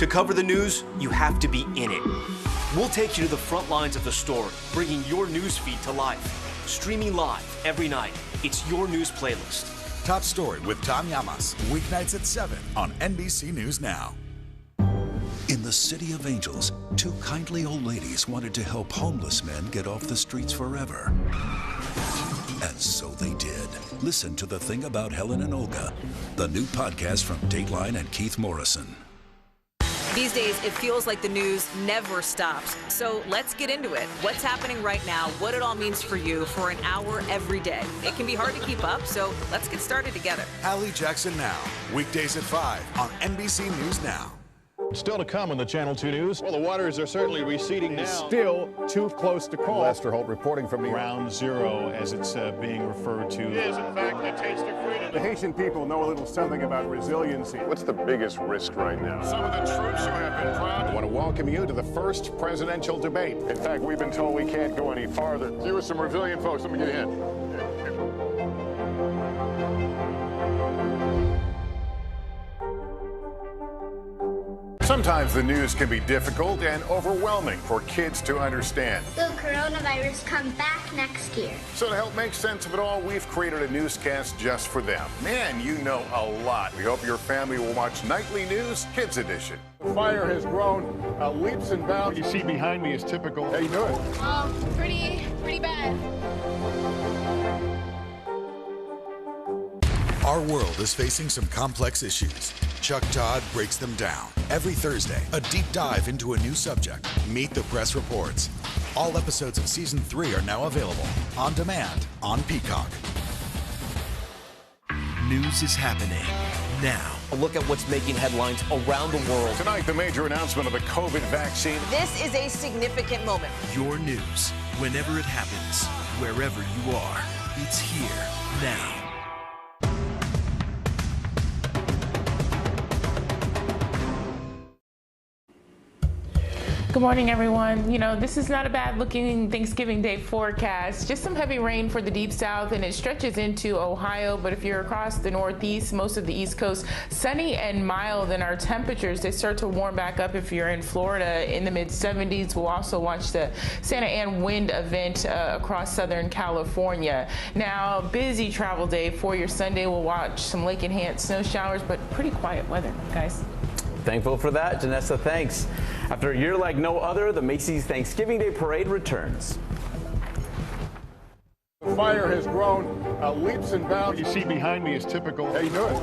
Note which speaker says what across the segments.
Speaker 1: To cover the news, you have to be in it. We'll take you to the front lines of the story, bringing your news feed to life. Streaming live every night. It's your news playlist.
Speaker 2: Top Story with Tom Llamas, weeknights at 7 on NBC News Now.
Speaker 3: In the City of Angels, two kindly old ladies wanted to help homeless men get off the streets forever. And so they did. Listen to The Thing About Helen and Olga, the new podcast from Dateline and Keith Morrison.
Speaker 4: These days, it feels like the news never stops. So let's get into it. What's happening right now, what it all means for you for an hour every day. It can be hard to keep up, so let's get started together.
Speaker 2: Hallie Jackson Now, weekdays at 5 on NBC News Now.
Speaker 5: Still to come on the Channel 2 News. Well, the waters are certainly receding now.
Speaker 6: Still too close to call.
Speaker 5: Lester Holt reporting from Ground Zero, as it's being referred to.
Speaker 6: It is, in fact, a taste of freedom. The Haitian people know a little something about resiliency.
Speaker 7: What's the biggest risk right now?
Speaker 6: Some of the troops who have been proud.
Speaker 7: I want to welcome you to the first presidential debate.
Speaker 6: In fact, we've been told we can't go any farther. You with some resilient folks, let me get a hint.
Speaker 7: Sometimes the news can be difficult and overwhelming for kids to understand.
Speaker 8: Will coronavirus come back next year?
Speaker 7: So to help make sense of it all, we've created a newscast just for them. Man, you know a lot. We hope your family will watch Nightly News Kids Edition.
Speaker 6: The fire has grown leaps and bounds.
Speaker 5: What you see behind me is typical.
Speaker 6: How you doing?
Speaker 8: Pretty bad.
Speaker 2: Our world is facing some complex issues. Chuck Todd breaks them down. Every Thursday, a deep dive into a new subject. Meet the Press Reports. All episodes of Season 3 are now available on demand on Peacock.
Speaker 9: News is happening now.
Speaker 1: A look at what's making headlines around the world.
Speaker 7: Tonight, the major announcement of the COVID vaccine.
Speaker 4: This is a significant moment.
Speaker 9: Your news, whenever it happens, wherever you are, it's here now.
Speaker 10: Good morning, everyone. You know, this is not a bad looking Thanksgiving Day forecast. Just some heavy rain for the deep south, and it stretches into Ohio. But if you're across the Northeast, most of the East Coast, sunny and mild. And our temperatures, they start to warm back up if you're in Florida in the mid 70s. We'll also watch the Santa Ana wind event across Southern California. Now, busy travel day for your Sunday. We'll watch some lake enhanced snow showers, but pretty quiet weather, guys.
Speaker 11: Thankful for that, Janessa, thanks. After a year like no other, the Macy's Thanksgiving Day Parade returns.
Speaker 6: The fire has grown leaps and bounds.
Speaker 5: What you see behind me is typical.
Speaker 6: How you doing?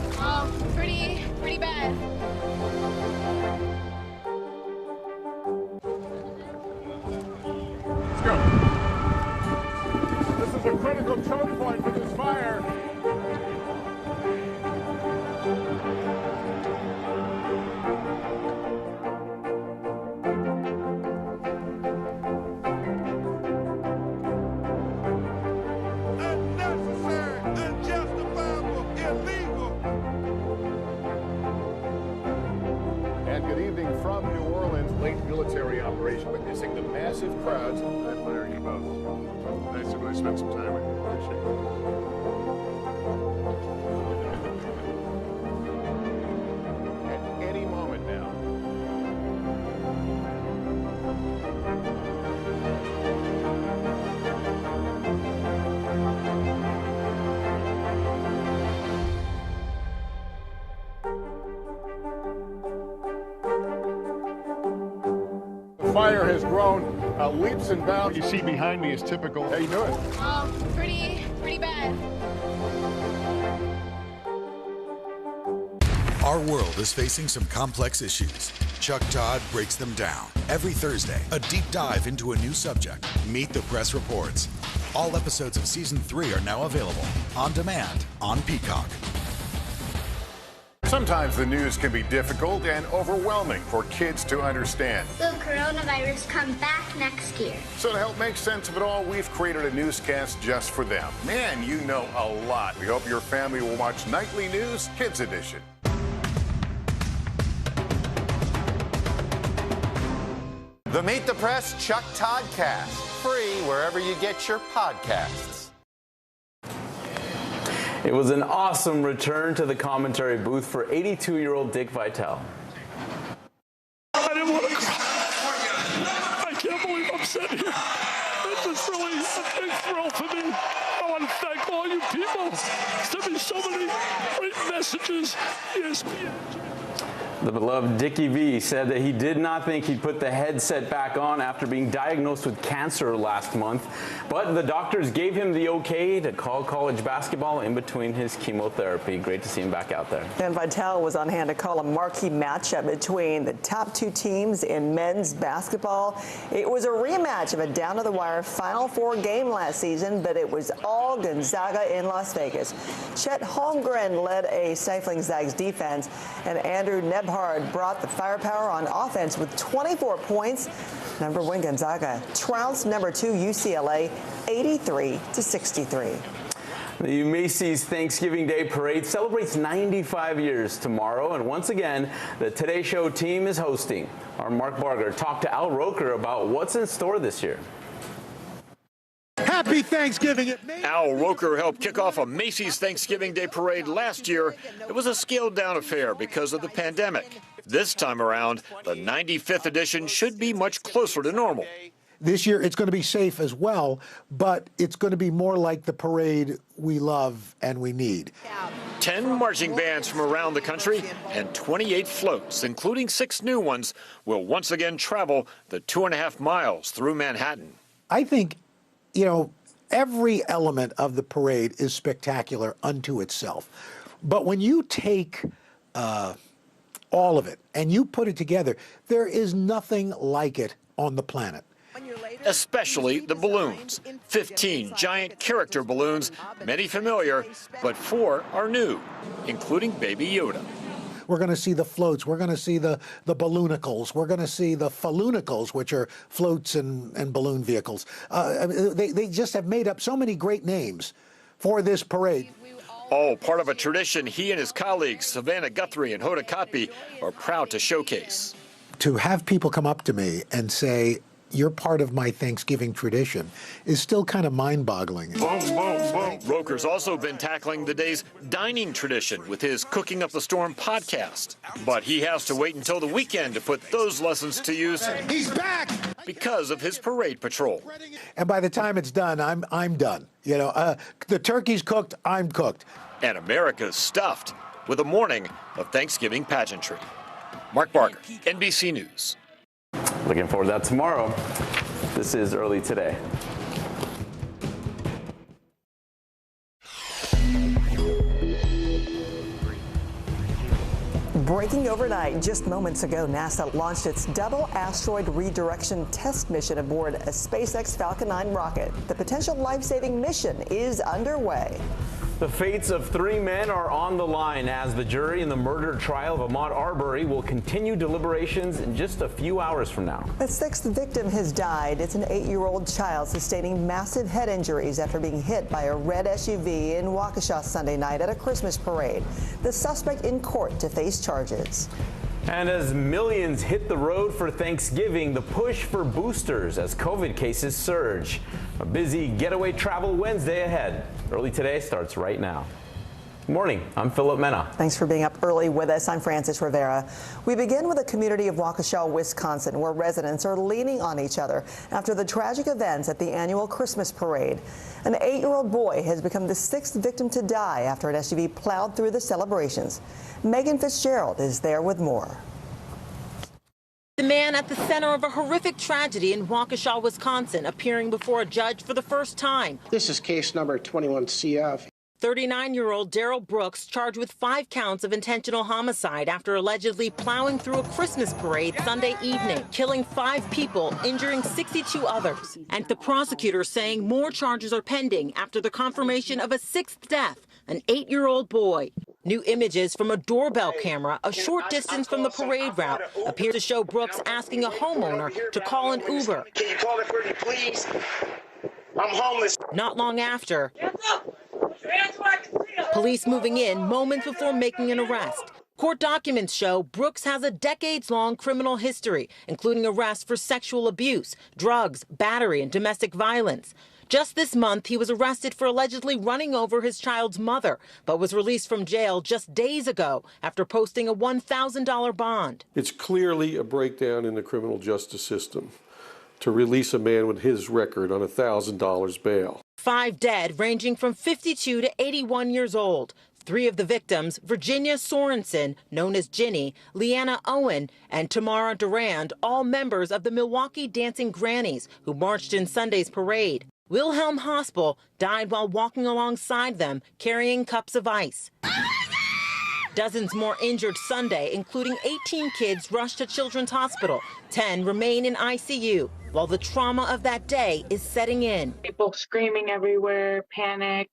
Speaker 8: Pretty bad.
Speaker 6: Let's go. This is a critical choke point for this fire. Military operation, witnessing the massive crowds. I admire you both. Nice to really spend some time with you. Appreciate it. At any moment now. The fire has grown leaps and bounds.
Speaker 5: What you see behind me is typical.
Speaker 6: How you doing?
Speaker 8: Pretty bad.
Speaker 2: Our world is facing some complex issues. Chuck Todd breaks them down. Every Thursday, a deep dive into a new subject. Meet the Press Reports. All episodes of Season 3 are now available on demand on Peacock.
Speaker 7: Sometimes the news can be difficult and overwhelming for kids to understand.
Speaker 8: Will coronavirus come back next year?
Speaker 7: So to help make sense of it all, we've created a newscast just for them. Man, you know a lot. We hope your family will watch Nightly News Kids Edition.
Speaker 12: The Meet the Press Chuck Todd Cast, free wherever you get your podcasts.
Speaker 11: It was an awesome return to the commentary booth for 82-year-old Dick Vitale.
Speaker 13: represent here. This is really a big thrill for me. I want to thank all you people. Sent me so many great messages. ESPN.
Speaker 11: The beloved Dickie V said that he did not think he'd put the headset back on after being diagnosed with cancer last month, but the doctors gave him the okay to call college basketball in between his chemotherapy. Great to see him back out there.
Speaker 14: And Vitale was on hand to call a marquee matchup between the top two teams in men's basketball. It was a rematch of a down-to-the-wire Final Four game last season, but it was all Gonzaga in Las Vegas. Chet Holmgren led a stifling Zags defense, and Andrew Nebhard brought the firepower on offense with 24 points. Number one Gonzaga trounced number two UCLA 83-63.
Speaker 11: The Macy's Thanksgiving Day Parade celebrates 95 years tomorrow, and once again, the Today Show team is hosting. Our Mark Barger talked to Al Roker about what's in store this year.
Speaker 15: Happy Thanksgiving.
Speaker 6: Al Roker helped kick off a Macy's Thanksgiving Day Parade last year. It was a scaled-down affair because of the pandemic. This time around, the 95th edition should be much closer to normal.
Speaker 15: This year, it's going to be safe as well, but it's going to be more like the parade we love and we need.
Speaker 6: 10 marching bands from around the country and 28 floats, including 6 new ones, will once again travel the 2.5 miles through Manhattan.
Speaker 15: I think, you know, every element of the parade is spectacular unto itself. But when you take all of it and you put it together, there is nothing like it on the planet.
Speaker 6: Especially the balloons. 15 giant character balloons, many familiar, but 4 are new, including Baby Yoda.
Speaker 15: We're going to see the floats. We're going to see the balloonicals. We're going to see the falloonicals, which are floats and balloon vehicles. They just have made up so many great names for this parade.
Speaker 6: All part of a tradition he and his colleagues, Savannah Guthrie and Hoda Kotb, are proud to showcase.
Speaker 15: To have people come up to me and say, "You're part of my Thanksgiving tradition," is still kind of mind-boggling.
Speaker 6: Roker's also been tackling the day's dining tradition with his Cooking Up the Storm podcast. But he has to wait until the weekend to put those lessons to use.
Speaker 15: He's back!
Speaker 6: Because of his parade patrol.
Speaker 15: And by the time it's done, I'm done. You know, the turkey's cooked, I'm cooked.
Speaker 6: And America's stuffed with a morning of Thanksgiving pageantry. Mark Barger, NBC News.
Speaker 11: Looking forward to that tomorrow. This is Early Today.
Speaker 14: Breaking overnight, just moments ago, NASA launched its double asteroid redirection test mission aboard a SpaceX Falcon 9 rocket. The potential life-saving mission is underway.
Speaker 11: The fates of 3 men are on the line as the jury in the murder trial of Ahmaud Arbery will continue deliberations in just a few hours from now.
Speaker 14: The 6th victim has died. It's an 8-year-old child sustaining massive head injuries after being hit by a red SUV in Waukesha Sunday night at a Christmas parade. The suspect in court to face charges.
Speaker 11: And as millions hit the road for Thanksgiving, the push for boosters as COVID cases surge. A busy getaway travel Wednesday ahead. Early Today starts right now. Good morning, I'm Philip Mena.
Speaker 14: Thanks for being up early with us. I'm Francis Rivera. We begin with the community of Waukesha, Wisconsin, where residents are leaning on each other after the tragic events at the annual Christmas parade. An 8-year-old boy has become the 6th victim to die after an SUV plowed through the celebrations. Megan Fitzgerald is there with more.
Speaker 16: The man at the center of a horrific tragedy in Waukesha, Wisconsin, appearing before a judge for the first time.
Speaker 17: This is case number 21CF.
Speaker 16: 39-year-old Daryl Brooks charged with 5 counts of intentional homicide after allegedly plowing through a Christmas parade Sunday evening, killing 5 people, injuring 62 others. And the prosecutor saying more charges are pending after the confirmation of a 6th death, an 8-year-old boy. New images from a doorbell camera a short distance from the parade route appear to show Brooks asking a homeowner to call an Uber.
Speaker 17: Can you call it for me, please? I'm homeless.
Speaker 16: Not long after, police moving in moments before making an arrest. Court documents show Brooks has a decades-long criminal history, including arrests for sexual abuse, drugs, battery, and domestic violence. Just this month, he was arrested for allegedly running over his child's mother, but was released from jail just days ago after posting a $1,000 bond.
Speaker 18: It's clearly a breakdown in the criminal justice system. to release a man with his record on $1,000 bail.
Speaker 16: 5 dead, ranging from 52 to 81 years old. 3 of the victims, Virginia Sorensen, known as Ginny, Leanna Owen, and Tamara Durand, all members of the Milwaukee Dancing Grannies who marched in Sunday's parade. Wilhelm Hospel died while walking alongside them, carrying cups of ice. Dozens more injured Sunday, including 18 kids rushed to Children's Hospital. 10 remain in ICU, while the trauma of that day is setting in.
Speaker 19: People screaming everywhere, panic,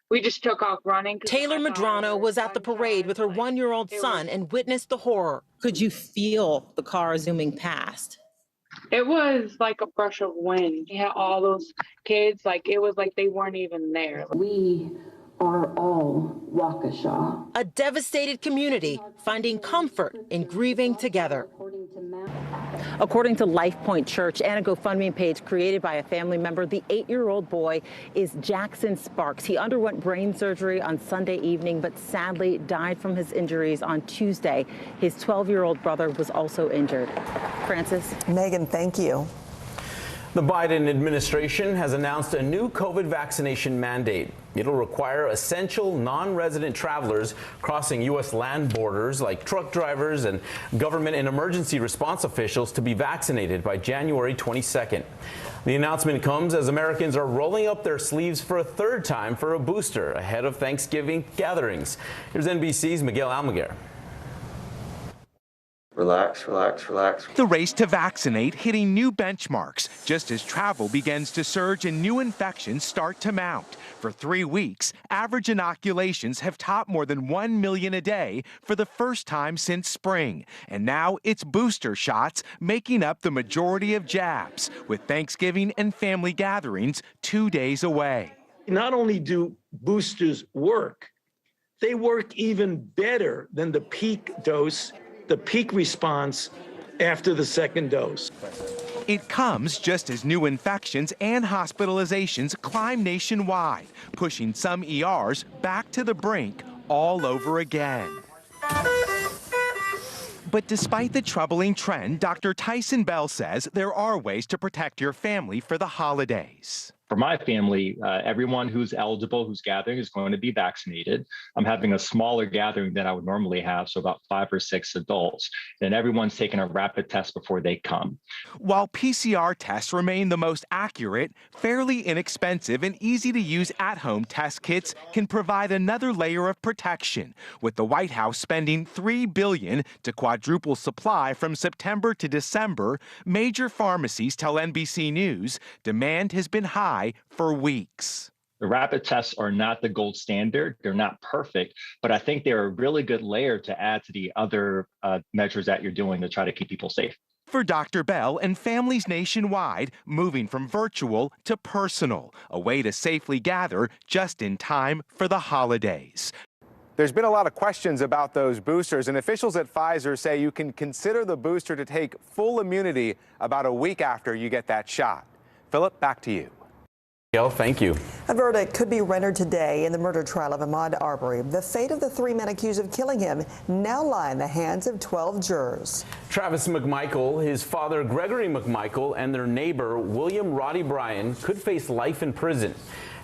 Speaker 19: we just took off running.
Speaker 16: Taylor Medrano was at the parade with her 1-year-old son and witnessed the horror. Could you feel the car zooming past?
Speaker 19: It was like a brush of wind. You had all those kids, it was like they weren't even there.
Speaker 20: We are all Waukesha.
Speaker 16: A devastated community finding comfort in grieving together. According to Life Point Church and a GoFundMe page created by a family member, the 8-year-old boy is Jackson Sparks. He underwent brain surgery on Sunday evening, but sadly died from his injuries on Tuesday. His 12-year-old brother was also injured. Francis?
Speaker 14: Megan, thank you.
Speaker 11: The Biden administration has announced a new COVID vaccination mandate. It'll require essential non-resident travelers crossing U.S. land borders like truck drivers and government and emergency response officials to be vaccinated by January 22nd. The announcement comes as Americans are rolling up their sleeves for a 3rd time for a booster ahead of Thanksgiving gatherings. Here's NBC's Miguel Almaguer.
Speaker 21: Relax, relax, relax.
Speaker 22: The race to vaccinate hitting new benchmarks just as travel begins to surge and new infections start to mount. For 3 weeks, average inoculations have topped more than 1 million a day for the first time since spring. And now it's booster shots making up the majority of jabs, with Thanksgiving and family gatherings 2 days away.
Speaker 23: Not only do boosters work, they work even better than the peak dose, the peak response after the 2nd dose.
Speaker 22: It comes just as new infections and hospitalizations climb nationwide, pushing some ERs back to the brink all over again. But despite the troubling trend, Dr. Tyson Bell says there are ways to protect your family for the holidays.
Speaker 24: For my family, everyone who's eligible, who's gathering, is going to be vaccinated. I'm having a smaller gathering than I would normally have, so about 5 or 6 adults. And everyone's taking a rapid test before they come.
Speaker 22: While PCR tests remain the most accurate, fairly inexpensive and easy to use at-home test kits can provide another layer of protection, with the White House spending $3 billion to quadruple supply from September to December. Major pharmacies tell NBC News demand has been high for weeks.
Speaker 24: The rapid tests are not the gold standard. They're not perfect, but I think they're a really good layer to add to the other measures that you're doing to try to keep people safe.
Speaker 22: For Dr. Bell and families nationwide, moving from virtual to personal, a way to safely gather just in time for the holidays.
Speaker 25: There's been a lot of questions about those boosters, and officials at Pfizer say you can consider the booster to take full immunity about a week after you get that shot. Philip, back to you.
Speaker 11: Thank you.
Speaker 14: A verdict could be rendered today in the murder trial of Ahmaud Arbery. The fate of the 3 men accused of killing him now lie in the hands of 12 jurors.
Speaker 11: Travis McMichael, his father Gregory McMichael, and their neighbor William Roddy Bryan could face life in prison.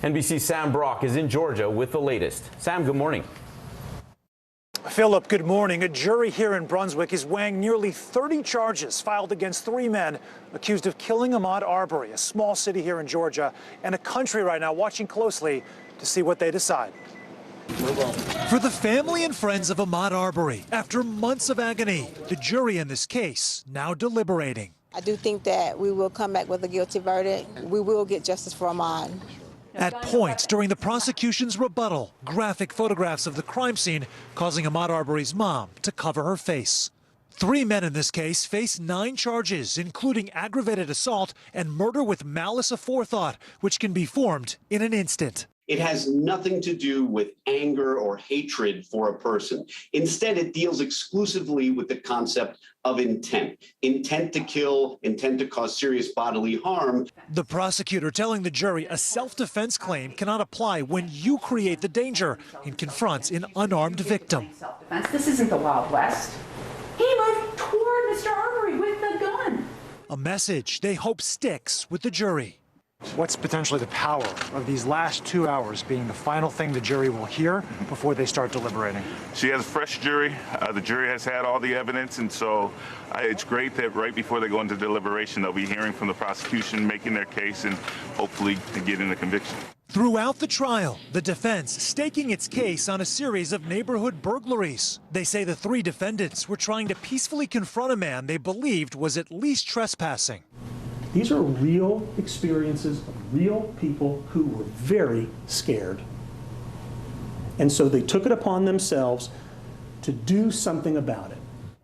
Speaker 11: NBC's Sam Brock is in Georgia with the latest. Sam, good morning.
Speaker 26: Philip, good morning. A jury here in Brunswick is weighing nearly 30 charges filed against 3 men accused of killing Ahmaud Arbery, a small city here in Georgia, and a country right now watching closely to see what they decide.
Speaker 27: For the family and friends of Ahmaud Arbery, after months of agony, the jury in this case now deliberating.
Speaker 28: I do think that we will come back with a guilty verdict. We will get justice for Ahmaud.
Speaker 27: At points during the prosecution's rebuttal, graphic photographs of the crime scene causing Ahmaud Arbery's mom to cover her face. 3 men in this case face 9 charges, including aggravated assault and murder with malice aforethought, which can be formed in an instant.
Speaker 29: It has nothing to do with anger or hatred for a person. Instead, it deals exclusively with the concept of intent. Intent to kill, intent to cause serious bodily harm.
Speaker 27: The prosecutor telling the jury a self-defense claim cannot apply when you create the danger and confronts an unarmed victim.
Speaker 30: This isn't the Wild West. He moved toward Mr. Arbery with the gun.
Speaker 27: A message they hope sticks with the jury.
Speaker 26: What's potentially the power of these last 2 hours being the final thing the jury will hear before they start deliberating?
Speaker 1: She has a fresh jury. The jury has had all the evidence, and so it's great that right before they go into deliberation, they'll be hearing from the prosecution, making their case, and hopefully getting the conviction.
Speaker 27: Throughout the trial, the defense staking its case on a series of neighborhood burglaries. They say the three defendants were trying to peacefully confront a man they believed was at least trespassing.
Speaker 2: These are real experiences of real people who were very scared. And so they took it upon themselves to do something about it.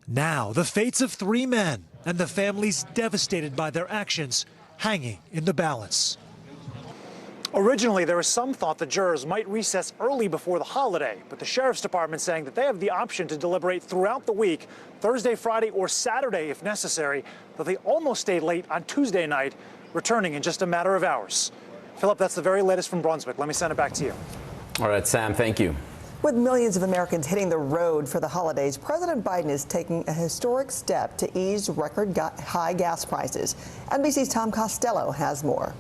Speaker 27: Now, the fates of three men and the families devastated by their actions hanging in the balance.
Speaker 26: Originally, there was some thought the jurors might recess early before the holiday, but the Sheriff's Department saying that they have the option to deliberate throughout the week, Thursday, Friday, or Saturday if necessary, though they almost stayed late on Tuesday night, returning in just a matter of hours. Philip, that's the very latest from Brunswick. Let me send it back to you.
Speaker 11: All right, Sam, thank you.
Speaker 14: With millions of Americans hitting the road for the holidays, President Biden is taking a historic step to ease record high gas prices. NBC's Tom Costello has more.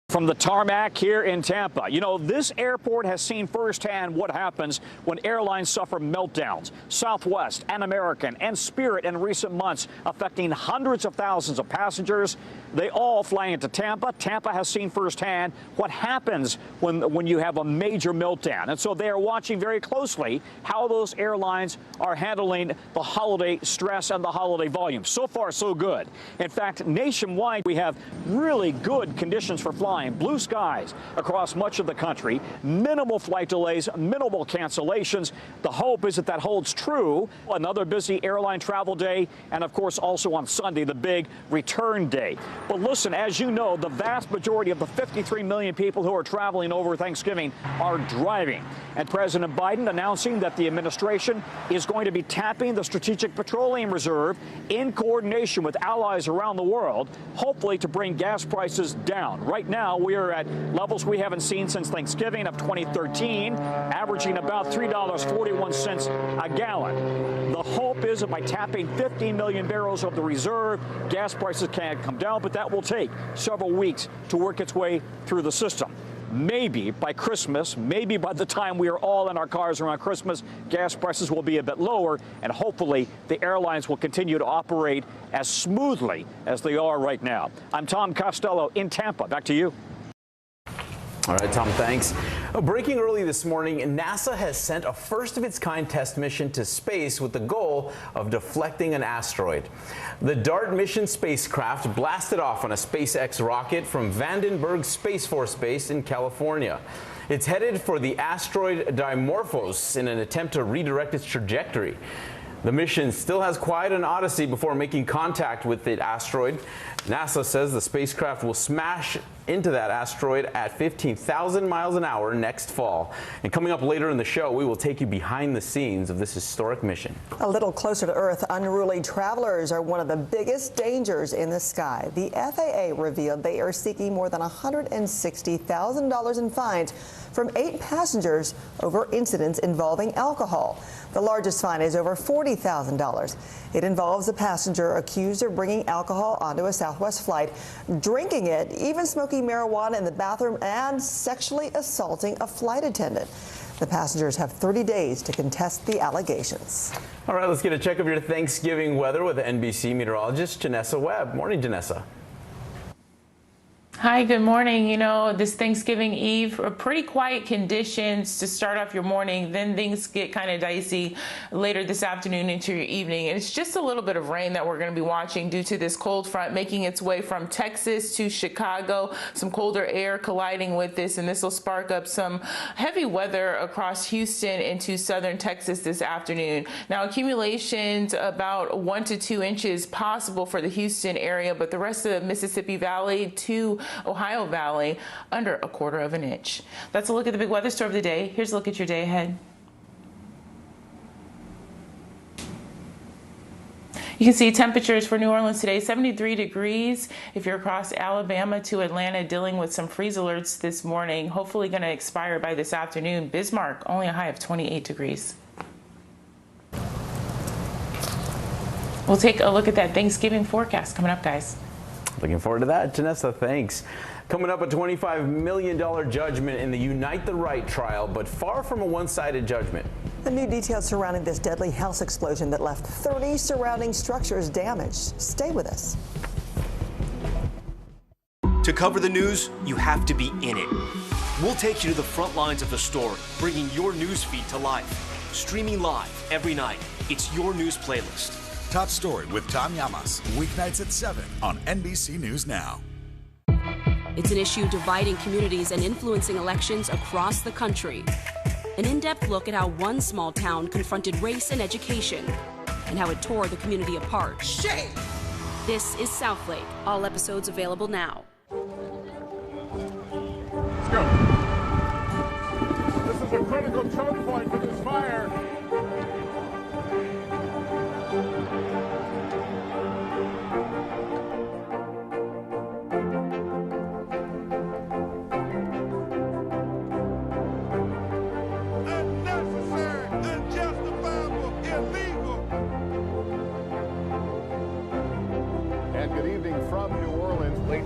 Speaker 3: From the tarmac here in Tampa, you know, this airport has seen firsthand what happens when airlines suffer meltdowns. Southwest and American and Spirit in recent months affecting hundreds of thousands of passengers. They all fly into Tampa. Tampa has seen firsthand what happens when you have a major meltdown. And so they are watching very closely how those airlines are handling the holiday stress and the holiday volume. So far, so good. In fact, nationwide, we have really good conditions for flying. Blue skies across much of the country, minimal flight delays, minimal cancellations. The hope is that that holds true. Another busy airline travel day, and of course also on Sunday, the big return day. But listen, as you know, the vast majority of the 53 million people who are traveling over Thanksgiving are driving. And President Biden announcing that the administration is going to be tapping the Strategic Petroleum Reserve in coordination with allies around the world, hopefully to bring gas prices down. Right now, we are at levels we haven't seen since Thanksgiving of 2013, averaging about $3.41 a gallon. The hope is that by tapping 15 million barrels of the reserve, gas prices can come down, but that will take several weeks to work its way through the system. Maybe by Christmas, maybe by the time we are all in our cars around Christmas, gas prices will be a bit lower, and hopefully the airlines will continue to operate as smoothly as they are right now. I'm Tom Costello in Tampa. Back to you.
Speaker 11: All right, Tom, thanks. Breaking early this morning, NASA has sent a first-of-its-kind test mission to space with the goal of deflecting an asteroid. The DART mission spacecraft blasted off on a SpaceX rocket from Vandenberg Space Force Base in California. It's headed for the asteroid Dimorphos in an attempt to redirect its trajectory. The mission still has quite an odyssey before making contact with the asteroid. NASA says the spacecraft will smash into that asteroid at 15,000 miles an hour next fall. And coming up later in the show, we will take you behind the scenes of this historic mission.
Speaker 14: A little closer to Earth, unruly travelers are one of the biggest dangers in the sky. The FAA revealed they are seeking more than $160,000 in fines from 8 passengers over incidents involving alcohol. The largest fine is over $40,000. It involves a passenger accused of bringing alcohol onto a Southwest flight, drinking it, even smoking marijuana in the bathroom, and sexually assaulting a flight attendant. The passengers have 30 days to contest the allegations.
Speaker 11: All right, let's get a check of your Thanksgiving weather with NBC meteorologist Janessa Webb. Morning, Janessa.
Speaker 4: Hi, good morning. You know, this Thanksgiving Eve, pretty quiet conditions to start off your morning. Then things get kind of dicey later this afternoon into your evening. And it's just a little bit of rain that we're going to be watching due to this cold front making its way from Texas to Chicago. Some colder air colliding with this, and this will spark up some heavy weather across Houston into southern Texas this afternoon. Now, accumulations about 1 to 2 inches possible for the Houston area, but the rest of the Mississippi Valley to Ohio Valley under 1/4 inch. That's a look at the big weather store of the day. Here's a look at your day ahead. You can see temperatures for New Orleans today, 73 degrees. If you're across Alabama to Atlanta, dealing with some freeze alerts this morning, hopefully going to expire by this afternoon. Bismarck, only a high of 28 degrees. We'll take a look at that Thanksgiving forecast coming up, guys.
Speaker 11: Looking forward to that. Janessa, thanks. Coming up, a $25 million judgment in the Unite the Right trial, but far from a one-sided judgment.
Speaker 14: The new details surrounding this deadly house explosion that left 30 surrounding structures damaged. Stay with us.
Speaker 5: To cover the news, you have to be in it. We'll take you to the front lines of the story, bringing your news feed to life. Streaming live every night. It's your news playlist.
Speaker 6: Top Story with Tom Llamas, weeknights at 7 on NBC News Now.
Speaker 7: It's an issue dividing communities and influencing elections across the country. An in-depth look at how one small town confronted race and education and how it tore the community apart.
Speaker 5: Shame!
Speaker 7: This is Southlake. All episodes available now.
Speaker 1: Let's go. This is a critical choke point for this fire.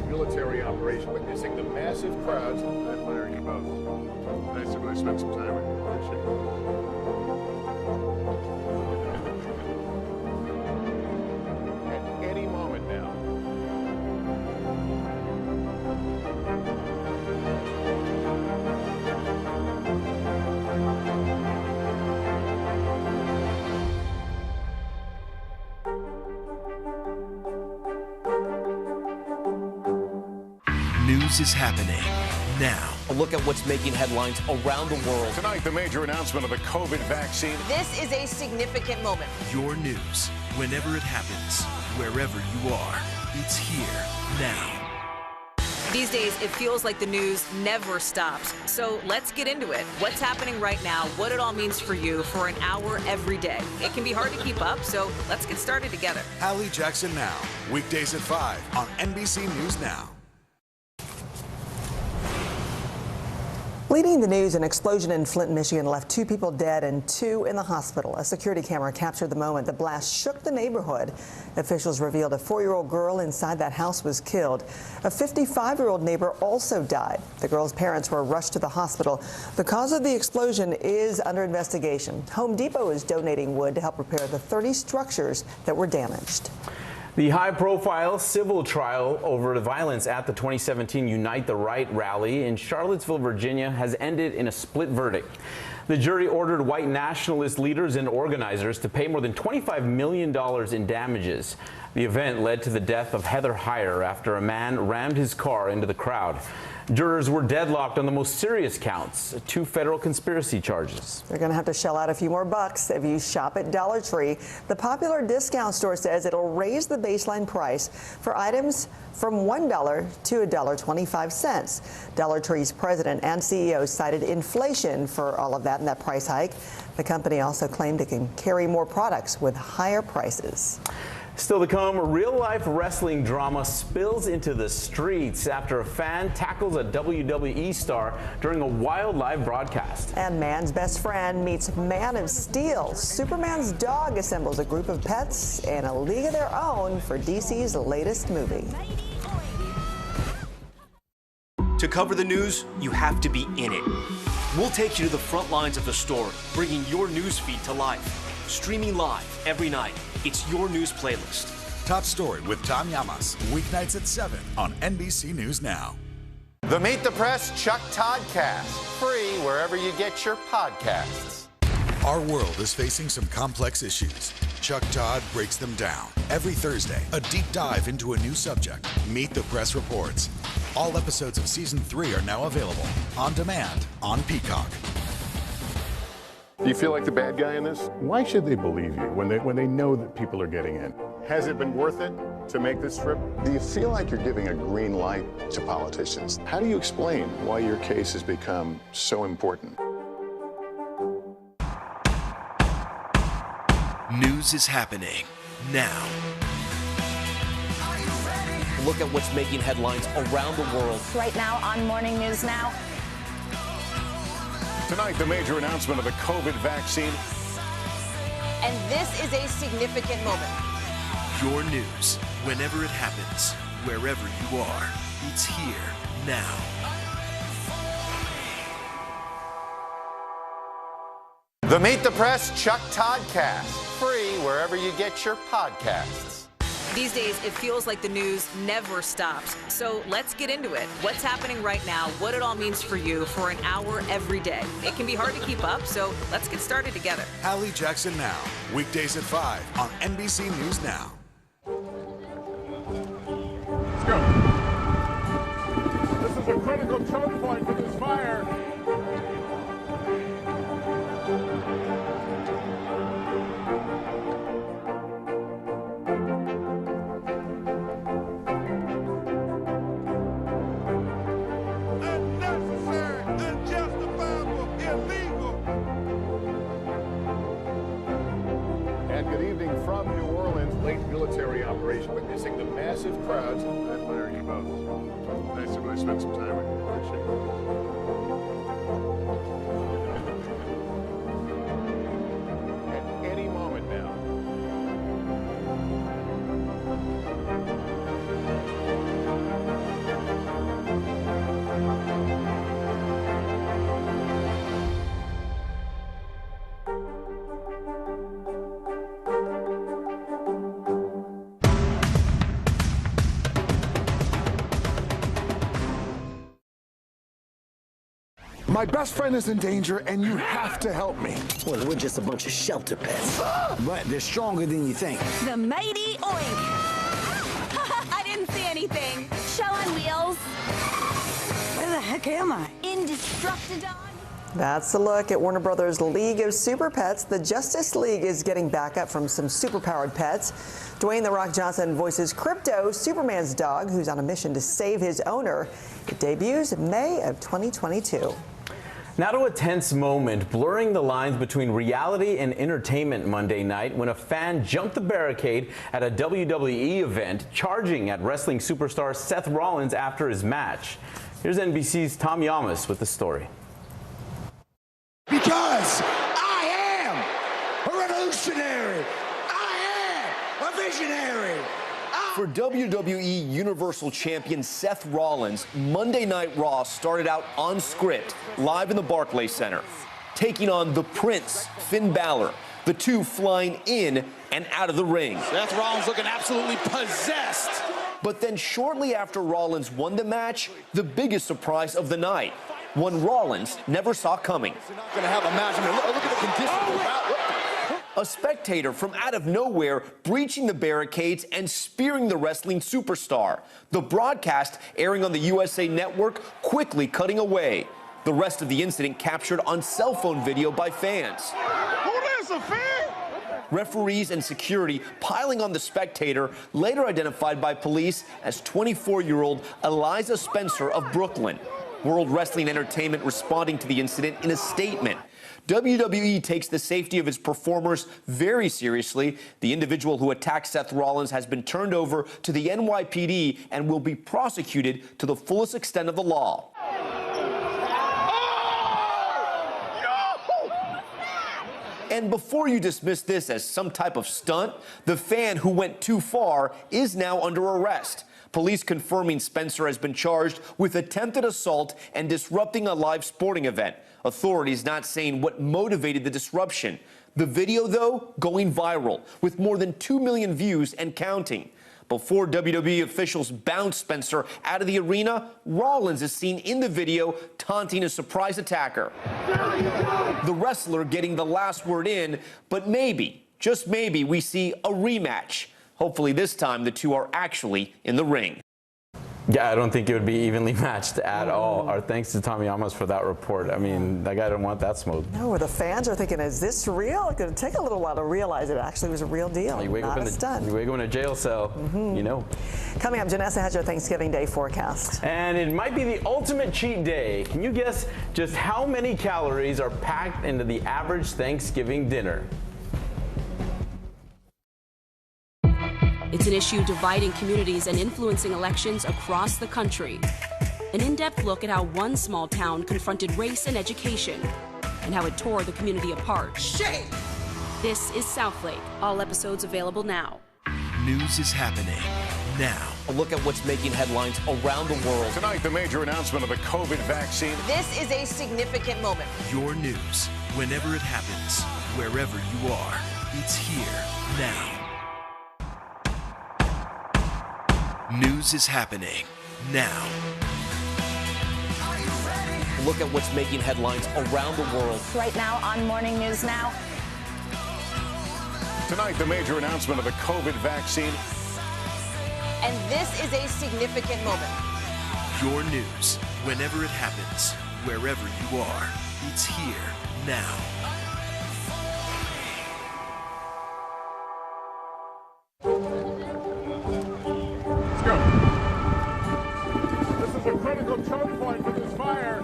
Speaker 8: Military operation, witnessing the massive crowds. I admire you both. Nice to really spend some time with you. Appreciate it. At any moment now.
Speaker 9: News is happening now.
Speaker 5: A look at what's making headlines around the world.
Speaker 8: Tonight, the major announcement of the COVID vaccine.
Speaker 16: This is a significant moment.
Speaker 9: Your news, whenever it happens, wherever you are, it's here now.
Speaker 10: These days, it feels like the news never stops. So let's get into it. What's happening right now, what it all means for you for an hour every day. It can be hard to keep up, so let's get started together.
Speaker 6: Hallie Jackson Now, weekdays at 5 on NBC News Now.
Speaker 14: Leading the news, an explosion in Flint, Michigan left 2 people dead and 2 in the hospital. A security camera captured the moment the blast shook the neighborhood. Officials revealed a 4-year-old girl inside that house was killed. A 55-year-old neighbor also died. The girl's parents were rushed to the hospital. The cause of the explosion is under investigation. Home Depot is donating wood to help repair the 30 structures that were damaged.
Speaker 11: The high-profile civil trial over the violence at the 2017 Unite the Right rally in Charlottesville, Virginia, has ended in a split verdict. The jury ordered white nationalist leaders and organizers to pay more than $25 million in damages. The event led to the death of Heather Heyer after a man rammed his car into the crowd. Jurors were deadlocked on the most serious counts, 2 federal conspiracy charges.
Speaker 14: They're going to have to shell out a few more bucks if you shop at Dollar Tree. The popular discount store says it'll raise the baseline price for items from $1 to $1.25. Dollar Tree's president and CEO cited inflation for all of that and that price hike. The company also claimed it can carry more products with higher prices.
Speaker 11: Still to come, a real-life wrestling drama spills into the streets after a fan tackles a WWE star during a wild live broadcast.
Speaker 14: And man's best friend meets Man of Steel. Superman's dog assembles a group of pets in a league of their own for DC's latest movie.
Speaker 5: To cover the news, you have to be in it. We'll take you to the front lines of the story, bringing your news feed to life. Streaming live every night. It's your news playlist.
Speaker 6: Top Story with Tom Llamas, weeknights at 7 on NBC News Now.
Speaker 25: The Meet the Press Chuck Todd Cast, free wherever you get your podcasts.
Speaker 6: Our world is facing some complex issues. Chuck Todd breaks them down. Every Thursday, a deep dive into a new subject. Meet the Press Reports. All episodes of Season 3 are now available on demand on Peacock.
Speaker 8: Do you feel like the bad guy in this? Why should they believe you when they know that people are getting in? Has it been worth it to make this trip?
Speaker 12: Do you feel like you're giving a green light to politicians?
Speaker 8: How do you explain why your case has become so important?
Speaker 9: News is happening now.
Speaker 5: Look at what's making headlines around the world.
Speaker 13: Right now on Morning News Now.
Speaker 8: Tonight, the major announcement of the COVID vaccine.
Speaker 16: And this is a significant moment.
Speaker 9: Your news, whenever it happens, wherever you are, it's here now.
Speaker 25: The Meet the Press Chuck Todd Cast, free wherever you get your podcasts.
Speaker 10: These days, it feels like the news never stops. So let's get into it. What's happening right now, what it all means for you for an hour every day. It can be hard to keep up, so let's get started together.
Speaker 6: Hallie Jackson Now, weekdays at 5 on NBC News Now.
Speaker 8: Let's go. This is a critical choke point for this fire. From New Orleans, late military operation, witnessing the massive crowds. I admire you both. Nice to really spend some time with you. Appreciate it. At any moment now.
Speaker 15: My best friend is in danger, and you have to help me.
Speaker 17: Well, we're just a bunch of shelter pets, but they're stronger than you think.
Speaker 13: The mighty Oink. I didn't see anything. Show on wheels. Where the heck am I? Indestructible.
Speaker 14: That's a look at Warner Brothers' League of Super Pets. The Justice League is getting backup from some superpowered pets. Dwayne "The Rock" Johnson voices Crypto, Superman's dog, who's on a mission to save his owner. It debuts in May of 2022.
Speaker 11: Now to a tense moment, blurring the lines between reality and entertainment Monday night when a fan jumped the barricade at a WWE event, charging at wrestling superstar Seth Rollins after his match. Here's NBC's Tom Yamas with the story.
Speaker 17: Because I am a revolutionary. I am a visionary.
Speaker 5: For WWE Universal Champion Seth Rollins, Monday Night Raw started out on script, live in the Barclays Center, taking on the Prince, Finn Balor, the two flying in and out of the ring.
Speaker 17: Seth Rollins looking absolutely possessed.
Speaker 5: But then shortly after Rollins won the match, the biggest surprise of the night, one Rollins never saw coming.
Speaker 17: Not going to have a match. I mean, look at the condition of the crowd.
Speaker 5: A spectator from out of nowhere breaching the barricades and spearing the wrestling superstar. The broadcast, airing on the USA Network, quickly cutting away. The rest of the incident captured on cell phone video by fans.
Speaker 17: Who is a fan?
Speaker 5: Referees and security piling on the spectator, later identified by police as 24-year-old Eliza Spencer of Brooklyn. World Wrestling Entertainment responding to the incident in a statement. WWE takes the safety of its performers very seriously. The individual who attacked Seth Rollins has been turned over to the NYPD and will be prosecuted to the fullest extent of the law. And before you dismiss this as some type of stunt, the fan who went too far is now under arrest. Police confirming Spencer has been charged with attempted assault and disrupting a live sporting event. Authorities not saying what motivated the disruption. The video, though, going viral, with more than 2 million views and counting. Before WWE officials bounce Spencer out of the arena, Rollins is seen in the video taunting a surprise attacker. The wrestler getting the last word in, but maybe, just maybe, we see a rematch. Hopefully this time the two are actually in the ring.
Speaker 11: Yeah, I don't think it would be evenly matched at all. Our thanks to Tom Yamas for that report. I mean, that guy didn't want that smoke.
Speaker 14: No, the fans are thinking, is this real? It's going to take a little while to realize it actually was a real deal,
Speaker 11: You wake
Speaker 14: not
Speaker 11: up
Speaker 14: a stunt.
Speaker 11: You wake up in a jail cell, you know.
Speaker 14: Coming up, Janessa has your Thanksgiving Day forecast.
Speaker 11: And it might be the ultimate cheat day. Can you guess just how many calories are packed into the average Thanksgiving dinner?
Speaker 7: It's an issue dividing communities and influencing elections across the country. An in-depth look at how one small town confronted race and education and how it tore the community apart. Shame! This is Southlake. All episodes available now.
Speaker 9: News is happening now.
Speaker 5: A look at what's making headlines around the world.
Speaker 8: Tonight, the major announcement of the COVID vaccine.
Speaker 10: This is a significant moment.
Speaker 9: Your news, whenever it happens, wherever you are, it's here now. News is happening now.
Speaker 5: Look at what's making headlines around the world.
Speaker 13: Right now on Morning News Now.
Speaker 8: Tonight, the major announcement of the COVID vaccine.
Speaker 10: And this is a significant moment.
Speaker 9: Your news, whenever it happens, wherever you are, it's here now.
Speaker 8: Let's go. This is a critical choke point for this fire.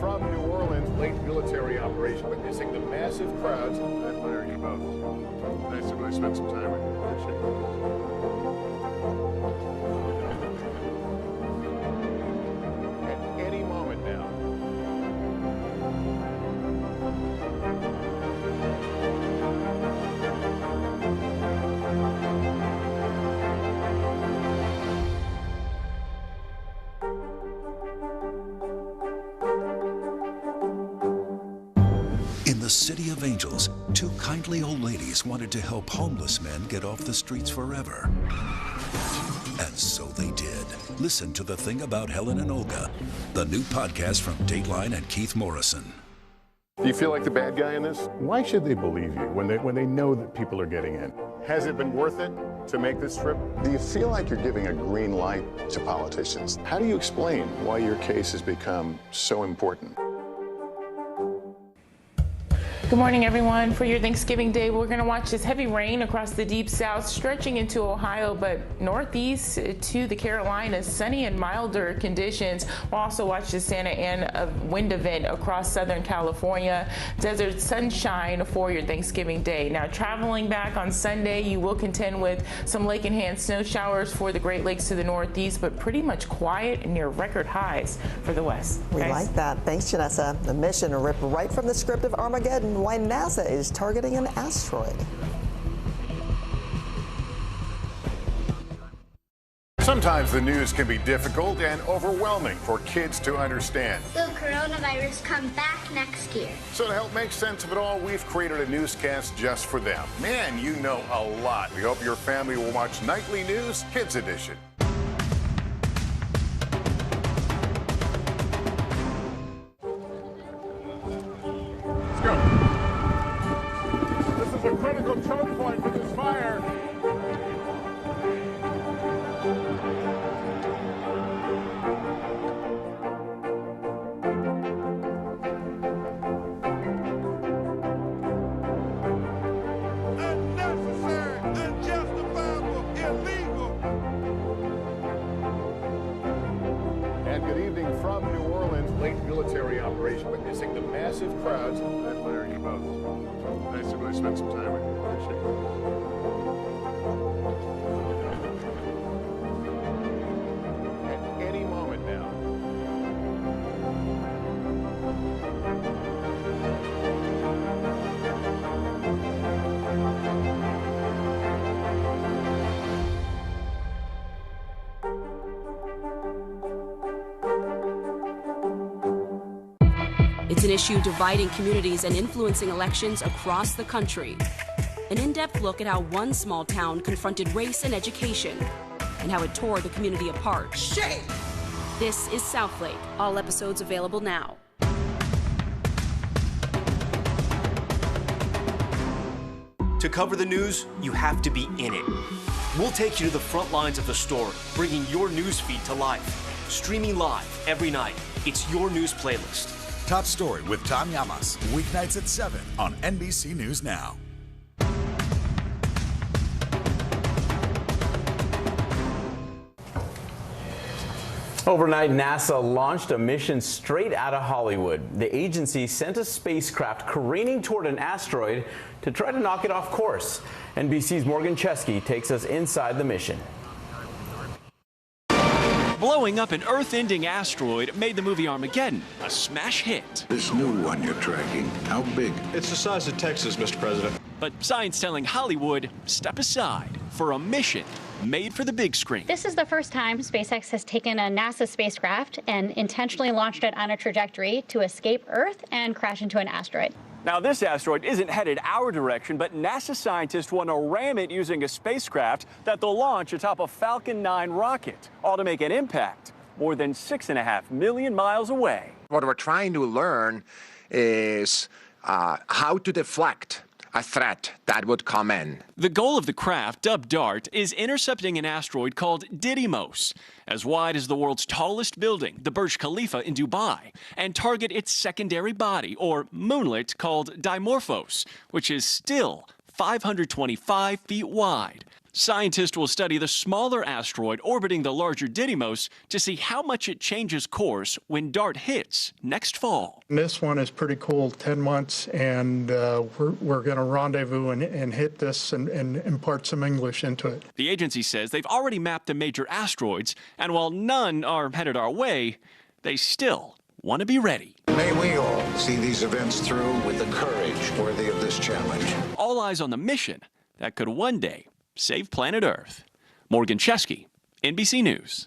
Speaker 8: From New Orleans, late military operation witnessing the massive crowds. I admire you both. Nice to really spend some time with you. Appreciate it. At any moment now.
Speaker 18: In the City of Angels, two kindly old ladies wanted to help homeless men get off the streets forever. And so they did. Listen to The Thing About Helen and Olga, the new podcast from Dateline and Keith Morrison.
Speaker 8: Do you feel like the bad guy in this? Why should they believe you when they know that people are getting in? Has it been worth it to make this trip?
Speaker 12: Do you feel like you're giving a green light to politicians? How do you explain why your case has become so important?
Speaker 4: Good morning, everyone. For your Thanksgiving Day, we're going to watch this heavy rain across the deep south, stretching into Ohio, but northeast to the Carolinas, sunny and milder conditions. We'll also watch the Santa Ana wind event across Southern California. Desert sunshine for your Thanksgiving Day. Now, traveling back on Sunday, you will contend with some lake and hand snow showers for the Great Lakes to the northeast, but pretty much quiet and near record highs for the west.
Speaker 14: We like that. Thanks, Janessa. The mission ripped right from the script of Armageddon. Why NASA is targeting an asteroid.
Speaker 8: Sometimes the news can be difficult and overwhelming for kids to understand.
Speaker 19: Will coronavirus come back next year?
Speaker 8: So to help make sense of it all, we've created a newscast just for them. Man, you know a lot. We hope your family will watch Nightly News Kids Edition. Let's go. This is a critical choke point for this fire. From New Orleans, late military operation witnessing the massive crowds. I admire you both. Nice to really spend some time with you. Appreciate it. At any moment now.
Speaker 7: It's an issue dividing communities and influencing elections across the country. An in-depth look at how one small town confronted race and education, and how it tore the community apart.
Speaker 10: Shame!
Speaker 7: This is Southlake. All episodes available now.
Speaker 5: To cover the news, you have to be in it. We'll take you to the front lines of the story, bringing your news feed to life. Streaming live every night. It's your news playlist.
Speaker 6: Top Story with Tom Llamas, weeknights at 7 on NBC News Now.
Speaker 11: Overnight, NASA launched a mission straight out of Hollywood. The agency sent a spacecraft careening toward an asteroid to try to knock it off course. NBC's Morgan Chesky takes us inside the mission.
Speaker 2: Blowing up an Earth-ending asteroid made the movie Armageddon a smash hit.
Speaker 18: This new one you're tracking, how big?
Speaker 2: It's the size of Texas, Mr. President. But science telling Hollywood, step aside for a mission made for the big screen.
Speaker 20: This is the first time SpaceX has taken a NASA spacecraft and intentionally launched it on a trajectory to escape Earth and crash into an asteroid.
Speaker 21: Now, this asteroid isn't headed our direction, but NASA scientists want to ram it using a spacecraft that they'll launch atop a Falcon 9 rocket, all to make an impact more than 6.5 million miles away.
Speaker 22: What we're trying to learn is how to deflect a threat that would come in.
Speaker 2: The goal of the craft, dubbed DART, is intercepting an asteroid called Didymos, as wide as the world's tallest building, the Burj Khalifa in Dubai, and target its secondary body, or moonlet, called Dimorphos, which is still 525 feet wide. Scientists will study the smaller asteroid orbiting the larger Didymos to see how much it changes course when DART hits next fall.
Speaker 23: This one is pretty cool, 10 months, and we're going to rendezvous and hit this and impart some English into it.
Speaker 2: The agency says they've already mapped the major asteroids, and while none are headed our way, they still want to be ready.
Speaker 18: May we all see these events through with the courage worthy of this challenge.
Speaker 2: All eyes on the mission that could one day save planet Earth. Morgan Chesky, NBC News.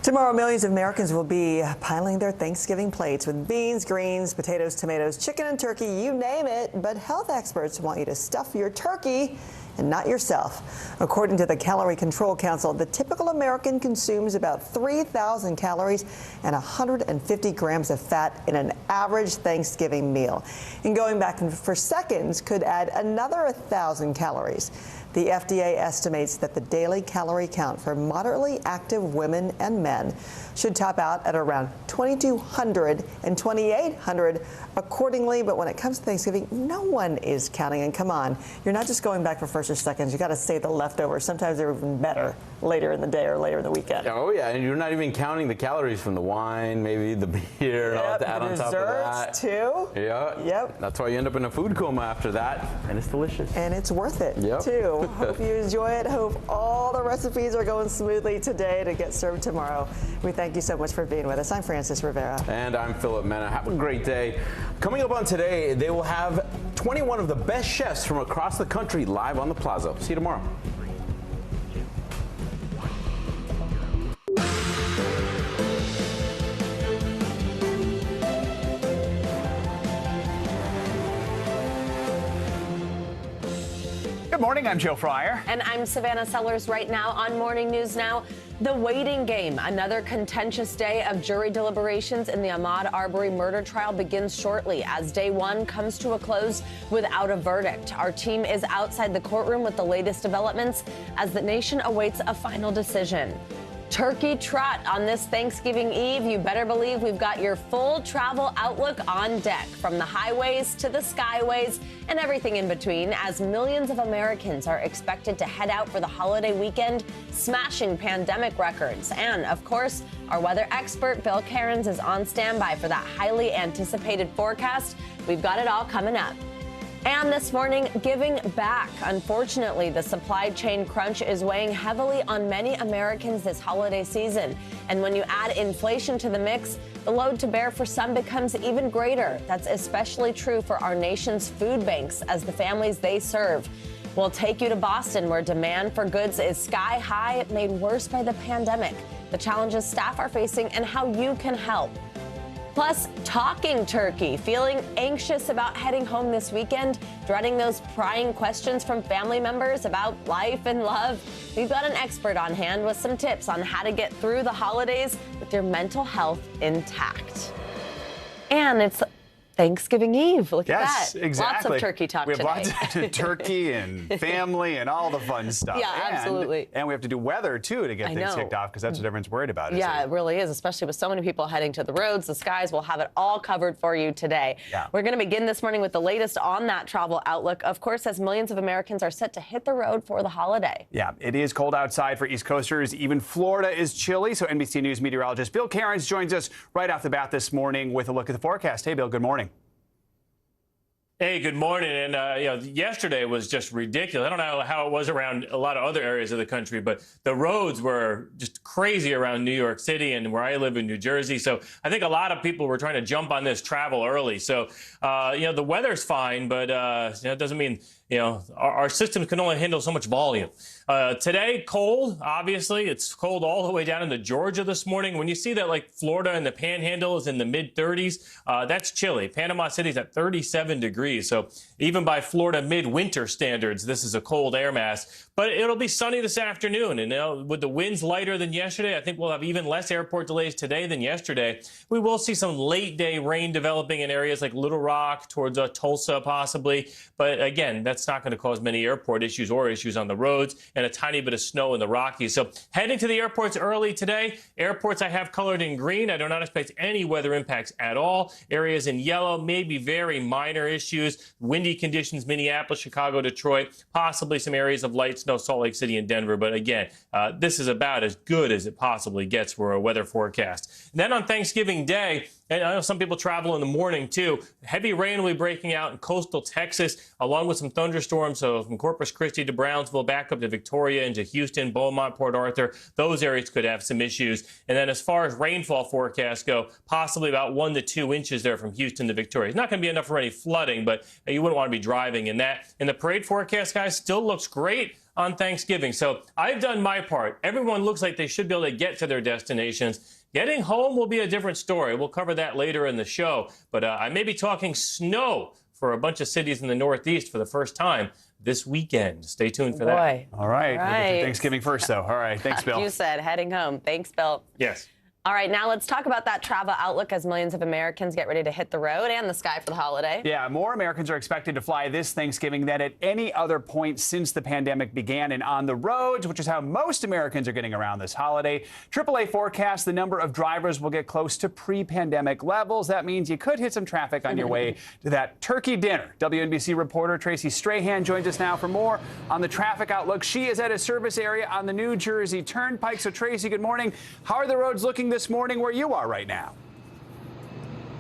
Speaker 14: Tomorrow, millions of Americans will be piling their Thanksgiving plates with beans, greens, potatoes, tomatoes, chicken and turkey, you name it. But health experts want you to stuff your turkey and not yourself. According to the Calorie Control Council, the typical American consumes about 3,000 calories and 150 grams of fat in an average Thanksgiving meal. And going back for seconds could add another 1,000 calories. The FDA estimates that the daily calorie count for moderately active women and men should top out at around 2,200 and 2,800 accordingly. But when it comes to Thanksgiving, no one is counting. And come on, you're not just going back for first or seconds. You got to save the leftovers. Sometimes they're even better later in the day or later in the weekend.
Speaker 11: Oh, yeah, and you're not even counting the calories from the wine, maybe the beer, and all to add on top of that.
Speaker 14: Too.
Speaker 11: Yeah.
Speaker 14: Yep.
Speaker 11: That's why you end up in a food coma after that, and it's delicious.
Speaker 14: And it's worth it,
Speaker 11: yep.
Speaker 14: too. Hope you enjoy it. Hope all the recipes are going smoothly today to get served tomorrow. We thank you so much for being with us. I'm Frances Rivera.
Speaker 11: And I'm Philip Mena. Have a great day. Coming up on Today, they will have 21 of the best chefs from across the country live on the Plaza. See you tomorrow.
Speaker 3: Good morning, I'm Joe Fryer.
Speaker 24: And I'm Savannah Sellers. Right now on Morning News Now, the waiting game. Another contentious day of jury deliberations in the Ahmaud Arbery murder trial begins shortly as day one comes to a close without a verdict. Our team is outside the courtroom with the latest developments as the nation awaits a final decision. Turkey trot on this Thanksgiving Eve. You better believe we've got your full travel outlook on deck, from the highways to the skyways and everything in between, as millions of Americans are expected to head out for the holiday weekend, smashing pandemic records. And, of course, our weather expert, Bill Cairns, is on standby for that highly anticipated forecast. We've got it all coming up. And this morning, giving back. Unfortunately, the supply chain crunch is weighing heavily on many Americans this holiday season. And when you add inflation to the mix, the load to bear for some becomes even greater. That's especially true for our nation's food banks, as the families they serve. We'll take you to Boston, where demand for goods is sky high, made worse by the pandemic, the challenges staff are facing, and how you can help. Plus, talking turkey, feeling anxious about heading home this weekend, dreading those prying questions from family members about life and love. We've got an expert on hand with some tips on how to get through the holidays with your mental health intact. And Thanksgiving Eve. Look at
Speaker 1: Yes,
Speaker 24: that.
Speaker 1: exactly.
Speaker 24: Lots of turkey talk
Speaker 1: we have
Speaker 24: today.
Speaker 1: lots of turkey and family and all the fun stuff.
Speaker 24: Yeah, absolutely.
Speaker 1: And we have to do weather, too, to get things kicked off, because that's what everyone's worried about.
Speaker 24: Yeah, it really is, especially with so many people heading to the roads, the skies. We'll have it all covered for you today.
Speaker 1: Yeah.
Speaker 24: We're going to begin this morning with the latest on that travel outlook, of course, as millions of Americans are set to hit the road for the holiday.
Speaker 1: Yeah, it is cold outside for East Coasters. Even Florida is chilly. So NBC News meteorologist Bill Cairns joins us right off the bat this morning with a look at the forecast. Hey, Bill, good morning.
Speaker 15: Hey, good morning. And, yesterday was just ridiculous. I don't know how it was around a lot of other areas of the country, but the roads were just crazy around New York City and where I live in New Jersey. So I think a lot of people were trying to jump on this travel early. So, the weather's fine, but it doesn't mean, our systems can only handle so much volume. Today, cold, obviously. It's cold all the way down into Georgia this morning. When you see that, like, Florida and the Panhandle is in the mid-30s, that's chilly. Panama City's at 37 degrees. So even by Florida midwinter standards, this is a cold air mass. But it'll be sunny this afternoon. And with the winds lighter than yesterday, I think we'll have even less airport delays today than yesterday. We will see some late-day rain developing in areas like Little Rock, towards Tulsa possibly. But again, that's not going to cause many airport issues or issues on the roads, and a tiny bit of snow in the Rockies. So heading to the airports early today. Airports I have colored in green. I do not expect any weather impacts at all. Areas in yellow, maybe very minor issues. Windy conditions, Minneapolis, Chicago, Detroit, possibly some areas of light snow, Salt Lake City and Denver. But again, this is about as good as it possibly gets for a weather forecast. And then on Thanksgiving Day, and I know some people travel in the morning, too. Heavy rain will be breaking out in coastal Texas, along with some thunderstorms. So from Corpus Christi to Brownsville, back up to Victoria, into Houston, Beaumont, Port Arthur. Those areas could have some issues. And then as far as rainfall forecasts go, possibly about 1 to 2 inches there from Houston to Victoria. It's not going to be enough for any flooding, but you wouldn't want to be driving in that. And the parade forecast, guys, still looks great on Thanksgiving. So I've done my part. Everyone looks like they should be able to get to their destinations. Getting home will be a different story. We'll cover that later in the show. But I may be talking snow for a bunch of cities in the Northeast for the first time this weekend. Stay tuned for that.
Speaker 1: All right. We'll get to Thanksgiving first, though. All right. Thanks, Bill.
Speaker 24: You said heading home. Thanks, Bill.
Speaker 15: Yes.
Speaker 24: All right, now let's talk about that travel outlook as millions of Americans get ready to hit the road and the sky for the holiday.
Speaker 1: Yeah, more Americans are expected to fly this Thanksgiving than at any other point since the pandemic began, and on the roads, which is how most Americans are getting around this holiday. AAA forecasts the number of drivers will get close to pre-pandemic levels. That means you could hit some traffic on your way to that turkey dinner. WNBC reporter Tracy Strahan joins us now for more on the traffic outlook. She is at a service area on the New Jersey Turnpike. So, Tracy, good morning. How are the roads looking this morning where you are right now?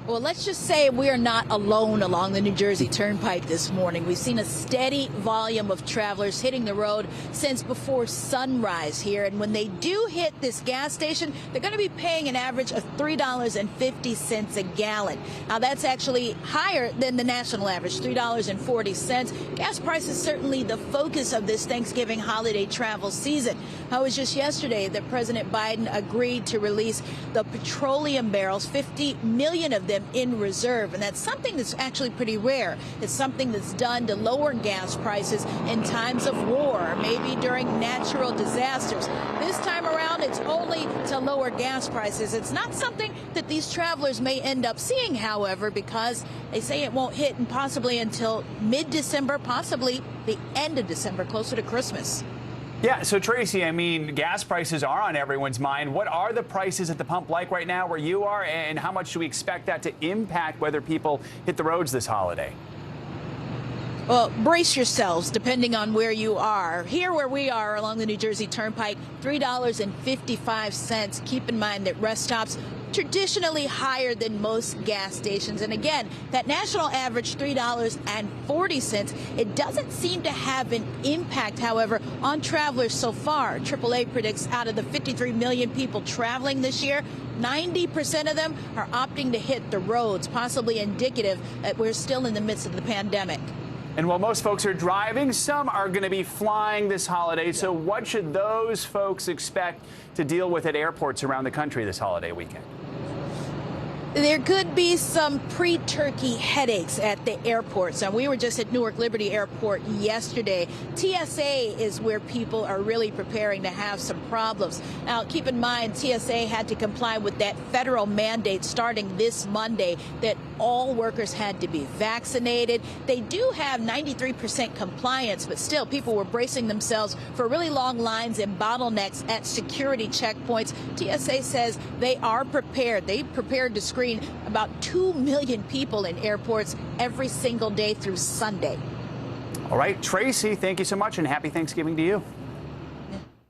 Speaker 16: Well, let's just say we are not alone along the New Jersey Turnpike this morning. We've seen a steady volume of travelers hitting the road since before sunrise here. And when they do hit this gas station, they're going to be paying an average of $3.50 a gallon. Now, that's actually higher than the national average, $3.40. Gas prices certainly the focus of this Thanksgiving holiday travel season. It was just yesterday that President Biden agreed to release the petroleum barrels, 50 million of them in reserve, and that's something that's actually pretty rare. It's something that's done to lower gas prices in times of war, maybe during natural disasters. This time around, it's only to lower gas prices. It's not something that these travelers may end up seeing, however, because they say it won't hit and possibly until mid-December, possibly the end of December, closer to Christmas.
Speaker 1: Yeah, so Tracy, I mean, gas prices are on everyone's mind. What are the prices at the pump like right now where you are, and how much do we expect that to impact whether people hit the roads this holiday?
Speaker 16: Well, brace yourselves, depending on where you are. Here where we are along the New Jersey Turnpike, $3.55. Keep in mind that rest stops traditionally higher than most gas stations. And again, that national average, $3.40. It doesn't seem to have an impact, however, on travelers so far. AAA predicts out of the 53 million people traveling this year, 90% of them are opting to hit the roads, possibly indicative that we're still in the midst of the pandemic.
Speaker 1: And while most folks are driving, some are going to be flying this holiday. So what should those folks expect to deal with at airports around the country this holiday weekend?
Speaker 16: There could be some pre-turkey headaches at the airports. And we were just at Newark Liberty Airport yesterday. TSA is where people are really preparing to have some problems. Now, keep in mind, TSA had to comply with that federal mandate starting this Monday that all workers had to be vaccinated. They do have 93% compliance, but still people were bracing themselves for really long lines and bottlenecks at security checkpoints. TSA says they are prepared. They prepared to screen about 2 million people in airports every single day through Sunday.
Speaker 1: All right, Tracy, thank you so much, and happy Thanksgiving to you.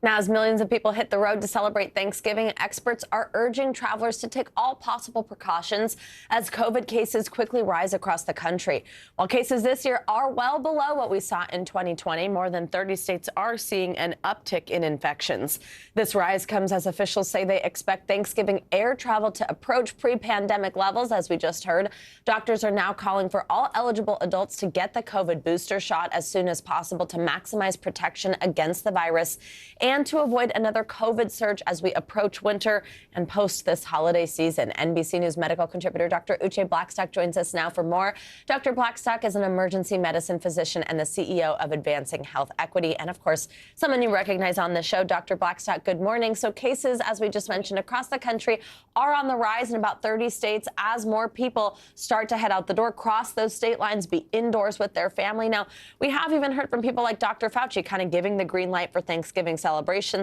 Speaker 24: Now, as millions of people hit the road to celebrate Thanksgiving, experts are urging travelers to take all possible precautions as COVID cases quickly rise across the country. While cases this year are well below what we saw in 2020, more than 30 states are seeing an uptick in infections. This rise comes as officials say they expect Thanksgiving air travel to approach pre-pandemic levels, as we just heard. Doctors are now calling for all eligible adults to get the COVID booster shot as soon as possible to maximize protection against the virus and to avoid another COVID surge as we approach winter and post this holiday season. NBC News medical contributor Dr. Uche Blackstock joins us now for more. Dr. Blackstock is an emergency medicine physician and the CEO of Advancing Health Equity, and of course, someone you recognize on the show. Dr. Blackstock, good morning. So cases, as we just mentioned, across the country are on the rise in about 30 states as more people start to head out the door, cross those state lines, be indoors with their family. Now, we have even heard from people like Dr. Fauci kind of giving the green light for Thanksgiving celebrations,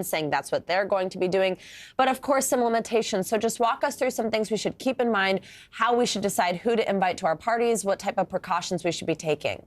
Speaker 24: saying that's what they're going to be doing. But of course, some limitations. So just walk us through some things we should keep in mind, how we should decide who to invite to our parties, what type of precautions we should be taking.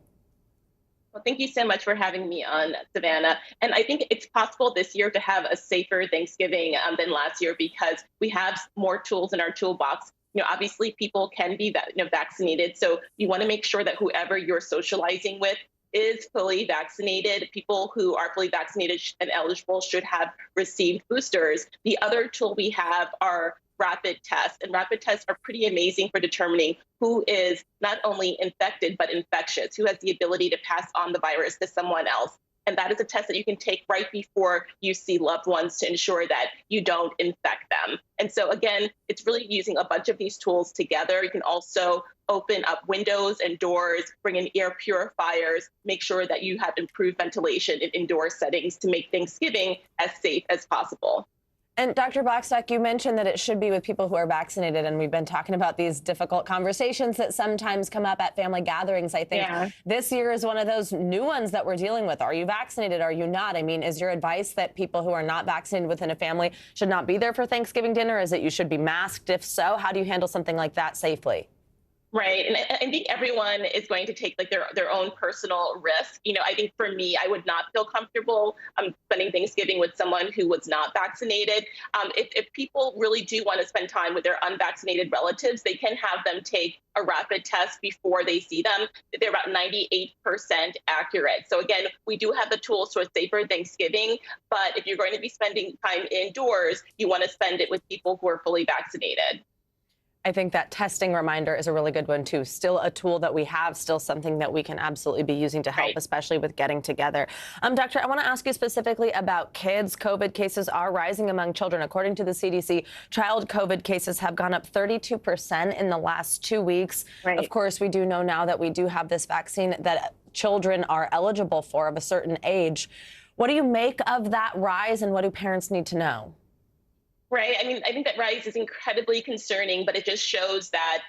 Speaker 9: Well, thank you so much for having me on, Savannah. And I think it's possible this year to have a safer Thanksgiving than last year because we have more tools in our toolbox. You know, obviously people can be vaccinated. So you want to make sure that whoever you're socializing with is fully vaccinated. People who are fully vaccinated and eligible should have received boosters. The other tool we have are rapid tests, and rapid tests are pretty amazing for determining who is not only infected but infectious, who has the ability to pass on the virus to someone else. And that is a test that you can take right before you see loved ones to ensure that you don't infect them. And so again, it's really using a bunch of these tools together. You can also open up windows and doors, bring in air purifiers, make sure that you have improved ventilation in indoor settings to make Thanksgiving as safe as possible.
Speaker 24: And Dr. Blackstock, you mentioned that it should be with people who are vaccinated, and we've been talking about these difficult conversations that sometimes come up at family gatherings. I think this year is one of those new ones that we're dealing with. Are you vaccinated? Are you not? I mean, is your advice that people who are not vaccinated within a family should not be there for Thanksgiving dinner? Is it you should be masked? If so, how do you handle something like that safely?
Speaker 9: Right. And I think everyone is going to take like their own personal risk. You know, I think for me, I would not feel comfortable spending Thanksgiving with someone who was not vaccinated. If people really do want to spend time with their unvaccinated relatives, they can have them take a rapid test before they see them. They're about 98% accurate. So again, we do have the tools for a safer Thanksgiving, but if you're going to be spending time indoors, you want to spend it with people who are fully vaccinated.
Speaker 24: I think that testing reminder is a really good one, too. Still a tool that we have, still something that we can absolutely be using to help, especially with getting together. Doctor, I want to ask you specifically about kids. COVID cases are rising among children. According to the CDC, child COVID cases have gone up 32% in the last 2 weeks. Of course, we do know now that we do have this vaccine that children are eligible for of a certain age. What do you make of that rise, and what do parents need to know?
Speaker 9: Right. I mean, I think that rise is incredibly concerning, but it just shows that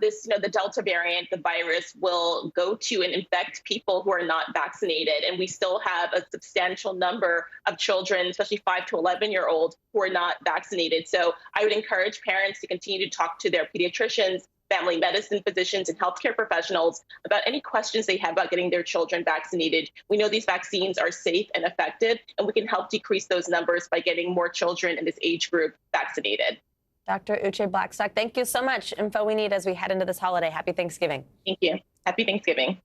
Speaker 9: the Delta variant, the virus, will go to and infect people who are not vaccinated. And we still have a substantial number of children, especially 5 to 11-year-olds, who are not vaccinated. So I would encourage parents to continue to talk to their pediatricians, family medicine physicians, and healthcare professionals about any questions they have about getting their children vaccinated. We know these vaccines are safe and effective, and we can help decrease those numbers by getting more children in this age group vaccinated.
Speaker 24: Dr. Uche Blackstock, thank you so much. Info we need as we head into this holiday. Happy Thanksgiving.
Speaker 9: Thank you. Happy Thanksgiving.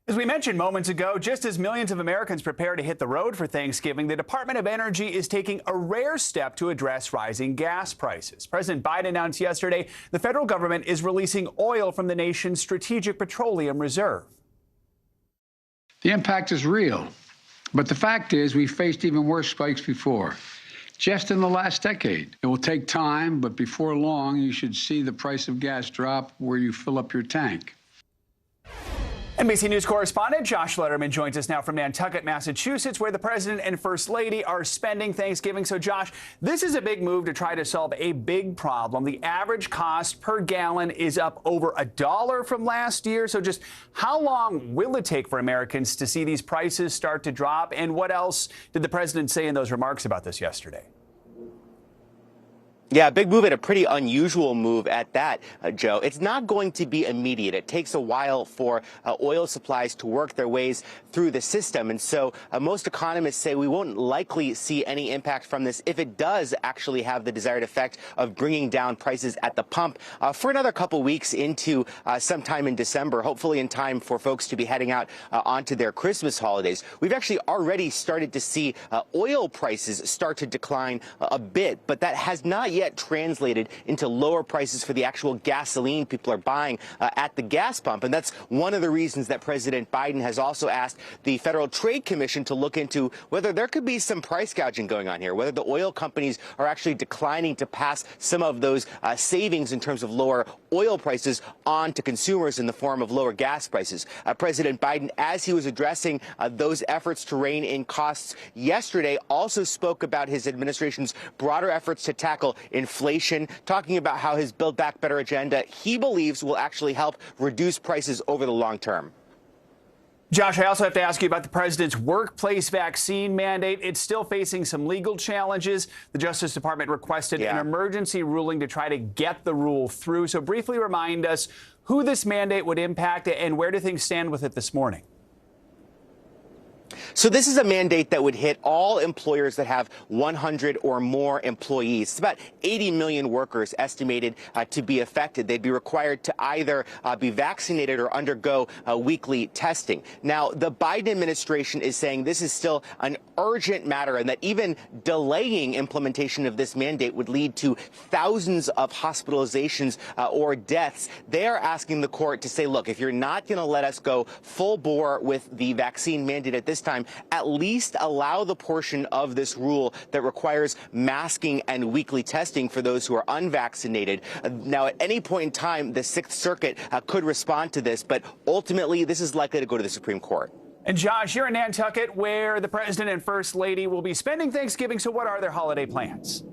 Speaker 1: As we mentioned moments ago, just as millions of Americans prepare to hit the road for Thanksgiving, the Department of Energy is taking a rare step to address rising gas prices. President Biden announced yesterday the federal government is releasing oil from the nation's Strategic Petroleum Reserve.
Speaker 12: The impact is real, but the fact is we've faced even worse spikes before.
Speaker 4: just in the last decade. It will take time, but before long, you should see the price of gas drop where you fill up your tank.
Speaker 1: NBC News correspondent Josh Letterman joins us now from Nantucket, Massachusetts, where the president and first lady are spending Thanksgiving. So, Josh, this is a big move to try to solve a big problem. The average cost per gallon is up over $1 from last year. So just how long will it take for Americans to see these prices start to drop? And what else did the president say in those remarks about this yesterday?
Speaker 12: Yeah, big move and a pretty unusual move at that, Joe. It's not going to be immediate. It takes a while for oil supplies to work their ways through the system. And so most economists say we won't likely see any impact from this if it does actually have the desired effect of bringing down prices at the pump for another couple weeks into sometime in December, hopefully in time for folks to be heading out onto their Christmas holidays. We've actually already started to see oil prices start to decline a bit, but that has not yet translated into lower prices for the actual gasoline people are buying at the gas pump. And that's one of the reasons that President Biden has also asked the Federal Trade Commission to look into whether there could be some price gouging going on here, whether the oil companies are actually declining to pass some of those savings in terms of lower oil prices on to consumers in the form of lower gas prices. President Biden, as he was addressing those efforts to rein in costs yesterday, also spoke about his administration's broader efforts to tackle inflation, talking about how his Build Back Better agenda he believes will actually help reduce prices over the long term.
Speaker 1: Josh, I also have to ask you about the president's workplace vaccine mandate. It's still facing some legal challenges. The Justice Department requested an emergency ruling to try to get the rule through. So briefly remind us who this mandate would impact and where do things stand with it this morning?
Speaker 12: So this is a mandate that would hit all employers that have 100 or more employees. It's about 80 million workers estimated to be affected. They'd be required to either be vaccinated or undergo weekly testing. Now, the Biden administration is saying this is still an urgent matter and that even delaying implementation of this mandate would lead to thousands of hospitalizations or deaths. They are asking the court to say, look, if you're not going to let us go full bore with the vaccine mandate at this time, at least allow the portion of this rule that requires masking and weekly testing for those who are unvaccinated. Now, at any point in time, the Sixth Circuit could respond to this, but ultimately, this is likely to go to the Supreme Court.
Speaker 1: And Josh, you're in Nantucket, where the president and first lady will be spending Thanksgiving. So what are their holiday plans?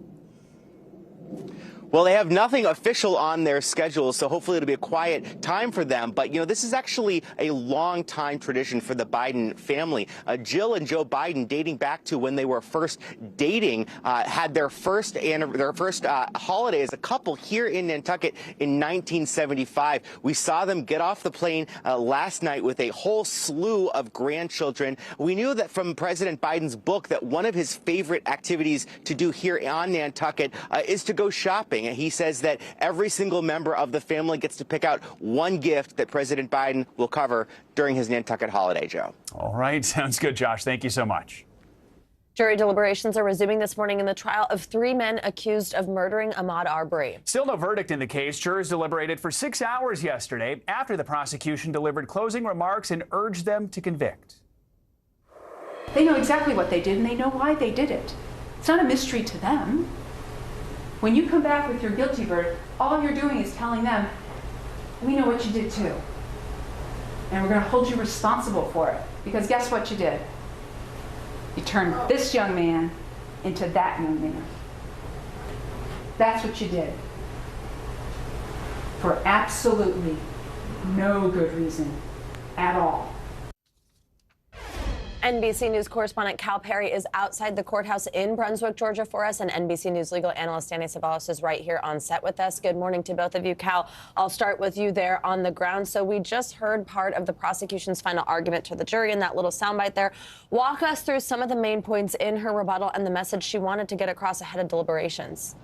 Speaker 12: Well, they have nothing official on their schedule, so hopefully it'll be a quiet time for them. But, you know, this is actually a long time tradition for the Biden family. Jill and Joe Biden, dating back to when they were first dating, had their first holiday as a couple here in Nantucket in 1975. We saw them get off the plane last night with a whole slew of grandchildren. We knew that from President Biden's book that one of his favorite activities to do here on Nantucket is to go shopping. And he says that every single member of the family gets to pick out one gift that President Biden will cover during his Nantucket holiday, Joe.
Speaker 1: All right. Sounds good, Josh. Thank you so much.
Speaker 24: Jury deliberations are resuming this morning in the trial of 3 men accused of murdering Ahmaud Arbery.
Speaker 1: Still no verdict in the case. Jurors deliberated for 6 hours yesterday after the prosecution delivered closing remarks and urged them to convict.
Speaker 13: They know exactly what they did, and they know why they did it. It's not a mystery to them. When you come back with your guilty verdict, all you're doing is telling them, we know what you did too. And we're going to hold you responsible for it. Because guess what you did? You turned this young man into that young man. That's what you did. For absolutely no good reason at all.
Speaker 24: NBC News correspondent Cal Perry is outside the courthouse in Brunswick, Georgia for us, and NBC News legal analyst Danny Ceballos is right here on set with us. Good morning to both of you. Cal, I'll start with you there on the ground. So we just heard part of the prosecution's final argument to the jury in that little soundbite there. Walk us through some of the main points in her rebuttal and the message she wanted to get across ahead of deliberations.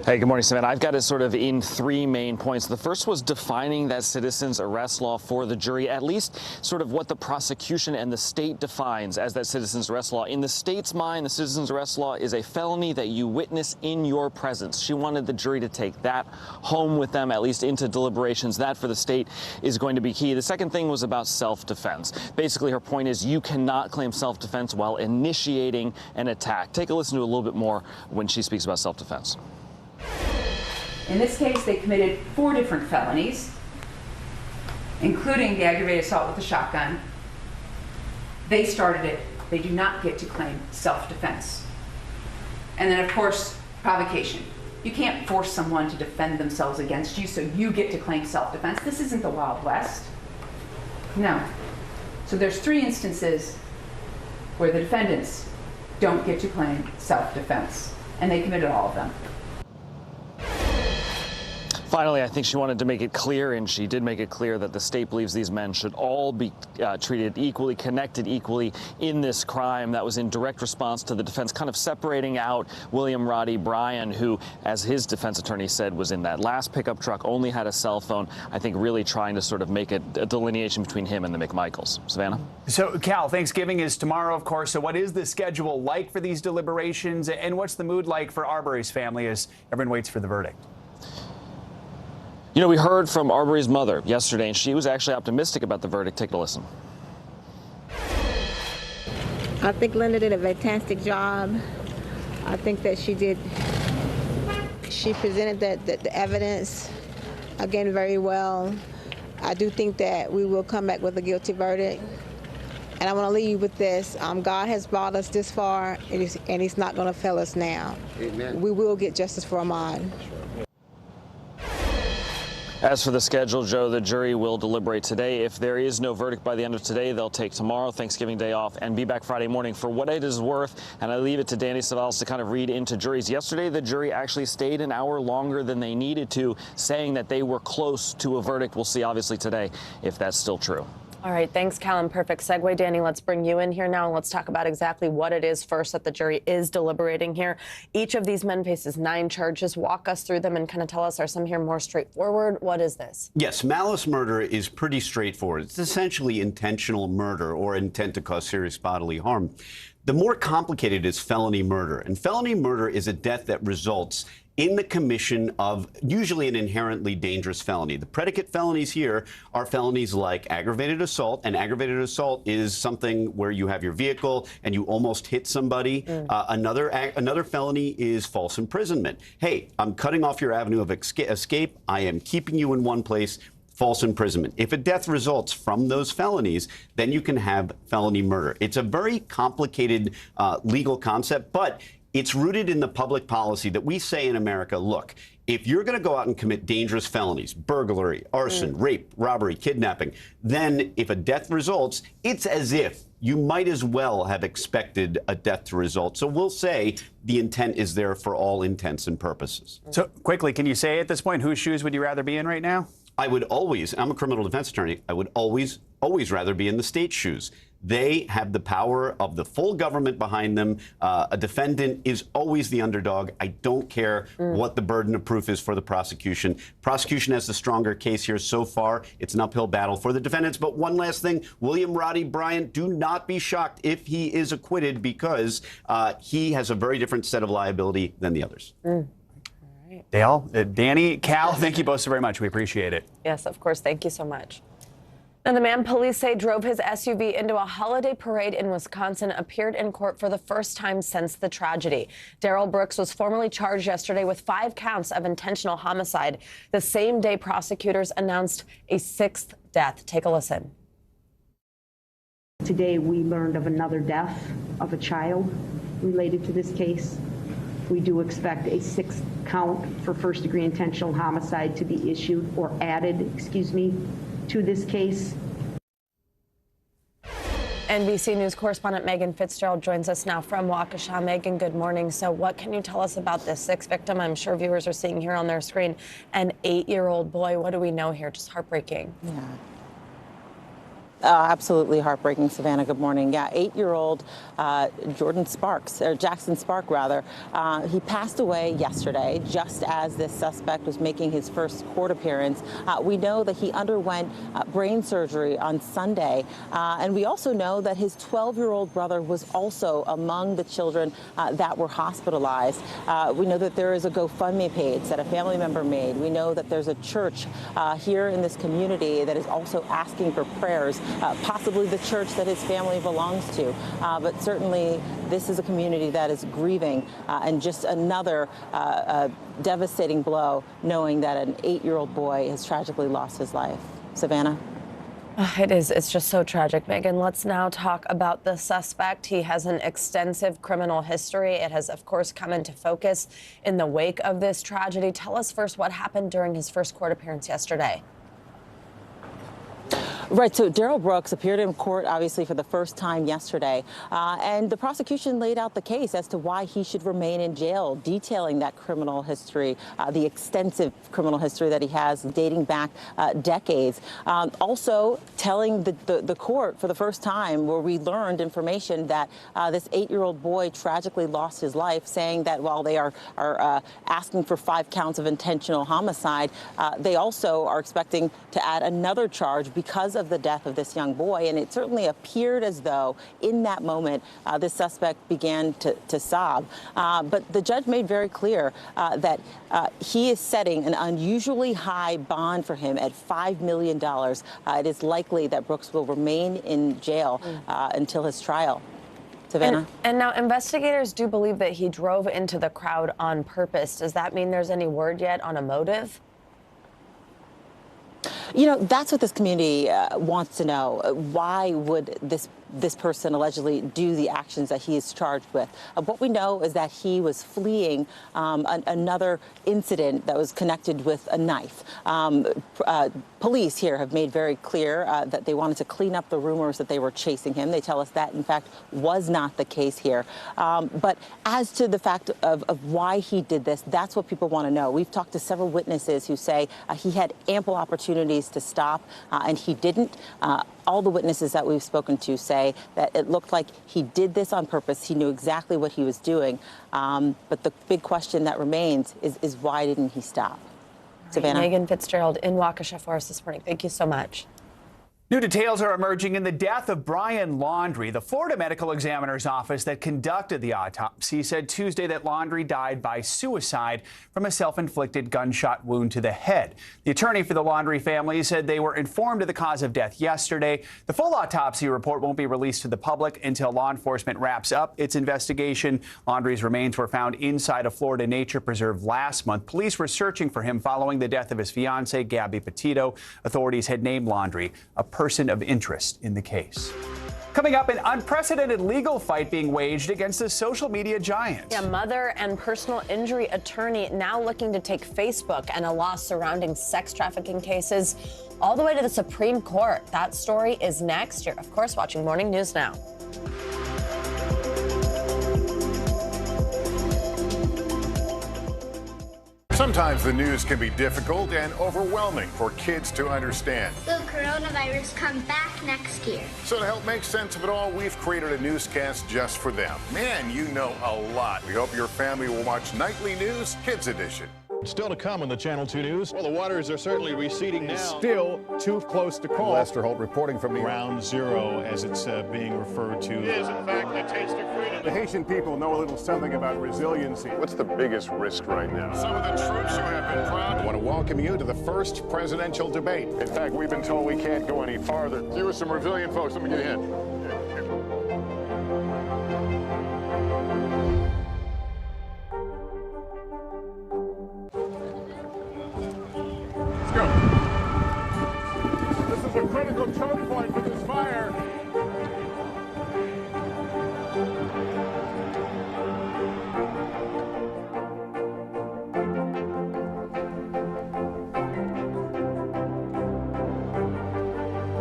Speaker 8: Hey, good morning, Savannah. I've got it sort of in three main points. The first was defining that citizen's arrest law for the jury, at least sort of what the prosecution and the state defines as that citizen's arrest law. In the state's mind, the citizen's arrest law is a felony that you witness in your presence. She wanted the jury to take that home with them, at least into deliberations. That for the state is going to be key. The second thing was about self-defense. Basically, her point is you cannot claim self-defense while initiating an attack. Take a listen to a little bit more when she speaks about self-defense.
Speaker 13: In this case, they committed 4 different felonies, including the aggravated assault with a shotgun. They started it. They do not get to claim self-defense. And then, of course, provocation. You can't force someone to defend themselves against you, so you get to claim self-defense. This isn't the Wild West. No. So there's 3 instances where the defendants don't get to claim self-defense, and they committed all of them.
Speaker 8: Finally, I think she wanted to make it clear, and she did make it clear, that the state believes these men should all be treated equally, connected equally in this crime. That was in direct response to the defense kind of separating out William Roddy Bryan, who, as his defense attorney said, was in that last pickup truck, only had a cell phone. I think really trying to sort of make a delineation between him and the McMichaels. Savannah?
Speaker 1: So, Cal, Thanksgiving is tomorrow, of course. So what is the schedule like for these deliberations, and what's the mood like for Arbery's family as everyone waits for the verdict?
Speaker 8: You know, we heard from Arbery's mother yesterday, and she was actually optimistic about the verdict. Take a listen.
Speaker 10: I think Linda did a fantastic job. I think that she presented the evidence, again, very well. I do think that we will come back with a guilty verdict. And I want to leave you with this. God has brought us this far, and he's not going to fail us now. Amen. We will get justice for Ahmaud.
Speaker 8: As for the schedule, Joe, the jury will deliberate today. If there is no verdict by the end of today, they'll take tomorrow, Thanksgiving Day, off, and be back Friday morning. For what it is worth, and I leave it to Danny Savalas to kind of read into juries. Yesterday, the jury actually stayed an hour longer than they needed to, saying that they were close to a verdict. We'll see, obviously, today if that's still true.
Speaker 24: All right, thanks, Callum. Perfect segue. Danny, let's bring you in here now, and let's talk about exactly what it is first that the jury is deliberating here. Each of these men faces 9 charges. Walk us through them and kind of tell us, are some here more straightforward? What is this?
Speaker 17: Yes, malice murder is pretty straightforward. It's essentially intentional murder or intent to cause serious bodily harm. The more complicated is felony murder, and felony murder is a death that results in the commission of usually an inherently dangerous felony. The predicate felonies here are felonies like aggravated assault, and aggravated assault is something where you have your vehicle and you almost hit somebody. Another felony is false imprisonment. Hey, I'm cutting off your avenue of escape. I am keeping you in one place. False imprisonment. If a death results from those felonies, then you can have felony murder. It's a very complicated legal concept, but it's rooted in the public policy that we say in America, look, if you're going to go out and commit dangerous felonies, burglary, arson, rape, robbery, kidnapping, then if a death results, it's as if you might as well have expected a death to result. So we'll say the intent is there for all intents and purposes.
Speaker 1: So quickly, can you say at this point, whose shoes would you rather be in right now?
Speaker 17: I would always, I'm a criminal defense attorney, I would always rather be in the state's shoes. They have the power of the full government behind them. A defendant is always the underdog. I don't care what the burden of proof is for the prosecution. Prosecution has the stronger case here so far. It's an uphill battle for the defendants. But one last thing, William Roddy Bryan, do not be shocked if he is acquitted, because he has a very different set of liability than the others.
Speaker 1: Dale, Danny, Cal, thank you both so very much. We appreciate it.
Speaker 24: Yes, of course. Thank you so much. And the man police say drove his SUV into a holiday parade in Wisconsin appeared in court for the first time since the tragedy. Darrell Brooks was formally charged yesterday with 5 counts of intentional homicide. The same day prosecutors announced a 6th death. Take a listen.
Speaker 19: Today we learned of another death of a child related to this case. We do expect a 6th count for first-degree intentional homicide to be issued or added, to this case.
Speaker 24: NBC News correspondent Megan Fitzgerald joins us now from Waukesha. Megan, good morning. So what can you tell us about this 6th victim? I'm sure viewers are seeing here on their screen an 8-year-old boy. What do we know here? Just heartbreaking.
Speaker 25: Yeah.
Speaker 5: Absolutely heartbreaking, Savannah. Good morning. Yeah, 8-year-old Jackson Spark, rather. He passed away yesterday, just as this suspect was making his first court appearance. We know that he underwent brain surgery on Sunday, and we also know that his 12-year-old brother was also among the children that were hospitalized. We know that there is a GoFundMe page that a family member made. We know that there's a church here in this community that is also asking for prayers, possibly the church that his family belongs to. But certainly this is a community that is grieving, and just another devastating blow, knowing that an 8-year-old boy has tragically lost his life. Savannah?
Speaker 24: It is. It's just so tragic, Megan. Let's now talk about the suspect. He has an extensive criminal history. It has, of course, come into focus in the wake of this tragedy. Tell us first what happened during his first court appearance yesterday.
Speaker 5: Right, so Darrell Brooks appeared in court, obviously, for the first time yesterday, and the prosecution laid out the case as to why he should remain in jail, detailing that criminal history, the extensive criminal history that he has dating back decades. Also telling the court for the first time, where we learned information that this 8-year-old boy tragically lost his life, saying that while they are asking for 5 counts of intentional homicide, they also are expecting to add another charge because of the death of this young boy. And it certainly appeared as though in that moment this suspect began to sob. But the judge made very clear that he is setting an unusually high bond for him at $5 million. It is likely that Brooks will remain in jail until his trial. Savannah?
Speaker 24: And now investigators do believe that he drove into the crowd on purpose. Does that mean there's any word yet on a motive?
Speaker 5: You know, that's what this community wants to know. Why would this person allegedly do the actions that he is charged with? What we know is that he was fleeing another incident that was connected with a knife. Police here have made very clear that they wanted to clean up the rumors that they were chasing him. They tell us that, in fact, was not the case here. But as to the fact of why he did this, that's what people want to know. We've talked to several witnesses who say he had ample opportunities to stop, and he didn't. All the witnesses that we've spoken to say that it looked like he did this on purpose. He knew exactly what he was doing. But the big question that remains is why didn't he stop? Savannah?
Speaker 24: Megan Fitzgerald in Waukesha for us this morning. Thank you so much.
Speaker 1: New details are emerging in the death of Brian Laundrie. The Florida Medical Examiner's Office that conducted the autopsy said Tuesday that Laundrie died by suicide from a self-inflicted gunshot wound to the head. The attorney for the Laundrie family said they were informed of the cause of death yesterday. The full autopsy report won't be released to the public until law enforcement wraps up its investigation. Laundrie's remains were found inside a Florida nature preserve last month. Police were searching for him following the death of his fiancée, Gabby Petito. Authorities had named Laundrie a person of interest in the case. Coming up, an unprecedented legal fight being waged against a social media giant.
Speaker 24: A mother and personal injury attorney now looking to take Facebook and a law surrounding sex trafficking cases all the way to the Supreme Court. That story is next. You're, of course, watching Morning News Now.
Speaker 6: Sometimes the news can be difficult and overwhelming for kids to understand.
Speaker 7: Will coronavirus come back next year?
Speaker 6: So to help make sense of it all, we've created a newscast just for them. Man, you know a lot. We hope your family will watch Nightly News Kids Edition.
Speaker 20: Still to come on the Channel 2 News. Well, the waters are certainly receding now.
Speaker 6: Still too close to call. Lester Holt reporting from New York.
Speaker 20: Ground zero, as it's being referred to.
Speaker 6: It is, in fact, the taste of freedom. The Haitian people know a little something about resiliency. What's the biggest risk right now? Some of the troops who have been proud. I want to welcome you to the first presidential debate. In fact, we've been told we can't go any farther. You are some resilient folks. Let me get in. This is a critical choke point for this fire.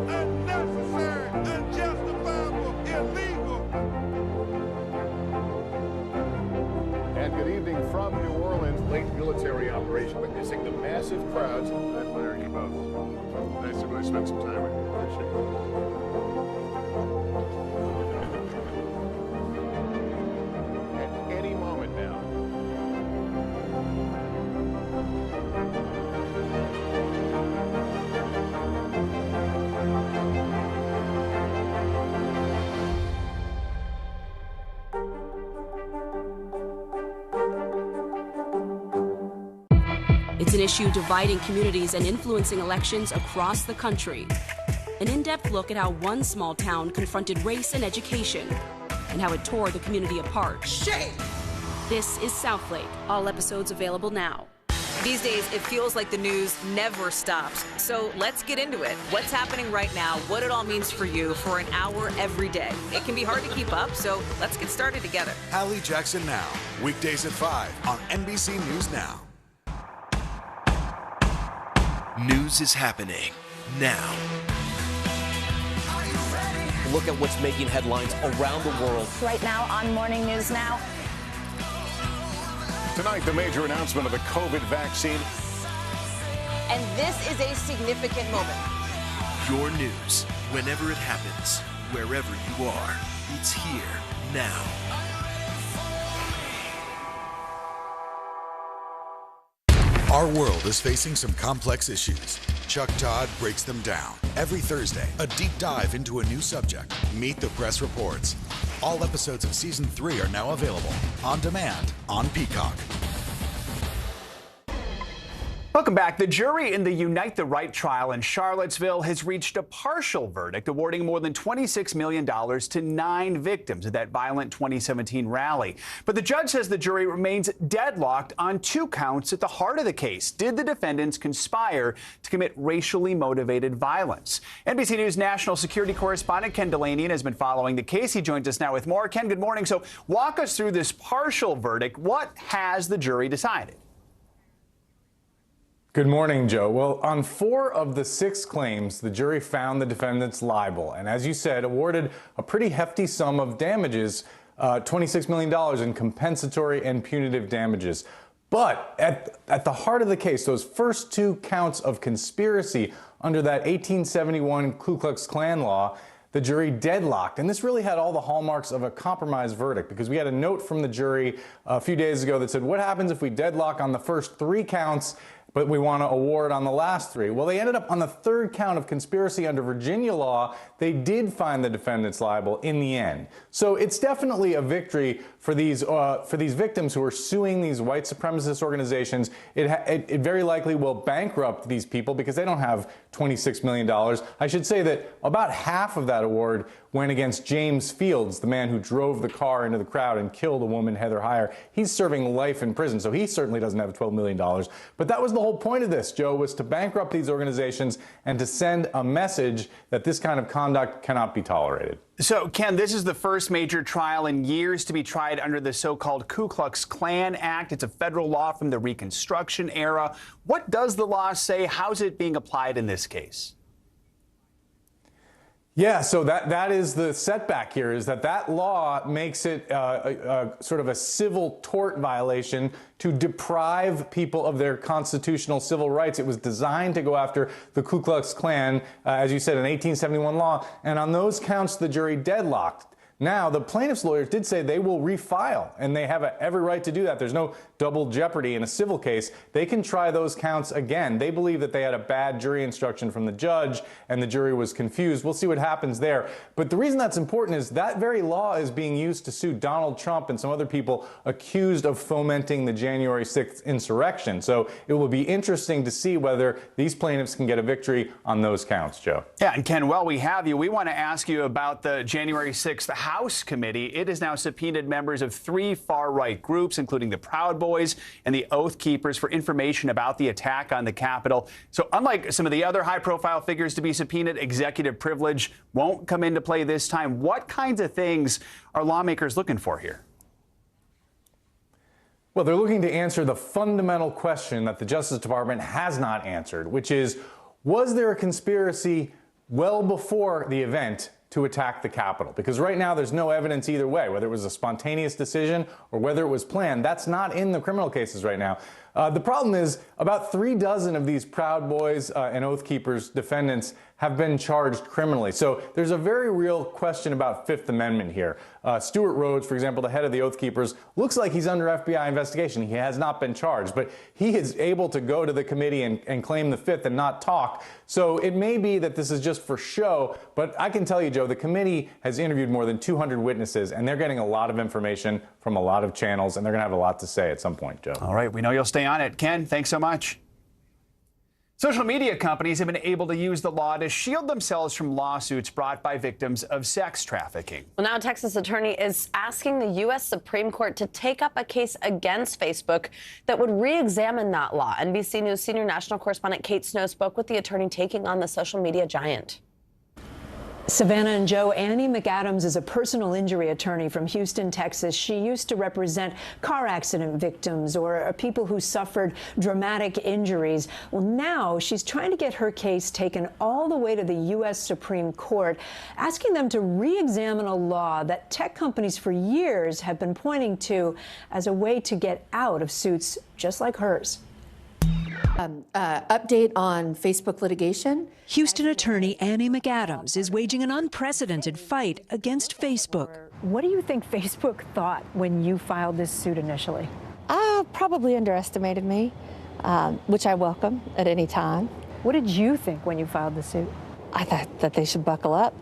Speaker 6: Unnecessary, unjustifiable, illegal. And good evening from New Orleans. Late military operation witnessing the massive crowds. I admire you both. Nice to really spend some time with you. Appreciate it.
Speaker 18: an issue dividing communities and influencing elections across the country. An in-depth look at how one small town confronted race and education and how it tore the community apart.
Speaker 21: Shame!
Speaker 18: This is Southlake. All episodes available now.
Speaker 21: These days, it feels like the news never stops. So let's get into it. What's happening right now, what it all means for you for an hour every day. It can be hard to keep up, so let's get started together.
Speaker 22: Hallie Jackson Now, weekdays at 5 on NBC News Now.
Speaker 23: News is happening now.
Speaker 25: Look at what's making headlines around the world.
Speaker 24: Right now on Morning News Now.
Speaker 6: Tonight, the major announcement of the COVID vaccine.
Speaker 21: And this is a significant moment.
Speaker 23: Your news, whenever it happens, wherever you are, it's here now.
Speaker 22: Our world is facing some complex issues. Chuck Todd breaks them down. Every Thursday, a deep dive into a new subject. Meet the Press Reports. All episodes of Season 3 are now available on demand on Peacock.
Speaker 1: Welcome back. The jury in the Unite the Right trial in Charlottesville has reached a partial verdict awarding more than $26 million to 9 victims of that violent 2017 rally. But the judge says the jury remains deadlocked on 2 counts at the heart of the case. Did the defendants conspire to commit racially motivated violence? NBC News national security correspondent Ken Delaney has been following the case. He joins us now with more. Ken, good morning. So walk us through this partial verdict. What has the jury decided?
Speaker 26: Good morning, Joe. Well, on 4 of the 6 claims, the jury found the defendants liable and, as you said, awarded a pretty hefty sum of damages, $26 million in compensatory and punitive damages. But at the heart of the case, those first 2 counts of conspiracy under that 1871 Ku Klux Klan law, the jury deadlocked. And this really had all the hallmarks of a compromise verdict, because we had a note from the jury a few days ago that said, what happens if we deadlock on the first 3 counts, but we want to award on the last 3? Well, they ended up on the 3rd count of conspiracy under Virginia law. They did find the defendants liable in the end. So it's definitely a victory for these victims who are suing these white supremacist organizations. It very likely will bankrupt these people because they don't have $26 million. I should say that about half of that award went against James Fields, the man who drove the car into the crowd and killed a woman, Heather Heyer. He's serving life in prison, so he certainly doesn't have $12 million. But that was the whole point of this, Joe, was to bankrupt these organizations and to send a message that this kind of conduct cannot be tolerated.
Speaker 1: So, Ken, this is the first major trial in years to be tried under the so-called Ku Klux Klan Act. It's a federal law from the Reconstruction era. What does the law say? How's it being applied in this case?
Speaker 26: Yeah, so that is the setback here, is that law makes it sort of a civil tort violation to deprive people of their constitutional civil rights. It was designed to go after the Ku Klux Klan, as you said, an 1871 law, and on those counts the jury deadlocked. Now, the plaintiff's lawyers did say they will refile, and they have every right to do that. There's no double jeopardy in a civil case. They can try those counts again. They believe that they had a bad jury instruction from the judge, and the jury was confused. We'll see what happens there. But the reason that's important is that very law is being used to sue Donald Trump and some other people accused of fomenting the January 6th insurrection. So it will be interesting to see whether these plaintiffs can get a victory on those counts, Joe.
Speaker 1: Yeah, and Ken, while we have you, we want to ask you about the January 6th House Committee. It has now subpoenaed members of 3 far-right groups, including the Proud Boys and the Oath Keepers, for information about the attack on the Capitol. So unlike some of the other high-profile figures to be subpoenaed, executive privilege won't come into play this time. What kinds of things are lawmakers looking for here?
Speaker 26: Well, they're looking to answer the fundamental question that the Justice Department has not answered, which is, was there a conspiracy well before the event to attack the Capitol? Because right now there's no evidence either way, whether it was a spontaneous decision or whether it was planned. That's not in the criminal cases right now. The problem is about 36 of these Proud Boys and Oath Keepers defendants have been charged criminally. So there's a very real question about Fifth Amendment here. Stuart Rhodes, for example, the head of the Oath Keepers, looks like he's under FBI investigation. He has not been charged, but he is able to go to the committee and claim the Fifth and not talk. So it may be that this is just for show, but I can tell you, Joe, the committee has interviewed more than 200 witnesses, and they're getting a lot of information from a lot of channels, and they're going to have a lot to say at some point, Joe.
Speaker 1: All right, we know you'll stay on it. Ken, thanks so much. Social media companies have been able to use the law to shield themselves from lawsuits brought by victims of sex trafficking.
Speaker 24: Well, now a Texas attorney is asking the U.S. Supreme Court to take up a case against Facebook that would re-examine that law. NBC News senior national correspondent Kate Snow spoke with the attorney taking on the social media giant.
Speaker 2: Savannah and Joe, Annie McAdams is a personal injury attorney from Houston, Texas. She used to represent car accident victims or people who suffered dramatic injuries. Well, now she's trying to get her case taken all the way to the U.S. Supreme Court, asking them to re-examine a law that tech companies for years have been pointing to as a way to get out of suits just like hers.
Speaker 3: Update on Facebook litigation.
Speaker 2: Houston attorney Annie McAdams is waging an unprecedented fight against Facebook.
Speaker 3: What do you think Facebook thought when you filed this suit initially?
Speaker 11: Probably underestimated me, which I welcome at any time.
Speaker 3: What did you think when you filed the suit?
Speaker 11: I thought that they should buckle up.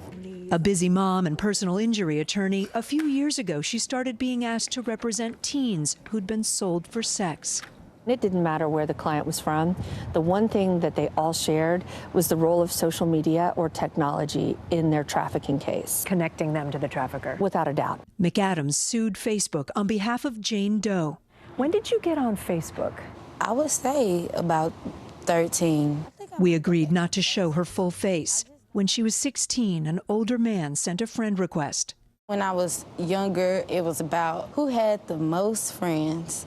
Speaker 2: A busy mom and personal injury attorney, a few years ago she started being asked to represent teens who'd been sold for sex.
Speaker 11: It didn't matter where the client was from. The one thing that they all shared was the role of social media or technology in their trafficking case.
Speaker 3: Connecting them to the trafficker.
Speaker 11: Without a doubt.
Speaker 2: McAdams sued Facebook on behalf of Jane Doe.
Speaker 3: When did you get on Facebook?
Speaker 11: I would say about 13.
Speaker 2: We agreed not to show her full face. When she was 16, an older man sent a friend request.
Speaker 11: When I was younger, it was about who had the most friends.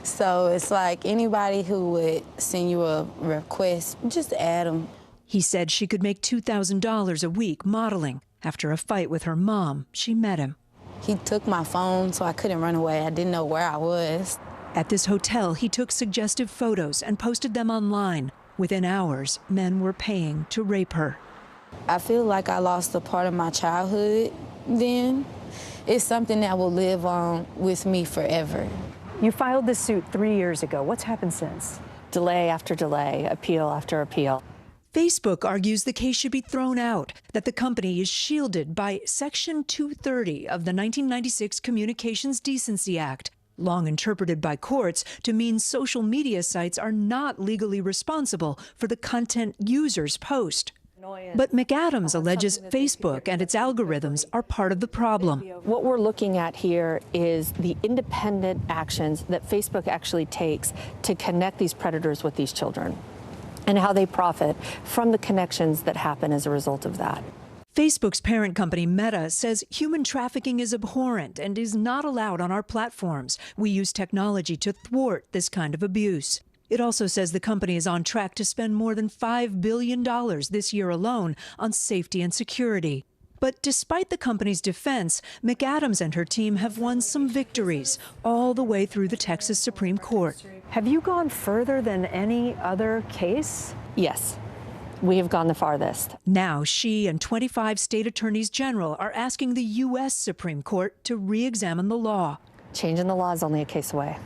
Speaker 11: So it's like anybody who would send you a request, just add them.
Speaker 2: He said she could make $2,000 a week modeling. After a fight with her mom, she met him.
Speaker 11: He took my phone, so I couldn't run away. I didn't know where I was.
Speaker 2: At this hotel, he took suggestive photos and posted them online. Within hours, men were paying to rape her.
Speaker 11: I feel like I lost a part of my childhood then. It's something that will live on with me forever.
Speaker 3: You filed this suit 3 years ago. What's happened since?
Speaker 11: Delay after delay, appeal after appeal.
Speaker 2: Facebook argues the case should be thrown out, that the company is shielded by Section 230 of the 1996 Communications Decency Act, long interpreted by courts to mean social media sites are not legally responsible for the content users post. But McAdams alleges Facebook and its algorithms are part of the problem.
Speaker 11: What we're looking at here is the independent actions that Facebook actually takes to connect these predators with these children and how they profit from the connections that happen as a result of that.
Speaker 2: Facebook's parent company, Meta, says human trafficking is abhorrent and is not allowed on our platforms. We use technology to thwart this kind of abuse. It also says the company is on track to spend more than $5 billion this year alone on safety and security. But despite the company's defense, McAdams and her team have won some victories all the way through the Texas Supreme Court.
Speaker 3: Have you gone further than any other case?
Speaker 11: Yes, we have gone the farthest.
Speaker 2: Now she and 25 state attorneys general are asking the U.S. Supreme Court to re-examine the law.
Speaker 11: Changing the law is only a case away.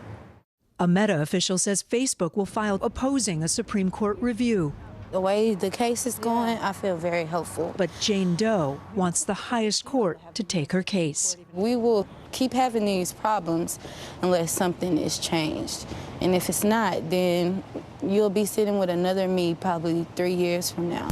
Speaker 2: A Meta official says Facebook will file opposing a Supreme Court review.
Speaker 11: The way the case is going, I feel very hopeful.
Speaker 2: But Jane Doe wants the highest court to take her case.
Speaker 11: We will keep having these problems unless something is changed. And if it's not, then you'll be sitting with another me probably 3 years from now.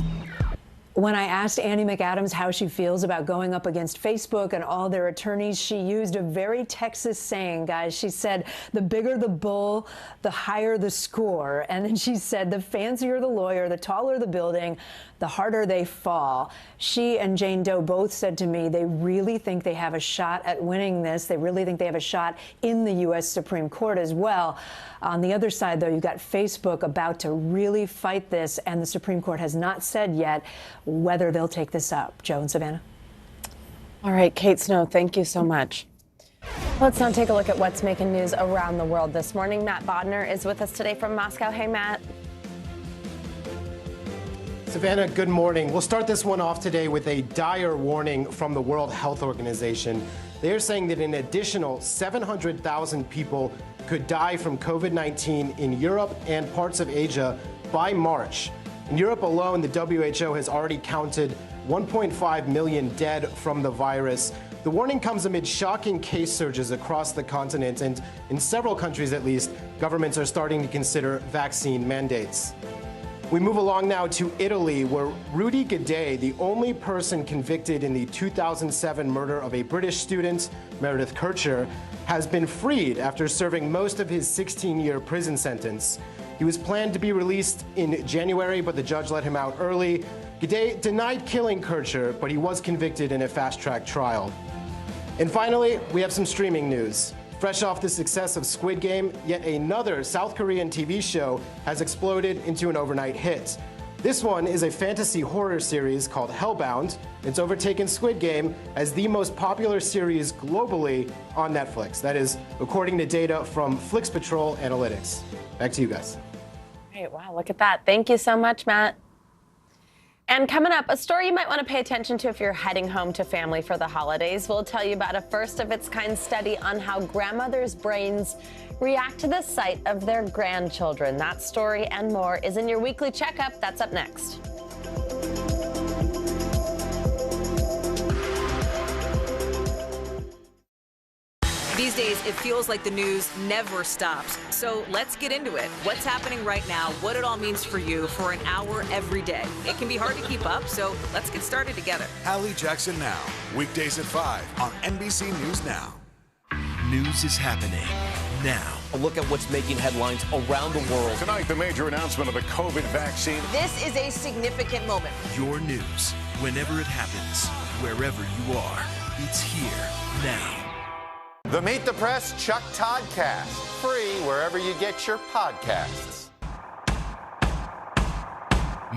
Speaker 2: When I asked Annie McAdams how she feels about going up against Facebook and all their attorneys, she used a very Texas saying, guys. She said, the bigger the bull, the higher the score. And then she said, the fancier the lawyer, the taller the building, the harder they fall. She and Jane Doe both said to me they really think they have a shot at winning this. They really think they have a shot in the U.S. Supreme Court as well. On the other side, though, you've got Facebook about to really fight this, and the Supreme Court has not said yet whether they'll take this up. Joe and Savannah.
Speaker 24: All right, Kate Snow, thank you so much. Let's now take a look at what's making news around the world this morning. Matt Bodner is with us today from Moscow. Hey, Matt.
Speaker 14: Savannah, good morning. We'll start this one off today with a dire warning from the World Health Organization. They are saying that an additional 700,000 people could die from COVID-19 in Europe and parts of Asia by March. In Europe alone, the WHO has already counted 1.5 million dead from the virus. The warning comes amid shocking case surges across the continent, and in several countries at least, governments are starting to consider vaccine mandates. We move along now to Italy, where Rudy Gaudet, the only person convicted in the 2007 murder of a British student, Meredith Kercher, has been freed after serving most of his 16-year prison sentence. He was planned to be released in January, but the judge let him out early. Gaudet denied killing Kercher, but he was convicted in a fast-track trial. And finally, we have some streaming news. Fresh off the success of Squid Game, yet another South Korean TV show has exploded into an overnight hit. This one is a fantasy horror series called Hellbound. It's overtaken Squid Game as the most popular series globally on Netflix. That is according to data from Flix Patrol Analytics. Back to you guys.
Speaker 24: Hey, wow, look at that. Thank you so much, Matt. And coming up, a story you might want to pay attention to if you're heading home to family for the holidays. We'll tell you about a first-of-its-kind study on how grandmothers' brains react to the sight of their grandchildren. That story and more is in your weekly checkup. That's up next.
Speaker 21: These days, it feels like the news never stops. So let's get into it. What's happening right now, what it all means for you for an hour every day. It can be hard to keep up, so let's get started together.
Speaker 22: Hallie Jackson Now, weekdays at 5 on NBC News Now.
Speaker 23: News is happening now.
Speaker 25: A look at what's making headlines around the world.
Speaker 6: Tonight, the major announcement of the COVID vaccine.
Speaker 21: This is a significant moment.
Speaker 23: Your news, whenever it happens, wherever you are. It's here now.
Speaker 4: The Meet the Press Chuck Todd Cast, free wherever you get your podcasts.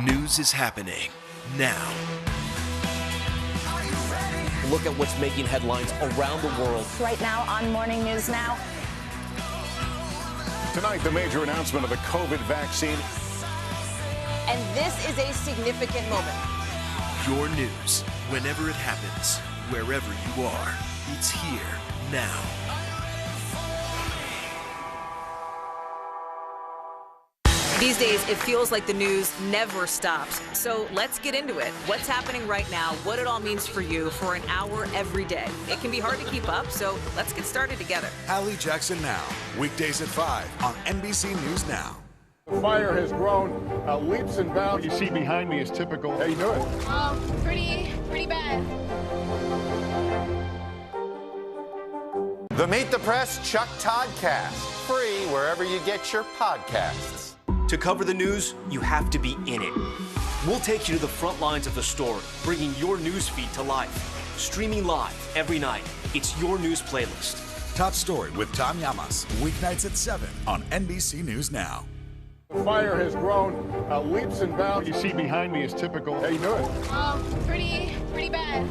Speaker 23: News is happening now.
Speaker 25: Look at what's making headlines around the world.
Speaker 24: Right now on Morning News Now.
Speaker 6: Tonight, the major announcement of the COVID vaccine.
Speaker 21: And this is a significant moment.
Speaker 23: Your news, whenever it happens, wherever you are. It's here now.
Speaker 21: These days, it feels like the news never stops. So let's get into it. What's happening right now, what it all means for you for an hour every day. It can be hard to keep up, so let's get started together.
Speaker 22: Hallie Jackson Now, weekdays at 5 on NBC News Now.
Speaker 6: The fire has grown leaps and bounds. You see behind me is typical. How you doing?
Speaker 7: Pretty bad.
Speaker 4: The Meet the Press Chuck Todd Cast, free wherever you get your podcasts.
Speaker 25: To cover the news, you have to be in it. We'll take you to the front lines of the story, bringing your news feed to life. Streaming live every night. It's your news playlist.
Speaker 22: Top Story with Tom Llamas, weeknights at 7 on NBC News Now.
Speaker 6: The fire has grown leaps and bounds. You see behind me is typical. How you doing?
Speaker 7: Pretty bad.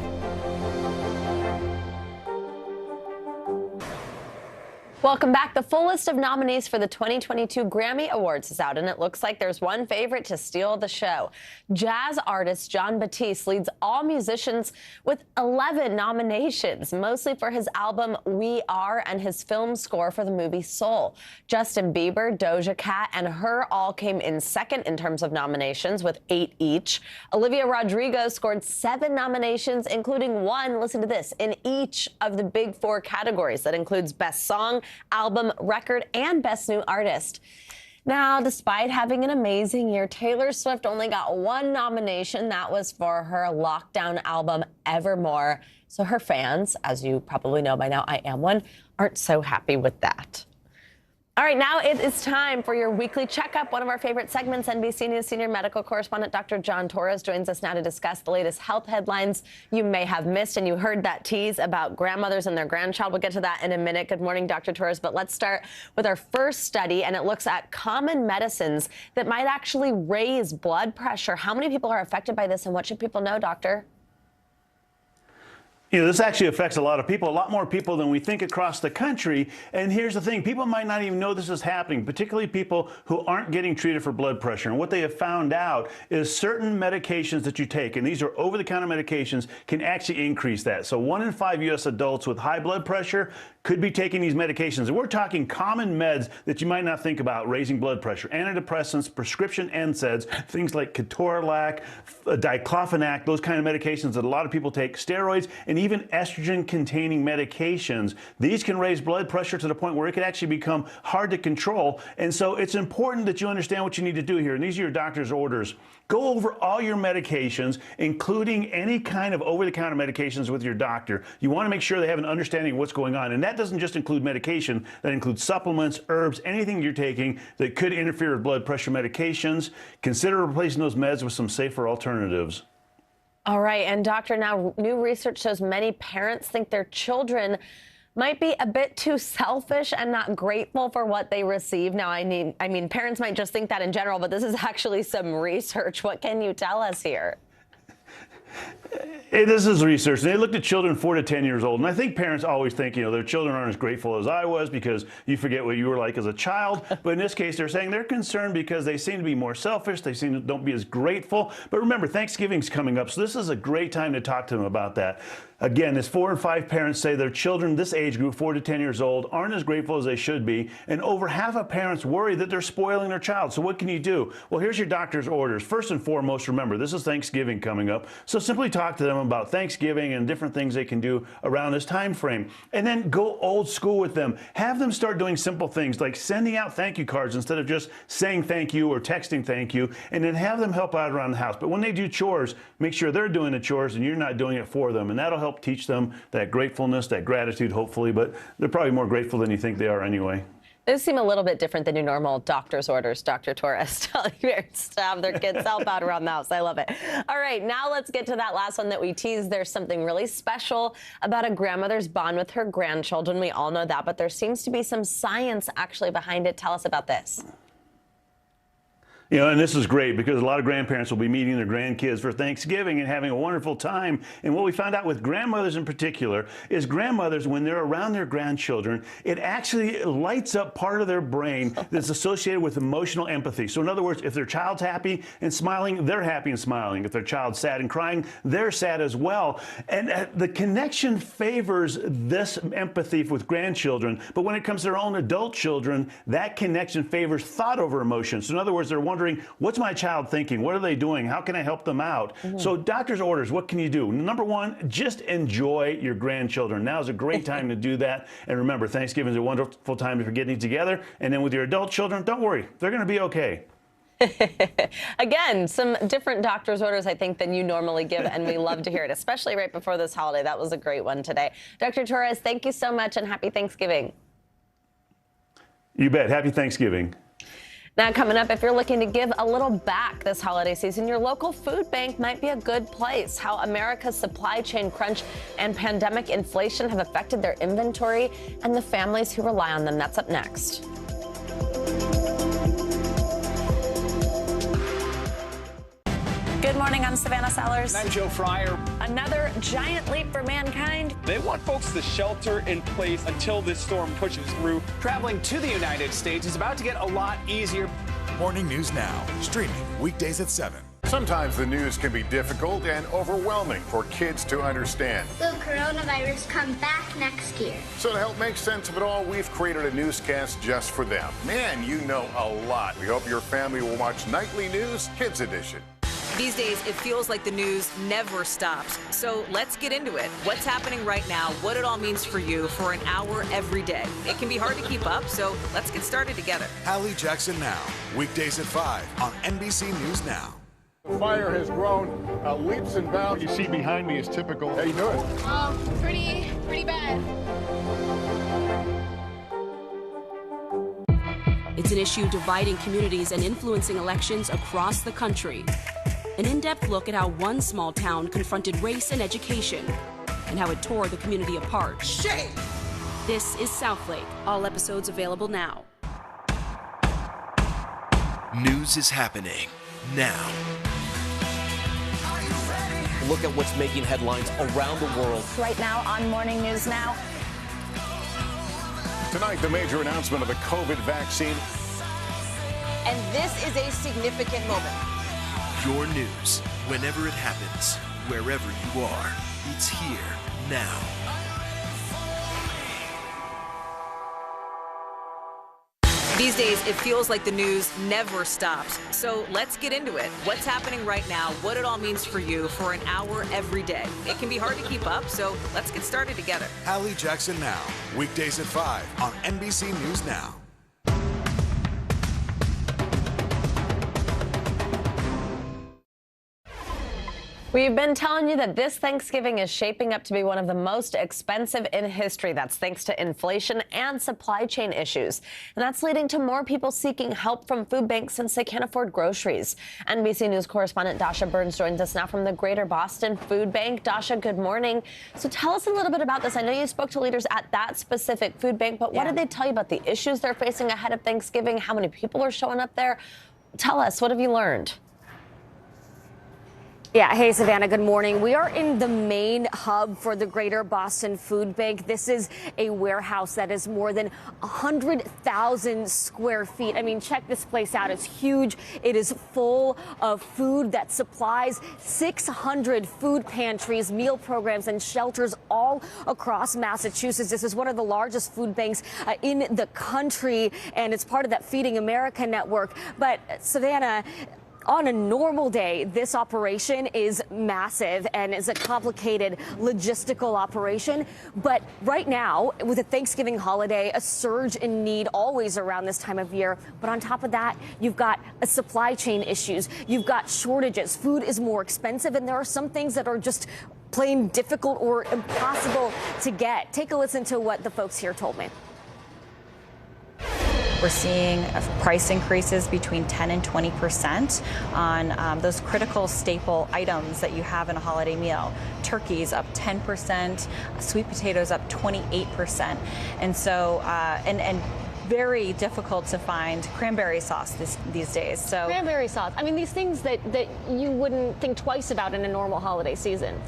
Speaker 24: Welcome back. The full list of nominees for the 2022 Grammy Awards is out, and it looks like there's one favorite to steal the show. Jazz artist Jon Batiste leads all musicians with 11 nominations, mostly for his album We Are and his film score for the movie Soul. Justin Bieber, Doja Cat, and Her all came in second in terms of nominations with 8 each. Olivia Rodrigo scored 7 nominations, including 1, listen to this, in each of the big 4 categories. That includes Best Song, Album, Record, and Best New Artist. Now, despite having an amazing year, Taylor Swift only got 1 nomination. That was for her lockdown album, Evermore. So her fans, as you probably know by now, I am one, aren't so happy with that. All right, now it is time for your weekly checkup, one of our favorite segments. NBC News senior medical correspondent Dr. John Torres joins us now to discuss the latest health headlines you may have missed. And you heard that tease about grandmothers and their grandchild. We'll get to that in a minute. Good morning, Dr. Torres. But let's start with our first study, and it looks at common medicines that might actually raise blood pressure. How many people are affected by this, and what should people know, doctor?
Speaker 9: You know, this actually affects a lot of people, a lot more people than we think across the country. And here's the thing, people might not even know this is happening, particularly people who aren't getting treated for blood pressure. And what they have found out is certain medications that you take, and these are over-the-counter medications, can actually increase that. So 1 in 5 U.S. adults with high blood pressure could be taking these medications. And we're talking common meds that you might not think about raising blood pressure. Antidepressants, prescription NSAIDs, things like ketorolac, diclofenac, those kind of medications that a lot of people take, steroids, and even estrogen-containing medications. These can raise blood pressure to the point where it could actually become hard to control. And so it's important that you understand what you need to do here. And these are your doctor's orders. Go over all your medications, including any kind of over-the-counter medications with your doctor. You want to make sure they have an understanding of what's going on. And that doesn't just include medication. That includes supplements, herbs, anything you're taking that could interfere with blood pressure medications. Consider replacing those meds with some safer alternatives.
Speaker 24: All right. And doctor, now new research shows many parents think their children might be a bit too selfish and not grateful for what they receive. Now, I mean, parents might just think that in general, but this is actually some research. What can you tell us here?
Speaker 9: This is research. They looked at children 4 to 10 years old, and I think parents always think, their children aren't as grateful as I was because you forget what you were like as a child. But in this case, they're saying they're concerned because they seem to be more selfish. They seem to don't be as grateful. But remember, Thanksgiving's coming up, so this is a great time to talk to them about that. Again, as 4 and 5 parents say their children this age group, 4 to 10 years old, aren't as grateful as they should be, and over half of parents worry that they're spoiling their child. So what can you do? Well, here's your doctor's orders. First and foremost, remember, this is Thanksgiving coming up, so simply talk to them about Thanksgiving and different things they can do around this time frame. And then go old school with them. Have them start doing simple things like sending out thank you cards instead of just saying thank you or texting thank you, and then have them help out around the house. But when they do chores, make sure they're doing the chores and you're not doing it for them, and that'll help teach them that gratefulness, that gratitude, hopefully, but they're probably more grateful than you think they are anyway.
Speaker 24: Those seem a little bit different than your normal doctor's orders, Dr. Torres, telling parents to have their kids help out around the house. I love it. All right, now let's get to that last one that we teased. There's something really special about a grandmother's bond with her grandchildren. We all know that, but there seems to be some science actually behind it. Tell us about this.
Speaker 9: And this is great because a lot of grandparents will be meeting their grandkids for Thanksgiving and having a wonderful time. And what we found out with grandmothers in particular is grandmothers, when they're around their grandchildren, it actually lights up part of their brain that's associated with emotional empathy. So in other words, if their child's happy and smiling, they're happy and smiling. If their child's sad and crying, they're sad as well. And the connection favors this empathy with grandchildren. But when it comes to their own adult children, that connection favors thought over emotion. So in other words, they're wondering, what's my child thinking? What are they doing? How can I help them out? So doctor's orders, what can you do? Number one, just enjoy your grandchildren. Now is a great time to do that. And remember, Thanksgiving is a wonderful time for getting together. And then with your adult children, don't worry, they're going to be okay.
Speaker 24: Again, some different doctor's orders, I think, than you normally give, and we love to hear it, especially right before this holiday. That was a great one today. Dr. Torres, thank you so much, and happy Thanksgiving.
Speaker 9: You bet. Happy Thanksgiving.
Speaker 24: Now, coming up, if you're looking to give a little back this holiday season, your local food bank might be a good place. How America's supply chain crunch and pandemic inflation have affected their inventory and the families who rely on them. That's up next.
Speaker 8: Good morning, I'm Savannah Sellers.
Speaker 1: I'm Joe Fryer.
Speaker 8: Another giant leap for mankind.
Speaker 10: They want folks to shelter in place until this storm pushes through.
Speaker 1: Traveling to the United States is about to get a lot easier.
Speaker 22: Morning News Now, streaming weekdays at 7.
Speaker 6: Sometimes the news can be difficult and overwhelming for kids to understand.
Speaker 12: Will coronavirus come back next year?
Speaker 6: So to help make sense of it all, we've created a newscast just for them. Man, you know a lot. We hope your family will watch Nightly News Kids Edition.
Speaker 21: These days, it feels like the news never stops. So let's get into it. What's happening right now, what it all means for you for an hour every day. It can be hard to keep up, so let's get started together.
Speaker 22: Hallie Jackson Now, weekdays at 5 on NBC News Now.
Speaker 6: The fire has grown leaps and bounds.
Speaker 20: What you see behind me is typical.
Speaker 6: How you doing?
Speaker 7: Pretty bad.
Speaker 18: It's an issue dividing communities and influencing elections across the country. An in-depth look at how one small town confronted race and education and how it tore the community apart.
Speaker 21: Shame!
Speaker 18: This is Southlake. All episodes available now.
Speaker 23: News is happening now.
Speaker 25: Look at what's making headlines around the world.
Speaker 8: Right now on Morning News Now.
Speaker 6: Tonight, the major announcement of the COVID vaccine.
Speaker 21: And this is a significant moment.
Speaker 23: Your news, whenever it happens, wherever you are, it's here now.
Speaker 21: These days, it feels like the news never stops. So let's get into it. What's happening right now, what it all means for you for an hour every day. It can be hard to keep up, so let's get started together.
Speaker 22: Hallie Jackson Now, weekdays at 5 on NBC News Now.
Speaker 24: We've been telling you that this Thanksgiving is shaping up to be one of the most expensive in history. That's thanks to inflation and supply chain issues. And that's leading to more people seeking help from food banks since they can't afford groceries. NBC News correspondent Dasha Burns joins us now from the Greater Boston Food Bank. Dasha, good morning. So tell us a little bit about this. I know you spoke to leaders at that specific food bank, but what did they tell you about the issues they're facing ahead of Thanksgiving? How many people are showing up there? Tell us, what have you learned?
Speaker 5: Yeah, hey, Savannah, good morning. We are in the main hub for the Greater Boston Food Bank. This is a warehouse that is more than 100,000 square feet. I mean, check this place out. It's huge. It is full of food that supplies 600 food pantries, meal programs, and shelters all across Massachusetts. This is one of the largest food banks in the country, and it's part of that Feeding America network. But, Savannah, on a normal day, this operation is massive and is a complicated logistical operation. But right now, with the Thanksgiving holiday, a surge in need always around this time of year. But on top of that, you've got supply chain issues. You've got shortages. Food is more expensive, and there are some things that are just plain difficult or impossible to get. Take a listen to what the folks here told me.
Speaker 13: We're seeing price increases between 10 and 20% on those critical staple items that you have in a holiday meal. Turkey's up 10%, sweet potatoes up 28%. And so, and very difficult to find cranberry sauce these days. So
Speaker 5: cranberry sauce. I mean, these things that you wouldn't think twice about in a normal holiday season.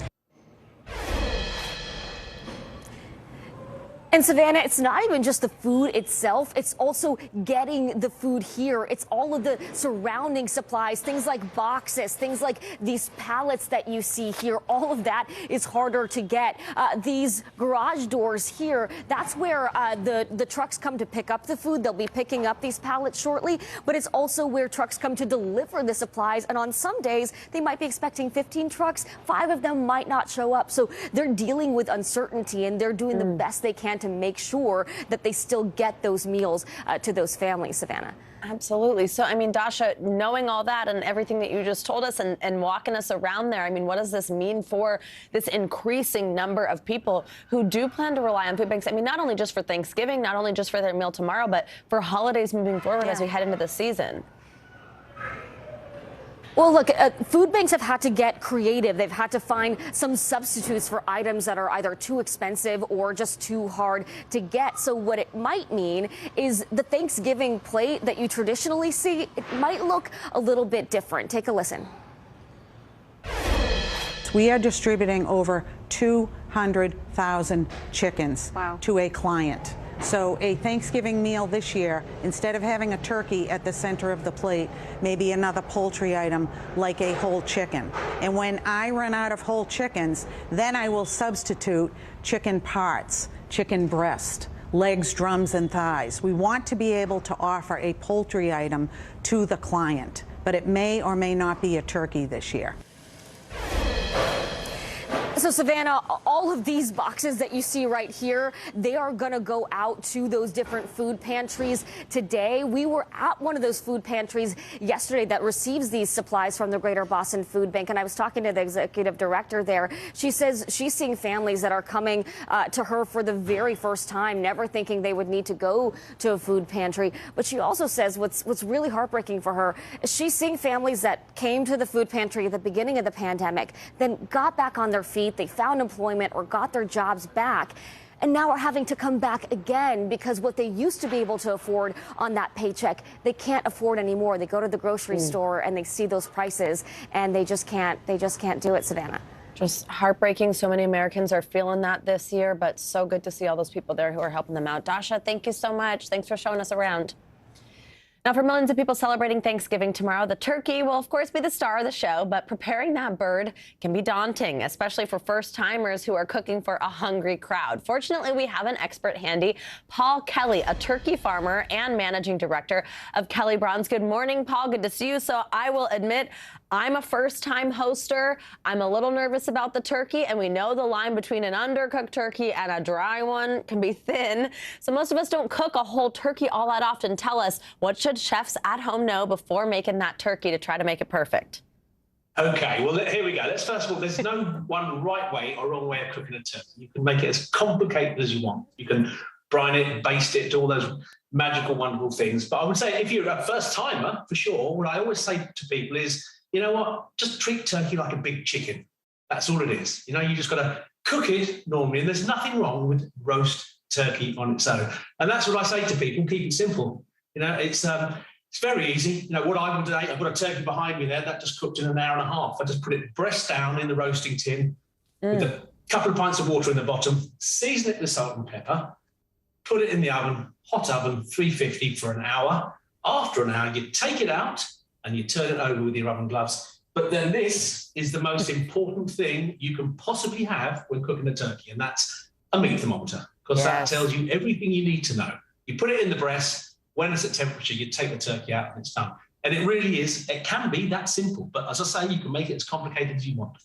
Speaker 5: And Savannah, it's not even just the food itself, it's also getting the food here. It's all of the surrounding supplies, things like boxes, things like these pallets that you see here. All of that is harder to get. These garage doors here, that's where the trucks come to pick up the food. They'll be picking up these pallets shortly, but it's also where trucks come to deliver the supplies. And on some days, they might be expecting 15 trucks. 5 of them might not show up. So they're dealing with uncertainty, and they're doing the best they can to make sure that they still get those meals to those families, Savannah.
Speaker 24: Absolutely. So, I mean, Dasha, knowing all that and everything that you just told us and walking us around there, I mean, what does this mean for this increasing number of people who do plan to rely on food banks? I mean, not only just for Thanksgiving, not only just for their meal tomorrow, but for holidays moving forward as we head into the season.
Speaker 5: Well, look, food banks have had to get creative. They've had to find some substitutes for items that are either too expensive or just too hard to get. So what it might mean is the Thanksgiving plate that you traditionally see, it might look a little bit different. Take a listen.
Speaker 15: We are distributing over 200,000 chickens to a client. So a Thanksgiving meal this year, instead of having a turkey at the center of the plate, maybe another poultry item like a whole chicken. And when I run out of whole chickens, then I will substitute chicken parts, chicken breast, legs, drums, and thighs. We want to be able to offer a poultry item to the client, but it may or may not be a turkey this year.
Speaker 5: So, Savannah, all of these boxes that you see right here, they are going to go out to those different food pantries today. We were at one of those food pantries yesterday that receives these supplies from the Greater Boston Food Bank, and I was talking to the executive director there. She says she's seeing families that are coming to her for the very first time, never thinking they would need to go to a food pantry. But she also says what's really heartbreaking for her is she's seeing families that came to the food pantry at the beginning of the pandemic, then got back on their feet. They found employment or got their jobs back, and now are having to come back again because what they used to be able to afford on that paycheck, they can't afford anymore. They go to the grocery store and they see those prices and they just can't do it, Savannah.
Speaker 24: Just heartbreaking. So many Americans are feeling that this year, but so good to see all those people there who are helping them out. Dasha, thank you so much. Thanks for showing us around. Now, for millions of people celebrating Thanksgiving tomorrow, the turkey will, of course, be the star of the show, but preparing that bird can be daunting, especially for first-timers who are cooking for a hungry crowd. Fortunately, we have an expert handy, Paul Kelly, a turkey farmer and managing director of Kelly Bronze. Good morning, Paul. Good to see you. So I will admit, I'm a first-time hoster. I'm a little nervous about the turkey, and we know the line between an undercooked turkey and a dry one can be thin. So most of us don't cook a whole turkey all that often. Tell us, what should chefs at home know before making that turkey to try to make it perfect?
Speaker 3: Okay, well, here we go. Let's first of all, there's no one right way or wrong way of cooking a turkey. You can make it as complicated as you want. You can brine it, baste it, do all those magical, wonderful things. But I would say if you're a first timer, for sure, what I always say to people is, you know what, just treat turkey like a big chicken. That's all it is. You know, you just got to cook it normally, and there's nothing wrong with roast turkey on its own. And that's what I say to people, keep it simple. You know, it's very easy. You know, what I would do, I've got a turkey behind me there that just cooked in an hour and a half. I just put it breast down in the roasting tin with a couple of pints of water in the bottom, season it with salt and pepper, put it in the oven, hot oven, 350 for an hour. After an hour, you take it out and you turn it over with your oven gloves. But then this is the most important thing you can possibly have when cooking a turkey, and that's a meat thermometer, because that tells you everything you need to know. You put it in the breast. When it's at temperature, you take the turkey out and it's done. And it really is, it can be that simple. But as I say, you can make it as complicated as you want.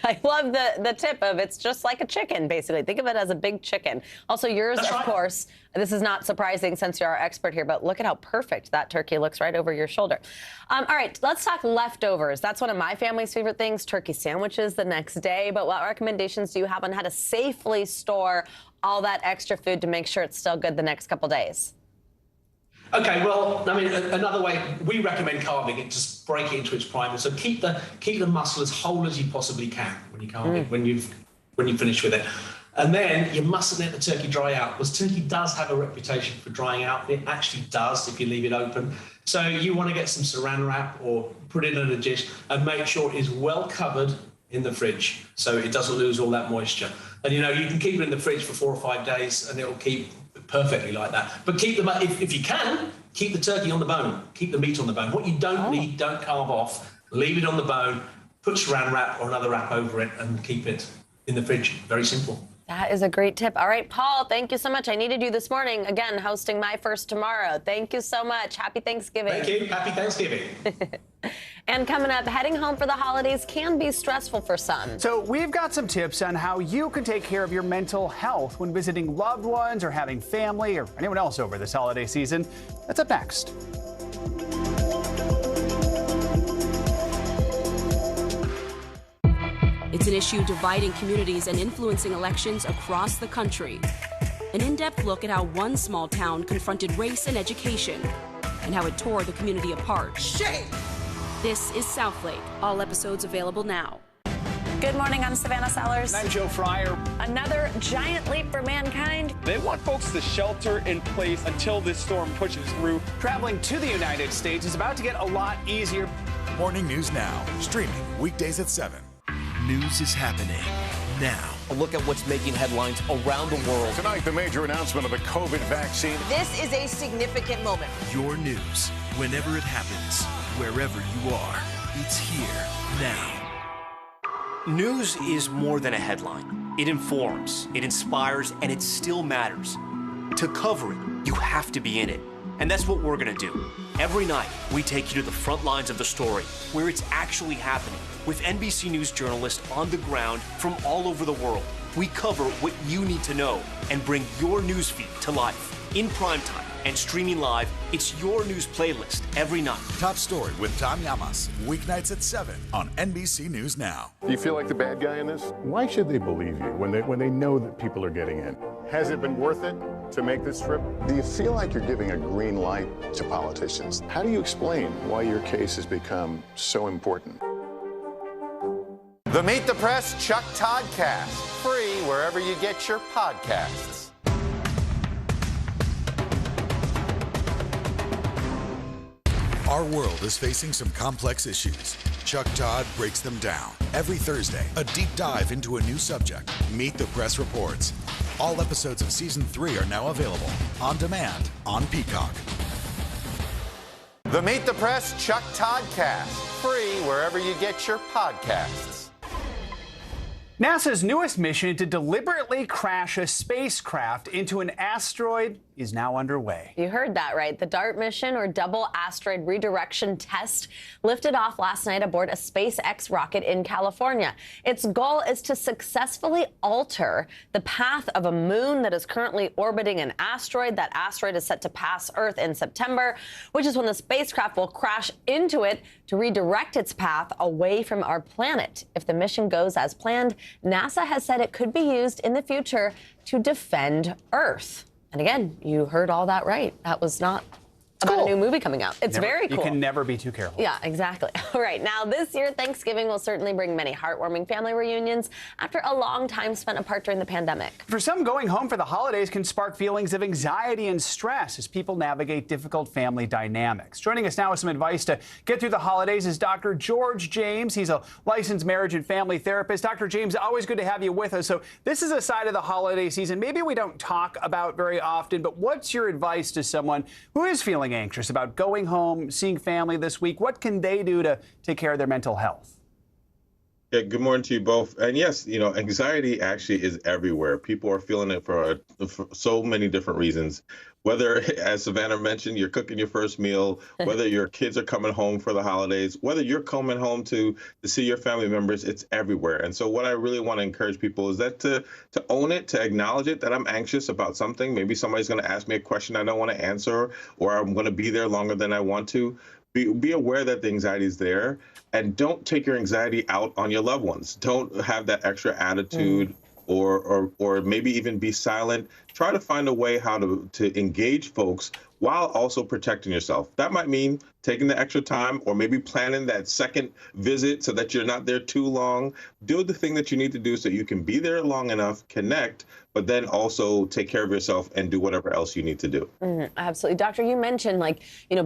Speaker 24: I love the tip of it's just like a chicken, basically. Think of it as a big chicken. Also, yours, of course, this is not surprising since you're our expert here, but look at how perfect that turkey looks right over your shoulder. All right, let's talk leftovers. That's one of my family's favorite things, turkey sandwiches the next day. But what recommendations do you have on how to safely store all that extra food to make sure it's still good the next couple days?
Speaker 3: Okay, well, I mean, another way, we recommend carving it, just break it into its primer. So keep the muscle as whole as you possibly can when you carve it, when you finish with it. And then you mustn't let the turkey dry out, because turkey does have a reputation for drying out. It actually does if you leave it open. So you want to get some saran wrap or put it in a dish and make sure it is well covered in the fridge so it doesn't lose all that moisture. And, you know, you can keep it in the fridge for 4 or 5 days and it'll keep perfectly like that. But keep the if you can, keep the turkey on the bone, keep the meat on the bone. What you don't need, don't carve off, leave it on the bone, put saran wrap or another wrap over it and keep it in the fridge. Very simple.
Speaker 24: That is a great tip. All right, Paul, thank you so much. I needed you this morning. Again, hosting My First tomorrow. Thank you so much. Happy Thanksgiving.
Speaker 3: Thank you. Happy Thanksgiving.
Speaker 24: And coming up, heading home for the holidays can be stressful for some.
Speaker 1: So we've got some tips on how you can take care of your mental health when visiting loved ones or having family or anyone else over this holiday season. That's up next.
Speaker 18: It's an issue dividing communities and influencing elections across the country. An in-depth look at how one small town confronted race and education and how it tore the community apart.
Speaker 21: Shame!
Speaker 18: This is Southlake. All episodes available now.
Speaker 8: Good morning, I'm Savannah Sellers.
Speaker 1: I'm Joe Fryer.
Speaker 24: Another giant leap for mankind.
Speaker 10: They want folks to shelter in place until this storm pushes through.
Speaker 1: Traveling to the United States is about to get a lot easier.
Speaker 22: Morning News Now, streaming weekdays at 7.
Speaker 23: News is happening now.
Speaker 25: A look at what's making headlines around the world.
Speaker 6: Tonight, the major announcement of the COVID vaccine.
Speaker 21: This is a significant moment.
Speaker 23: Your news, whenever it happens, wherever you are, it's here now.
Speaker 25: News is more than a headline. It informs, it inspires, and it still matters. To cover it, you have to be in it. And that's what we're going to do. Every night, we take you to the front lines of the story, where it's actually happening, with NBC News journalists on the ground from all over the world. We cover what you need to know and bring your newsfeed to life. In primetime and streaming live, it's your news playlist every night.
Speaker 22: Top Story with Tom Llamas, weeknights at 7 on NBC News Now.
Speaker 6: Do you feel like the bad guy in this? Why should they believe you when they know that people are getting in? Has it been worth it to make this trip? Do you feel like you're giving a green light to politicians? How do you explain why your case has become so important?
Speaker 4: The Meet the Press Chuck Todd Cast, free wherever you get your podcasts.
Speaker 22: Our world is facing some complex issues. Chuck Todd breaks them down. Every Thursday, a deep dive into a new subject. Meet the Press Reports. All episodes of Season 3 are now available on demand on Peacock.
Speaker 4: The Meet the Press Chuck Toddcast, free wherever you get your podcasts.
Speaker 1: NASA's newest mission to deliberately crash a spacecraft into an asteroid is now underway.
Speaker 24: You heard that right. The DART mission, or Double Asteroid Redirection Test, lifted off last night aboard a SpaceX rocket in California. Its goal is to successfully alter the path of a moon that is currently orbiting an asteroid. That asteroid is set to pass Earth in September, which is when the spacecraft will crash into it to redirect its path away from our planet. If the mission goes as planned, NASA has said it could be used in the future to defend Earth. And again, you heard all that right. That was not about a new movie coming out. It's very cool.
Speaker 1: You can never be too careful.
Speaker 24: Yeah, exactly. All right. Now, this year, Thanksgiving will certainly bring many heartwarming family reunions after a long time spent apart during the pandemic.
Speaker 1: For some, going home for the holidays can spark feelings of anxiety and stress as people navigate difficult family dynamics. Joining us now with some advice to get through the holidays is Dr. George James. He's a licensed marriage and family therapist. Dr. James, always good to have you with us. So this is a side of the holiday season maybe we don't talk about very often, but what's your advice to someone who is feeling anxious about going home, seeing family this week? What can they do to take care of their mental health?
Speaker 2: Yeah, good morning to you both. And yes, anxiety actually is everywhere. People are feeling it for so many different reasons. Whether, as Savannah mentioned, you're cooking your first meal, whether your kids are coming home for the holidays, whether you're coming home to see your family members, it's everywhere. And so what I really want to encourage people is that to own it, to acknowledge it, that I'm anxious about something. Maybe somebody's going to ask me a question I don't want to answer, or I'm going to be there longer than I want to. Be aware that the anxiety is there, and don't take your anxiety out on your loved ones. Don't have that extra attitude or maybe even be silent. Try to find a way how to engage folks while also protecting yourself. That might mean taking the extra time or maybe planning that second visit so that you're not there too long. Do the thing that you need to do so you can be there long enough, connect, but then also take care of yourself and do whatever else you need to do.
Speaker 24: Absolutely. Doctor, you mentioned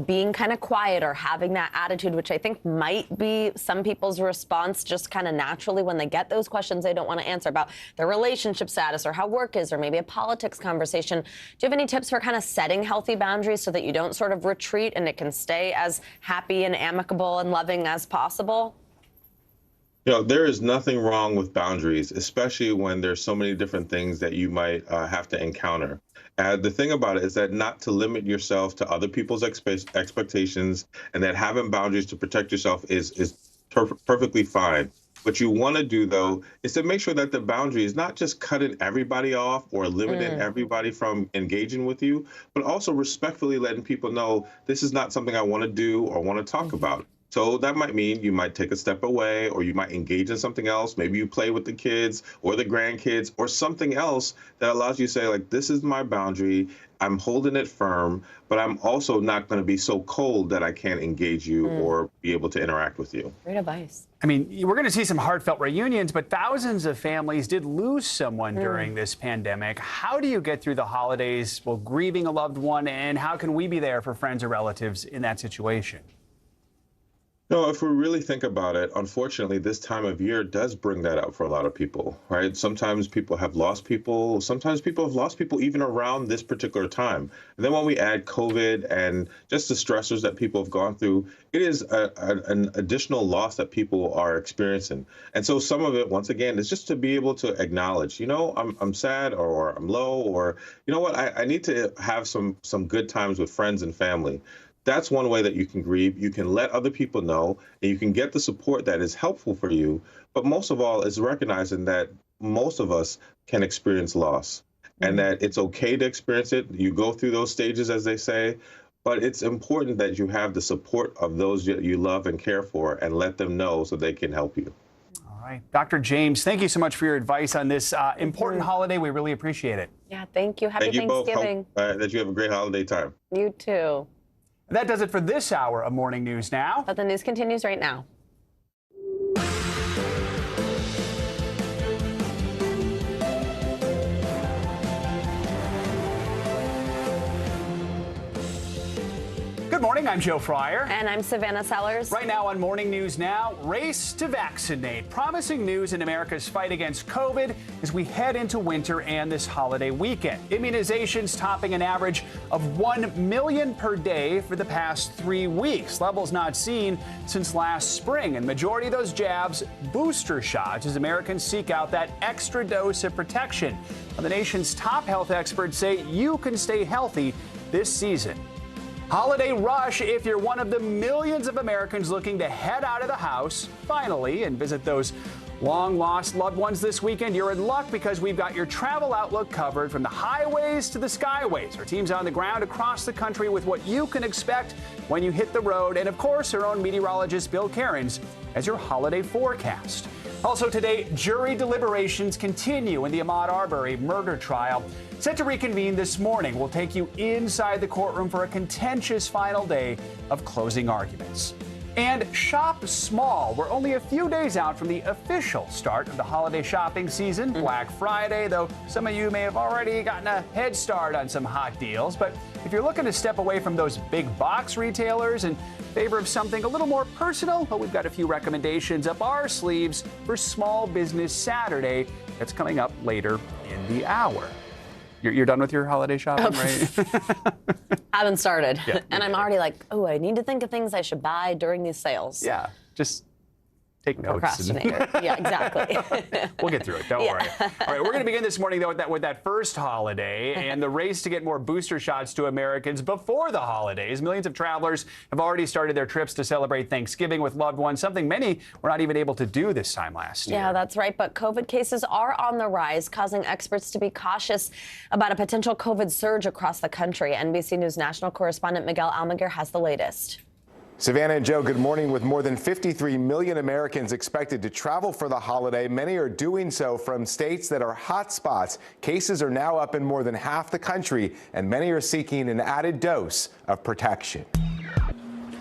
Speaker 24: being kind of quiet or having that attitude, which I think might be some people's response just kind of naturally when they get those questions they don't want to answer about their relationship status or how work is, or maybe a politics conversation. Do you have any tips for kind of setting healthy boundaries so that you don't sort of retreat and it can stay as happy and amicable and loving as possible?
Speaker 2: There is nothing wrong with boundaries, especially when there's so many different things that you might have to encounter. The thing about it is that not to limit yourself to other people's expectations, and that having boundaries to protect yourself is perfectly fine. What you want to do, though, is to make sure that the boundary is not just cutting everybody off or limiting everybody from engaging with you, but also respectfully letting people know this is not something I want to do or want to talk about. So that might mean you might take a step away, or you might engage in something else. Maybe you play with the kids or the grandkids or something else that allows you to say, this is my boundary. I'm holding it firm, but I'm also not going to be so cold that I can't engage you or be able to interact with you.
Speaker 24: Great advice.
Speaker 1: I mean, we're going to see some heartfelt reunions, but thousands of families did lose someone during this pandemic. How do you get through the holidays while grieving a loved one, and how can we be there for friends or relatives in that situation?
Speaker 2: No, if we really think about it, unfortunately, this time of year does bring that up for a lot of people, right? Sometimes people have lost people. Sometimes people have lost people even around this particular time. And then when we add COVID and just the stressors that people have gone through, it is an additional loss that people are experiencing. And so some of it, once again, is just to be able to acknowledge, I'm sad, or I'm low, or I need to have some good times with friends and family. That's one way that you can grieve. You can let other people know, and you can get the support that is helpful for you. But most of all is recognizing that most of us can experience loss, and that it's okay to experience it. You go through those stages, as they say, but it's important that you have the support of those you love and care for, and let them know so they can help you.
Speaker 1: All right. Dr. James, thank you so much for your advice on this important holiday. We really appreciate it.
Speaker 24: Yeah, thank you. Happy
Speaker 2: Thank you
Speaker 24: Thanksgiving.
Speaker 2: both. Hope that you have a great holiday time.
Speaker 24: You too.
Speaker 1: That does it for this hour of Morning News Now.
Speaker 24: But the news continues right now.
Speaker 1: Good Good morning, I'm Joe Fryer.
Speaker 24: And I'm Savannah Sellers.
Speaker 1: Right now on Morning News Now, race to vaccinate. Promising news in America's fight against COVID as we head into winter and this holiday weekend. Immunizations topping an average of 1 million per day for the past 3 weeks. Levels not seen since last spring. And majority of those jabs, booster shots, as Americans seek out that extra dose of protection. Well, the nation's top health experts say you can stay healthy this season. Holiday rush if you're one of the millions of Americans looking to head out of the house, finally, and visit those long-lost loved ones this weekend. You're in luck because we've got your travel outlook covered from the highways to the skyways. Our team's on the ground across the country with what you can expect when you hit the road. And, of course, our own meteorologist, Bill Cairns, as your holiday forecast. Also today, jury deliberations continue in the Ahmaud Arbery murder trial. Set to reconvene this morning. We'll take you inside the courtroom for a contentious final day of closing arguments. And shop small. We're only a few days out from the official start of the holiday shopping season, Black Friday, though some of you may have already gotten a head start on some hot deals. But if you're looking to step away from those big box retailers in favor of something a little more personal, well, we've got a few recommendations up our sleeves for Small Business Saturday that's coming up later in the hour. You're done with your holiday shopping, right?
Speaker 24: Haven't started.
Speaker 1: Yeah,
Speaker 24: and I'm already like, oh, I need to think of things I should buy during these sales.
Speaker 1: Yeah, just take notes.
Speaker 24: Procrastinator. Yeah, exactly.
Speaker 1: We'll get through it. Don't worry. All right, we're going to begin this morning, though, with that first holiday and the race to get more booster shots to Americans before the holidays. Millions of travelers have already started their trips to celebrate Thanksgiving with loved ones, something many were not even able to do this time last year.
Speaker 24: Yeah, that's right. But COVID cases are on the rise, causing experts to be cautious about a potential COVID surge across the country. NBC News national correspondent Miguel Almaguer has the latest.
Speaker 11: Savannah and Joe, good morning. With more than 53 million Americans expected to travel for the holiday, many are doing so from states that are hot spots. Cases are now up in more than half the country, and many are seeking an added dose of protection.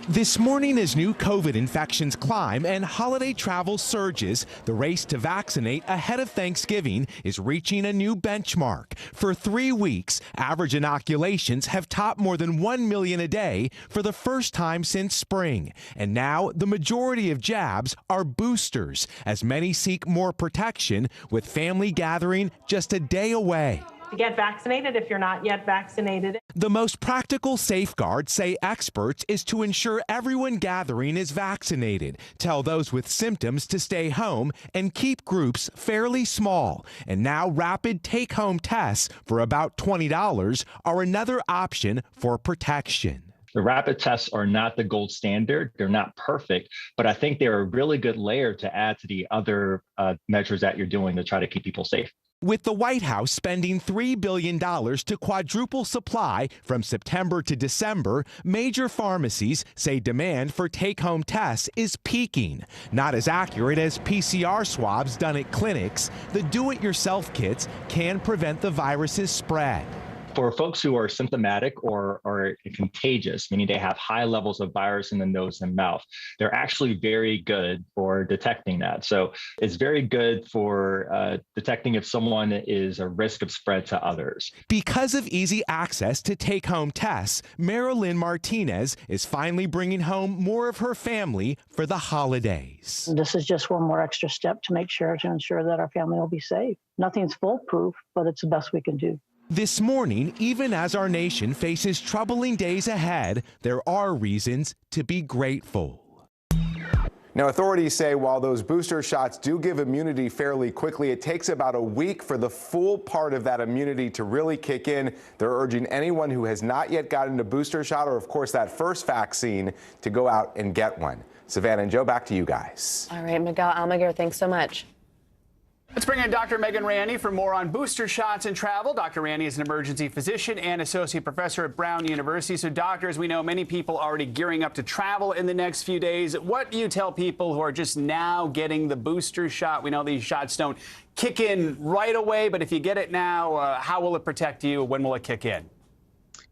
Speaker 14: This morning, as new COVID infections climb and holiday travel surges, the race to vaccinate ahead of Thanksgiving is reaching a new benchmark. For 3 weeks, average inoculations have topped more than 1 million a day for the first time since spring. And now the majority of jabs are boosters, as many seek more protection, with family gathering just a day away.
Speaker 16: To get vaccinated if you're not yet vaccinated.
Speaker 14: The most practical safeguard, say experts, is to ensure everyone gathering is vaccinated, tell those with symptoms to stay home, and keep groups fairly small. And now rapid take-home tests for about $20 are another option for protection.
Speaker 17: The rapid tests are not the gold standard. They're not perfect, but I think they're a really good layer to add to the other measures that you're doing to try to keep people safe.
Speaker 14: With the White House spending $3 billion to quadruple supply from September to December, major pharmacies say demand for take-home tests is peaking. Not as accurate as PCR swabs done at clinics, the do-it-yourself kits can prevent the virus's spread.
Speaker 17: For folks who are symptomatic or contagious, meaning they have high levels of virus in the nose and mouth, they're actually very good for detecting that. So it's very good for detecting if someone is a risk of spread to others.
Speaker 14: Because of easy access to take-home tests, Marilyn Martinez is finally bringing home more of her family for the holidays.
Speaker 19: This is just one more extra step to ensure that our family will be safe. Nothing's foolproof, but it's the best we can do.
Speaker 14: This morning, even as our nation faces troubling days ahead, there are reasons to be grateful.
Speaker 11: Now, authorities say while those booster shots do give immunity fairly quickly, it takes about a week for the full part of that immunity to really kick in. They're urging anyone who has not yet gotten a booster shot or, of course, that first vaccine to go out and get one. Savannah and Joe, back to you guys.
Speaker 24: All right, Miguel Almaguer, thanks so much.
Speaker 1: Let's bring in Dr. Megan Ranney for more on booster shots and travel. Dr. Ranney is an emergency physician and associate professor at Brown University. So, doctors, we know many people are already gearing up to travel in the next few days. What do you tell people who are just now getting the booster shot? We know these shots don't kick in right away, but if you get it now, how will it protect you? When will it kick in?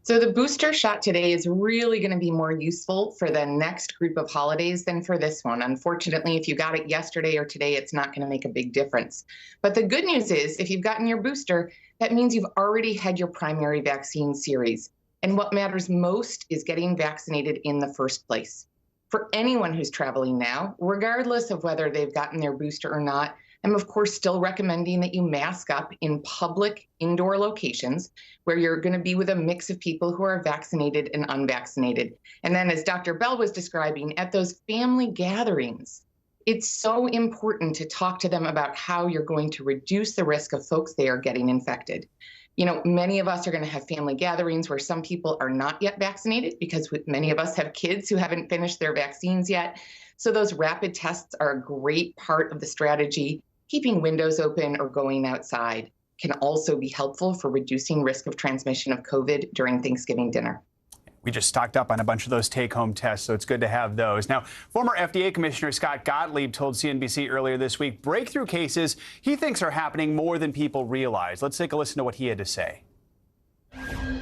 Speaker 26: So the booster shot today is really going to be more useful for the next group of holidays than for this one. Unfortunately, if you got it yesterday or today, it's not going to make a big difference. But the good news is if you've gotten your booster, that means you've already had your primary vaccine series. And what matters most is getting vaccinated in the first place. For anyone who's traveling now, regardless of whether they've gotten their booster or not, I'm of course still recommending that you mask up in public indoor locations where you're going to be with a mix of people who are vaccinated and unvaccinated. And then, as Dr. Bell was describing, at those family gatherings, it's so important to talk to them about how you're going to reduce the risk of folks there getting infected. You know, many of us are going to have family gatherings where some people are not yet vaccinated because many of us have kids who haven't finished their vaccines yet. So those rapid tests are a great part of the strategy. Keeping windows open or going outside can also be helpful for reducing risk of transmission of COVID during Thanksgiving dinner.
Speaker 1: We just stocked up on a bunch of those take-home tests, so it's good to have those. Now, former FDA Commissioner Scott Gottlieb told CNBC earlier this week breakthrough cases he thinks are happening more than people realize. Let's take a listen to what he had to say.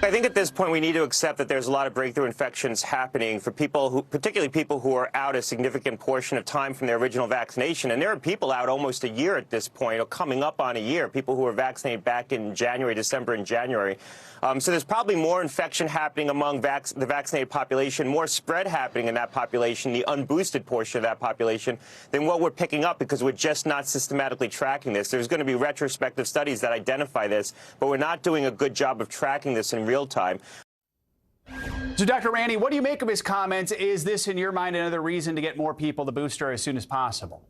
Speaker 7: I think at this point we need to accept that there's a lot of breakthrough infections happening for people who, particularly people who are out a significant portion of time from their original vaccination. And there are people out almost a year at this point, or coming up on a year, people who were vaccinated back in January, December and January. So there's probably more infection happening among the vaccinated population, more spread happening in that population, the unboosted portion of that population, than what we're picking up because we're just not systematically tracking this. There's going to be retrospective studies that identify this, but we're not doing a good job of tracking this in real time.
Speaker 1: So, Dr. Rani, what do you make of his comments? Is this, in your mind, another reason to get more people the booster as soon as possible?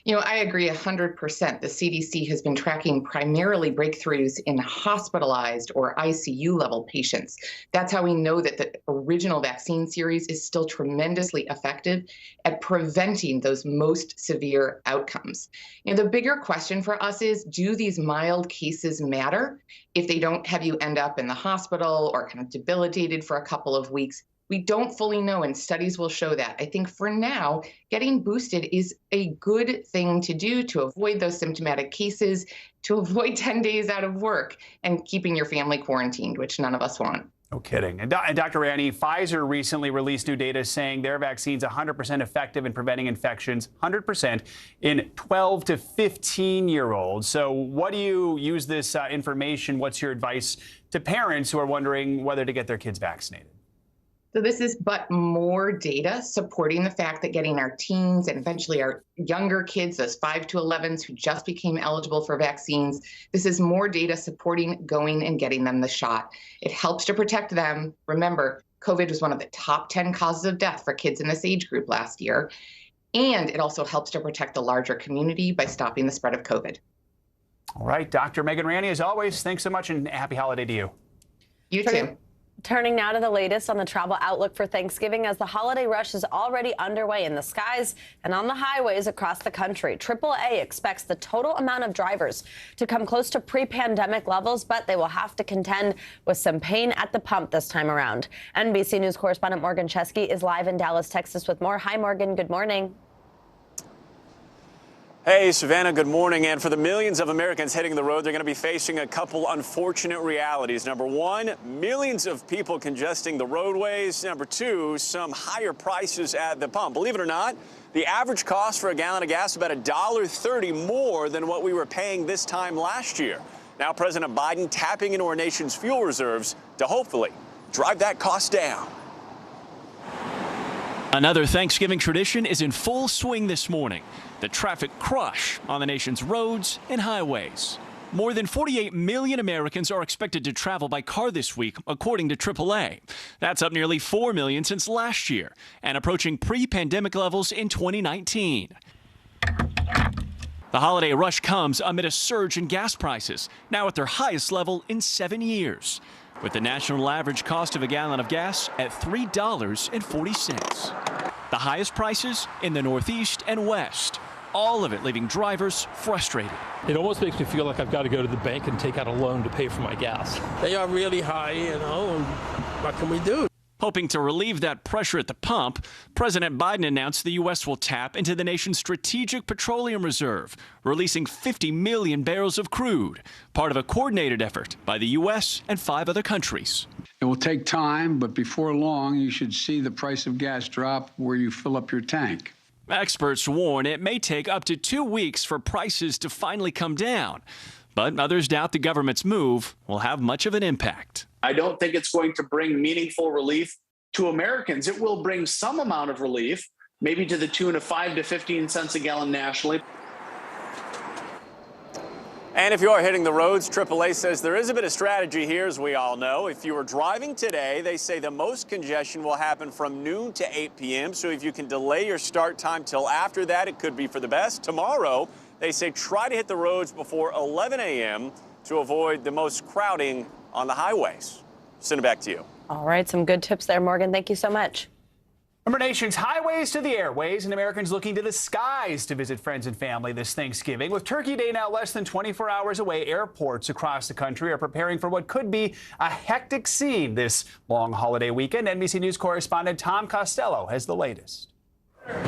Speaker 26: You know, I agree 100%. The CDC has been tracking primarily breakthroughs in hospitalized or ICU level patients. That's how we know that the original vaccine series is still tremendously effective at preventing those most severe outcomes. You know, the bigger question for us is, do these mild cases matter if they don't have you end up in the hospital or kind of debilitated for a couple of weeks? We don't fully know, and studies will show that. I think for now, getting boosted is a good thing to do to avoid those symptomatic cases, to avoid 10 days out of work, and keeping your family quarantined, which none of us want.
Speaker 1: No kidding. And Dr. Rani, Pfizer recently released new data saying their vaccine's 100% effective in preventing infections, 100% in 12 to 15-year-olds. So what do you use this information? What's your advice to parents who are wondering whether to get their kids vaccinated?
Speaker 26: So this is but more data supporting the fact that getting our teens and eventually our younger kids, those 5 to 11s who just became eligible for vaccines, this is more data supporting going and getting them the shot. It helps to protect them. Remember, COVID was one of the top 10 causes of death for kids in this age group last year. And it also helps to protect the larger community by stopping the spread of COVID.
Speaker 1: All right, Dr. Megan Rani, as always, thanks so much and happy holiday to you.
Speaker 26: You too.
Speaker 24: Turning now to the latest on the travel outlook for Thanksgiving, as the holiday rush is already underway in the skies and on the highways across the country. AAA expects the total amount of drivers to come close to pre-pandemic levels, but they will have to contend with some pain at the pump this time around. NBC News correspondent Morgan Chesky is live in Dallas, Texas with more. Hi, Morgan. Good morning.
Speaker 10: Hey, Savannah, good morning. And for the millions of Americans hitting the road, they're going to be facing a couple unfortunate realities. Number one, millions of people congesting the roadways. Number two, some higher prices at the pump. Believe it or not, the average cost for a gallon of gas is about $1.30 more than what we were paying this time last year. Now, President Biden tapping into our nation's fuel reserves to hopefully drive that cost down.
Speaker 9: Another Thanksgiving tradition is in full swing this morning. The traffic crush on the nation's roads and highways. More than 48 million Americans are expected to travel by car this week, according to AAA. That's up nearly 4 million since last year and approaching pre-pandemic levels in 2019. The holiday rush comes amid a surge in gas prices, now at their highest level in 7 years, with the national average cost of a gallon of gas at $3.40. The highest prices in the Northeast and West. All of it leaving drivers frustrated.
Speaker 12: It almost makes me feel like I've got to go to the bank and take out a loan to pay for my gas.
Speaker 13: They are really high, and what can we do?
Speaker 9: Hoping to relieve that pressure at the pump, President Biden announced the U.S. will tap into the nation's strategic petroleum reserve, releasing 50 million barrels of crude, part of a coordinated effort by the U.S. and 5 other countries.
Speaker 15: It will take time, but before long, you should see the price of gas drop where you fill up your tank.
Speaker 9: Experts warn it may take up to 2 weeks for prices to finally come down, but others doubt the government's move will have much of an impact.
Speaker 3: I don't think it's going to bring meaningful relief to Americans. It will bring some amount of relief, maybe to the tune of 5 to 15 cents a gallon nationally.
Speaker 10: And if you are hitting the roads, AAA says there is a bit of strategy here, as we all know. If you are driving today, they say the most congestion will happen from noon to 8 p.m. So if you can delay your start time till after that, it could be for the best. Tomorrow, they say try to hit the roads before 11 a.m. to avoid the most crowding on the highways. Send it back to you.
Speaker 24: All right, some good tips there, Morgan. Thank you so much.
Speaker 1: From our nation's highways to the airways, and Americans looking to the skies to visit friends and family this Thanksgiving. With Turkey Day now less than 24 hours away, airports across the country are preparing for what could be a hectic scene this long holiday weekend. NBC News correspondent Tom Costello has the latest.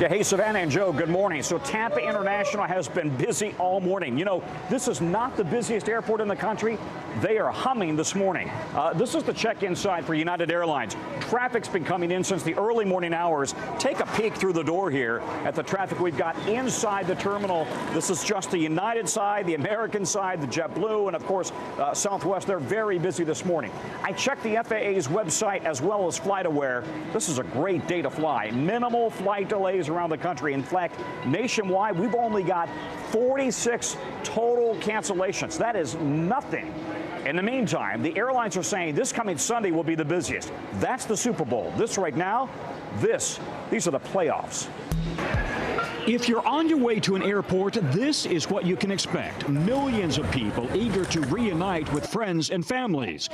Speaker 5: Yeah, hey, Savannah and Joe, good morning. So Tampa International has been busy all morning. You know, this is not the busiest airport in the country. They are humming this morning. This is the check-in side for United Airlines. Traffic's been coming in since the early morning hours. Take a peek through the door here at the traffic we've got inside the terminal. This is just the United side, the American side, the JetBlue, and of course, Southwest. They're very busy this morning. I checked the FAA's website as well as FlightAware. This is a great day to fly. Minimal flight delays around the country. In fact, nationwide, we've only got 46 total cancellations. That is nothing. In the meantime, the airlines are saying this coming Sunday will be the busiest. That's the Super Bowl. This right now, these are the playoffs. If you're on your way to an airport, this is what you can expect. Millions of people eager to reunite with friends and families.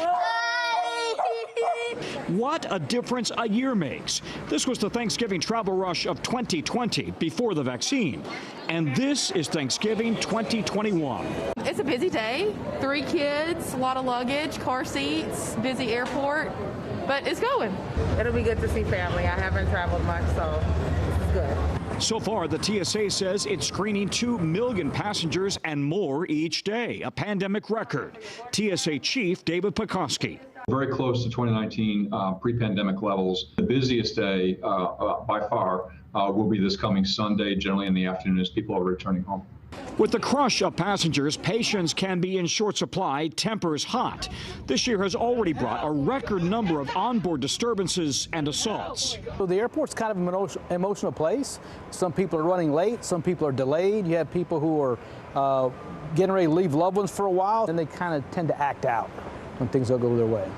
Speaker 5: What a difference a year makes. This was the Thanksgiving travel rush of 2020 before the vaccine. And this is Thanksgiving 2021.
Speaker 8: It's a busy day. 3 kids, a lot of luggage, car seats, busy airport, but it's going.
Speaker 18: It'll be good to see family. I haven't traveled much, so this is good.
Speaker 5: So far, the TSA says it's screening 2 million passengers and more each day, a pandemic record. TSA Chief David Pekoski.
Speaker 20: Very close to 2019 pre-pandemic levels. The busiest day by far will be this coming Sunday, generally in the afternoon as people are returning home.
Speaker 5: With the crush of passengers, patience can be in short supply, tempers hot. This year has already brought a record number of onboard disturbances and assaults.
Speaker 21: So the airport's kind of an emotional place. Some people are running late, some people are delayed. You have people who are getting ready to leave loved ones for a while, and they kind of tend to act out when things don't go their way.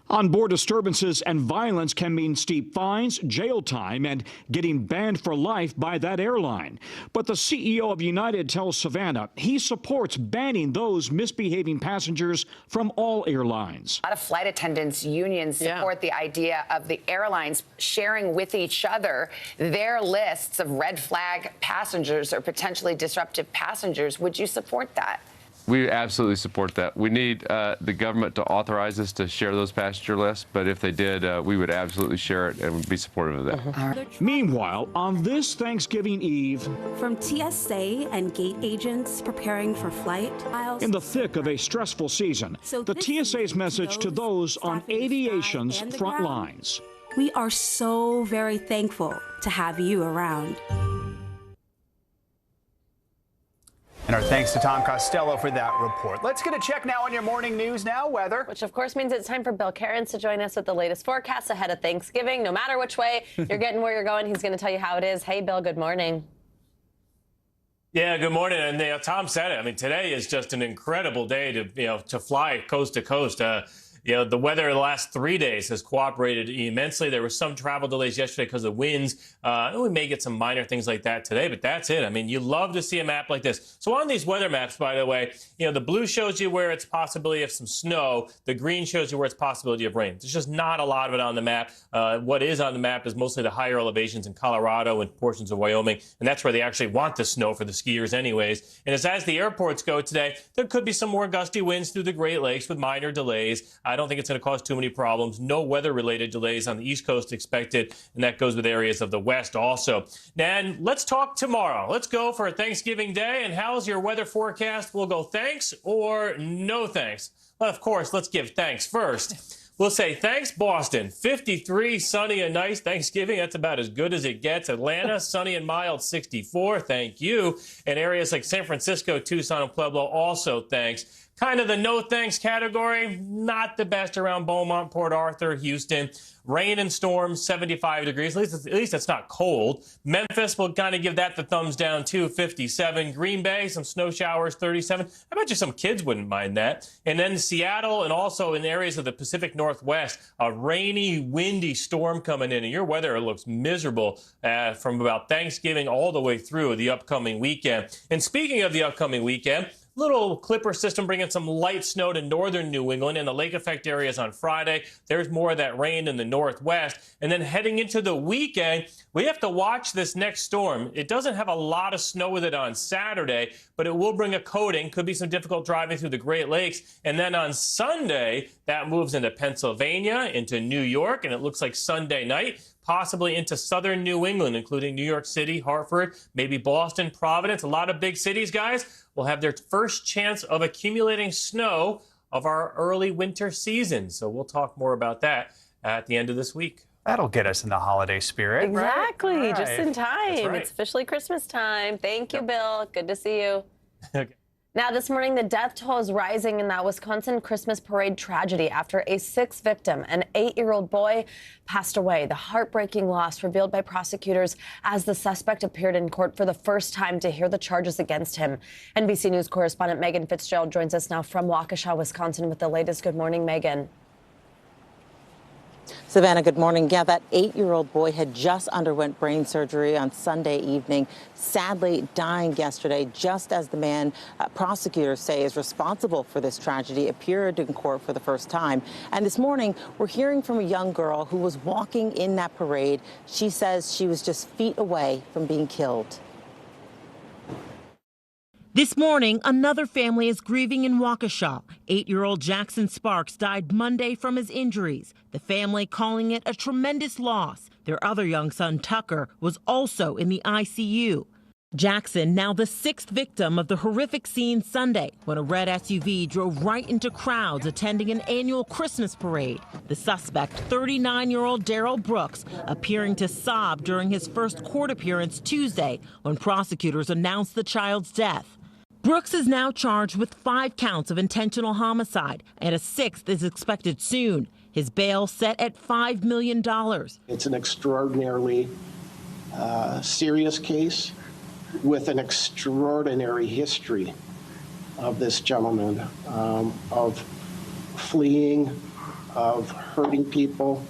Speaker 5: Onboard disturbances and violence can mean steep fines, jail time, and getting banned for life by that airline. But the CEO of United tells Savannah he supports banning those misbehaving passengers from all airlines.
Speaker 27: A lot of flight attendants unions support the idea of the airlines sharing with each other their lists of red flag passengers or potentially disruptive passengers. Would you support that?
Speaker 28: We absolutely support that. We need the government to authorize us to share those passenger lists, but if they did, we would absolutely share it and would be supportive of that.
Speaker 5: Meanwhile, on this Thanksgiving Eve,
Speaker 29: from TSA and gate agents preparing for flight,
Speaker 5: in the thick of a stressful season, the TSA's message to those on aviation's front lines.
Speaker 29: We are so very thankful to have you around.
Speaker 1: And our thanks to Tom Costello for that report. Let's get a check now on your morning news now, weather.
Speaker 24: Which, of course, means it's time for Bill Cairns to join us with the latest forecast ahead of Thanksgiving. No matter which way you're getting where you're going, he's going to tell you how it is. Hey, Bill, good morning.
Speaker 30: Yeah, good morning. And Tom said it. I mean, today is just an incredible day to fly coast to coast. The weather the last 3 days has cooperated immensely. There were some travel delays yesterday because of winds. We may get some minor things like that today, but that's it. I mean, you love to see a map like this. So on these weather maps, by the way, the blue shows you where it's possibility of some snow. The green shows you where it's possibility of rain. There's just not a lot of it on the map. What is on the map is mostly the higher elevations in Colorado and portions of Wyoming, and that's where they actually want the snow for the skiers anyways. And as the airports go today, there could be some more gusty winds through the Great Lakes with minor delays. I don't think it's going to cause too many problems. No weather-related delays on the East Coast expected, and that goes with areas of the West also. And let's talk tomorrow. Let's go for a Thanksgiving Day, and how's your weather forecast? We'll go thanks or no thanks. Well, of course, let's give thanks first. We'll say thanks, Boston. 53, sunny and nice Thanksgiving. That's about as good as it gets. Atlanta, sunny and mild, 64. Thank you. And areas like San Francisco, Tucson, and Pueblo, also thanks. Kind of the no thanks category, not the best around Beaumont, Port Arthur, Houston. Rain and storms, 75 degrees. At least it's not cold. Memphis will kind of give that the thumbs down too, 57. Green Bay, some snow showers, 37. I bet you some kids wouldn't mind that. And then Seattle and also in areas of the Pacific Northwest, a rainy, windy storm coming in. And your weather looks miserable from about Thanksgiving all the way through the upcoming weekend. And speaking of the upcoming weekend, little Clipper system bringing some light snow to northern New England and the lake effect areas on Friday. There's more of that rain in the northwest. And then heading into the weekend, we have to watch this next storm. It doesn't have a lot of snow with it on Saturday, but it will bring a coating. Could be some difficult driving through the Great Lakes. And then on Sunday, that moves into Pennsylvania, into New York, and it looks like Sunday night, possibly into southern New England, including New York City, Hartford, maybe Boston, Providence. A lot of big cities, guys, will have their first chance of accumulating snow of our early winter season. So we'll talk more about that at the end of this week.
Speaker 1: That'll get us in the holiday spirit.
Speaker 24: Exactly,
Speaker 1: right?
Speaker 24: just in time.
Speaker 1: Right.
Speaker 24: It's officially Christmas time. Thank you, Bill. Good to see you.
Speaker 30: Okay.
Speaker 24: Now, this morning, the death toll is rising in that Wisconsin Christmas parade tragedy after a 6th victim, an 8-year-old boy, passed away. The heartbreaking loss revealed by prosecutors as the suspect appeared in court for the first time to hear the charges against him. NBC News correspondent Megan Fitzgerald joins us now from Waukesha, Wisconsin with the latest. Good morning, Megan.
Speaker 2: Savannah, good morning. Yeah, that 8-year-old boy had just underwent brain surgery on Sunday evening, sadly dying yesterday, just as the man prosecutors say is responsible for this tragedy appeared in court for the first time. And this morning, we're hearing from a young girl who was walking in that parade. She says she was just feet away from being killed.
Speaker 4: This morning, another family is grieving in Waukesha. 8-year-old Jackson Sparks died Monday from his injuries, the family calling it a tremendous loss. Their other young son, Tucker, was also in the ICU. Jackson, now the 6th victim of the horrific scene Sunday when a red SUV drove right into crowds attending an annual Christmas parade. The suspect, 39-year-old Daryl Brooks, appearing to sob during his first court appearance Tuesday when prosecutors announced the child's death. Brooks is now charged with 5 counts of intentional homicide, and a 6th is expected soon. His bail set at $5 million.
Speaker 6: It's an extraordinarily serious case with an extraordinary history of this gentleman, of fleeing, of hurting people,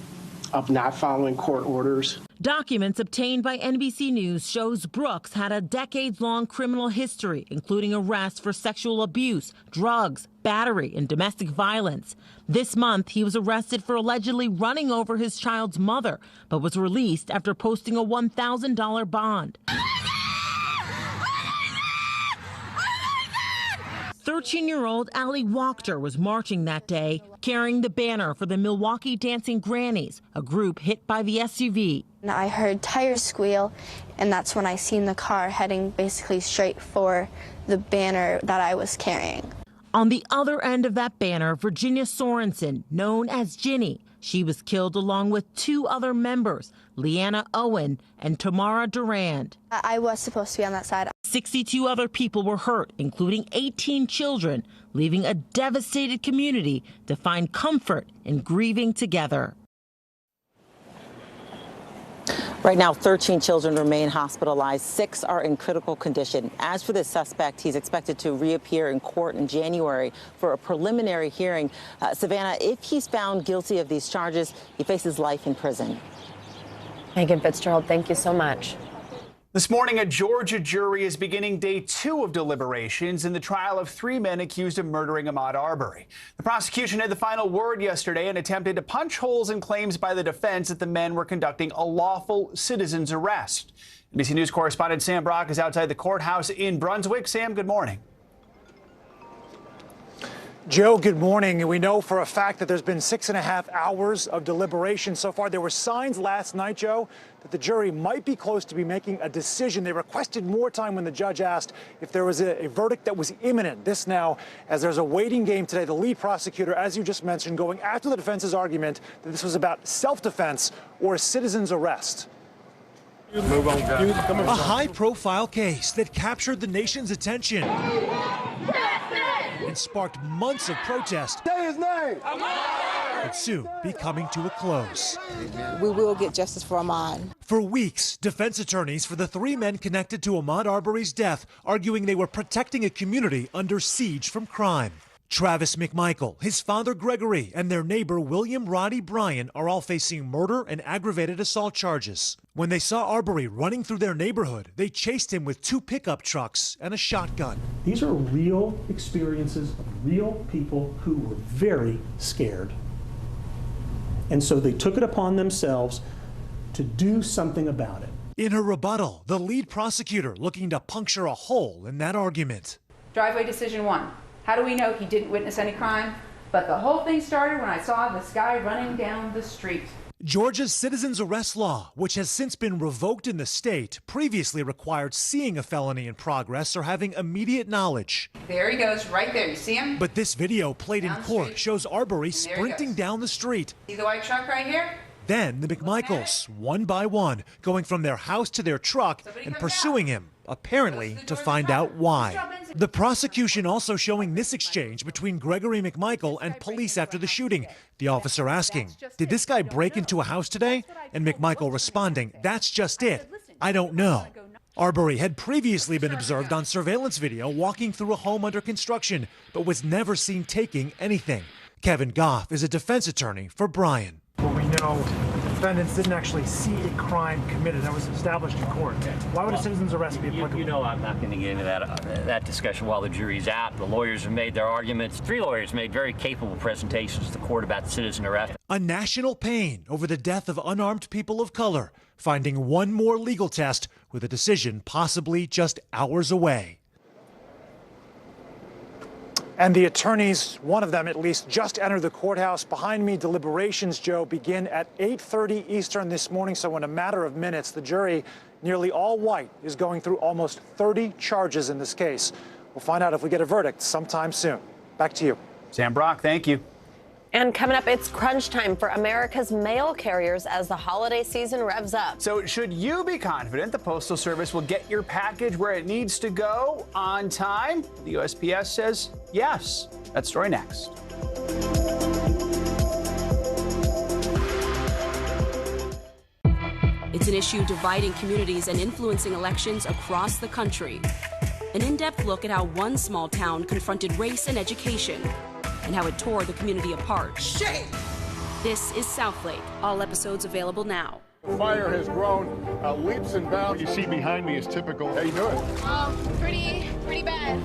Speaker 6: of not following court orders.
Speaker 4: Documents obtained by NBC News shows Brooks had a decades-long criminal history, including arrests for sexual abuse, drugs, battery, and domestic violence. This month, he was arrested for allegedly running over his child's mother, but was released after posting a $1,000 bond. 13-year-old Allie Wachter was marching that day, carrying the banner for the Milwaukee Dancing Grannies, a group hit by the SUV.
Speaker 14: I heard tires squeal, and that's when I seen the car heading basically straight for the banner that I was carrying.
Speaker 4: On the other end of that banner, Virginia Sorensen, known as Ginny. She was killed along with 2 other members, Leanna Owen and Tamara Durand.
Speaker 14: I was supposed to be on that side.
Speaker 4: 62 other people were hurt, including 18 children, leaving a devastated community to find comfort in grieving together.
Speaker 2: Right now, 13 children remain hospitalized. 6 are in critical condition. As for this suspect, he's expected to reappear in court in January for a preliminary hearing. Savannah, if he's found guilty of these charges, he faces life in prison.
Speaker 24: Megan Fitzgerald, thank you so much.
Speaker 1: This morning, a Georgia jury is beginning day 2 of deliberations in the trial of 3 men accused of murdering Ahmaud Arbery. The prosecution had the final word yesterday and attempted to punch holes in claims by the defense that the men were conducting a lawful citizen's arrest. NBC News correspondent Sam Brock is outside the courthouse in Brunswick. Sam, good morning.
Speaker 16: Joe, good morning. We know for a fact that there's been 6.5 hours of deliberation so far. There were signs last night, Joe, that the jury might be close to be making a decision. They requested more time when the judge asked if there was a verdict that was imminent. This now, as there's a waiting game today, the lead prosecutor, as you just mentioned, going after the defense's argument that this was about self-defense or a citizen's arrest.
Speaker 17: Move on, guys. A high-profile case that captured the nation's attention.
Speaker 16: and sparked months of protest.
Speaker 17: Say his name.
Speaker 16: But soon be coming to a close.
Speaker 7: We will get justice for Ahmaud.
Speaker 16: For weeks, defense attorneys for the 3 men connected to Ahmaud Arbery's death arguing they were protecting a community under siege from crime. Travis McMichael, his father Gregory, and their neighbor William Roddy Bryan are all facing murder and aggravated assault charges. When they saw Arbery running through their neighborhood, they chased him with 2 pickup trucks and a shotgun.
Speaker 11: These are real experiences of real people who were very scared. And so they took it upon themselves to do something about it.
Speaker 16: In her rebuttal, the lead prosecutor looking to puncture a hole in that argument.
Speaker 12: Driveway decision 1. How do we know he didn't witness any crime? But the whole thing started when I saw this guy running down the street.
Speaker 16: Georgia's citizens arrest law, which has since been revoked in the state, previously required seeing a felony in progress or having immediate knowledge.
Speaker 12: There he goes, right there. You see him?
Speaker 16: But this video played in court shows Arbery sprinting down the street.
Speaker 12: See the white truck right here?
Speaker 16: Then the McMichaels, one by one, going from their house to their truck and pursuing him, apparently to find out why. The prosecution also showing this exchange between Gregory McMichael and police after the shooting. The officer asking, "Did this guy break into a house today?" And McMichael responding, "That's just it. I don't know." Arbery had previously been observed on surveillance video walking through a home under construction, but was never seen taking anything. Kevin Goff is a defense attorney for Bryan. Well, we know the defendants didn't actually see a crime committed. That was established in court. Why would a citizen's arrest be applicable?
Speaker 13: You know I'm not going to get into that discussion while the jury's out. The lawyers have made their arguments. 3 lawyers made very capable presentations to the court about the citizen arrest.
Speaker 16: A national pain over the death of unarmed people of color, finding one more legal test with a decision possibly just hours away. And the attorneys, one of them at least, just entered the courthouse. Behind me, deliberations, Joe, begin at 8:30 Eastern this morning. So in a matter of minutes, the jury, nearly all white, is going through almost 30 charges in this case. We'll find out if we get a verdict sometime soon. Back to you.
Speaker 1: Sam Brock, thank you.
Speaker 24: And coming up, it's crunch time for America's mail carriers as the holiday season revs up.
Speaker 1: So should you be confident the Postal Service will get your package where it needs to go on time? The USPS says yes. That story next.
Speaker 29: It's an issue dividing communities and influencing elections across the country. An in-depth look at how one small town confronted race and education, and how it tore the community apart. Shame! This is Southlake. All episodes available now.
Speaker 17: The fire has grown leaps and bounds. What you see behind me is typical. How you doing?
Speaker 15: Pretty bad.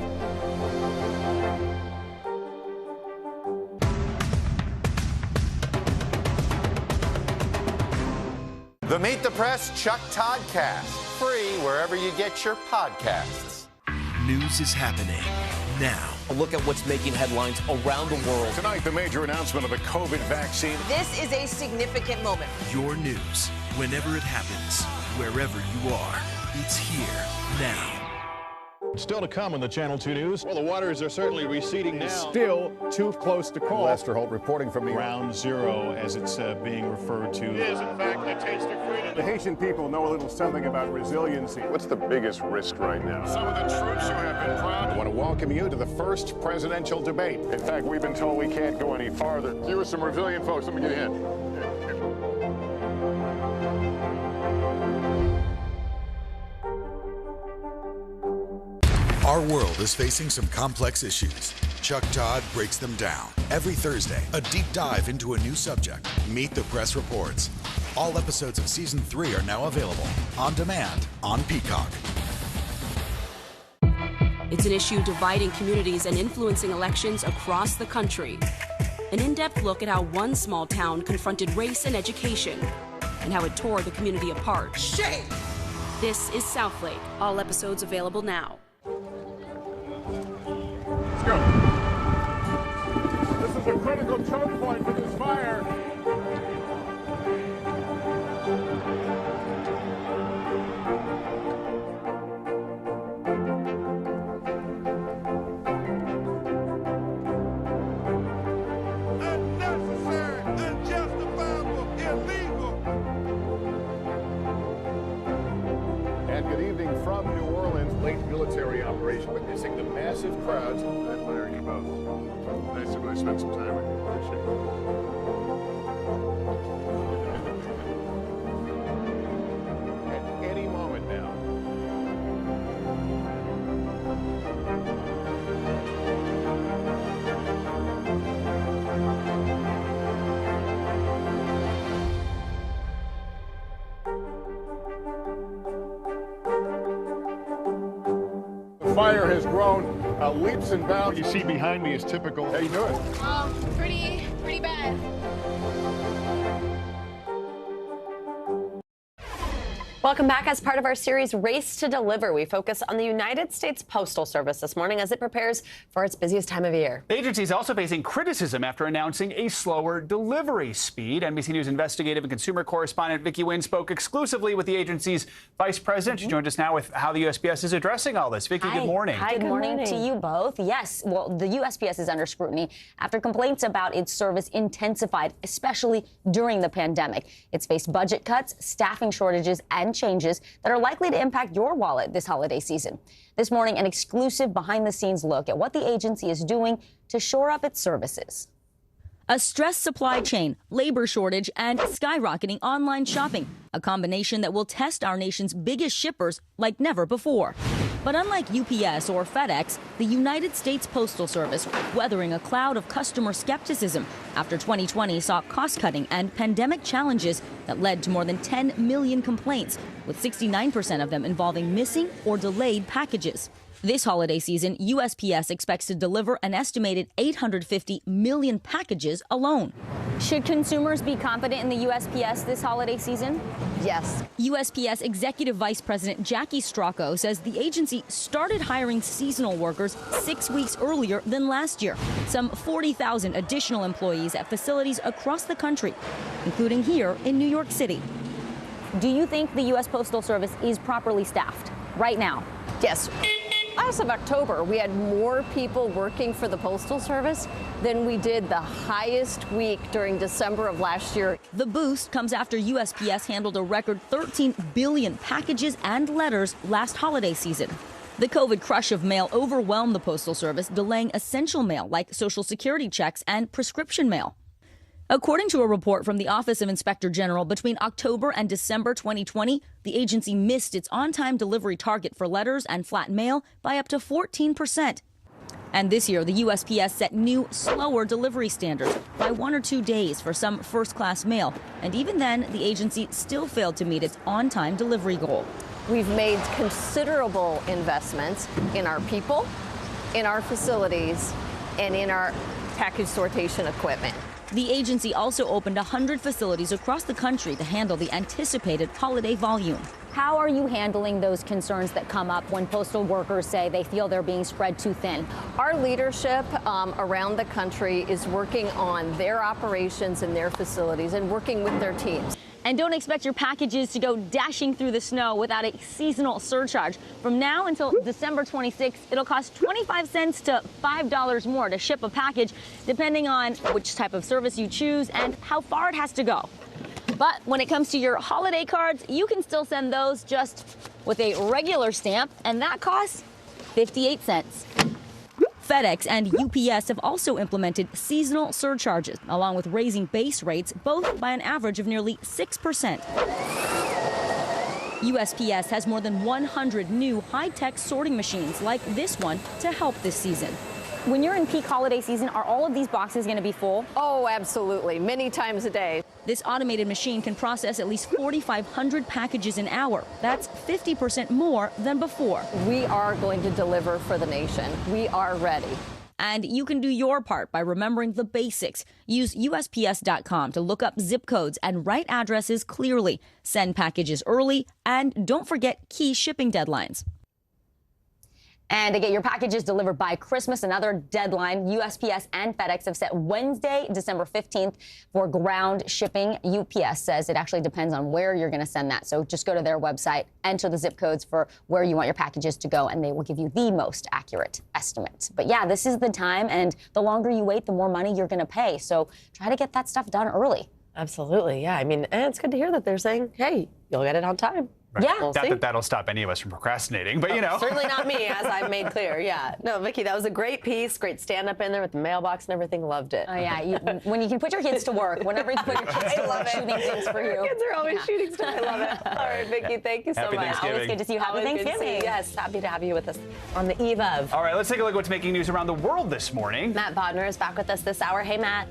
Speaker 19: The Meet the Press Chuck Todd Cast, free wherever you get your podcasts.
Speaker 22: News is happening now.
Speaker 23: A look at what's making headlines around the world.
Speaker 17: Tonight, the major announcement of the COVID vaccine.
Speaker 23: This is a significant moment.
Speaker 22: Your news, whenever it happens, wherever you are, it's here now.
Speaker 17: Still to come on the Channel 2 News. Well, the waters are certainly receding now. Still too close to call. Lester Holt reporting from the Ground Zero, as it's being referred to. It is, in fact, a taste of freedom. The Haitian people know a little something about resiliency. What's the biggest risk right now? Some of the troops who have been proud. I want to welcome you to the first presidential debate. In fact, we've been told we can't go any farther. You with some resilient folks. Let me get a hint.
Speaker 25: Our world is facing some complex issues. Chuck Todd breaks them down. Every Thursday, a deep dive into a new subject. Meet the Press Reports. All episodes of Season 3 are now available on demand on Peacock.
Speaker 29: It's an issue dividing communities and influencing elections across the country. An in-depth look at how one small town confronted race and education, and how it tore the community apart.
Speaker 23: Shame!
Speaker 29: This is Southlake. All episodes available now.
Speaker 17: Let's go. This is a critical choke point for this fire. Unnecessary, unjustifiable, illegal. And good evening from New Orleans. late military operation, witnessing the massive crowds. I admire you both. Nice to really spend some time with you. Appreciate it. At any moment now. The fire has grown leaps and bounds. What you see behind me is typical. How you doing?
Speaker 3: Pretty bad.
Speaker 24: Welcome back. As part of our series Race to Deliver, we focus on the United States Postal Service this morning as it prepares for its busiest time of year.
Speaker 1: The agency is also facing criticism after announcing a slower delivery speed. NBC News investigative and consumer correspondent Vicki Wynn spoke exclusively with the agency's vice president. She joined us now with how the USPS is addressing all this. Vicki, good morning.
Speaker 8: Hi, good morning to you both. Yes, well, the USPS is under scrutiny after complaints about its service intensified, especially during the pandemic. It's faced budget cuts, staffing shortages, and changes that are likely to impact your wallet this holiday season. This morning, an exclusive behind-the-scenes look at what the agency is doing to shore up its services.
Speaker 9: A stressed supply chain, labor shortage, and skyrocketing online shopping, a combination that will test our nation's biggest shippers like never before. But unlike UPS or FedEx, the United States Postal Service weathering a cloud of customer skepticism after 2020 saw cost-cutting and pandemic challenges that led to more than 10 million complaints, with 69% of them involving missing or delayed packages. This holiday season, USPS expects to deliver an estimated 850 million packages alone.
Speaker 8: Should consumers be confident in the USPS this holiday season? Yes.
Speaker 9: USPS Executive Vice President Jackie Stracco says the agency started hiring seasonal workers 6 weeks earlier than last year. Some 40,000 additional employees at facilities across the country, including here in New York City.
Speaker 8: Do you think the U.S. Postal Service is properly staffed right now?
Speaker 10: Yes. As of October, we had more people working for the Postal Service than we did the highest week during December of last year.
Speaker 9: The boost comes after USPS handled a record 13 billion packages and letters last holiday season. The COVID crush of mail overwhelmed the Postal Service, delaying essential mail like Social Security checks and prescription mail. According to a report from the Office of Inspector General, between October and December 2020, the agency missed its on-time delivery target for letters and flat mail by up to 14%. And this year, the USPS set new, slower delivery standards by 1 or 2 days for some first-class mail. And even then, the agency still failed to meet its on-time delivery goal.
Speaker 10: We've made considerable investments in our people, in our facilities, and in our package sortation equipment.
Speaker 9: The agency also opened 100 facilities across the country to handle the anticipated holiday volume.
Speaker 8: How are you handling those concerns that come up when postal workers say they feel they're being spread too thin?
Speaker 10: Our leadership around the country is working on their operations and their facilities and working with their teams.
Speaker 8: And don't expect your packages to go dashing through the snow without a seasonal surcharge. From now until December 26th, it'll cost 25 cents to $5 more to ship a package, depending on which type of service you choose and how far it has to go. But when it comes to your holiday cards, you can still send those just with a regular stamp, and that costs 58 cents.
Speaker 9: FedEx and UPS have also implemented seasonal surcharges, along with raising base rates, both by an average of nearly 6%. USPS has more than 100 new high-tech sorting machines like this one to help this season.
Speaker 8: When you're in peak holiday season, are all of these boxes going to be full?
Speaker 10: Oh, absolutely. Many times a day.
Speaker 9: This automated machine can process at least 4,500 packages an hour. That's 50% more than before.
Speaker 10: We are going to deliver for the nation. We are ready.
Speaker 9: And you can do your part by remembering the basics. Use USPS.com to look up zip codes and write addresses clearly. Send packages early, and don't forget key shipping deadlines.
Speaker 8: And to get your packages delivered by Christmas, another deadline, USPS and FedEx have set Wednesday, December 15th for ground shipping. UPS says it actually depends on where you're going to send that. So just go to their website, enter the zip codes for where you want your packages to go, and they will give you the most accurate estimate. But yeah, this is the time, and the longer you wait, the more money you're going to pay. So try to get that stuff done early.
Speaker 24: Absolutely, yeah. I mean, and it's good to hear that they're saying, hey, you'll get it on time.
Speaker 1: Right.
Speaker 24: Yeah.
Speaker 1: Not that that'll stop any of us from procrastinating, but you know.
Speaker 24: Certainly not me, as I've made clear. Yeah. No, Vicki, that was a great piece, great stand-up in there with the mailbox and everything. Loved it.
Speaker 8: Oh yeah, when you can put your kids to work, whenever you put your kids to work, shooting things for you.
Speaker 24: Your kids are always shooting stuff. I love it. All right, Vicki, thank you so
Speaker 1: Happy
Speaker 24: much.
Speaker 1: Thanksgiving.
Speaker 8: Always good to see you. Happy
Speaker 24: Always good to see
Speaker 8: Thanksgiving.
Speaker 24: you. Yes, happy to have you with us on the eve of.
Speaker 1: All right, let's take a look at what's making news around the world this morning.
Speaker 24: Matt Bodner is back with us this hour. Hey, Matt.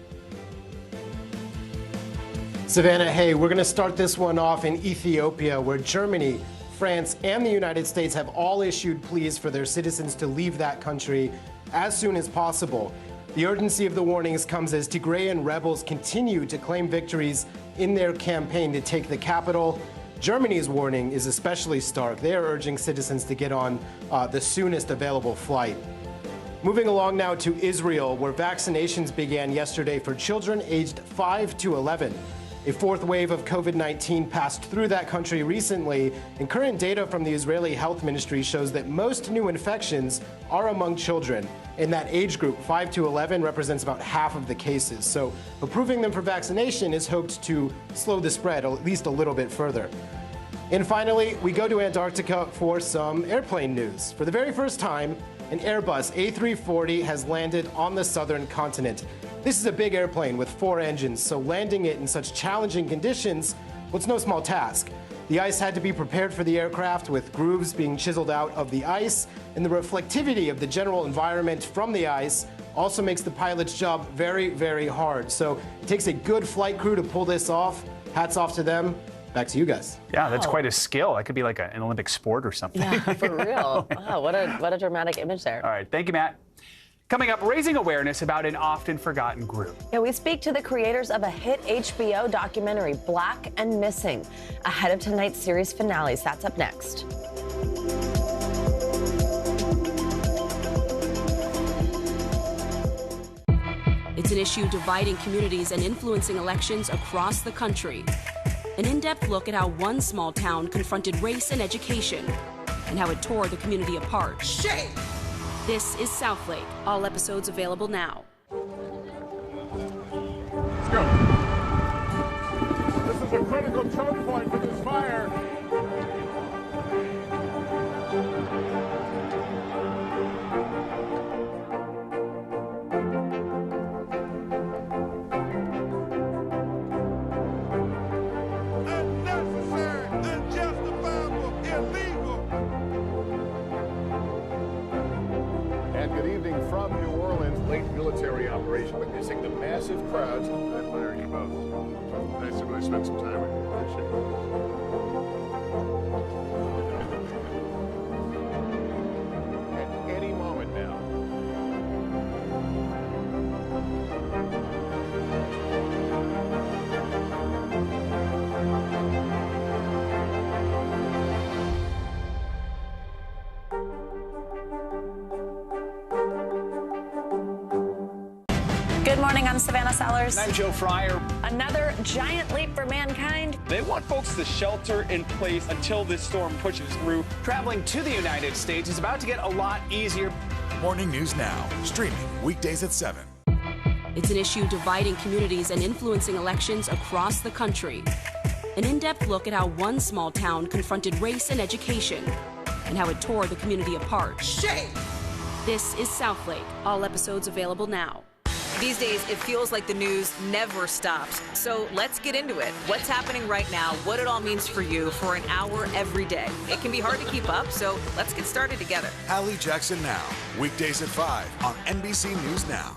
Speaker 5: Savannah, hey, we're going to start this one off in Ethiopia, where Germany, France, and the United States have all issued pleas for their citizens to leave that country as soon as possible. The urgency of the warnings comes as Tigrayan rebels continue to claim victories in their campaign to take the capital. Germany's warning is especially stark. They are urging citizens to get on the soonest available flight. Moving along now to Israel, where vaccinations began yesterday for children aged 5 to 11. A fourth wave of COVID-19 passed through that country recently, and current data from the Israeli Health Ministry shows that most new infections are among children. In that age group, 5 to 11 represents about half of the cases. So approving them for vaccination is hoped to slow the spread at least a little bit further. And finally, we go to Antarctica for some airplane news. For the very first time, an Airbus A340 has landed on the southern continent. This is a big airplane with 4 engines, so landing it in such challenging conditions was no small task. The ice had to be prepared for the aircraft, with grooves being chiseled out of the ice, and the reflectivity of the general environment from the ice also makes the pilot's job very, very hard. So it takes a good flight crew to pull this off. Hats off to them. Back to you guys.
Speaker 1: Yeah, that's quite a skill. That could be like an Olympic sport or something.
Speaker 24: Yeah, for real. Wow, what a dramatic image there.
Speaker 1: All right, thank you, Matt. Coming up, raising awareness about an often forgotten group.
Speaker 24: Yeah, we speak to the creators of a hit HBO documentary, Black and Missing, ahead of tonight's series finales. That's up next.
Speaker 29: It's an issue dividing communities and influencing elections across the country. An in-depth look at how one small town confronted race and education and how it tore the community apart.
Speaker 23: Shame!
Speaker 29: This is Southlake. All episodes available now.
Speaker 17: Let's go. This is a critical choke point for this fire. From New Orleans, late military operation witnessing the massive crowds. I admire you both. Nice to really spend some time with you. Appreciate it. At any moment now.
Speaker 6: Good morning, I'm Savannah Sellers.
Speaker 1: And I'm Joe Fryer.
Speaker 6: Another giant leap for mankind.
Speaker 15: They want folks to shelter in place until this storm pushes through.
Speaker 1: Traveling to the United States is about to get a lot easier.
Speaker 25: Morning News Now, streaming weekdays at 7.
Speaker 29: It's an issue dividing communities and influencing elections across the country. An in-depth look at how one small town confronted race and education and how it tore the community apart.
Speaker 23: Shame!
Speaker 29: This is Southlake. All episodes available now.
Speaker 18: These days, it feels like the news never stops. So let's get into it. What's happening right now, what it all means for you for an hour every day. It can be hard to keep up, so let's get started together.
Speaker 25: Hallie Jackson Now, weekdays at 5 on NBC News Now.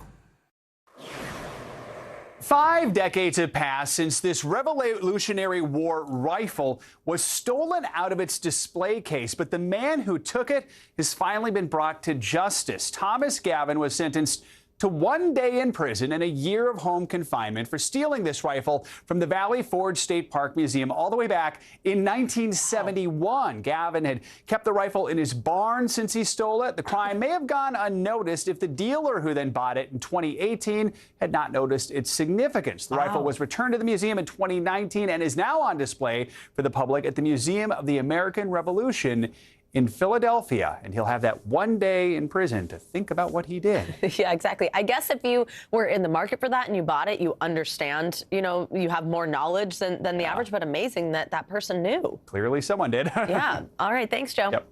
Speaker 1: 5 decades have passed since this Revolutionary War rifle was stolen out of its display case, but the man who took it has finally been brought to justice. Thomas Gavin was sentenced to 1 day in prison and a year of home confinement for stealing this rifle from the Valley Forge State Park Museum all the way back in 1971. Gavin had kept the rifle in his barn since he stole it. The crime may have gone unnoticed if the dealer who then bought it in 2018 had not noticed its significance. The rifle was returned to the museum in 2019 and is now on display for the public at the Museum of the American Revolution in Philadelphia, and he'll have that one day in prison to think about what he did.
Speaker 24: Yeah, exactly. I guess if you were in the market for that and you bought it, you understand, you know, you have more knowledge than the average, but amazing that that person knew.
Speaker 1: Clearly someone did.
Speaker 24: Yeah. All right. Thanks, Joe.
Speaker 1: Yep.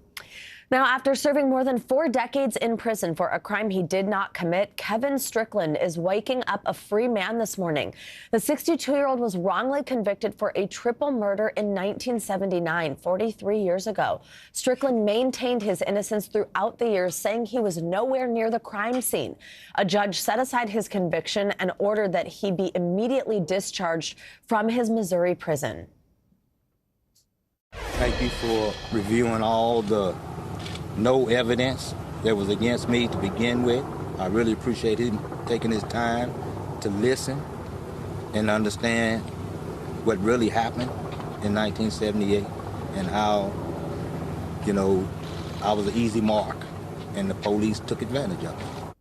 Speaker 24: Now, after serving more than 4 decades in prison for a crime he did not commit, Kevin Strickland is waking up a free man this morning. The 62-year-old was wrongly convicted for a triple murder in 1979, 43 years ago. Strickland maintained his innocence throughout the years, saying he was nowhere near the crime scene. A judge set aside his conviction and ordered that he be immediately discharged from his Missouri prison.
Speaker 2: Thank you for reviewing all the no evidence that was against me to begin with. I really appreciate him taking his time to listen and understand what really happened in 1978 and how, you know, I was an easy mark and the police took advantage of it.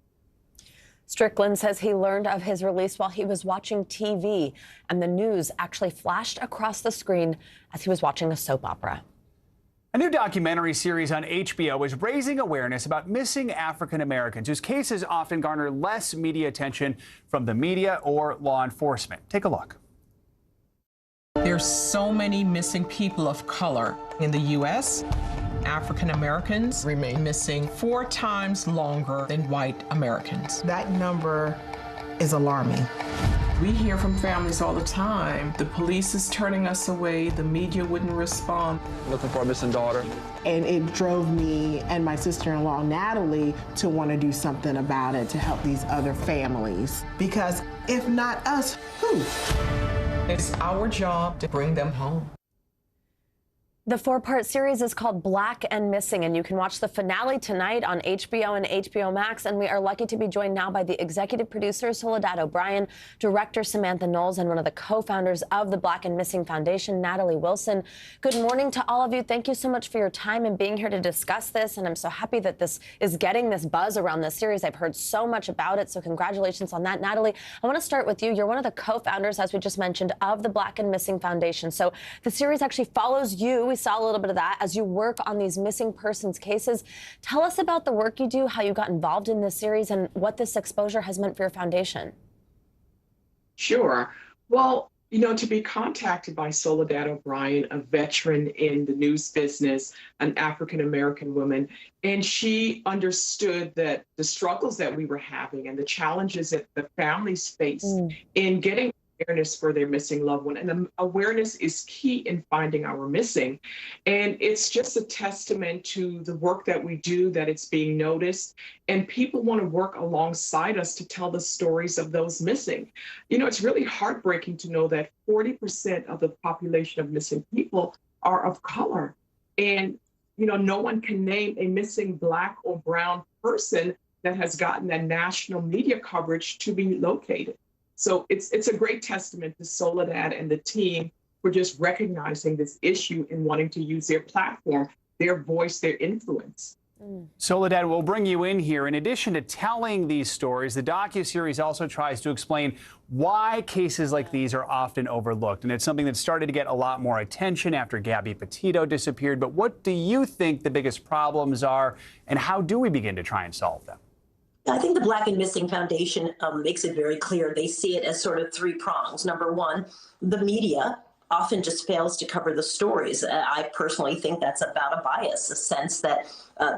Speaker 24: Strickland says he learned of his release while he was watching TV, and the news actually flashed across the screen as he was watching a soap opera.
Speaker 1: A new documentary series on HBO is raising awareness about missing African Americans whose cases often garner less media attention from the media or law enforcement. Take a look.
Speaker 4: There's so many missing people of color in the U.S. African Americans remain missing 4 times longer than white Americans.
Speaker 7: That number is alarming.
Speaker 4: We hear from families all the time. The police is turning us away. The media wouldn't respond.
Speaker 15: Looking for a missing daughter.
Speaker 7: And it drove me and my sister-in-law, Natalie, to want to do something about it to help these other families. Because if not us, who?
Speaker 4: It's our job to bring them home.
Speaker 24: The 4-part series is called Black and Missing, and you can watch the finale tonight on HBO and HBO Max. And we are lucky to be joined now by the executive producer, Soledad O'Brien, director Samantha Knowles, and one of the co-founders of the Black and Missing Foundation, Natalie Wilson. Good morning to all of you. Thank you so much for your time and being here to discuss this. And I'm so happy that this is getting this buzz around this series. I've heard so much about it, so congratulations on that. Natalie, I want to start with you. You're one of the co-founders, as we just mentioned, of the Black and Missing Foundation. So the series actually follows you. We saw a little bit of that as you work on these missing persons cases. Tell us about the work you do, how you got involved in this series, and what this exposure has meant for your foundation.
Speaker 14: Sure. Well, you know, to be contacted by Soledad O'Brien, a veteran in the news business, an African-American woman, and she understood that the struggles that we were having and the challenges that the families face in getting awareness for their missing loved one. And awareness is key in finding our missing. And it's just a testament to the work that we do, that it's being noticed. And people want to work alongside us to tell the stories of those missing. You know, it's really heartbreaking to know that 40% of the population of missing people are of color. And, you know, no one can name a missing Black or brown person that has gotten that national media coverage to be located. So it's a great testament to Soledad and the team for just recognizing this issue and wanting to use their platform, their voice, their influence.
Speaker 1: Soledad, we'll bring you in here. In addition to telling these stories, the docuseries also tries to explain why cases like these are often overlooked. And it's something that started to get a lot more attention after Gabby Petito disappeared. But what do you think the biggest problems are, and how do we begin to try and solve them?
Speaker 20: I think the Black and Missing Foundation makes it very clear. They see it as sort of 3 prongs. Number one, the media often just fails to cover the stories. I personally think that's about a bias, a sense that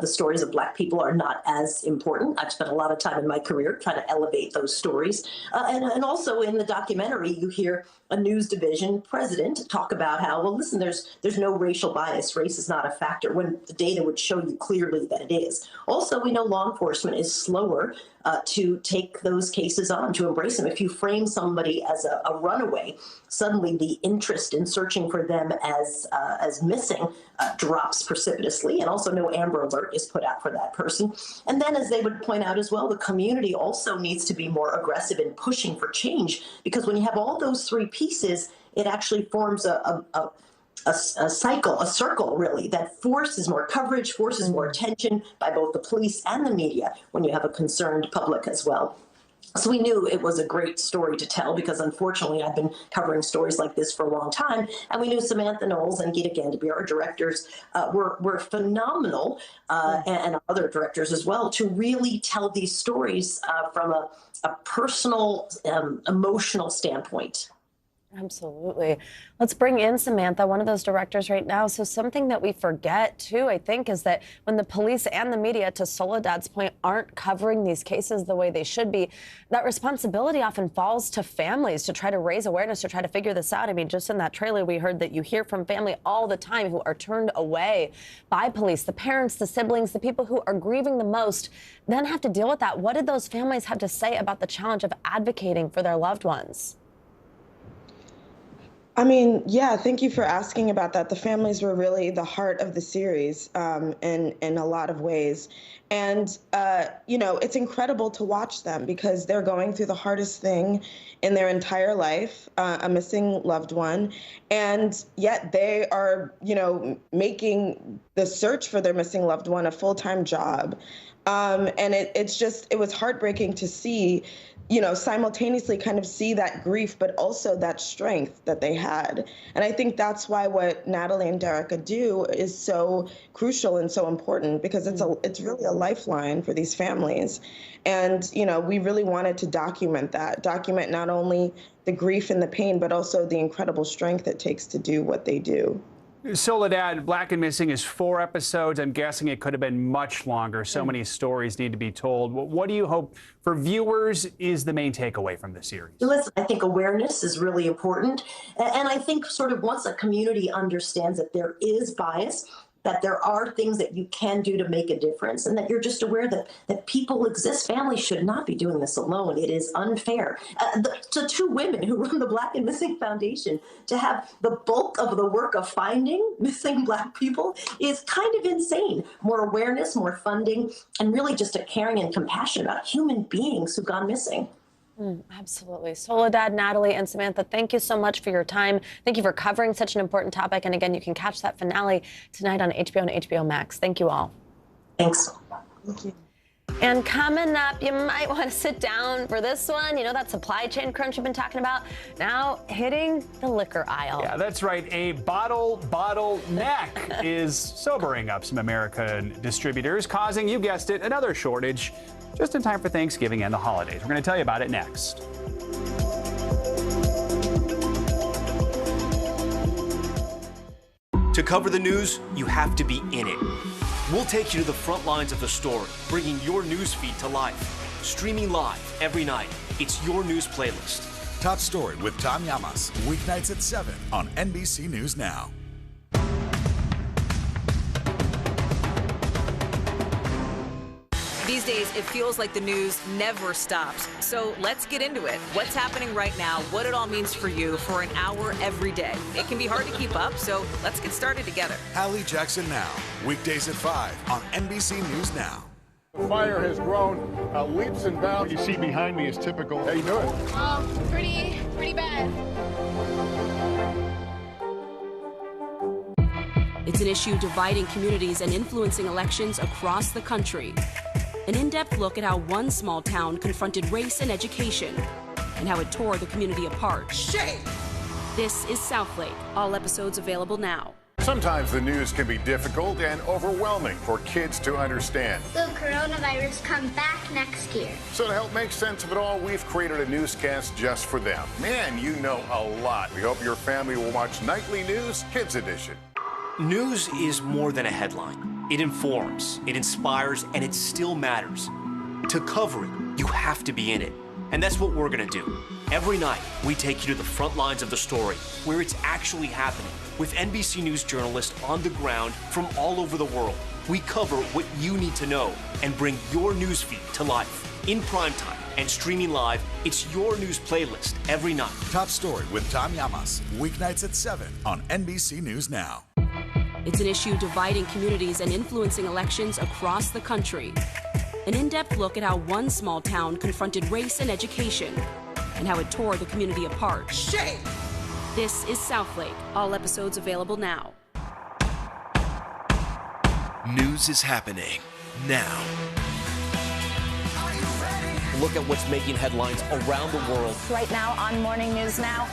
Speaker 20: the stories of Black people are not as important. I've spent a lot of time in my career trying to elevate those stories. And also in the documentary, you hear a news division president talk about how, well, listen, there's no racial bias. Race is not a factor, when the data would show you clearly that it is. Also, we know law enforcement is slower to take those cases on, to embrace them. If you frame somebody as a runaway, suddenly the interest in searching for them as missing drops precipitously, and also no Amber Alert is put out for that person. And then, as they would point out as well, the community also needs to be more aggressive in pushing for change, because when you have all those 3 pieces, it actually forms a cycle, a circle, really, that forces more coverage, forces more attention by both the police and the media when you have a concerned public as well. So we knew it was a great story to tell because, unfortunately, I've been covering stories like this for a long time. And we knew Samantha Knowles and Gita Gandabi, our directors, were phenomenal, and other directors as well, to really tell these stories from a personal, emotional standpoint.
Speaker 24: Absolutely. Let's bring in Samantha, one of those directors right now. So something that we forget, too, I think, is that when the police and the media, to Soledad's point, aren't covering these cases the way they should be, that responsibility often falls to families to try to raise awareness, to try to figure this out. I mean, just in that trailer, we heard that you hear from family all the time who are turned away by police, the parents, the siblings, the people who are grieving the most, then have to deal with that. What did those families have to say about the challenge of advocating for their loved ones?
Speaker 11: I mean, yeah, thank you for asking about that. The families were really the heart of the series in a lot of ways. And, you know, it's incredible to watch them because they're going through the hardest thing in their entire life, a missing loved one. And yet they are, you know, making the search for their missing loved one a full-time job. And it was heartbreaking to see, you know, simultaneously kind of see that grief, but also that strength that they had. And I think that's why what Natalie and Derica do is so crucial and so important, because it's really a lifeline for these families. And, you know, we really wanted to document not only the grief and the pain, but also the incredible strength it takes to do what they do.
Speaker 1: Soledad, Black and Missing is 4 episodes. I'm guessing it could have been much longer. So many stories need to be told. What do you hope for viewers is the main takeaway from the series?
Speaker 20: Listen, I think awareness is really important. And I think sort of once a community understands that there is bias, that there are things that you can do to make a difference, and that you're just aware that people exist. Families should not be doing this alone. It is unfair. To 2 women who run the Black and Missing Foundation, to have the bulk of the work of finding missing Black people is kind of insane. More awareness, more funding, and really just a caring and compassion about human beings who've gone missing.
Speaker 24: Absolutely. Soledad, Natalie, and Samantha, thank you so much for your time. Thank you for covering such an important topic. And again, you can catch that finale tonight on HBO and HBO Max. Thank you all.
Speaker 20: Thanks.
Speaker 11: Thank you.
Speaker 24: And coming up, you might want to sit down for this one. You know that supply chain crunch you've been talking about? Now hitting the liquor aisle.
Speaker 1: Yeah, that's right. A bottleneck is sobering up some American distributors, causing, you guessed it, another shortage just in time for Thanksgiving and the holidays. We're going to tell you about it next.
Speaker 23: To cover the news, you have to be in it. We'll take you to the front lines of the story, bringing your news feed to life. Streaming live every night. It's your news playlist.
Speaker 25: Top Story with Tom Llamas, weeknights at 7 on NBC News Now.
Speaker 18: These days, it feels like the news never stops. So let's get into it. What's happening right now, what it all means for you for an hour every day. It can be hard to keep up, so let's get started together.
Speaker 25: Hallie Jackson Now, weekdays at 5 on NBC News Now.
Speaker 17: The fire has grown leaps and bounds. You see behind me is typical. How you doing?
Speaker 3: Pretty bad.
Speaker 29: It's an issue dividing communities and influencing elections across the country. An in-depth look at how one small town confronted race and education and how it tore the community apart.
Speaker 23: Shame!
Speaker 29: This is Southlake. All episodes available now.
Speaker 17: Sometimes the news can be difficult and overwhelming for kids to understand.
Speaker 3: Will coronavirus come back next year?
Speaker 17: So to help make sense of it all, we've created a newscast just for them. Man, you know a lot. We hope your family will watch Nightly News Kids Edition.
Speaker 23: News is more than a headline. It informs, it inspires, and it still matters. To cover it, you have to be in it. And that's what we're gonna do. Every night, we take you to the front lines of the story, where it's actually happening, with NBC News journalists on the ground from all over the world. We cover what you need to know and bring your newsfeed to life. In primetime and streaming live, it's your news playlist every night.
Speaker 25: Top Story with Tom Llamas, weeknights at 7 on NBC News Now.
Speaker 29: It's an issue dividing communities and influencing elections across the country. An in-depth look at how one small town confronted race and education and how it tore the community apart.
Speaker 23: Shame!
Speaker 29: This is Southlake. All episodes available now.
Speaker 22: News is happening now.
Speaker 23: look at what's making headlines around the world.
Speaker 6: Right now on Morning News Now.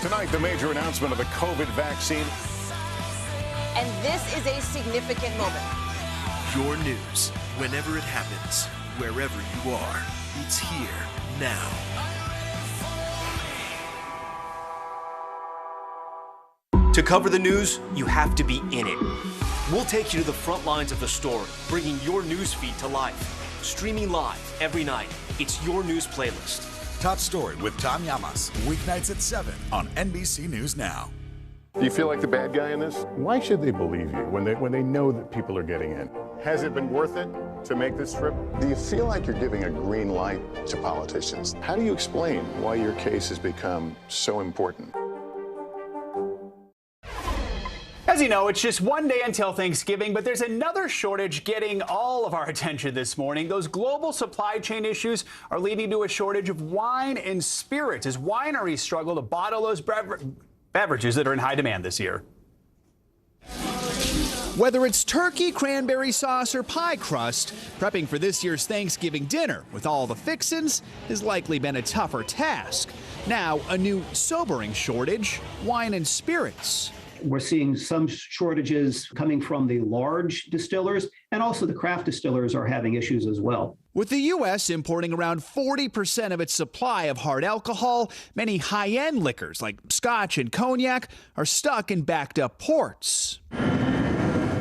Speaker 17: Tonight, the major announcement of the COVID vaccine.
Speaker 10: And this is a significant moment.
Speaker 22: Your news, whenever it happens, wherever you are, it's here now.
Speaker 23: To cover the news, you have to be in it. We'll take you to the front lines of the story, bringing your news feed to life. Streaming live every night. It's your news playlist.
Speaker 25: Top Story with Tom Llamas, weeknights at 7 on NBC News Now.
Speaker 17: Do you feel like the bad guy in this? Why should they believe you when they know that people are getting in? Has it been worth it to make this trip? Do you feel like you're giving a green light to politicians? How do you explain why your case has become so important?
Speaker 1: As you know, it's just one day until Thanksgiving, but there's another shortage getting all of our attention this morning. Those global supply chain issues are leading to a shortage of wine and spirits as wineries struggle to bottle those beverages that are in high demand this year.
Speaker 12: Whether it's turkey, cranberry sauce, or pie crust, prepping for this year's Thanksgiving dinner with all the fixins has likely been a tougher task. Now, a new sobering shortage, wine and spirits.
Speaker 13: We're seeing some shortages coming from the large distillers, and also the craft distillers are having issues as well.
Speaker 12: With the U.S. importing around 40% of its supply of hard alcohol, many high-end liquors like scotch and cognac are stuck in backed-up ports.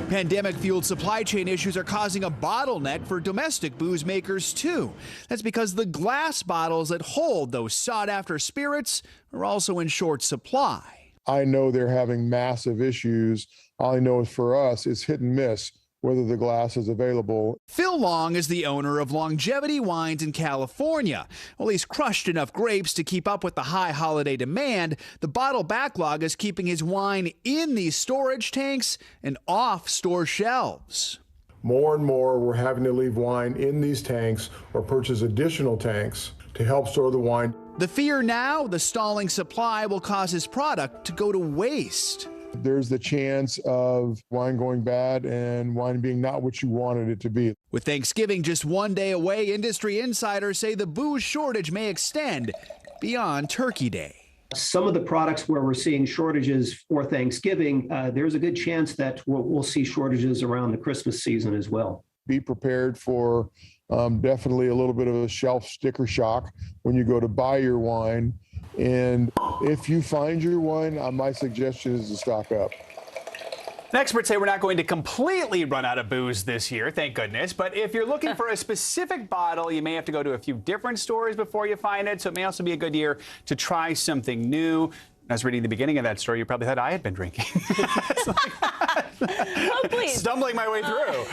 Speaker 12: Pandemic-fueled supply chain issues are causing a bottleneck for domestic booze makers, too. That's because the glass bottles that hold those sought-after spirits are also in short supply.
Speaker 16: I know they're having massive issues. All I know is for us, it's hit and miss whether the glass is available.
Speaker 12: Phil Long is the owner of Longevity Wines in California. Well, he's crushed enough grapes to keep up with the high holiday demand. The bottle backlog is keeping his wine in these storage tanks and off store shelves.
Speaker 16: More and more, we're having to leave wine in these tanks or purchase additional tanks to help store the wine.
Speaker 12: The fear now, the stalling supply will cause his product to go to waste.
Speaker 16: There's the chance of wine going bad and wine being not what you wanted it to be.
Speaker 12: With Thanksgiving just one day away, industry insiders say the booze shortage may extend beyond Turkey Day.
Speaker 13: Some of the products where we're seeing shortages for Thanksgiving, there's a good chance that we'll see shortages around the Christmas season as well.
Speaker 16: Be prepared for definitely a little bit of a shelf sticker shock when you go to buy your wine. And if you find your wine, my suggestion is to stock up.
Speaker 1: Experts say we're not going to completely run out of booze this year, thank goodness. But if you're looking for a specific bottle, you may have to go to a few different stores before you find it. So it may also be a good year to try something new. I was reading the beginning of that story. You probably thought I had been drinking.
Speaker 24: Oh, please.
Speaker 1: Stumbling my way through.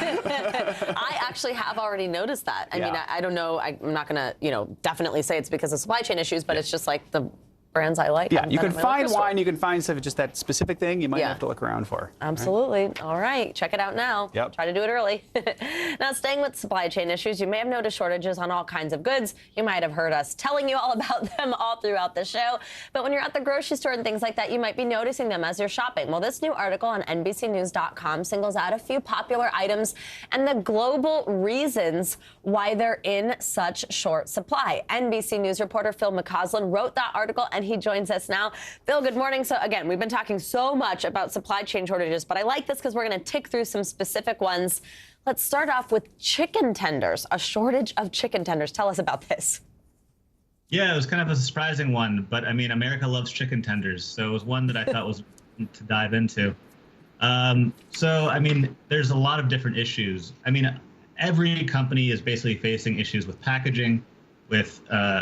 Speaker 24: I actually have already noticed that. I mean, I don't know. I'm not going to, definitely say it's because of supply chain issues, but it's just like the brands I like.
Speaker 1: Yeah, you can find wine, you can find stuff, just that specific thing you might have to look around for.
Speaker 24: Absolutely. Right? All right, check it out now.
Speaker 1: Yep.
Speaker 24: Try to do it early. Now, staying with supply chain issues, you may have noticed shortages on all kinds of goods. You might have heard us telling you all about them all throughout the show. But when you're at the grocery store and things like that, you might be noticing them as you're shopping. Well, this new article on NBCnews.com singles out a few popular items and the global reasons why they're in such short supply. NBC News reporter Phil McCausland wrote that article, and he joins us now. Phil, good morning. So again, we've been talking so much about supply chain shortages, but I like this because we're going to tick through some specific ones. Let's start off with chicken tenders, a shortage of chicken tenders. Tell us about this.
Speaker 19: Yeah, it was kind of a surprising one, but I mean, America loves chicken tenders, so it was one that I thought was to dive into. So, I mean, there's a lot of different issues. I mean, every company is basically facing issues with packaging, with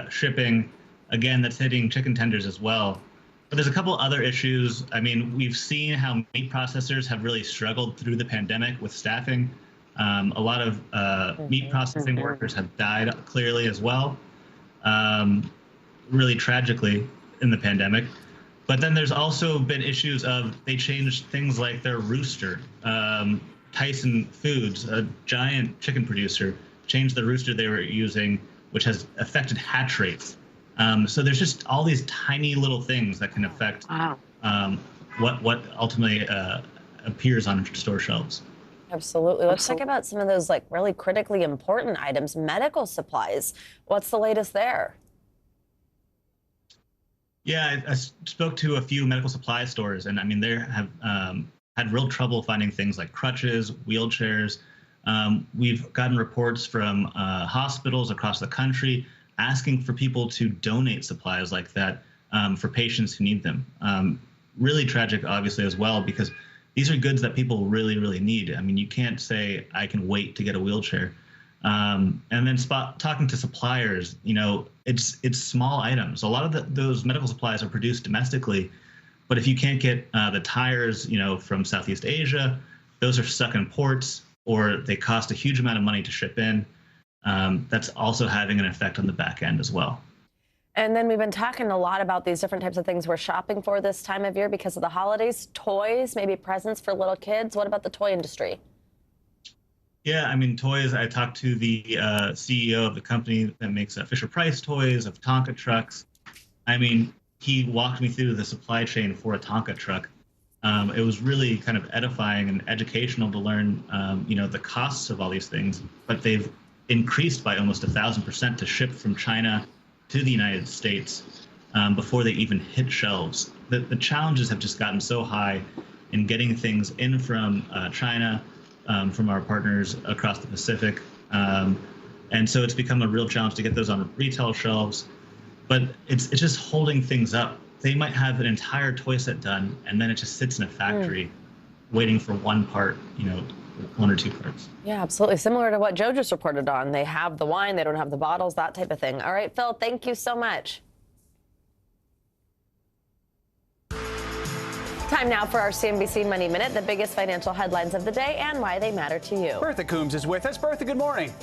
Speaker 19: shipping. Again, that's hitting chicken tenders as well. But there's a couple other issues. I mean, we've seen how meat processors have really struggled through the pandemic with staffing. A lot of meat processing workers have died clearly as well, really tragically in the pandemic. But then there's also been issues of they changed things like their rooster. Tyson Foods, a giant chicken producer, changed the rooster they were using, which has affected hatch rates. So there's just all these tiny little things that can affect what ultimately appears on store shelves.
Speaker 24: Absolutely. Let's talk about some of those like really critically important items, medical supplies. What's the latest there?
Speaker 19: Yeah, I spoke to a few medical supply stores, and I mean, they have had real trouble finding things like crutches, wheelchairs. We've gotten reports from hospitals across the country asking for people to donate supplies like that for patients who need them. Really tragic, obviously, as well, because these are goods that people really, really need. I mean, you can't say, I can wait to get a wheelchair. And then talking to suppliers, you know, it's small items. A lot of those medical supplies are produced domestically, but if you can't get the tires, you know, from Southeast Asia, those are stuck in ports, or they cost a huge amount of money to ship in. That's also having an effect on the back end as well.
Speaker 24: And then we've been talking a lot about these different types of things we're shopping for this time of year because of the holidays, toys, maybe presents for little kids. What about the toy industry?
Speaker 19: Yeah, I mean, toys, I talked to the CEO of the company that makes Fisher-Price toys, of Tonka trucks. I mean, he walked me through the supply chain for a Tonka truck. It was really kind of edifying and educational to learn, you know, the costs of all these things, but they've increased by almost 1,000% to ship from China to the United States before they even hit shelves. The challenges have just gotten so high in getting things in from China, from our partners across the Pacific. And so it's become a real challenge to get those on retail shelves, but it's just holding things up. They might have an entire toy set done, and then it just sits in a factory waiting for one part, you know, one or two parts.
Speaker 24: Yeah, absolutely. Similar to what Joe just reported on. They have the wine, they don't have the bottles, that type of thing. All right, Phil, thank you so much. Time now for our CNBC Money Minute, the biggest financial headlines of the day and why they matter to you.
Speaker 1: Bertha Coombs is with us. Bertha, good morning.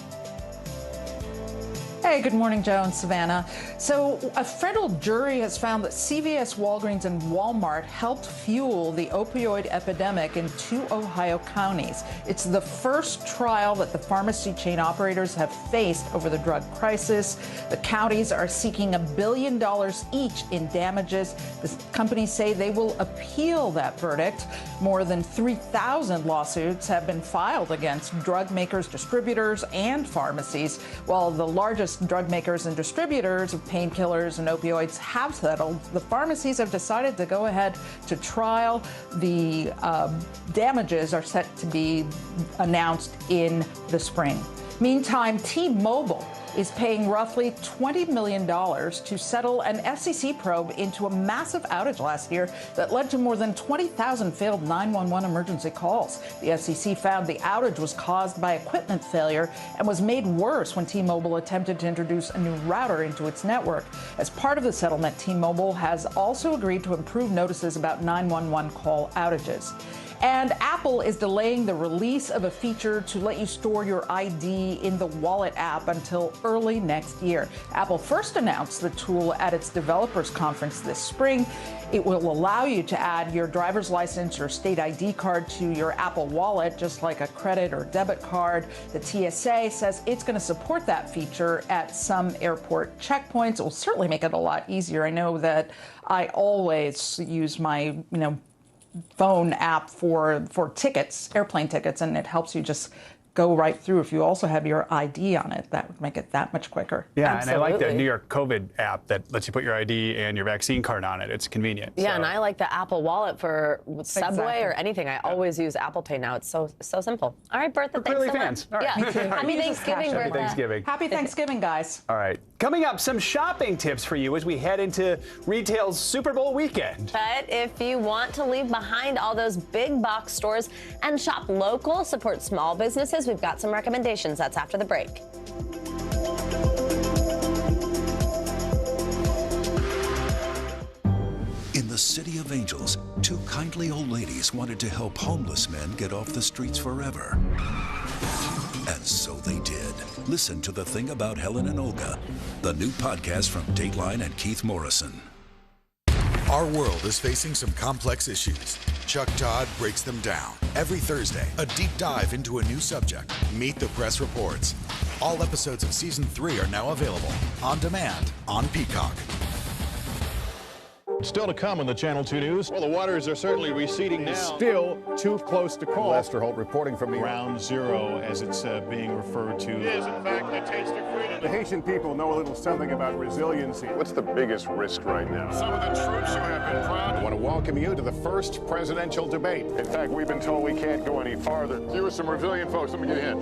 Speaker 2: Hey, good morning, Joe and Savannah. So a federal jury has found that CVS, Walgreens, and Walmart helped fuel the opioid epidemic in 2 Ohio counties. It's the first trial that the pharmacy chain operators have faced over the drug crisis. The counties are seeking $1 billion each in damages. The companies say they will appeal that verdict. More than 3,000 lawsuits have been filed against drug makers, distributors, and pharmacies, while the largest drug makers and distributors of painkillers and opioids have settled. The pharmacies have decided to go ahead to trial. The damages are set to be announced in the spring. Meantime, T-Mobile is paying roughly $20 million to settle an FCC probe into a massive outage last year that led to more than 20,000 failed 911 emergency calls. The FCC found the outage was caused by equipment failure and was made worse when T-Mobile attempted to introduce a new router into its network. As part of the settlement, T-Mobile has also agreed to improve notices about 911 call outages. And Apple is delaying the release of a feature to let you store your ID in the Wallet app until early next year. Apple first announced the tool at its developers conference this spring. It will allow you to add your driver's license or state ID card to your Apple Wallet, just like a credit or debit card. The TSA says it's going to support that feature at some airport checkpoints. It will certainly make it a lot easier. I know that I always use my, phone app for tickets, airplane tickets, and it helps you just go right through. If you also have your ID on it, that would make it that much quicker.
Speaker 1: Yeah,
Speaker 24: Absolutely.
Speaker 1: And I like the New York COVID app that lets you put your ID and your vaccine card on it. It's convenient.
Speaker 24: Yeah,
Speaker 1: so.
Speaker 24: and I like the Apple Wallet for Subway or anything. I always use Apple Pay now. It's so simple. All right, Bertha, thanks so
Speaker 1: fans.
Speaker 24: much.
Speaker 1: All right.
Speaker 24: Yeah.
Speaker 1: Me too.
Speaker 24: Happy Thanksgiving, Bertha.
Speaker 1: Happy Thanksgiving.
Speaker 2: Happy Thanksgiving, guys.
Speaker 1: All right. Coming up, some shopping tips for you as we head into retail's Super Bowl weekend.
Speaker 24: But if you want to leave behind all those big box stores and shop local, support small businesses, we've got some recommendations. That's after the break.
Speaker 25: In the City of Angels, 2 kindly old ladies wanted to help homeless men get off the streets forever. And so they did. Listen to The Thing About Helen and Olga, the new podcast from Dateline and Keith Morrison. Our world is facing some complex issues. Chuck Todd breaks them down. Every Thursday, a deep dive into a new subject. Meet the Press Reports. All episodes of Season 3 are now available on demand on Peacock.
Speaker 17: Still to come on the Channel 2 News. Well, the waters are certainly receding now.
Speaker 5: Still too close to call.
Speaker 17: Lester Holt reporting from Ground Zero, as it's being referred to. It is, in fact, the taste of freedom.
Speaker 5: The Haitian people know a little something about resiliency.
Speaker 17: What's the biggest risk right now? Some of the troops who have been proud. I want to welcome you to the first presidential debate.
Speaker 5: In fact, we've been told we can't go any farther. You are some resilient folks. Let me get a hint.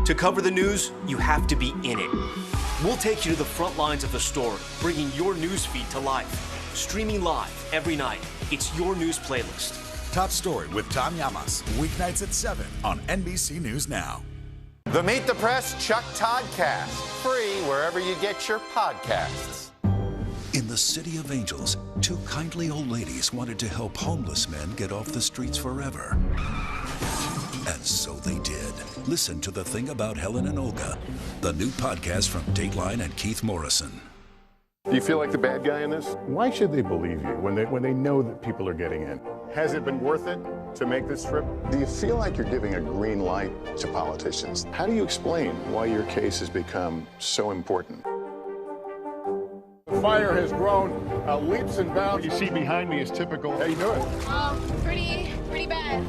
Speaker 23: To cover the news, you have to be in it. We'll take you to the front lines of the story, bringing your news feed to life. Streaming live every night. It's your news playlist.
Speaker 25: Top Story with Tom Llamas, weeknights at 7 on NBC News Now.
Speaker 7: The Meet the Press Chuck Todd Cast, free wherever you get your podcasts.
Speaker 8: In the City of Angels, two kindly old ladies wanted to help homeless men get off the streets forever. And so they did. Listen to The Thing About Helen and Olga, the new podcast from Dateline and Keith Morrison.
Speaker 5: Do you feel like the bad guy in this? Why should they believe you when they know that people are getting in? Has it been worth it to make this trip?
Speaker 9: Do you feel like you're giving a green light to politicians?
Speaker 5: How do you explain why your case has become so important? The fire has grown leaps and bounds. What you see behind me is typical. How you doing?
Speaker 3: Oh, pretty bad.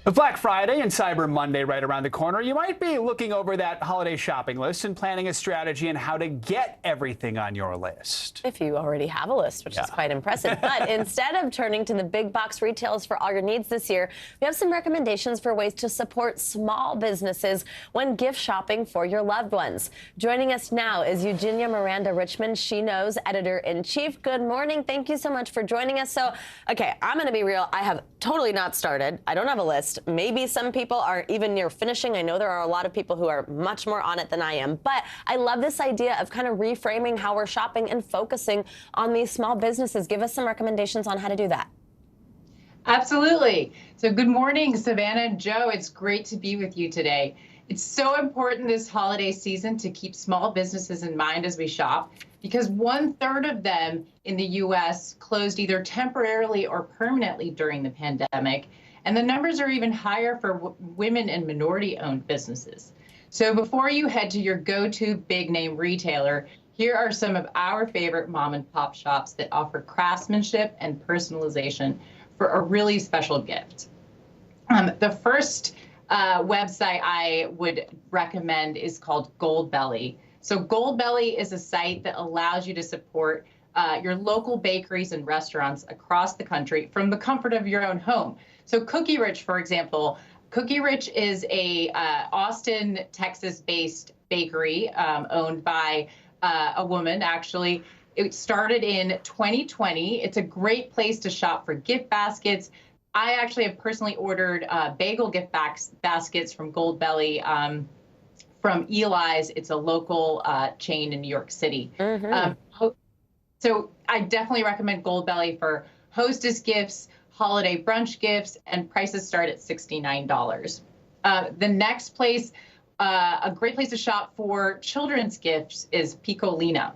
Speaker 1: With Black Friday and Cyber Monday right around the corner, you might be looking over that holiday shopping list and planning a strategy on how to get everything on your list.
Speaker 24: If you already have a list, which is quite impressive. But instead of turning to the big box retailers for all your needs this year, we have some recommendations for ways to support small businesses when gift shopping for your loved ones. Joining us now is Eugenia Miranda Richmond, She Knows Editor-in-Chief. Good morning. Thank you so much for joining us. So, okay, I'm going to be real. I have totally not started. I don't have a list. Maybe some people are even near finishing. I know there are a lot of people who are much more on it than I am. But I love this idea of kind of reframing how we're shopping and focusing on these small businesses. Give us some recommendations on how to do that.
Speaker 15: Absolutely. So good morning, Savannah and Joe. It's great to be with you today. It's so important this holiday season to keep small businesses in mind as we shop, because 1/3 of them in the U.S. closed either temporarily or permanently during the pandemic. And the numbers are even higher for women and minority-owned businesses. So before you head to your go-to big-name retailer, here are some of our favorite mom-and-pop shops that offer craftsmanship and personalization for a really special gift. The first website I would recommend is called Goldbelly. So Goldbelly is a site that allows you to support your local bakeries and restaurants across the country from the comfort of your own home. So Cookie Rich, for example, Cookie Rich is a Austin, Texas-based bakery owned by a woman, actually. It started in 2020. It's a great place to shop for gift baskets. I actually have personally ordered bagel gift baskets from Goldbelly from Eli's. It's a local chain in New York City. So I definitely recommend Goldbelly for hostess gifts, holiday brunch gifts, and prices start at $69. The next place, a great place to shop for children's gifts is Piccolina.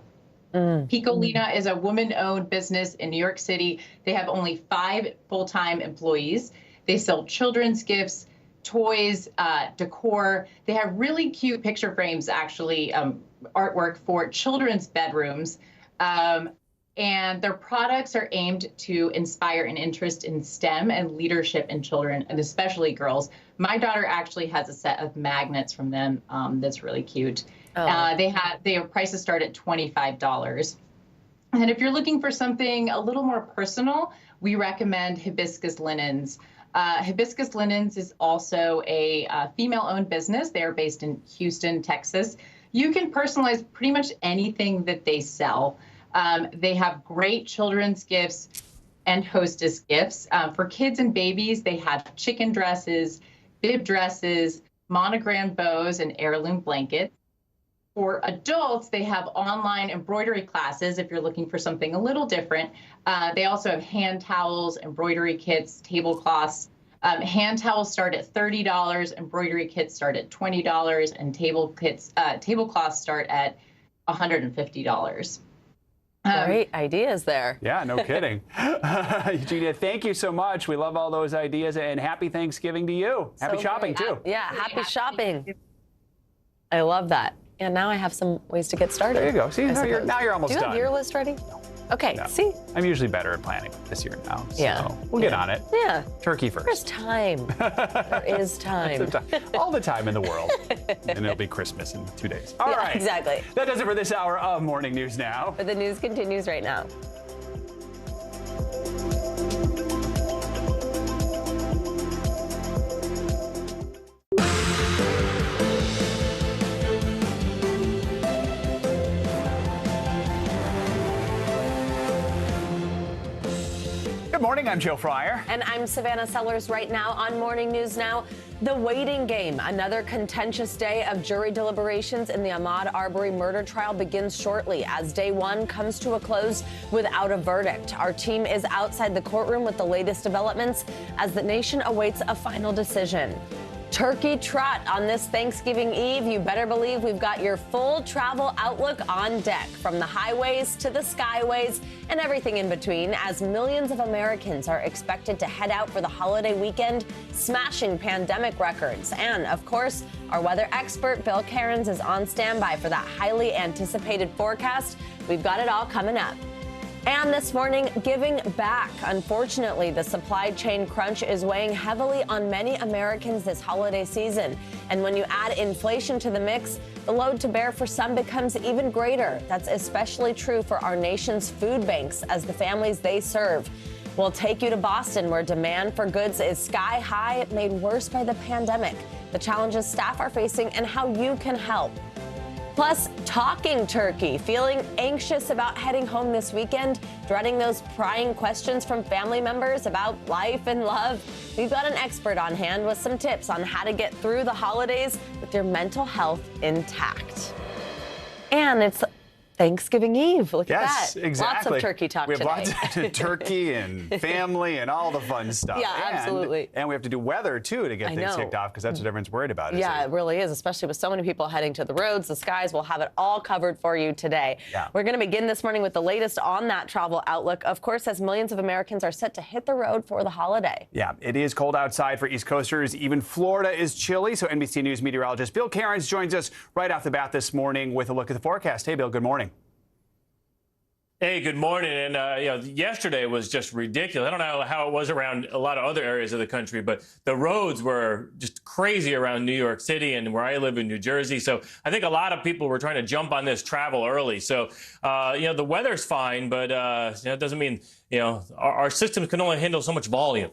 Speaker 15: Piccolina is a woman-owned business in New York City. They have only 5 full-time employees. They sell children's gifts, toys, decor. They have really cute picture frames, actually, artwork for children's bedrooms. And their products are aimed to inspire an interest in STEM and leadership in children, and especially girls. My daughter actually has a set of magnets from them that's really cute. Their prices start at $25. And if you're looking for something a little more personal, we recommend Hibiscus Linens. Hibiscus Linens is also a female-owned business. They are based in Houston, Texas. You can personalize pretty much anything that they sell. They have great children's gifts and hostess gifts. For kids and babies, they have chicken dresses, bib dresses, monogram bows, and heirloom blankets. For adults, they have online embroidery classes if you're looking for something a little different. They also have hand towels, embroidery kits, tablecloths. Hand towels start at $30, embroidery kits start at $20, and tablecloths start at $150.
Speaker 24: Great ideas there.
Speaker 1: Yeah, no kidding. Eugenia, thank you so much. We love all those ideas, and happy Thanksgiving to you. Happy shopping, too.
Speaker 24: Yeah, happy shopping. I love that. And now I have some ways to get started.
Speaker 1: There you go. See, now you're almost
Speaker 24: done. Do you
Speaker 1: done.
Speaker 24: have your list ready? Okay,
Speaker 1: No.
Speaker 24: see?
Speaker 1: I'm usually better at planning this year now. So
Speaker 24: Yeah.
Speaker 1: we'll get on it.
Speaker 24: Yeah.
Speaker 1: Turkey first.
Speaker 24: There's time. There is time.
Speaker 1: All the time in the world. And it'll be Christmas in 2 days. All
Speaker 24: Yeah,
Speaker 1: right.
Speaker 24: exactly.
Speaker 1: That does it for this hour of Morning News Now.
Speaker 24: But the news continues right now.
Speaker 1: Good morning, I'm Joe Fryer.
Speaker 24: And I'm Savannah Sellers. Right now on Morning News Now, the waiting game. Another contentious day of jury deliberations in the Ahmaud Arbery murder trial begins shortly as day one comes to a close without a verdict. Our team is outside the courtroom with the latest developments as the nation awaits a final decision. Turkey trot on this Thanksgiving Eve. You better believe we've got your full travel outlook on deck, from the highways to the skyways and everything in between, as millions of Americans are expected to head out for the holiday weekend, smashing pandemic records. And, of course, our weather expert, Bill Cairns, is on standby for that highly anticipated forecast. We've got it all coming up. And this morning, giving back. Unfortunately, the supply chain crunch is weighing heavily on many Americans this holiday season. And when you add inflation to the mix, the load to bear for some becomes even greater. That's especially true for our nation's food banks, as the families they serve. We'll take you to Boston, where demand for goods is sky high, made worse by the pandemic, the challenges staff are facing, and how you can help. Plus, talking turkey, feeling anxious about heading home this weekend, dreading those prying questions from family members about life and love. We've got an expert on hand with some tips on how to get through the holidays with your mental health intact. And it's Thanksgiving Eve. Look at that.
Speaker 1: Yes, exactly.
Speaker 24: Lots of turkey talk
Speaker 1: we have
Speaker 24: today.
Speaker 1: lots of turkey and family and all the fun stuff.
Speaker 24: Yeah, absolutely.
Speaker 1: And we have to do weather, too, to get things kicked off, because that's what everyone's worried about.
Speaker 24: Yeah, it really is, especially with so many people heading to the roads, the skies. We'll have it all covered for you today.
Speaker 1: Yeah.
Speaker 24: We're going to begin this morning with the latest on that travel outlook, of course, as millions of Americans are set to hit the road for the holiday.
Speaker 1: Yeah, it is cold outside for East Coasters. Even Florida is chilly. So NBC News meteorologist Bill Cairns joins us right off the bat this morning with a look at the forecast. Hey, Bill, good morning.
Speaker 4: Hey, good morning. And, yesterday was just ridiculous. I don't know how it was around a lot of other areas of the country, but the roads were just crazy around New York City and where I live in New Jersey. So I think a lot of people were trying to jump on this travel early. So, the weather's fine, but it doesn't mean, our systems can only handle so much volume.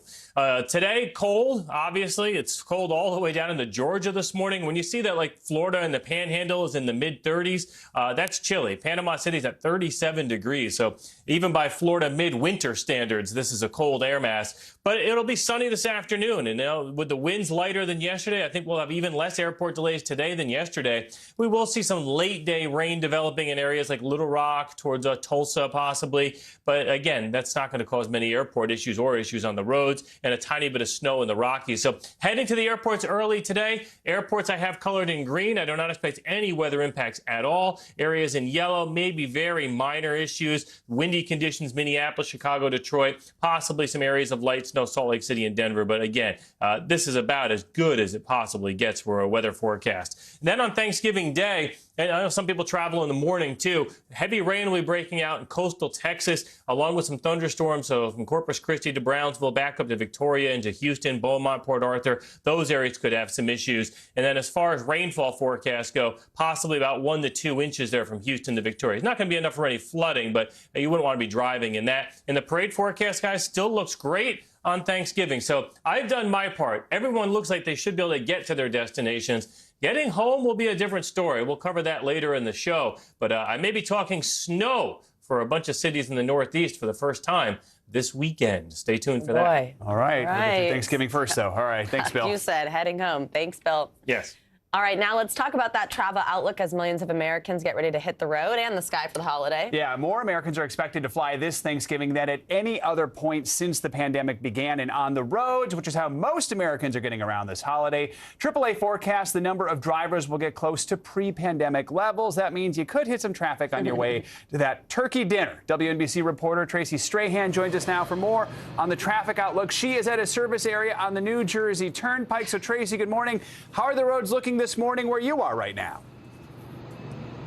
Speaker 4: Today, cold, obviously. It's cold all the way down into Georgia this morning. When you see that, like, Florida and the Panhandle is in the mid-30s, that's chilly. Panama City's at 37 degrees. So even by Florida midwinter standards, this is a cold air mass. But it'll be sunny this afternoon. And with the winds lighter than yesterday, I think we'll have even less airport delays today than yesterday. We will see some late-day rain developing in areas like Little Rock, towards Tulsa possibly. But again, that's not going to cause many airport issues or issues on the roads, and a tiny bit of snow in the Rockies. So heading to the airports early today. Airports I have colored in green. I do not expect any weather impacts at all. Areas in yellow, maybe very minor issues. Windy conditions, Minneapolis, Chicago, Detroit, possibly some areas of light snow, Salt Lake City and Denver. But again, this is about as good as it possibly gets for a weather forecast. And then on Thanksgiving Day, and I know some people travel in the morning, too. Heavy rain will be breaking out in coastal Texas, along with some thunderstorms. So from Corpus Christi to Brownsville, back up to Victoria, into Houston, Beaumont, Port Arthur. Those areas could have some issues. And then as far as rainfall forecasts go, possibly about 1 to 2 inches there from Houston to Victoria. It's not going to be enough for any flooding, but you wouldn't want to be driving in that. And the parade forecast, guys, still looks great on Thanksgiving. So I've done my part. Everyone looks like they should be able to get to their destinations. Getting home will be a different story. We'll cover that later in the show. But I may be talking snow for a bunch of cities in the Northeast for the first time this weekend. Stay tuned for that.
Speaker 1: All right. We'll get to Thanksgiving first, though. All right. Thanks, Bill.
Speaker 24: You said heading home. Thanks, Bill.
Speaker 4: Yes.
Speaker 24: All right, now let's talk about that travel outlook as millions of Americans get ready to hit the road and the sky for the holiday.
Speaker 1: Yeah, more Americans are expected to fly this Thanksgiving than at any other point since the pandemic began and on the roads, which is how most Americans are getting around this holiday. AAA forecasts the number of drivers will get close to pre-pandemic levels. That means you could hit some traffic on your way to that turkey dinner. WNBC reporter Tracy Strahan joins us now for more on the traffic outlook. She is at a service area on the New Jersey Turnpike. So, Tracy, good morning. How are the roads looking this morning where you are right now?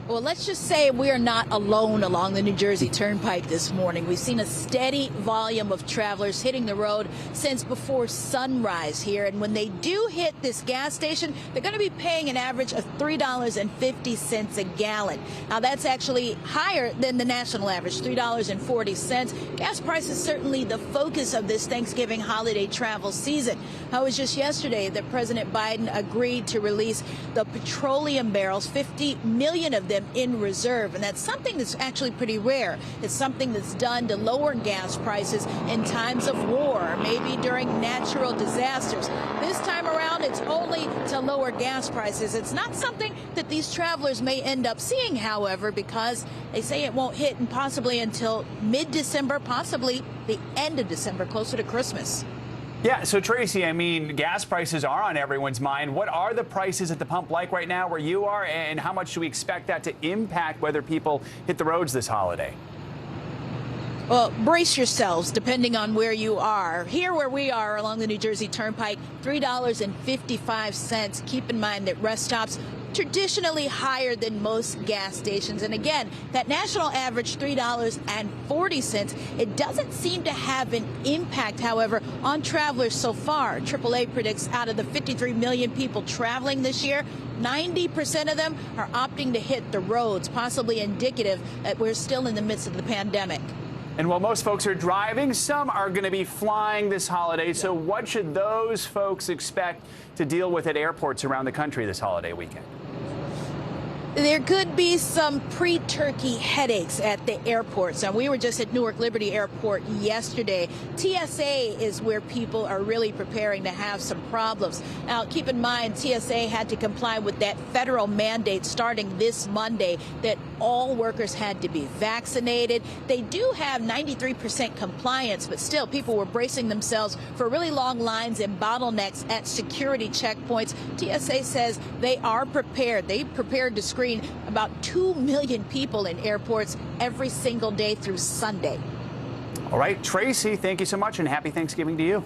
Speaker 11: Well, let's just say we are not alone along the New Jersey Turnpike this morning. We've seen a steady volume of travelers hitting the road since before sunrise here. And when they do hit this gas station, they're going to be paying an average of $3.50 a gallon. Now, that's actually higher than the national average, $3.40. Gas prices certainly the focus of this Thanksgiving holiday travel season. It was just yesterday that President Biden agreed to release the petroleum barrels, 50 million of them in reserve, and that's something that's actually pretty rare. It's something that's done to lower gas prices in times of war, maybe during natural disasters. This time around, it's only to lower gas prices. It's not something that these travelers may end up seeing, however, because they say it won't hit and possibly until mid-December, possibly the end of December, closer to Christmas.
Speaker 1: Yeah, so Tracy, I mean, gas prices are on everyone's mind. What are the prices at the pump like right now where you are, and how much do we expect that to impact whether people hit the roads this holiday?
Speaker 11: Well, brace yourselves, depending on where you are. Here where we are along the New Jersey Turnpike, $3.55. Keep in mind that rest stops traditionally higher than most gas stations. And again, that national average, $3.40. It doesn't seem to have an impact, however, on travelers so far. AAA predicts out of the 53 million people traveling this year, 90% of them are opting to hit the roads, possibly indicative that we're still in the midst of the pandemic.
Speaker 1: And while most folks are driving, some are going to be flying this holiday. So what should those folks expect to deal with at airports around the country this holiday weekend?
Speaker 11: There could be some pre-turkey headaches at the airports. Now, we were just at Newark Liberty Airport yesterday. TSA is where people are really preparing to have some problems. Now, keep in mind, TSA had to comply with that federal mandate starting this Monday that all workers had to be vaccinated. They do have 93% compliance, but still people were bracing themselves for really long lines and bottlenecks at security checkpoints. TSA says they are prepared. They prepared to screen about 2 million people in airports every single day through Sunday.
Speaker 1: All right, Tracy, thank you so much, and happy Thanksgiving to you.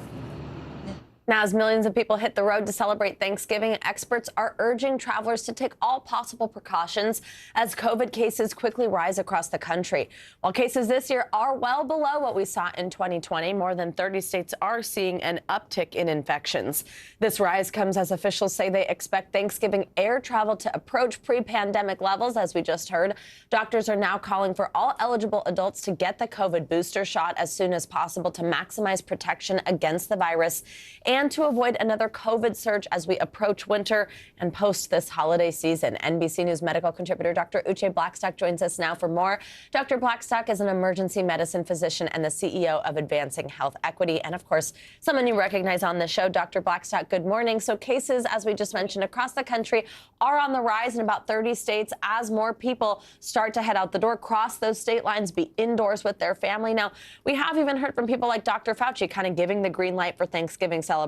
Speaker 24: Now, as millions of people hit the road to celebrate Thanksgiving, experts are urging travelers to take all possible precautions as COVID cases quickly rise across the country. While cases this year are well below what we saw in 2020, more than 30 states are seeing an uptick in infections. This rise comes as officials say they expect Thanksgiving air travel to approach pre-pandemic levels, as we just heard. Doctors are now calling for all eligible adults to get the COVID booster shot as soon as possible to maximize protection against the virus and to avoid another COVID surge as we approach winter and post this holiday season. NBC News medical contributor Dr. Uche Blackstock joins us now for more. Dr. Blackstock is an emergency medicine physician and the CEO of Advancing Health Equity, and of course, someone you recognize on the show. Dr. Blackstock, good morning. So cases, as we just mentioned, across the country are on the rise in about 30 states as more people start to head out the door, cross those state lines, be indoors with their family. Now, we have even heard from people like Dr. Fauci kind of giving the green light for Thanksgiving celebrations,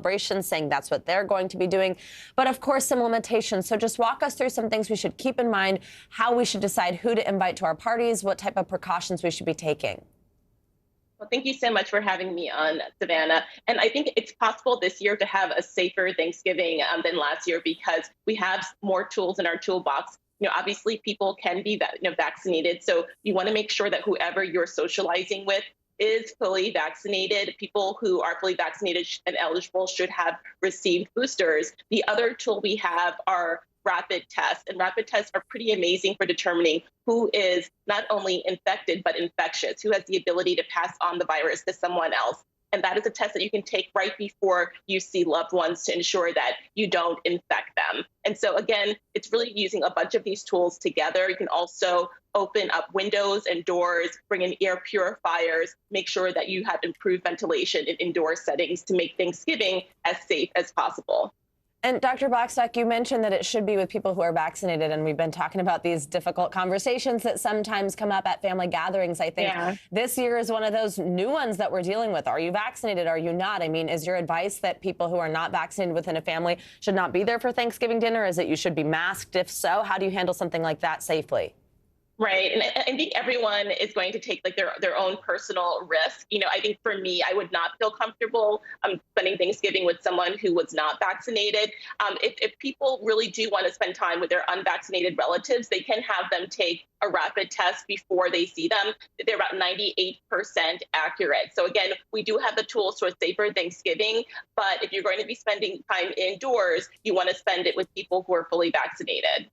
Speaker 24: saying that's what they're going to be doing. But of course, some limitations. So just walk us through some things we should keep in mind, how we should decide who to invite to our parties, what type of precautions we should be taking.
Speaker 14: Well, thank you so much for having me on, Savannah. And I think it's possible this year to have a safer Thanksgiving than last year because we have more tools in our toolbox. You know, obviously people can be vaccinated. So you want to make sure that whoever you're socializing with is fully vaccinated. People who are fully vaccinated and eligible should have received boosters. The other tool we have are rapid tests, and rapid tests are pretty amazing for determining who is not only infected but infectious, who has the ability to pass on the virus to someone else. And that is a test that you can take right before you see loved ones to ensure that you don't infect them. And so again, it's really using a bunch of these tools together. You can also open up windows and doors, bring in air purifiers, make sure that you have improved ventilation in indoor settings to make Thanksgiving as safe as possible.
Speaker 24: And Dr. Blackstock, you mentioned that it should be with people who are vaccinated, and we've been talking about these difficult conversations that sometimes come up at family gatherings. I think this year is one of those new ones that we're dealing with. Are you vaccinated? Are you not? I mean, is your advice that people who are not vaccinated within a family should not be there for Thanksgiving dinner? Is it you should be masked? If so, how do you handle something like that safely?
Speaker 14: Right. And I think everyone is going to take like their own personal risk. You know, I think for me, I would not feel comfortable spending Thanksgiving with someone who was not vaccinated. If people really do want to spend time with their unvaccinated relatives, they can have them take a rapid test before they see them. They're about 98% accurate. So again, we do have the tools for a safer Thanksgiving, but if you're going to be spending time indoors, you want to spend it with people who are fully vaccinated.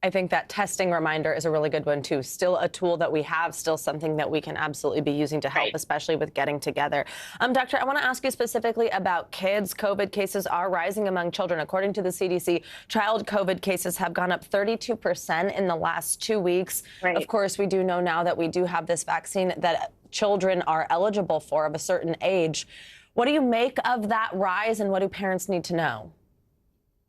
Speaker 24: I think that testing reminder is a really good one, too. Still a tool that we have, still something that we can absolutely be using to help, especially with getting together. Doctor, I want to ask you specifically about kids. COVID cases are rising among children. According to the CDC, child COVID cases have gone up 32% in the last 2 weeks. Of course, we do know now that we do have this vaccine that children are eligible for of a certain age. What do you make of that rise, and what do parents need to know?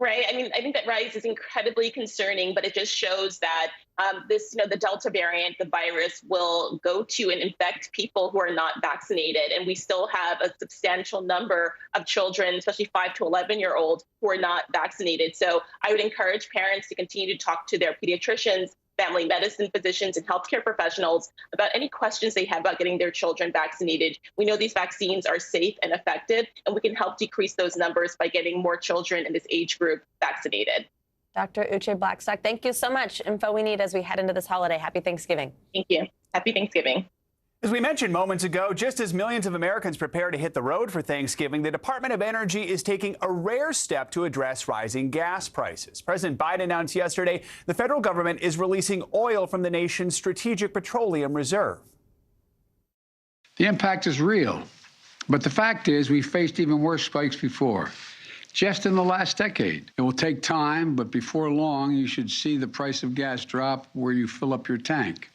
Speaker 14: Right. I mean, I think that rise is incredibly concerning, but it just shows that the Delta variant, the virus, will go to and infect people who are not vaccinated. And we still have a substantial number of children, especially 5 to 11-year-olds, who are not vaccinated. So I would encourage parents to continue to talk to their pediatricians, family medicine physicians, and healthcare professionals about any questions they have about getting their children vaccinated. We know these vaccines are safe and effective, and we can help decrease those numbers by getting more children in this age group vaccinated.
Speaker 24: Dr. Uche Blackstock, thank you so much. Info we need as we head into this holiday. Happy Thanksgiving.
Speaker 14: Thank you. Happy Thanksgiving.
Speaker 1: As we mentioned moments ago, just as millions of Americans prepare to hit the road for Thanksgiving, the Department of Energy is taking a rare step to address rising gas prices. President Biden announced yesterday the federal government is releasing oil from the nation's Strategic Petroleum Reserve.
Speaker 6: The impact is real, but the fact is we faced even worse spikes before. Just in the last decade. It will take time, but before long, you should see the price of gas drop where you fill up your tank.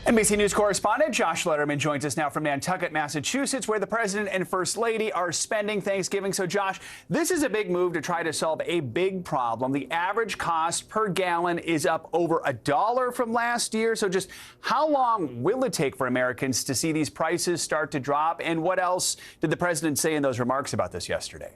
Speaker 1: NBC News correspondent Josh Letterman joins us now from Nantucket, Massachusetts, where the president and first lady are spending Thanksgiving. So, Josh, this is a big move to try to solve a big problem. The average cost per gallon is up over $1 from last year. So just how long will it take for Americans to see these prices start to drop? And what else did the president say in those remarks about this yesterday?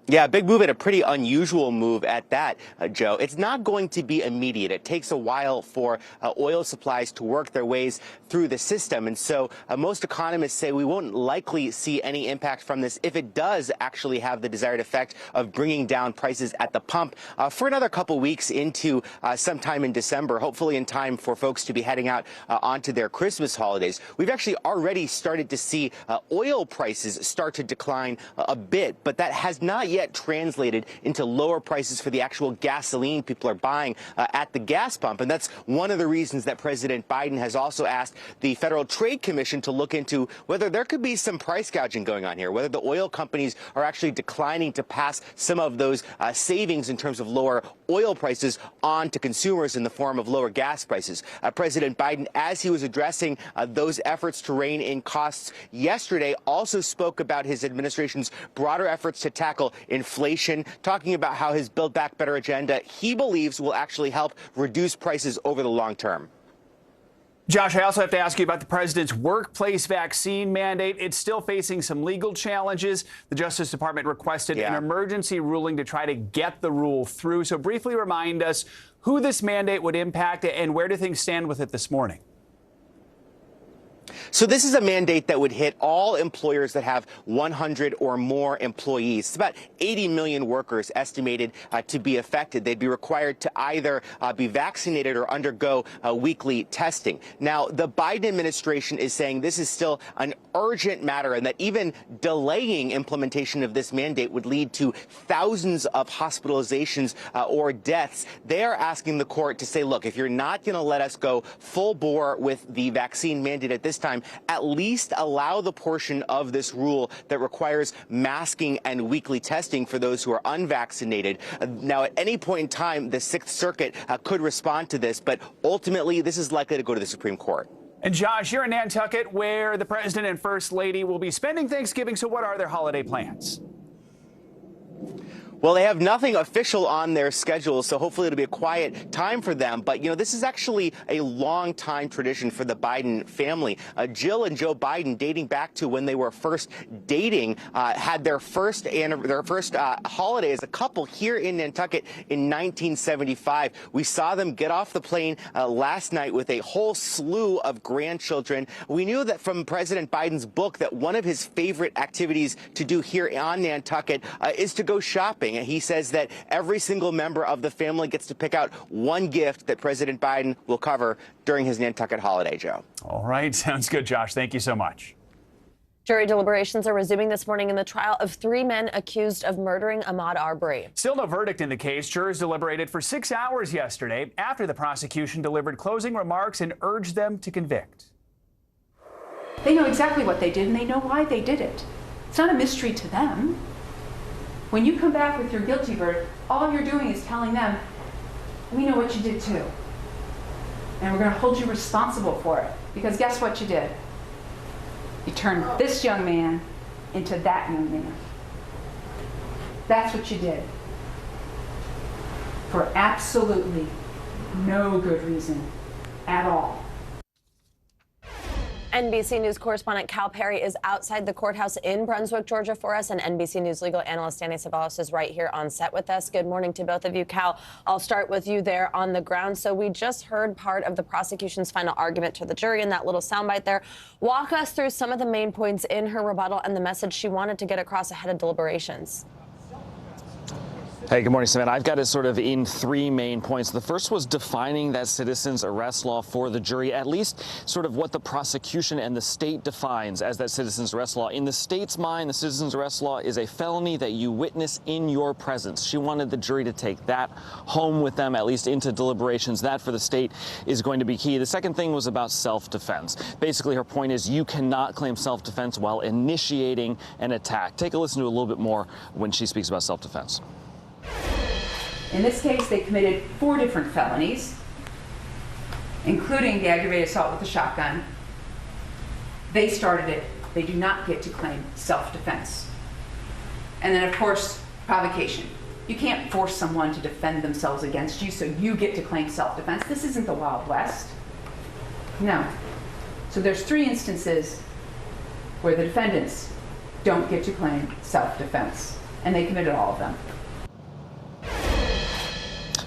Speaker 10: Yeah, big move and a pretty unusual move at that, Joe. It's not going to be immediate. It takes a while for oil supplies to work their ways through the system. And so most economists say we won't likely see any impact from this if it does actually have the desired effect of bringing down prices at the pump for another couple weeks into sometime in December, hopefully in time for folks to be heading out onto their Christmas holidays. We've actually already started to see oil prices start to decline a bit, but that has not yet translated into lower prices for the actual gasoline people are buying at the gas pump. And that's one of the reasons that President Biden has also asked the Federal Trade Commission to look into whether there could be some price gouging going on here, whether the oil companies are actually declining to pass some of those savings in terms of lower oil prices on to consumers in the form of lower gas prices. President Biden, as he was addressing those efforts to rein in costs yesterday, also spoke about his administration's broader efforts to tackle inflation, talking about how his Build Back Better agenda he believes will actually help reduce prices over the long term.
Speaker 1: Josh, I also have to ask you about the president's workplace vaccine mandate. It's still facing some legal challenges. The Justice Department requested an emergency ruling to try to get the rule through. So briefly remind us who this mandate would impact and where do things stand with it this morning?
Speaker 10: So this is a mandate that would hit all employers that have 100 or more employees. It's about 80 million workers estimated to be affected. They'd be required to either be vaccinated or undergo weekly testing. Now, the Biden administration is saying this is still an urgent matter and that even delaying implementation of this mandate would lead to thousands of hospitalizations or deaths. They are asking the court to say, look, if you're not going to let us go full bore with the vaccine mandate at this time, at least allow the portion of this rule that requires masking and weekly testing for those who are unvaccinated. Now, at any point in time, the Sixth Circuit could respond to this, but ultimately, this is likely to go to the Supreme Court.
Speaker 1: And Josh, you're in Nantucket, where the president and first lady will be spending Thanksgiving. So what are their holiday plans?
Speaker 10: Well, they have nothing official on their schedule, so hopefully it'll be a quiet time for them. But, this is actually a long-time tradition for the Biden family. Jill and Joe Biden, dating back to when they were first dating, had their first holiday as a couple here in Nantucket in 1975. We saw them get off the plane last night with a whole slew of grandchildren. We knew that from President Biden's book that one of his favorite activities to do here on Nantucket is to go shopping. And he says that every single member of the family gets to pick out one gift that President Biden will cover during his Nantucket holiday, Joe.
Speaker 1: All right. Sounds good, Josh. Thank you so much.
Speaker 24: Jury deliberations are resuming this morning in the trial of 3 men accused of murdering Ahmaud Arbery.
Speaker 1: Still no verdict in the case. Jurors deliberated for 6 hours yesterday after the prosecution delivered closing remarks and urged them to convict.
Speaker 12: They know exactly what they did, and they know why they did it. It's not a mystery to them. When you come back with your guilty verdict, all you're doing is telling them, we know what you did too. And we're going to hold you responsible for it. Because guess what you did? You turned this young man into that young man. That's what you did. For absolutely no good reason at all.
Speaker 24: NBC News correspondent Cal Perry is outside the courthouse in Brunswick, Georgia for us, and NBC News legal analyst Danny Ceballos is right here on set with us. Good morning to both of you. Cal, I'll start with you there on the ground. So we just heard part of the prosecution's final argument to the jury in that little soundbite there. Walk us through some of the main points in her rebuttal and the message she wanted to get across ahead of deliberations.
Speaker 18: Hey, good morning, Savannah. I've got it sort of in 3 main points. The first was defining that citizen's arrest law for the jury, at least sort of what the prosecution and the state defines as that citizen's arrest law. In the state's mind, the citizen's arrest law is a felony that you witness in your presence. She wanted the jury to take that home with them, at least into deliberations. That for the state is going to be key. The second thing was about self-defense. Basically, her point is you cannot claim self-defense while initiating an attack. Take a listen to a little bit more when she speaks about self-defense.
Speaker 12: In this case, they committed 4 different felonies, including the aggravated assault with a shotgun. They started it. They do not get to claim self-defense. And then, of course, provocation. You can't force someone to defend themselves against you, so you get to claim self-defense. This isn't the Wild West. No. So there's 3 instances where the defendants don't get to claim self-defense, and they committed all of them.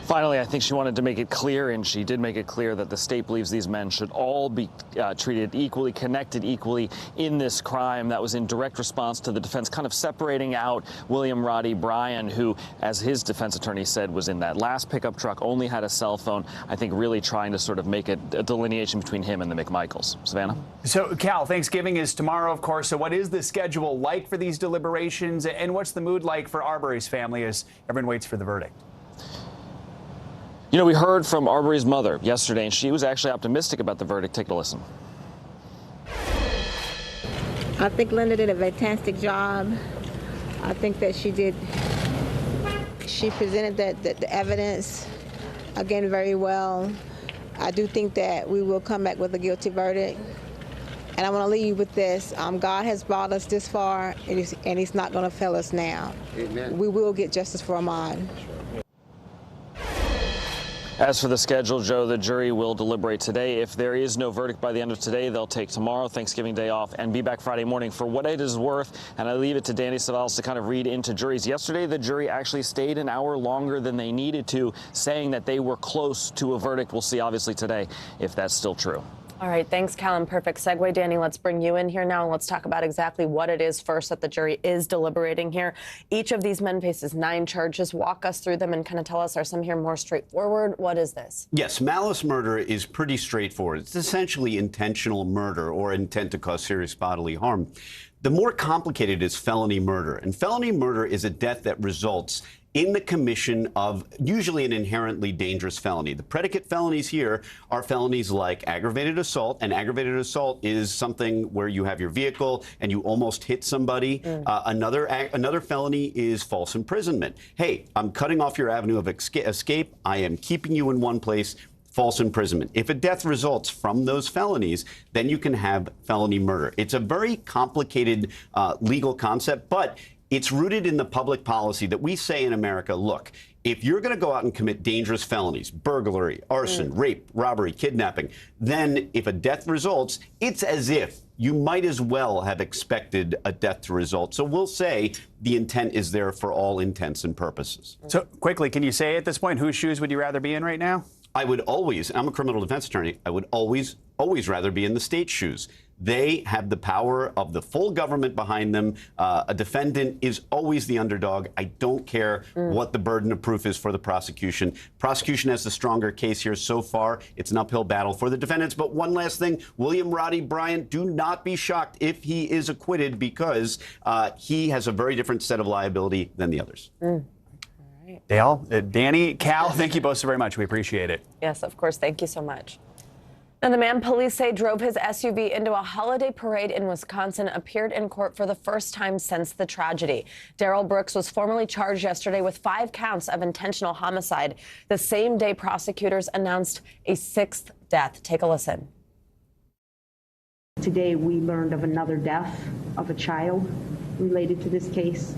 Speaker 18: Finally, I think she wanted to make it clear, and she did make it clear, that the state believes these men should all be treated equally, connected equally in this crime. That was in direct response to the defense kind of separating out William Roddy Bryan, who, as his defense attorney said, was in that last pickup truck, only had a cell phone. I think really trying to sort of make a delineation between him and the McMichaels. Savannah?
Speaker 1: So, Cal, Thanksgiving is tomorrow, of course. So what is the schedule like for these deliberations, and what's the mood like for Arbery's family as everyone waits for the verdict?
Speaker 18: You know, we heard from Arbery's mother yesterday, and she was actually optimistic about the verdict. Take a listen.
Speaker 20: I think Linda did a fantastic job. I think that she presented the evidence, again, very well. I do think that we will come back with a guilty verdict. And I want to leave you with this. God has brought us this far, and he's not going to fail us now. Amen. We will get justice for Ahmaud.
Speaker 18: As for the schedule, Joe, the jury will deliberate today. If there is no verdict by the end of today, they'll take tomorrow, Thanksgiving Day off, and be back Friday morning. For what it is worth, and I leave it to Danny Ceballos to kind of read into juries. Yesterday, the jury actually stayed an hour longer than they needed to, saying that they were close to a verdict. We'll see, obviously, today if that's still true.
Speaker 24: All right, thanks, Callum. Perfect segue. Danny, let's bring you in here now, and let's talk about exactly what it is first that the jury is deliberating here. Each of these men faces 9 charges. Walk us through them and kind of tell us, are some here more straightforward? What is this?
Speaker 21: Yes, malice murder is pretty straightforward. It's essentially intentional murder or intent to cause serious bodily harm. The more complicated is felony murder. And felony murder is a death that results in the commission of usually an inherently dangerous felony. The predicate felonies here are felonies like aggravated assault, and aggravated assault is something where you have your vehicle and you almost hit somebody. Another felony is false imprisonment. Hey, I'm cutting off your avenue of escape. I am keeping you in one place. False imprisonment. If a death results from those felonies, then you can have felony murder. It's a very complicated legal concept, but It's rooted in the public policy that we say in America, look, if you're going to go out and commit dangerous felonies, burglary, arson, rape, robbery, kidnapping, then if a death results, it's as if you might as well have expected a death to result. So we'll say the intent is there for all intents and purposes.
Speaker 1: So quickly, can you say at this point, whose shoes would you rather be in right now?
Speaker 21: I would always, I'm a criminal defense attorney, I would always rather be in the state's shoes. They have the power of the full government behind them. A defendant is always the underdog. I don't care what the burden of proof is for the prosecution. Prosecution has the stronger case here so far. It's an uphill battle for the defendants. But one last thing, William Roddy Bryant, do not be shocked if he is acquitted, because he has a very different set of liability than the others.
Speaker 1: Dale, Danny, Cal, thank you both so very much. We appreciate it.
Speaker 24: Yes, of course. Thank you so much. And the man police say drove his SUV into a holiday parade in Wisconsin appeared in court for the first time since the tragedy. Darrell Brooks was formally charged yesterday with 5 counts of intentional homicide. The same day prosecutors announced a 6th death. Take a listen.
Speaker 2: Today we learned of another death of a child related to this case.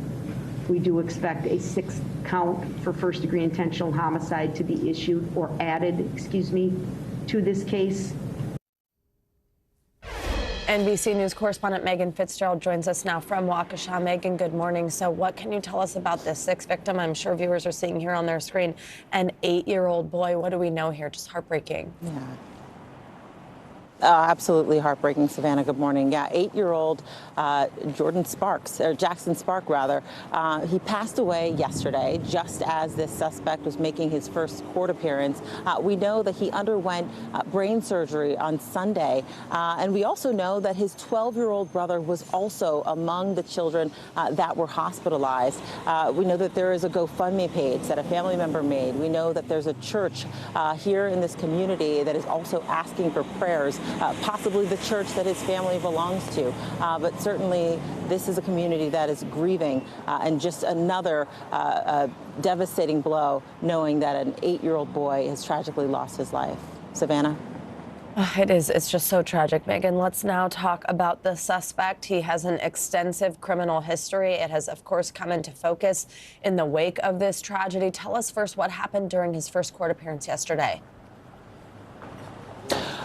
Speaker 2: We do expect a 6th count for first-degree intentional homicide to be issued or added, to this case.
Speaker 24: NBC News correspondent Megan Fitzgerald joins us now from Waukesha. Megan, good morning. So what can you tell us about this 6th victim? I'm sure viewers are seeing here on their screen an 8-year-old boy. What do we know here? Just heartbreaking.
Speaker 13: Yeah. Absolutely heartbreaking, Savannah. Good morning. Yeah, 8-year-old Jordan Sparks, or Jackson Spark, rather. He passed away yesterday, just as this suspect was making his first court appearance. We know that he underwent brain surgery on Sunday, and we also know that his 12-year-old brother was also among the children that were hospitalized. We know that there is a GoFundMe page that a family member made. We know that there's a church here in this community that is also asking for prayers. Possibly the church that his family belongs to. But certainly this is a community that is grieving, and just another devastating blow, knowing that an 8-year-old boy has tragically lost his life. Savannah?
Speaker 24: It is. It's just so tragic, Megan. Let's now talk about the suspect. He has an extensive criminal history. It has, of course, come into focus in the wake of this tragedy. Tell us first what happened during his first court appearance yesterday.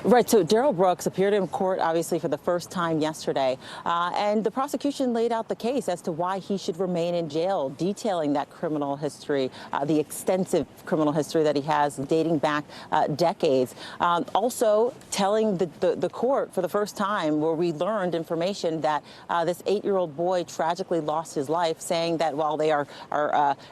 Speaker 13: Right, so Darrell Brooks appeared in court, obviously, for the first time yesterday, and the prosecution laid out the case as to why he should remain in jail, detailing that criminal history, the extensive criminal history that he has dating back decades. Also telling the court for the first time, where we learned information that this 8-year-old boy tragically lost his life, saying that while they are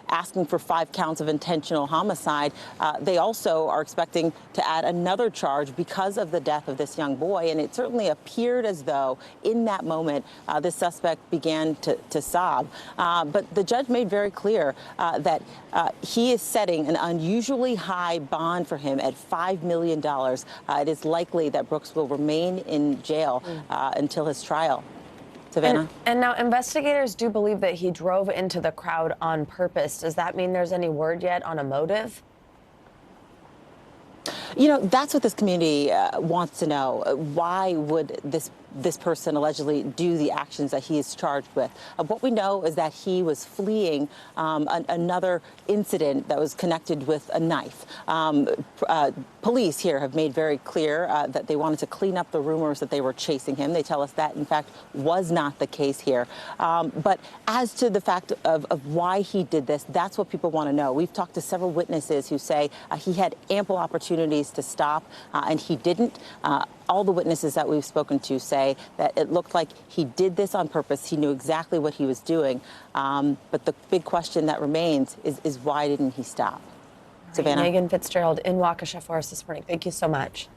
Speaker 13: asking for 5 counts of intentional homicide, they also are expecting to add another charge because of the death of this young boy. And it certainly appeared as though in that moment this suspect began to sob. But the judge made very clear that he is setting an unusually high bond for him at $5 million. It is likely that Brooks will remain in jail until his trial. Savannah?
Speaker 24: And now investigators do believe that he drove into the crowd on purpose. Does that mean there's any word yet on a motive?
Speaker 13: You know, that's what this community wants to know. Why would this person allegedly do the actions that he is charged with? What we know is that he was fleeing another incident that was connected with a knife. Police here have made very clear that they wanted to clean up the rumors that they were chasing him. They tell us that, in fact, was not the case here. But as to the fact of why he did this, that's what people want to know. We've talked to several witnesses who say he had ample opportunities to stop, and he didn't. All the witnesses that we've spoken to say that it looked like he did this on purpose. He knew exactly what he was doing. But the big question that remains is why didn't he stop? Savannah?
Speaker 24: Megan Fitzgerald in Waukesha for us this morning. Thank you so much.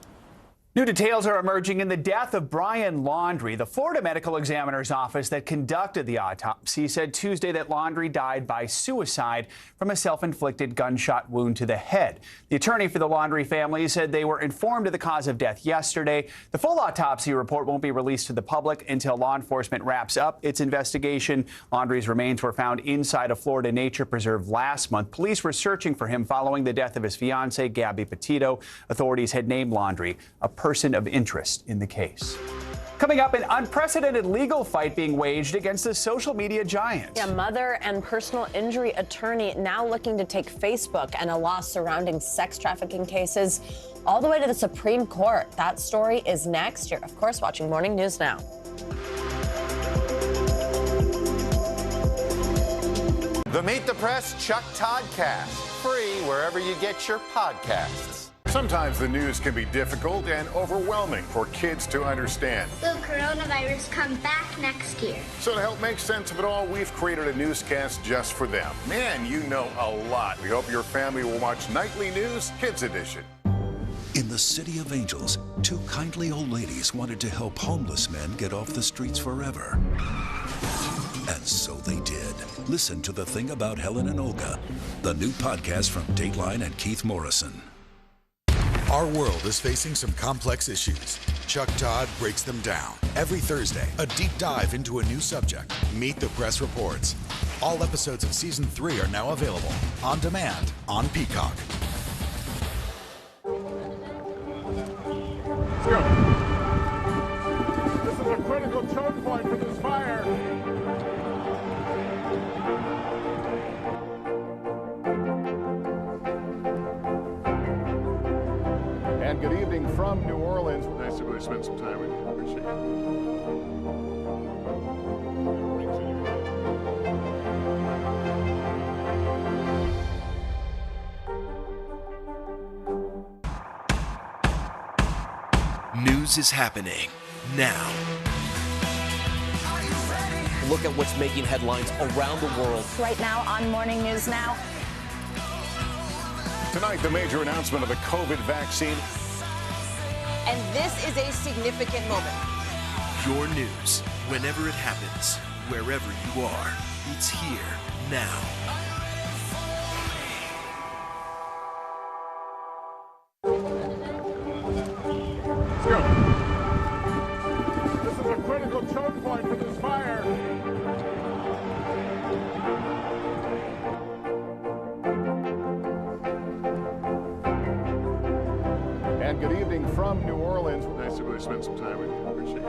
Speaker 1: New details are emerging in the death of Brian Laundrie. The Florida Medical Examiner's Office that conducted the autopsy said Tuesday that Laundrie died by suicide from a self-inflicted gunshot wound to the head. The attorney for the Laundrie family said they were informed of the cause of death yesterday. The full autopsy report won't be released to the public until law enforcement wraps up its investigation. Laundrie's remains were found inside a Florida nature preserve last month. Police were searching for him following the death of his fiancée, Gabby Petito. Authorities had named Laundrie a person of interest in the case. Coming up, an unprecedented legal fight being waged against a social media giant.
Speaker 24: A mother and personal injury attorney now looking to take Facebook and a law surrounding sex trafficking cases all the way to the Supreme Court. That story is next. You're, of course, watching Morning News Now.
Speaker 7: The Meet the Press Chuck Todd Cast, free wherever you get your podcasts.
Speaker 5: Sometimes the news can be difficult and overwhelming for kids to understand.
Speaker 16: Will coronavirus come back next year?
Speaker 5: So to help make sense of it all, we've created a newscast just for them. Man, you know a lot. We hope your family will watch Nightly News Kids Edition.
Speaker 8: In the City of Angels, two kindly old ladies wanted to help homeless men get off the streets forever. And so they did. Listen to The Thing About Helen and Olga, the new podcast from Dateline and Keith Morrison.
Speaker 25: Our world is facing some complex issues. Chuck Todd breaks them down. Every Thursday, a deep dive into a new subject. Meet the Press Reports. All episodes of Season 3 are now available on demand on Peacock.
Speaker 5: Let's go. This is a critical choke point for this fire. And good evening from New Orleans. Nice to really spend some time with you. Appreciate
Speaker 17: it. News is happening now.
Speaker 19: Look at what's making headlines around the world.
Speaker 22: Right now on Morning News Now.
Speaker 5: Tonight, the major announcement of the COVID vaccine.
Speaker 23: And this is a significant moment.
Speaker 17: Your news, whenever it happens, wherever you are, it's here now.
Speaker 5: Let's go. This is a critical choke point for this fire. And good evening from New Orleans. Nice to really spend some time with you. Appreciate it.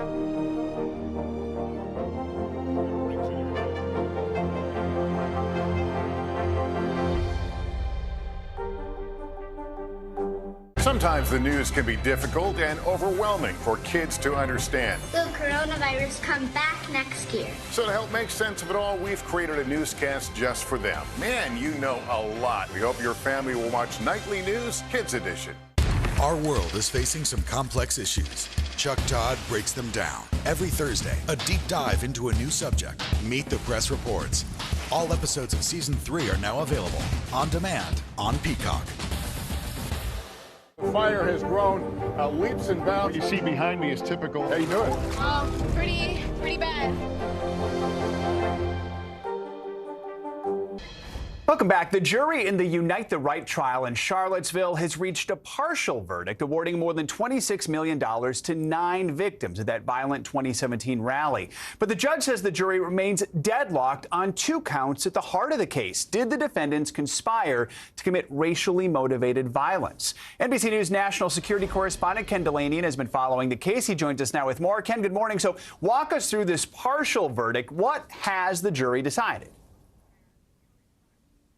Speaker 5: Sometimes the news can be difficult and overwhelming for kids to understand.
Speaker 16: Will coronavirus come back next year?
Speaker 5: So to help make sense of it all, we've created a newscast just for them. Man, you know a lot. We hope your family will watch Nightly News Kids Edition.
Speaker 25: Our world is facing some complex issues. Chuck Todd breaks them down. Every Thursday, a deep dive into a new subject. Meet the Press Reports. All episodes of Season 3 are now available on demand on Peacock.
Speaker 5: The fire has grown leaps and bounds. What you see behind me is typical. How you doing?
Speaker 3: Oh, pretty bad.
Speaker 1: Welcome back. The jury in the Unite the Right trial in Charlottesville has reached a partial verdict, awarding more than $26 million to 9 victims of that violent 2017 rally. But the judge says the jury remains deadlocked on 2 counts at the heart of the case. Did the defendants conspire to commit racially motivated violence? NBC News national security correspondent Ken Dilanian has been following the case. He joins us now with more. Ken, good morning. So walk us through this partial verdict. What has the jury decided?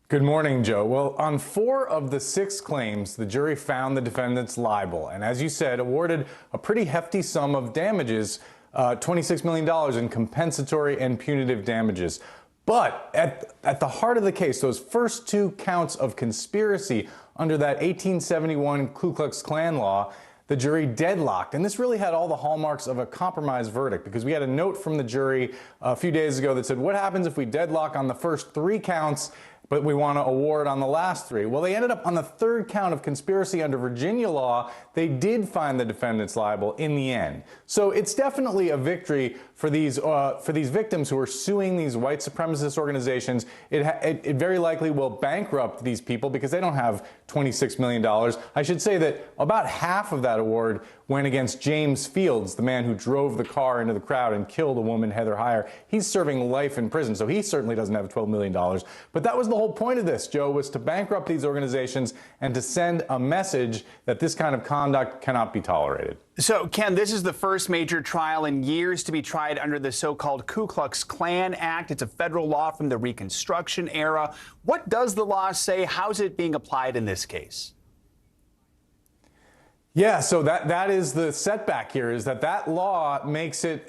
Speaker 26: Good morning, Joe. Well, on 4 of the 6 claims, the jury found the defendants liable and, as you said, awarded a pretty hefty sum of damages, $26 million in compensatory and punitive damages. But at the heart of the case, those first 2 counts of conspiracy under that 1871 Ku Klux Klan law, the jury deadlocked. And this really had all the hallmarks of a compromise verdict, because we had a note from the jury a few days ago that said, what happens if we deadlock on the first 3 counts, but we want to award on the last 3? Well, they ended up on the 3rd count of conspiracy under Virginia law. They did find the defendants liable in the end. So it's definitely a victory for these victims who are suing these white supremacist organizations. It very likely will bankrupt these people because they don't have $26 million. I should say that about half of that award went against James Fields, the man who drove the car into the crowd and killed a woman, Heather Heyer. He's serving life in prison, so he certainly doesn't have $12 million. But that was the the whole point of this, Joe, was to bankrupt these organizations and to send a message that this kind of conduct cannot be tolerated.
Speaker 1: So, Ken, this is the first major trial in years to be tried under the so-called Ku Klux Klan Act. It's a federal law from the Reconstruction era. What does the law say? How's it being applied in this case?
Speaker 26: Yeah, so that is the setback here, is that law makes it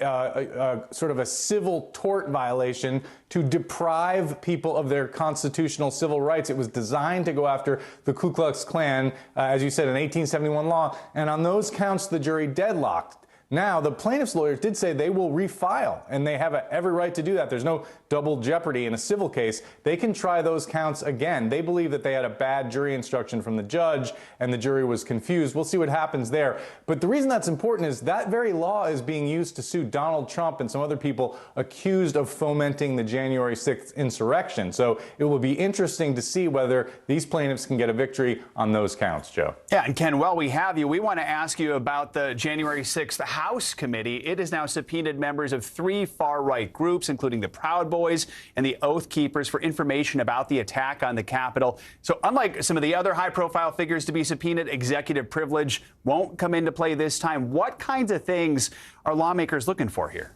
Speaker 26: sort of a civil tort violation to deprive people of their constitutional civil rights. It was designed to go after the Ku Klux Klan, as you said, an 1871 law, and on those counts, the jury deadlocked. Now, the plaintiff's lawyers did say they will refile, and they have every right to do that. There's no double jeopardy in a civil case. They can try those counts again. They believe that they had a bad jury instruction from the judge, and the jury was confused. We'll see what happens there. But the reason that's important is that very law is being used to sue Donald Trump and some other people accused of fomenting the January 6th insurrection. So it will be interesting to see whether these plaintiffs can get a victory on those counts, Joe.
Speaker 1: Yeah, and Ken, while we have you, we want to ask you about the January 6th House Committee. It has now subpoenaed members of 3 far-right groups, including the Proud Boys and the Oath Keepers, for information about the attack on the Capitol. So unlike some of the other high-profile figures to be subpoenaed, executive privilege won't come into play this time. What kinds of things are lawmakers looking for here?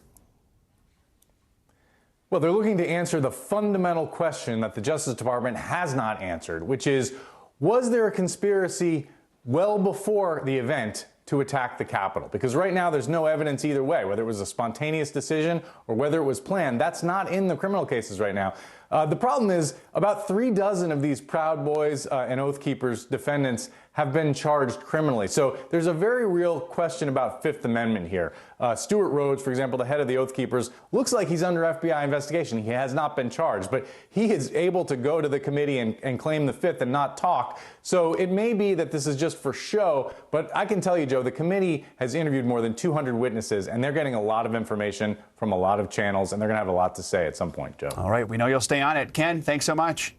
Speaker 26: Well, they're looking to answer the fundamental question that the Justice Department has not answered, which is, was there a conspiracy well before the event to attack the Capitol? Because right now there's no evidence either way, whether it was a spontaneous decision or whether it was planned. That's not in the criminal cases right now. The problem is about 36 of these Proud Boys and Oath Keepers defendants have been charged criminally. So there's a very real question about Fifth Amendment here. Stuart Rhodes, for example, the head of the Oath Keepers, looks like he's under FBI investigation. He has not been charged, but he is able to go to the committee and claim the Fifth and not talk. So it may be that this is just for show, but I can tell you, Joe, the committee has interviewed more than 200 witnesses, and they're getting a lot of information from a lot of channels, and they're going to have a lot to say at some point, Joe.
Speaker 1: All right, we know you'll stay on it. Ken, thanks so much.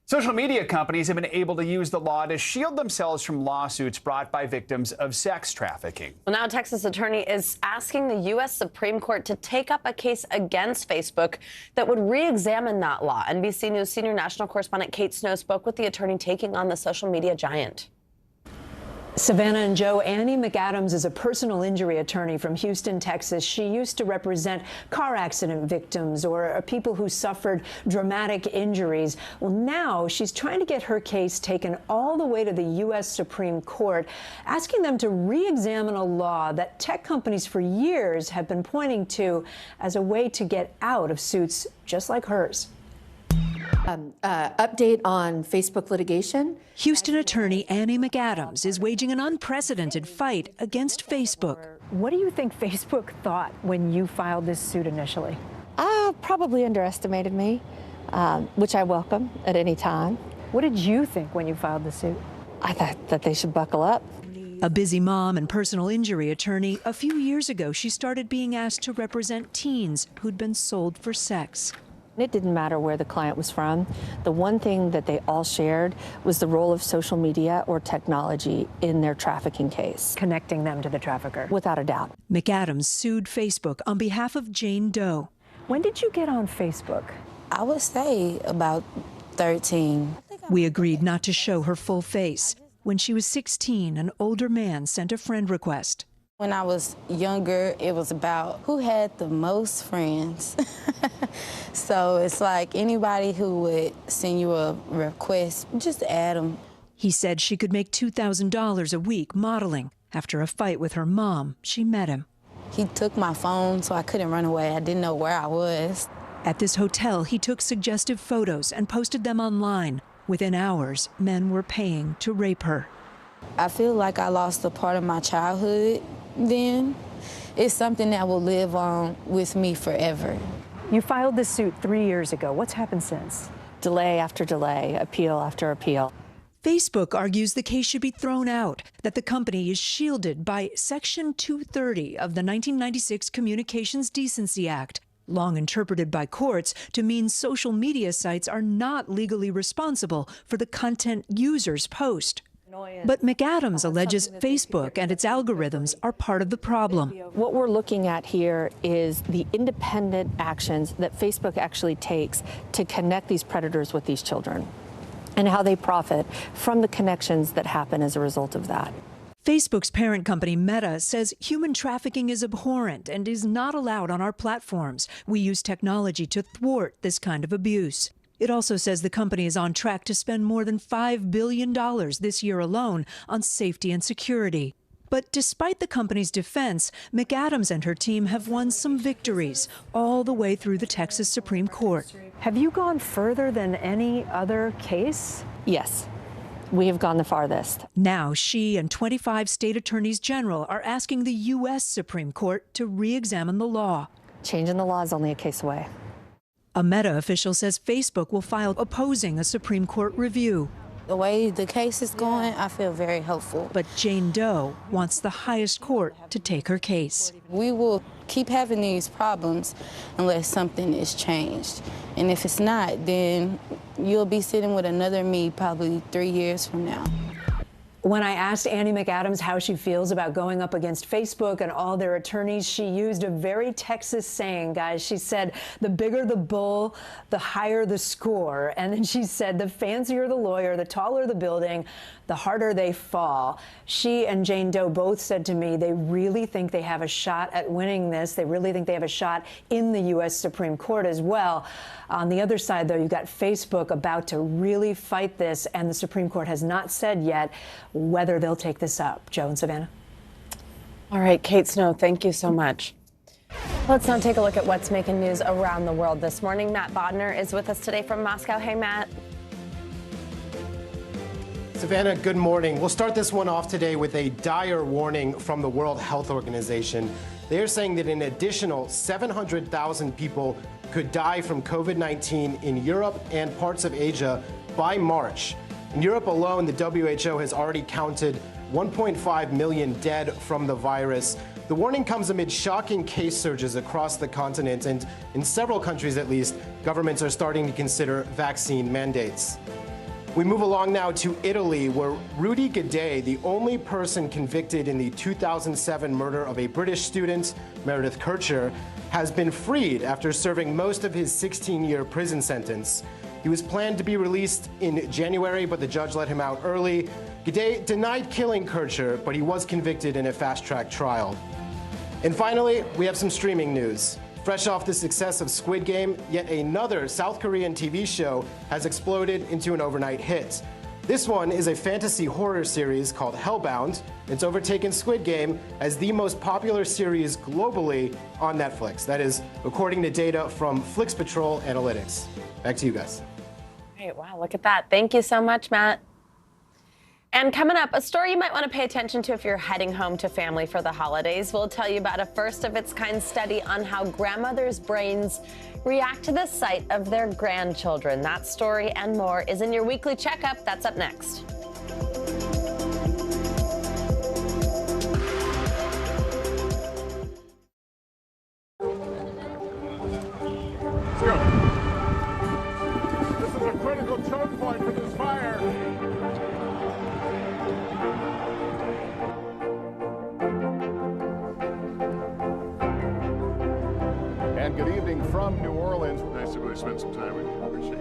Speaker 1: Social media companies have been able to use the law to shield themselves from lawsuits brought by victims of sex trafficking.
Speaker 24: Well, now a Texas attorney is asking the U.S. Supreme Court to take up a case against Facebook that would re-examine that law. NBC News senior national correspondent Kate Snow spoke with the attorney taking on the social media giant.
Speaker 4: Savannah and Joe, Annie McAdams is a personal injury attorney from Houston, Texas. She used to represent car accident victims or people who suffered dramatic injuries. Well, now she's trying to get her case taken all the way to the U.S. Supreme Court, asking them to re-examine a law that tech companies for years have been pointing to as a way to get out of suits just like hers.
Speaker 6: Update on Facebook litigation.
Speaker 9: Houston attorney Annie McAdams is waging an unprecedented fight against Facebook.
Speaker 4: What do you think Facebook thought when you filed this suit initially?
Speaker 6: Probably underestimated me, which I welcome at any time.
Speaker 4: What did you think when you filed the suit?
Speaker 6: I thought that they should buckle up.
Speaker 9: A busy mom and personal injury attorney, a few years ago she started being asked to represent teens who'd been sold for sex.
Speaker 6: It didn't matter where the client was from. The one thing that they all shared was the role of social media or technology in their trafficking case.
Speaker 4: Connecting them to the trafficker.
Speaker 6: Without a doubt.
Speaker 9: McAdams sued Facebook on behalf of Jane Doe.
Speaker 4: When did you get on Facebook?
Speaker 6: I would say about 13.
Speaker 9: We agreed not to show her full face. When she was 16, an older man sent a friend request.
Speaker 6: When I was younger, it was about who had the most friends. So it's like anybody who would send you a request, just add them.
Speaker 9: He said she could make $2,000 a week modeling. After a fight with her mom, she met him.
Speaker 6: He took my phone, so I couldn't run away. I didn't know where I was.
Speaker 9: At this hotel, he took suggestive photos and posted them online. Within hours, men were paying to rape her.
Speaker 6: I feel like I lost a part of my childhood then. It's something that will live on with me forever.
Speaker 4: You filed this suit 3 years ago. What's happened since?
Speaker 6: Delay after delay, appeal after appeal.
Speaker 9: Facebook argues the case should be thrown out, that the company is shielded by Section 230 of the 1996 Communications Decency Act, long interpreted by courts to mean social media sites are not legally responsible for the content users post. But McAdams alleges Facebook and its algorithms are part of the problem.
Speaker 10: What we're looking at here is the independent actions that Facebook actually takes to connect these predators with these children and how they profit from the connections that happen as a result of that.
Speaker 9: Facebook's parent company Meta says human trafficking is abhorrent and is not allowed on our platforms. We use technology to thwart this kind of abuse. It also says the company is on track to spend more than $5 billion this year alone on safety and security. But despite the company's defense, McAdams and her team have won some victories all the way through the Texas Supreme Court.
Speaker 4: Have you gone further than any other case?
Speaker 10: Yes. We have gone the farthest.
Speaker 9: Now she and 25 state attorneys general are asking the U.S. Supreme Court to re-examine the law.
Speaker 10: Changing the law is only a case away.
Speaker 9: A Meta official says Facebook will file opposing a Supreme Court review.
Speaker 6: The way the case is going, I feel very hopeful.
Speaker 9: But Jane Doe wants the highest court to take her case.
Speaker 6: We will keep having these problems unless something is changed. And if it's not, then you'll be sitting with another me probably 3 years from now.
Speaker 4: When I asked Annie McAdams how she feels about going up against Facebook and all their attorneys, she used a very Texas saying, guys. She said, the bigger the bull, the higher the score. And then she said, the fancier the lawyer, the taller the building, the harder they fall. She and Jane Doe both said to me they really think they have a shot at winning this. They really think they have a shot in the U.S. Supreme Court as well. On the other side, though, you've got Facebook about to really fight this, and the Supreme Court has not said yet whether they'll take this up. Joe and Savannah.
Speaker 24: All right, Kate Snow, thank you so much. Let's now take a look at what's making news around the world this morning. Matt Bodner is with us today from Moscow. Hey, Matt.
Speaker 11: Savannah, good morning. We'll start this one off today with a dire warning from the World Health Organization. They are saying that an additional 700,000 people could die from COVID-19 in Europe and parts of Asia by March. In Europe alone, the WHO has already counted 1.5 million dead from the virus. The warning comes amid shocking case surges across the continent, and in several countries at least, governments are starting to consider vaccine mandates. We move along now to Italy, where Rudy Gaudet, the only person convicted in the 2007 murder of a British student, Meredith Kercher, has been freed after serving most of his 16-year prison sentence. He was planned to be released in January, but the judge let him out early. Gaudet denied killing Kercher, but he was convicted in a fast-track trial. And finally, we have some streaming news. Fresh off the success of Squid Game, yet another South Korean TV show has exploded into an overnight hit. This one is a fantasy horror series called Hellbound. It's overtaken Squid Game as the most popular series globally on Netflix. That is, according to data from Flix Patrol Analytics. Back to you guys.
Speaker 24: Great. Wow, look at that. Thank you so much, Matt. And coming up, a story you might want to pay attention to if you're heading home to family for the holidays. We'll tell you about a first-of-its-kind study on how grandmothers' brains react to the sight of their grandchildren. That story and more is in your weekly checkup. That's up next.
Speaker 5: Let's go. This is a critical choke point for this fire. And good evening from New Orleans. Nice to really spend some time with you. Appreciate it.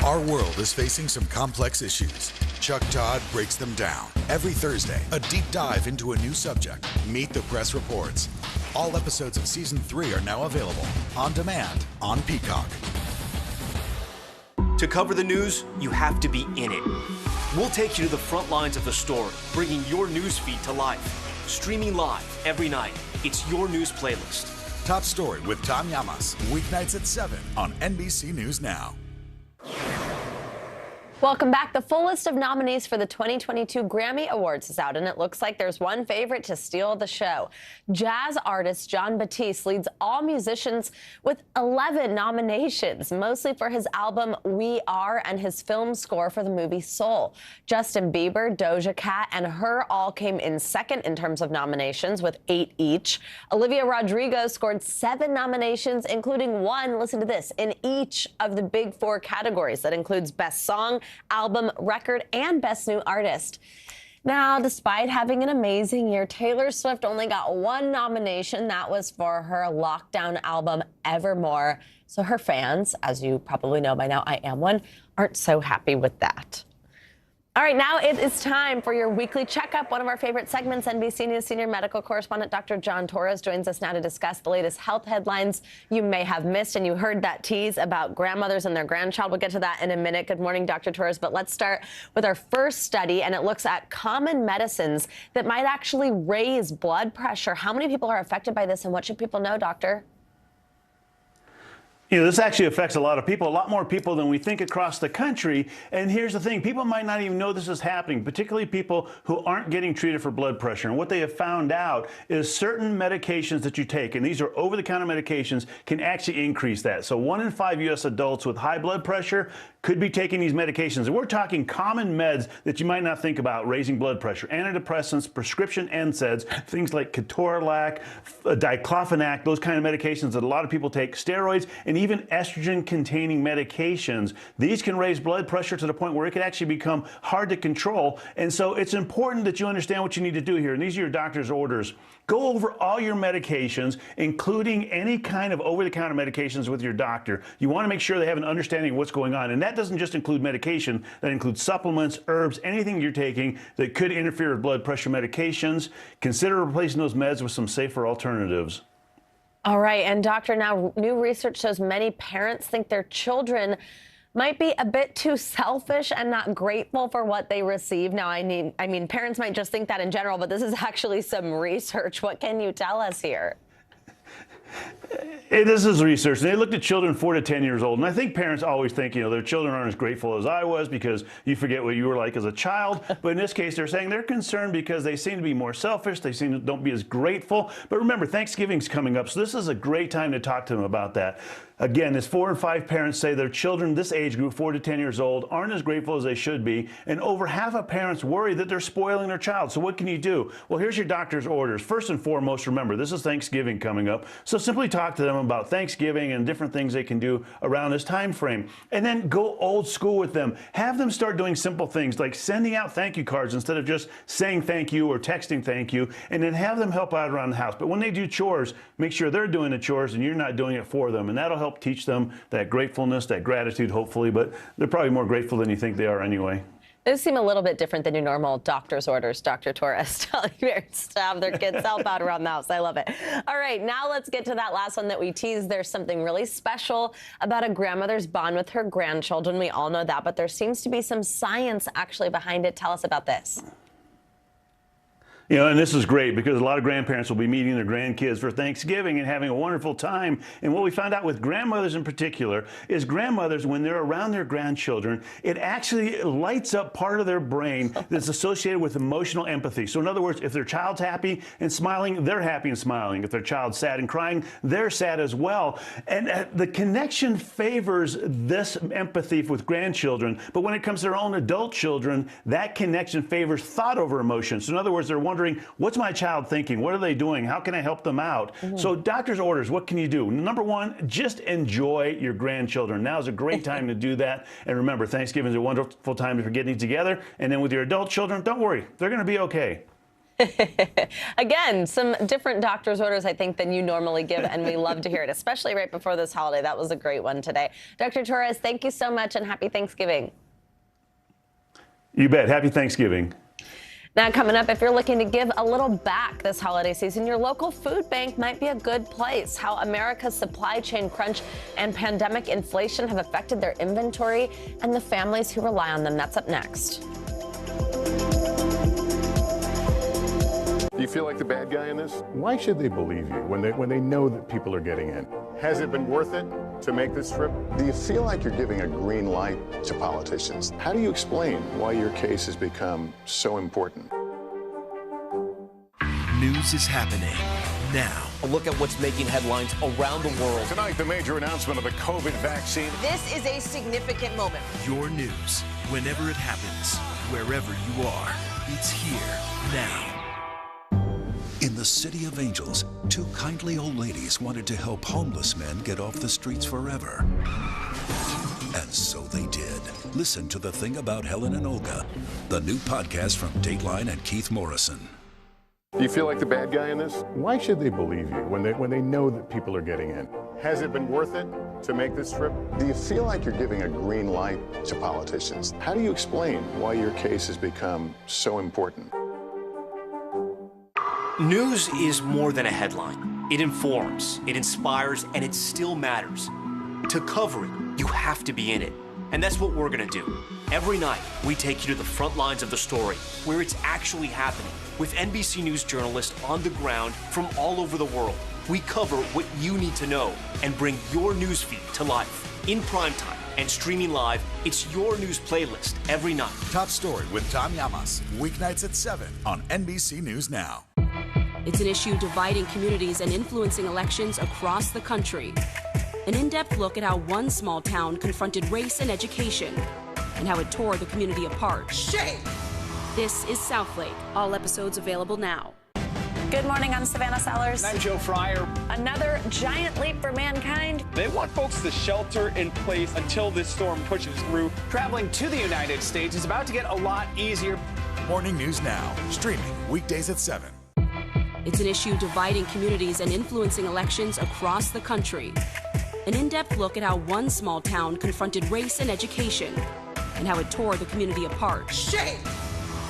Speaker 25: Our world is facing some complex issues. Chuck Todd breaks them down. Every Thursday, a deep dive into a new subject. Meet the Press Reports. All episodes of Season 3 are now available on demand on Peacock.
Speaker 19: To cover the news, you have to be in it. We'll take you to the front lines of the story, bringing your news feed to life. Streaming live every night. It's your news playlist.
Speaker 25: Top Story with Tom Llamas. Weeknights at 7 on NBC News Now.
Speaker 24: Welcome back. The full list of nominees for the 2022 Grammy Awards is out, and it looks like there's one favorite to steal the show. Jazz artist Jon Batiste leads all musicians with 11 nominations, mostly for his album We Are and his film score for the movie Soul. Justin Bieber, Doja Cat, and Her all came in second in terms of nominations with 8 each. Olivia Rodrigo scored 7 nominations, including 1, listen to this, in each of the big 4 categories. That includes Best Song, Album, Record, and Best New Artist. Now, despite having an amazing year, Taylor Swift only got 1 nomination. That was for her lockdown album, Evermore. So her fans, as you probably know by now, I am one, aren't so happy with that. All right, now it is time for your weekly checkup. One of our favorite segments, NBC News senior medical correspondent Dr. John Torres joins us now to discuss the latest health headlines you may have missed. And you heard that tease about grandmothers and their grandchild. We'll get to that in a minute. Good morning, Dr. Torres. But let's start with our first study, and it looks at common medicines that might actually raise blood pressure. How many people are affected by this, and what should people know, doctor?
Speaker 12: You know, this actually affects a lot of people, a lot more people than we think across the country. And here's the thing, people might not even know this is happening, particularly people who aren't getting treated for blood pressure. And what they have found out is certain medications that you take, and these are over-the-counter medications, can actually increase that. So 1 in 5 U.S. adults with high blood pressure could be taking these medications. And we're talking common meds that you might not think about raising blood pressure. Antidepressants, prescription NSAIDs, things like ketorolac, diclofenac, those kind of medications that a lot of people take, steroids, and even estrogen-containing medications. These can raise blood pressure to the point where it can actually become hard to control. And so it's important that you understand what you need to do here. And these are your doctor's orders. Go over all your medications, including any kind of over-the-counter medications with your doctor. You want to make sure they have an understanding of what's going on. And that doesn't just include medication. That includes supplements, herbs, anything you're taking that could interfere with blood pressure medications. Consider replacing those meds with some safer alternatives.
Speaker 24: All right, and doctor, now new research shows many parents think their children might be a bit too selfish and not grateful for what they receive. Now, I mean, parents might just think that in general, but this is actually some research. What can you tell us here?
Speaker 12: This is research, and they looked at children 4 to 10 years old, and I think parents always think, you know, their children aren't as grateful as I was because you forget what you were like as a child. But in this case, they're saying they're concerned because they seem to be more selfish. They seem to don't be as grateful. But remember, Thanksgiving's coming up, so this is a great time to talk to them about that. Again, as 4 in 5 parents say their children this age group, 4 to 10 years old, aren't as grateful as they should be, and over half of parents worry that they're spoiling their child. So what can you do? Well, here's your doctor's orders. First and foremost, remember, this is Thanksgiving coming up, so simply talk to them about Thanksgiving and different things they can do around this time frame. And then go old school with them. Have them start doing simple things like sending out thank you cards instead of just saying thank you or texting thank you, and then have them help out around the house. But when they do chores, make sure they're doing the chores and you're not doing it for them, and that'll help teach them that gratefulness, that gratitude, hopefully, but they're probably more grateful than you think they are anyway.
Speaker 24: Those seem a little bit different than your normal doctor's orders, Dr. Torres, telling parents to have their kids help out around the house. I love it. All right, now let's get to that last one that we teased. There's something really special about a grandmother's bond with her grandchildren. We all know that, but there seems to be some science actually behind it. Tell us about this.
Speaker 12: You know, and this is great because a lot of grandparents will be meeting their grandkids for Thanksgiving and having a wonderful time. And what we found out with grandmothers in particular is grandmothers, when they're around their grandchildren, it actually lights up part of their brain that's associated with emotional empathy. So in other words, if their child's happy and smiling, they're happy and smiling. If their child's sad and crying, they're sad as well. And the connection favors this empathy with grandchildren. But when it comes to their own adult children, that connection favors thought over emotion. So in other words, they're wondering, what's my child thinking? What are they doing? How can I help them out? So doctor's orders, what can you do? Number one, just enjoy your grandchildren. Now is a great time to do that. And remember, Thanksgiving is a wonderful time for getting together. And then with your adult children, don't worry, they're going to be okay.
Speaker 24: Again, some different doctor's orders, I think, than you normally give, and we love to hear it, especially right before this holiday. That was a great one today. Dr. Torres, thank you so much, and happy Thanksgiving.
Speaker 12: You bet. Happy Thanksgiving.
Speaker 24: Now, coming up, if you're looking to give a little back this holiday season, your local food bank might be a good place. How America's supply chain crunch and pandemic inflation have affected their inventory and the families who rely on them. That's up next.
Speaker 5: Do you feel like the bad guy in this? Why should they believe you when they know that people are getting in? Has it been worth it to make this trip? Do you feel like you're giving a green light to politicians? How do you explain why your case has become so important?
Speaker 17: News is happening now.
Speaker 19: A look at what's making headlines around the world.
Speaker 5: Tonight, the major announcement of the COVID vaccine.
Speaker 23: This is a significant moment.
Speaker 17: Your news, whenever it happens, wherever you are, it's here now.
Speaker 8: In the City of Angels, two kindly old ladies wanted to help homeless men get off the streets forever. And so they did. Listen to The Thing About Helen and Olga, the new podcast from Dateline and Keith Morrison.
Speaker 5: Do you feel like the bad guy in this? Why should they believe you when they know that people are getting in? Has it been worth it to make this trip? Do you feel like you're giving a green light to politicians? How do you explain why your case has become so important?
Speaker 19: News is more than a headline. It informs, it inspires, and it still matters. To cover it, you have to be in it. And that's what we're gonna do. Every night, we take you to the front lines of the story, where it's actually happening, with NBC News journalists on the ground from all over the world. We cover what you need to know and bring your newsfeed to life. In primetime and streaming live, it's your news playlist every night.
Speaker 25: Top Story with Tom Llamas, weeknights at 7 on NBC News Now.
Speaker 2: It's an issue dividing communities and influencing elections across the country. An in-depth look at how one small town confronted race and education and how it tore the community apart.
Speaker 23: Shame!
Speaker 2: This is Southlake. All episodes available now.
Speaker 22: Good morning, I'm Savannah Sellers.
Speaker 1: I'm Joe Fryer.
Speaker 22: Another giant leap for mankind.
Speaker 14: They want folks to shelter in place until this storm pushes through.
Speaker 1: Traveling to the United States is about to get a lot easier.
Speaker 25: Morning News Now, streaming weekdays at 7.
Speaker 2: It's an issue dividing communities and influencing elections across the country. An in-depth look at how one small town confronted race and education and how it tore the community apart.
Speaker 23: Shame!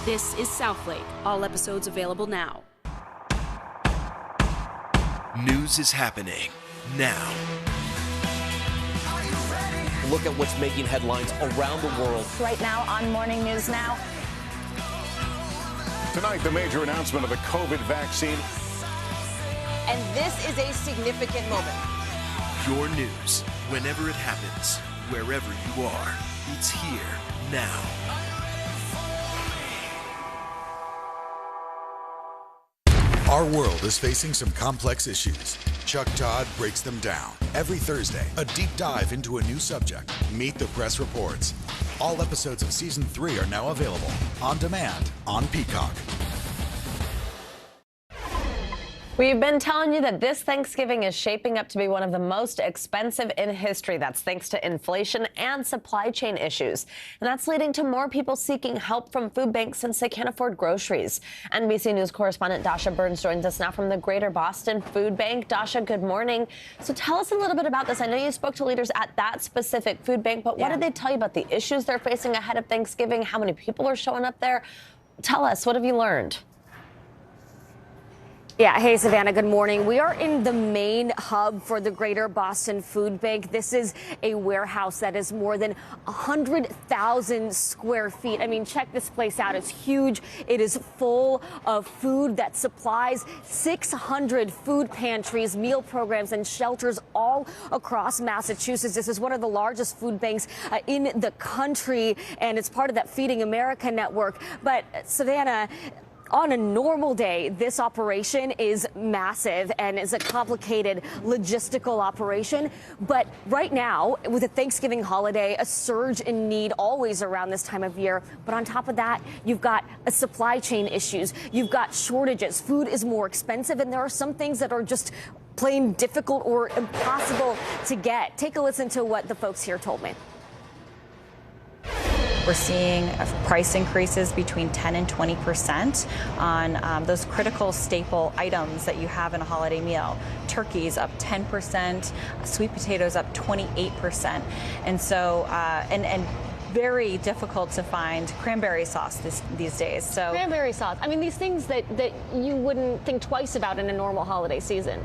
Speaker 2: This is Southlake. All episodes available now.
Speaker 17: News is happening now.
Speaker 19: A look at what's making headlines around the world.
Speaker 22: Right now on Morning News Now.
Speaker 5: Tonight, the major announcement of the COVID vaccine.
Speaker 23: And this is a significant moment.
Speaker 17: Your news, whenever it happens, wherever you are, it's here now.
Speaker 25: Our world is facing some complex issues. Chuck Todd breaks them down. Every Thursday, a deep dive into a new subject. Meet the Press Reports. All episodes of Season 3 are now available on demand on Peacock.
Speaker 24: We've been telling you that this Thanksgiving is shaping up to be one of the most expensive in history. That's thanks to inflation and supply chain issues. And that's leading to more people seeking help from food banks since they can't afford groceries. NBC News correspondent Dasha Burns joins us now from the Greater Boston Food Bank. Dasha, good morning. So tell us a little bit about this. I know you spoke to leaders at that specific food bank, but what did they tell you about the issues they're facing ahead of Thanksgiving? How many people are showing up there? Tell us, what have you learned?
Speaker 15: Yeah, hey, Savannah, good morning. We are in the main hub for the Greater Boston Food Bank. This is a warehouse that is more than 100,000 square feet. I mean, check this place out. It's huge. It is full of food that supplies 600 food pantries, meal programs, and shelters all across Massachusetts. This is one of the largest food banks in the country, and it's part of that Feeding America network. But, Savannah, on a normal day, this operation is massive and is a complicated logistical operation. But right now, with the Thanksgiving holiday, a surge in need always around this time of year. But on top of that, you've got supply chain issues. You've got shortages. Food is more expensive, and there are some things that are just plain difficult or impossible to get. Take a listen to what the folks here told me.
Speaker 18: We're seeing price increases between 10 and 20% on those critical staple items that you have in a holiday meal. Turkey's up 10%, sweet potatoes up 28%. And so, and very difficult to find cranberry sauce these days. So
Speaker 15: cranberry sauce. I mean, these things that you wouldn't think twice about in a normal holiday season.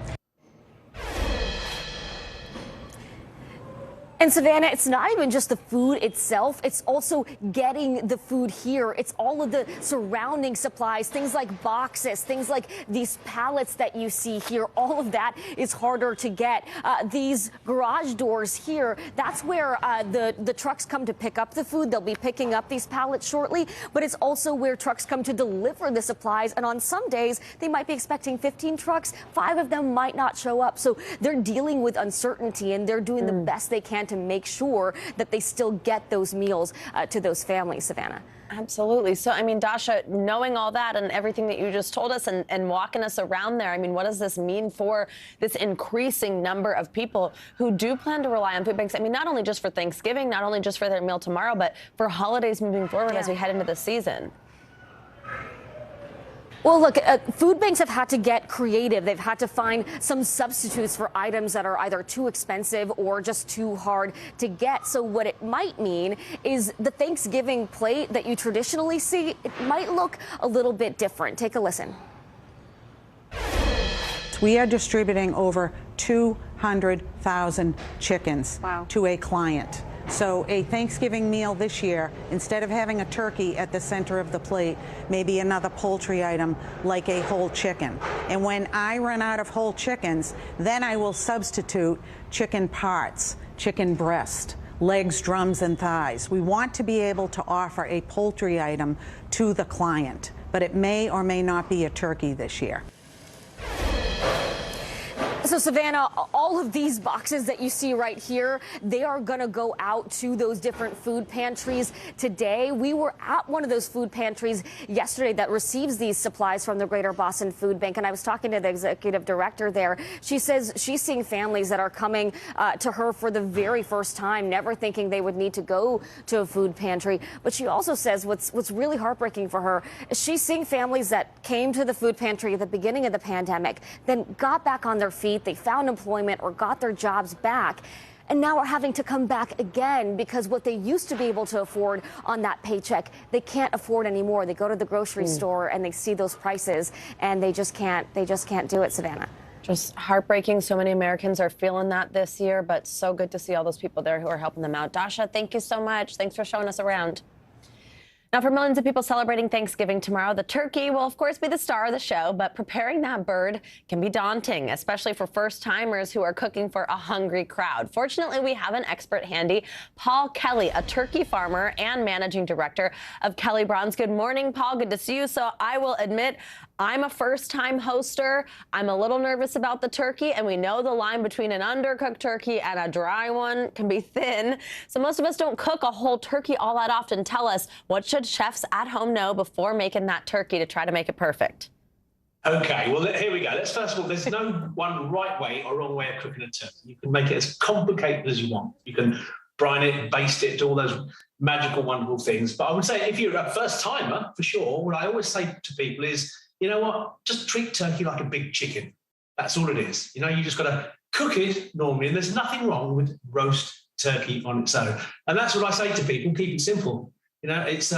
Speaker 15: And Savannah, it's not even just the food itself, it's also getting the food here. It's all of the surrounding supplies, things like boxes, things like these pallets that you see here. All of that is harder to get. These garage doors here, that's where the trucks come to pick up the food. They'll be picking up these pallets shortly, but it's also where trucks come to deliver the supplies. And on some days, they might be expecting 15 trucks. 5 of them might not show up. So they're dealing with uncertainty, and they're doing the best they can to make sure that they still get those meals to those families, Savannah.
Speaker 24: Absolutely. So, I mean, Dasha, knowing all that and everything that you just told us and walking us around there, I mean, what does this mean for this increasing number of people who do plan to rely on food banks? I mean, not only just for Thanksgiving, not only just for their meal tomorrow, but for holidays moving forward as we head into the season.
Speaker 15: Well, look, food banks have had to get creative. They've had to find some substitutes for items that are either too expensive or just too hard to get. So what it might mean is the Thanksgiving plate that you traditionally see, it might look a little bit different. Take a listen.
Speaker 3: We are distributing over 200,000 chickens to a client. So a Thanksgiving meal this year, instead of having a turkey at the center of the plate, maybe another poultry item like a whole chicken. And when I run out of whole chickens, then I will substitute chicken parts, chicken breast, legs, drums, and thighs. We want to be able to offer a poultry item to the client, but it may or may not be a turkey this year.
Speaker 15: So, Savannah, all of these boxes that you see right here, they are going to go out to those different food pantries today. We were at one of those food pantries yesterday that receives these supplies from the Greater Boston Food Bank, and I was talking to the executive director there. She says she's seeing families that are coming to her for the very first time, never thinking they would need to go to a food pantry. But she also says what's really heartbreaking for her is she's seeing families that came to the food pantry at the beginning of the pandemic, then got back on their feet. They found employment or got their jobs back, and now are having to come back again because what they used to be able to afford on that paycheck, they can't afford anymore. They go to the grocery store and they see those prices and they just can't do it, Savannah.
Speaker 24: Just heartbreaking. So many Americans are feeling that this year, but so good to see all those people there who are helping them out. Dasha, thank you so much. Thanks for showing us around. Now, for millions of people celebrating Thanksgiving tomorrow, the turkey will, of course, be the star of the show, but preparing that bird can be daunting, especially for first-timers who are cooking for a hungry crowd. Fortunately, we have an expert handy, Paul Kelly, a turkey farmer and managing director of Kelly Bronze. Good morning, Paul. Good to see you. So I will admit, I'm a first-time hoster. I'm a little nervous about the turkey, and we know the line between an undercooked turkey and a dry one can be thin. So most of us don't cook a whole turkey all that often. Tell us, what should chefs at home know before making that turkey to try to make it perfect?
Speaker 7: Okay, well, here we go. Let's first of all, there's no one right way or wrong way of cooking a turkey. You can make it as complicated as you want. You can brine it, baste it, do all those magical, wonderful things. But I would say if you're a first timer, for sure, what I always say to people is, you know what, just treat turkey like a big chicken. That's all it is. You know, you just got to cook it normally, and there's nothing wrong with roast turkey on its own. And that's what I say to people, keep it simple. You know, it's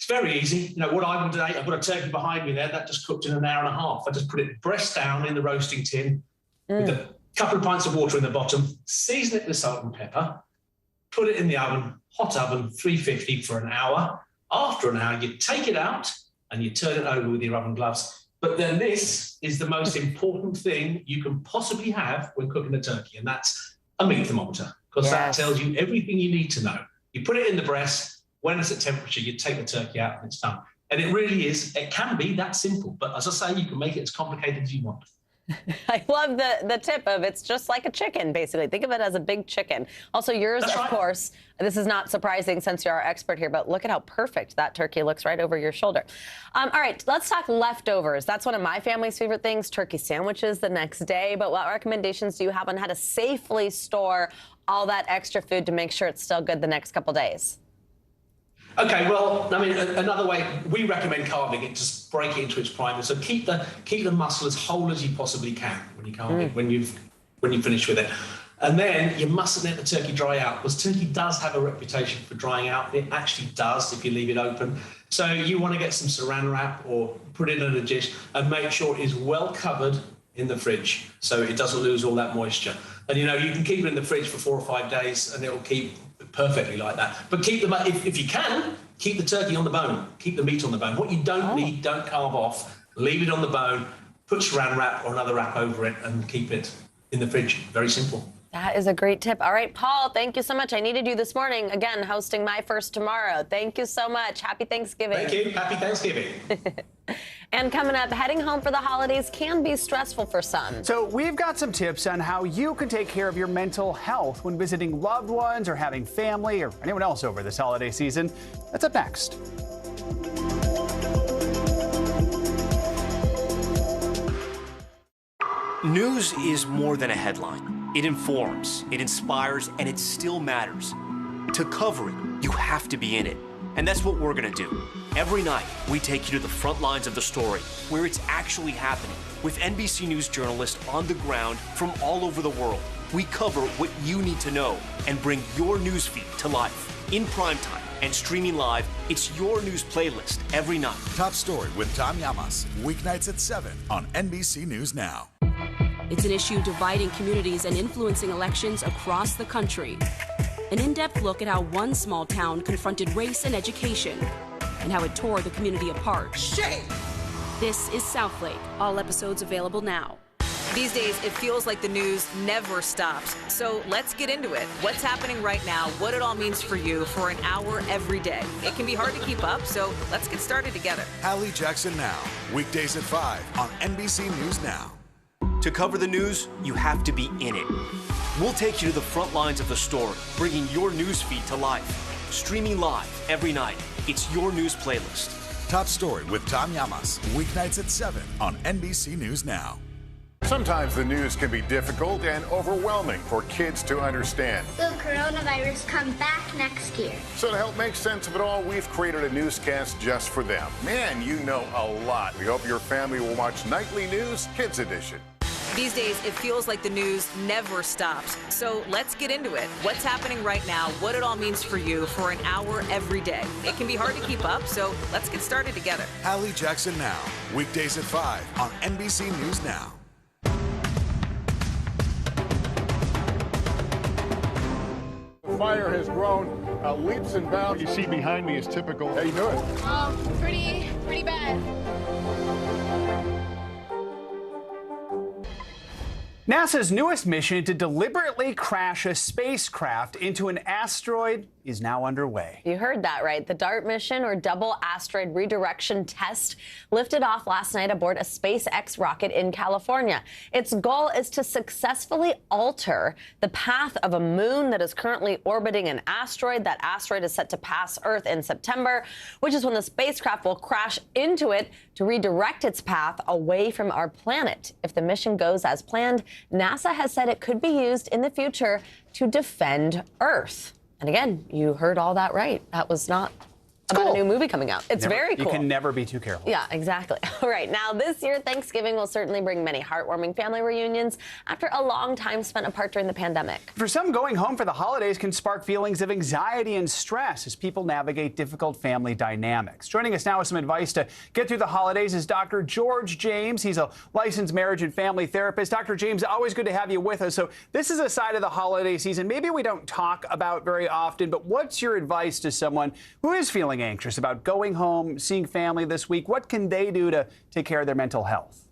Speaker 7: very easy. You know, what I would do, I've got a turkey behind me there that just cooked in an hour and a half. I just put it breast down in the roasting tin with a couple of pints of water in the bottom, season it with salt and pepper, put it in the oven, hot oven, 350 for an hour. After an hour, you take it out and you turn it over with your oven gloves. But then this is the most important thing you can possibly have when cooking a turkey, and that's a meat thermometer, because that tells you everything you need to know. You put it in the breast. When it's at temperature, you take the turkey out and it's done. And it really is, it can be that simple. But as I say, you can make it as complicated as you want.
Speaker 24: I love the tip of it's just like a chicken, basically. Think of it as a big chicken. Also, yours, of course, this is not surprising since you're our expert here, but look at how perfect that turkey looks right over your shoulder. All right, let's talk leftovers. That's one of my family's favorite things, turkey sandwiches the next day. But what recommendations do you have on how to safely store all that extra food to make sure it's still good the next couple days?
Speaker 7: Okay, well, I mean, another way, we recommend carving it, just break it into its primer. So keep the muscle as whole as you possibly can when you carve it, when you've finished with it. And then you mustn't let the turkey dry out, because turkey does have a reputation for drying out. It actually does if you leave it open. So you want to get some saran wrap or put it in a dish and make sure it is well covered in the fridge so it doesn't lose all that moisture. And you can keep it in the fridge for 4 or 5 days and it'll keep perfectly like that. But keep them, if you can, keep the turkey on the bone, keep the meat on the bone. What you don't need, don't carve off, leave it on the bone, put saran wrap or another wrap over it and keep it in the fridge. Very simple.
Speaker 24: That is a great tip. All right, Paul, thank you so much. I needed you this morning. Again, hosting My First Tomorrow. Thank you so much. Happy Thanksgiving.
Speaker 7: Thank you. Happy Thanksgiving.
Speaker 24: And coming up, heading home for the holidays can be stressful for some.
Speaker 1: So we've got some tips on how you can take care of your mental health when visiting loved ones or having family or anyone else over this holiday season. That's up next.
Speaker 19: News is more than a headline. It informs, it inspires, and it still matters. To cover it, you have to be in it. And that's what we're gonna do. Every night, we take you to the front lines of the story, where it's actually happening, with NBC News journalists on the ground from all over the world. We cover what you need to know and bring your newsfeed to life. In primetime and streaming live, it's your news playlist every night.
Speaker 25: Top Story with Tom Llamas, weeknights at 7 on NBC News Now.
Speaker 2: It's an issue dividing communities and influencing elections across the country. An in-depth look at how one small town confronted race and education and how it tore the community apart.
Speaker 10: Shame!
Speaker 2: This is Southlake. All episodes available now.
Speaker 22: These days, it feels like the news never stops. So let's get into it. What's happening right now, what it all means for you for an hour every day. It can be hard to keep up, so let's get started together.
Speaker 25: Hallie Jackson Now, weekdays at 5 on NBC News Now.
Speaker 19: To cover the news, you have to be in it. We'll take you to the front lines of the story, bringing your news feed to life. Streaming live every night. It's your news playlist.
Speaker 25: Top Story with Tom Llamas, weeknights at 7 on NBC News Now. Sometimes the news can be difficult and overwhelming for kids to understand.
Speaker 13: Will coronavirus come back next year?
Speaker 25: So to help make sense of it all, we've created a newscast just for them. Man, you know a lot. We hope your family will watch Nightly News Kids Edition.
Speaker 22: These days, it feels like the news never stops. So let's get into it. What's happening right now, what it all means for you for an hour every day. It can be hard to keep up, so let's get started together.
Speaker 25: Hallie Jackson Now, weekdays at 5 on NBC News Now. The fire has grown leaps and bounds. What you see behind me is typical. How you doing?
Speaker 13: Pretty bad.
Speaker 1: NASA's newest mission to deliberately crash a spacecraft into an asteroid is now underway.
Speaker 24: You heard that right. The DART mission, or Double Asteroid Redirection Test, lifted off last night aboard a SpaceX rocket in California. Its goal is to successfully alter the path of a moon that is currently orbiting an asteroid. That asteroid is set to pass Earth in September, which is when the spacecraft will crash into it to redirect its path away from our planet. If the mission goes as planned, NASA has said it could be used in the future to defend Earth. And again, you heard all that right. That was not about a new movie coming out. It's very cool.
Speaker 1: You can never be too careful.
Speaker 24: Yeah, exactly. All right, now this year, Thanksgiving will certainly bring many heartwarming family reunions after a long time spent apart during the pandemic.
Speaker 1: For some, going home for the holidays can spark feelings of anxiety and stress as people navigate difficult family dynamics. Joining us now with some advice to get through the holidays is Dr. George James. He's a licensed marriage and family therapist. Dr. James, always good to have you with us. So this is a side of the holiday season maybe we don't talk about very often, but what's your advice to someone who is feeling anxious about going home, seeing family this week? What can they do to take care of their mental health?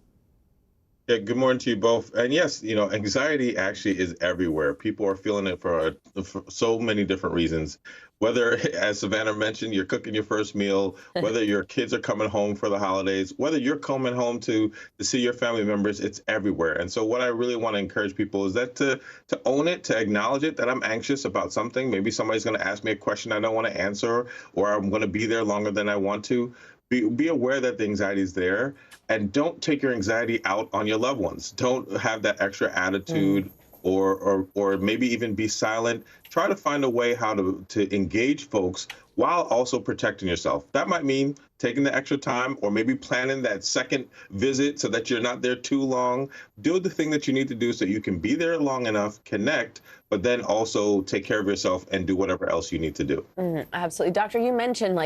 Speaker 16: Yeah, good morning to you both. And yes, anxiety actually is everywhere. People are feeling it for so many different reasons. Whether, as Savannah mentioned, you're cooking your first meal, whether your kids are coming home for the holidays, whether you're coming home to see your family members, it's everywhere. And so what I really want to encourage people is that to own it, to acknowledge it, that I'm anxious about something. Maybe somebody's going to ask me a question I don't want to answer, or I'm going to be there longer than I want to. Be aware that the anxiety is there, and don't take your anxiety out on your loved ones. Don't have that extra attitude or maybe even be silent. Try to find a way how to engage folks while also protecting yourself. That might mean taking the extra time, or maybe planning that second visit so that you're not there too long. Do the thing that you need to do so you can be there long enough, connect, but then also take care of yourself and do whatever else you need to do.
Speaker 24: Absolutely. Doctor, you mentioned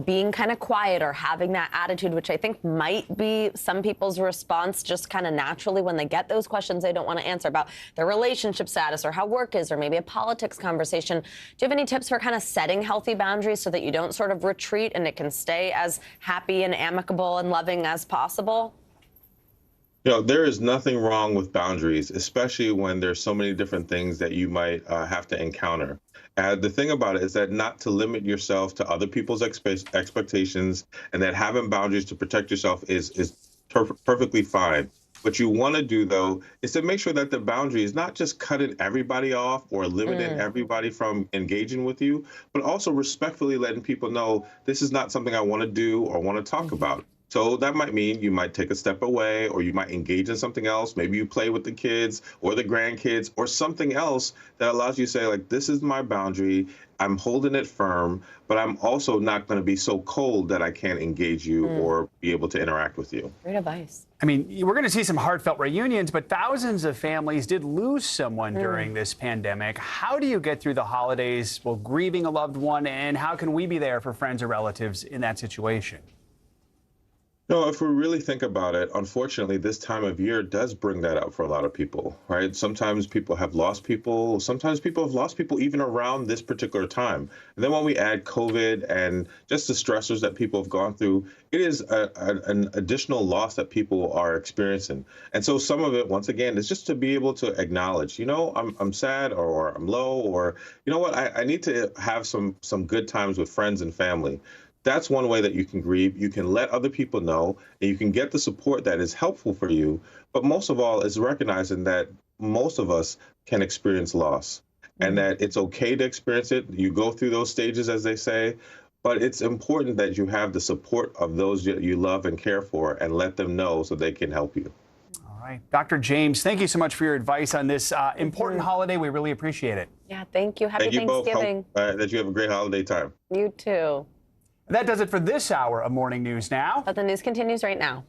Speaker 24: being kind of quiet or having that attitude, which I think might be some people's response just kind of naturally when they get those questions they don't want to answer about their relationship status or how work is, or maybe a politics conversation. Do you have any tips for kind of setting healthy boundaries so that you don't sort of retreat and it can stay as happy and amicable and loving as possible?
Speaker 16: There is nothing wrong with boundaries, especially when there's so many different things that you might have to encounter. The thing about it is that not to limit yourself to other people's expectations, and that having boundaries to protect yourself is perfectly fine. What you want to do, though, is to make sure that the boundary is not just cutting everybody off or limiting everybody from engaging with you, but also respectfully letting people know this is not something I want to do or want to talk about. So that might mean you might take a step away, or you might engage in something else. Maybe you play with the kids or the grandkids or something else that allows you to say, like, this is my boundary. I'm holding it firm, but I'm also not going to be so cold that I can't engage you or be able to interact with you.
Speaker 24: Great advice.
Speaker 1: I mean, we're going to see some heartfelt reunions, but thousands of families did lose someone during this pandemic. How do you get through the holidays while grieving a loved one, and how can we be there for friends or relatives in that situation?
Speaker 16: No, if we really think about it, unfortunately, this time of year does bring that up for a lot of people, right? Sometimes people have lost people. Sometimes people have lost people even around this particular time. And then when we add COVID and just the stressors that people have gone through, it is an additional loss that people are experiencing. And so some of it, once again, is just to be able to acknowledge, I'm sad, or I'm low, or you know what, I need to have some good times with friends and family. That's one way that you can grieve. You can let other people know, and you can get the support that is helpful for you. But most of all is recognizing that most of us can experience loss, and that it's okay to experience it. You go through those stages, as they say, but it's important that you have the support of those you love and care for, and let them know so they can help you.
Speaker 1: All right. Dr. James, thank you so much for your advice on this important holiday. We really appreciate it.
Speaker 24: Yeah, thank you. Happy Thanksgiving.
Speaker 16: Both. Hope that you have a great holiday time.
Speaker 24: You too.
Speaker 1: That does it for this hour of Morning News Now.
Speaker 24: But the news continues right now.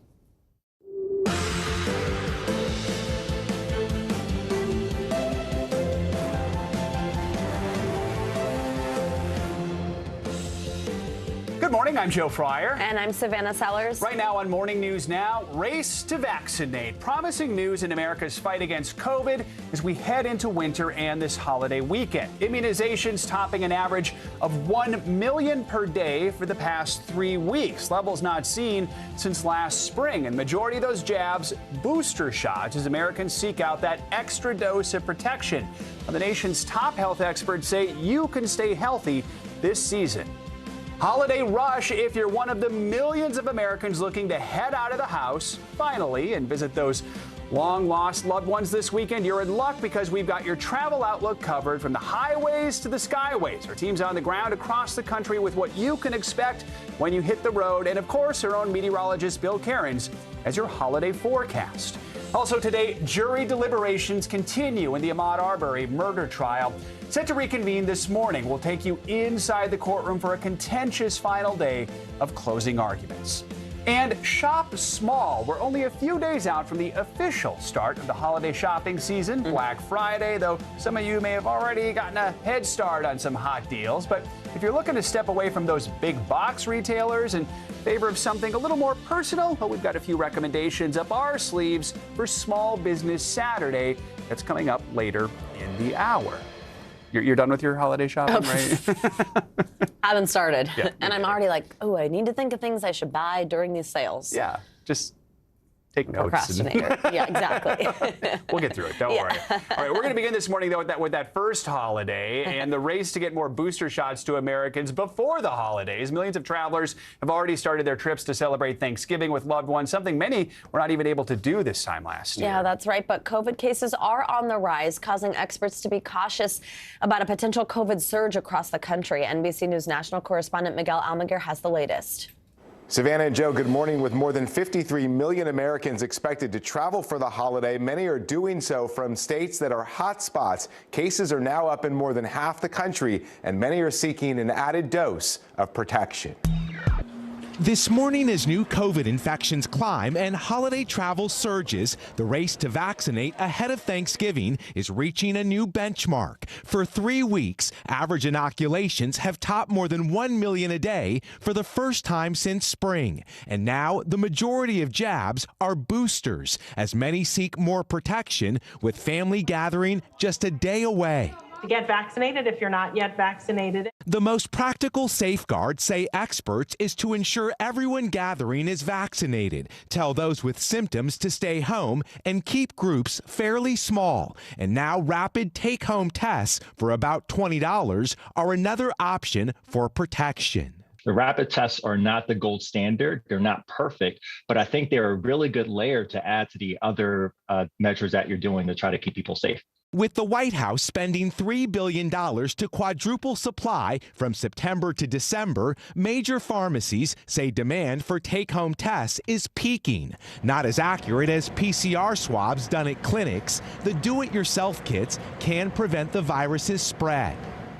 Speaker 1: Good morning, I'm Joe Fryer.
Speaker 24: And I'm Savannah Sellers.
Speaker 1: Right now on Morning News Now, race to vaccinate. Promising news in America's fight against COVID as we head into winter and this holiday weekend. Immunizations topping an average of 1 million per day for the past 3 weeks. Levels not seen since last spring. And majority of those jabs, booster shots, as Americans seek out that extra dose of protection. Now, the nation's top health experts say you can stay healthy this season. Holiday rush if you're one of the millions of Americans looking to head out of the house, finally, and visit those long-lost loved ones this weekend. You're in luck because we've got your travel outlook covered from the highways to the skyways. Our team's on the ground across the country with what you can expect when you hit the road. And, of course, our own meteorologist, Bill Cairns, as your holiday forecast. Also today, jury deliberations continue in the Ahmaud Arbery murder trial. Set to reconvene this morning. We'll take you inside the courtroom for a contentious final day of closing arguments. And shop small. We're only a few days out from the official start of the holiday shopping season, Black Friday, though some of you may have already gotten a head start on some hot deals. But if you're looking to step away from those big box retailers in favor of something a little more personal, well, we've got a few recommendations up our sleeves for Small Business Saturday that's coming up later in the hour. You're done with your holiday shopping, right?
Speaker 24: Haven't started.
Speaker 1: Yeah,
Speaker 24: and I'm already like, oh, I need to think of things I should buy during these sales.
Speaker 1: Yeah, just take notes.
Speaker 24: Procrastinator. Yeah, exactly.
Speaker 1: We'll get through it. Don't worry. All right, we're going to begin this morning, though, with that first holiday and the race to get more booster shots to Americans before the holidays. Millions of travelers have already started their trips to celebrate Thanksgiving with loved ones, something many were not even able to do this time last year.
Speaker 24: Yeah, that's right. But COVID cases are on the rise, causing experts to be cautious about a potential COVID surge across the country. NBC News national correspondent Miguel Almaguer has the latest.
Speaker 6: Savannah and Joe, good morning. With more than 53 million Americans expected to travel for the holiday, many are doing so from states that are hot spots. Cases are now up in more than half the country, and many are seeking an added dose of protection.
Speaker 4: This morning, as new COVID infections climb and holiday travel surges, the race to vaccinate ahead of Thanksgiving is reaching a new benchmark. For 3 weeks, average inoculations have topped more than 1 million a day for the first time since spring. And now the majority of jabs are boosters, as many seek more protection, with family gathering just a day away.
Speaker 9: To get vaccinated if you're not yet vaccinated.
Speaker 4: The most practical safeguard, say experts, is to ensure everyone gathering is vaccinated, tell those with symptoms to stay home, and keep groups fairly small. And now rapid take-home tests for about $20 are another option for protection.
Speaker 10: The rapid tests are not the gold standard. They're not perfect, but I think they're a really good layer to add to the other measures that you're doing to try to keep people safe.
Speaker 4: With the White House spending $3 billion to quadruple supply from September to December, major pharmacies say demand for take-home tests is peaking. Not as accurate as PCR swabs done at clinics, the do-it-yourself kits can prevent the virus's spread.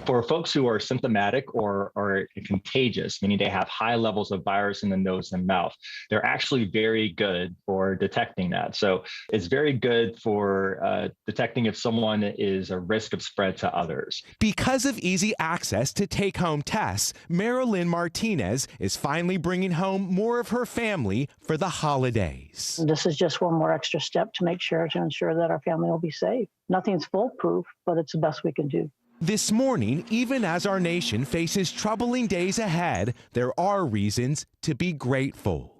Speaker 10: For folks who are symptomatic or are contagious, meaning they have high levels of virus in the nose and mouth, they're actually very good for detecting that. So it's very good for detecting if someone is a risk of spread to others.
Speaker 4: Because of easy access to take-home tests, Marilyn Martinez is finally bringing home more of her family for the holidays.
Speaker 20: This is just one more extra step to ensure that our family will be safe. Nothing's foolproof, but it's the best we can do.
Speaker 4: This morning, even as our nation faces troubling days ahead, there are reasons to be grateful.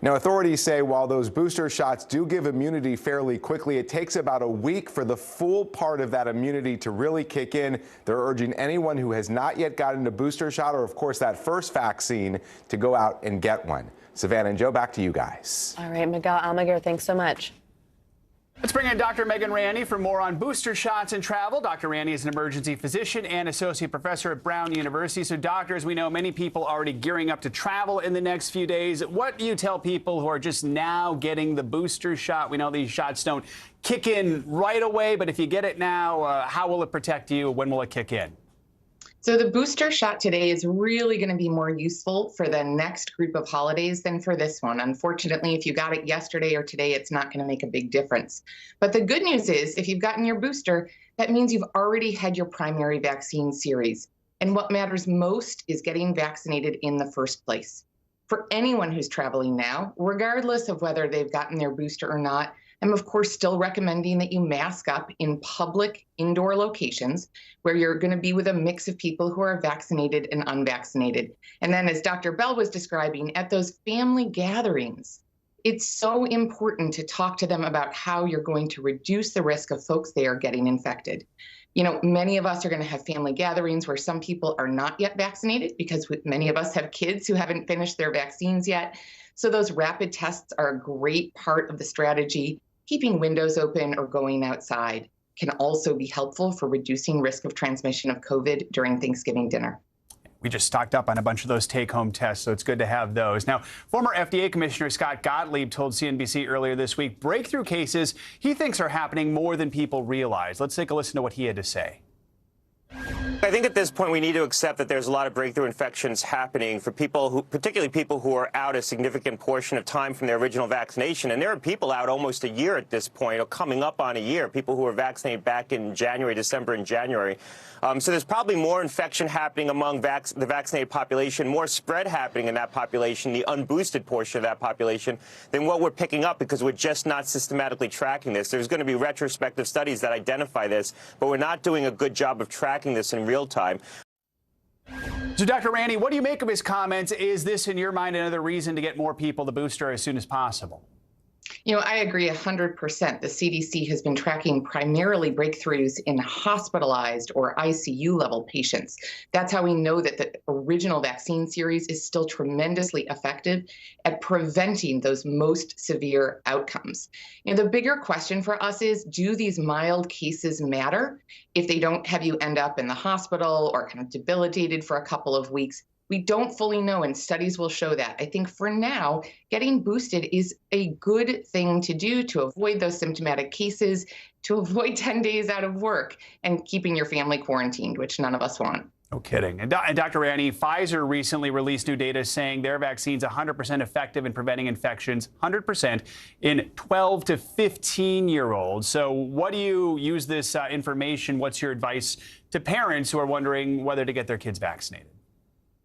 Speaker 6: Now, authorities say while those booster shots do give immunity fairly quickly, it takes about a week for the full part of that immunity to really kick in. They're urging anyone who has not yet gotten a booster shot or, of course, that first vaccine to go out and get one. Savannah and Joe, back to you guys.
Speaker 24: All right, Miguel Almaguer, thanks so much.
Speaker 1: Let's bring in Dr. Megan Ranney for more on booster shots and travel. Dr. Ranney is an emergency physician and associate professor at Brown University. So, doctors, we know many people are already gearing up to travel in the next few days. What do you tell people who are just now getting the booster shot? We know these shots don't kick in right away, but if you get it now, how will it protect you? When will it kick in?
Speaker 21: So the booster shot today is really going to be more useful for the next group of holidays than for this one. Unfortunately, if you got it yesterday or today, it's not going to make a big difference. But the good news is if you've gotten your booster, that means you've already had your primary vaccine series. And what matters most is getting vaccinated in the first place. For anyone who's traveling now, regardless of whether they've gotten their booster or not, I'm, of course, still recommending that you mask up in public indoor locations where you're going to be with a mix of people who are vaccinated and unvaccinated. And then, as Dr. Bell was describing, at those family gatherings, it's so important to talk to them about how you're going to reduce the risk of folks there getting infected. You know, many of us are going to have family gatherings where some people are not yet vaccinated because many of us have kids who haven't finished their vaccines yet. So those rapid tests are a great part of the strategy. Keeping windows open or going outside can also be helpful for reducing risk of transmission of COVID during Thanksgiving dinner.
Speaker 1: We just stocked up on a bunch of those take-home tests, so it's good to have those. Now, former FDA Commissioner Scott Gottlieb told CNBC earlier this week breakthrough cases he thinks are happening more than people realize. Let's take a listen to what he had to say.
Speaker 26: I think at this point we need to accept that there's a lot of breakthrough infections happening for people who, particularly people who are out a significant portion of time from their original vaccination. And there are people out almost a year at this point, or coming up on a year, people who were vaccinated back in January, December, and January. So there's probably more infection happening among the vaccinated population, more spread happening in that population, the unboosted portion of that population, than what we're picking up because we're just not systematically tracking this. There's going to be retrospective studies that identify this, but we're not doing a good job of tracking this in real time.
Speaker 1: So, Dr. Ranney, what do you make of his comments? Is this, in your mind, another reason to get more people the booster as soon as possible?
Speaker 21: You know, I agree 100%. The CDC has been tracking primarily breakthroughs in hospitalized or ICU level patients. That's how we know that the original vaccine series is still tremendously effective at preventing those most severe outcomes. You know, the bigger question for us is, do these mild cases matter if they don't have you end up in the hospital or kind of debilitated for a couple of weeks? We don't fully know, and studies will show that. I think for now, getting boosted is a good thing to do to avoid those symptomatic cases, to avoid 10 days out of work, and keeping your family quarantined, which none of us want.
Speaker 1: No kidding. And Dr. Rani, Pfizer recently released new data saying their vaccine's 100% effective in preventing infections, 100% in 12 to 15-year-olds. So what do you use this information? What's your advice to parents who are wondering whether to get their kids vaccinated?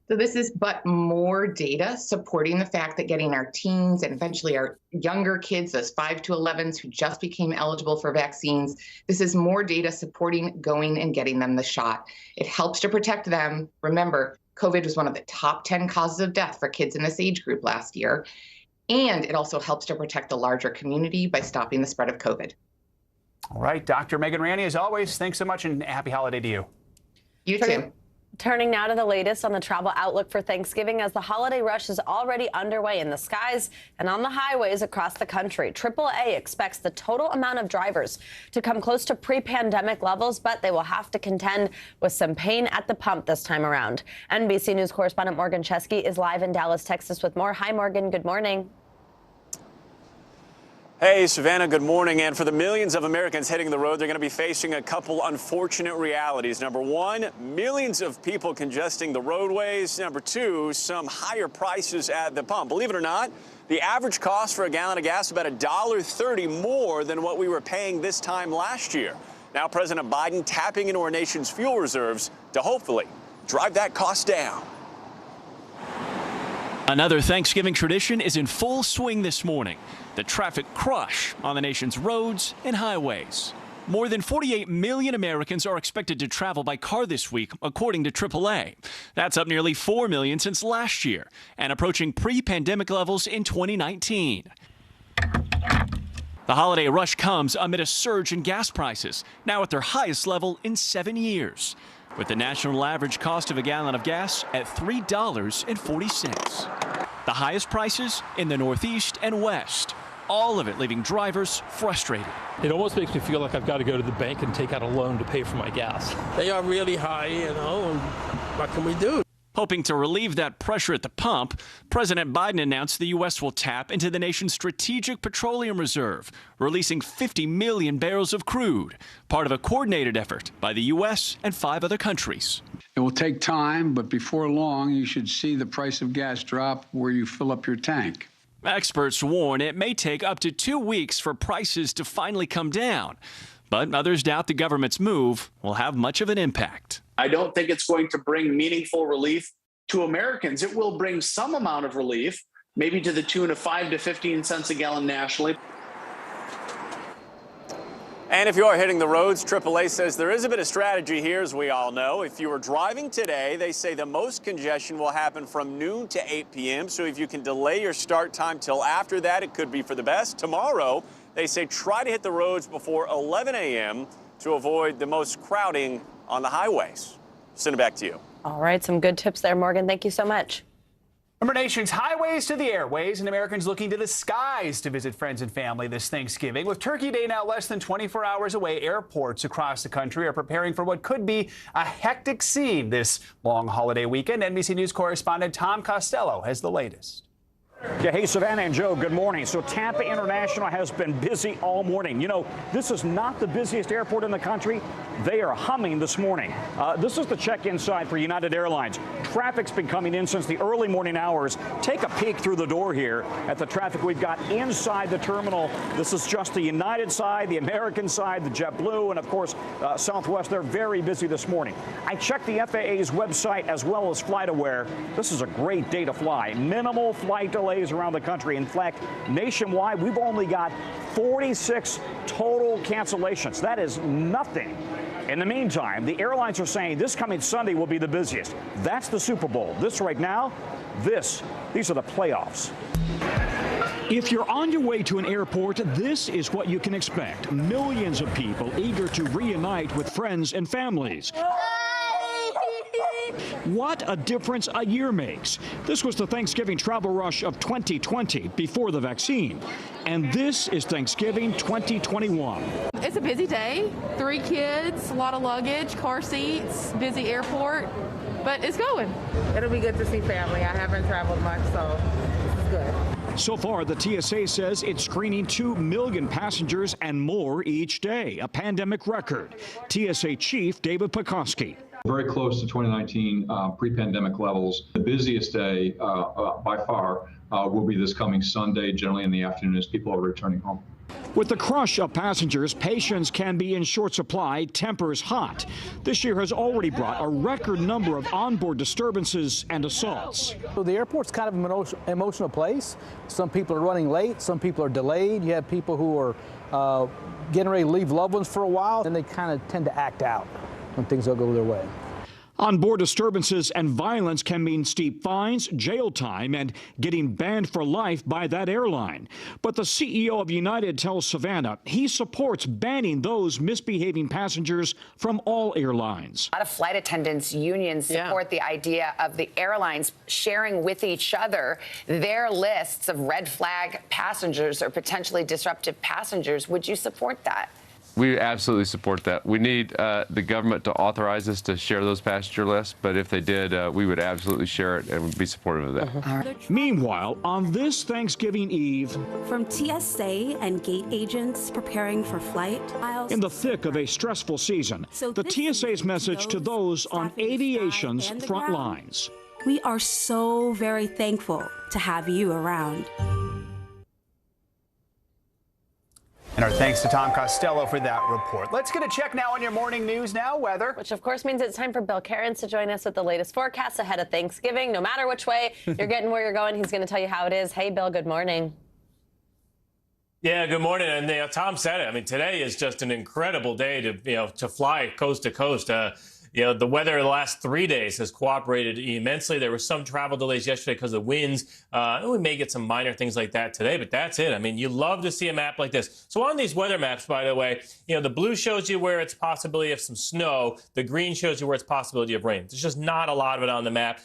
Speaker 21: So this is but more data supporting the fact that getting our teens and eventually our younger kids, those 5 to 11s who just became eligible for vaccines, this is more data supporting going and getting them the shot. It helps to protect them. Remember, COVID was one of the top 10 causes of death for kids in this age group last year. And it also helps to protect the larger community by stopping the spread of COVID.
Speaker 1: All right, Dr. Megan Rani, as always, thanks so much and happy holiday to you.
Speaker 21: You too.
Speaker 24: Turning now to the latest on the travel outlook for Thanksgiving as the holiday rush is already underway in the skies and on the highways across the country. AAA expects the total amount of drivers to come close to pre-pandemic levels, but they will have to contend with some pain at the pump this time around. NBC News correspondent Morgan Chesky is live in Dallas, Texas with more. Hi, Morgan. Good morning.
Speaker 5: Hey, Savannah, good morning. And for the millions of Americans hitting the road, they're going to be facing a couple unfortunate realities. Number one, millions of people congesting the roadways. Number two, some higher prices at the pump. Believe it or not, the average cost for a gallon of gas is about $1.30 more than what we were paying this time last year. Now, President Biden tapping into our nation's fuel reserves to hopefully drive that cost down.
Speaker 8: Another Thanksgiving tradition is in full swing this morning. The traffic crush on the nation's roads and highways. More than 48 million Americans are expected to travel by car this week, according to AAA. That's up nearly 4 million since last year and approaching pre-pandemic levels in 2019. The holiday rush comes amid a surge in gas prices, now at their highest level in 7 years, with the national average cost of a gallon of gas at $3.40. The highest prices in the Northeast and West. All of it leaving drivers frustrated.
Speaker 11: It almost makes me feel like I've got to go to the bank and take out a loan to pay for my gas.
Speaker 12: They are really high, and what can we do?
Speaker 8: Hoping to relieve that pressure at the pump, President Biden announced the U.S. will tap into the nation's strategic petroleum reserve, releasing 50 million barrels of crude, part of a coordinated effort by the U.S. and 5 other countries.
Speaker 14: It will take time, but before long, you should see the price of gas drop where you fill up your tank.
Speaker 8: Experts warn it may take up to 2 weeks for prices to finally come down, but others doubt the government's move will have much of an impact.
Speaker 23: I don't think it's going to bring meaningful relief to Americans. It will bring some amount of relief, maybe to the tune of 5 to 15 cents a gallon nationally.
Speaker 5: And if you are hitting the roads, AAA says there is a bit of strategy here, as we all know. If you are driving today, they say the most congestion will happen from noon to 8 p.m. So if you can delay your start time till after that, it could be for the best. Tomorrow, they say try to hit the roads before 11 a.m. to avoid the most crowding on the highways. Send it back to you.
Speaker 24: All right, some good tips there, Morgan. Thank you so much.
Speaker 1: From our nation's highways to the airways, and Americans looking to the skies to visit friends and family this Thanksgiving. With Turkey Day now less than 24 hours away, airports across the country are preparing for what could be a hectic scene this long holiday weekend. NBC News correspondent Tom Costello has the latest.
Speaker 27: Yeah, hey, Savannah and Joe, good morning. So Tampa International has been busy all morning. You know, this is not the busiest airport in the country. They are humming this morning. This is the check-in side for United Airlines. Traffic's been coming in since the early morning hours. Take a peek through the door here at the traffic we've got inside the terminal. This is just the United side, the American side, the JetBlue, and of course, Southwest. They're very busy this morning. I checked the FAA's website as well as FlightAware. This is a great day to fly. Minimal flight delays around the country. In fact, nationwide, we've only got 46 total cancellations. That is nothing. In the meantime, the airlines are saying this coming Sunday will be the busiest. That's the Super Bowl. This right now, these are the playoffs. If you're on your way to an airport, this is what you can expect. Millions of people eager to reunite with friends and families. What a difference a year makes. This was the Thanksgiving travel rush of 2020 before the vaccine. And this is Thanksgiving 2021.
Speaker 28: It's a busy day. 3 kids, a lot of luggage, car seats, busy airport, but it's going.
Speaker 29: It'll be good to see family. I haven't traveled much, so this is good.
Speaker 27: So far, the TSA says it's screening 2 million passengers and more each day, a pandemic record. TSA Chief David Pekoski.
Speaker 2: very close to 2019 pre-pandemic levels. The busiest day by far will be this coming Sunday, generally in the afternoon as people are returning home.
Speaker 27: With the crush of passengers, patience can be in short supply, tempers hot. This year has already brought a record number of onboard disturbances and assaults.
Speaker 3: So the airport's kind of an emotional place. Some people are running late, some people are delayed. You have people who are getting ready to leave loved ones for a while, and they kind of tend to act out when things don't go their way.
Speaker 27: Onboard disturbances and violence can mean steep fines, jail time, and getting banned for life by that airline. But the CEO of United tells Savannah he supports banning those misbehaving passengers from all airlines.
Speaker 7: A lot of flight attendants unions support the idea of the airlines sharing with each other their lists of red flag passengers or potentially disruptive passengers. Would you support that?
Speaker 15: We absolutely support that. We need the government to authorize us to share those passenger lists, but if they did, we would absolutely share it and would be supportive of that.
Speaker 27: Meanwhile, on this Thanksgiving Eve,
Speaker 17: from TSA and gate agents preparing for flight,
Speaker 27: in the thick of a stressful season, the TSA's message to those on aviation's front lines.
Speaker 17: We are so very thankful to have you around.
Speaker 1: And our thanks to Tom Costello for that report. Let's get a check now on your morning news now, weather.
Speaker 24: Which, of course, means it's time for Bill Cairns to join us with the latest forecast ahead of Thanksgiving. No matter which way you're getting where you're going, he's going to tell you how it is. Hey, Bill, good morning.
Speaker 18: Yeah, good morning. And Tom said it. I mean, today is just an incredible day to fly coast to coast. The weather the last 3 days has cooperated immensely. There were some travel delays yesterday because of winds. We may get some minor things like that today, but that's it. I mean, you love to see a map like this. So on these weather maps, by the way, the blue shows you where it's possibility of some snow. The green shows you where it's possibility of rain. There's just not a lot of it on the map.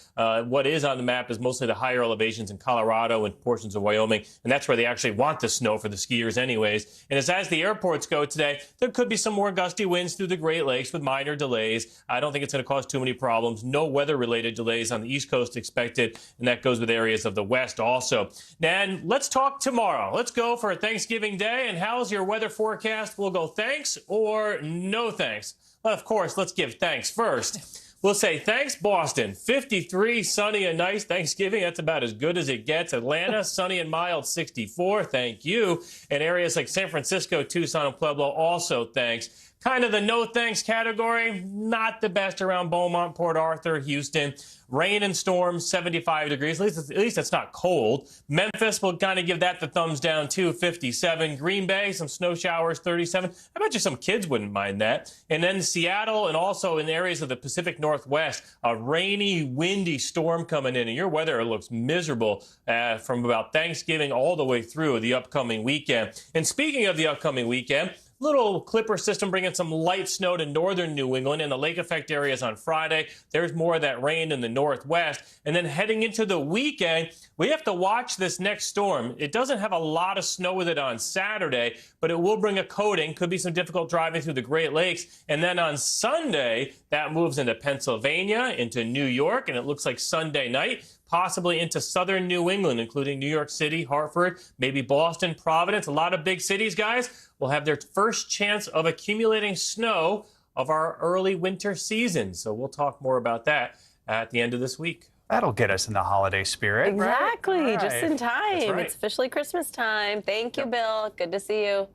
Speaker 18: What is on the map is mostly the higher elevations in Colorado and portions of Wyoming, and that's where they actually want the snow for the skiers anyways. And as the airports go today, there could be some more gusty winds through the Great Lakes with minor delays. I don't think it's going to cause too many problems. No weather-related delays on the East Coast expected, and that goes with areas of the West also. Now, let's talk tomorrow. Let's go for a Thanksgiving Day, and how's your weather forecast? We'll go thanks or no thanks. Well, of course, let's give thanks first. We'll say thanks, Boston. 53, sunny and nice Thanksgiving. That's about as good as it gets. Atlanta, sunny and mild, 64. Thank you. And areas like San Francisco, Tucson, and Pueblo, also thanks. Kind of the no thanks category, not the best around Beaumont, Port Arthur, Houston. Rain and storms, 75 degrees. At least it's not cold. Memphis, will kind of give that the thumbs down too, 57. Green Bay, some snow showers, 37. I bet you some kids wouldn't mind that. And then Seattle and also in areas of the Pacific Northwest, a rainy, windy storm coming in. And your weather looks miserable from about Thanksgiving all the way through the upcoming weekend. And speaking of the upcoming weekend, little clipper system bringing some light snow to northern New England and the lake effect areas on Friday. There's more of that rain in the northwest. And then heading into the weekend, we have to watch this next storm. It doesn't have a lot of snow with it on Saturday, but it will bring a coating. Could be some difficult driving through the Great Lakes. And then on Sunday, that moves into Pennsylvania, into New York, and it looks like Sunday night, possibly into southern New England, including New York City, Hartford, maybe Boston, Providence. A lot of big cities, guys, will have their first chance of accumulating snow of our early winter season. So we'll talk more about that at the end of this week.
Speaker 1: That'll get us in the holiday spirit,
Speaker 24: Exactly,
Speaker 1: right?
Speaker 24: just in time.
Speaker 1: Right.
Speaker 24: It's officially Christmas time. Thank you, Bill. Good to see you.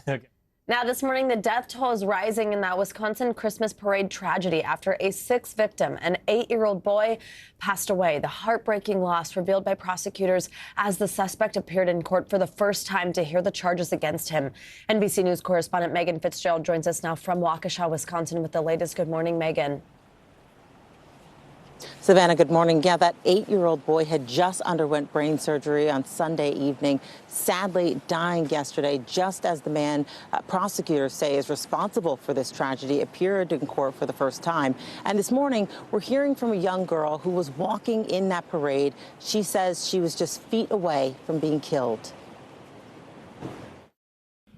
Speaker 1: Okay.
Speaker 24: Now, this morning, the death toll is rising in that Wisconsin Christmas parade tragedy after a 6th victim, an 8-year-old boy, passed away. The heartbreaking loss revealed by prosecutors as the suspect appeared in court for the first time to hear the charges against him. NBC News correspondent Megan Fitzgerald joins us now from Waukesha, Wisconsin with the latest. Good morning, Megan.
Speaker 19: Savannah, good morning. Yeah, that 8-year-old boy had just underwent brain surgery on Sunday evening, sadly dying yesterday, just as the man prosecutors say is responsible for this tragedy appeared in court for the first time. And this morning, we're hearing from a young girl who was walking in that parade. She says she was just feet away from being killed.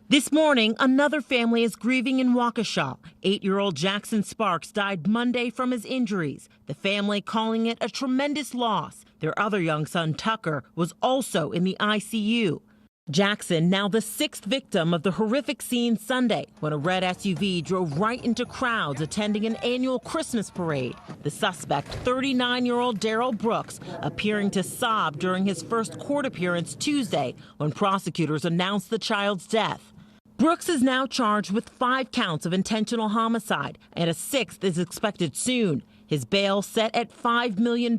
Speaker 22: This morning, another family is grieving in Waukesha. 8-year-old Jackson Sparks died Monday from his injuries. The family calling it a tremendous loss. Their other young son, Tucker, was also in the ICU. Jackson, now the sixth victim of the horrific scene Sunday when a red SUV drove right into crowds attending an annual Christmas parade. The suspect, 39-year-old Darrell Brooks, appearing to sob during his first court appearance Tuesday when prosecutors announced the child's death. Brooks is now charged with 5 counts of intentional homicide, and a 6th is expected soon. His bail set at $5 million.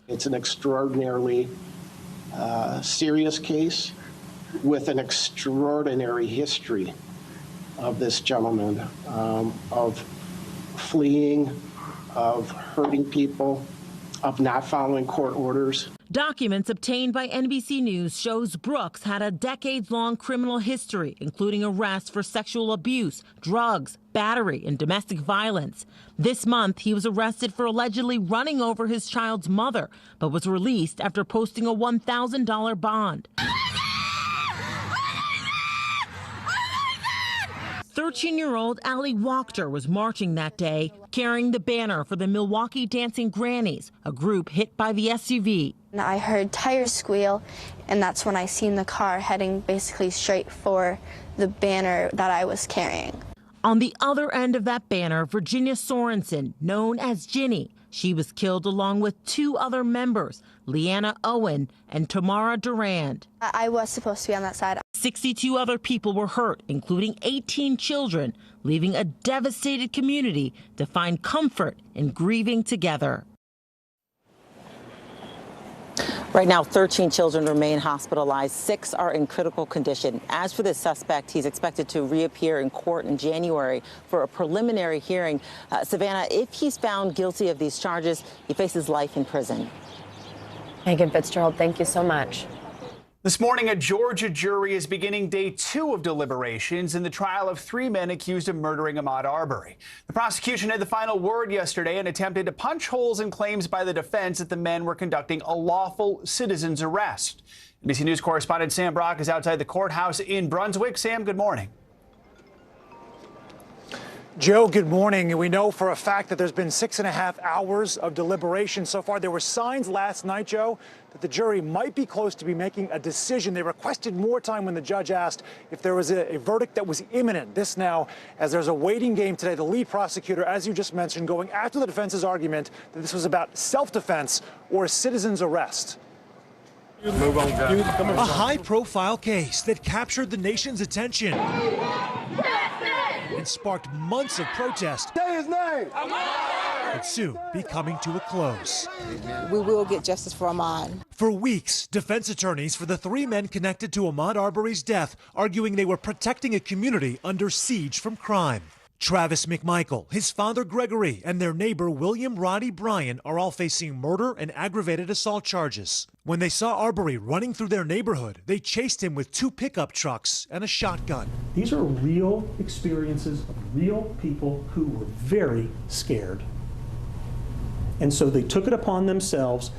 Speaker 4: It's an extraordinarily serious case with an extraordinary history of this gentleman, of fleeing, of hurting people, of not following court orders.
Speaker 22: Documents obtained by NBC News shows Brooks had a decades-long criminal history, including arrests for sexual abuse, drugs, battery, and domestic violence. This month, he was arrested for allegedly running over his child's mother, but was released after posting a $1,000 bond. 13-year-old Allie Wachter was marching that day, carrying the banner for the Milwaukee Dancing Grannies, a group hit by the SUV.
Speaker 6: I heard tires squeal, and that's when I seen the car heading basically straight for the banner that I was carrying.
Speaker 22: On the other end of that banner, Virginia Sorensen, known as Ginny. She was killed along with 2 other members, Leanna Owen and Tamara Durand.
Speaker 6: I was supposed to be on that side.
Speaker 22: 62 other people were hurt, including 18 children, leaving a devastated community to find comfort in grieving together.
Speaker 19: Right now, 13 children remain hospitalized. 6 are in critical condition. As for this suspect, he's expected to reappear in court in January for a preliminary hearing. Savannah, if he's found guilty of these charges, he faces life in prison.
Speaker 24: Megan Fitzgerald, thank you so much.
Speaker 1: This morning, a Georgia jury is beginning day 2 of deliberations in the trial of 3 men accused of murdering Ahmaud Arbery. The prosecution had the final word yesterday and attempted to punch holes in claims by the defense that the men were conducting a lawful citizen's arrest. NBC News correspondent Sam Brock is outside the courthouse in Brunswick. Sam, good morning.
Speaker 9: Joe, good morning. We know for a fact that there's been 6.5 hours of deliberation so far. There were signs last night, Joe, that the jury might be close to be making a decision. They requested more time when the judge asked if there was a verdict that was imminent. This now, as there's a waiting game today, the lead prosecutor, as you just mentioned, going after the defense's argument that this was about self-defense or a citizen's arrest.
Speaker 10: Move on, guys. A high-profile case that captured the nation's attention and sparked months of protest.
Speaker 13: Say his name!
Speaker 10: But soon be coming to a close.
Speaker 29: We will get justice for Ahmaud.
Speaker 10: For weeks, defense attorneys for the 3 men connected to Ahmaud Arbery's death arguing they were protecting a community under siege from crime. Travis McMichael, his father Gregory, and their neighbor William Roddy Bryan are all facing murder and aggravated assault charges. When they saw Arbery running through their neighborhood, they chased him with 2 pickup trucks and a shotgun.
Speaker 16: These are real experiences of real people who were very scared. And so they took it upon themselves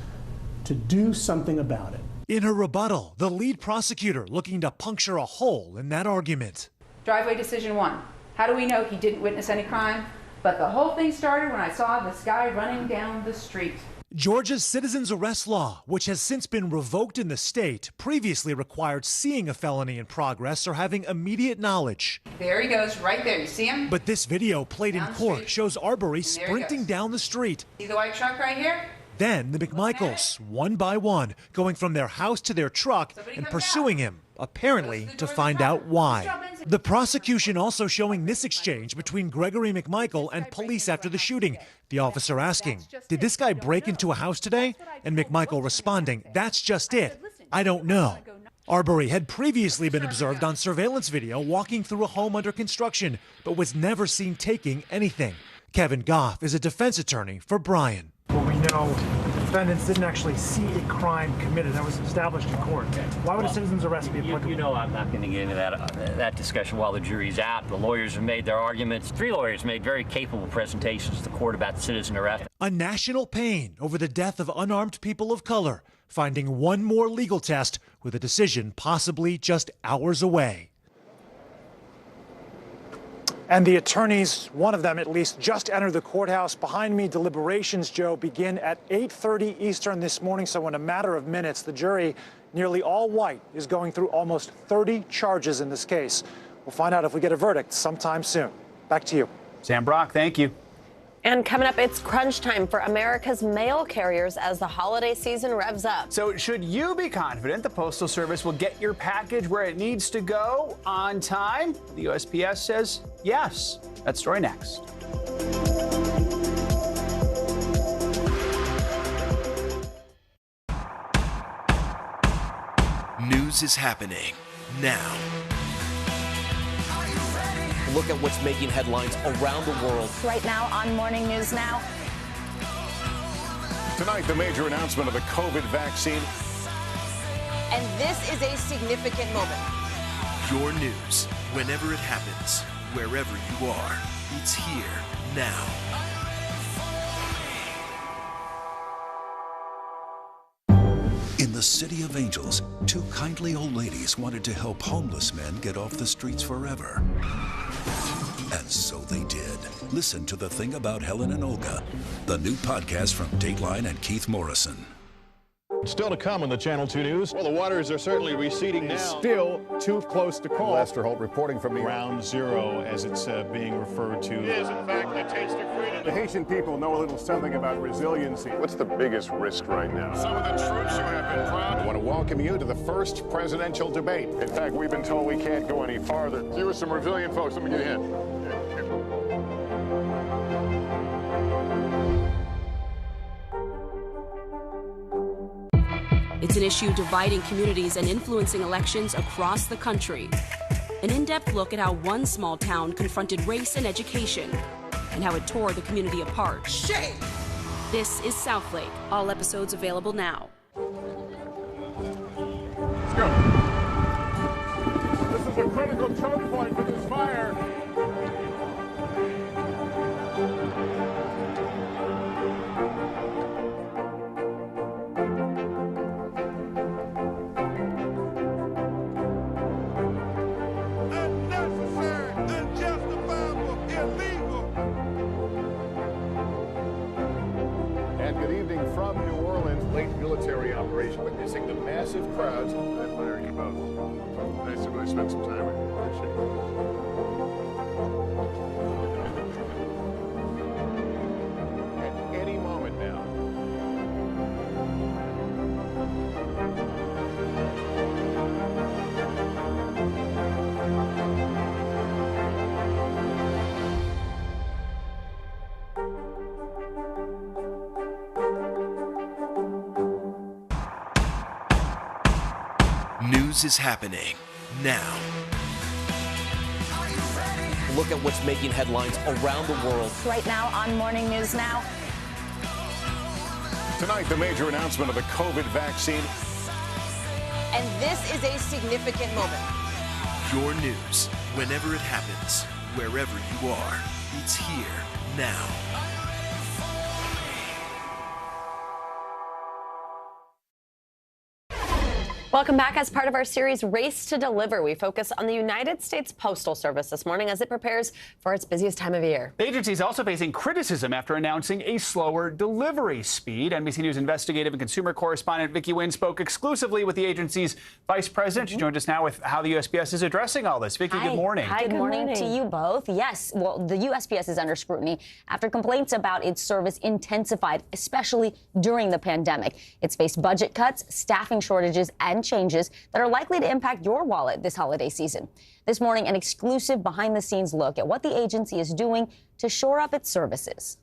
Speaker 16: to do something about it.
Speaker 10: In her rebuttal, the lead prosecutor looking to puncture a hole in that argument.
Speaker 20: Driveway decision 1. How do we know he didn't witness any crime? But the whole thing started when I saw this guy running down the street.
Speaker 10: Georgia's citizen's arrest law, which has since been revoked in the state, previously required seeing a felony in progress or having immediate knowledge.
Speaker 20: There he goes, right there. You see him?
Speaker 10: But this video played in court shows Arbery sprinting down the street.
Speaker 20: See the white truck right here?
Speaker 10: Then the McMichaels, one by one, going from their house to their truck and pursuing him, apparently to find out why. The prosecution also showing this exchange between Gregory McMichael and police after the shooting. The officer asking, "Did this guy break into a house today?" And McMichael responding, "That's just it. I don't know." Arbery had previously been observed on surveillance video walking through a home under construction, but was never seen taking anything. Kevin Goff is a defense attorney for Bryan.
Speaker 16: Well, we know the defendants didn't actually see a crime committed. That was established in court. Why would a citizen's arrest be applicable?
Speaker 25: You know I'm not going to get into that discussion while the jury's out. The lawyers have made their arguments. 3 lawyers made very capable presentations to the court about the citizen arrest.
Speaker 10: A national pain over the death of unarmed people of color, finding one more legal test with a decision possibly just hours away.
Speaker 9: And the attorneys, one of them at least, just entered the courthouse. Behind me, deliberations, Joe, begin at 8:30 Eastern this morning. So in a matter of minutes, the jury, nearly all white, is going through almost 30 charges in this case. We'll find out if we get a verdict sometime soon. Back to you.
Speaker 1: Sam Brock, thank you.
Speaker 24: And coming up, it's crunch time for America's mail carriers as the holiday season revs up.
Speaker 1: So should you be confident the Postal Service will get your package where it needs to go on time? The USPS says yes. That story next.
Speaker 5: News is happening now.
Speaker 8: Look at what's making headlines around the world.
Speaker 24: Right now on Morning News Now.
Speaker 11: Tonight, the major announcement of the COVID vaccine.
Speaker 8: And this is a significant moment.
Speaker 5: Your news, whenever it happens, wherever you are, it's here now.
Speaker 12: In the City of Angels, two kindly old ladies wanted to help homeless men get off the streets forever. And so they did. Listen to The Thing About Helen and Olga, the new podcast from Dateline and Keith Morrison.
Speaker 11: Still to come in the Channel 2 News. Well, the waters are certainly receding now.
Speaker 13: Still too close to call.
Speaker 11: Lester Holt reporting from the
Speaker 13: Ground Zero, as it's being referred to.
Speaker 11: It is, in fact, the taste of freedom.
Speaker 13: The Haitian people know a little something about resiliency.
Speaker 11: What's the biggest risk right now? Some of the troops who have been proud. I want to welcome you to the first presidential debate. In fact, we've been told we can't go any farther. You are some resilient folks. Let me get a hint.
Speaker 17: It's an issue dividing communities and influencing elections across the country. An in-depth look at how one small town confronted race and education and how it tore the community apart.
Speaker 8: Shame!
Speaker 17: This is Southlake. All episodes available now.
Speaker 13: Let's go. This is a critical choke point for this fire.
Speaker 11: From New Orleans, late military operation witnessing the massive crowds. I admire you both. Nice to really spend some time with you. Appreciate it. At any moment now.
Speaker 5: News is happening now.
Speaker 8: Look at what's making headlines around the world.
Speaker 24: Right now on Morning News Now.
Speaker 11: Tonight, the major announcement of the COVID vaccine.
Speaker 8: And this is a significant moment.
Speaker 5: Your news, whenever it happens, wherever you are, it's here now.
Speaker 24: Welcome back. As part of our series Race to Deliver, we focus on the United States Postal Service this morning as it prepares for its busiest time of year.
Speaker 1: The agency is also facing criticism after announcing a slower delivery speed. NBC News investigative and consumer correspondent Vicki Nguyen spoke exclusively with the agency's vice president. She joined us now with how the USPS is addressing all this. Vicki, good morning.
Speaker 14: Hi, good morning to you both. Yes, well, the USPS is under scrutiny after complaints about its service intensified, especially during the pandemic. It's faced budget cuts, staffing shortages, and changes that are likely to impact your wallet this holiday season. This morning, an exclusive behind-the-scenes look at what the agency is doing to shore up its services.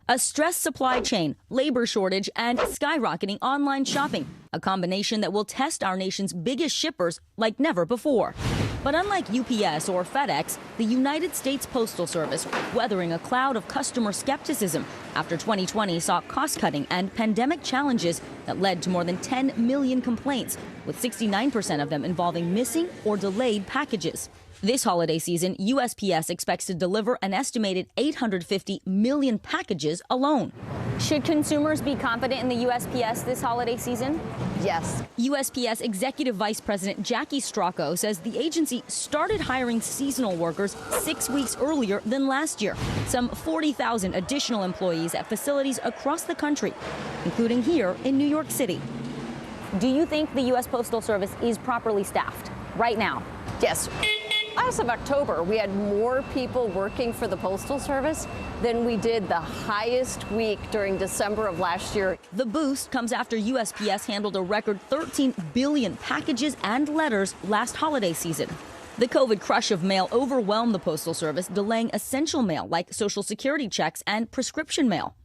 Speaker 21: A stressed supply chain, labor shortage, and skyrocketing online shopping, a combination that will test our nation's biggest shippers like never before. But unlike UPS or FedEx, the United States Postal Service weathering a cloud of customer skepticism after 2020 saw cost-cutting and pandemic challenges that led to more than 10 million complaints, with 69% of them involving missing or delayed packages. This holiday season, USPS expects to deliver an estimated 850 million packages alone.
Speaker 14: Should consumers be confident in the USPS this holiday season?
Speaker 21: Yes. USPS Executive Vice President Jackie Stracco says the agency started hiring seasonal workers 6 weeks earlier than last year. Some 40,000 additional employees at facilities across the country, including here in New York City.
Speaker 14: Do you think the U.S. Postal Service is properly staffed right now?
Speaker 2: Yes. As of October, we had more people working for the Postal Service than we did the highest week during December of last year.
Speaker 21: The boost comes after USPS handled a record 13 billion packages and letters last holiday season. The COVID crush of mail overwhelmed the Postal Service, delaying essential mail like Social Security checks and prescription mail.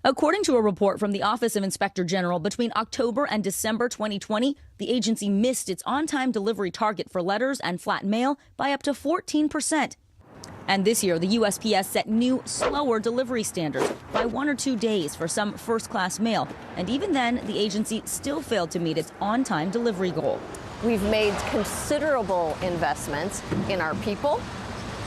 Speaker 21: According to a report from the Office of Inspector General, between October and December 2020, the agency missed its on-time delivery target for letters and flat mail by up to 14%. And this year, the USPS set new, slower delivery standards by 1 or 2 days for some first-class mail. And even then, the agency still failed to meet its on-time delivery goal.
Speaker 2: We've made considerable investments in our people,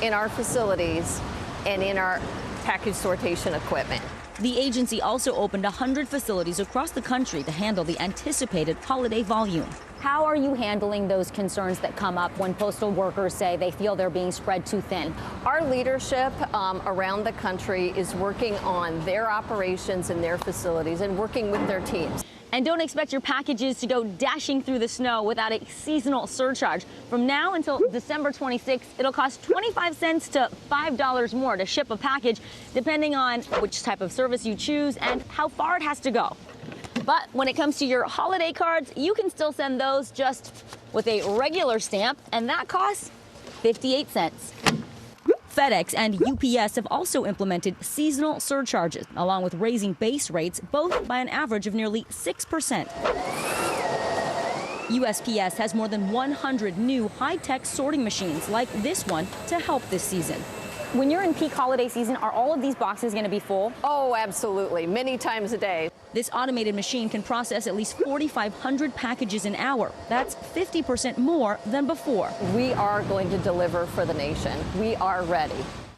Speaker 2: in our facilities, and in our package sortation equipment.
Speaker 21: The agency also opened 100 facilities across the country to handle the anticipated holiday volume.
Speaker 14: How are you handling those concerns that come up when postal workers say they feel they're being spread too thin?
Speaker 2: Our leadership around the country is working on their operations and their facilities and working with their teams.
Speaker 21: And don't expect your packages to go dashing through the snow without a seasonal surcharge. From now until December 26th, it'll cost 25 cents to $5 more to ship a package, depending on which type of service you choose and how far it has to go. But when it comes to your holiday cards, you can still send those just with a regular stamp, and that costs 58 cents. FedEx and UPS have also implemented seasonal surcharges, along with raising base rates, both by an average of nearly 6%. USPS has more than 100 new high-tech sorting machines like this one to help this season.
Speaker 14: When you're in peak holiday season, are all of these boxes going to be full?
Speaker 2: Oh, absolutely. Many times a day.
Speaker 21: This automated machine can process at least 4,500 packages an hour. That's 50% more than before.
Speaker 2: We are going to deliver for the nation. We are ready.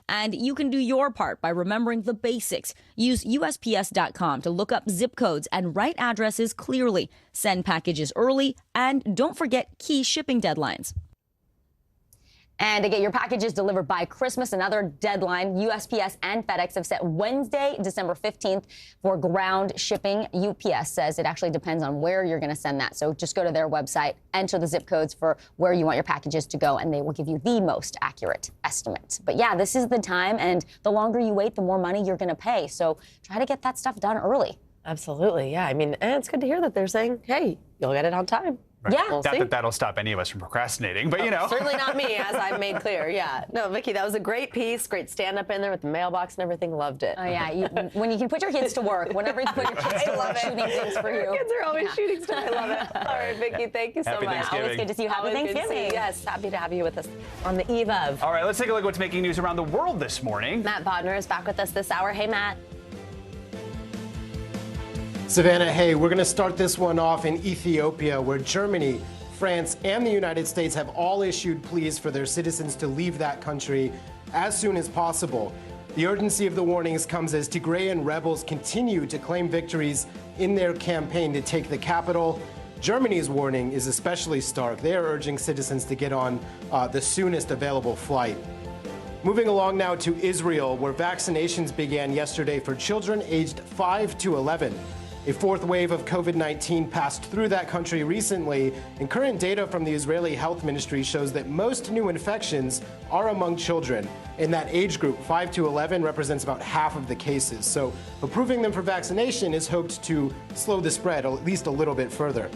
Speaker 21: And you can do your part by remembering the basics. Use USPS.com to look up zip codes and write addresses clearly. Send packages early, and don't forget key shipping deadlines.
Speaker 14: And to get your packages delivered by Christmas, another deadline, USPS and FedEx have set Wednesday, December 15th for ground shipping. UPS says it actually depends on where you're going to send that. So just go to their website, enter the zip codes for where you want your packages to go, and they will give you the most accurate estimate. But yeah, this is the time, and the longer you wait, the more money you're going to pay. So try to get that stuff done early.
Speaker 24: Absolutely, yeah. I mean, and it's good to hear that they're saying, hey, you'll get it on time.
Speaker 1: Right.
Speaker 24: Yeah, we'll
Speaker 1: Not
Speaker 24: see.
Speaker 1: that that'll stop any of us from procrastinating, but you know.
Speaker 24: Certainly not me, as I've made clear. Yeah. No, Vicki, that was a great piece, great stand-up in there with the mailbox and everything. Loved it.
Speaker 14: Oh yeah, when you can put your kids to work, whenever you put your kids to work, shooting things for you.
Speaker 24: Kids are always shooting stuff. I love it. All right, Vicki, thank you so
Speaker 1: Happy
Speaker 24: much.
Speaker 1: Thanksgiving.
Speaker 24: Always good to see you. Happy
Speaker 14: Always good to
Speaker 24: Thanksgiving.
Speaker 14: see you.
Speaker 24: Yes, happy to have you with us on the eve of.
Speaker 1: All right, let's take a look at what's making news around the world this morning.
Speaker 24: Matt Bodner is back with us this hour. Hey, Matt.
Speaker 3: Savannah, hey, we're going to start this one off in Ethiopia, where Germany, France, and the United States have all issued pleas for their citizens to leave that country as soon as possible. The urgency of the warnings comes as Tigrayan rebels continue to claim victories in their campaign to take the capital. Germany's warning is especially stark. They are urging citizens to get on the soonest available flight. Moving along now to Israel, where vaccinations began yesterday for children aged 5 to 11. A fourth wave of COVID-19 passed through that country recently, and current data from the Israeli Health Ministry shows that most new infections are among children. In that age group, 5 to 11 represents about half of the cases. So approving them for vaccination is hoped to slow the spread at least a little bit further.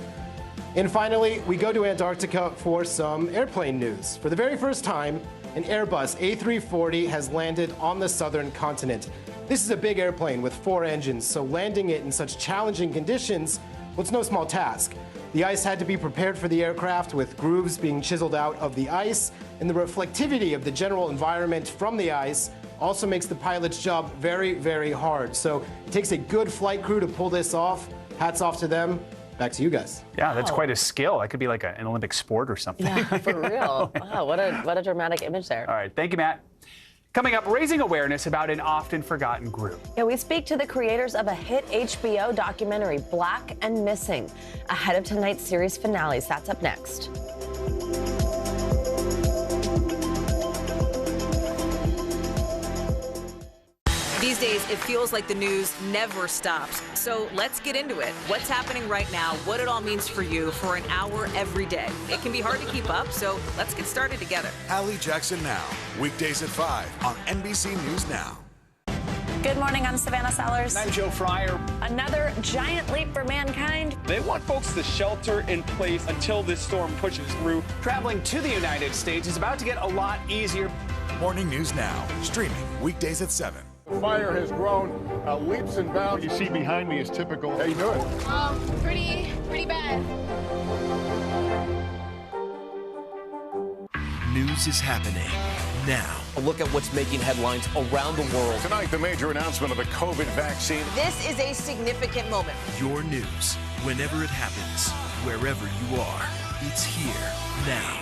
Speaker 3: And finally, we go to Antarctica for some airplane news. For the very first time, an Airbus A340 has landed on the southern continent. This is a big airplane with 4 engines, so landing it in such challenging conditions was no small task. The ice had to be prepared for the aircraft, with grooves being chiseled out of the ice, and the reflectivity of the general environment from the ice also makes the pilot's job very, very hard. So it takes a good flight crew to pull this off. Hats off to them. Back to you guys.
Speaker 1: Yeah, that's quite a skill. That could be like an Olympic sport or something.
Speaker 24: Yeah, for real. Wow, what a dramatic image there.
Speaker 1: All right, thank you, Matt. Coming up, raising awareness about an often forgotten group.
Speaker 24: Yeah, we speak to the creators of a hit HBO documentary, Black and Missing, ahead of tonight's series finales. That's up next.
Speaker 4: These days, it feels like the news never stops. So let's get into it. What's happening right now, what it all means for you for an hour every day. It can be hard to keep up, so let's get started together.
Speaker 6: Hallie Jackson Now, weekdays at 5 on NBC News Now.
Speaker 24: Good morning, I'm Savannah Sellers.
Speaker 1: I'm Joe Fryer.
Speaker 24: Another giant leap for mankind.
Speaker 7: They want folks to shelter in place until this storm pushes through.
Speaker 1: Traveling to the United States is about to get a lot easier.
Speaker 6: Morning News Now, streaming weekdays at 7.
Speaker 13: The fire has grown leaps and bounds. You see behind me is typical. How you doing?
Speaker 15: Pretty bad.
Speaker 5: News is happening now.
Speaker 18: A look at what's making headlines around the world.
Speaker 11: Tonight, the major announcement of the COVID vaccine.
Speaker 8: This is a significant moment.
Speaker 5: Your news, whenever it happens, wherever you are, it's here now.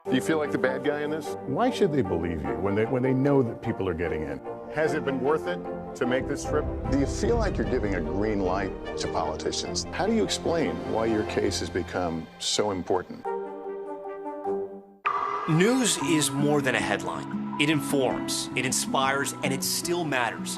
Speaker 11: Do you feel like the bad guy in this? Why should they believe you when they know that people are getting in? Has it been worth it to make this trip? Do you feel like you're giving a green light to politicians? How do you explain why your case has become so important?
Speaker 23: News is more than a headline. It informs, it inspires, and it still matters.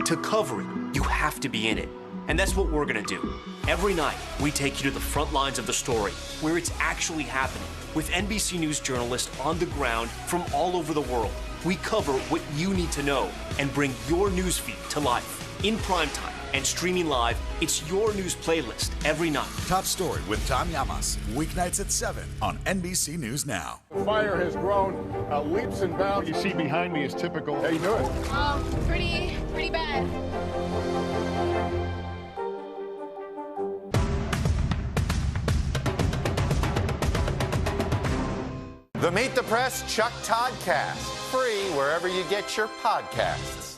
Speaker 23: To cover it, you have to be in it. And that's what we're gonna do. Every night, we take you to the front lines of the story, where it's actually happening, with NBC News journalists on the ground from all over the world. We cover what you need to know and bring your newsfeed to life in primetime and streaming live. It's your news playlist every night.
Speaker 6: Top Story with Tom Llamas, weeknights at 7 on NBC News Now.
Speaker 13: The fire has grown leaps and bounds. You see behind me is typical. How you doing?
Speaker 15: Pretty bad.
Speaker 26: The Meet the Press Chuck Todd Cast, free wherever you get your podcasts.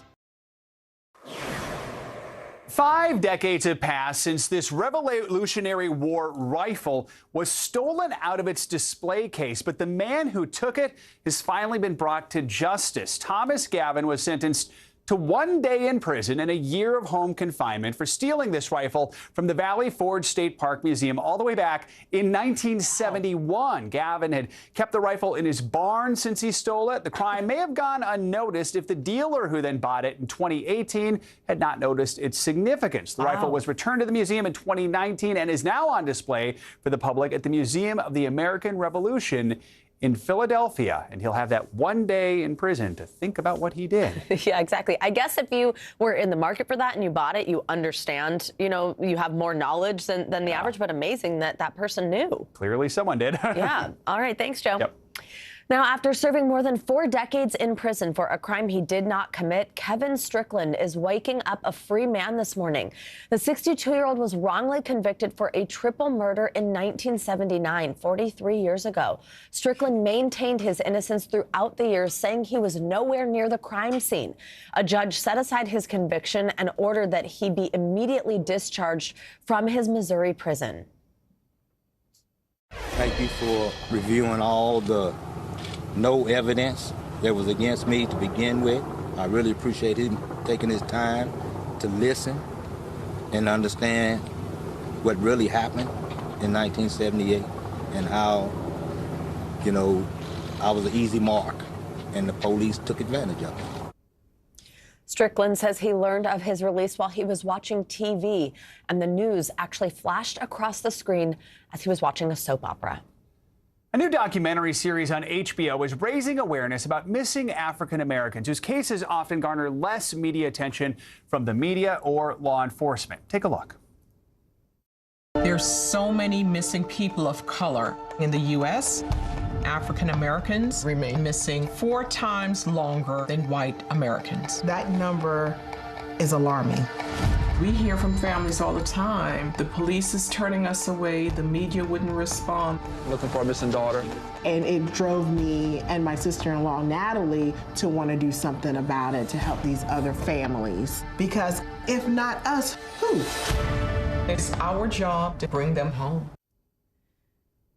Speaker 1: 5 decades have passed since this Revolutionary War rifle was stolen out of its display case, but the man who took it has finally been brought to justice. Thomas Gavin was sentenced to 1 day in prison and a year of home confinement for stealing this rifle from the Valley Forge State Park Museum all the way back in 1971. Gavin had kept the rifle in his barn since he stole it. The crime may have gone unnoticed if the dealer who then bought it in 2018 had not noticed its significance. The rifle was returned to the museum in 2019 and is now on display for the public at the Museum of the American Revolution in Philadelphia, and he'll have that 1 day in prison to think about what he did.
Speaker 24: Yeah, exactly. I guess if you were in the market for that and you bought it, you understand, you have more knowledge than the average, but amazing that that person knew.
Speaker 1: Clearly someone did.
Speaker 24: Yeah. All right. Thanks, Joe.
Speaker 1: Yep.
Speaker 24: Now, after serving more than 4 decades in prison for a crime he did not commit, Kevin Strickland is waking up a free man this morning. The 62-year-old was wrongly convicted for a triple murder in 1979, 43 years ago. Strickland maintained his innocence throughout the years, saying he was nowhere near the crime scene. A judge set aside his conviction and ordered that he be immediately discharged from his Missouri prison.
Speaker 27: Thank you for reviewing all the no evidence that was against me to begin with. I really appreciate him taking his time to listen and understand what really happened in 1978 and how, I was an easy mark and the police took advantage of it.
Speaker 24: Strickland says he learned of his release while he was watching TV, and the news actually flashed across the screen as he was watching a soap opera.
Speaker 1: A new documentary series on HBO is raising awareness about missing African Americans whose cases often garner less media attention from the media or law enforcement. Take a look.
Speaker 28: There's so many missing people of color in the U.S. African Americans remain missing 4 times longer than white Americans.
Speaker 29: That number is alarming.
Speaker 28: We hear from families all the time. The police is turning us away. The media wouldn't respond.
Speaker 7: Looking for a missing daughter.
Speaker 29: And it drove me and my sister-in-law, Natalie, to want to do something about it to help these other families. Because if not us, who?
Speaker 28: It's our job to bring them home.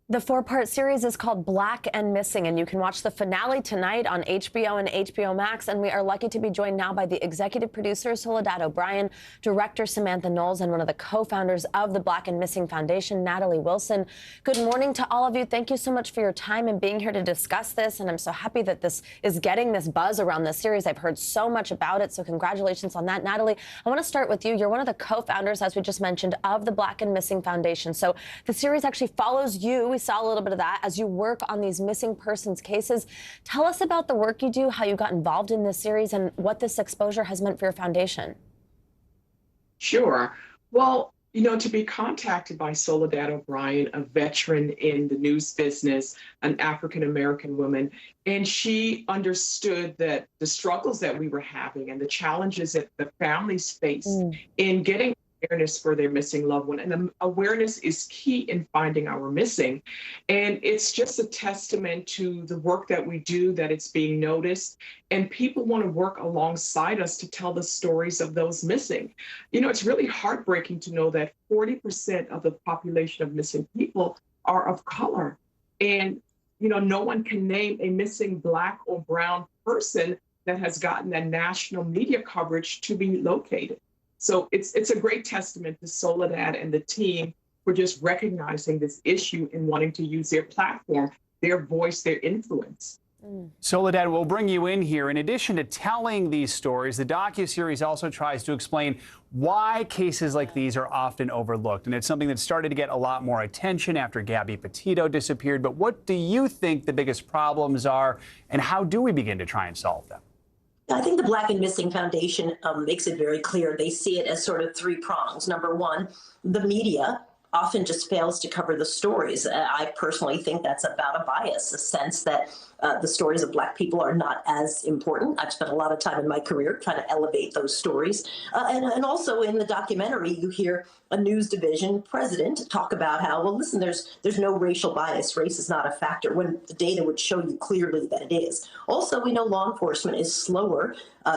Speaker 24: The 4-part series is called Black and Missing, and you can watch the finale tonight on HBO and HBO Max. And we are lucky to be joined now by the executive producer, Soledad O'Brien, director Samantha Knowles, and one of the co-founders of the Black and Missing Foundation, Natalie Wilson. Good morning to all of you. Thank you so much for your time and being here to discuss this. And I'm so happy that this is getting this buzz around this series. I've heard so much about it, so congratulations on that. Natalie, I want to start with you. You're one of the co-founders, as we just mentioned, of the Black and Missing Foundation. So the series actually follows you. We saw a little bit of that as you work on these missing persons cases. Tell us about the work you do, how you got involved in this series, and what this exposure has meant for your foundation.
Speaker 9: Sure. Well, you know, to be contacted by Soledad O'Brien, a veteran in the news business, an African-American woman, and she understood that the struggles that we were having and the challenges that the families face in getting awareness for their missing loved one. And awareness is key in finding our missing. And it's just a testament to the work that we do, that it's being noticed. And people want to work alongside us to tell the stories of those missing. You know, it's really heartbreaking to know that 40% of the population of missing people are of color. And, you know, no one can name a missing Black or brown person that has gotten that national media coverage to be located. So it's a great testament to Soledad and the team for just recognizing this issue and wanting to use their platform, their voice, their influence.
Speaker 1: Soledad, we'll bring you in here. In addition to telling these stories, the docuseries also tries to explain why cases like these are often overlooked. And it's something that started to get a lot more attention after Gabby Petito disappeared. But what do you think the biggest problems are, and how do we begin to try and solve them?
Speaker 10: I think the Black and Missing Foundation makes it very clear. They see it as sort of three prongs. Number one, the media often just fails to cover the stories. I personally think that's about a bias, a sense that the stories of Black people are not as important. I've spent a lot of time in my career trying to elevate those stories. And also in the documentary, you hear a news division president talk about how, well, listen, there's no racial bias. Race is not a factor, when the data would show you clearly that it is. Also, we know law enforcement is slower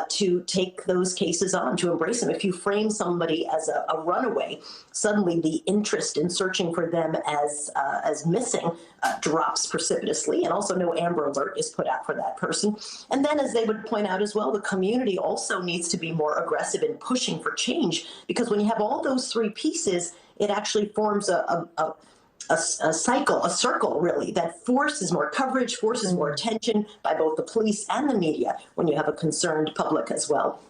Speaker 10: to take those cases on, to embrace them. If you frame somebody as a runaway, suddenly the interest in searching for them as missing drops precipitously, and also no Amber Alert is put out for that person. And then, as they would point out as well, the community also needs to be more aggressive in pushing for change, because when you have all those three pieces, it actually forms a cycle, a circle, really, that forces more coverage, forces more attention by both the police and the media when you have a concerned public as well.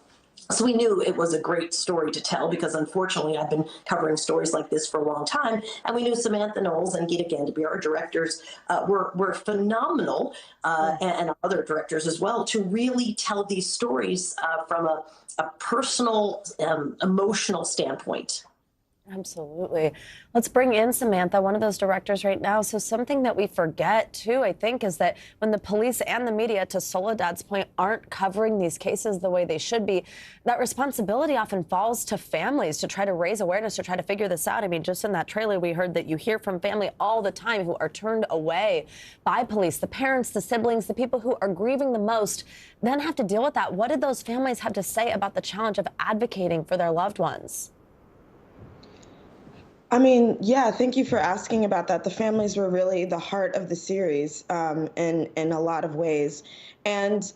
Speaker 10: So we knew it was a great story to tell, because unfortunately I've been covering stories like this for a long time, and we knew Samantha Knowles and Gita Gandabi, our directors, were phenomenal, and other directors as well, to really tell these stories from a personal, emotional standpoint.
Speaker 24: Absolutely. Let's bring in Samantha, one of those directors right now. So something that we forget, too, I think, is that when the police and the media, to Soledad's point, aren't covering these cases the way they should be, that responsibility often falls to families to try to raise awareness, to try to figure this out. I mean, just in that trailer, we heard that you hear from family all the time who are turned away by police, the parents, the siblings, the people who are grieving the most, then have to deal with that. What did those families have to say about the challenge of advocating for their loved ones?
Speaker 29: I mean, yeah, thank you for asking about that. The families were really the heart of the series in a lot of ways. And,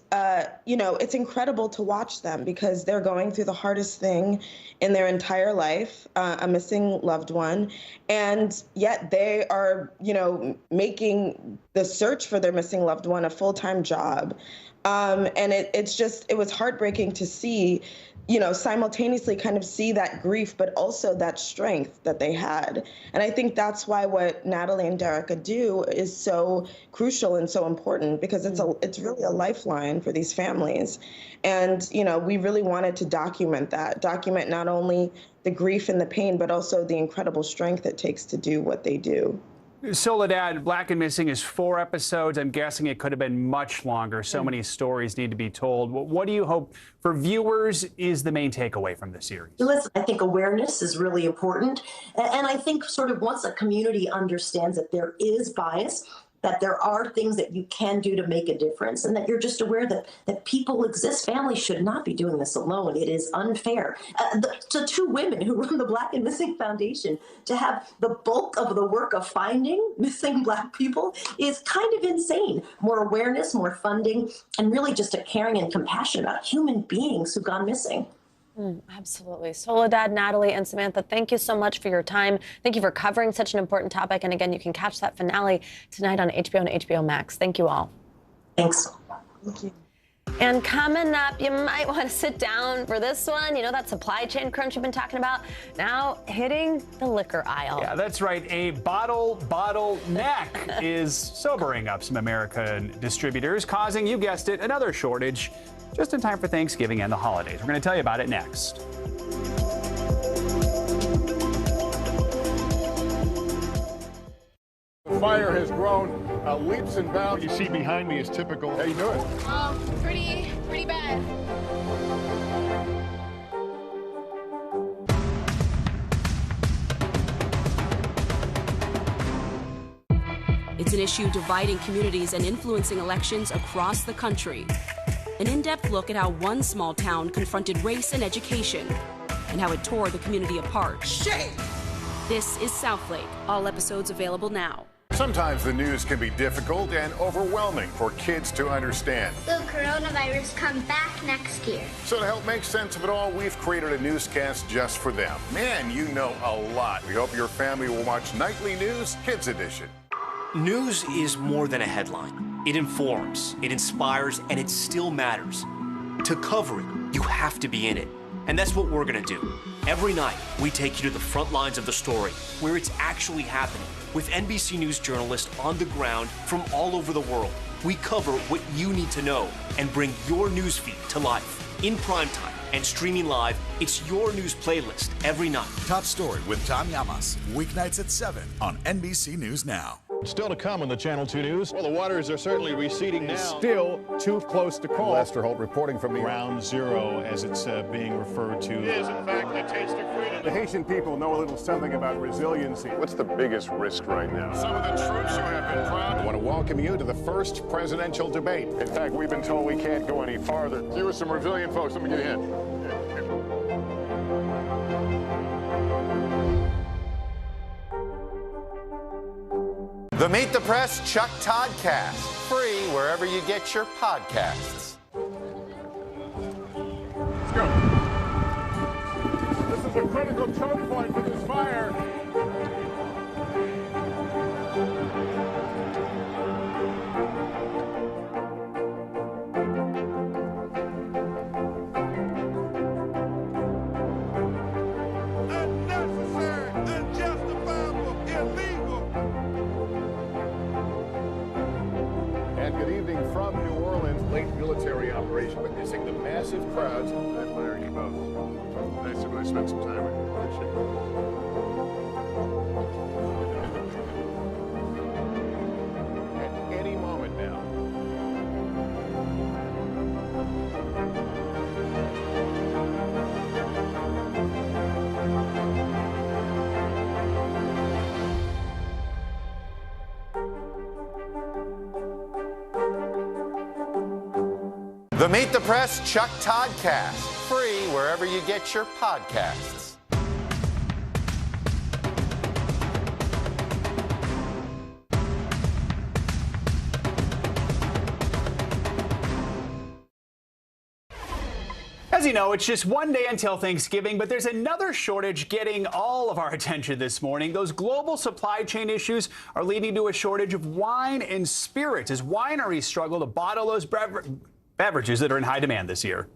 Speaker 29: you know, it's incredible to watch them, because they're going through the hardest thing in their entire life, a missing loved one. And yet they are, you know, making the search for their missing loved one a full-time job. And it was heartbreaking to see, you know, simultaneously kind of see that grief, but also that strength that they had. And I think that's why what Natalie and Derica do is so crucial and so important, because it's really a lifeline for these families. And, you know, we really wanted to document not only the grief and the pain, but also the incredible strength it takes to do what they do.
Speaker 1: Soledad, Black and Missing is 4 episodes. I'm guessing it could have been much longer. So many stories need to be told. What do you hope for viewers is the main takeaway from the series?
Speaker 10: Listen, I think awareness is really important. And I think sort of once a community understands that there is bias, that there are things that you can do to make a difference, and that you're just aware that people exist. Families should not be doing this alone. It is unfair. To two women who run the Black and Missing Foundation, to have the bulk of the work of finding missing Black people is kind of insane. More awareness, more funding, and really just a caring and compassion about human beings who've gone missing.
Speaker 24: Absolutely. Soledad, Natalie, and Samantha, thank you so much for your time. Thank you for covering such an important topic. And again, you can catch that finale tonight on HBO and HBO Max. Thank you all.
Speaker 10: Thanks.
Speaker 29: Thank you.
Speaker 24: And coming up, you might want to sit down for this one. You know, that supply chain crunch you've been talking about, now hitting the liquor aisle.
Speaker 1: Yeah, that's right. A bottleneck is sobering up some American distributors, causing, you guessed it, another shortage just in time for Thanksgiving and the holidays. We're going to tell you about it next.
Speaker 13: The fire has grown leaps and bounds. You see behind me is typical. How you doing?
Speaker 15: Pretty bad.
Speaker 2: It's an issue dividing communities and influencing elections across the country. An in-depth look at how one small town confronted race and education and how it tore the community apart.
Speaker 6: Shame!
Speaker 2: This is Southlake. All episodes available now.
Speaker 13: Sometimes the news can be difficult and overwhelming for kids to understand.
Speaker 15: Will coronavirus come back next year?
Speaker 13: So to help make sense of it all, we've created a newscast just for them. Man, you know a lot. We hope your family will watch Nightly News Kids Edition.
Speaker 23: News is more than a headline. It informs, it inspires, and it still matters. To cover it, you have to be in it. And that's what we're gonna do. Every night, we take you to the front lines of the story, where it's actually happening, with NBC News journalists on the ground from all over the world. We cover what you need to know and bring your newsfeed to life. In primetime and streaming live, it's your news playlist every night.
Speaker 6: Top Story with Tom Llamas, weeknights at 7 on NBC News Now.
Speaker 13: Still to come on the Channel 2 News. Well, the waters are certainly receding now. Still too close to call. Lester Holt reporting from the Ground Zero, as it's being referred to. It is, in fact, a taste of freedom. The Haitian people know a little something about resiliency. What's the biggest risk right now? Some of the troops who have been proud. I want to welcome you to the first presidential debate. In fact, we've been told we can't go any farther. You with some resilient folks, let me get in.
Speaker 26: The Meet the Press Chuck Todd Cast, free wherever you get your podcasts.
Speaker 13: Let's go. This is a critical choke point for this fire. Unnecessary, unjustifiable, illegal. And good evening from New Orleans. Late military operation witnessing the massive crowds. I admire you both. Nice to really spend some time with you. Appreciate it. At any moment now.
Speaker 26: The Meet the Press Chuck Todd Cast, free wherever you get your podcasts.
Speaker 1: As you know, it's just one day until Thanksgiving, but there's another shortage getting all of our attention this morning. Those global supply chain issues are leading to a shortage of wine and spirits as wineries struggle to bottle those beverages that are in high demand this year.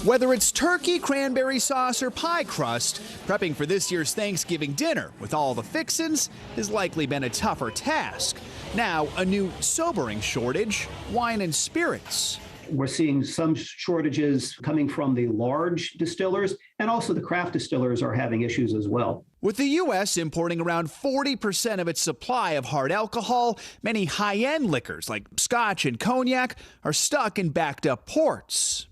Speaker 12: Whether it's turkey, cranberry sauce, or pie crust, prepping for this year's Thanksgiving dinner with all the fixins has likely been a tougher task. Now, a new sobering shortage, wine and spirits.
Speaker 16: We're seeing some shortages coming from the large distillers, and also the craft distillers are having issues as well.
Speaker 12: With the U.S. importing around 40% of its supply of hard alcohol, many high-end liquors like scotch and cognac are stuck in backed-up ports.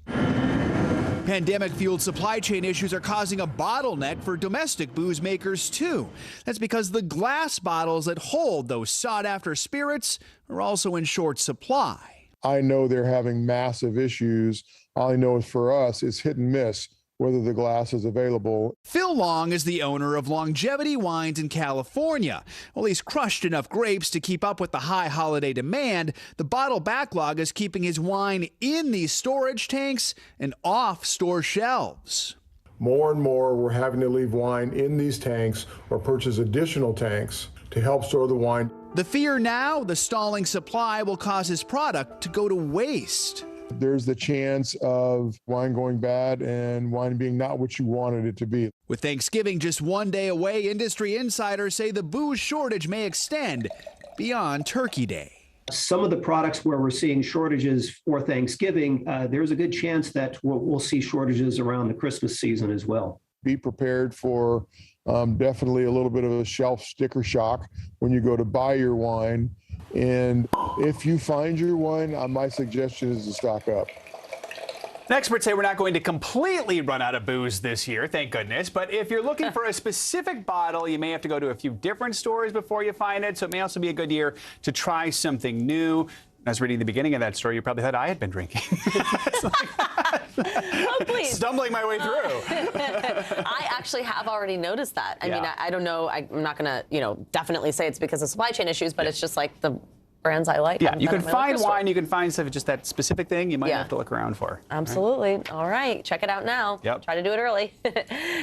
Speaker 12: Pandemic-fueled supply chain issues are causing a bottleneck for domestic booze makers, too. That's because the glass bottles that hold those sought-after spirits are also in short supply.
Speaker 3: I know they're having massive issues. All I know is for us, it's hit and miss whether the glass is available.
Speaker 12: Phil Long is the owner of Longevity Wines in California. Well, he's crushed enough grapes to keep up with the high holiday demand. The bottle backlog is keeping his wine in these storage tanks and off store shelves.
Speaker 3: More and more, we're having to leave wine in these tanks or purchase additional tanks to help store the wine.
Speaker 12: The fear now, the stalling supply will cause his product to go to waste.
Speaker 3: There's the chance of wine going bad and wine being not what you wanted it to be.
Speaker 12: With Thanksgiving just one day away, industry insiders say the booze shortage may extend beyond Turkey Day.
Speaker 16: Some of the products where we're seeing shortages for Thanksgiving, there's a good chance that we'll see shortages around the Christmas season as well.
Speaker 3: Be prepared for definitely a little bit of a shelf sticker shock when you go to buy your wine. And if you find your wine, my suggestion is to stock up.
Speaker 1: Experts say we're not going to completely run out of booze this year, thank goodness. But if you're looking for a specific bottle, you may have to go to a few different stores before you find it. So it may also be a good year to try something new. I was reading the beginning of that story. You probably thought I had been drinking.
Speaker 24: Oh, please.
Speaker 1: Stumbling my way through.
Speaker 24: I actually have already noticed that. I mean, I don't know. I'm not going to, definitely say it's because of supply chain issues, but it's just like the brands I like.
Speaker 1: Yeah, you can find wine, you can find stuff, just that specific thing you might have to look around for.
Speaker 24: Absolutely. All right, check it out now.
Speaker 1: Yep.
Speaker 24: Try to do it early.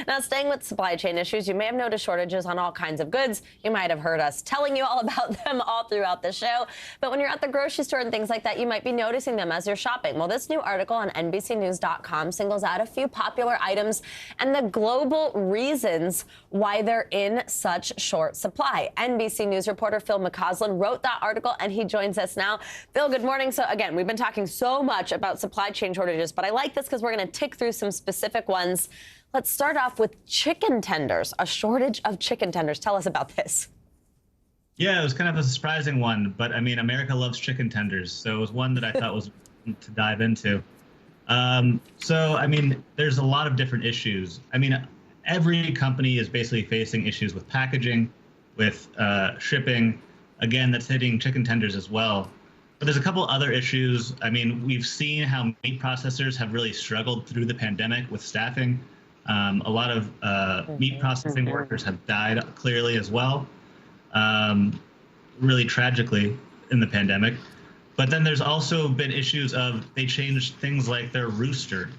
Speaker 24: Now, staying with supply chain issues, you may have noticed shortages on all kinds of goods. You might have heard us telling you all about them all throughout the show. But when you're at the grocery store and things like that, you might be noticing them as you're shopping. Well, this new article on NBCnews.com singles out a few popular items and the global reasons why they're in such short supply. NBC News reporter Phil McCausland wrote that article, and he joins us now. Phil, good morning. So again, we've been talking so much about supply chain shortages, but I like this because we're going to tick through some specific ones. Let's start off with chicken tenders, a shortage of chicken tenders. Tell us about this.
Speaker 4: Yeah, it was kind of a surprising one, but I mean, America loves chicken tenders, so it was one that I thought was to dive into. So, I mean, there's a lot of different issues. I mean, every company is basically facing issues with packaging, with shipping. Again, that's hitting chicken tenders as well. But there's a couple other issues. I mean, we've seen how meat processors have really struggled through the pandemic with staffing. A lot of meat processing workers have died clearly as well, really tragically in the pandemic. But then there's also been issues of they changed things like their rooster.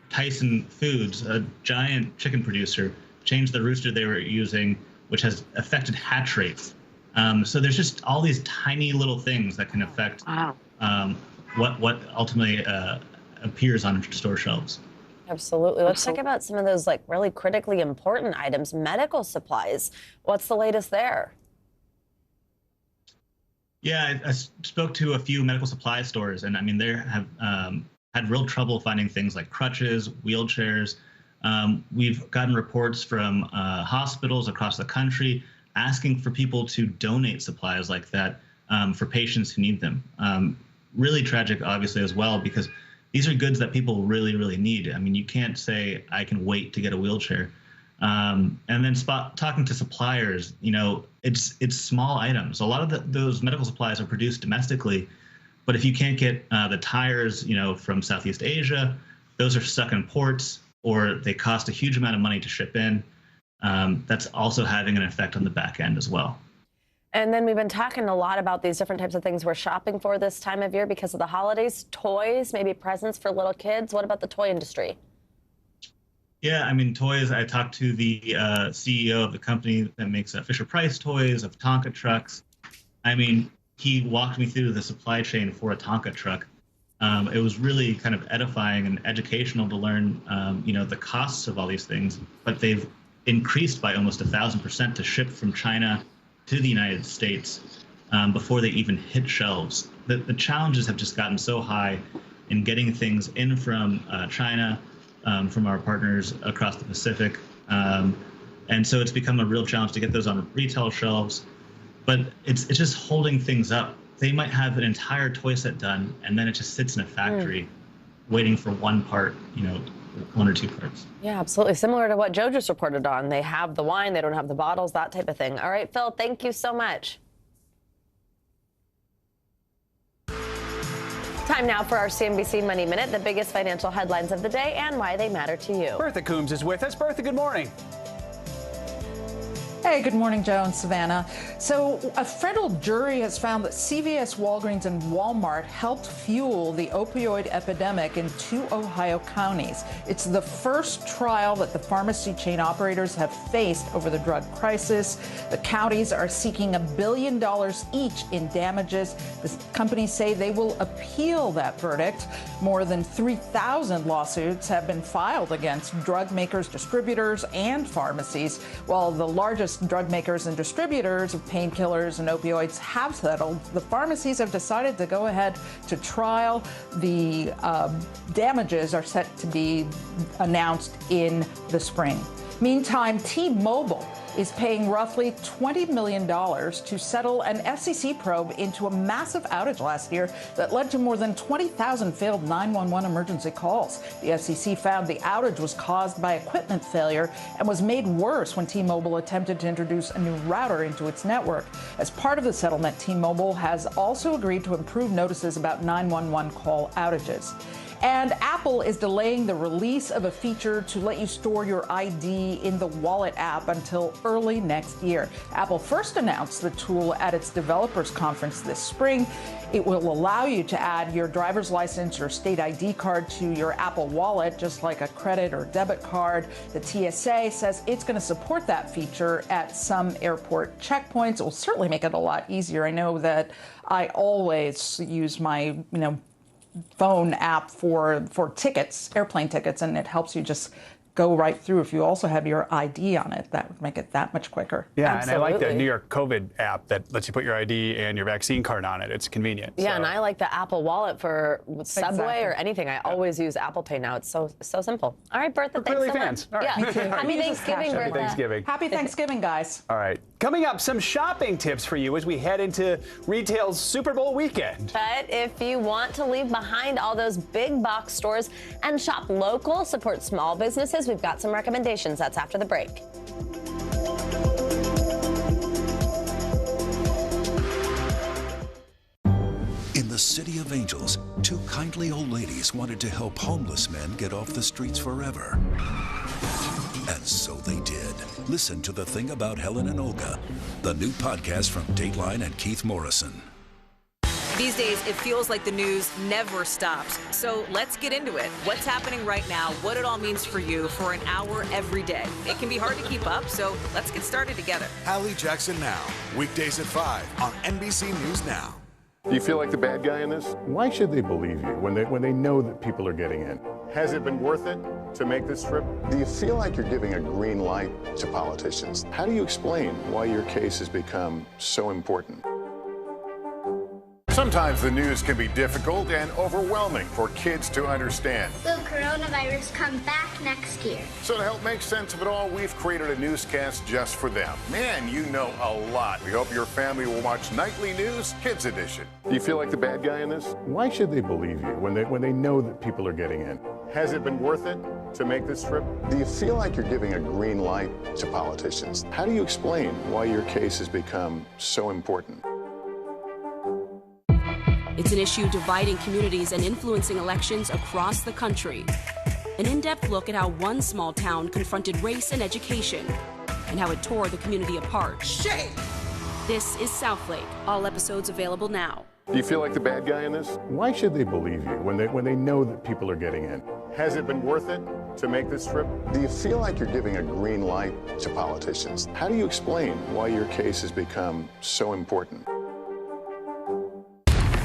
Speaker 4: Tyson Foods, a giant chicken producer, changed the rooster they were using, which has affected hatch rates. So there's just all these tiny little things that can affect what ultimately appears on store shelves.
Speaker 24: Absolutely. Let's talk about some of those like really critically important items, medical supplies. What's the latest there?
Speaker 4: Yeah, I spoke to a few medical supply stores, and I mean, they have had real trouble finding things like crutches, wheelchairs. We've gotten reports from hospitals across the country asking for people to donate supplies like that for patients who need them. Really tragic, obviously, as well, because these are goods that people really, really need. I mean, you can't say, I can wait to get a wheelchair. And then talking to suppliers, it's small items. A lot of those medical supplies are produced domestically, but if you can't get the tires, from Southeast Asia, those are stuck in ports, or they cost a huge amount of money to ship in. That's also having an effect on the back end as well.
Speaker 24: And then we've been talking a lot about these different types of things we're shopping for this time of year because of the holidays, toys, maybe presents for little kids. What about the toy industry?
Speaker 4: Yeah, I mean, toys, I talked to the CEO of the company that makes Fisher-Price toys, of Tonka trucks. I mean, he walked me through the supply chain for a Tonka truck. It was really kind of edifying and educational to learn, the costs of all these things, but they've increased by almost 1,000% to ship from China to the United States before they even hit shelves. The challenges have just gotten so high in getting things in from China, from our partners across the Pacific. And so it's become a real challenge to get those on retail shelves, but it's just holding things up. They might have an entire toy set done, and then it just sits in a factory waiting for one part, one or two parts.
Speaker 24: Yeah, absolutely. Similar to what Joe just reported on. They have the wine, they don't have the bottles, that type of thing. All right, Phil, thank you so much. Time now for our CNBC Money Minute, the biggest financial headlines of the day and why they matter to you.
Speaker 1: Bertha Coombs is with us. Bertha, good morning.
Speaker 8: Hey, good morning, Joe and Savannah. So a federal jury has found that CVS, Walgreens, and Walmart helped fuel the opioid epidemic in 2 Ohio counties. It's the first trial that the pharmacy chain operators have faced over the drug crisis. The counties are seeking $1 billion each in damages. The companies say they will appeal that verdict. More than 3,000 lawsuits have been filed against drug makers, distributors, and pharmacies, while the largest drug makers and distributors of painkillers and opioids have settled. The pharmacies have decided to go ahead to trial. The damages are set to be announced in the spring. Meantime, T-Mobile is paying roughly $20 million to settle an SEC probe into a massive outage last year that led to more than 20,000 failed 911 emergency calls. The SEC found the outage was caused by equipment failure and was made worse when T-Mobile attempted to introduce a new router into its network. As part of the settlement, T-Mobile has also agreed to improve notices about 911 call outages. And Apple is delaying the release of a feature to let you store your ID in the Wallet app until early next year. Apple first announced the tool at its developers conference this spring. It will allow you to add your driver's license or state ID card to your Apple Wallet, just like a credit or debit card. The TSA says it's going to support that feature at some airport checkpoints. It will certainly make it a lot easier. I know that I always use my, phone app for tickets, airplane tickets, and it helps you just go right through. If you also have your ID on it, that would make it that much quicker.
Speaker 1: Yeah,
Speaker 24: Absolutely.
Speaker 1: And I like the New York COVID app that lets you put your ID and your vaccine card on it. It's convenient.
Speaker 24: Yeah,
Speaker 1: so.
Speaker 24: and I like the Apple Wallet for Subway or anything. I always use Apple Pay now. It's so simple. All right, Bertha, thanks so
Speaker 1: fans.
Speaker 24: much.
Speaker 1: All right.
Speaker 24: Yeah.
Speaker 1: Me too.
Speaker 24: Happy Thanksgiving, Bertha.
Speaker 1: Happy Thanksgiving.
Speaker 8: Happy Thanksgiving, guys.
Speaker 1: All right. Coming up, some shopping tips for you as we head into retail's Super Bowl weekend.
Speaker 24: But if you want to leave behind all those big box stores and shop local, support small businesses, we've got some recommendations. That's after the break.
Speaker 6: In the City of Angels, 2 kindly old ladies wanted to help homeless men get off the streets forever. And so they did. Listen to The Thing About Helen and Olga, the new podcast from Dateline and Keith Morrison.
Speaker 14: These days, it feels like the news never stops. So let's get into it. What's happening right now, what it all means for you for an hour every day. It can be hard to keep up, so let's get started together.
Speaker 6: Hallie Jackson Now, weekdays at 5 on NBC News Now.
Speaker 11: Do you feel like the bad guy in this? Why should they believe you when they know that people are getting in? Has it been worth it to make this trip?
Speaker 27: Do you feel like you're giving a green light to politicians? How do you explain why your case has become so important?
Speaker 11: Sometimes the news can be difficult and overwhelming for kids to understand.
Speaker 15: Will coronavirus come back next year?
Speaker 11: So to help make sense of it all, we've created a newscast just for them. Man, you know a lot. We hope your family will watch Nightly News Kids Edition. Do you feel like the bad guy in this? Why should they believe you when they know that people are getting in? Has it been worth it to make this trip?
Speaker 27: Do you feel like you're giving a green light to politicians? How do you explain why your case has become so important?
Speaker 2: It's an issue dividing communities and influencing elections across the country. An in-depth look at how one small town confronted race and education and how it tore the community apart.
Speaker 17: Shame!
Speaker 2: This is Southlake. All episodes available now.
Speaker 11: Do you feel like the bad guy in this? Why should they believe you when they know that people are getting in? Has it been worth it to make this trip?
Speaker 27: Do you feel like you're giving a green light to politicians? How do you explain why your case has become so important?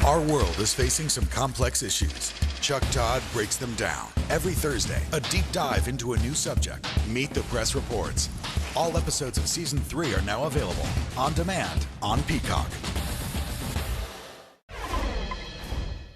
Speaker 6: Our world is facing some complex issues. Chuck Todd breaks them down. Every Thursday, a deep dive into a new subject. Meet the Press Reports. All episodes of Season 3 are now available on demand on Peacock.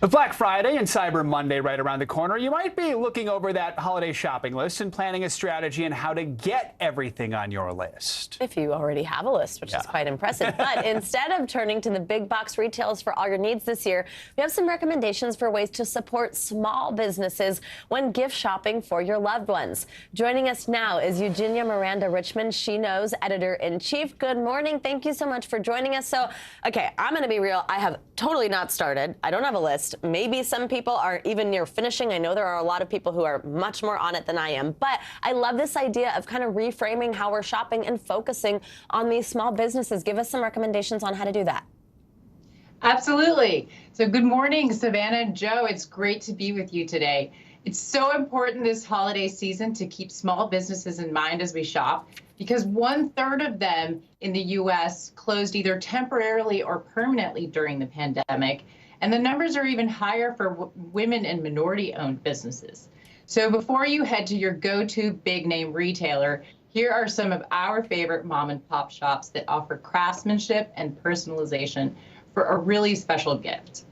Speaker 1: With Black Friday and Cyber Monday right around the corner, you might be looking over that holiday shopping list and planning a strategy on how to get everything on your list.
Speaker 24: If you already have a list, which is quite impressive. But instead of turning to the big box retailers for all your needs this year, we have some recommendations for ways to support small businesses when gift shopping for your loved ones. Joining us now is Eugenia Miranda Richmond, She Knows Editor-in-Chief. Good morning. Thank you so much for joining us. So, okay, I'm going to be real. I have totally not started. I don't have a list. Maybe some people are even near finishing. I know there are a lot of people who are much more on it than I am. But I love this idea of kind of reframing how we're shopping and focusing on these small businesses. Give us some recommendations on how to do that.
Speaker 5: Absolutely. So good morning, Savannah and Joe. It's great to be with you today. It's so important this holiday season to keep small businesses in mind as we shop, because 1/3 of them in the U.S. closed either temporarily or permanently during the pandemic. And the numbers are even higher for women and minority-owned businesses. So before you head to your go-to big-name retailer, here are some of our favorite mom-and-pop shops that offer craftsmanship and personalization for a really special gift.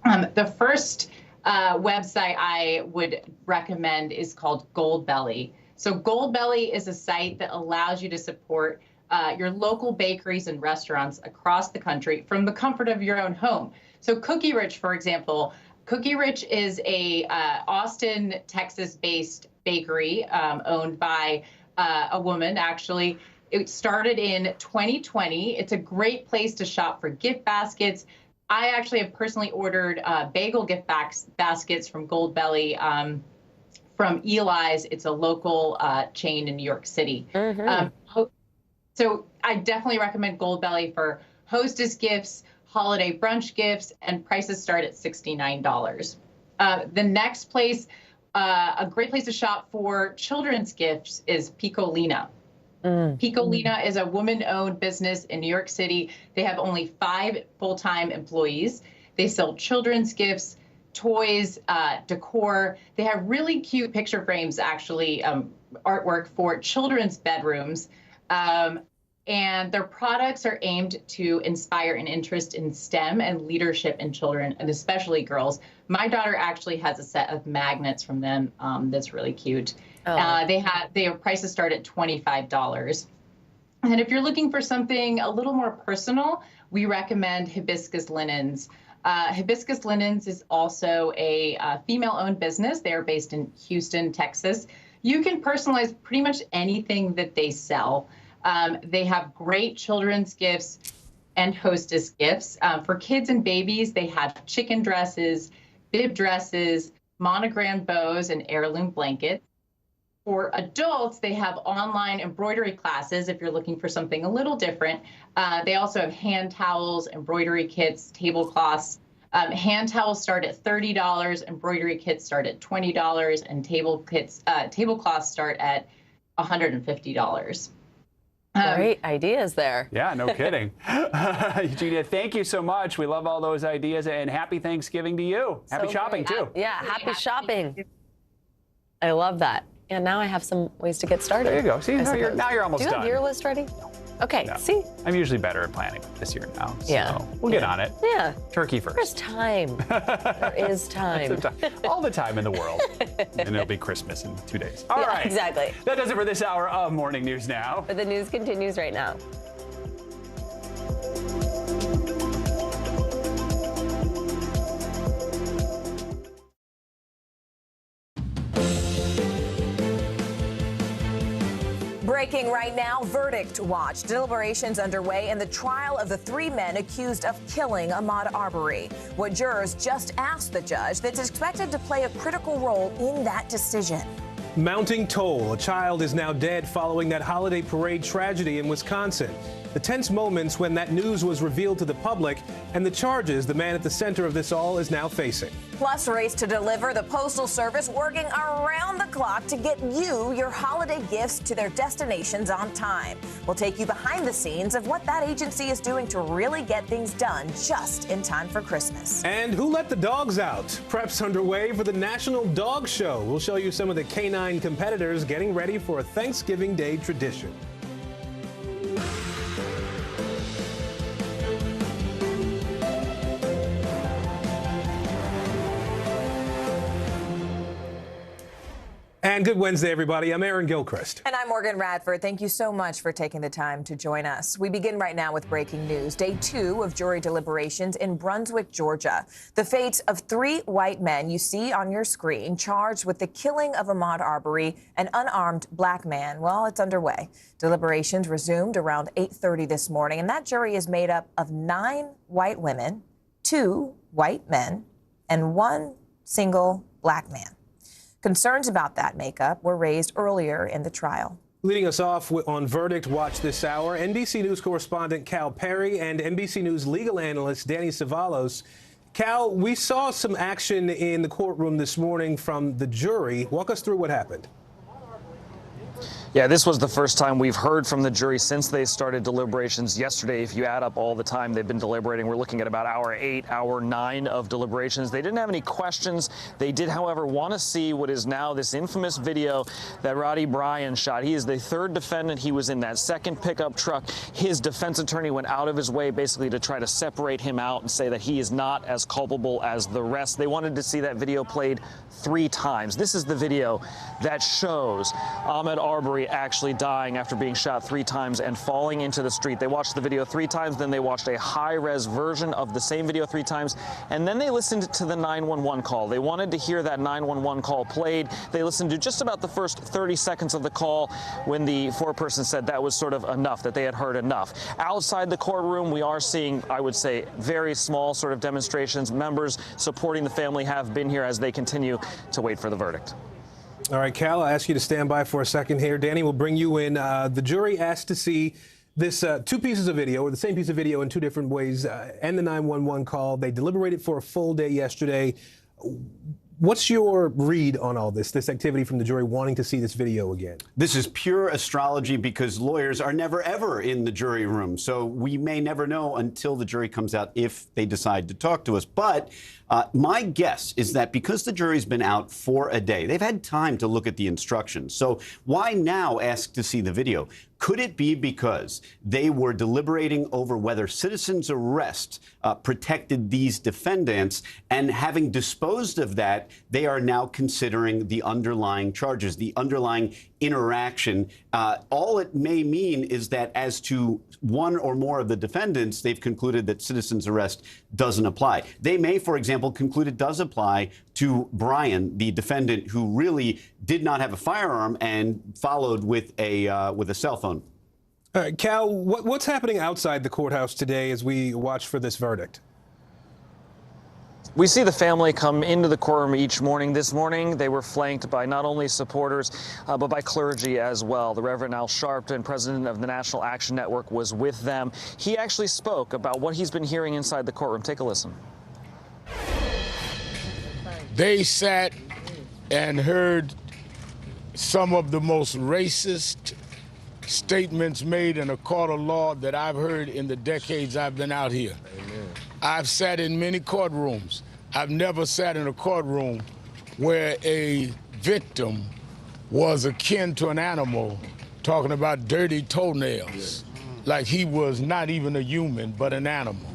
Speaker 5: The first website I would recommend is called Goldbelly. So Goldbelly is a site that allows you to support your local bakeries and restaurants across the country from the comfort of your own home. So Cookie Rich, for example, Cookie Rich is a Austin, Texas-based bakery owned by a woman, actually. It started in 2020. It's a great place to shop for gift baskets. I actually have personally ordered bagel gift baskets from Goldbelly from Eli's. It's a local chain in New York City. So I definitely recommend Goldbelly for hostess gifts, holiday brunch gifts, and prices start at $69. The next place, a great place to shop for children's gifts is Piccolina. Piccolina is a woman-owned business in New York City. They have only 5 full-time employees. They sell children's gifts, toys, decor. They have really cute picture frames, actually, artwork for children's bedrooms. And their products are aimed to inspire an interest in STEM and leadership in children, and especially girls. My daughter actually has a set of magnets from them that's really cute. Their prices start at $25. And if you're looking for something a little more personal, we recommend Hibiscus Linens. Hibiscus Linens is also a female-owned business. They are based in Houston, Texas. You can personalize pretty much anything that they sell. They have great children's gifts and hostess gifts. For kids and babies, they have chicken dresses, bib dresses, monogram bows, and heirloom blankets. For adults, they have online embroidery classes if you're looking for something a little different. They also have hand towels, embroidery kits, tablecloths. Hand towels start at $30, embroidery kits start at $20, and tablecloths start at $150.
Speaker 24: Great ideas there.
Speaker 1: Yeah, no kidding. Eugenia, thank you so much. We love all those ideas, and happy Thanksgiving to you. Happy shopping, too.
Speaker 24: Yeah, happy shopping. I love that. And now I have some ways to get started.
Speaker 1: There you go. See, now you're almost done.
Speaker 24: Do you have your list ready? Okay,
Speaker 1: No.
Speaker 24: see?
Speaker 1: I'm usually better at planning this year now, so
Speaker 24: Yeah.
Speaker 1: we'll get on it.
Speaker 24: Yeah.
Speaker 1: Turkey first.
Speaker 24: There's time. There is time.
Speaker 1: All the time in the world. And it'll be Christmas in 2 days. All
Speaker 24: Yeah,
Speaker 1: right.
Speaker 24: exactly.
Speaker 1: That does it for this hour of Morning News Now.
Speaker 24: But the news continues right now.
Speaker 7: Breaking right now, verdict watch. Deliberations underway in the trial of the 3 men accused of killing Ahmaud Arbery. What jurors just asked the judge that's expected to play a critical role in that decision.
Speaker 17: Mounting toll. A child is now dead following that holiday parade tragedy in Wisconsin. The tense moments when that news was revealed to the public and the charges the man at the center of this all is now facing.
Speaker 7: Plus, race to deliver. The Postal Service working around the clock to get you your holiday gifts to their destinations on time. We'll take you behind the scenes of what that agency is doing to really get things done just in time for Christmas.
Speaker 17: And who let the dogs out? Prep's underway for the National Dog Show. We'll show you some of the canine competitors getting ready for a Thanksgiving Day tradition. And good Wednesday, everybody. I'm Aaron Gilchrist.
Speaker 7: And I'm Morgan Radford. Thank you so much for taking the time to join us. We begin right now with breaking news. Day 2 of jury deliberations in Brunswick, Georgia. The fate of 3 white men you see on your screen charged with the killing of Ahmaud Arbery, an unarmed black man. Well, it's underway. Deliberations resumed around 8:30 this morning, and that jury is made up of 9 white women, 2 white men, and 1 single black man. Concerns about that makeup were raised earlier in the trial.
Speaker 17: Leading us off on Verdict Watch this hour, NBC News correspondent Cal Perry and NBC News legal analyst Danny Cevallos. Cal, we saw some action in the courtroom this morning from the jury. Walk us through what happened.
Speaker 9: Yeah, this was the first time we've heard from the jury since they started deliberations yesterday. If you add up all the time they've been deliberating, we're looking at about hour 8, hour 9 of deliberations. They didn't have any questions. They did, however, want to see what is now this infamous video that Roddy Bryan shot. He is the 3rd defendant. He was in that 2nd pickup truck. His defense attorney went out of his way basically to try to separate him out and say that he is not as culpable as the rest. They wanted to see that video played 3 times. This is the video that shows Ahmaud Arbery actually dying after being shot 3 times and falling into the street. They watched the video 3 times, then they watched a high-res version of the same video 3 times, and then they listened to the 911 call. They wanted to hear that 911 call played. They listened to just about the first 30 seconds of the call when the foreperson said that was sort of enough, that they had heard enough. Outside the courtroom, we are seeing, I would say, very small sort of demonstrations. Members supporting the family have been here as they continue to wait for the verdict.
Speaker 17: All right, Cal, I'll ask you to stand by for a second here. Danny, we'll bring you in. The jury asked to see this 2 pieces of video, or the same piece of video in 2 different ways, and the 911 call. They deliberated for a full day yesterday. What's your read on all this activity from the jury wanting to see this video again?
Speaker 10: This is pure astrology because lawyers are never, ever in the jury room. So we may never know until the jury comes out if they decide to talk to us. But my guess is that because the jury's been out for a day, they've had time to look at the instructions. So why now ask to see the video? Could it be because they were deliberating over whether citizen's arrest protected these defendants, and having disposed of that, they are now considering the underlying charges, the underlying interaction? All it may mean is that as to one or more of the defendants, they've concluded that citizen's arrest doesn't apply. They may, for example, conclude it does apply to Bryan, the defendant who really did not have a firearm and followed with a cell phone.
Speaker 17: All right, Cal, what's happening outside the courthouse today as we watch for this verdict?
Speaker 9: We see the family come into the courtroom each morning. This morning, they were flanked by not only supporters, but by clergy as well. The Reverend Al Sharpton, president of the National Action Network, was with them. He actually spoke about what he's been hearing inside the courtroom. Take a listen.
Speaker 18: They sat and heard some of the most racist statements made in a court of law that I've heard in the decades I've been out here. Amen. I've sat in many courtrooms. I've never sat in a courtroom where a victim was akin to an animal, talking about dirty toenails, like he was not even a human, but an animal.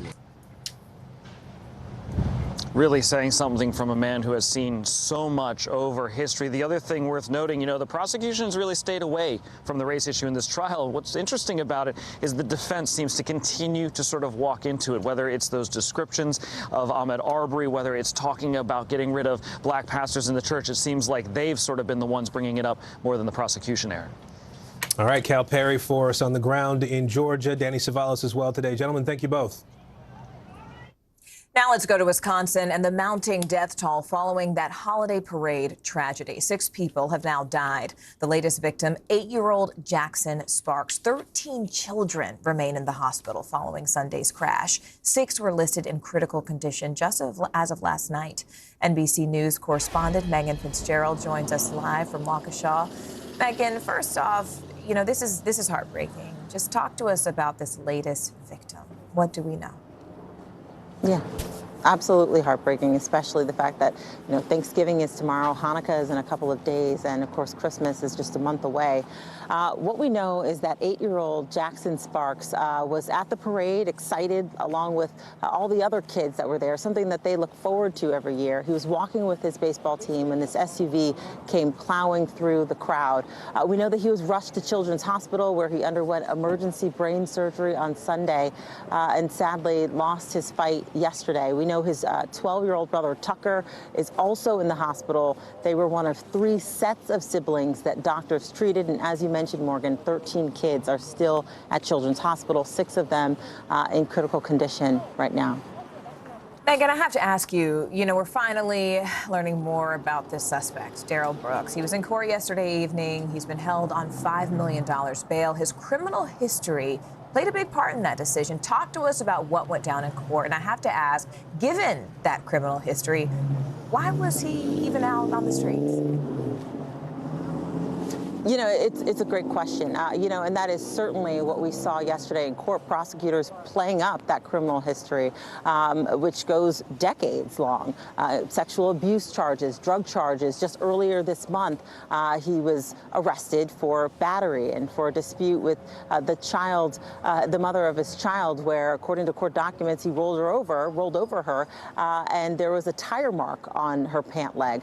Speaker 9: Really saying something from a man who has seen so much over history. The other thing worth noting, the prosecution has really stayed away from the race issue in this trial. What's interesting about it is the defense seems to continue to sort of walk into it, whether it's those descriptions of Ahmaud Arbery, whether it's talking about getting rid of black pastors in the church. It seems like they've sort of been the ones bringing it up more than the prosecution, Aaron.
Speaker 17: All right, Cal Perry for us on the ground in Georgia. Danny Cevallos as well today. Gentlemen, thank you both.
Speaker 7: Now let's go to Wisconsin and the mounting death toll following that holiday parade tragedy. 6 people have now died. The latest victim, 8-year-old Jackson Sparks. 13 children remain in the hospital following Sunday's crash. 6 were listed in critical condition just as of last night. NBC News correspondent Megan Fitzgerald joins us live from Waukesha. Megan, first off, this is heartbreaking. Just talk to us about this latest victim. What do we know?
Speaker 19: Yeah.
Speaker 13: Absolutely heartbreaking, especially the fact that, Thanksgiving is tomorrow, Hanukkah is in a couple of days, and of course Christmas is just a month away. What we know is that 8-year-old Jackson Sparks was at the parade, excited along with all the other kids that were there, something that they look forward to every year. He was walking with his baseball team when this SUV came plowing through the crowd. We know that he was rushed to Children's Hospital where he underwent emergency brain surgery on Sunday and sadly lost his fight yesterday. We know his 12-year-old brother Tucker is also in the hospital. They were one of 3 sets of siblings that doctors treated, and as you mentioned, Morgan, 13 kids are still at Children's Hospital, 6 of them in critical condition right now.
Speaker 7: Megan, I have to ask you, we're finally learning more about this suspect, Darrell Brooks. He was in court yesterday evening. He's been held on $5 million bail. His criminal history played a big part in that decision. Talk to us about what went down in court. And I have to ask, given that criminal history, why was he even out on the streets?
Speaker 13: It's a great question, and that is certainly what we saw yesterday in court, prosecutors playing up that criminal history, which goes decades long. Sexual abuse charges, drug charges. Just earlier this month, he was arrested for battery and for a dispute with the mother of his child, where, according to court documents, he rolled over her, and there was a tire mark on her pant leg.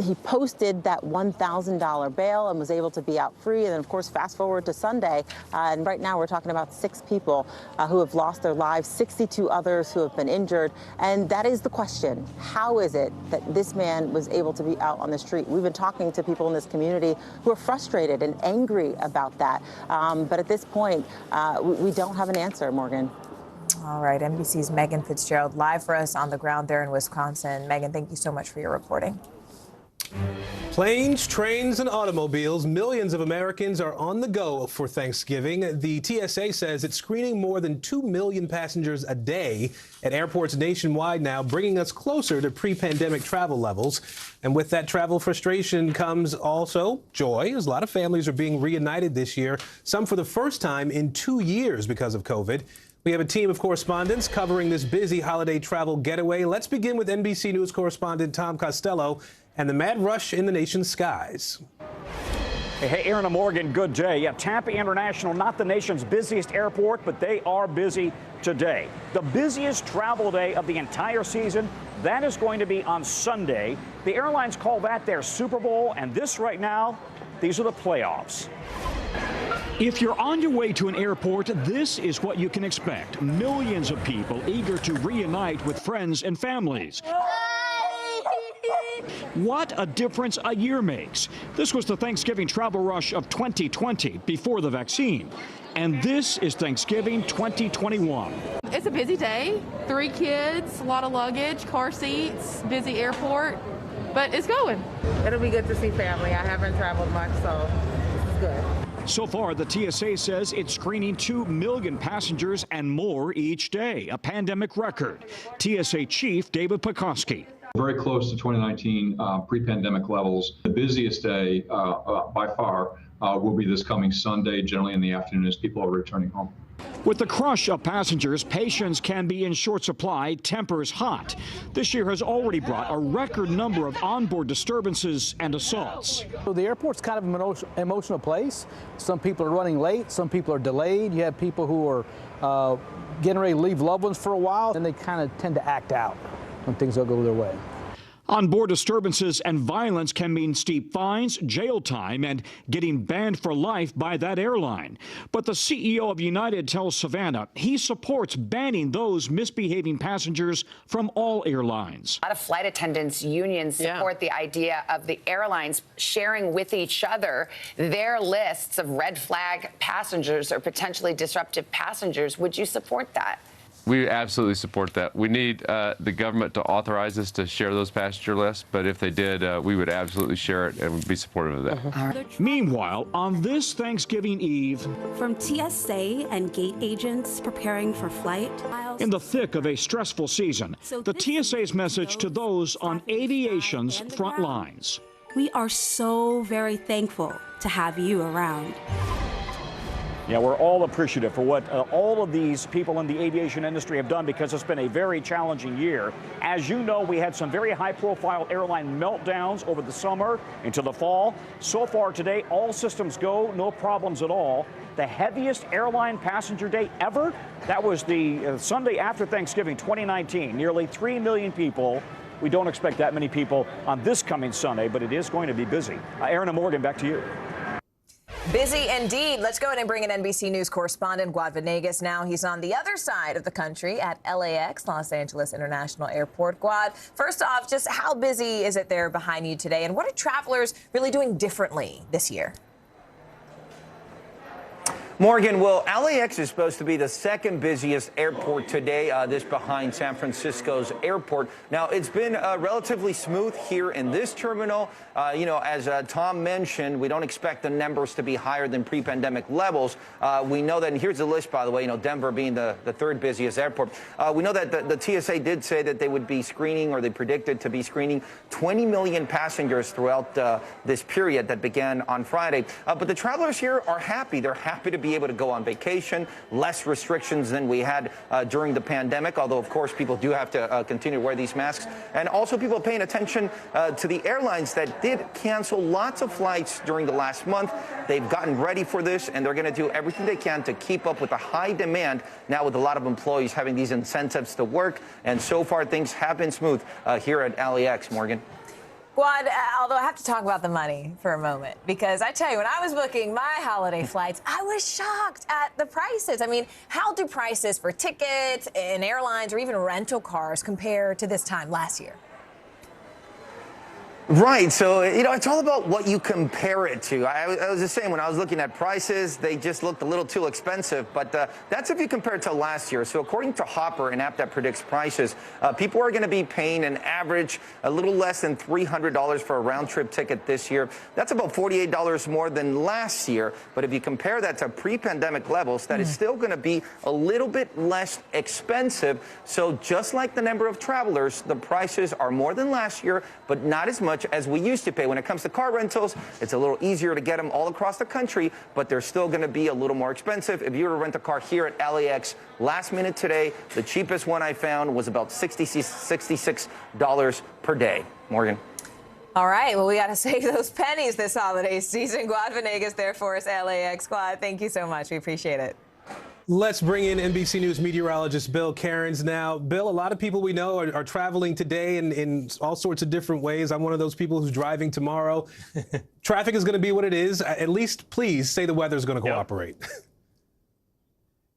Speaker 13: He posted that $1,000 bail and was able to be out free. And then, of course, fast forward to Sunday, and right now we're talking about 6 people who have lost their lives, 62 others who have been injured. And that is the question. How is it that this man was able to be out on the street? We've been talking to people in this community who are frustrated and angry about that. But at this point, we don't have an answer, Morgan.
Speaker 7: All right, NBC's Megan Fitzgerald live for us on the ground there in Wisconsin. Megan, thank you so much for your reporting.
Speaker 17: Planes, trains, and automobiles, millions of Americans are on the go for Thanksgiving. The TSA says it's screening more than 2 million passengers a day at airports nationwide now, bringing us closer to pre-pandemic travel levels. And with that travel frustration comes also joy, as a lot of families are being reunited this year, some for the first time in 2 years because of COVID. We have a team of correspondents covering this busy holiday travel getaway. Let's begin with NBC News correspondent Tom Costello and the mad rush in the nation's skies.
Speaker 19: Hey, Aaron and Morgan, good day. Yeah, Tampa International, not the nation's busiest airport, but they are busy today. The busiest travel day of the entire season, that is going to be on Sunday. The airlines call that their Super Bowl, and this right now, these are the playoffs. If you're on your way to an airport, this is what you can expect. Millions of people eager to reunite with friends and families. What a difference a year makes. This was the Thanksgiving travel rush of 2020 before the vaccine. And this is Thanksgiving 2021.
Speaker 20: It's a busy day. 3 kids, a lot of luggage, car seats, busy airport, but it's going.
Speaker 21: It'll be good to see family. I haven't traveled much, so this is good.
Speaker 19: So far, the TSA says it's screening 2 million passengers and more each day, a pandemic record. TSA Chief David Pekoski.
Speaker 22: Very close to 2019 pre-pandemic levels. The busiest day by far will be this coming Sunday, generally in the afternoon as people are returning home.
Speaker 19: With the crush of passengers, patience can be in short supply, tempers hot. This year has already brought a record number of onboard disturbances and assaults.
Speaker 23: So the airport's kind of an emotional place. Some people are running late, some people are delayed. You have people who are getting ready to leave loved ones for a while, and they kind of tend to act out when things don't go their way.
Speaker 19: Onboard disturbances and violence can mean steep fines, jail time, and getting banned for life by that airline. But the CEO of United tells Savannah he supports banning those misbehaving passengers from all airlines.
Speaker 25: A lot of flight attendants unions support the idea of the airlines sharing with each other their lists of red flag passengers or potentially disruptive passengers. Would you support that?
Speaker 28: We absolutely support that. We need the government to authorize us to share those passenger lists, but if they did, we would absolutely share it and would be supportive of that.
Speaker 19: Meanwhile, on this Thanksgiving Eve,
Speaker 2: from TSA and gate agents preparing for flight,
Speaker 19: in the thick of a stressful season, the TSA's message to those on aviation's front lines.
Speaker 2: We are so very thankful to have you around.
Speaker 19: Yeah, we're all appreciative for what all of these people in the aviation industry have done, because it's been a very challenging year. As you know, we had some very high-profile airline meltdowns over the summer into the fall. So far today, all systems go, no problems at all. The heaviest airline passenger day ever, that was the Sunday after Thanksgiving 2019. Nearly 3 million people. We don't expect that many people on this coming Sunday, but it is going to be busy. Aaron and Morgan, back to you.
Speaker 7: Busy indeed. Let's go ahead and bring in NBC News correspondent Guad Venegas now. He's on the other side of the country at LAX, Los Angeles International Airport. Guad, first off, just how busy is it there behind you today, and what are travelers really doing differently this year?
Speaker 3: Morgan, well, LAX is supposed to be the second busiest airport today, this behind San Francisco's airport. Now, it's been relatively smooth here in this terminal. As Tom mentioned, we don't expect the numbers to be higher than pre-pandemic levels. We know that, and here's the list, by the way, Denver being the third busiest airport. We know that the TSA did say that they would be screening, or they predicted to be screening 20 million passengers throughout this period that began on Friday. But the travelers here are happy. They're happy to be able to go on vacation, less restrictions than we had during the pandemic, although, of course, people do have to continue to wear these masks. And also people paying attention to the airlines that did cancel lots of flights during the last month. They've gotten ready for this, and they're going to do everything they can to keep up with the high demand now, with a lot of employees having these incentives to work. And so far, things have been smooth here at LAX, Morgan.
Speaker 7: Guad, although I have to talk about the money for a moment, because I tell you, when I was booking my holiday flights, I was shocked at the prices. I mean, how do prices for tickets and airlines or even rental cars compare to this time last year?
Speaker 3: Right. So, it's all about what you compare it to. I was just saying, when I was looking at prices, they just looked a little too expensive. But that's if you compare it to last year. So according to Hopper, an app that predicts prices, people are going to be paying an average a little less than $300 for a round-trip ticket this year. That's about $48 more than last year. But if you compare that to pre-pandemic levels, that is still going to be a little bit less expensive. So just like the number of travelers, the prices are more than last year, but not as much as we used to pay. When it comes to car rentals, it's a little easier to get them all across the country, but they're still going to be a little more expensive. If you were to rent a car here at LAX last minute today, the cheapest one I found was about $66 per day. Morgan.
Speaker 7: All right. Well, we got to save those pennies this holiday season. Guad Venegas there for us, LAX. Guad, thank you so much. We appreciate it.
Speaker 17: Let's bring in NBC News meteorologist Bill Cairns now. Bill, a lot of people we know are traveling today in all sorts of different ways. I'm one of those people who's driving tomorrow. Traffic is going to be what it is. At least, please say the weather's going to cooperate.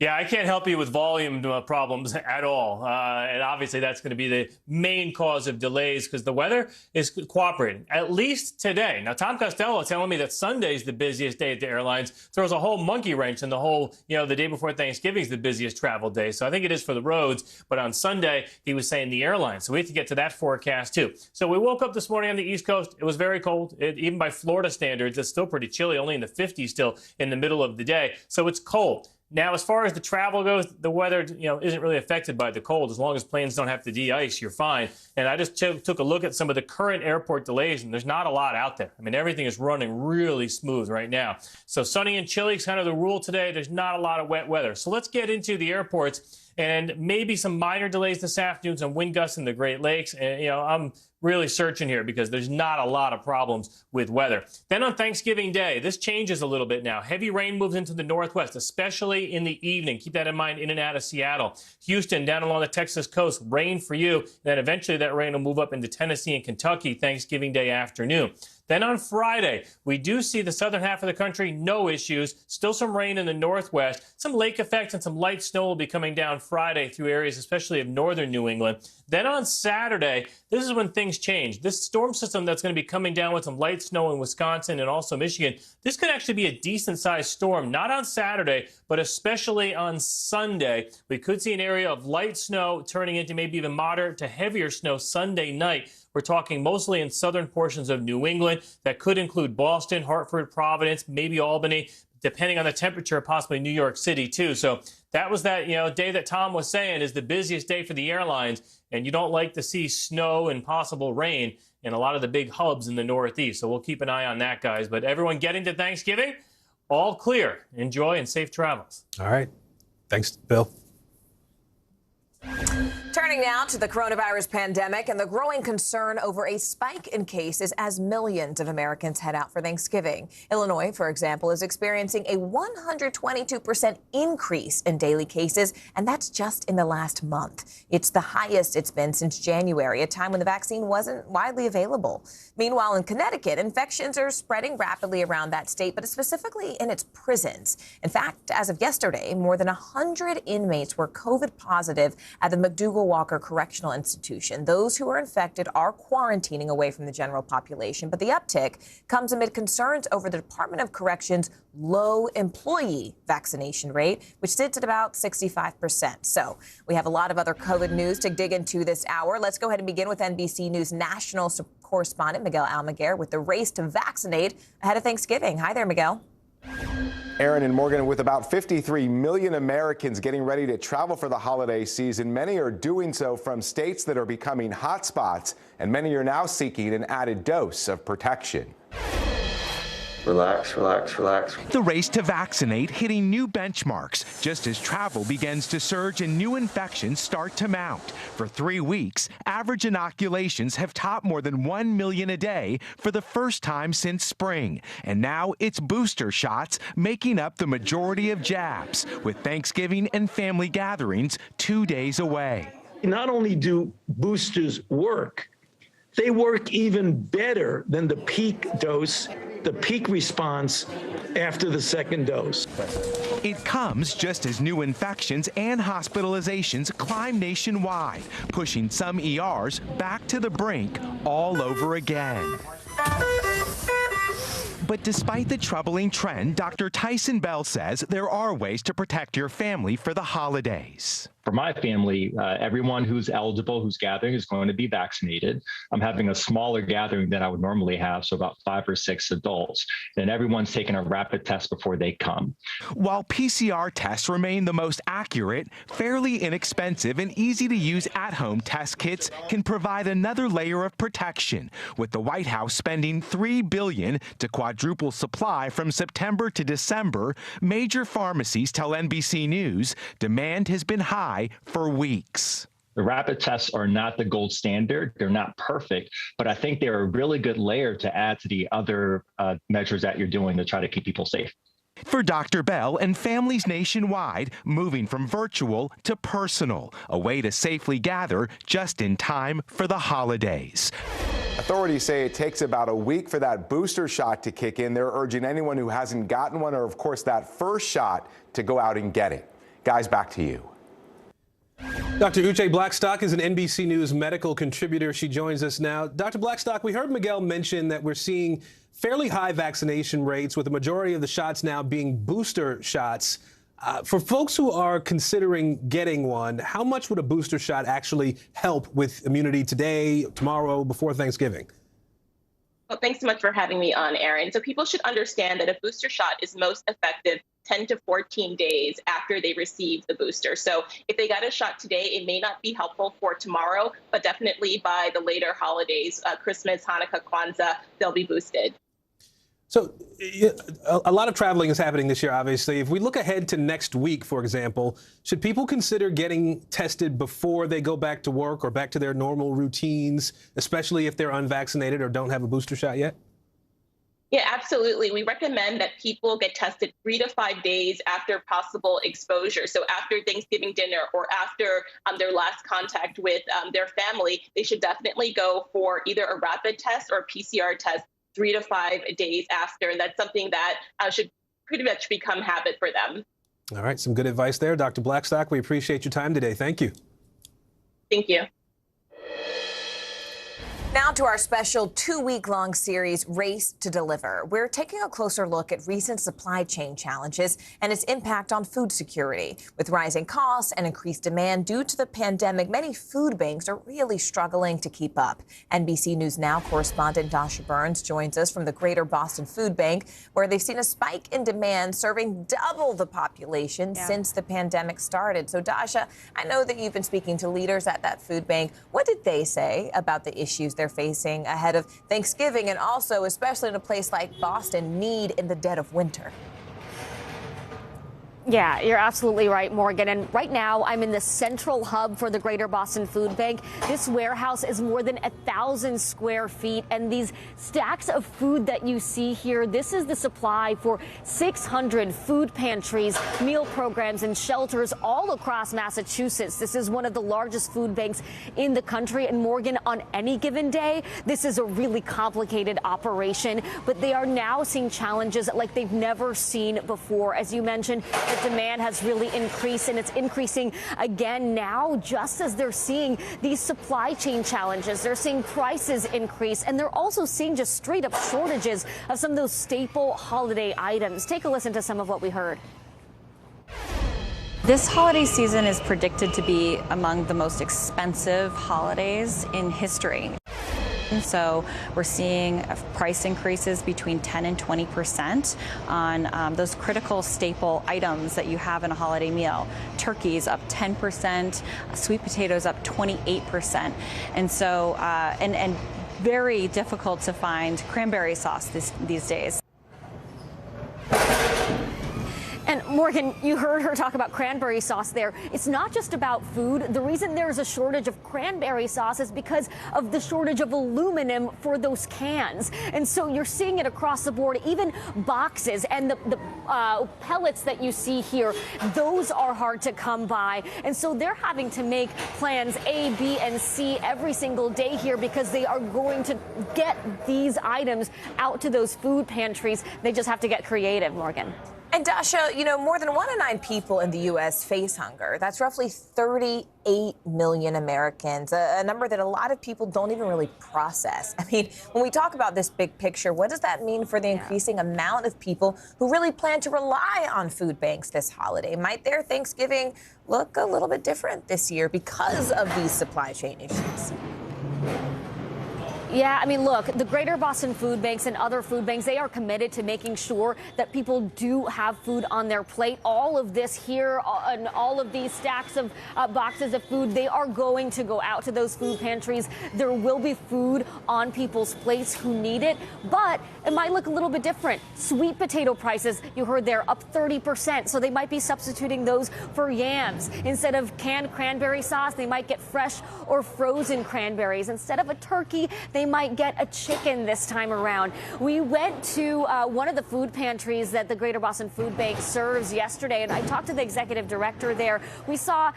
Speaker 4: Yeah, I can't help you with volume problems at all. And obviously, that's going to be the main cause of delays because the weather is cooperating, at least today. Now, Tom Costello telling me that Sunday is the busiest day at the airlines throws a whole monkey wrench in the whole, the day before Thanksgiving is the busiest travel day. So I think it is for the roads. But on Sunday, he was saying the airlines. So we have to get to that forecast, too. So we woke up this morning on the East Coast. It was very cold. Even by Florida standards, it's still pretty chilly, only in the 50s still in the middle of the day. So it's cold. Now, as far as the travel goes, the weather, isn't really affected by the cold. As long as planes don't have to de-ice, you're fine. And I just took a look at some of the current airport delays, and there's not a lot out there. I mean, everything is running really smooth right now. So sunny and chilly is kind of the rule today. There's not a lot of wet weather. So let's get into the airports and maybe some minor delays this afternoon, some wind gusts in the Great Lakes. And, I'm really searching here because there's not a lot of problems with weather. Then on Thanksgiving Day, this changes a little bit now. Heavy rain moves into the northwest, especially in the evening. Keep that in mind in and out of Seattle. Houston, down along the Texas coast, rain for you. Then eventually that rain will move up into Tennessee and Kentucky Thanksgiving Day afternoon. Then on Friday, we do see the southern half of the country, no issues. Still some rain in the northwest. Some lake effects and some light snow will be coming down Friday through areas, especially of northern New England. Then on Saturday, this is when things change. This storm system that's going to be coming down with some light snow in Wisconsin and also Michigan, this could actually be a decent-sized storm, not on Saturday, but especially on Sunday. We could see an area of light snow turning into maybe even moderate to heavier snow Sunday night. We're talking mostly in southern portions of New England. That could include Boston, Hartford, Providence, maybe Albany, depending on the temperature, possibly New York City, too. So that was that, day that Tom was saying is the busiest day for the airlines. And you don't like to see snow and possible rain in a lot of the big hubs in the Northeast. So we'll keep an eye on that, guys. But everyone getting to Thanksgiving, all clear. Enjoy and safe travels.
Speaker 17: All right. Thanks, Bill.
Speaker 7: Turning now to the coronavirus pandemic and the growing concern over a spike in cases as millions of Americans head out for Thanksgiving. Illinois, for example, is experiencing a 122% increase in daily cases, and that's just in the last month. It's the highest it's been since January, a time when the vaccine wasn't widely available. Meanwhile, in Connecticut, infections are spreading rapidly around that state, but specifically in its prisons. In fact, as of yesterday, more than 100 inmates were COVID positive at the McDougall-Walker Correctional Institution. Those who are infected are quarantining away from the general population, but the uptick comes amid concerns over the Department of Corrections' low employee vaccination rate, which sits at about 65%. So we have a lot of other COVID news to dig into this hour. Let's go ahead and begin with NBC News national correspondent Miguel Almaguer with the race to vaccinate ahead of Thanksgiving. Hi there, Miguel.
Speaker 8: Aaron and Morgan, with about 53 million Americans getting ready to travel for the holiday season, many are doing so from states that are becoming hotspots, and many are now seeking an added dose of protection.
Speaker 11: Relax, relax, relax.
Speaker 12: The race to vaccinate hitting new benchmarks just as travel begins to surge and new infections start to mount. For 3 weeks, average inoculations have topped more than 1 million a day for the first time since spring. And now it's booster shots making up the majority of jabs, with Thanksgiving and family gatherings 2 days away.
Speaker 14: Not only do boosters work, they work even better than the peak dose, the peak response after the second dose.
Speaker 12: It comes just as new infections and hospitalizations climb nationwide, pushing some ERs back to the brink all over again. But despite the troubling trend, Dr. Tyson Bell says there are ways to protect your family for the holidays.
Speaker 15: For my family, everyone who's eligible, who's gathering, is going to be vaccinated. I'm having a smaller gathering than I would normally have, so about 5 or 6 adults. And everyone's taking a rapid test before they come.
Speaker 12: While PCR tests remain the most accurate, fairly inexpensive and easy to use at-home test kits can provide another layer of protection, with the White House spending $3 billion to quadruple supply from September to December. Major pharmacies tell NBC News demand has been high for weeks.
Speaker 15: The rapid tests are not the gold standard. They're not perfect, but I think they're a really good layer to add to the other measures that you're doing to try to keep people safe.
Speaker 12: For Dr. Bell and families nationwide, moving from virtual to personal, a way to safely gather just in time for the holidays.
Speaker 8: Authorities say it takes about a week for that booster shot to kick in. They're urging anyone who hasn't gotten one, or of course that first shot, to go out and get it. Guys, back to you.
Speaker 17: Dr. Uche Blackstock is an NBC News medical contributor. She joins us now. Dr. Blackstock, we heard Miguel mention that we're seeing fairly high vaccination rates, with the majority of the shots now being booster shots. For folks who are considering getting one, how much would a booster shot actually help with immunity today, tomorrow, before Thanksgiving?
Speaker 16: Well, thanks so much for having me on, Aaron. So people should understand that a booster shot is most effective 10 to 14 days after they receive the booster. So if they got a shot today, it may not be helpful for tomorrow, but definitely by the later holidays, Christmas, Hanukkah, Kwanzaa, they'll be boosted.
Speaker 17: So a lot of traveling is happening this year, obviously. If we look ahead to next week, for example, should people consider getting tested before they go back to work or back to their normal routines, especially if they're unvaccinated or don't have a booster shot yet?
Speaker 16: Yeah, absolutely. We recommend that people get tested 3 to 5 days after possible exposure. So after Thanksgiving dinner or after their last contact with their family, they should definitely go for either a rapid test or a PCR test 3 to 5 days after. And that's something that should pretty much become habit for them.
Speaker 17: All right. Some good advice there. Dr. Blackstock, we appreciate your time today. Thank you.
Speaker 16: Thank you.
Speaker 7: Now to our special 2-week-long series, Race to Deliver. We're taking a closer look at recent supply chain challenges and its impact on food security. With rising costs and increased demand due to the pandemic, many food banks are really struggling to keep up. NBC News Now correspondent Dasha Burns joins us from the Greater Boston Food Bank, where they've seen a spike in demand, serving double the population since the pandemic started. So, Dasha, I know that you've been speaking to leaders at that food bank. What did they say about the issues they're facing ahead of Thanksgiving, and also, especially in a place like Boston, need in the dead of winter?
Speaker 1: Yeah, you're absolutely right, Morgan. And right now, I'm in the central hub for the Greater Boston Food Bank. This warehouse is more than 1,000 square feet. And these stacks of food that you see here, this is the supply for 600 food pantries, meal programs, and shelters all across Massachusetts. This is one of the largest food banks in the country. And Morgan, on any given day, this is a really complicated operation. But they are now seeing challenges like they've never seen before. As you mentioned, the demand has really increased, and it's increasing again now just as they're seeing these supply chain challenges. They're seeing prices increase, and they're also seeing just straight up shortages of some of those staple holiday items. Take a listen to some of what we heard.
Speaker 5: This holiday season is predicted to be among the most expensive holidays in history. So we're seeing price increases between 10 and 20% on those critical staple items that you have in a holiday meal. Turkey's up 10%, sweet potatoes up 28%. And so, and very difficult to find cranberry sauce these days.
Speaker 1: And Morgan, you heard her talk about cranberry sauce there. It's not just about food. The reason there's a shortage of cranberry sauce is because of the shortage of aluminum for those cans. And so you're seeing it across the board, even boxes and the pellets that you see here, those are hard to come by. And so they're having to make plans A, B, and C every single day here because they are going to get these items out to those food pantries. They just have to get creative, Morgan.
Speaker 7: And Dasha, you know, more than 1 in 9 people in the U.S. face hunger. That's roughly 38 million Americans, a number that a lot of people don't even really process. I mean, when we talk about this big picture, what does that mean for the increasing amount of people who really plan to rely on food banks this holiday? Might their Thanksgiving look a little bit different this year because of these supply chain issues?
Speaker 1: Yeah, I mean, look, the Greater Boston Food Banks and other food banks, they are committed to making sure that people do have food on their plate. All of this here and all of these stacks of boxes of food, they are going to go out to those food pantries. There will be food on people's plates who need it, but it might look a little bit different. Sweet potato prices, you heard there, up 30%. So they might be substituting those for yams. Instead of canned cranberry sauce, they might get fresh or frozen cranberries. Instead of a turkey, they might get a chicken this time around. We went to one of the food pantries that the Greater Boston Food Bank serves yesterday, and I talked to the executive director there. We saw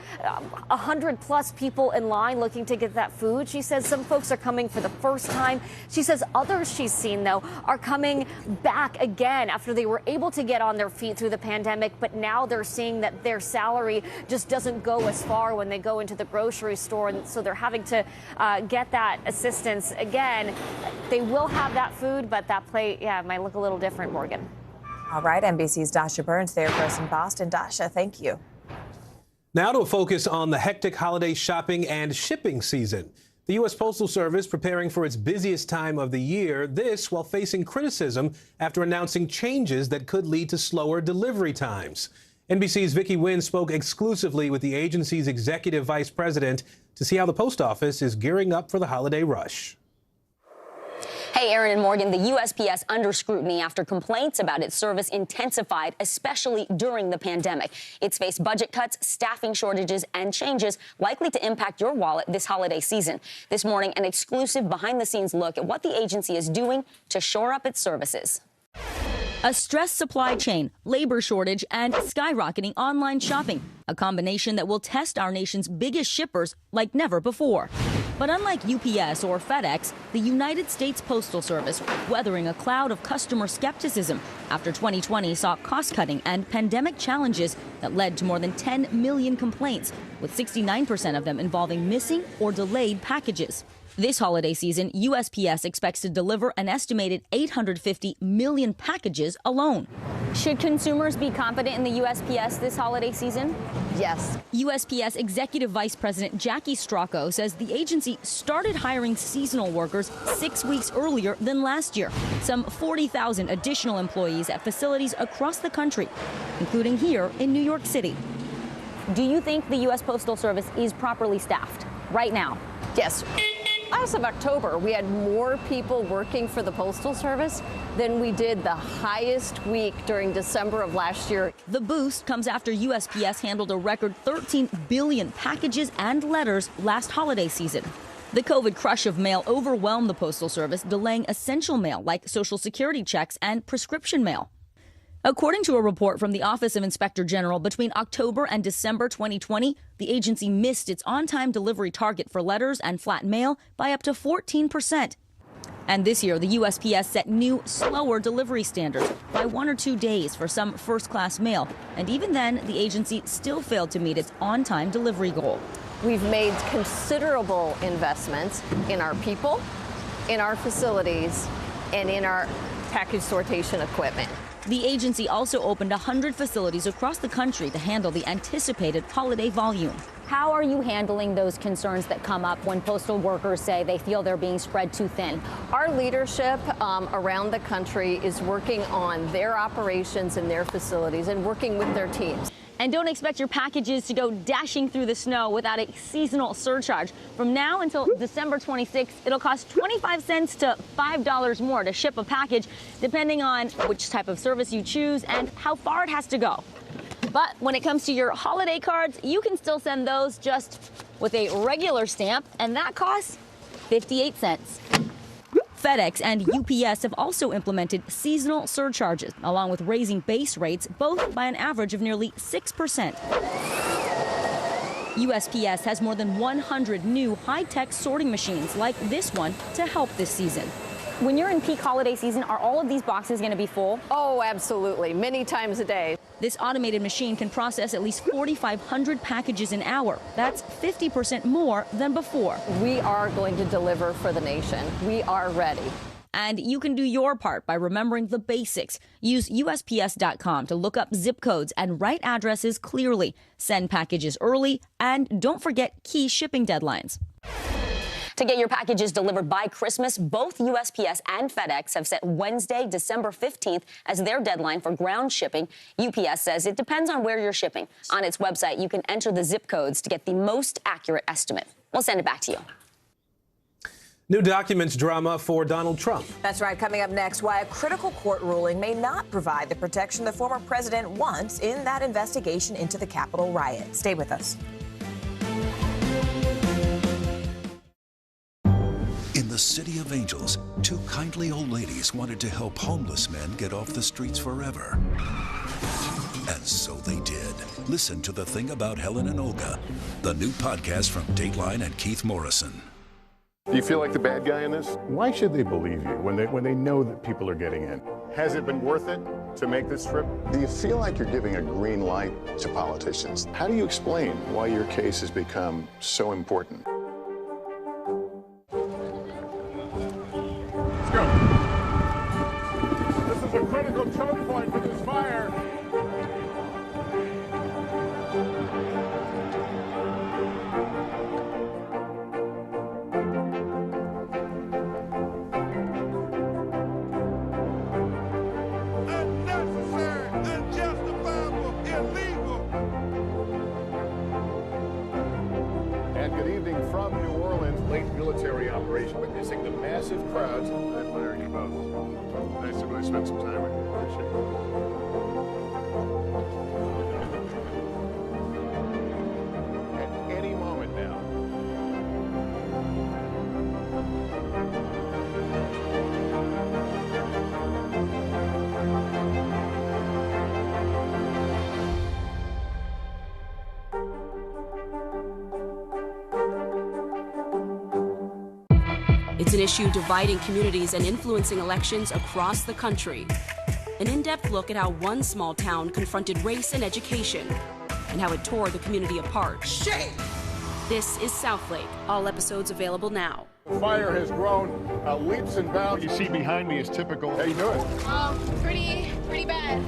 Speaker 1: 100+ people in line looking to get that food. She says some folks are coming for the first time. She says others she's seen, though, are coming back again after they were able to get on their feet through the pandemic, but now they're seeing that their salary just doesn't go as far when they go into the grocery store, and so they're having to get that assistance again. They will have that food, but that plate, might look a little different, Morgan.
Speaker 7: All right, NBC's Dasha Burns there for us in Boston. Dasha, thank you.
Speaker 17: Now to a focus on the hectic holiday shopping and shipping season. The U.S. Postal Service preparing for its busiest time of the year, this while facing criticism after announcing changes that could lead to slower delivery times. NBC's Vicky Nguyen spoke exclusively with the agency's executive vice president to see how the post office is gearing up for the holiday rush.
Speaker 6: Hey, Aaron and Morgan, the USPS under scrutiny after complaints about its service intensified, especially during the pandemic. It's faced budget cuts, staffing shortages, and changes likely to impact your wallet this holiday season. This morning, an exclusive behind-the-scenes look at what the agency is doing to shore up its services.
Speaker 10: A stressed supply chain, labor shortage, and skyrocketing online shopping, a combination that will test our nation's biggest shippers like never before. But unlike UPS or FedEx, the United States Postal Service weathering a cloud of customer skepticism after 2020 saw cost-cutting and pandemic challenges that led to more than 10 million complaints, with 69% of them involving missing or delayed packages. This holiday season, USPS expects to deliver an estimated 850 million packages alone.
Speaker 1: Should consumers be confident in the USPS this holiday season?
Speaker 10: Yes. USPS Executive Vice President Jackie Stracco says the agency started hiring seasonal workers 6 weeks earlier than last year. Some 40,000 additional employees at facilities across the country, including here in New York City.
Speaker 1: Do you think the U.S. Postal Service is properly staffed right now?
Speaker 7: Yes. I
Speaker 9: class of October, we had more people working for the Postal Service than we did the highest week during December of last year.
Speaker 10: The boost comes after USPS handled a record 13 billion packages and letters last holiday season. The COVID crush of mail overwhelmed the Postal Service, delaying essential mail like Social Security checks and prescription mail. According to a report from the Office of Inspector General, between October and December 2020, the agency missed its on-time delivery target for letters and flat mail by up to 14%. And this year, the USPS set new, slower delivery standards by 1 or 2 days for some first-class mail. And even then, the agency still failed to meet its on-time delivery goal.
Speaker 9: We've made considerable investments in our people, in our facilities, and in our package sortation equipment.
Speaker 10: The agency also opened 100 facilities across the country to handle the anticipated holiday volume.
Speaker 1: How are you handling those concerns that come up when postal workers say they feel they're being spread too thin?
Speaker 9: Our leadership around the country is working on their operations and their facilities and working with their teams.
Speaker 1: And don't expect your packages to go dashing through the snow without a seasonal surcharge. From now until December 26th, it'll cost 25 cents to $5 more to ship a package, depending on which type of service you choose and how far it has to go. But when it comes to your holiday cards, you can still send those just with a regular stamp, and that costs 58 cents.
Speaker 10: FedEx and UPS have also implemented seasonal surcharges, along with raising base rates, both by an average of nearly 6%. USPS has more than 100 new high-tech sorting machines like this one to help this season.
Speaker 1: When you're in peak holiday season, are all of these boxes going to be full?
Speaker 9: Oh, absolutely. Many times a day.
Speaker 10: This automated machine can process at least 4,500 packages an hour. That's 50% more than before.
Speaker 9: We are going to deliver for the nation. We are ready.
Speaker 10: And you can do your part by remembering the basics. Use USPS.com to look up zip codes and write addresses clearly. Send packages early, and don't forget key shipping deadlines.
Speaker 6: To get your packages delivered by Christmas, both USPS and FedEx have set Wednesday, December 15th as their deadline for ground shipping. UPS says it depends on where you're shipping. On its website, you can enter the zip codes to get the most accurate estimate. We'll send it back to you.
Speaker 17: New documents drama for Donald Trump.
Speaker 7: That's right. Coming up next, why a critical court ruling may not provide the protection the former president wants in that investigation into the Capitol riot. Stay with us.
Speaker 13: In the City of Angels, two kindly old ladies wanted to help homeless men get off the streets forever. And so they did. Listen to The Thing About Helen and Olga, the new podcast from Dateline and Keith Morrison.
Speaker 18: Do you feel like the bad guy in this? Why should they believe you when they know that people are getting in? Has it been worth it to make this trip?
Speaker 20: Do you feel like you're giving a green light to politicians?
Speaker 18: How do you explain why your case has become so important? Let's go. This is a critical choke point for this fire. Military operation, witnessing the massive crowds. I admire you both. Nice to really spend some time with you. Appreciate it. At any moment now.
Speaker 2: It's an issue dividing communities and influencing elections across the country. An in-depth look at how one small town confronted race and education and how it tore the community apart.
Speaker 20: Shame!
Speaker 2: This is Southlake. All episodes available now.
Speaker 18: The fire has grown leaps and bounds. What you see behind me is typical. How you doing?
Speaker 21: Pretty bad.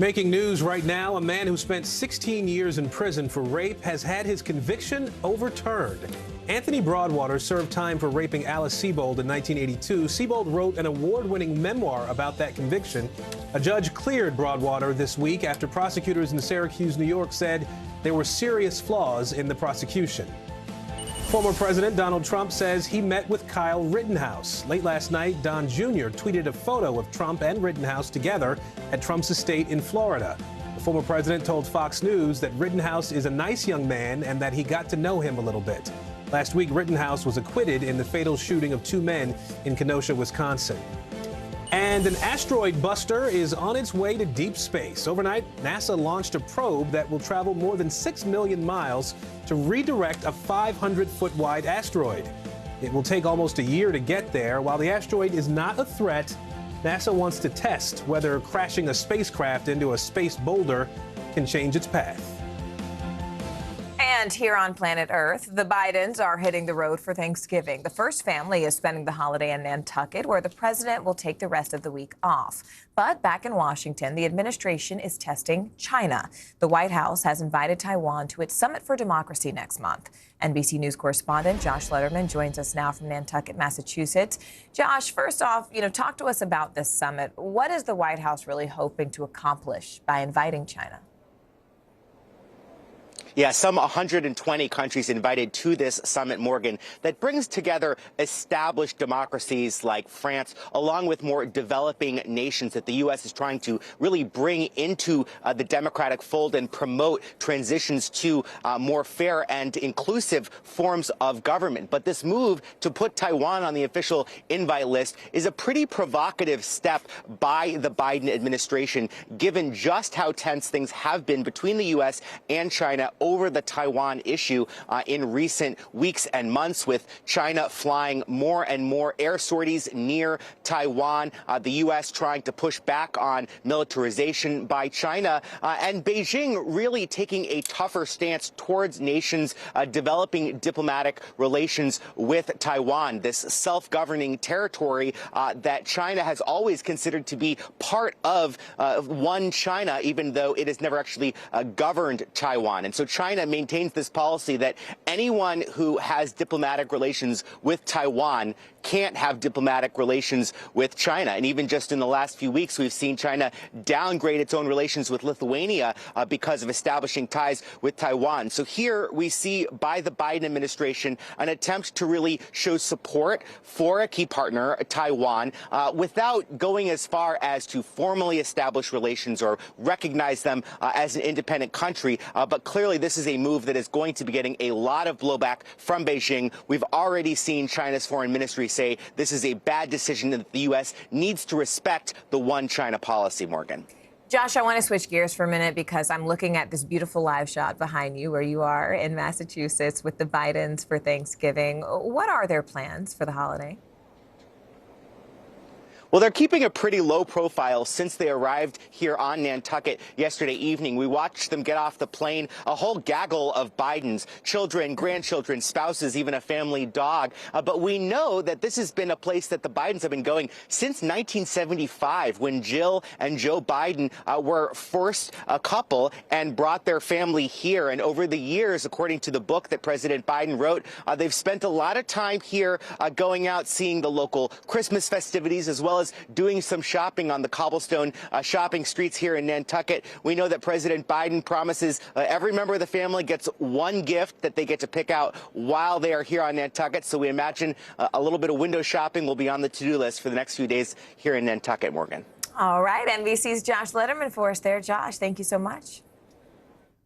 Speaker 17: Making news right now, a man who spent 16 years in prison for rape has had his conviction overturned. Anthony Broadwater served time for raping Alice Sebold in 1982. Sebold wrote an award-winning memoir about that conviction. A judge cleared Broadwater this week after prosecutors in Syracuse, New York said there were serious flaws in the prosecution. Former President Donald Trump says he met with Kyle Rittenhouse. Late last night, Don Jr. tweeted a photo of Trump and Rittenhouse together at Trump's estate in Florida. The former president told Fox News that Rittenhouse is a nice young man and that he got to know him a little bit. Last week, Rittenhouse was acquitted in the fatal shooting of 2 men in Kenosha, Wisconsin. And an asteroid buster is on its way to deep space. Overnight, NASA launched a probe that will travel more than 6 million miles to redirect a 500-foot wide asteroid. It will take almost a year to get there. While the asteroid is not a threat, NASA wants to test whether crashing a spacecraft into a space boulder can change its path.
Speaker 7: And here on planet Earth, the Bidens are hitting the road for Thanksgiving. The first family is spending the holiday in Nantucket, where the president will take the rest of the week off. But back in Washington, the administration is testing China. The White House has invited Taiwan to its Summit for Democracy next month. NBC News correspondent Josh Letterman joins us now from Nantucket, Massachusetts. Josh, first off, talk to us about this summit. What is the White House really hoping to accomplish by inviting China?
Speaker 21: Yeah, some 120 countries invited to this summit, Morgan, that brings together established democracies like France, along with more developing nations that the U.S. is trying to really bring into the democratic fold and promote transitions to more fair and inclusive forms of government. But this move to put Taiwan on the official invite list is a pretty provocative step by the Biden administration, given just how tense things have been between the U.S. and China over the Taiwan issue in recent weeks and months, with China flying more and more air sorties near Taiwan, the U.S. trying to push back on militarization by China, and Beijing really taking a tougher stance towards nations developing diplomatic relations with Taiwan, this self-governing territory that China has always considered to be part of one China, even though it has never actually governed Taiwan. And so China maintains this policy that anyone who has diplomatic relations with Taiwan can't have diplomatic relations with China. And even just in the last few weeks, we've seen China downgrade its own relations with Lithuania because of establishing ties with Taiwan. So here we see by the Biden administration an attempt to really show support for a key partner, Taiwan, without going as far as to formally establish relations or recognize them as an independent country. But clearly this is a move that is going to be getting a lot of blowback from Beijing. We've already seen China's foreign ministry say this is a bad decision and that the U.S. needs to respect the one China policy, Morgan.
Speaker 7: Josh, I want to switch gears for a minute because I'm looking at this beautiful live shot behind you where you are in Massachusetts with the Bidens for Thanksgiving. What are their plans for the holiday?
Speaker 21: Well, they're keeping a pretty low profile since they arrived here on Nantucket yesterday evening. We watched them get off the plane, a whole gaggle of Bidens, children, grandchildren, spouses, even a family dog. But we know that this has been a place that the Bidens have been going since 1975, when Jill and Joe Biden were first a couple and brought their family here. And over the years, according to the book that President Biden wrote, they've spent a lot of time here going out, seeing the local Christmas festivities, as well as doing some shopping on the cobblestone shopping streets here in Nantucket. We know that President Biden promises every member of the family gets one gift that they get to pick out while they are here on Nantucket. So we imagine a little bit of window shopping will be on the to-do list for the next few days here in Nantucket, Morgan.
Speaker 7: All right, NBC's Josh Letterman for us there. Josh, thank you so much.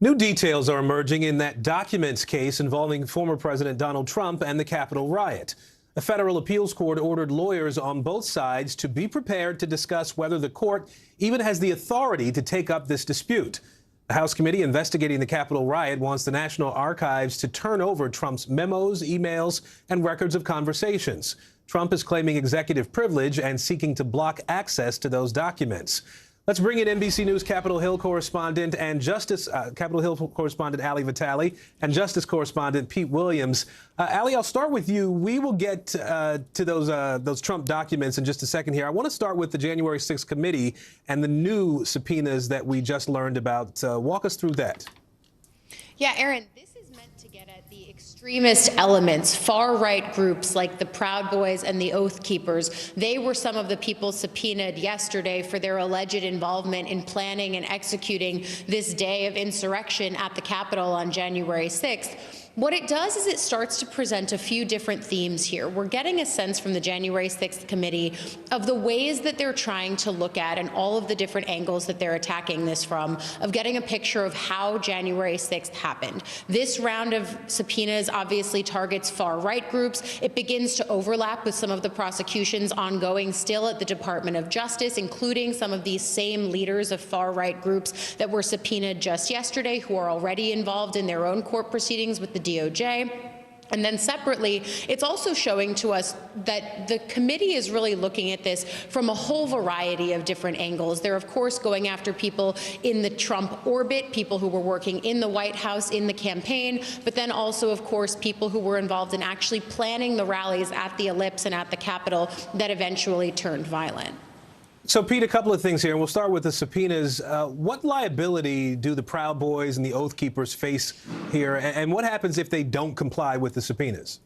Speaker 17: New details are emerging in that documents case involving former President Donald Trump and the Capitol riot. A federal appeals court ordered lawyers on both sides to be prepared to discuss whether the court even has the authority to take up this dispute. The House committee investigating the Capitol riot wants the National Archives to turn over Trump's memos, emails, and records of conversations. Trump is claiming executive privilege and seeking to block access to those documents. Let's bring in NBC News Capitol Hill correspondent and Capitol Hill correspondent Ali Vitale and Justice correspondent Pete Williams. Ali, I'll start with you. We will get to those Trump documents in just a second here. I want to start with the January 6th committee and the new subpoenas that we just learned about. Walk us through that.
Speaker 19: Yeah, Aaron, this is meant to get at the extremist elements, far-right groups like the Proud Boys and the Oath Keepers. They were some of the people subpoenaed yesterday for their alleged involvement in planning and executing this day of insurrection at the Capitol on January 6th. What it does is it starts to present a few different themes here. We're getting a sense from the January 6th committee of the ways that they're trying to look at and all of the different angles that they're attacking this from, of getting a picture of how January 6th happened. This round of subpoenas obviously targets far-right groups. It begins to overlap with some of the prosecutions ongoing still at the Department of Justice, including some of these same leaders of far-right groups that were subpoenaed just yesterday who are already involved in their own court proceedings with the DOJ. And then separately, it's also showing to us that the committee is really looking at this from a whole variety of different angles. They're, of course, going after people in the Trump orbit, people who were working in the White House in the campaign, but then also, of course, people who were involved in actually planning the rallies at the Ellipse and at the Capitol that eventually turned violent.
Speaker 17: So, Pete, a couple of things here, and we'll start with the subpoenas. What liability do the Proud Boys and the Oath Keepers face here, and what happens if they don't comply with the subpoenas?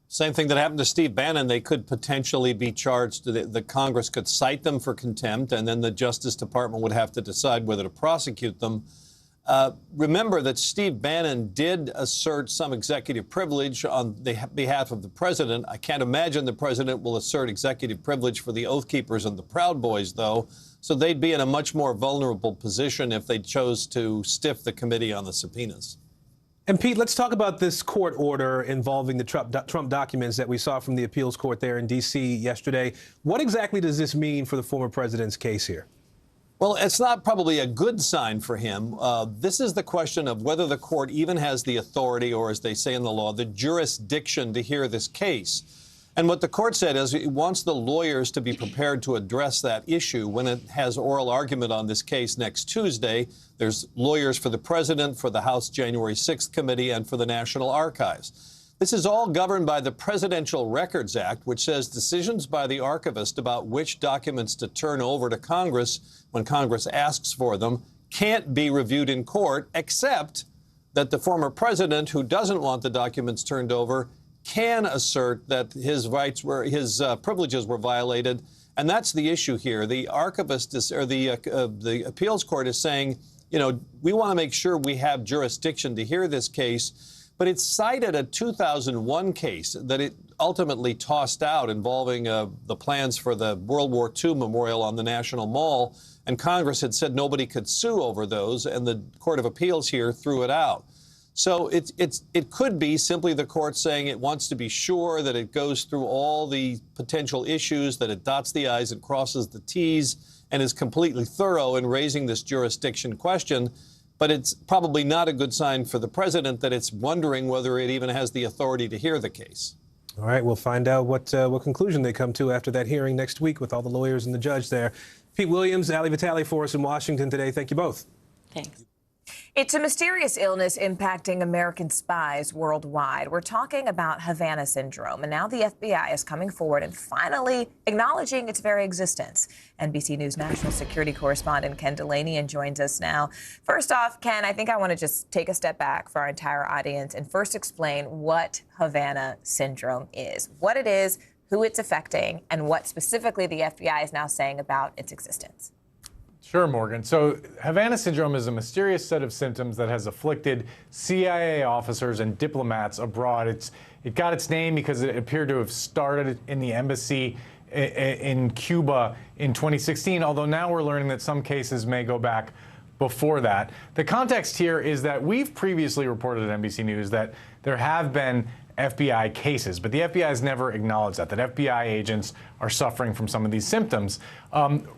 Speaker 22: Same thing that happened to Steve Bannon. They could potentially be charged. The Congress could cite them for contempt, and then the Justice Department would have to decide whether to prosecute them. Remember that Steve Bannon did assert some executive privilege on the behalf of the president. I can't imagine the president will assert executive privilege for the Oath Keepers and the Proud Boys, though. So they'd be in a much more vulnerable position if they chose to stiff the committee on the subpoenas.
Speaker 17: And Pete, let's talk about this court order involving the Trump documents that we saw from the appeals court there in D.C. yesterday. What exactly does this mean for the former president's case here?
Speaker 22: Well, it's not probably a good sign for him. This is the question of whether the court even has the authority, or as they say in the law, the jurisdiction to hear this case. And what the court said is it wants the lawyers to be prepared to address that issue when it has oral argument on this case next Tuesday. There's lawyers for the president, for the House January 6th committee, and for the National Archives. This is all governed by the Presidential Records Act, which says decisions by the archivist about which documents to turn over to Congress when Congress asks for them can't be reviewed in court, except that the former president, who doesn't want the documents turned over, can assert that his privileges were violated. And that's the issue here. The archivist the appeals court is saying, you know, we want to make sure we have jurisdiction to hear this case. But it cited a 2001 case that it ultimately tossed out involving the plans for the World War II memorial on the National Mall. And Congress had said nobody could sue over those, and the Court of Appeals here threw it out. So it could be simply the court saying it wants to be sure that it goes through all the potential issues, that it dots the I's and crosses the T's, and is completely thorough in raising this jurisdiction question. But it's probably not a good sign for the president that it's wondering whether it even has the authority to hear the case.
Speaker 17: All right, we'll find out what conclusion they come to after that hearing next week with all the lawyers and the judge there. Pete Williams, Ali Vitale for us in Washington today. Thank you both.
Speaker 19: Thanks.
Speaker 7: It's a mysterious illness impacting American spies worldwide. We're talking about Havana syndrome, and now the FBI is coming forward and finally acknowledging its very existence. NBC News national security correspondent Ken Delaney joins us now. First off, Ken, I think I want to just take a step back for our entire audience and first explain what Havana syndrome is, what it is, who it's affecting, and what specifically the FBI is now saying about its existence.
Speaker 23: Sure, Morgan. So Havana syndrome is a mysterious set of symptoms that has afflicted CIA officers and diplomats abroad. It got its name because it appeared to have started in the embassy in Cuba in 2016, although now we're learning that some cases may go back before that. The context here is that we've previously reported at NBC News that there have been FBI cases, but the FBI has never acknowledged that FBI agents are suffering from some of these symptoms.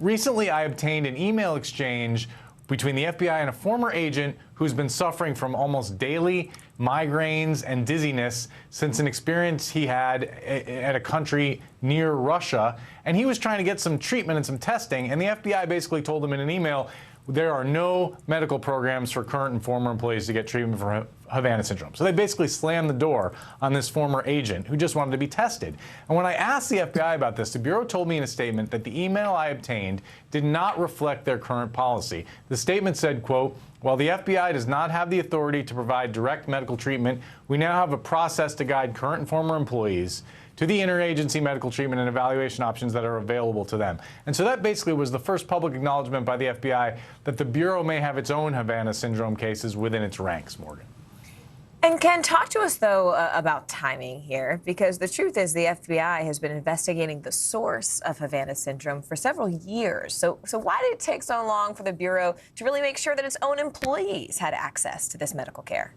Speaker 23: Recently, I obtained an email exchange between the FBI and a former agent who's been suffering from almost daily migraines and dizziness since an experience he had at a country near Russia. And he was trying to get some treatment and some testing. And the FBI basically told him in an email, there are no medical programs for current and former employees to get treatment for Havana syndrome. So they basically slammed the door on this former agent who just wanted to be tested. And when I asked the FBI about this, the Bureau told me in a statement that the email I obtained did not reflect their current policy. The statement said, quote, while the FBI does not have the authority to provide direct medical treatment, we now have a process to guide current and former employees to the interagency medical treatment and evaluation options that are available to them. And so that basically was the first public acknowledgement by the FBI that the Bureau may have its own Havana syndrome cases within its ranks, Morgan.
Speaker 7: And Ken, talk to us, though, about timing here, because the truth is the FBI has been investigating the source of Havana syndrome for several years. So why did it take so long for the Bureau to really make sure that its own employees had access to this medical care?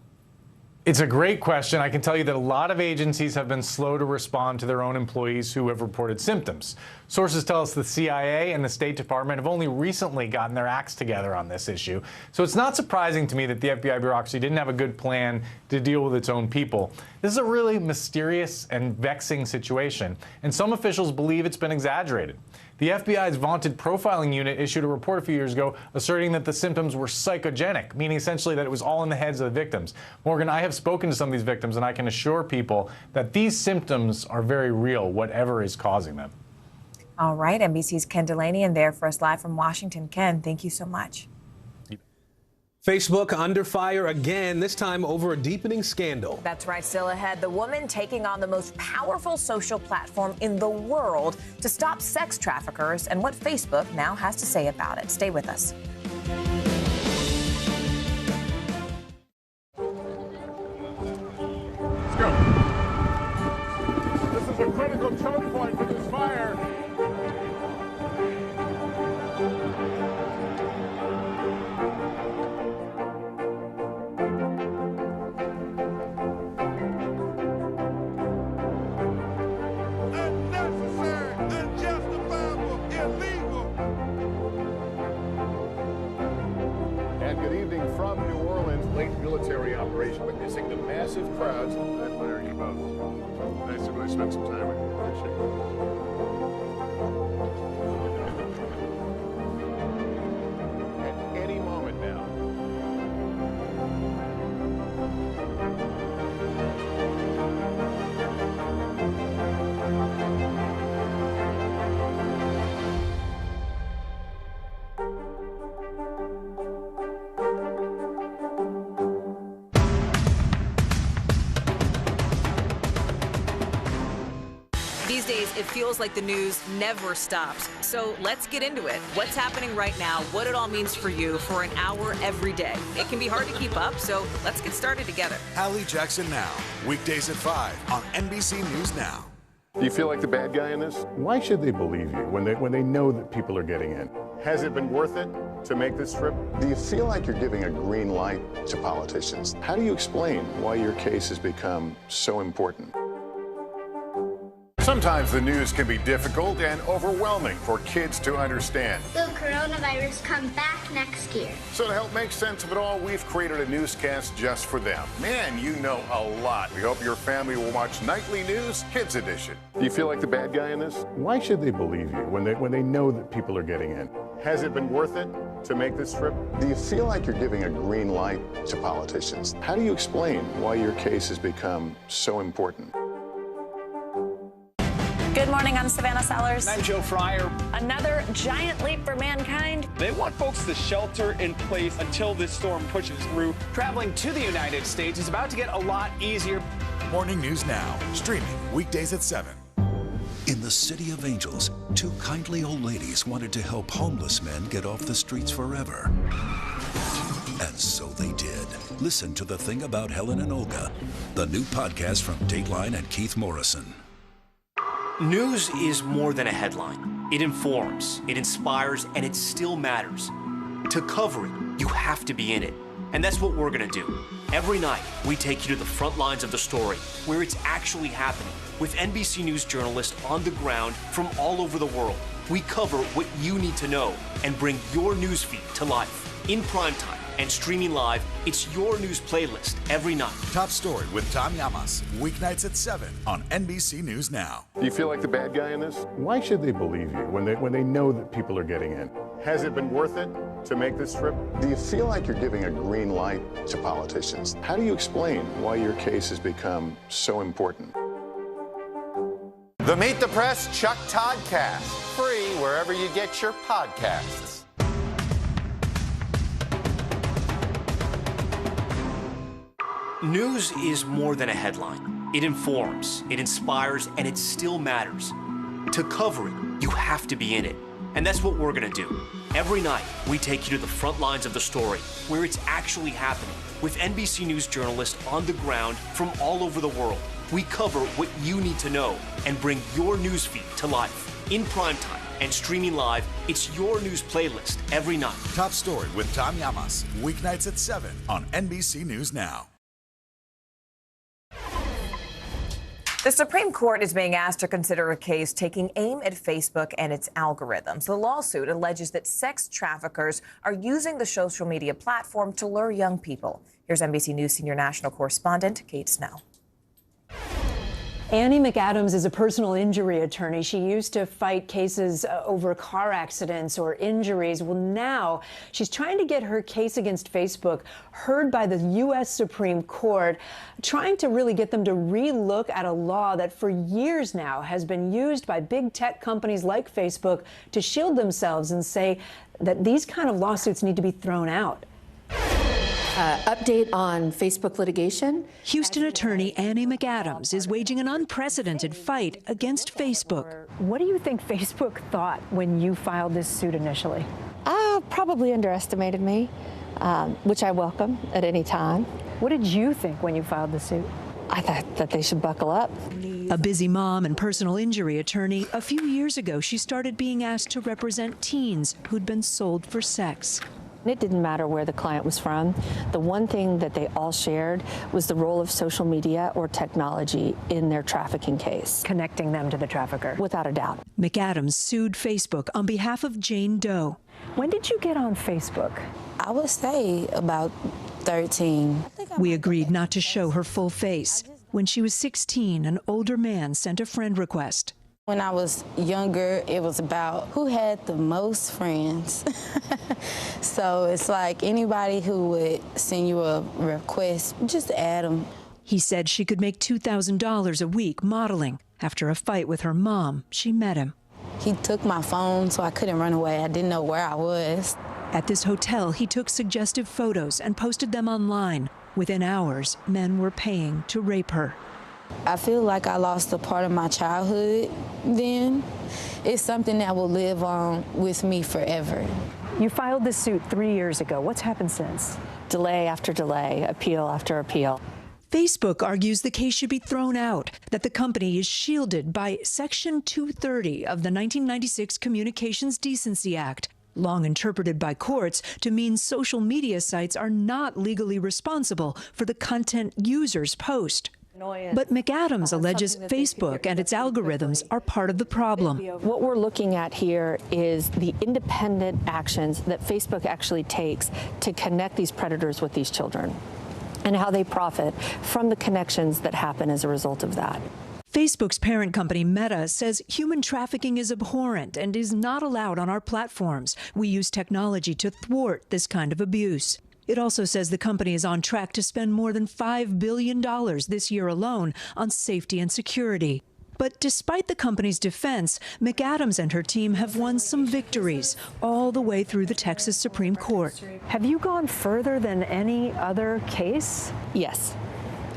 Speaker 23: It's a great question. I can tell you that a lot of agencies have been slow to respond to their own employees who have reported symptoms. Sources tell us the CIA and the State Department have only recently gotten their acts together on this issue. So it's not surprising to me that the FBI bureaucracy didn't have a good plan to deal with its own people. This is a really mysterious and vexing situation, and some officials believe it's been exaggerated. The FBI's vaunted profiling unit issued a report a few years ago asserting that the symptoms were psychogenic, meaning essentially that it was all in the heads of the victims. Morgan, I have spoken to some of these victims, and I can assure people that these symptoms are very real, whatever is causing them.
Speaker 7: All right, NBC's Ken Delaney in there for us live from Washington. Ken, thank you so much.
Speaker 17: Facebook under fire again, this time over a deepening scandal.
Speaker 7: That's right. Still ahead, the woman taking on the most powerful social platform in the world to stop sex traffickers and what Facebook now has to say about it. Stay with us.
Speaker 18: Let's go. This is a critical choke point for this fire. Military operation, witnessing the massive crowds. I admire you both. Nice to really spend some time with you. Appreciate it. At any moment now.
Speaker 3: These days, it feels like the news never stops. So let's get into it. What's happening right now, what it all means for you for an hour every day. It can be hard to keep up, so let's get started together.
Speaker 4: Hallie Jackson Now, weekdays at 5 on NBC News Now.
Speaker 18: Do you feel like the bad guy in this? Why should they believe you when they know that people are getting in? Has it been worth it to make this trip?
Speaker 20: Do you feel like you're giving a green light to politicians? How do you explain why your case has become so important?
Speaker 18: Sometimes the news can be difficult and overwhelming for kids to understand.
Speaker 11: Will coronavirus come back next year?
Speaker 18: So to help make sense of it all, we've created a newscast just for them. Man, you know a lot. We hope your family will watch Nightly News Kids Edition. Do you feel like the bad guy in this? Why should they believe you when they know that people are getting in? Has it been worth it to make this trip?
Speaker 20: Do you feel like you're giving a green light to politicians? How do you explain why your case has become so important?
Speaker 5: Good morning, I'm Savannah Sellers.
Speaker 24: I'm Joe Fryer.
Speaker 5: Another giant leap for mankind.
Speaker 24: They want folks to shelter in place until this storm pushes through. Traveling to the United States is about to get a lot easier.
Speaker 4: Morning News Now, streaming weekdays at 7.
Speaker 13: In the City of Angels, two kindly old ladies wanted to help homeless men get off the streets forever. And so they did. Listen to The Thing About Helen and Olga, the new podcast from Dateline and Keith Morrison.
Speaker 25: News is more than a headline. It informs, it inspires, and it still matters. To cover it, you have to be in it. And that's what we're gonna do. Every night, we take you to the front lines of the story, where it's actually happening, with NBC News journalists on the ground from all over the world. We cover what you need to know and bring your newsfeed to life in prime time and streaming live, it's your news playlist every night.
Speaker 4: Top Story with Tom Llamas, weeknights at 7 on NBC News Now.
Speaker 18: Do you feel like the bad guy in this? Why should they believe you when they know that people are getting in? Has it been worth it to make this trip?
Speaker 20: Do you feel like you're giving a green light to politicians? How do you explain why your case has become so important?
Speaker 8: The Meet the Press Chuck Todd Cast, free wherever you get your podcasts.
Speaker 25: News is more than a headline. It informs, it inspires, and it still matters. To cover it, you have to be in it. And that's what we're going to do. Every night, we take you to the front lines of the story, where it's actually happening, with NBC News journalists on the ground from all over the world. We cover what you need to know and bring your newsfeed to life. In primetime and streaming live, it's your news playlist every night.
Speaker 4: Top Story with Tom Llamas, weeknights at 7 on NBC News Now.
Speaker 7: The Supreme Court is being asked to consider a case taking aim at Facebook and its algorithms. The lawsuit alleges that sex traffickers are using the social media platform to lure young people. Here's NBC News senior national correspondent Kate Snow.
Speaker 12: Annie McAdams is a personal injury attorney. She used to fight cases over car accidents or injuries. Well, now she's trying to get her case against Facebook heard by the U.S. Supreme Court, trying to really get them to relook at a law that for years now has been used by big tech companies like Facebook to shield themselves and say that these kind of lawsuits need to be thrown out.
Speaker 14: Update on Facebook litigation.
Speaker 15: Houston attorney Annie McAdams is waging an unprecedented fight against Facebook.
Speaker 12: What do you think Facebook thought when you filed this suit initially?
Speaker 14: Probably underestimated me, which I welcome at any time.
Speaker 12: What did you think when you filed the suit?
Speaker 14: I thought that they should buckle up.
Speaker 15: A busy mom and personal injury attorney, a few years ago she started being asked to represent teens who'd been sold for sex.
Speaker 14: It didn't matter where the client was from. The one thing that they all shared was the role of social media or technology in their trafficking case.
Speaker 12: Connecting them to the trafficker.
Speaker 14: Without a doubt.
Speaker 15: McAdams sued Facebook on behalf of Jane Doe.
Speaker 12: When did you get on Facebook?
Speaker 14: I would say about 13.
Speaker 15: We agreed not to show her full face. When she was 16, an older man sent a friend request.
Speaker 14: When I was younger, it was about who had the most friends. So it's like anybody who would send you a request, just add them.
Speaker 15: He said she could make $2,000 a week modeling. After a fight with her mom, she met him.
Speaker 14: He took my phone, so I couldn't run away. I didn't know where I was.
Speaker 15: At this hotel, he took suggestive photos and posted them online. Within hours, men were paying to rape her.
Speaker 14: I feel like I lost a part of my childhood then. It's something that will live on with me forever.
Speaker 12: You filed this suit 3 years ago. What's happened since?
Speaker 14: Delay after delay, appeal after appeal.
Speaker 15: Facebook argues the case should be thrown out, that the company is shielded by Section 230 of the 1996 Communications Decency Act, long interpreted by courts to mean social media sites are not legally responsible for the content users post. But McAdams alleges Facebook and its algorithms are part of the problem.
Speaker 14: What we're looking at here is the independent actions that Facebook actually takes to connect these predators with these children and how they profit from the connections that happen as a result of that.
Speaker 15: Facebook's parent company, Meta, says human trafficking is abhorrent and is not allowed on our platforms. We use technology to thwart this kind of abuse. It also says the company is on track to spend more than $5 billion this year alone on safety and security. But despite the company's defense, McAdams and her team have won some victories all the way through the Texas Supreme Court.
Speaker 12: Have you gone further than any other case?
Speaker 14: Yes.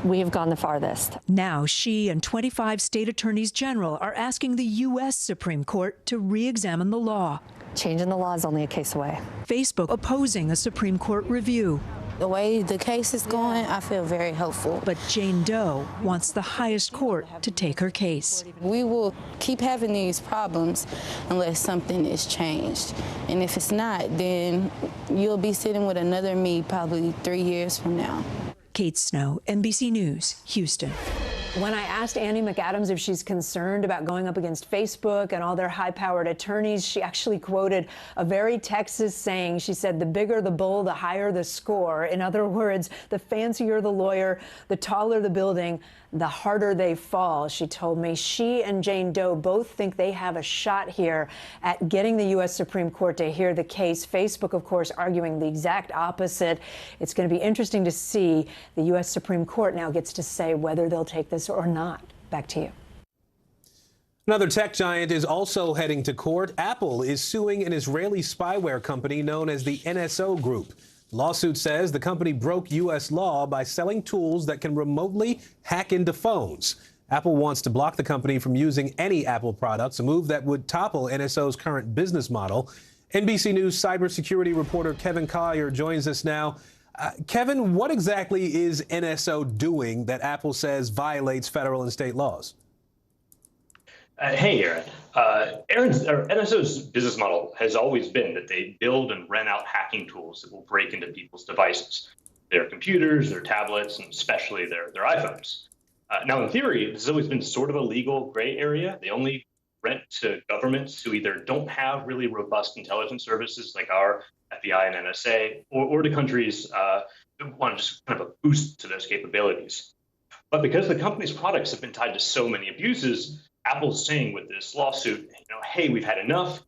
Speaker 14: We have gone the farthest.
Speaker 15: Now she and 25 state attorneys general are asking the U.S. Supreme Court to re-examine the law.
Speaker 14: Changing the law is only a case away.
Speaker 15: Facebook opposing a Supreme Court review.
Speaker 14: The way the case is going, I feel very hopeful.
Speaker 15: But Jane Doe wants the highest court to take her case.
Speaker 14: We will keep having these problems unless something is changed. And if it's not, then you'll be sitting with another me probably 3 years from now.
Speaker 15: Kate Snow, NBC News, Houston.
Speaker 12: When I asked Annie McAdams if she's concerned about going up against Facebook and all their high-powered attorneys, she actually quoted a very Texas saying. She said, the bigger the bull, the higher the score. In other words, the fancier the lawyer, the taller the building, the harder they fall. She told me she and Jane Doe both think they have a shot here at getting the U.S. Supreme Court to hear the case. Facebook, of course, arguing the exact opposite. It's going to be interesting to see. The U.S. Supreme Court now gets to say whether they'll take this or not. Back to you.
Speaker 17: Another tech giant is also heading to court. Apple is suing an Israeli spyware company known as the NSO Group. Lawsuit says the company broke U.S. law by selling tools that can remotely hack into phones. Apple wants to block the company from using any Apple products, a move that would topple NSO's current business model. NBC News cybersecurity reporter Kevin Collier joins us now. Kevin, what exactly is NSO doing that Apple says violates federal and state laws?
Speaker 1: Hey, Aaron. NSO's business model has always been that they build and rent out hacking tools that will break into people's devices, their computers, their tablets, and especially their iPhones. Now, in theory, this has always been sort of a legal gray area. They only rent to governments who either don't have really robust intelligence services like our FBI and NSA, or to countries that want just kind of a boost to those capabilities. But because the company's products have been tied to so many abuses, Apple's saying with this lawsuit, hey, we've had enough.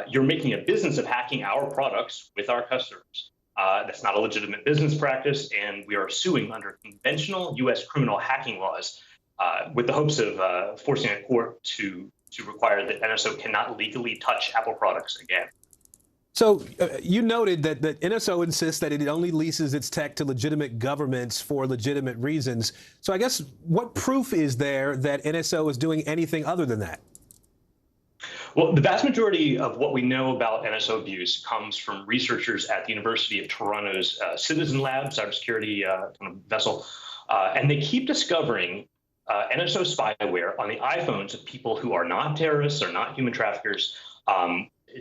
Speaker 1: You're making a business of hacking our products with our customers. That's not a legitimate business practice, and we are suing under conventional U.S. criminal hacking laws with the hopes of forcing a court to require that NSO cannot legally touch Apple products again.
Speaker 17: So you noted that NSO insists that it only leases its tech to legitimate governments for legitimate reasons. So I guess what proof is there that NSO is doing anything other than that?
Speaker 1: Well, the vast majority of what we know about NSO abuse comes from researchers at the University of Toronto's Citizen Lab cybersecurity kind of vessel. And they keep discovering NSO spyware on the iPhones of people who are not terrorists or not human traffickers,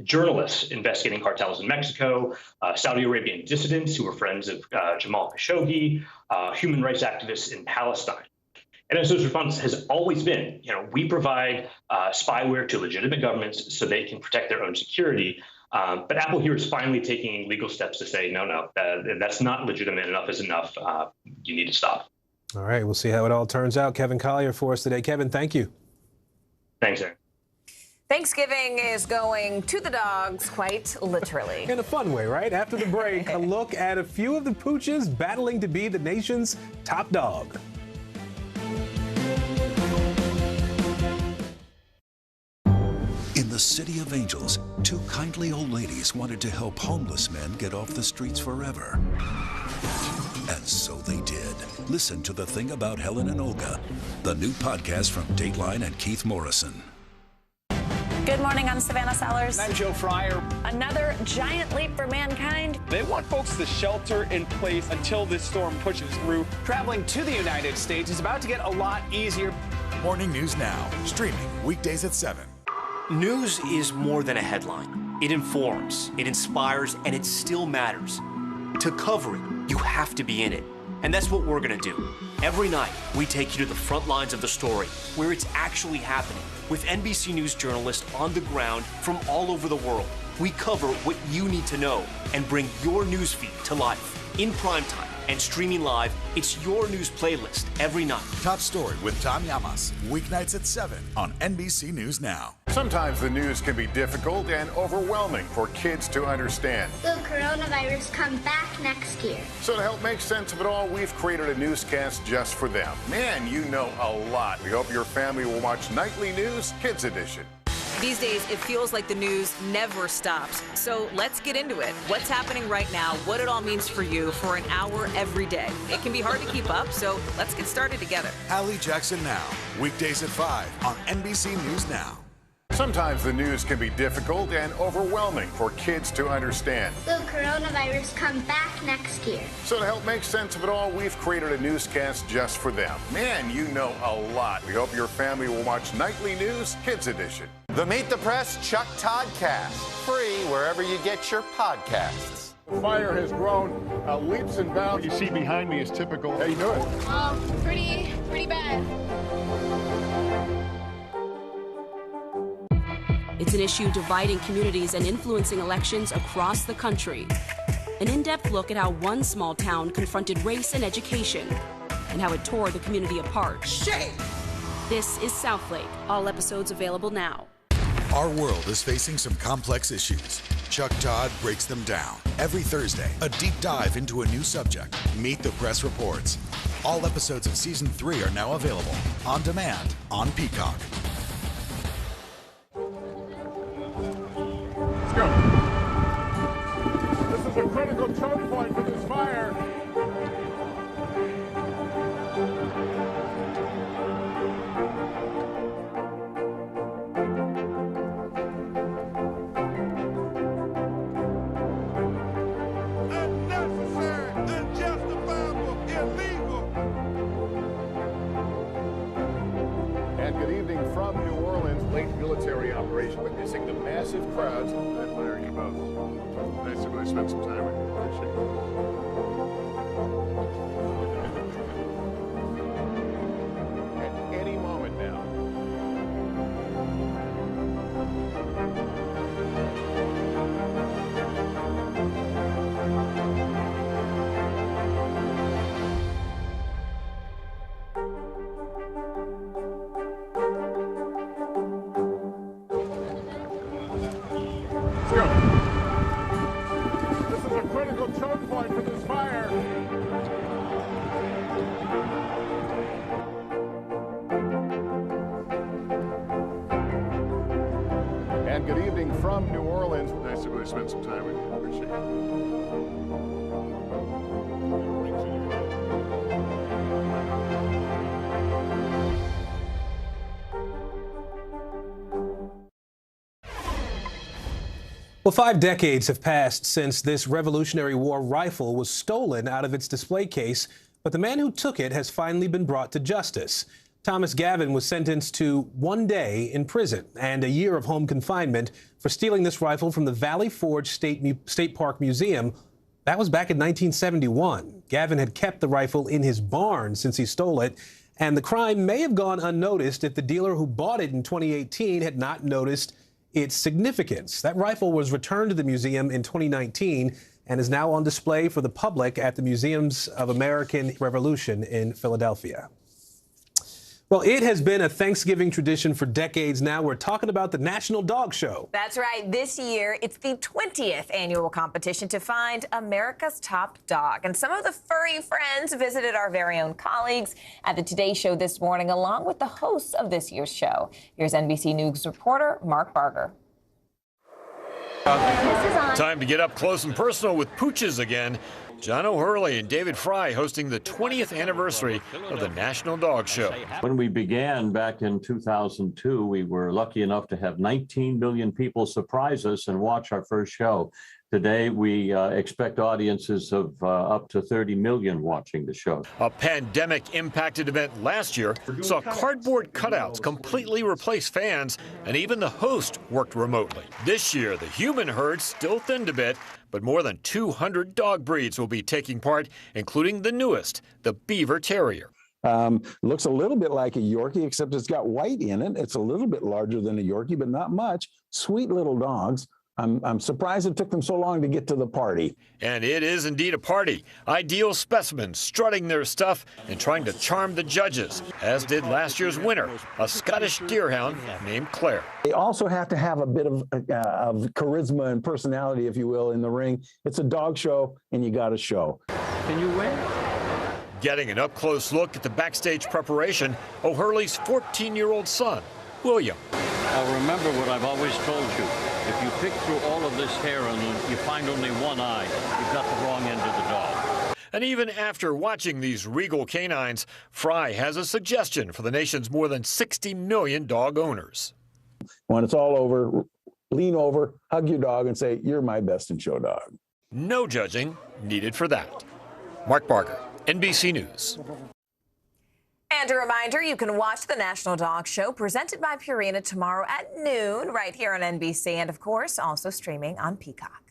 Speaker 1: journalists investigating cartels in Mexico, Saudi Arabian dissidents who were friends of Jamal Khashoggi, human rights activists in Palestine. NSO's response has always been, we provide spyware to legitimate governments so they can protect their own security. But Apple here is finally taking legal steps to say, no, that's not legitimate. Enough is enough. You need to stop.
Speaker 17: All right, we'll see how it all turns out. Kevin Collier for us today. Kevin, thank you.
Speaker 1: Thanks, Aaron.
Speaker 7: Thanksgiving is going to the dogs, quite literally.
Speaker 17: In a fun way, right? After the break, a look at a few of the pooches battling to be the nation's top dog.
Speaker 13: In the City of Angels, two kindly old ladies wanted to help homeless men get off the streets forever. And so they did. Listen to The Thing About Helen and Olga, the new podcast from Dateline and Keith Morrison.
Speaker 6: Good morning, I'm Savannah Sellers.
Speaker 24: I'm Joe Fryer.
Speaker 6: Another giant leap for mankind.
Speaker 24: They want folks to shelter in place until this storm pushes through. Traveling to the United States is about to get a lot easier.
Speaker 4: Morning News Now, streaming weekdays at 7.
Speaker 25: News is more than a headline. It informs, it inspires, and it still matters. To cover it, you have to be in it. And that's what we're going to do. Every night, we take you to the front lines of the story, where it's actually happening, with NBC News journalists on the ground from all over the world. We cover what you need to know and bring your newsfeed to life. In primetime and streaming live, it's your news playlist every night.
Speaker 4: Top Story with Tom Llamas, weeknights at 7 on NBC News Now.
Speaker 18: Sometimes the news can be difficult and overwhelming for kids to understand.
Speaker 11: Will coronavirus come back next year?
Speaker 18: So to help make sense of it all, we've created a newscast just for them. Man, you know a lot. We hope your family will watch Nightly News Kids Edition.
Speaker 3: These days, it feels like the news never stops. So let's get into it. What's happening right now, what it all means for you for an hour every day. It can be hard to keep up, so let's get started together.
Speaker 4: Hallie Jackson Now, weekdays at 5 on NBC News Now.
Speaker 18: Sometimes the news can be difficult and overwhelming for kids to understand.
Speaker 11: Will coronavirus come back next year?
Speaker 18: So to help make sense of it all, we've created a newscast just for them. Man, you know a lot. We hope your family will watch Nightly News Kids Edition.
Speaker 8: The Meet the Press Chuck Todd Cast, free wherever you get your podcasts.
Speaker 18: The fire has grown leaps and bounds. What you see behind me is typical. How you doing?
Speaker 11: Pretty bad.
Speaker 2: It's an issue dividing communities and influencing elections across the country. An in-depth look at how one small town confronted race and education and how it tore the community apart.
Speaker 4: Shame!
Speaker 2: This is Southlake. All episodes available now.
Speaker 4: Our world is facing some complex issues. Chuck Todd breaks them down. Every Thursday, a deep dive into a new subject. Meet the Press Reports. All episodes of Season 3 are now available on demand on Peacock.
Speaker 18: Let's go. This is a critical choke point for this fire. Military operation, witnessing the massive crowds. I admire you both. Nice to really spend some time with you. Appreciate it. At any moment now. This is a critical choke point for this fire. And good evening from New Orleans. Nice to really spend some time with you. Appreciate
Speaker 17: Well, 5 decades have passed since this Revolutionary War rifle was stolen out of its display case, but the man who took it has finally been brought to justice. Thomas Gavin was sentenced to 1 day in prison and a year of home confinement for stealing this rifle from the Valley Forge State Park Museum. That was back in 1971. Gavin had kept the rifle in his barn since he stole it, and the crime may have gone unnoticed if the dealer who bought it in 2018 had not noticed its significance. That rifle was returned to the museum in 2019 and is now on display for the public at the Museums of American Revolution in Philadelphia. Well, it has been a Thanksgiving tradition for decades now. We're talking about the National Dog Show.
Speaker 7: That's right. This year, it's the 20th annual competition to find America's top dog. And some of the furry friends visited our very own colleagues at the Today Show this morning, along with the hosts of this year's show. Here's NBC News reporter Mark Barger.
Speaker 9: Time to get up close and personal with pooches again. John O'Hurley and David Fry hosting the 20th anniversary of the National Dog Show.
Speaker 10: When we began back in 2002, we were lucky enough to have 19 million people surprise us and watch our first show. Today, we expect audiences of up to 30 million watching the show.
Speaker 9: A pandemic-impacted event last year saw cardboard cutouts completely replace fans, and even the host worked remotely. This year, the human herd still thinned a bit, but more than 200 dog breeds will be taking part, including the newest, the Beaver Terrier.
Speaker 16: Looks a little bit like a Yorkie, except it's got white in it. It's a little bit larger than a Yorkie, but not much. Sweet little dogs. I'm surprised it took them so long to get to the party.
Speaker 9: And it is indeed a party. Ideal specimens strutting their stuff and trying to charm the judges, as did last year's winner, a Scottish deerhound named Claire.
Speaker 16: They also have to have a bit of charisma and personality, if you will, in the ring. It's a dog show, and you got to show.
Speaker 9: Can you win? Getting an up-close look at the backstage preparation, O'Hurley's 14-year-old son, William.
Speaker 21: I'll remember what I've always told you. If you pick through all of this hair and you find only one eye, you've got the wrong end of the dog.
Speaker 9: And even after watching these regal canines, Fry has a suggestion for the nation's more than 60 million dog owners.
Speaker 16: When it's all over, lean over, hug your dog, and say, "You're my best in show dog."
Speaker 9: No judging needed for that. Mark Barger, NBC News.
Speaker 7: And a reminder, you can watch the National Dog Show presented by Purina tomorrow at noon right here on NBC and, of course, also streaming on Peacock.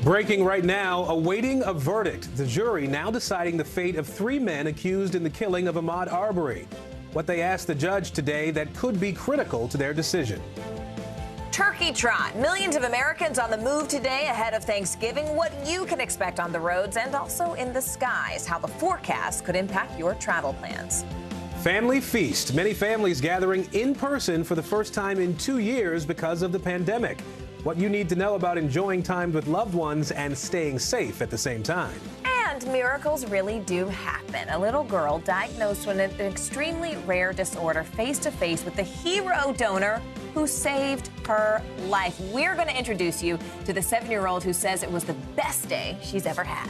Speaker 17: Breaking right now, awaiting a verdict. The jury now deciding the fate of 3 men accused in the killing of Ahmaud Arbery. What they asked the judge today that could be critical to their decision.
Speaker 7: Turkey trot. Millions of Americans on the move today ahead of Thanksgiving. What you can expect on the roads and also in the skies. How the forecast could impact your travel plans.
Speaker 17: Family feast. Many families gathering in person for the first time in 2 years because of the pandemic. What you need to know about enjoying time with loved ones and staying safe at the same time.
Speaker 7: And miracles really do happen. A little girl diagnosed with an extremely rare disorder face to face with the hero donor who saved her life. We're going to introduce you to the 7-year-old who says it was the best day she's ever had.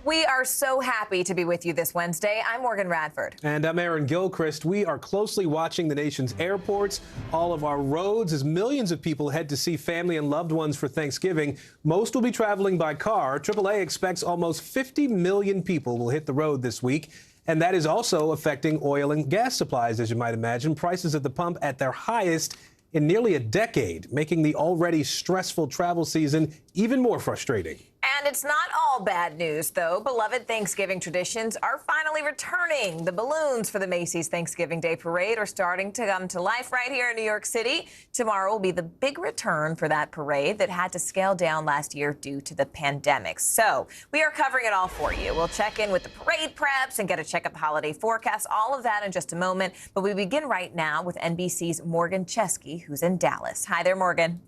Speaker 7: We are so happy to be with you this Wednesday. I'm Morgan Radford.
Speaker 17: And I'm Aaron Gilchrist. We are closely watching the nation's airports, all of our roads, as millions of people head to see family and loved ones for Thanksgiving. Most will be traveling by car. AAA expects almost 50 million people will hit the road this week. And that is also affecting oil and gas supplies, as you might imagine. Prices at the pump at their highest in nearly a decade, making the already stressful travel season even more frustrating.
Speaker 7: And it's not all bad news, though. Beloved Thanksgiving traditions are finally returning. The balloons for the Macy's Thanksgiving Day Parade are starting to come to life right here in New York City. Tomorrow will be the big return for that parade that had to scale down last year due to the pandemic. So we are covering it all for you. We'll check in with the parade preps and get a check of the holiday forecast, all of that in just a moment. But we begin right now with NBC's Morgan Chesky, who's in Dallas. Hi there, Morgan.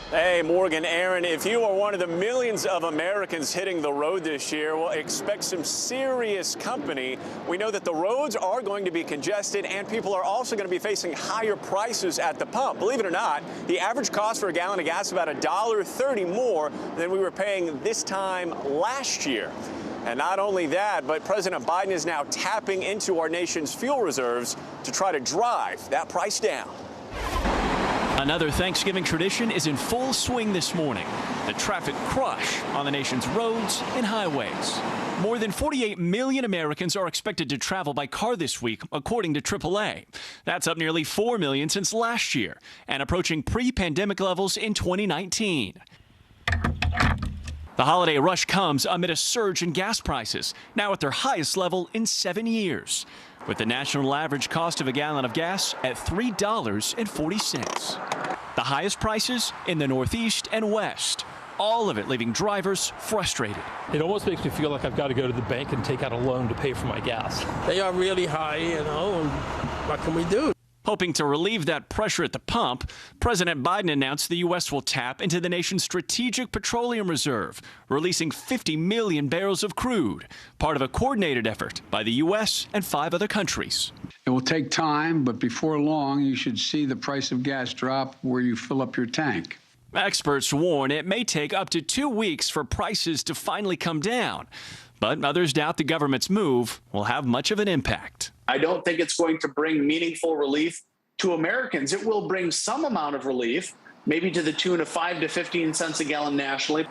Speaker 5: Hey, Morgan, Aaron, if you are one of the millions of Americans hitting the road this year, well, expect some serious company. We know that the roads are going to be congested and people are also going to be facing higher prices at the pump. Believe it or not, the average cost for a gallon of gas is about $1.30 more than we were paying this time last year. And not only that, but President Biden is now tapping into our nation's fuel reserves to try to drive that price down.
Speaker 19: Another Thanksgiving tradition is in full swing this morning. The traffic crush on the nation's roads and highways. More than 48 million Americans are expected to travel by car this week, according to AAA. That's up nearly 4 million since last year and approaching pre-pandemic levels in 2019. The holiday rush comes amid a surge in gas prices, now at their highest level in 7 years, with the national average cost of a gallon of gas at $3.40. The highest prices in the Northeast and West, all of it leaving drivers frustrated.
Speaker 20: It almost makes me feel like I've got to go to the bank and take out a loan to pay for my gas. They are really high, and what can we do?
Speaker 19: Hoping to relieve that pressure at the pump, President Biden announced the U.S. will tap into the nation's strategic petroleum reserve, releasing 50 million barrels of crude, part of a coordinated effort by the U.S. and 5 other countries.
Speaker 22: It will take time, but before long, you should see the price of gas drop where you fill up your tank.
Speaker 19: Experts warn it may take up to 2 weeks for prices to finally come down, but others doubt the government's move will have much of an impact.
Speaker 23: I don't think it's going to bring meaningful relief to Americans. It will bring some amount of relief, maybe to the tune of 5 to 15 cents a gallon nationally.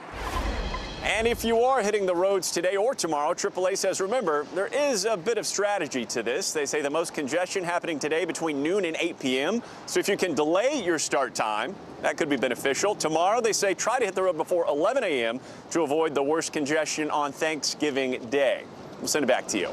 Speaker 5: And if you are hitting the roads today or tomorrow, AAA says, remember, there is a bit of strategy to this. They say the most congestion happening today between noon and 8 p.m. So if you can delay your start time, that could be beneficial. Tomorrow, they say, try to hit the road before 11 a.m. to avoid the worst congestion on Thanksgiving Day. We'll send it back to you.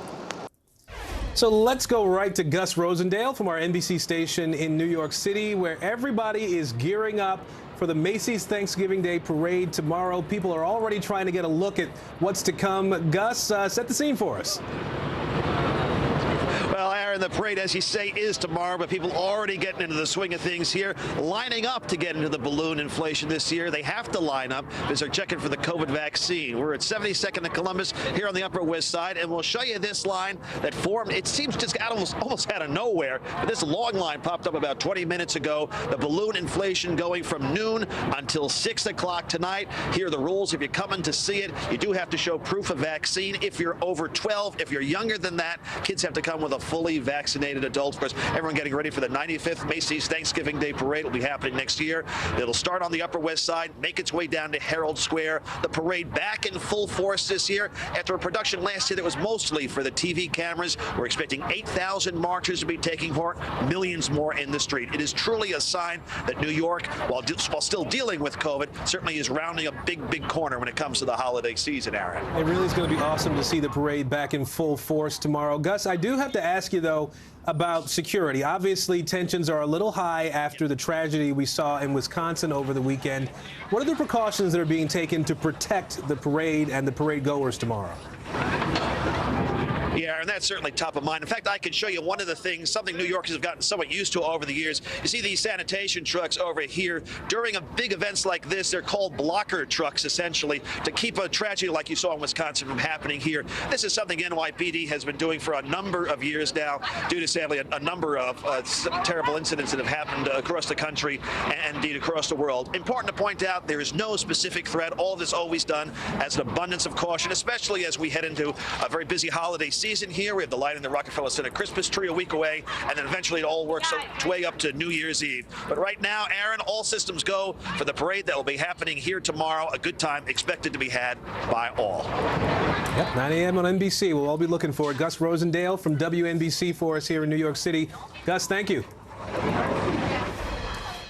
Speaker 17: So let's go right to Gus Rosendale from our NBC station in New York City, where everybody is gearing up for the Macy's Thanksgiving Day Parade tomorrow. People are already trying to get a look at what's to come. Gus, set the scene for us.
Speaker 26: Well, Aaron, the parade, as you say, is tomorrow, but people already getting into the swing of things here, lining up to get into the balloon inflation this year. They have to line up because they're checking for the COVID vaccine. We're at 72nd and Columbus here on the Upper West Side, and we'll show you this line that formed. It seems just almost out of nowhere, but this long line popped up about 20 minutes ago. The balloon inflation going from noon until 6 o'clock tonight. Here are the rules. If you're coming to see it, you do have to show proof of vaccine. If you're over 12, if you're younger than that, kids have to come with a fully vaccinated adults. Of course, everyone getting ready for the 95th Macy's Thanksgiving Day Parade will be happening next year. It'll start on the Upper West Side, make its way down to Herald Square. The parade back in full force this year. After a production last year that was mostly for the TV cameras, we're expecting 8,000 marchers to be taking part, millions more in the street. It is truly a sign that New York, while still dealing with COVID, certainly is rounding a big corner when it comes to the holiday season, Aaron.
Speaker 17: It really is going to be awesome to see the parade back in full force tomorrow. Gus, I do have to ask you, though, about security. Obviously, tensions are a little high after the tragedy we saw in Wisconsin over the weekend. What are the precautions that are being taken to protect the parade and the parade goers tomorrow?
Speaker 26: Yeah, and that's certainly top of mind. In fact, I can show you one of the things, something New Yorkers have gotten somewhat used to over the years. You see these sanitation trucks over here. During big events like this, they're called blocker trucks, essentially, to keep a tragedy like you saw in Wisconsin from happening here. This is something NYPD has been doing for a number of years now, due to, sadly, a number of terrible incidents that have happened across the country and indeed across the world. Important to point out, there is no specific threat. All of this always done as an abundance of caution, especially as we head into a very busy holiday season here. We have the light in the Rockefeller Center Christmas tree a week away, and then eventually it all works its way up to New Year's Eve. But right now, Aaron, all systems go for the parade that will be happening here tomorrow. A good time expected to be had by all.
Speaker 17: Yep, 9 a.m. on NBC. We'll all be looking for it. Gus Rosendale from WNBC for us here in New York City. Gus, thank you.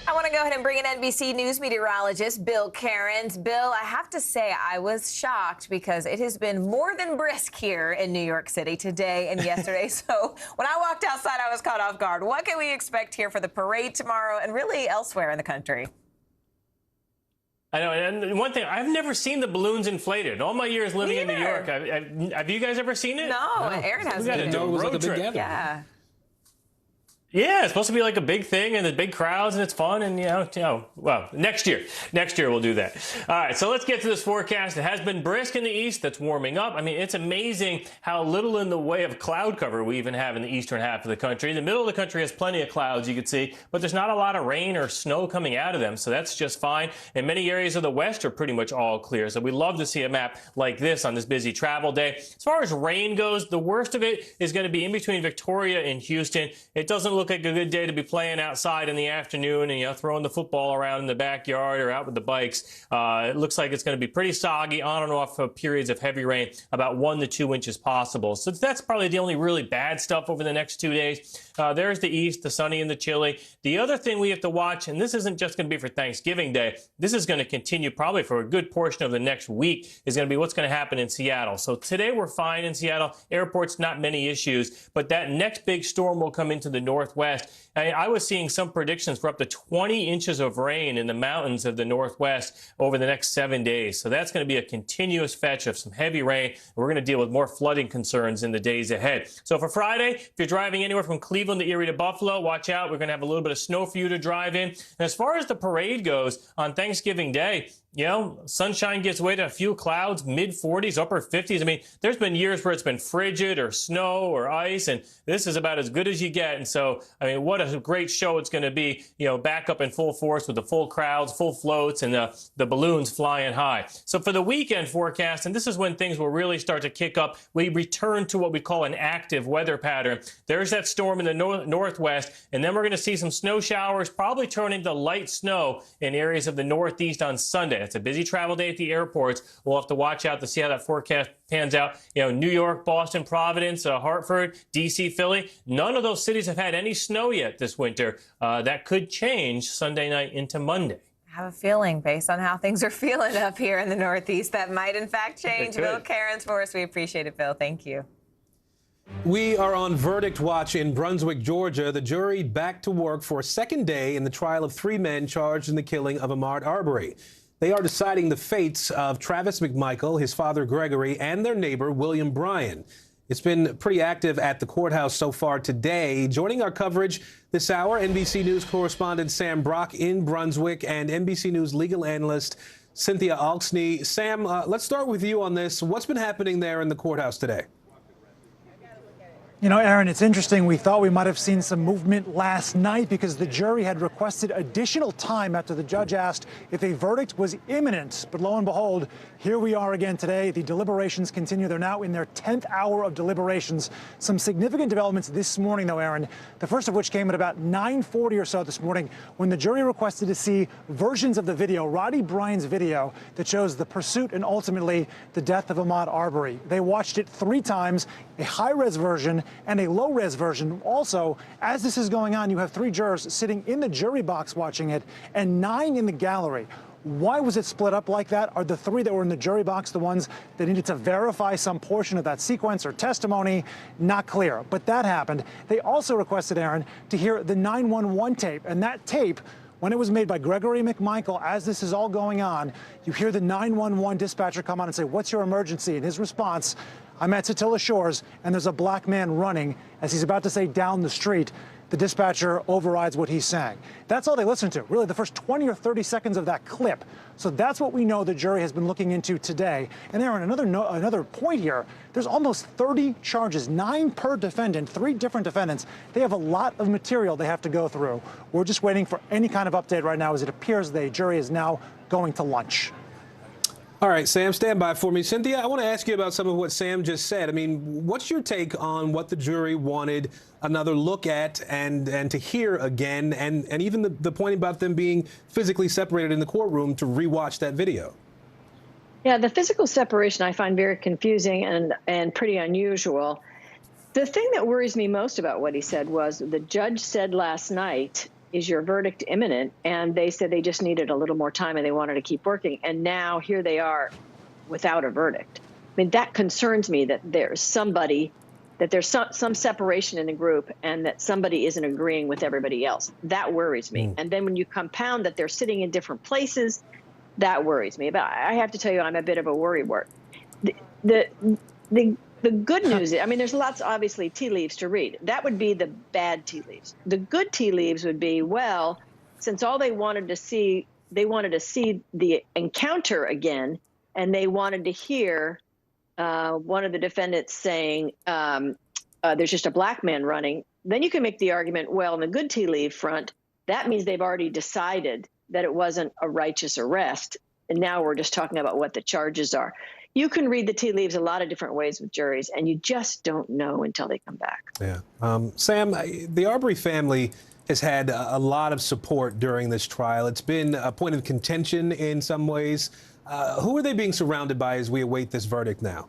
Speaker 7: I want to go ahead and bring in NBC News meteorologist Bill Cairns. Bill, I have to say I was shocked because it has been more than brisk here in New York City today and yesterday. So when I walked outside, I was caught off guard. What can we expect here for the parade tomorrow and really elsewhere in the country?
Speaker 1: I know, and one thing, I've never seen the balloons inflated. All my years living in New York, have you guys ever seen it?
Speaker 7: No, Aaron hasn't.
Speaker 1: We got to do a road trip.
Speaker 7: Yeah.
Speaker 1: Yeah, it's supposed to be like a big thing and the big crowds and it's fun and, well, next year we'll do that. All right, so let's get to this forecast. It has been brisk in the east. That's warming up. I mean, it's amazing how little in the way of cloud cover we even have in the eastern half of the country. The middle of the country has plenty of clouds, you can see, but there's not a lot of rain or snow coming out of them, so that's just fine. And many areas of the west are pretty much all clear, so we love to see a map like this on this busy travel day. As far as rain goes, the worst of it is going to be in between Victoria and Houston. It doesn't look like a good day to be playing outside in the afternoon and throwing the football around in the backyard or out with the bikes. It looks like it's going to be pretty soggy, on and off periods of heavy rain, about 1 to 2 inches possible. So that's probably the only really bad stuff over the next 2 days. There's the east, the sunny and the chilly. The other thing we have to watch, and this isn't just going to be for Thanksgiving Day, this is going to continue probably for a good portion of the next week, is going to be what's going to happen in Seattle. So today we're fine in Seattle. Airport's not many issues, but that next big storm will come into the northwest. I was seeing some predictions for up to 20 inches of rain in the mountains of the northwest over the next 7 days. So that's going to be a continuous fetch of some heavy rain. We're going to deal with more flooding concerns in the days ahead. So for Friday, if you're driving anywhere from Cleveland to Erie to Buffalo, watch out. We're going to have a little bit of snow for you to drive in. And as far as the parade goes on Thanksgiving Day, sunshine gives way to a few clouds, mid-40s, upper 50s. I mean, there's been years where it's been frigid or snow or ice, and this is about as good as you get. And so, I mean, what a great show it's going to be, back up in full force with the full crowds, full floats, and the balloons flying high. So for the weekend forecast, and this is when things will really start to kick up, we return to what we call an active weather pattern. There's that storm in the northwest, and then we're going to see some snow showers, probably turn into light snow in areas of the northeast on Sunday. It's a busy travel day at the airports. We'll have to watch out to see how that forecast pans out. New York, Boston, Providence, Hartford, D.C., Philly. None of those cities have had any snow yet this winter. That could change Sunday night into Monday.
Speaker 7: I have a feeling, based on how things are feeling up here in the Northeast, that might in fact change. Bill Cairns for us. We appreciate it, Bill. Thank you.
Speaker 17: We are on verdict watch in Brunswick, Georgia. The jury back to work for a second day in the trial of 3 men charged in the killing of Ahmaud Arbery. They are deciding the fates of Travis McMichael, his father Gregory, and their neighbor William Bryan. It's been pretty active at the courthouse so far today. Joining our coverage this hour, NBC News correspondent Sam Brock in Brunswick and NBC News legal analyst Cynthia Alksny. Sam, let's start with you on this. What's been happening there in the courthouse today?
Speaker 6: You know, Aaron, it's interesting. We thought we might have seen some movement last night because the jury had requested additional time after the judge asked if a verdict was imminent. But lo and behold, here we are again today. The deliberations continue. They're now in their 10th hour of deliberations. Some significant developments this morning, though, Aaron, the first of which came at about 9:40 or so this morning when the jury requested to see versions of the video, Roddy Bryan's video, that shows the pursuit and ultimately the death of Ahmaud Arbery. They watched it 3 times, a high-res version and a low-res version. Also, as this is going on, you have 3 jurors sitting in the jury box watching it and 9 in the gallery. Why was it split up like that? Are the 3 that were in the jury box the ones that needed to verify some portion of that sequence or testimony? Not clear, but that happened. They also requested, Aaron, to hear the 911 tape, and that tape, when it was made by Gregory McMichael, as this is all going on, you hear the 911 dispatcher come on and say, "What's your emergency?" And his response, "I'm at Satilla Shores, and there's a black man running," as he's about to say down the street. The dispatcher overrides what he's saying. That's all they listened to, really, the first 20 or 30 seconds of that clip. So that's what we know the jury has been looking into today. And Aaron, another point here, there's almost 30 charges, 9 per defendant, 3 different defendants. They have a lot of material they have to go through. We're just waiting for any kind of update right now as it appears the jury is now going to lunch.
Speaker 17: All right, Sam, stand by for me. Cynthia, I want to ask you about some of what Sam just said. I mean, what's your take on what the jury wanted another look at and to hear again, and even the point about them being physically separated in the courtroom to rewatch that video?
Speaker 12: Yeah, the physical separation I find very confusing and pretty unusual. The thing that worries me most about what he said was the judge said last night, "Is your verdict imminent?" And they said they just needed a little more time and they wanted to keep working. And now here they are without a verdict. I mean, that concerns me that there's somebody, that there's some separation in the group and that somebody isn't agreeing with everybody else. That worries me. And then when you compound that they're sitting in different places, that worries me. But I have to tell you, I'm a bit of a worrywart. The good news is, I mean, there's lots, obviously, tea leaves to read. That would be the bad tea leaves. The good tea leaves would be, well, since all they wanted to see the encounter again, and they wanted to hear one of the defendants saying, there's just a black man running, then you can make the argument, well, in the good tea leaf front, that means they've already decided that it wasn't a righteous arrest, and now we're just talking about what the charges are. You can read the tea leaves a lot of different ways with juries, and you just don't know until they come back.
Speaker 17: Yeah. Sam, the Arbery family has had a lot of support during this trial. It's been a point of contention in some ways. Who are they being surrounded by as we await this verdict now?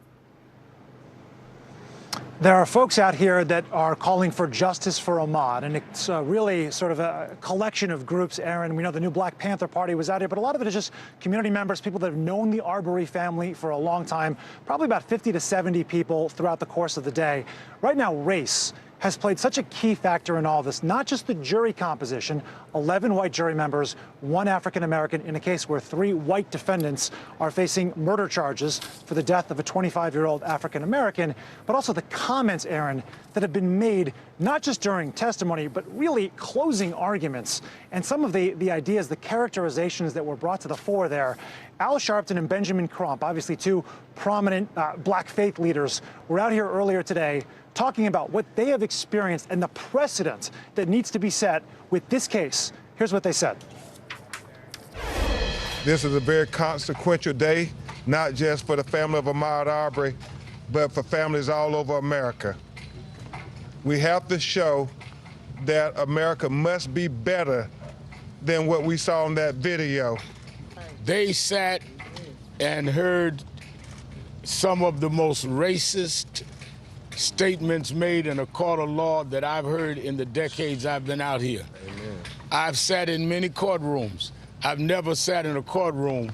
Speaker 6: There are folks out here that are calling for justice for Ahmaud, and it's really sort of a collection of groups, Aaron. We know the new Black Panther Party was out here, but a lot of it is just community members, people that have known the Arbery family for a long time, probably about 50 to 70 people throughout the course of the day. Right now, race has played such a key factor in all this, not just the jury composition, 11 white jury members, 1 African-American, in a case where 3 white defendants are facing murder charges for the death of a 25-year-old African-American, but also the comments, Aaron, that have been made not just during testimony, but really closing arguments. And some of the ideas, the characterizations that were brought to the fore there. Al Sharpton and Benjamin Crump, obviously 2 prominent black faith leaders, were out here earlier today talking about what they have experienced and the precedent that needs to be set with this case. Here's what they said.
Speaker 13: This is a very consequential day, not just for the family of Ahmaud Arbery, but for families all over America. We have to show that America must be better than what we saw in that video.
Speaker 14: They sat and heard some of the most racist statements made in a court of law that I've heard in the decades I've been out here. Amen. I've sat in many courtrooms. I've never sat in a courtroom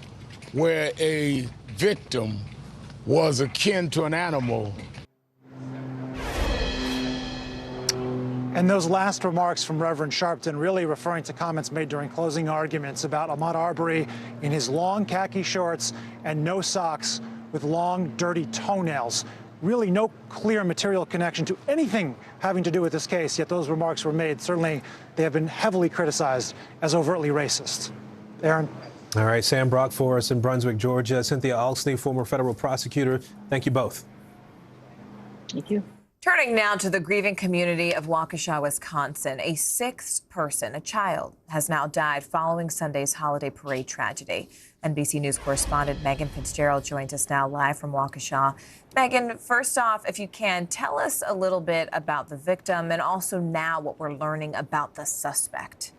Speaker 14: where a victim was akin to an animal.
Speaker 6: And those last remarks from Reverend Sharpton really referring to comments made during closing arguments about Ahmaud Arbery in his long khaki shorts and no socks with long, dirty toenails. Really no clear material connection to anything having to do with this case, yet those remarks were made. Certainly, they have been heavily criticized as overtly racist. Aaron?
Speaker 17: All right, Sam Brock for us in Brunswick, Georgia. Cynthia Alksny, former federal prosecutor. Thank you both.
Speaker 12: Thank you.
Speaker 7: Turning now to the grieving community of Waukesha, Wisconsin. A sixth person, a child, has now died following Sunday's holiday parade tragedy. NBC News correspondent Megan Fitzgerald joins us now live from Waukesha. Megan, first off, if you can, tell us a little bit about the victim and also now what we're learning about the suspect.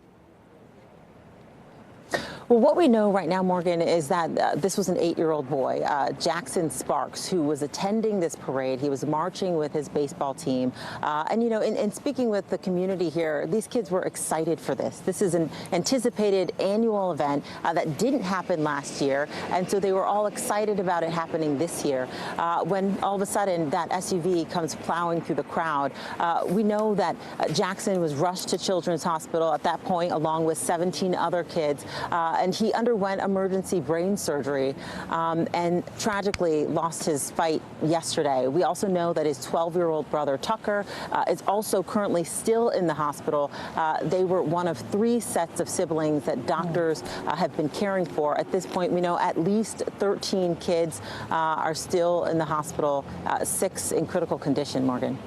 Speaker 3: Well, what we know right now, Morgan, is that this was an 8-year-old boy, Jackson Sparks, who was attending this parade. He was marching with his baseball team. And, you know, in speaking with the community here, these kids were excited for this. This is an anticipated annual event that didn't happen last year. And so they were all excited about it happening this year. When all of a sudden that SUV comes plowing through the crowd, we know that Jackson was rushed to Children's Hospital at that point, along with 17 other kids. And he underwent emergency brain surgery and tragically lost his fight yesterday. We also know that his 12-year-old brother, Tucker, is also currently still in the hospital. They were one of 3 sets of siblings that doctors have been caring for. At this point, we know at least 13 kids are still in the hospital, 6 in critical condition, Morgan.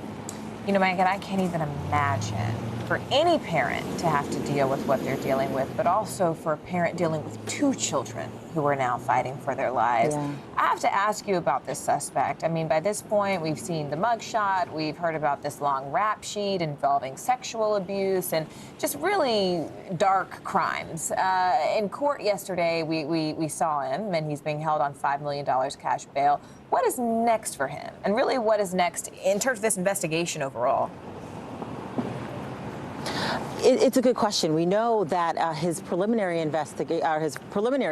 Speaker 7: You know, Megan, I can't even imagine for any parent to have to deal with what they're dealing with, but also for a parent dealing with 2 children who are now fighting for their lives. Yeah. I have to ask you about this suspect. I mean, by this point, we've seen the mugshot, we've heard about this long rap sheet involving sexual abuse and just really dark crimes. In court yesterday, we saw him, and he's being held on $5 million cash bail. What is next for him? And really, what is next in terms of this investigation overall?
Speaker 3: It's a good question. We know that his preliminary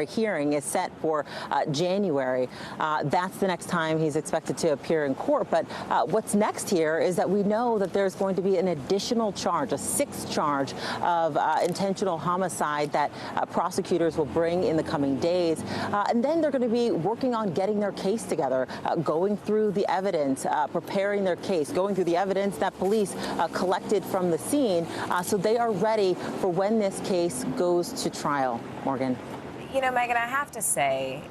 Speaker 3: hearing is set for January. That's the next time he's expected to appear in court. But what's next here is that we know that there's going to be an additional charge, a 6th charge of intentional homicide that prosecutors will bring in the coming days. And then they're going to be working on getting their case together, going through the evidence, preparing their case, going through the evidence that police collected from the scene. So they are ready for when this case goes to trial, Morgan.
Speaker 7: You know, Megan, I have to say,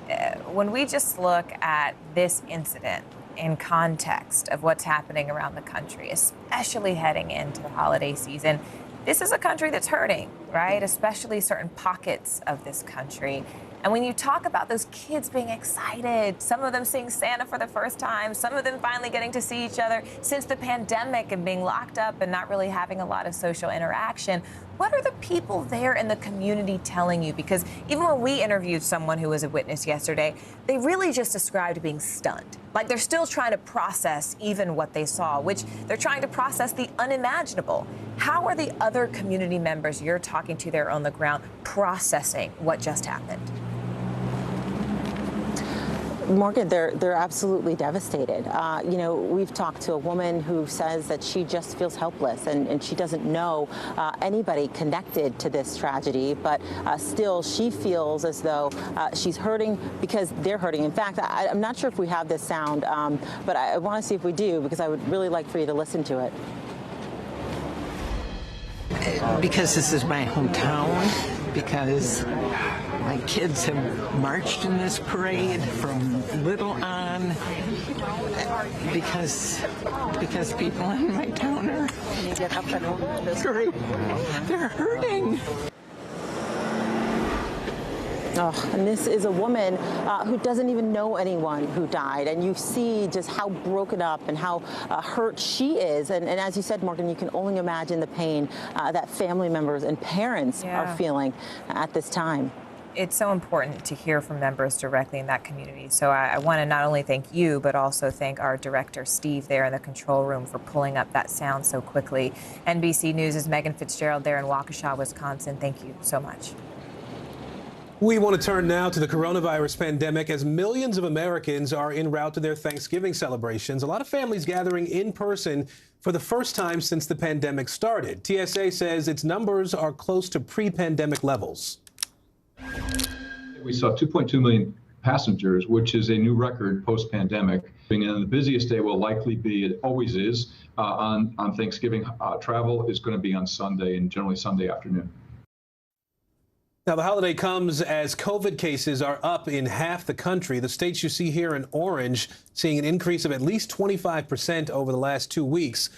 Speaker 7: when we just look at this incident in context of what's happening around the country, especially heading into the holiday season, this is a country that's hurting, right? Especially certain pockets of this country. And when you talk about those kids being excited, some of them seeing Santa for the first time, some of them finally getting to see each other since the pandemic and being locked up and not really having a lot of social interaction, what are the people there in the community telling you? Because even when we interviewed someone who was a witness yesterday, they really just described being stunned. Like they're still trying to process even what they saw, which they're trying to process the unimaginable. How are the other community members you're talking to there on the ground processing what just happened?
Speaker 3: Morgan, they're absolutely devastated. You know, we've talked to a woman who says that she just feels helpless and she doesn't know anybody connected to this tragedy, but still she feels as though she's hurting because they're hurting. In fact, I'm not sure if we have this sound, but I want to see if we do because I would really like for you to listen to it.
Speaker 8: Because this is my hometown, because my kids have marched in this parade from little on, because people in my town are they're hurting.
Speaker 3: Oh, and this is a woman who doesn't even know anyone who died. And you see just how broken up and how hurt she is. And as you said, Morgan, you can only imagine the pain that family members and parents are feeling at this time.
Speaker 7: It's so important to hear from members directly in that community. So I want to not only thank you, but also thank our director, Steve, there in the control room for pulling up that sound so quickly. NBC News' Megan Fitzgerald there in Waukesha, Wisconsin. Thank you so much.
Speaker 17: We want to turn now to the coronavirus pandemic as millions of Americans are en route to their Thanksgiving celebrations. A lot of families gathering in person for the first time since the pandemic started. TSA says its numbers are close to pre-pandemic levels.
Speaker 11: We saw 2.2 million passengers, which is a new record post-pandemic. And the busiest day will likely be, it always is, on Thanksgiving. Travel is going to be on Sunday and generally Sunday afternoon.
Speaker 17: Now, the holiday comes as COVID cases are up in half the country. The states you see here in orange seeing an increase of at least 25% over the last 2 weeks.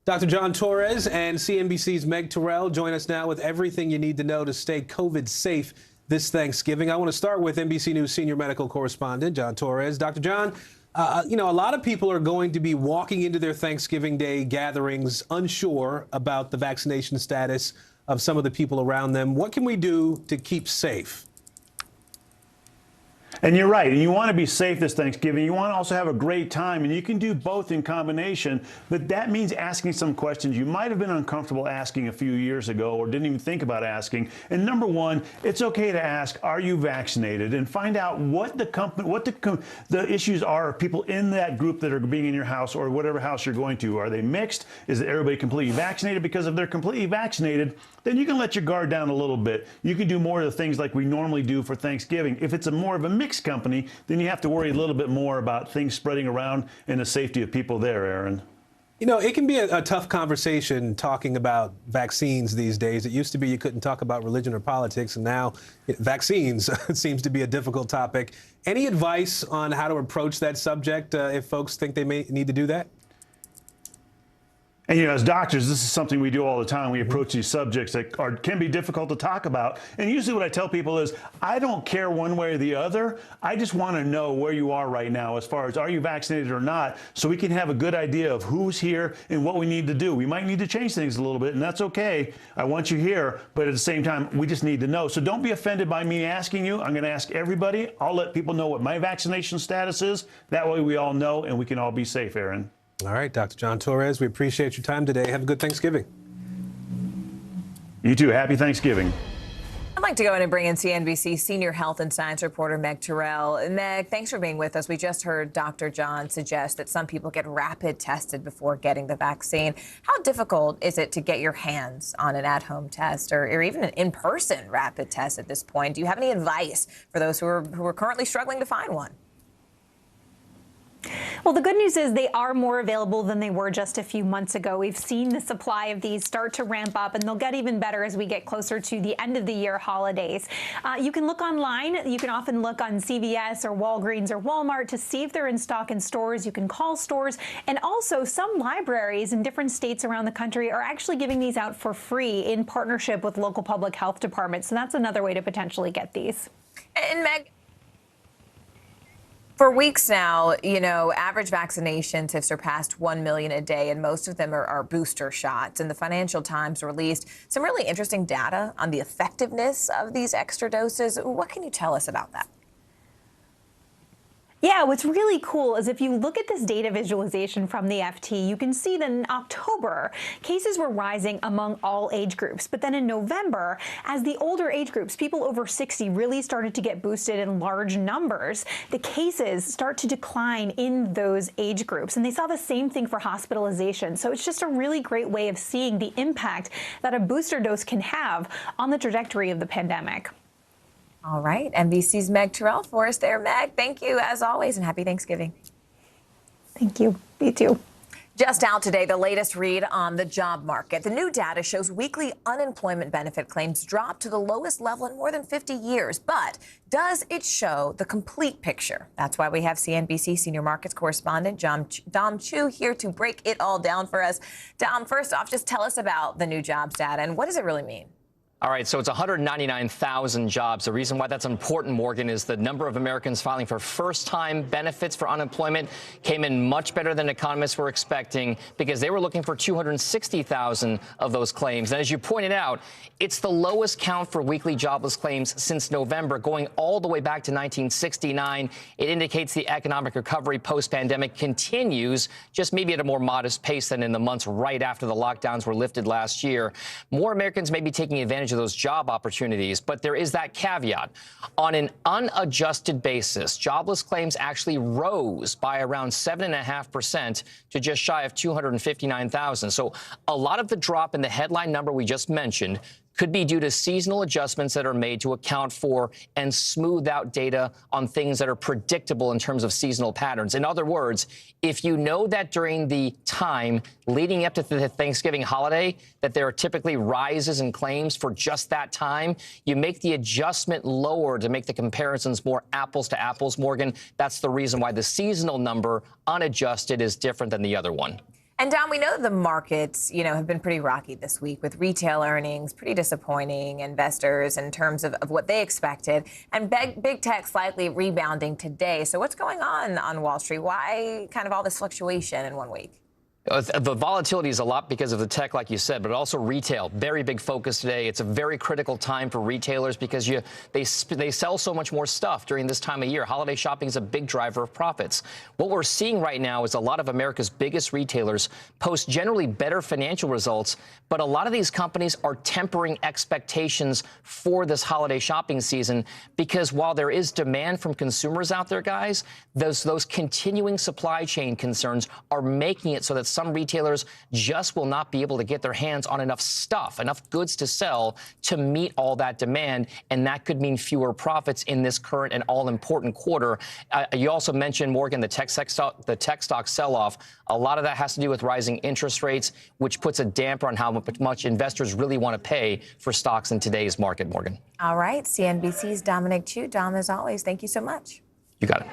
Speaker 17: Dr. John Torres and CNBC's Meg Terrell join us now with everything you need to know to stay COVID safe this Thanksgiving. I want to start with NBC News senior medical correspondent John Torres. Dr. John, a lot of people are going to be walking into their Thanksgiving Day gatherings unsure about the vaccination status of some of the people around them. What can we do to keep safe?
Speaker 2: And you're right. And you want to be safe this Thanksgiving. You want to also have a great time. And you can do both in combination. But that means asking some questions you might have been uncomfortable asking a few years ago or didn't even think about asking. And number one, it's okay to ask, are you vaccinated? And find out what the issues are of people in that group that are being in your house or whatever house you're going to. Are they mixed? Is everybody completely vaccinated? Because if they're completely vaccinated, then you can let your guard down a little bit. You can do more of the things like we normally do for Thanksgiving. If it's more of a mixed company, then you have to worry a little bit more about things spreading around and the safety of people there, Aaron.
Speaker 17: You know, it can be a tough conversation talking about vaccines these days. It used to be you couldn't talk about religion or politics, and now vaccines seems to be a difficult topic. Any advice on how to approach that subject if folks think they may need to do that?
Speaker 2: And, as doctors, this is something we do all the time. We approach these subjects that can be difficult to talk about. And usually what I tell people is, I don't care one way or the other. I just want to know where you are right now as far as are you vaccinated or not, so we can have a good idea of who's here and what we need to do. We might need to change things a little bit, and that's okay. I want you here, but at the same time, we just need to know. So don't be offended by me asking you. I'm going to ask everybody. I'll let people know what my vaccination status is. That way we all know, and we can all be safe, Aaron.
Speaker 17: All right, Dr. John Torres, we appreciate your time today. Have a good Thanksgiving.
Speaker 2: You too. Happy Thanksgiving.
Speaker 7: I'd like to go in and bring in CNBC senior health and science reporter Meg Terrell. Meg, thanks for being with us. We just heard Dr. John suggest that some people get rapid tested before getting the vaccine. How difficult is it to get your hands on an at-home test or even an in-person rapid test at this point? Do you have any advice for those who are currently struggling to find one?
Speaker 4: Well, the good news is they are more available than they were just a few months ago. We've seen the supply of these start to ramp up, and they'll get even better as we get closer to the end of the year holidays. You can look online. You can often look on CVS or Walgreens or Walmart to see if they're in stock in stores. You can call stores. And also, some libraries in different states around the country are actually giving these out for free in partnership with local public health departments. So that's another way to potentially get these.
Speaker 7: And Meg, for weeks now, average vaccinations have surpassed 1 million a day, and most of them are booster shots. And the Financial Times released some really interesting data on the effectiveness of these extra doses. What can you tell us about that?
Speaker 4: Yeah, what's really cool is if you look at this data visualization from the FT, you can see that in October, cases were rising among all age groups. But then in November, as the older age groups, people over 60, really started to get boosted in large numbers, the cases start to decline in those age groups. And they saw the same thing for hospitalization. So it's just a really great way of seeing the impact that a booster dose can have on the trajectory of the pandemic.
Speaker 7: All right. NBC's Meg Terrell for us there. Meg, thank you as always, and happy Thanksgiving.
Speaker 4: Thank you. You too.
Speaker 7: Just out today, the latest read on the job market. The new data shows weekly unemployment benefit claims dropped to the lowest level in more than 50 years. But does it show the complete picture? That's why we have CNBC senior markets correspondent Dom Chu here to break it all down for us. Dom, first off, just tell us about the new jobs data and what does it really mean?
Speaker 15: All right, so it's 199,000 jobs. The reason why that's important, Morgan, is the number of Americans filing for first-time benefits for unemployment came in much better than economists were expecting because they were looking for 260,000 of those claims. And as you pointed out, it's the lowest count for weekly jobless claims since November, going all the way back to 1969. It indicates the economic recovery post-pandemic continues, just maybe at a more modest pace than in the months right after the lockdowns were lifted last year. More Americans may be taking advantage of those job opportunities, but there is that caveat. On an unadjusted basis, jobless claims actually rose by around 7.5% to just shy of 259,000. So a lot of the drop in the headline number we just mentioned could be due to seasonal adjustments that are made to account for and smooth out data on things that are predictable in terms of seasonal patterns. In other words, if you know that during the time leading up to the Thanksgiving holiday that there are typically rises in claims for just that time, you make the adjustment lower to make the comparisons more apples to apples, Morgan. That's the reason why the seasonal number unadjusted is different than the other one.
Speaker 7: And Don, we know the markets, have been pretty rocky this week with retail earnings, pretty disappointing investors in terms of what they expected, and big tech slightly rebounding today. So what's going on Wall Street? Why kind of all this fluctuation in 1 week?
Speaker 15: The volatility is a lot because of the tech, like you said, but also retail. Very big focus today. It's a very critical time for retailers because they sell so much more stuff during this time of year. Holiday shopping is a big driver of profits. What we're seeing right now is a lot of America's biggest retailers post generally better financial results, but a lot of these companies are tempering expectations for this holiday shopping season because while there is demand from consumers out there, guys, those continuing supply chain concerns are making it so that some retailers just will not be able to get their hands on enough stuff, enough goods to sell to meet all that demand, and that could mean fewer profits in this current and all-important quarter. You also mentioned, Morgan, the tech stock sell-off. A lot of that has to do with rising interest rates, which puts a damper on how much investors really want to pay for stocks in today's market, Morgan.
Speaker 7: All right, CNBC's Dominic Chu. Dom, as always, thank you so much.
Speaker 15: You got it.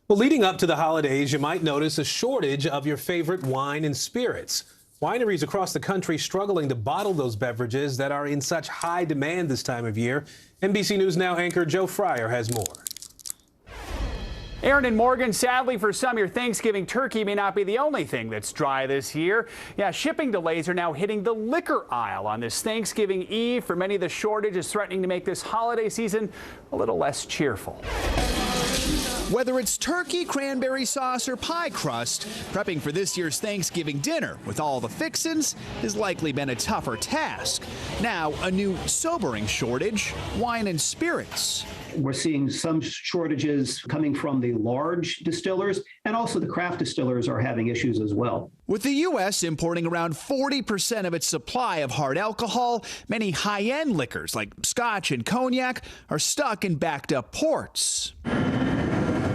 Speaker 17: Well, leading up to the holidays, you might notice a shortage of your favorite wine and spirits. Wineries across the country struggling to bottle those beverages that are in such high demand this time of year. NBC News Now anchor Joe Fryer has more.
Speaker 10: Aaron and Morgan, sadly for some, your Thanksgiving turkey may not be the only thing that's dry this year. Yeah, shipping delays are now hitting the liquor aisle on this Thanksgiving Eve. For many, the shortage is threatening to make this holiday season a little less cheerful.
Speaker 16: Whether it's turkey, cranberry sauce, or pie crust, prepping for this year's Thanksgiving dinner with all the fixins has likely been a tougher task. Now, a new sobering shortage, wine and spirits.
Speaker 18: We're seeing some shortages coming from the large distillers, and also the craft distillers are having issues as well.
Speaker 16: With the U.S. importing around 40% of its supply of hard alcohol, many high-end liquors like scotch and cognac are stuck in backed-up ports.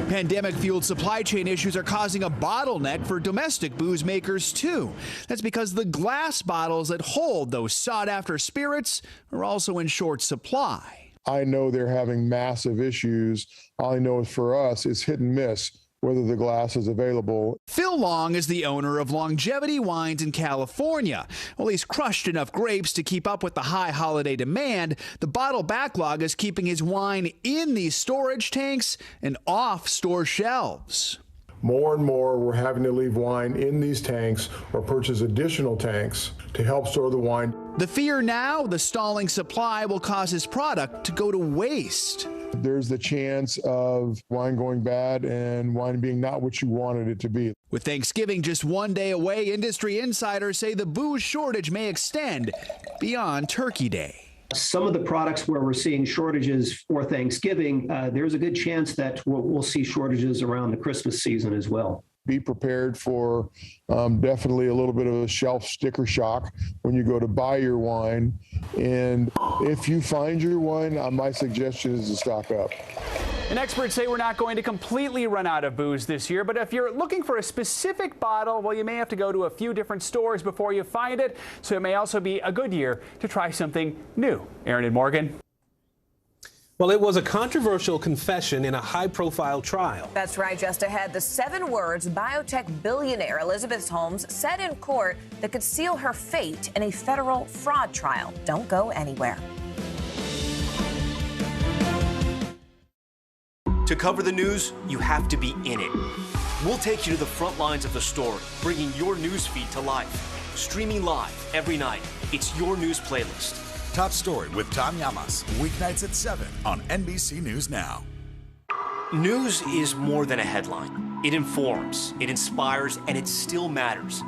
Speaker 16: Pandemic-fueled supply chain issues are causing a bottleneck for domestic booze makers, too. That's because the glass bottles that hold those sought-after spirits are also in short supply.
Speaker 13: I know they're having massive issues. All I know is for us, it's hit and miss whether the glass is available.
Speaker 16: Phil Long is the owner of Longevity Wines in California. Well, he's crushed enough grapes to keep up with the high holiday demand. The bottle backlog is keeping his wine in these storage tanks and off store shelves.
Speaker 13: More and more, we're having to leave wine in these tanks or purchase additional tanks to help store the wine.
Speaker 16: The fear now, the stalling supply will cause his product to go to waste.
Speaker 13: There's the chance of wine going bad and wine being not what you wanted it to be.
Speaker 16: With Thanksgiving just one day away, industry insiders say the booze shortage may extend beyond Turkey Day.
Speaker 18: Some of the products where we're seeing shortages for Thanksgiving, there's a good chance that we'll see shortages around the Christmas season as well.
Speaker 13: Be prepared for definitely a little bit of a shelf sticker shock when you go to buy your wine. And if you find your wine, my suggestion is to stock up.
Speaker 10: And experts say we're not going to completely run out of booze this year, but if you're looking for a specific bottle, well, you may have to go to a few different stores before you find it. So it may also be a good year to try something new. Aaron and Morgan.
Speaker 17: Well, it was a controversial confession in a high-profile trial.
Speaker 7: That's right. Just ahead, the 7 words biotech billionaire Elizabeth Holmes said in court that could seal her fate in a federal fraud trial. Don't go anywhere.
Speaker 21: To cover the news, you have to be in it. We'll take you to the front lines of the story, bringing your news feed to life. Streaming live every night. It's your news playlist.
Speaker 24: Top Story with Tom Llamas, weeknights at 7 on NBC News Now.
Speaker 21: News is more than a headline. It informs, it inspires, and it still matters.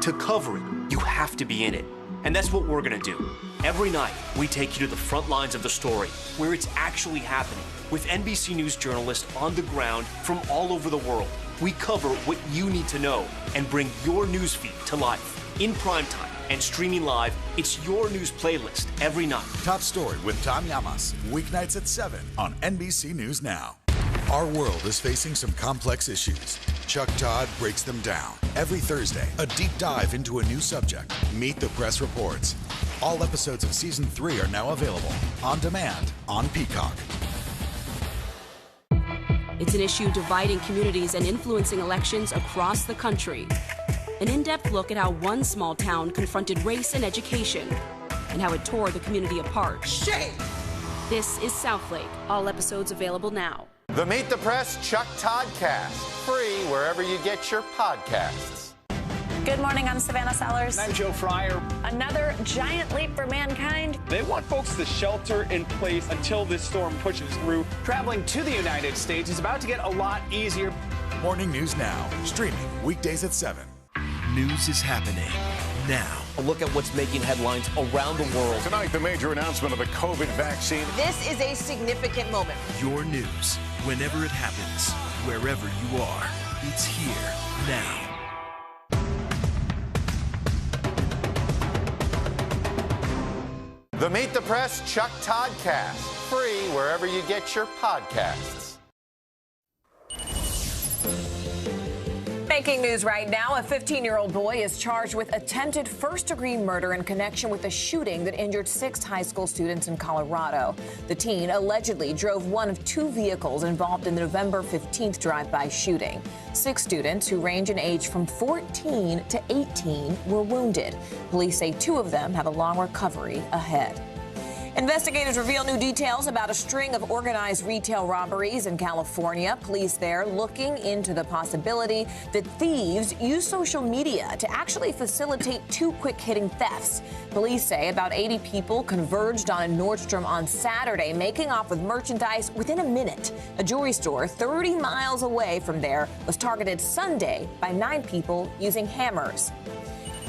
Speaker 21: To cover it, you have to be in it. And that's what we're going to do. Every night, we take you to the front lines of the story, where it's actually happening, with NBC News journalists on the ground from all over the world. We cover what you need to know and bring your newsfeed to life in prime time And streaming live, it's your news playlist every night.
Speaker 24: Top Story with Tom Llamas, weeknights at 7 on NBC News Now. Our world is facing some complex issues. Chuck Todd breaks them down. Every Thursday, a deep dive into a new subject. Meet the Press Reports. All episodes of Season 3 are now available on demand on Peacock.
Speaker 9: It's an issue dividing communities and influencing elections across the country. An in-depth look at how one small town confronted race and education and how it tore the community apart. Shame! This is Southlake. All episodes available now.
Speaker 19: The Meet the Press Chuck Todd Cast, free wherever you get your podcasts.
Speaker 20: Good morning, I'm Savannah Sellers.
Speaker 10: I'm Joe Fryer.
Speaker 20: Another giant leap for mankind.
Speaker 10: They want folks to shelter in place until this storm pushes through. Traveling to the United States is about to get a lot easier.
Speaker 24: Morning News Now, streaming weekdays at 7.
Speaker 22: News is happening now.
Speaker 21: A look at what's making headlines around the world.
Speaker 23: Tonight, the major announcement of the COVID vaccine.
Speaker 20: This is a significant moment.
Speaker 22: Your news, whenever it happens, wherever you are, it's here now.
Speaker 19: The Meet the Press Chuck Todd Cast, free wherever you get your podcasts.
Speaker 7: Breaking news right now. A 15-year-old boy is charged with attempted first-degree murder in connection with a shooting that injured 6 high school students in Colorado. The teen allegedly drove one of 2 vehicles involved in the November 15th drive-by shooting. 6 students who range in age from 14 to 18 were wounded. Police say 2 of them have a long recovery ahead. Investigators reveal new details about a string of organized retail robberies in California. Police there looking into the possibility that thieves use social media to actually facilitate 2 quick-hitting thefts. Police say about 80 people converged on a Nordstrom on Saturday, making off with merchandise within a minute. A jewelry store 30 miles away from there was targeted Sunday by 9 people using hammers.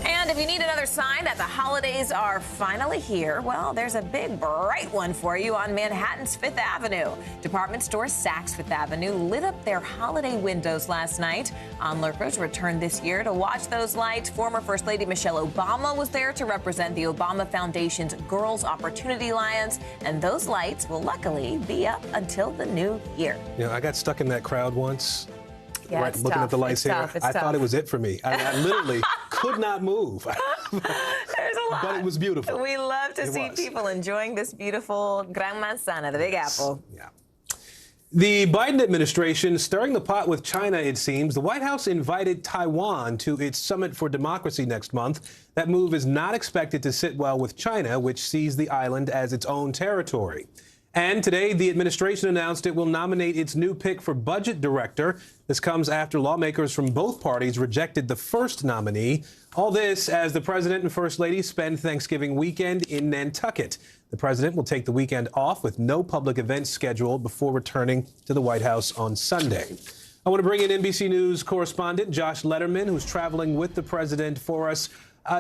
Speaker 7: And if you need another sign that the holidays are finally here, well, there's a big, bright one for you on Manhattan's 5th Avenue. Department store Saks Fifth Avenue lit up their holiday windows last night. Onlookers returned this year to watch those lights. Former First Lady Michelle Obama was there to represent the Obama Foundation's Girls Opportunity Alliance, and those lights will luckily be up until the new year.
Speaker 17: You know, I got stuck in that crowd once.
Speaker 20: Yeah,
Speaker 17: right,
Speaker 20: it's
Speaker 17: looking
Speaker 20: tough.
Speaker 17: at the lights
Speaker 20: It's
Speaker 17: here.
Speaker 20: tough. It's
Speaker 17: I
Speaker 20: tough.
Speaker 17: thought it was it for me. I literally could not move.
Speaker 20: There's a lot.
Speaker 17: But it was beautiful.
Speaker 20: We love to
Speaker 17: It
Speaker 20: see
Speaker 17: was.
Speaker 20: people enjoying this beautiful Gran Manzana, the Big Apple.
Speaker 17: Yeah. The Biden administration stirring the pot with China, it seems. The White House invited Taiwan to its Summit for Democracy next month. That move is not expected to sit well with China, which sees the island as its own territory. And today, the administration announced it will nominate its new pick for budget director. This comes after lawmakers from both parties rejected the first nominee. All this as the president and first lady spend Thanksgiving weekend in Nantucket. The president will take the weekend off with no public events scheduled before returning to the White House on Sunday. I want to bring in NBC News correspondent Josh Letterman, who's traveling with the president for us.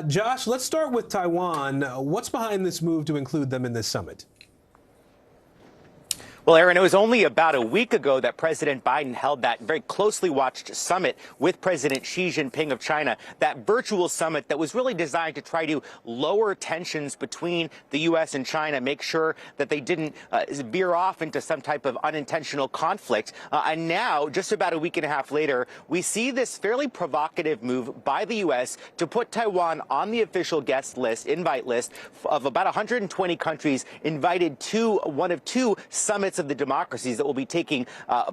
Speaker 17: Josh, let's start with Taiwan. What's behind this move to include them in this summit?
Speaker 25: Well, Aaron, it was only about a week ago that President Biden held that very closely watched summit with President Xi Jinping of China, that virtual summit that was really designed to try to lower tensions between the U.S. and China, make sure that they didn't veer off into some type of unintentional conflict. And now, just about a week and a half later, we see this fairly provocative move by the U.S. to put Taiwan on the official guest list, invite list, of about 120 countries invited to one of 2 summits of the democracies that will be taking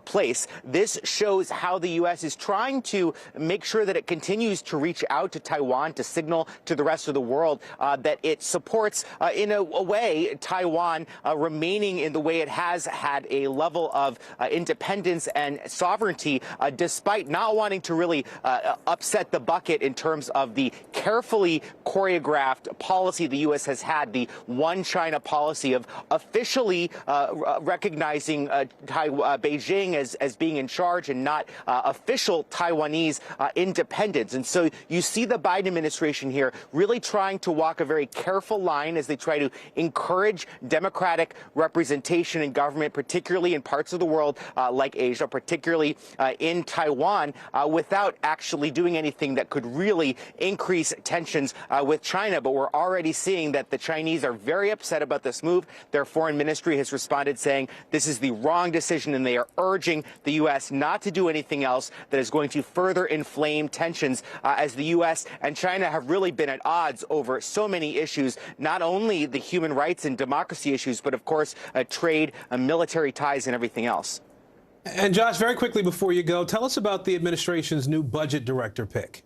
Speaker 25: place. This shows how the U.S. is trying to make sure that it continues to reach out to Taiwan to signal to the rest of the world that it supports, in a way, Taiwan remaining in the way it has had a level of independence and sovereignty, despite not wanting to really upset the bucket in terms of the carefully choreographed policy the U.S. has had, the one China policy of officially recognizing recognizing Beijing as being in charge and not official Taiwanese independence. And so you see the Biden administration here really trying to walk a very careful line as they try to encourage democratic representation in government, particularly in parts of the world like Asia, particularly in Taiwan, without actually doing anything that could really increase tensions with China. But we're already seeing that the Chinese are very upset about this move. Their foreign ministry has responded saying this is the wrong decision, and they are urging the U.S. not to do anything else that is going to further inflame tensions as the U.S. and China have really been at odds over so many issues, not only the human rights and democracy issues, but of course trade, military ties, and everything else.
Speaker 17: And Josh, very quickly before you go, tell us about the administration's new budget director pick.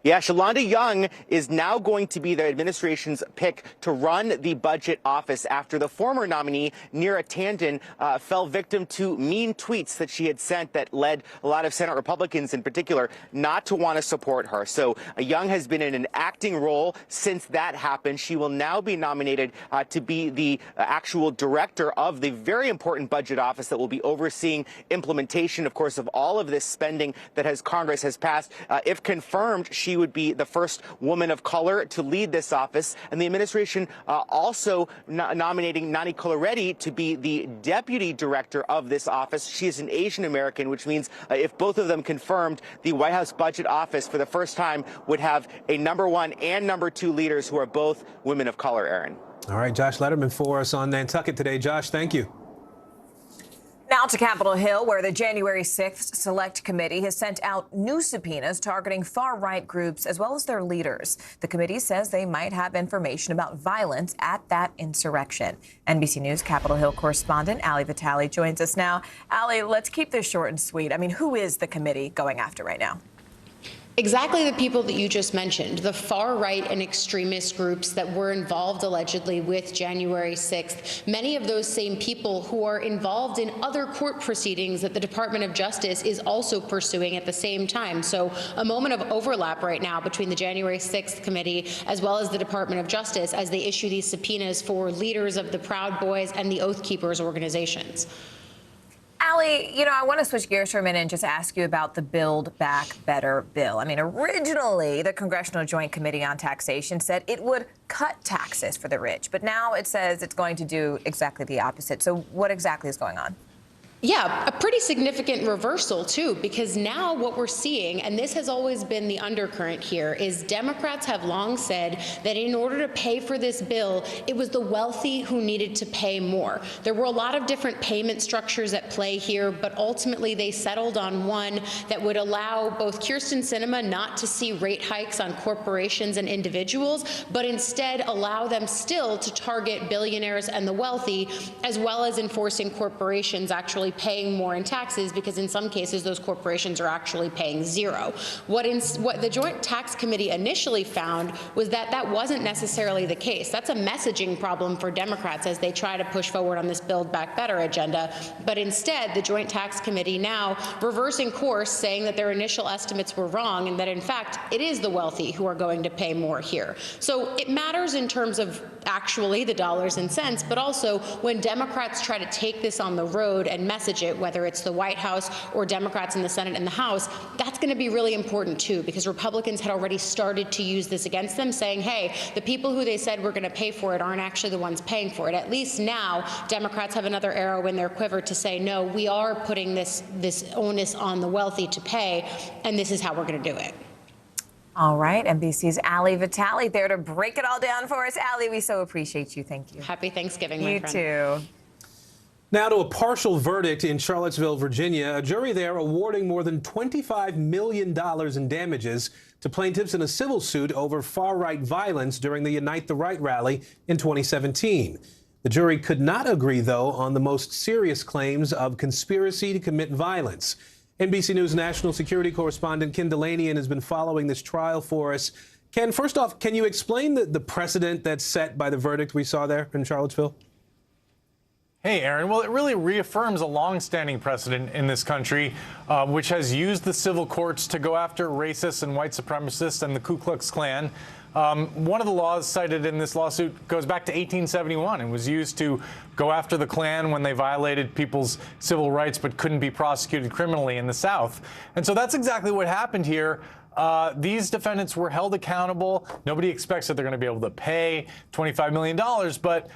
Speaker 25: Yeah, Shalanda Young is now going to be the administration's pick to run the budget office after the former nominee, Neera Tanden, fell victim to mean tweets that she had sent that led a lot of Senate Republicans in particular not to want to support her. So Young has been in an acting role since that happened. She will now be nominated to be the actual director of the very important budget office that will be overseeing implementation, of course, of all of this spending that Congress has passed. If confirmed, she would be the first woman of color to lead this office, and the administration also nominating Nani Koloreddy to be the deputy director of this office. She is an Asian American, which means if both of them confirmed, the White House Budget Office for the first time would have a #1 and #2 leaders who are both women of color, Aaron.
Speaker 17: All right, Josh Letterman for us on Nantucket today. Josh, thank you.
Speaker 7: Now to Capitol Hill, where the January 6th Select Committee has sent out new subpoenas targeting far-right groups as well as their leaders. The committee says they might have information about violence at that insurrection. NBC News Capitol Hill correspondent Ali Vitale joins us now. Ali, let's keep this short and sweet. I mean, who is the committee going after right now?
Speaker 1: Exactly the people that you just mentioned, the far-right and extremist groups that were involved allegedly with January 6th. Many of those same people who are involved in other court proceedings that the Department of Justice is also pursuing at the same time. So a moment of overlap right now between the January 6th committee as well as the Department of Justice as they issue these subpoenas for leaders of the Proud Boys and the Oath Keepers organizations.
Speaker 7: Ali, I want to switch gears for a minute and just ask you about the Build Back Better bill. I mean, originally, the Congressional Joint Committee on Taxation said it would cut taxes for the rich, but now it says it's going to do exactly the opposite. So what exactly is going on?
Speaker 1: Yeah, a pretty significant reversal, too, because now what we're seeing, and this has always been the undercurrent here, is Democrats have long said that in order to pay for this bill, it was the wealthy who needed to pay more. There were a lot of different payment structures at play here, but ultimately they settled on one that would allow both Kyrsten Sinema not to see rate hikes on corporations and individuals, but instead allow them still to target billionaires and the wealthy, as well as enforcing corporations actually paying more in taxes, because in some cases those corporations are actually paying zero. What the Joint Tax Committee initially found was that that wasn't necessarily the case. That's a messaging problem for Democrats as they try to push forward on this Build Back Better agenda. But instead, the Joint Tax Committee now reversing course, saying that their initial estimates were wrong and that in fact it is the wealthy who are going to pay more here. So it matters in terms of actually the dollars and cents, but also when Democrats try to take this on the road and message it, whether it's the White House or Democrats in the Senate and the House, that's going to be really important, too, because Republicans had already started to use this against them, saying, hey, the people who they said were going to pay for it aren't actually the ones paying for it. At least now, Democrats have another arrow in their quiver to say, no, we are putting this onus on the wealthy to pay, and this is how we're going to do it.
Speaker 7: All right, NBC's Ali Vitale there to break it all down for us. Ali, we so appreciate you. Thank you.
Speaker 1: Happy Thanksgiving, my friend.
Speaker 7: You too.
Speaker 17: Now to a partial verdict in Charlottesville, Virginia. A jury there awarding more than $25 million in damages to plaintiffs in a civil suit over far-right violence during the Unite the Right rally in 2017. The jury could not agree, though, on the most serious claims of conspiracy to commit violence. NBC News national security correspondent Ken Dilanian has been following this trial for us. Ken, first off, can you explain the precedent that's set by the verdict we saw there in Charlottesville?
Speaker 5: Hey, Aaron. Well, it really reaffirms a long-standing precedent in this country, which has used the civil courts to go after racists and white supremacists and the Ku Klux Klan. One of the laws cited in this lawsuit goes back to 1871 and was used to go after the Klan when they violated people's civil rights but couldn't be prosecuted criminally in the South. And so that's exactly what happened here. These defendants were held accountable. Nobody expects that they're going to be able to pay $25 million, but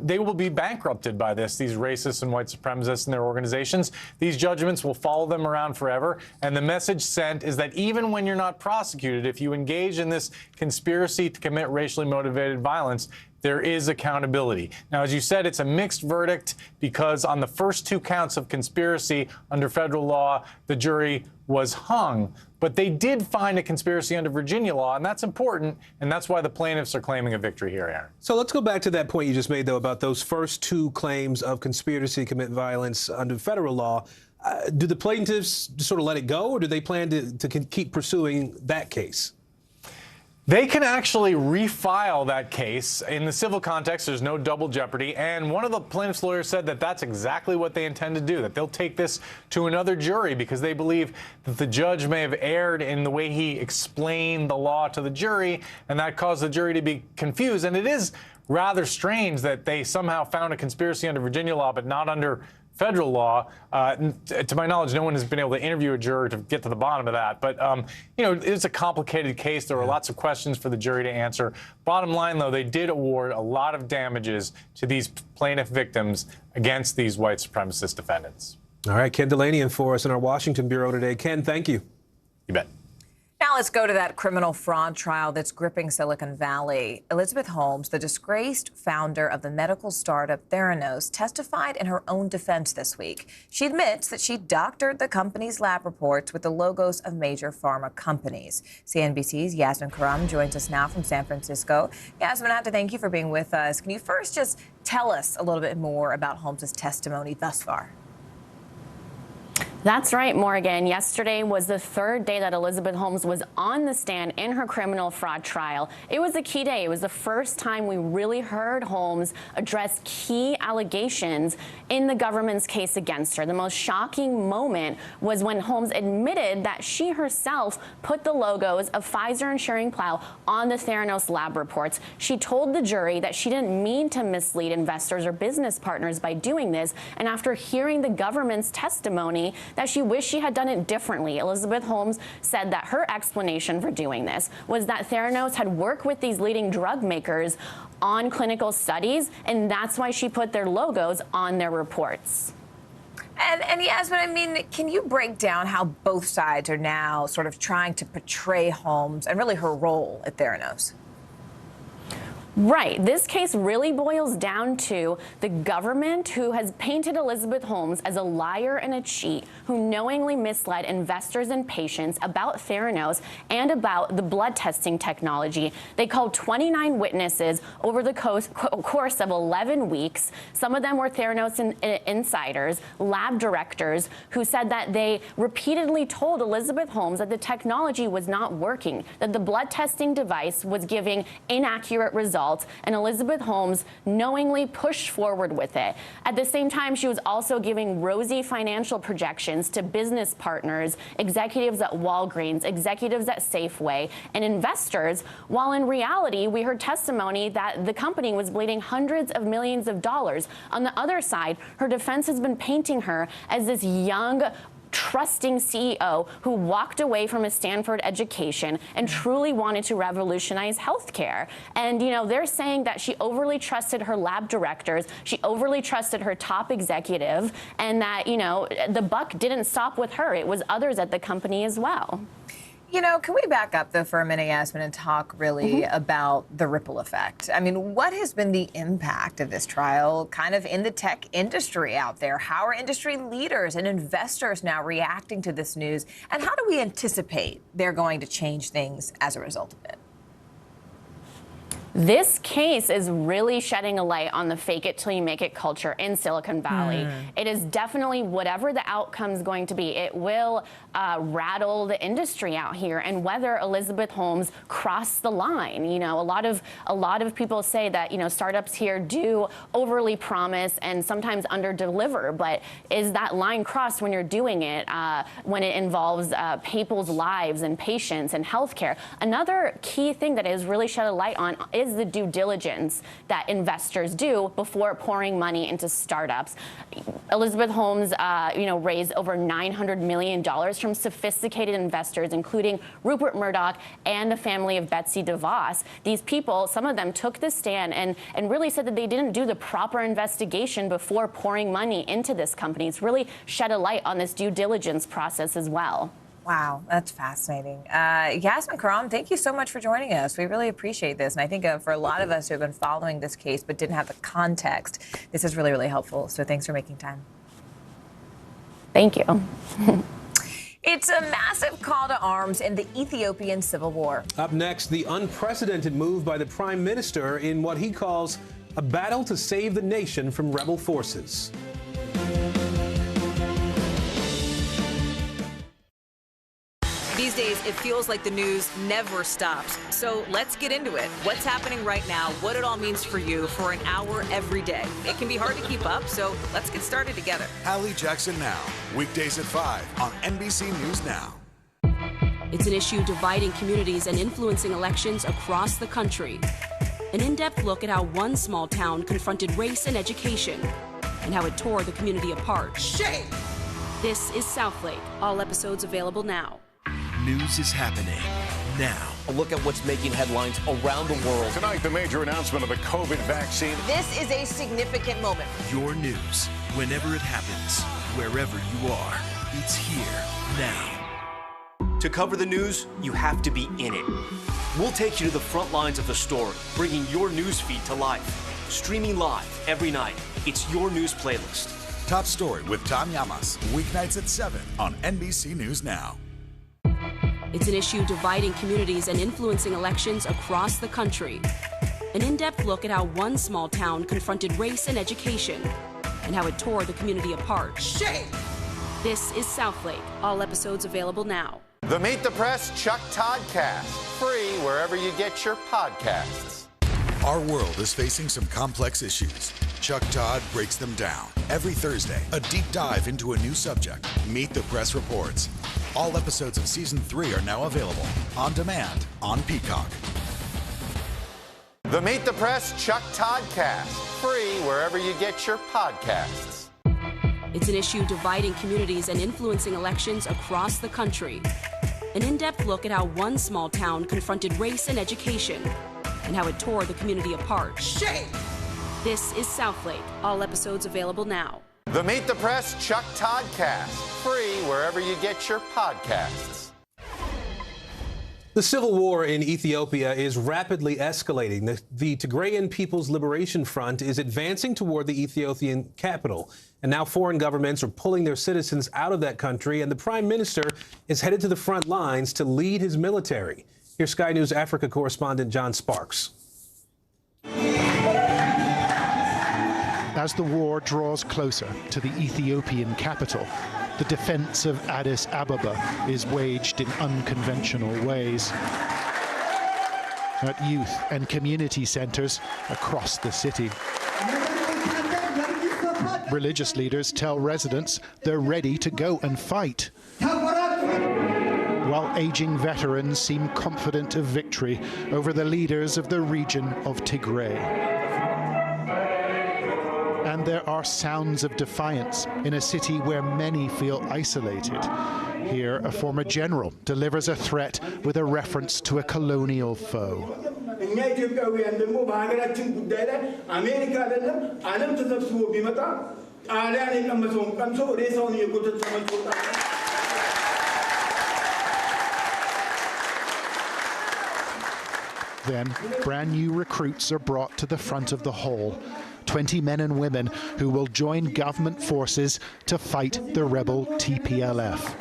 Speaker 5: they will be bankrupted by this, these racists and white supremacists and their organizations. These judgments will follow them around forever. And the message sent is that even when you're not prosecuted, if you engage in this conspiracy to commit racially motivated violence, there is accountability. Now, as you said, it's a mixed verdict because on the first 2 counts of conspiracy under federal law, the jury was hung. But they did find a conspiracy under Virginia law, and that's important, and that's why the plaintiffs are claiming a victory here, Aaron.
Speaker 17: So let's go back to that point you just made, though, about those first 2 claims of conspiracy to commit violence under federal law. Do the plaintiffs sort of let it go, or do they plan to keep pursuing that case?
Speaker 5: They can actually refile that case. In the civil context, there's no double jeopardy. And one of the plaintiff's lawyers said that that's exactly what they intend to do, that they'll take this to another jury because they believe that the judge may have erred in the way he explained the law to the jury, and that caused the jury to be confused. And it is rather strange that they somehow found a conspiracy under Virginia law, but not under federal law. To my knowledge, no one has been able to interview a juror to get to the bottom of that. But, you know, it's a complicated case. There were lots of questions for the jury to answer. Bottom line, though, they did award a lot of damages to these plaintiff victims against these white supremacist defendants.
Speaker 17: All right, Ken Delaney in for us in our Washington Bureau today. Ken, thank you.
Speaker 5: You bet.
Speaker 7: Now let's go to that criminal fraud trial that's gripping Silicon Valley. Elizabeth Holmes, the disgraced founder of the medical startup Theranos, testified in her own defense this week. She admits that she doctored the company's lab reports with the logos of major pharma companies. CNBC's Yasmin Karam joins us now from San Francisco. Yasmin, I have to thank you for being with us. Can you first just tell us a little bit more about Holmes' testimony thus far?
Speaker 3: That's right, Morgan. Yesterday was the 3rd day that Elizabeth Holmes was on the stand in her criminal fraud trial. It was a key day. It was the first time we really heard Holmes address key allegations in the government's case against her. The most shocking moment was when Holmes admitted that she herself put the logos of Pfizer and Schering-Plough on the Theranos lab reports. She told the jury that she didn't mean to mislead investors or business partners by doing this, and after hearing the government's testimony, that she wished she had done it differently. Elizabeth Holmes said that her explanation for doing this was that Theranos had worked with these leading drug makers on clinical studies, and that's why she put their logos on their reports.
Speaker 7: And Yasmin, I mean, can you break down how both sides are now sort of trying to portray Holmes and really her role at Theranos?
Speaker 3: Right. This case really boils down to the government who has painted Elizabeth Holmes as a liar and a cheat, who knowingly misled investors and patients about Theranos and about the blood testing technology. They called 29 witnesses over the course of 11 weeks. Some of them were Theranos insiders, lab directors, who said that they repeatedly told Elizabeth Holmes that the technology was not working, that the blood testing device was giving inaccurate results, and Elizabeth Holmes knowingly pushed forward with it. At the same time, she was also giving rosy financial projections to business partners, executives at Walgreens, executives at Safeway, and investors, while in reality, we heard testimony that the company was bleeding hundreds of millions of dollars. On the other side, her defense has been painting her as this young, trusting CEO who walked away from a Stanford education and truly wanted to revolutionize healthcare. And, you know, they're saying that she overly trusted her lab directors, she overly trusted her top executive, and that, you know, the buck didn't stop with her. It was others at the company as well.
Speaker 7: You know, can we back up, though, for a minute, Yasmin, and talk really about the ripple effect? I mean, what has been the impact of this trial kind of in the tech industry out there? How are industry leaders and investors now reacting to this news? And how do we anticipate they're going to change things as a result of it?
Speaker 3: This case is really shedding a light on the fake it till you make it culture in Silicon Valley. It is definitely, whatever the outcome is going to be, it will rattle the industry out here, and whether Elizabeth Holmes crossed the line. You know, a lot of people say that, you know, startups here do overly promise and sometimes under-deliver, but is that line crossed when you're doing it, when it involves people's lives and patients and healthcare? Another key thing that has really shed a light on is the due diligence that investors do before pouring money into startups. Elizabeth Holmes, you know, raised over $900 million from sophisticated investors, including Rupert Murdoch and the family of Betsy DeVos. These people, some of them took the stand and really said that they didn't do the proper investigation before pouring money into this company. It's really shed a light on this due diligence process as well.
Speaker 20: Wow, that's fascinating. Yasmin Karam, thank you so much for joining us. We really appreciate this. And I think for a lot of us who have been following this case but didn't have the context, this is really, really helpful. So thanks for making time.
Speaker 3: Thank you.
Speaker 20: It's a massive call to arms in the Ethiopian civil war.
Speaker 17: Up next, the unprecedented move by the prime minister in what he calls a battle to save the nation from rebel forces.
Speaker 6: These days, it feels like the news never stops. So let's get into it. What's happening right now, what it all means for you for an hour every day. It can be hard to keep up, so let's get started together.
Speaker 24: Hallie Jackson Now, weekdays at 5 on NBC News Now.
Speaker 9: It's an issue dividing communities and influencing elections across the country. An in-depth look at how one small town confronted race and education and how it tore the community apart.
Speaker 6: Shame!
Speaker 9: This is Southlake. All episodes available now.
Speaker 22: News is happening now.
Speaker 21: A look at what's making headlines around the world.
Speaker 23: Tonight, the major announcement of the COVID vaccine.
Speaker 7: This is a significant moment.
Speaker 22: Your news, whenever it happens, wherever you are, it's here now.
Speaker 21: To cover the news, you have to be in it. We'll take you to the front lines of the story, bringing your news feed to life. Streaming live every night. It's your news playlist.
Speaker 24: Top Story with Tom Llamas, weeknights at 7 on NBC News Now.
Speaker 9: It's an issue dividing communities and influencing elections across the country. An in-depth look at how one small town confronted race and education and how it tore the community apart.
Speaker 6: Shame!
Speaker 9: This is Southlake. All episodes available now.
Speaker 19: The Meet the Press Chuck Todd Cast, free wherever you get your podcasts.
Speaker 24: Our world is facing some complex issues. Chuck Todd breaks them down. Every Thursday, a deep dive into a new subject. Meet the Press Reports. All episodes of Season 3 are now available on demand on Peacock.
Speaker 19: The Meet the Press Chuck Todd Cast, free wherever you get your podcasts.
Speaker 9: It's an issue dividing communities and influencing elections across the country. An in-depth look at how one small town confronted race and education and how it tore the community apart.
Speaker 6: Shame!
Speaker 9: This is Southlake. All episodes available now.
Speaker 19: The Meet the Press Chuck Todd Cast, free wherever you get your podcasts.
Speaker 17: The civil war in Ethiopia is rapidly escalating. The Tigrayan People's Liberation Front is advancing toward the Ethiopian capital. And now foreign governments are pulling their citizens out of that country, and the prime minister is headed to the front lines to lead his military. Here's Sky News Africa correspondent John Sparks.
Speaker 8: As the war draws closer to the Ethiopian capital, the defense of Addis Ababa is waged in unconventional ways. At youth and community centers across the city. Religious leaders tell residents they're ready to go and fight, while aging veterans seem confident of victory over the leaders of the region of Tigray. And there are sounds of defiance in a city where many feel isolated. Here, a former general delivers a threat with a reference to a colonial foe. Then, brand new recruits are brought to the front of the hall. 20 men and women who will join government forces to fight the rebel TPLF.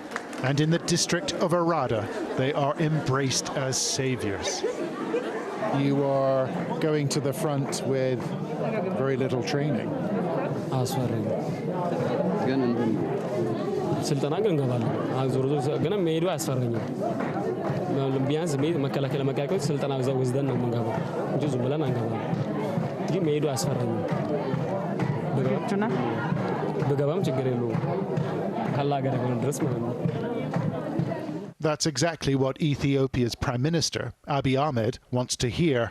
Speaker 8: And in the district of Arada, they are embraced as saviors. you are going to the front with very little training.
Speaker 2: ስልጠና ግን እንገባለን። ዞሮ ዞሮ ግን መሄዱ አያስፈራኝም። ቢያንስ መከላከያ ለመቃቀም ስልጠና ወስደን ነው የምንገባው እንጂ ዝም ብለን አንገባም። እንጂ መሄዱ አያስፈራኝም። ብገባም ችግር የለውም። ካላ ሀገር ድረስ ማለት ነው።
Speaker 8: That's exactly what Ethiopia's Prime Minister, Abiy Ahmed, wants to hear.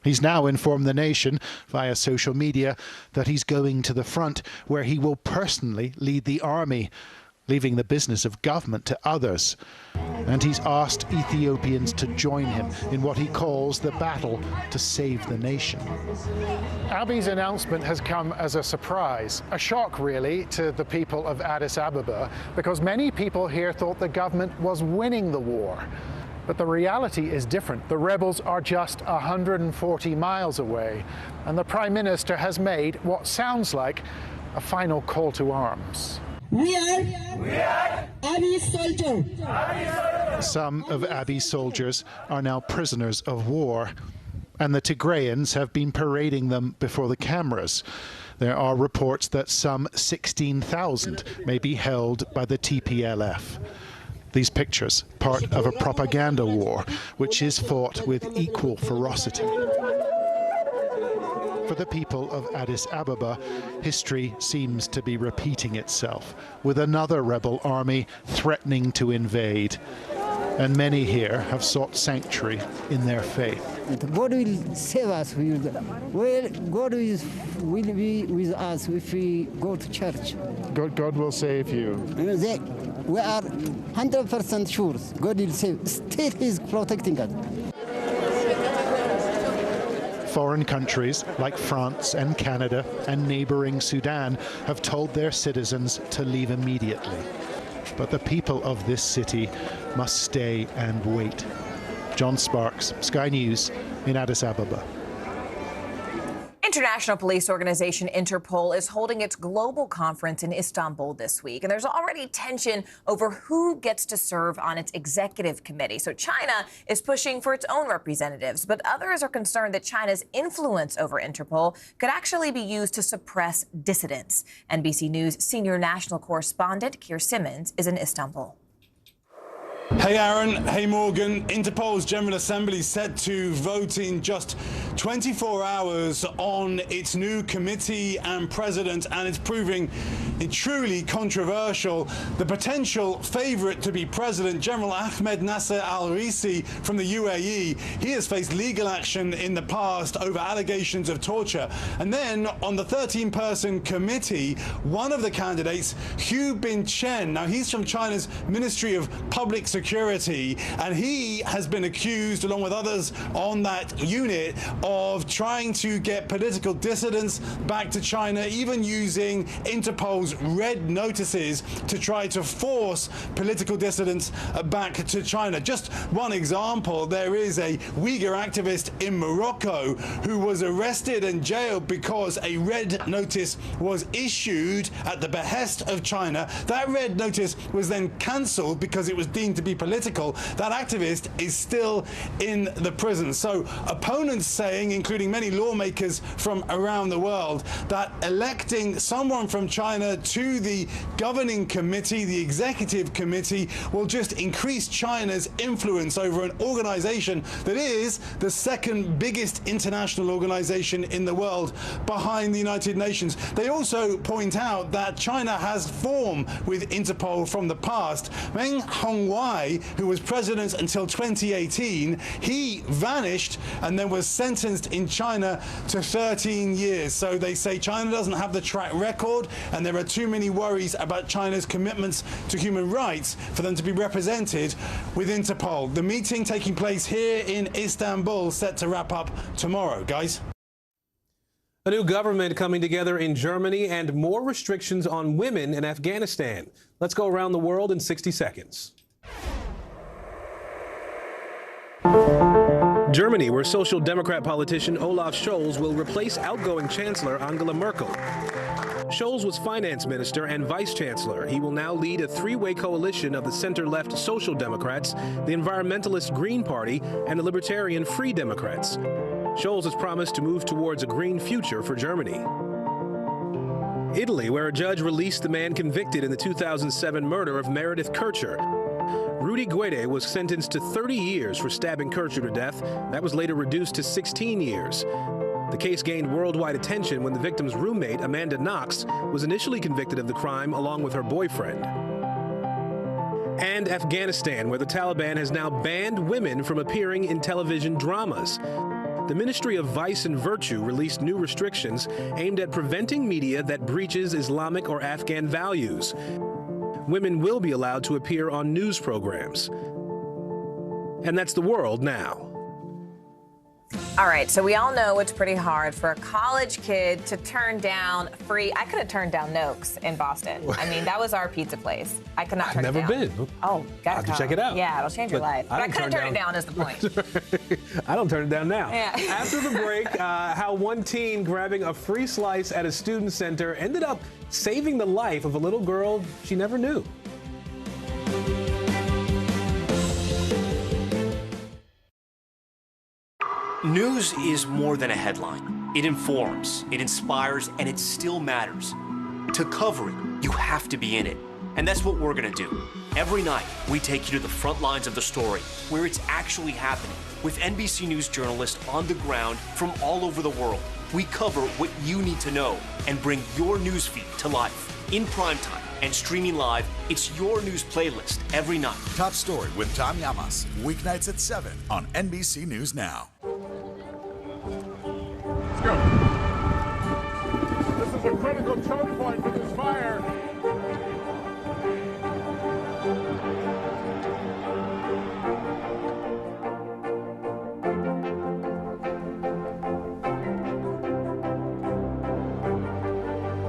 Speaker 8: He's now informed the nation via social media that he's going to the front, where he will personally lead the army, leaving the business of government to others. And he's asked Ethiopians to join him in what he calls the battle to save the nation. Abiy's announcement has come as a surprise, a shock really to the people of Addis Ababa, because many people here thought the government was winning the war. But the reality is different. The rebels are just 140 miles away, and the Prime Minister has made what sounds like a final call to arms.
Speaker 4: We are Abiy's soldiers.
Speaker 8: Some of Abiy's soldiers are now prisoners of war, and the Tigrayans have been parading them before the cameras. There are reports that some 16,000 may be held by the TPLF. These pictures, part of a propaganda war, which is fought with equal ferocity. For the people of Addis Ababa, history seems to be repeating itself, with another rebel army threatening to invade. And many here have sought sanctuary in their faith.
Speaker 4: God will save us. God will be with us if we go to church.
Speaker 8: God will save you.
Speaker 4: We are 100% sure God will save. Still, He's protecting us.
Speaker 8: Foreign countries like France and Canada and neighboring Sudan have told their citizens to leave immediately. But the people of this city must stay and wait. John Sparks, Sky News in Addis Ababa.
Speaker 7: International police organization Interpol is holding its global conference in Istanbul this week, and there's already tension over who gets to serve on its executive committee. So China is pushing for its own representatives, but others are concerned that China's influence over Interpol could actually be used to suppress dissidents. NBC News senior national correspondent Keir Simmons is in Istanbul.
Speaker 11: Hey Aaron, hey Morgan. Interpol's General Assembly set to vote in just 24 hours on its new committee and president, and it's proving truly controversial. The potential favorite to be president, General Ahmed Nasser al-Risi from the UAE, he has faced legal action in the past over allegations of torture. And then on the 13-person committee, one of the candidates, Hu Bin-chen, now he's from China's Ministry of Public Security, and he has been accused, along with others on that unit, of trying to get political dissidents back to China, even using Interpol's red notices to try to force political dissidents back to China. Just one example, there is a Uyghur activist in Morocco who was arrested and jailed because a red notice was issued at the behest of China. That red notice was then cancelled because it was deemed to be political. That activist is still in the prison. So opponents saying, including many lawmakers from around the world, that electing someone from China to the governing committee, the executive committee, will just increase China's influence over an organization that is the second biggest international organization in the world behind the United Nations. They also point out that China has form with Interpol from the past. Meng Hongwei, who was president until 2018, he vanished and then was sentenced in China to 13 years. So they say China doesn't have the track record, and there are too many worries about China's commitments to human rights for them to be represented with Interpol. The meeting taking place here in Istanbul, set to wrap up tomorrow, guys.
Speaker 17: A new government coming together in Germany and more restrictions on women in Afghanistan. Let's go around the world in 60 seconds. Germany, where Social Democrat politician Olaf Scholz will replace outgoing Chancellor Angela Merkel. Scholes was finance minister and vice chancellor. He will now lead a three-way coalition of the center-left Social Democrats, the environmentalist Green Party, and the libertarian Free Democrats. Scholes has promised to move towards a green future for Germany. Italy, where a judge released the man convicted in the 2007 murder of Meredith Kercher. Rudy Guede was sentenced to 30 years for stabbing Kercher to death. That was later reduced to 16 years. The case gained worldwide attention when the victim's roommate, Amanda Knox, was initially convicted of the crime along with her boyfriend. And Afghanistan, where the Taliban has now banned women from appearing in television dramas. The Ministry of Vice and Virtue released new restrictions aimed at preventing media that breaches Islamic or Afghan values. Women will be allowed to appear on news programs. And that's the world now.
Speaker 20: All right, so we all know it's pretty hard for a college kid to turn down free. I could have turned down Noakes in Boston. I mean, that was our pizza place. I could not turn it down.
Speaker 17: I've never been.
Speaker 20: Oh, gotta
Speaker 17: have to check it out.
Speaker 20: Yeah, it'll change your life. But I couldn't turn it down is the point.
Speaker 17: I don't turn it down now.
Speaker 20: Yeah.
Speaker 17: After the break, how one teen grabbing a free slice at a student center ended up saving the life of a little girl she never knew.
Speaker 21: News is more than a headline. It informs, it inspires, and it still matters. To cover it, you have to be in it. And that's what we're gonna do. Every night, we take you to the front lines of the story, where it's actually happening, with NBC News journalists on the ground from all over the world. We cover what you need to know and bring your newsfeed to life. In primetime and streaming live, it's your news playlist every night.
Speaker 24: Top Story with Tom Llamas, weeknights at 7 on NBC News Now.
Speaker 23: Let's go. This is a critical choke point for this fire.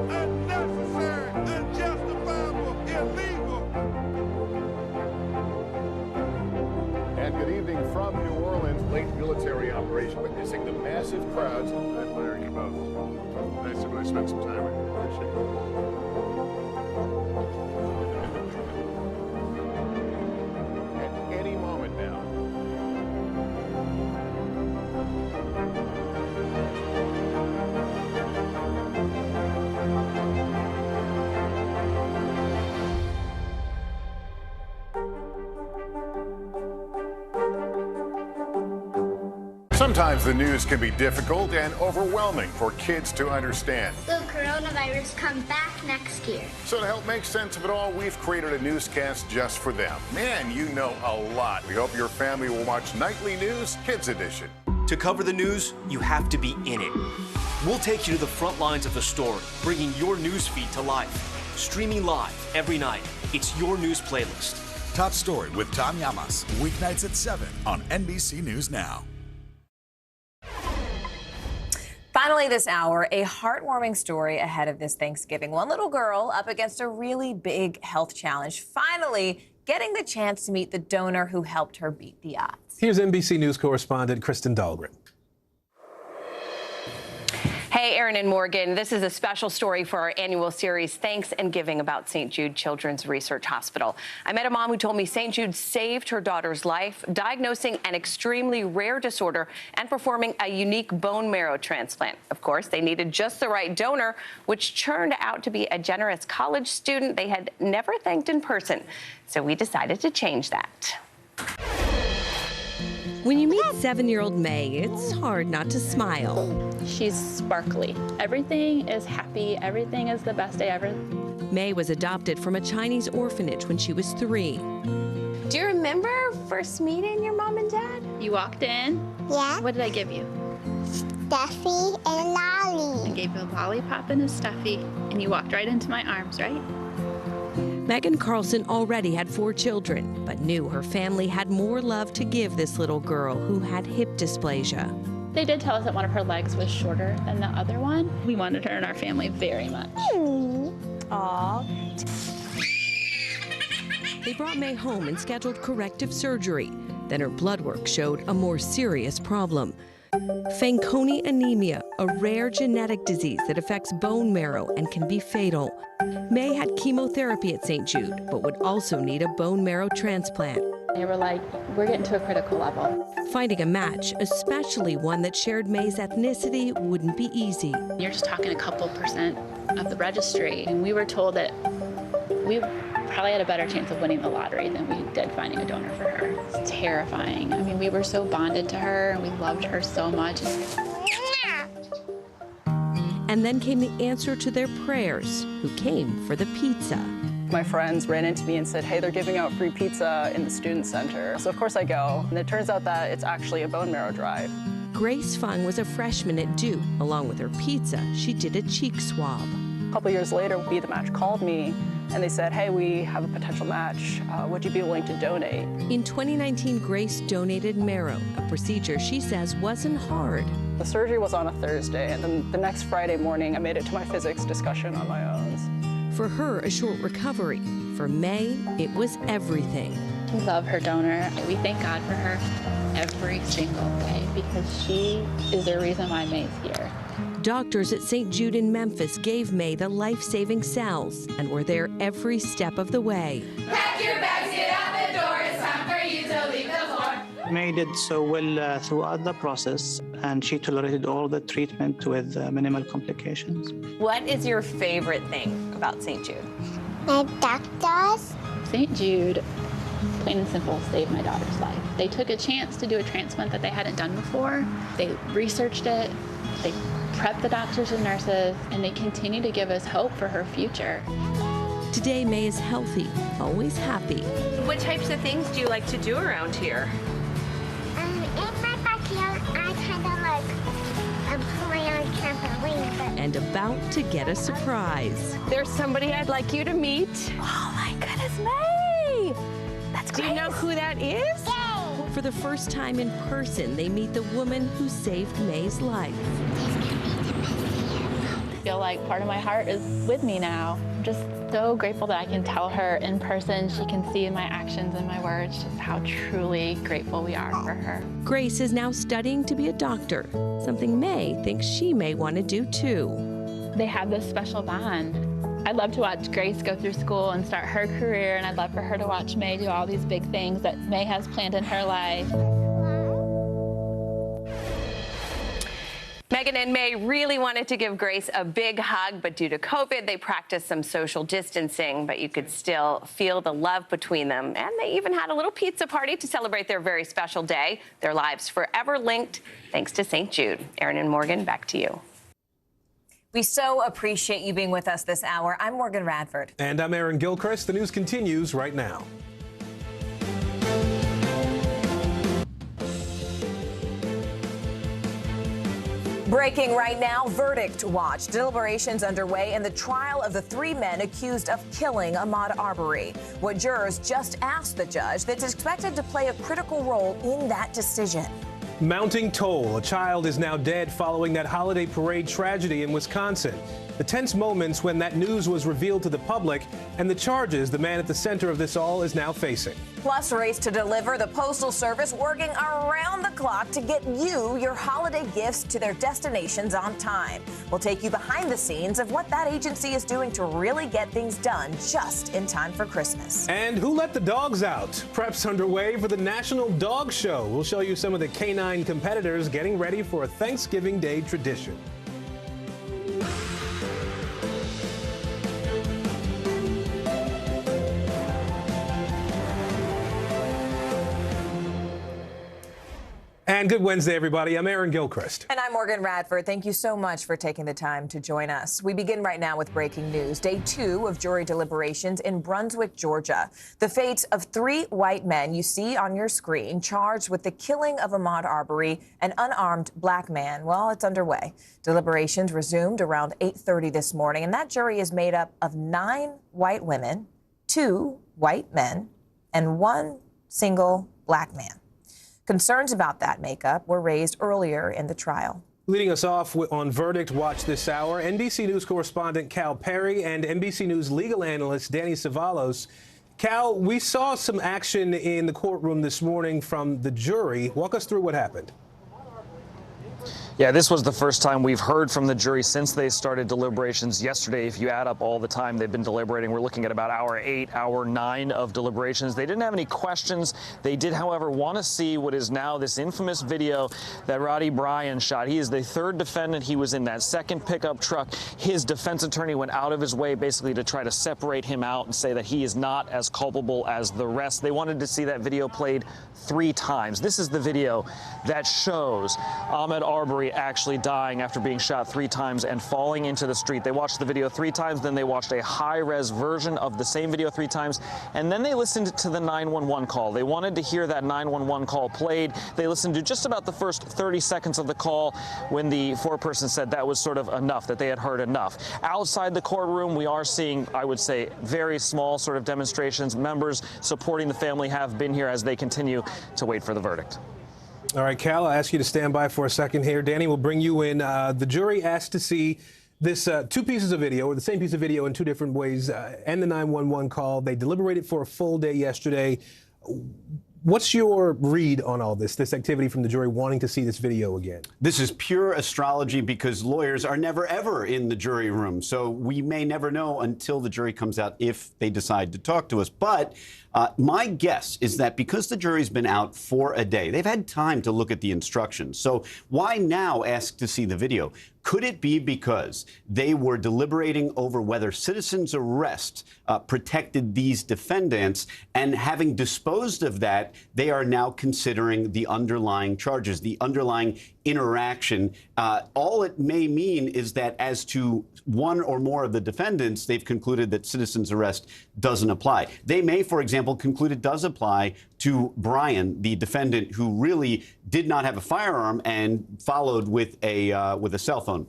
Speaker 13: Unnecessary, unjustifiable, illegal.
Speaker 23: And good evening from New Orleans. Late military operation witnessing the massive crowds. I admire you both. Nice to really spend some time with you. Appreciate it. At any moment now. Sometimes the news can be difficult and overwhelming for kids to understand.
Speaker 12: Will coronavirus come back next year?
Speaker 23: So to help make sense of it all, we've created a newscast just for them. Man, you know a lot. We hope your family will watch Nightly News Kids Edition.
Speaker 21: To cover the news, you have to be in it. We'll take you to the front lines of the story, bringing your newsfeed to life. Streaming live every night. It's your news playlist.
Speaker 24: Top Story with Tom Llamas, weeknights at 7 on NBC News Now.
Speaker 20: Finally this hour, a heartwarming story ahead of this Thanksgiving. One little girl up against a really big health challenge, finally getting the chance to meet the donor who helped her beat the odds.
Speaker 17: Here's NBC News correspondent Kristen Dahlgren.
Speaker 14: Hey, Aaron and Morgan, this is a special story for our annual series, Thanks and Giving, about St. Jude Children's Research Hospital. I met a mom who told me St. Jude saved her daughter's life, diagnosing an extremely rare disorder and performing a unique bone marrow transplant. Of course, they needed just the right donor, which turned out to be a generous college student they had never thanked in person. So we decided to change that.
Speaker 15: When you meet 7-year-old May, it's hard not to smile.
Speaker 16: She's sparkly. Everything is happy. Everything is the best day ever.
Speaker 15: May was adopted from a Chinese orphanage when she was 3.
Speaker 16: Do you remember first meeting your mom and dad? You walked in.
Speaker 12: Yeah.
Speaker 16: What did I give you?
Speaker 12: Stuffy and lolly.
Speaker 16: I gave you a lollipop and a stuffy, and you walked right into my arms, right?
Speaker 15: Megan Carlson already had 4 children, but knew her family had more love to give this little girl who had hip dysplasia.
Speaker 16: They did tell us that one of her legs was shorter than the other one. We wanted her in our family very much.
Speaker 15: Aww. They brought May home and scheduled corrective surgery. Then her blood work showed a more serious problem. Fanconi anemia, a rare genetic disease that affects bone marrow and can be fatal. May had chemotherapy at St. Jude, but would also need a bone marrow transplant.
Speaker 16: They were like, we're getting to a critical level.
Speaker 15: Finding a match, especially one that shared May's ethnicity, wouldn't be easy.
Speaker 16: You're just talking a couple % of the registry, and we were told that we probably had a better chance of winning the lottery than we did finding a donor for her. It's terrifying. I mean, we were so bonded to her, and we loved her so much.
Speaker 15: And then came the answer to their prayers, who came for the pizza.
Speaker 1: My friends ran into me and said, hey, they're giving out free pizza in the student center. So of course I go, and it turns out that it's actually a bone marrow drive.
Speaker 15: Grace Fung was a freshman at Duke. Along with her pizza, she did a cheek swab.
Speaker 1: A couple years later, Be The Match called me, and they said, hey, we have a potential match. Would you be willing to donate?
Speaker 15: In 2019, Grace donated marrow, a procedure she says wasn't hard.
Speaker 1: The surgery was on a Thursday, and then the next Friday morning, I made it to my physics discussion on my own.
Speaker 15: For her, a short recovery. For May, it was everything.
Speaker 16: We love her donor. We thank God for her every single day because she is the reason why May's here.
Speaker 15: Doctors at St. Jude in Memphis gave May the life-saving cells and were there every step of the way.
Speaker 5: Pack your bags, get out the door. It's time for you to leave the floor.
Speaker 10: May did so well throughout the process, and she tolerated all the treatment with minimal complications.
Speaker 14: What is your favorite thing about St. Jude?
Speaker 12: My doctors.
Speaker 16: St. Jude, plain and simple, saved my daughter's life. They took a chance to do a transplant that they hadn't done before. They researched it, they prepped the doctors and nurses, and they continue to give us hope for her future.
Speaker 15: Today, May is healthy, always happy.
Speaker 14: What types of things do you like to do around here?
Speaker 12: In my backyard, I kind of like play on trampoline.
Speaker 15: And about to get a surprise.
Speaker 14: There's somebody I'd like you to meet. Oh my goodness, May! That's great. Do you know who that is?
Speaker 12: Yay!
Speaker 15: For the first time in person, they meet the woman who saved May's life.
Speaker 16: I feel like part of my heart is with me now. I'm just so grateful that I can tell her in person. She can see in my actions and my words just how truly grateful we are for her.
Speaker 15: Grace is now studying to be a doctor, something May thinks she may want to do too.
Speaker 16: They have this special bond. I'd love to watch Grace go through school and start her career, and I'd love for her to watch May do all these big things that May has planned in her life.
Speaker 14: Megan and May really wanted to give Grace a big hug, but due to COVID, they practiced some social distancing, but you could still feel the love between them. And they even had a little pizza party to celebrate their very special day. Their lives forever linked thanks to St. Jude. Aaron and Morgan, back to you.
Speaker 7: We so appreciate you being with us this hour. I'm Morgan Radford.
Speaker 17: And I'm Aaron Gilchrist. The news continues right now.
Speaker 7: Breaking right now, verdict watch. Deliberations underway in the trial of the 3 men accused of killing Ahmaud Arbery. What jurors just asked the judge that's expected to play a critical role in that decision.
Speaker 17: Mounting toll. A child is now dead following that holiday parade tragedy in Wisconsin. The tense moments when that news was revealed to the public and the charges the man at the center of this all is now facing.
Speaker 7: Plus, race to deliver. The Postal Service working around the clock to get you your holiday gifts to their destinations on time. We'll take you behind the scenes of what that agency is doing to really get things done just in time for Christmas.
Speaker 17: And who let the dogs out? Prep's underway for the National Dog Show. We'll show you some of the canine competitors getting ready for a Thanksgiving Day tradition. And good Wednesday, everybody. I'm Aaron Gilchrist.
Speaker 7: And I'm Morgan Radford. Thank you so much for taking the time to join us. We begin right now with breaking news. Day 2 of jury deliberations in Brunswick, Georgia. The fates of 3 white men you see on your screen charged with the killing of Ahmaud Arbery, an unarmed black man. Well, it's underway. Deliberations resumed around 8:30 this morning, and that jury is made up of 9 white women, 2 white men, and 1 single black man. Concerns about that makeup were raised earlier in the trial.
Speaker 17: Leading us off on Verdict Watch this hour, NBC News correspondent Cal Perry and NBC News legal analyst Danny Savalos. Cal, we saw some action in the courtroom this morning from the jury. Walk us through what happened.
Speaker 3: Yeah, this was the first time we've heard from the jury since they started deliberations yesterday. If you add up all the time they've been deliberating, we're looking at about hour 8, hour 9 of deliberations. They didn't have any questions. They did, however, want to see what is now this infamous video that Roddy Bryan shot. He is the third defendant. He was in that second pickup truck. His defense attorney went out of his way basically to try to separate him out and say that he is not as culpable as the rest. They wanted to see that video played 3 times. This is the video that shows Ahmaud Arbery actually dying after being shot 3 times and falling into the street. They watched the video 3 times, then they watched a high-res version of the same video 3 times, and then they listened to the 911 call. They wanted to hear that 911 call played. They listened to just about the first 30 seconds of the call when the foreperson said that was sort of enough, that they had heard enough. Outside the courtroom, we are seeing, I would say, very small sort of demonstrations. Members supporting the family have been here as they continue to wait for the verdict.
Speaker 17: All right, Cal, I'll ask you to stand by for a second here. Danny will bring you in. The jury asked to see this 2 pieces of video, or the same piece of video in 2 different ways, and the 911 call. They deliberated for a full day yesterday. What's your read on all this activity from the jury wanting to see this video again?
Speaker 6: This is pure astrology because lawyers are never, ever in the jury room. So we may never know until the jury comes out if they decide to talk to us. But my guess is that because the jury's been out for a day, they've had time to look at the instructions. So why now ask to see the video? Could it be because they were deliberating over whether citizen's arrest protected these defendants, and having disposed of that, they are now considering the underlying charges, the underlying interaction? All it may mean is that as to one or more of the defendants, they've concluded that citizen's arrest doesn't apply. They may, for example, conclude it does apply to Bryan, the defendant who really did not have a firearm and followed with a cell phone.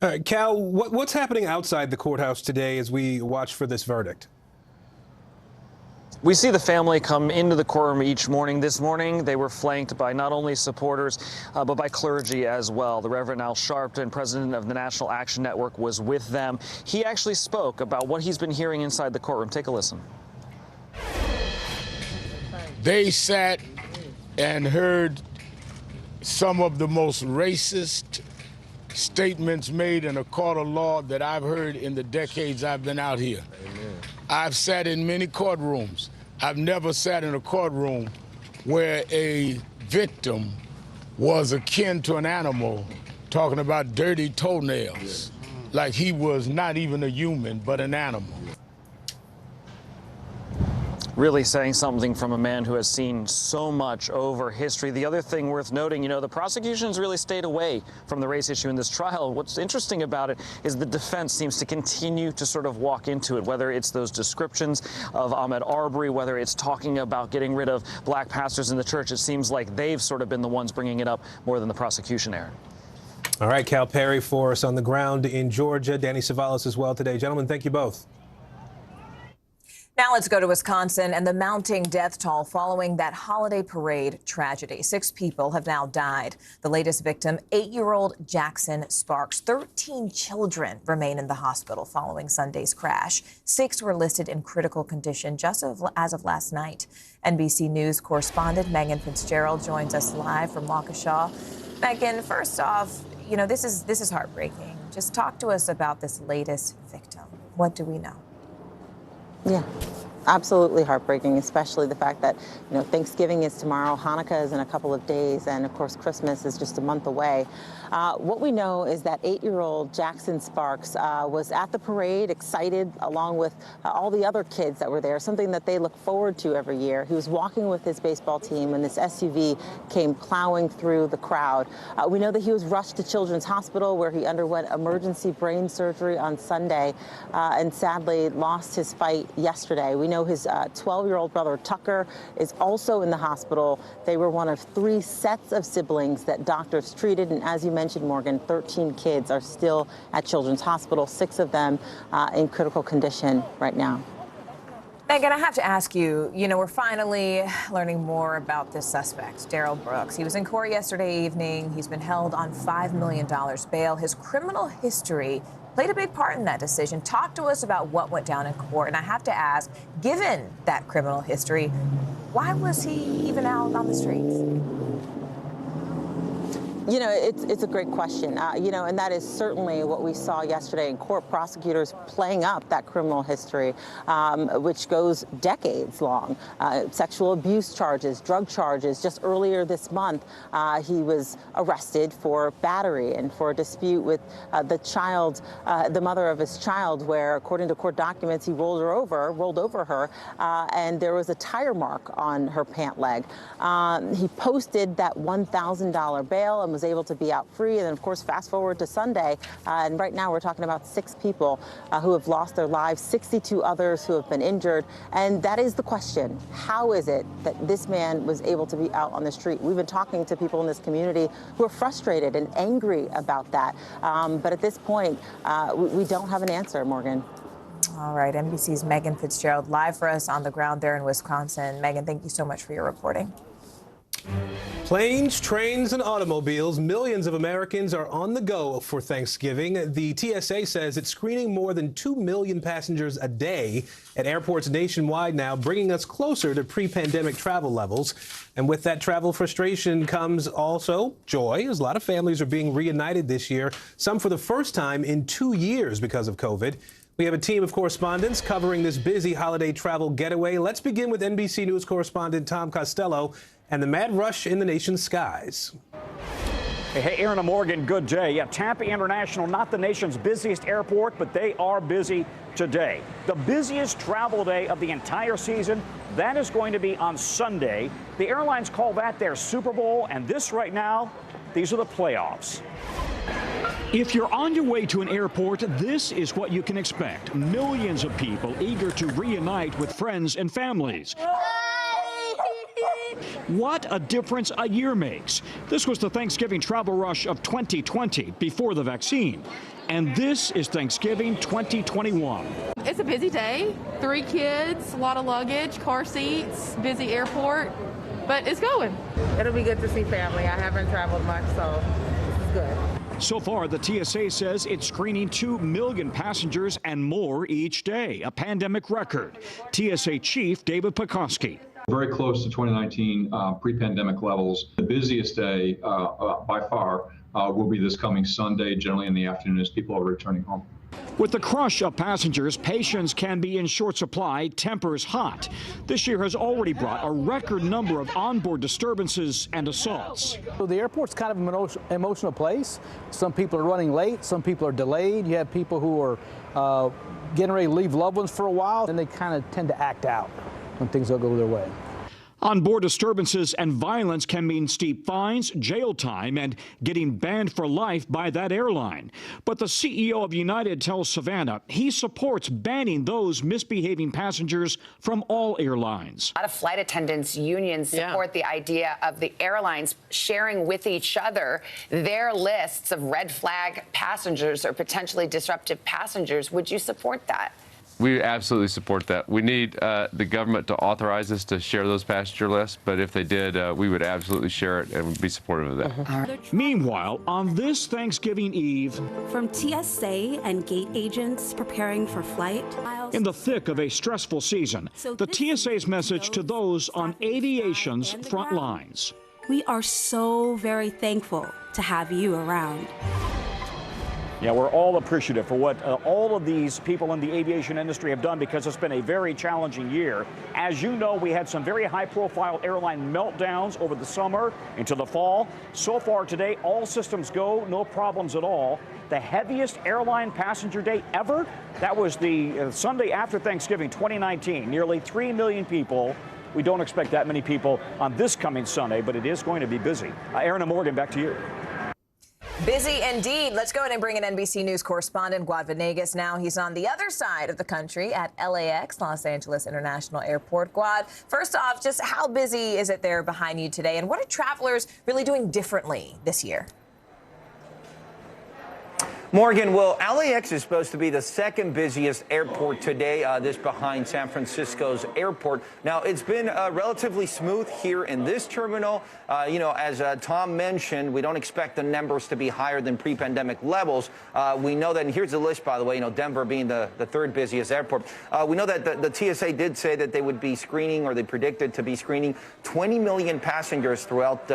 Speaker 17: All right, Cal, what's happening outside the courthouse today as we watch for this verdict?
Speaker 3: We see the family come into the courtroom each morning. This morning, they were flanked by not only supporters, but by clergy as well. The Reverend Al Sharpton, president of the National Action Network, was with them. He actually spoke about what he's been hearing inside the courtroom. Take a listen.
Speaker 18: They sat and heard some of the most racist statements made in a court of law that I've heard in the decades I've been out here. Amen. I've sat in many courtrooms. I've never sat in a courtroom where a victim was akin to an animal, talking about dirty toenails, like he was not even a human, but an animal.
Speaker 3: Really saying something from a man who has seen so much over history. The other thing worth noting, the prosecution's really stayed away from the race issue in this trial. What's interesting about it is the defense seems to continue to sort of walk into it, whether it's those descriptions of Ahmaud Arbery, whether it's talking about getting rid of black pastors in the church. It seems like they've sort of been the ones bringing it up more than the prosecution, Aaron.
Speaker 17: All right, Cal Perry for us on the ground in Georgia. Danny Savalas as well today. Gentlemen, thank you both.
Speaker 20: Now let's go to Wisconsin and the mounting death toll following that holiday parade tragedy. 6 people have now died. The latest victim, 8-year-old Jackson Sparks. 13 children remain in the hospital following Sunday's crash. 6 were listed in critical condition just as of last night. NBC News correspondent Megan Fitzgerald joins us live from Waukesha. Megan, first off, this is heartbreaking. Just talk to us about this latest victim. What do we know?
Speaker 22: Yeah, absolutely heartbreaking, especially the fact that, Thanksgiving is tomorrow, Hanukkah is in a couple of days, and of course Christmas is just a month away. What we know is that 8-year-old Jackson Sparks was at the parade, excited, along with all the other kids that were there, something that they look forward to every year. He was walking with his baseball team when this SUV came plowing through the crowd. We know that he was rushed to Children's Hospital, where he underwent emergency brain surgery on Sunday, and sadly lost his fight yesterday. We know his 12-year-old brother Tucker is also in the hospital. They were one of 3 sets of siblings that doctors treated, and as you mentioned, Morgan, 13 kids are still at Children's Hospital, 6 of them in critical condition right now.
Speaker 20: Megan, I have to ask you, we're finally learning more about this suspect, Darrell Brooks. He was in court yesterday evening. He's been held on $5 million bail. His criminal history played a big part in that decision. Talk to us about what went down in court. And I have to ask, given that criminal history, why was he even out on the streets?
Speaker 22: It's a great question. And that is certainly what we saw yesterday in court, prosecutors playing up that criminal history, which goes decades long. Sexual abuse charges, drug charges. Just earlier this month, he was arrested for battery and for a dispute with the mother of his child, where, according to court documents, he rolled over her, and there was a tire mark on her pant leg. He posted that $1,000 bail and was able to be out free. And then, of course, fast forward to Sunday, and right now we're talking about 6 people who have lost their lives, 62 others who have been injured. And that is the question. How is it that this man was able to be out on the street? We've been talking to people in this community who are frustrated and angry about that. But at this point, we don't have an answer, Morgan.
Speaker 20: All right, NBC's Megan Fitzgerald live for us on the ground there in Wisconsin. Megan, thank you so much for your reporting.
Speaker 17: Planes, trains, and automobiles. Millions of Americans are on the go for Thanksgiving. The TSA says it's screening more than 2 million passengers a day at airports nationwide now, bringing us closer to pre-pandemic travel levels. And with that travel frustration comes also joy, as a lot of families are being reunited this year, some for the first time in 2 years because of COVID. We have a team of correspondents covering this busy holiday travel getaway. Let's begin with NBC News correspondent Tom Costello and the mad rush in the nation's skies.
Speaker 2: Hey, Aaron and Morgan, good day. Yeah, Tampa International, not the nation's busiest airport, but they are busy today. The busiest travel day of the entire season, that is going to be on Sunday. The airlines call that their Super Bowl, and this right now, these are the playoffs. If you're on your way to an airport, this is what you can expect. Millions of people eager to reunite with friends and families. What a difference a year makes. This was the Thanksgiving travel rush of 2020 before the vaccine. And this is Thanksgiving 2021.
Speaker 4: It's a busy day. 3 kids, a lot of luggage, car seats, busy airport, but it's going.
Speaker 9: It'll be good to see family. I haven't traveled much, so this is good.
Speaker 2: So far, the TSA says it's screening 2 million passengers and more each day, a pandemic record. TSA Chief David Pekoski.
Speaker 19: Very close to 2019 pre-pandemic levels. The busiest day by far will be this coming Sunday, generally in the afternoon as people are returning home.
Speaker 2: With the crush of passengers, patience can be in short supply, tempers hot. This year has already brought a record number of onboard disturbances and assaults.
Speaker 25: So the airport's kind of an emotional place. Some people are running late, some people are delayed. You have people who are getting ready to leave loved ones for a while, and they kind of tend to act out when things don't go their way.
Speaker 2: Onboard disturbances and violence can mean steep fines, jail time, and getting banned for life by that airline. But the CEO of United tells Savannah he supports banning those misbehaving passengers from all airlines.
Speaker 26: A lot of flight attendants unions support the idea of the airlines sharing with each other their lists of red flag passengers or potentially disruptive passengers. Would you support that?
Speaker 27: We absolutely support that. We need the government to authorize us to share those passenger lists, but if they did, we would absolutely share it and be supportive of that.
Speaker 2: Meanwhile, on this Thanksgiving Eve,
Speaker 28: from TSA and gate agents preparing for flight,
Speaker 2: in the thick of a stressful season, the TSA's message to those on aviation's front lines.
Speaker 28: We are so very thankful to have you around.
Speaker 2: Yeah, we're all appreciative for what all of these people in the aviation industry have done, because it's been a very challenging year. As you know, we had some very high-profile airline meltdowns over the summer into the fall. So far today, all systems go, no problems at all. The heaviest airline passenger day ever, that was the Sunday after Thanksgiving 2019. Nearly 3 million people. We don't expect that many people on this coming Sunday, but it is going to be busy. Aaron and Morgan, back to you.
Speaker 7: Busy indeed. Let's go ahead and bring in NBC News correspondent Guad Venegas now. He's on the other side of the country at LAX, Los Angeles International Airport. Guad, first off, just how busy is it there behind you today, and what are travelers really doing differently this year?
Speaker 1: Morgan, well, LAX is supposed to be the second busiest airport today, this behind San Francisco's airport. Now, it's been relatively smooth here in this terminal. As Tom mentioned, we don't expect the numbers to be higher than pre-pandemic levels. We know that, and here's the list, by the way, Denver being the third busiest airport. We know that the TSA did say that they would be screening, or they predicted to be screening 20 million passengers throughout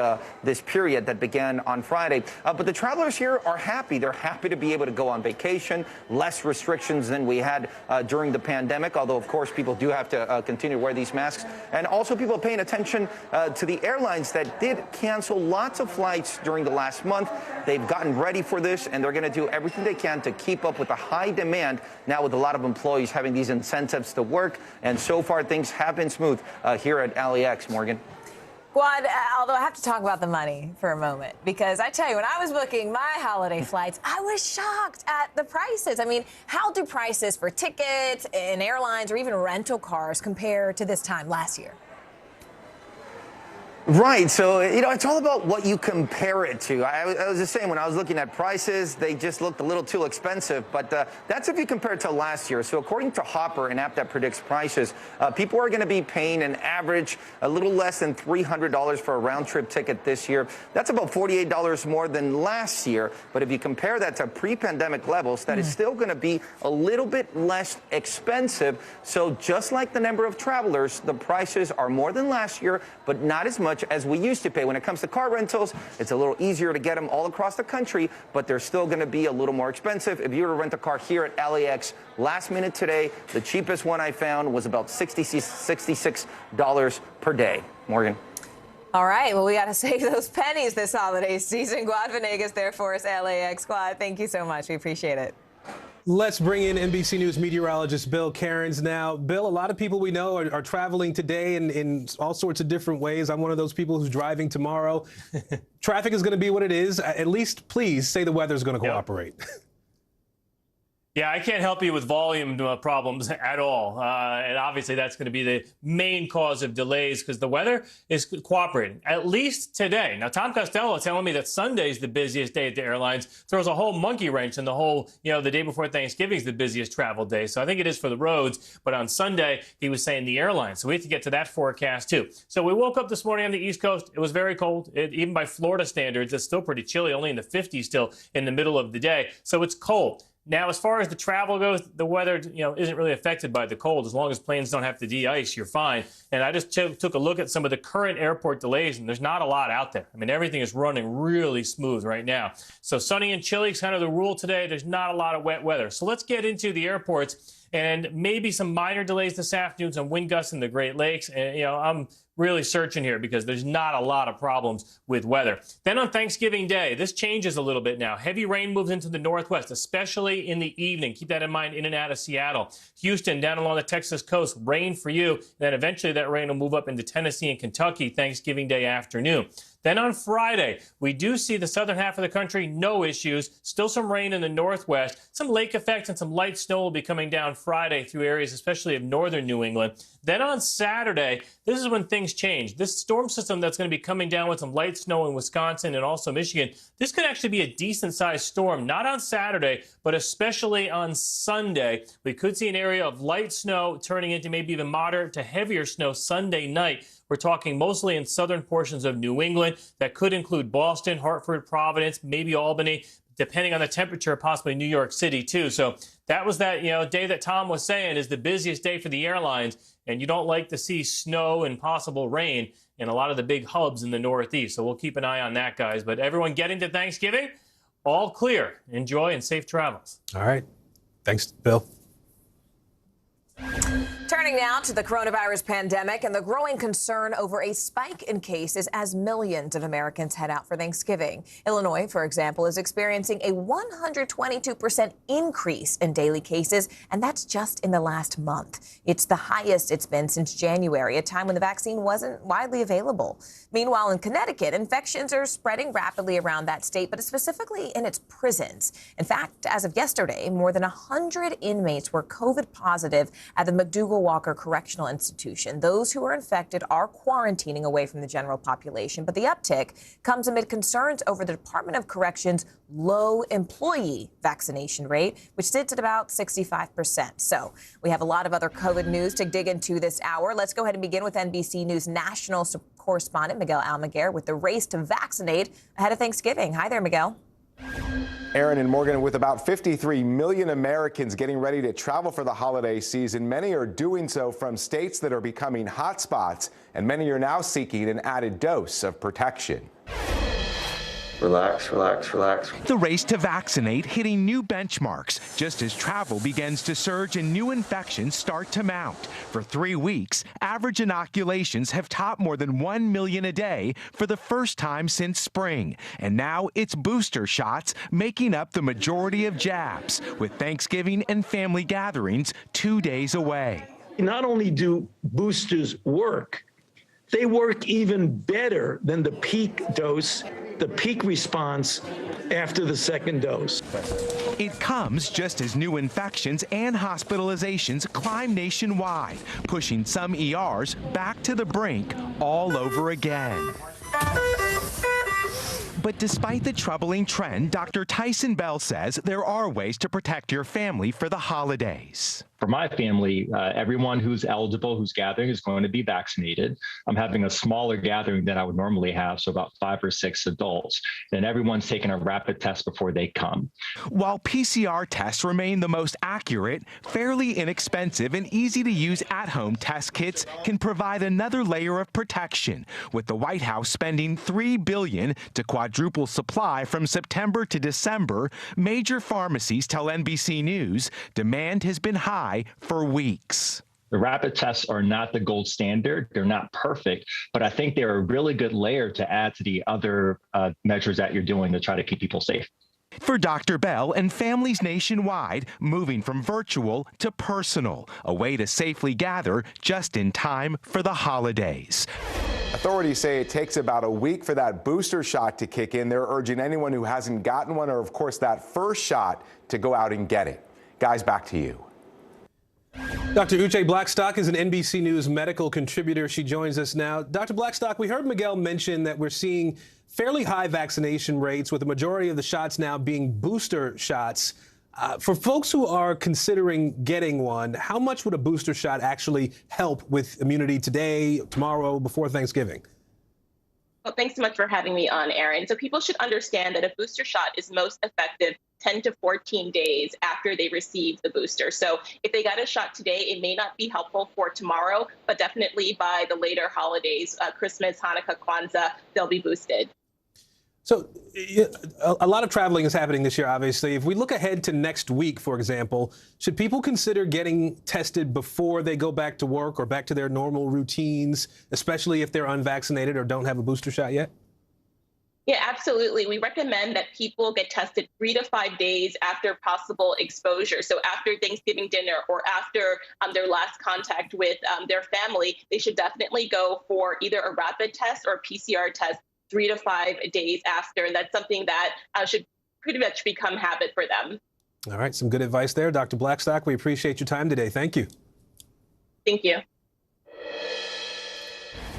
Speaker 1: this period that began on Friday. But the travelers here are happy. They're happy to be able to go on vacation, less restrictions than we had during the pandemic, although, of course, people do have to continue to wear these masks. And also people paying attention to the airlines that did cancel lots of flights during the last month. They've gotten ready for this, and they're going to do everything they can to keep up with the high demand now, with a lot of employees having these incentives to work. And so far, things have been smooth here at LAX, Morgan.
Speaker 20: Guad, although I have to talk about the money for a moment, because I tell you, when I was booking my holiday flights, I was shocked at the prices. I mean, how do prices for tickets and airlines or even rental cars compare to this time last year?
Speaker 1: Right. So, it's all about what you compare it to. I was just saying, when I was looking at prices, they just looked a little too expensive. But that's if you compare it to last year. So according to Hopper, an app that predicts prices, people are going to be paying an average a little less than $300 for a round trip ticket this year. That's about $48 more than last year. But if you compare that to pre-pandemic levels, that is still going to be a little bit less expensive. So just like the number of travelers, the prices are more than last year, but not as much as we used to pay. When it comes to car rentals, it's a little easier to get them all across the country, but they're still going to be a little more expensive. If you were to rent a car here at LAX last minute today, the cheapest one I found was about $66 per day. Morgan.
Speaker 20: All right, well, we got to save those pennies this holiday season. Guad Venegas there for us, LAX. Guad, thank you so much. We appreciate it.
Speaker 17: Let's bring in NBC News meteorologist Bill Cairns now. Bill, a lot of people we know are traveling today in all sorts of different ways. I'm one of those people who's driving tomorrow. Traffic is going to be what it is. At least, please say the weather's going to cooperate.
Speaker 5: Yeah, I can't help you with volume problems at all. And obviously that's going to be the main cause of delays because the weather is cooperating, at least today. Now, Tom Costello telling me that Sunday is the busiest day at the airlines, throws a whole monkey wrench in the whole, the day before Thanksgiving is the busiest travel day. So I think it is for the roads. But on Sunday, he was saying the airlines. So we have to get to that forecast too. So we woke up this morning on the East Coast. It was very cold. Even by Florida standards, it's still pretty chilly, only in the 50s still in the middle of the day. So it's cold. Now, as far as the travel goes, the weather, isn't really affected by the cold. As long as planes don't have to de-ice, you're fine. And I just took a look at some of the current airport delays, and there's not a lot out there. I mean, everything is running really smooth right now. So sunny and chilly is kind of the rule today. There's not a lot of wet weather. So let's get into the airports and maybe some minor delays this afternoon, some wind gusts in the Great Lakes. And, I'm really searching here because there's not a lot of problems with weather. Then on Thanksgiving Day, this changes a little bit now. Heavy rain moves into the northwest, especially in the evening. Keep that in mind in and out of Seattle. Houston, down along the Texas coast, rain for you. Then eventually that rain will move up into Tennessee and Kentucky Thanksgiving Day afternoon. Then on Friday, we do see the southern half of the country, no issues. Still some rain in the northwest. Some lake effects and some light snow will be coming down Friday through areas, especially of northern New England. Then on Saturday, this is when things change. This storm system that's going to be coming down with some light snow in Wisconsin and also Michigan, this could actually be a decent-sized storm, not on Saturday, but especially on Sunday. We could see an area of light snow turning into maybe even moderate to heavier snow Sunday night. We're talking mostly in southern portions of New England. That could include Boston, Hartford, Providence, maybe Albany, depending on the temperature, possibly New York City, too. So that was that, day that Tom was saying is the busiest day for the airlines. And you don't like to see snow and possible rain in a lot of the big hubs in the Northeast. So we'll keep an eye on that, guys. But everyone getting to Thanksgiving, all clear. Enjoy and safe travels.
Speaker 17: All right. Thanks, Bill.
Speaker 20: Turning now to the coronavirus pandemic and the growing concern over a spike in cases as millions of Americans head out for Thanksgiving. Illinois, for example, is experiencing a 122% increase in daily cases, and that's just in the last month. It's the highest it's been since January, a time when the vaccine wasn't widely available. Meanwhile, in Connecticut, infections are spreading rapidly around that state, but specifically in its prisons. In fact, as of yesterday, more than 100 inmates were COVID positive at the McDougal
Speaker 7: Walker Correctional Institution. Those who are infected are quarantining away from the general population, but the uptick comes amid concerns over the Department of Corrections' low employee vaccination rate, which sits at about 65%. So we have a lot of other COVID news to dig into this hour. Let's go ahead and begin with NBC News national correspondent Miguel Almaguer with the race to vaccinate ahead of Thanksgiving. Hi there, Miguel.
Speaker 8: Aaron and Morgan, with about 53 million Americans getting ready to travel for the holiday season, many are doing so from states that are becoming hotspots, and many are now seeking an added dose of protection.
Speaker 10: Relax, relax, relax.
Speaker 11: The race to vaccinate hitting new benchmarks just as travel begins to surge and new infections start to mount. For 3 weeks, average inoculations have topped more than 1 million a day for the first time since spring. And now it's booster shots making up the majority of jabs, with Thanksgiving and family gatherings 2 days away.
Speaker 12: Not only do boosters work, they work even better than the peak dose, the peak response after the second dose.
Speaker 11: It comes just as new infections and hospitalizations climb nationwide, pushing some ERs back to the brink all over again. But despite the troubling trend, Dr. Tyson Bell says there are ways to protect your family for the holidays.
Speaker 13: For my family, everyone who's eligible, who's gathering, is going to be vaccinated. I'm having a smaller gathering than I would normally have, so about 5 or 6 adults. And everyone's taking a rapid test before they come.
Speaker 11: While PCR tests remain the most accurate, fairly inexpensive and easy to use at-home test kits can provide another layer of protection, with the White House spending $3 billion to quadruple supply from September to December. Major pharmacies tell NBC News demand has been high for weeks.
Speaker 13: The rapid tests are not the gold standard. They're not perfect, but I think they're a really good layer to add to the other measures that you're doing to try to keep people safe.
Speaker 11: For Dr. Bell and families nationwide, moving from virtual to personal, a way to safely gather just in time for the holidays.
Speaker 8: Authorities say it takes about a week for that booster shot to kick in. They're urging anyone who hasn't gotten one, or of course that first shot, to go out and get it. Guys, back to you.
Speaker 17: Dr. Uche Blackstock is an NBC News medical contributor. She joins us now. Dr. Blackstock, we heard Miguel mention that we're seeing fairly high vaccination rates, with the majority of the shots now being booster shots. For folks who are considering getting one, how much would a booster shot actually help with immunity today, tomorrow, before Thanksgiving?
Speaker 21: Well, thanks so much for having me on, Aaron. So people should understand that a booster shot is most effective 10 to 14 days after they receive the booster. So if they got a shot today, it may not be helpful for tomorrow, but definitely by the later holidays, Christmas, Hanukkah, Kwanzaa, they'll be boosted.
Speaker 17: So a lot of traveling is happening this year, obviously. If we look ahead to next week, for example, should people consider getting tested before they go back to work or back to their normal routines, especially if they're unvaccinated or don't have a booster shot yet?
Speaker 21: Yeah, absolutely. We recommend that people get tested 3 to 5 days after possible exposure. So after Thanksgiving dinner or after their last contact with their family, they should definitely go for either a rapid test or a PCR test 3 to 5 days after. And that's something that should pretty much become habit for them.
Speaker 17: All right. Some good advice there. Dr. Blackstock, we appreciate your time today. Thank you.
Speaker 21: Thank you.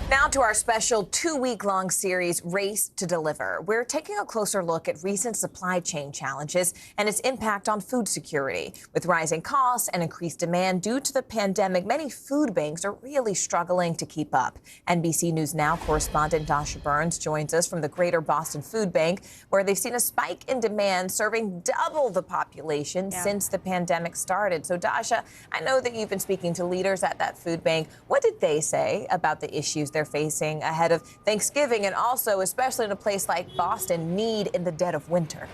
Speaker 7: Now to our special 2-week-long series, Race to Deliver. We're taking a closer look at recent supply chain challenges and its impact on food security. With rising costs and increased demand due to the pandemic, many food banks are really struggling to keep up. NBC News Now correspondent Dasha Burns joins us from the Greater Boston Food Bank, where they've seen a spike in demand, serving double the population since the pandemic started. So, Dasha, I know that you've been speaking to leaders at that food bank. What did they say about the issues they're facing ahead of Thanksgiving, and also, especially in a place like Boston, need in the dead of winter?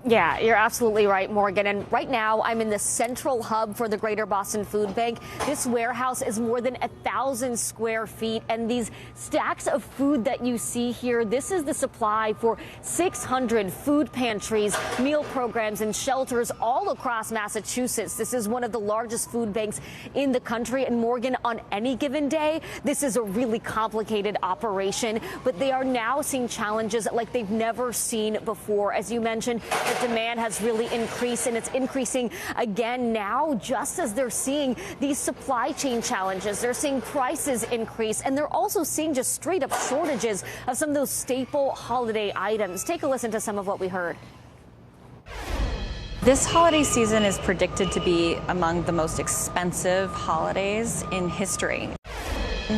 Speaker 23: Yeah, you're absolutely right, Morgan. And right now, I'm in the central hub for the Greater Boston Food Bank. This warehouse is more than 1,000 square feet. And these stacks of food that you see here, this is the supply for 600 food pantries, meal programs, and shelters all across Massachusetts. This is one of the largest food banks in the country. And Morgan, on any given day, this is a really complicated operation. But they are now seeing challenges like they've never seen before. As you mentioned, the that demand has really increased, and it's increasing again now just as they're seeing these supply chain challenges. They're seeing prices increase, and they're also seeing just straight up shortages of some of those staple holiday items. Take a listen to some of what we heard.
Speaker 3: This holiday season is predicted to be among the most expensive holidays in history.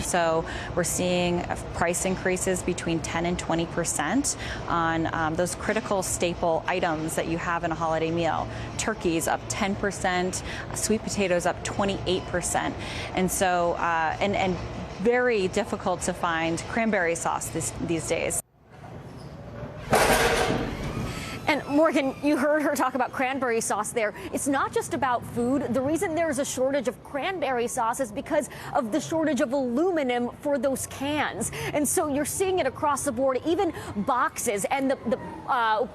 Speaker 3: So we're seeing price increases between 10 and 20% on those critical staple items that you have in a holiday meal. Turkey's up 10%, sweet potatoes up 28%. And so, and very difficult to find cranberry sauce these days.
Speaker 23: And Morgan, you heard her talk about cranberry sauce there. It's not just about food. The reason there's a shortage of cranberry sauce is because of the shortage of aluminum for those cans. And so you're seeing it across the board, even boxes and the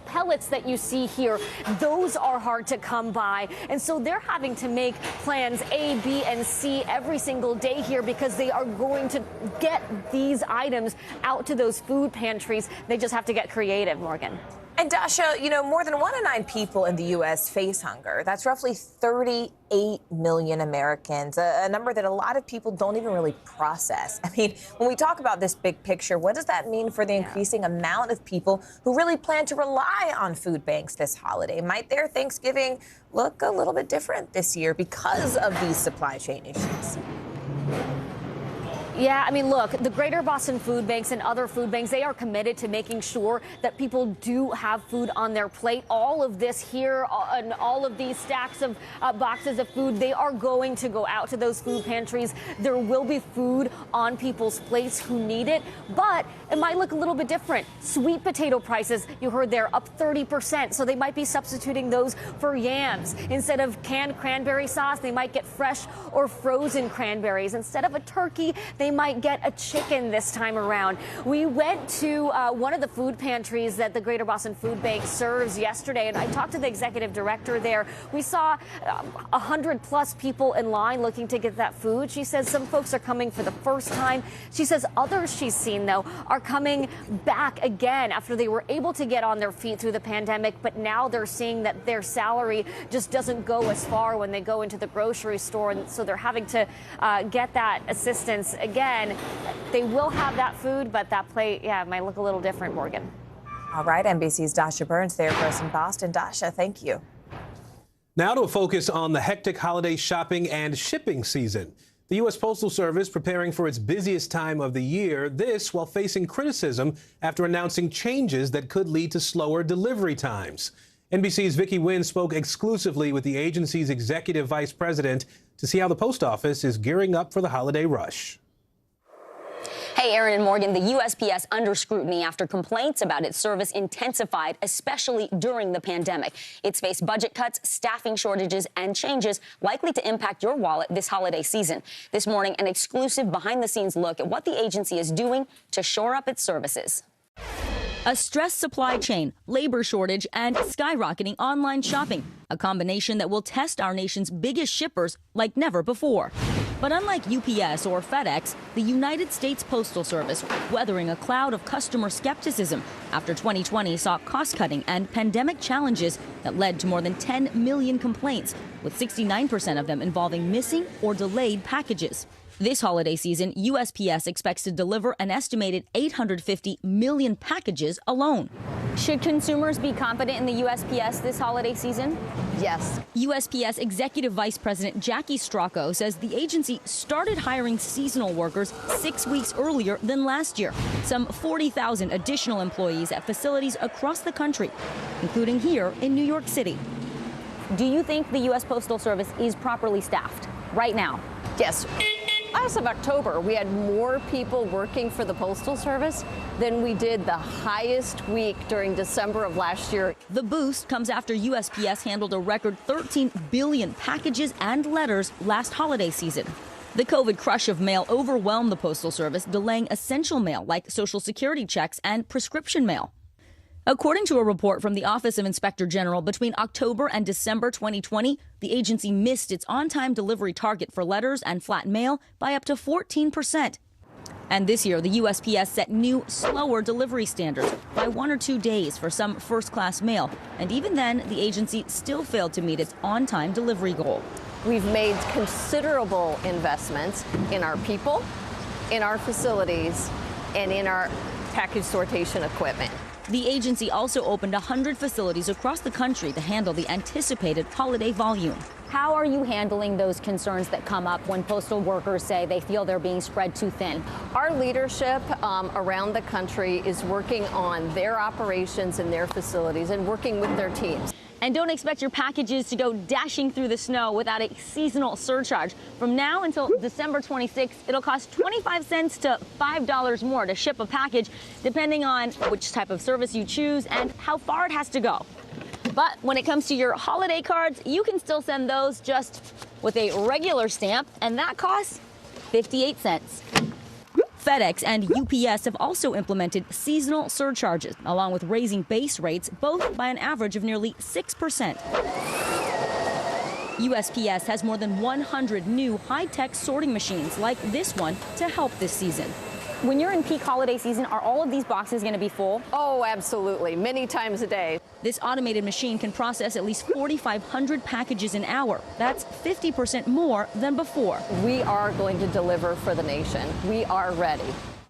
Speaker 23: pellets that you see here, those are hard to come by. And so they're having to make plans A, B, and C every single day here because they are going to get these items out to those food pantries. They just have to get creative, Morgan.
Speaker 7: And Dasha, you know, more than 1 in 9 people in the U.S. face hunger. That's roughly 38 million Americans, a number that a lot of people don't even really process. I mean, when we talk about this big picture, what does that mean for the increasing amount of people who really plan to rely on food banks this holiday? Might their Thanksgiving look a little bit different this year because of these supply chain issues?
Speaker 23: Yeah, I mean, look, the Greater Boston Food Banks and other food banks, they are committed to making sure that people do have food on their plate. All of this here and all of these stacks of boxes of food, they are going to go out to those food pantries. There will be food on people's plates who need it, but it might look a little bit different. Sweet potato prices, you heard there, up 30%. So they might be substituting those for yams. Instead of canned cranberry sauce, they might get fresh or frozen cranberries. Instead of a turkey, they might get a chicken this time around. We went to one of the food pantries that the Greater Boston Food Bank serves yesterday, and I talked to the executive director there. We saw 100+ people in line looking to get that food. She says some folks are coming for the first time. She says others she's seen, though, are coming back again after they were able to get on their feet through the pandemic, but now they're seeing that their salary just doesn't go as far when they go into the grocery store, and so they're having to get that assistance again. They will have that food, but that plate, might look a little different, Morgan.
Speaker 7: All right, NBC's Dasha Burns there for us in Boston. Dasha, thank you.
Speaker 17: Now to a focus on the hectic holiday shopping and shipping season. The U.S. Postal Service preparing for its busiest time of the year, this while facing criticism after announcing changes that could lead to slower delivery times. NBC's Vicky Nguyen spoke exclusively with the agency's executive vice president to see how the post office is gearing up for the holiday rush.
Speaker 6: Hey, Aaron and Morgan, the USPS under scrutiny after complaints about its service intensified, especially during the pandemic. It's faced budget cuts, staffing shortages, and changes likely to impact your wallet this holiday season. This morning, an exclusive behind-the-scenes look at what the agency is doing to shore up its services.
Speaker 14: A stressed supply chain, labor shortage, and skyrocketing online shopping, a combination that will test our nation's biggest shippers like never before. But unlike UPS or FedEx, the United States Postal Service weathering a cloud of customer skepticism after 2020 saw cost-cutting and pandemic challenges that led to more than 10 million complaints, with 69% of them involving missing or delayed packages. This holiday season, USPS expects to deliver an estimated 850 million packages alone.
Speaker 23: Should consumers be confident in the USPS this holiday season?
Speaker 14: Yes. USPS Executive Vice President Jackie Stracco says the agency started hiring seasonal workers 6 weeks earlier than last year. Some 40,000 additional employees at facilities across the country, including here in New York City.
Speaker 23: Do you think the U.S. Postal Service is properly staffed right now?
Speaker 15: Yes. As of October, we had more people working for the Postal Service than we did the highest week during December of last year.
Speaker 14: The boost comes after USPS handled a record 13 billion packages and letters last holiday season. The COVID crush of mail overwhelmed the Postal Service, delaying essential mail like Social Security checks and prescription mail. According to a report from the Office of Inspector General, between October and December 2020, the agency missed its on-time delivery target for letters and flat mail by up to 14%. And this year, the USPS set new, slower delivery standards by 1 or 2 days for some first-class mail. And even then, the agency still failed to meet its on-time delivery goal.
Speaker 15: We've made considerable investments in our people, in our facilities, and in our package sortation equipment.
Speaker 14: The agency also opened 100 facilities across the country to handle the anticipated holiday volume.
Speaker 6: How are you handling those concerns that come up when postal workers say they feel they're being spread too thin?
Speaker 15: Our leadership around the country is working on their operations and their facilities and working with their teams.
Speaker 14: And don't expect your packages to go dashing through the snow without a seasonal surcharge. From now until December 26th, it'll cost 25 cents to $5 more to ship a package, depending on which type of service you choose and how far it has to go. But when it comes to your holiday cards, you can still send those just with a regular stamp, and that costs 58 cents. FedEx and UPS have also implemented seasonal surcharges, along with raising base rates, both by an average of nearly 6%. USPS has more than 100 new high-tech sorting machines like this one to help this season.
Speaker 6: When you're in peak holiday season, are all of these boxes going to be full?
Speaker 15: Oh, absolutely. Many times a day.
Speaker 14: This automated machine can process at least 4,500 packages an hour. That's 50% more than before.
Speaker 15: We are going to deliver for the nation. We are ready.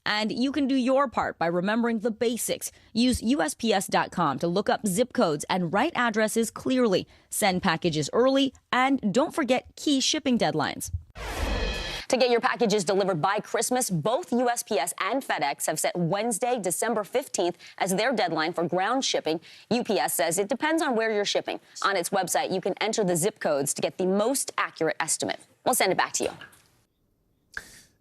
Speaker 14: And you can do your part by remembering the basics. Use USPS.com to look up zip codes and write addresses clearly. Send packages early, and don't forget key shipping deadlines.
Speaker 6: To get your packages delivered by Christmas, both USPS and FedEx have set Wednesday, December 15th as their deadline for ground shipping. UPS says it depends on where you're shipping. On its website, you can enter the zip codes to get the most accurate estimate. We'll send it back to you.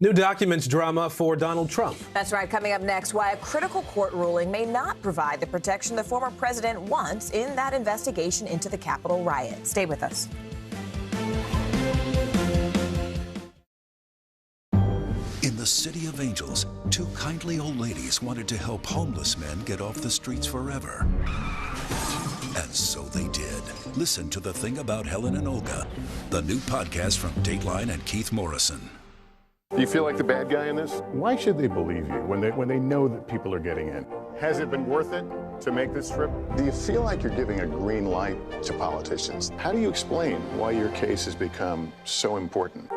Speaker 17: New documents drama for Donald Trump.
Speaker 7: That's right. Coming up next, why a critical court ruling may not provide the protection the former president wants in that investigation into the Capitol riot. Stay with us.
Speaker 4: In the City of Angels, two kindly old ladies wanted to help homeless men get off the streets forever. And so they did. Listen to The Thing About Helen and Olga, the new podcast from Dateline and Keith Morrison.
Speaker 9: Do you feel like the bad guy in this? Why should they believe you when they know that people are getting in? Has it been worth it to make this trip? Do you feel like you're giving a green light to politicians? How do you explain why your case has become so important?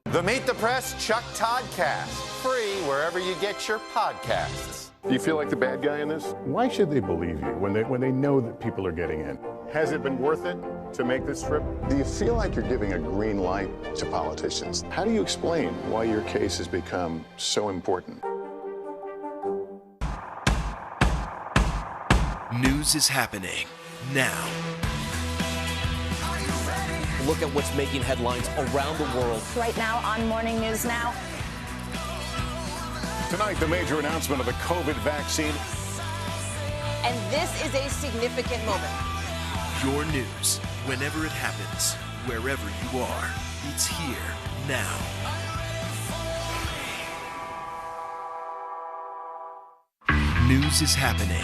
Speaker 16: The Meet the Press Chuck Toddcast, free wherever you get your podcasts.
Speaker 9: Do you feel like the bad guy in this? Why should they believe you when they know that people are getting in? Has it been worth it to make this trip? Do you feel like you're giving a green light to politicians? How do you explain why your case has become so important?
Speaker 18: News is happening now.
Speaker 19: Look at what's making headlines around the world.
Speaker 6: Right now on Morning News Now.
Speaker 9: Tonight, the major announcement of the COVID vaccine.
Speaker 7: And this is a significant moment.
Speaker 18: Your news, whenever it happens, wherever you are, it's here now. News is happening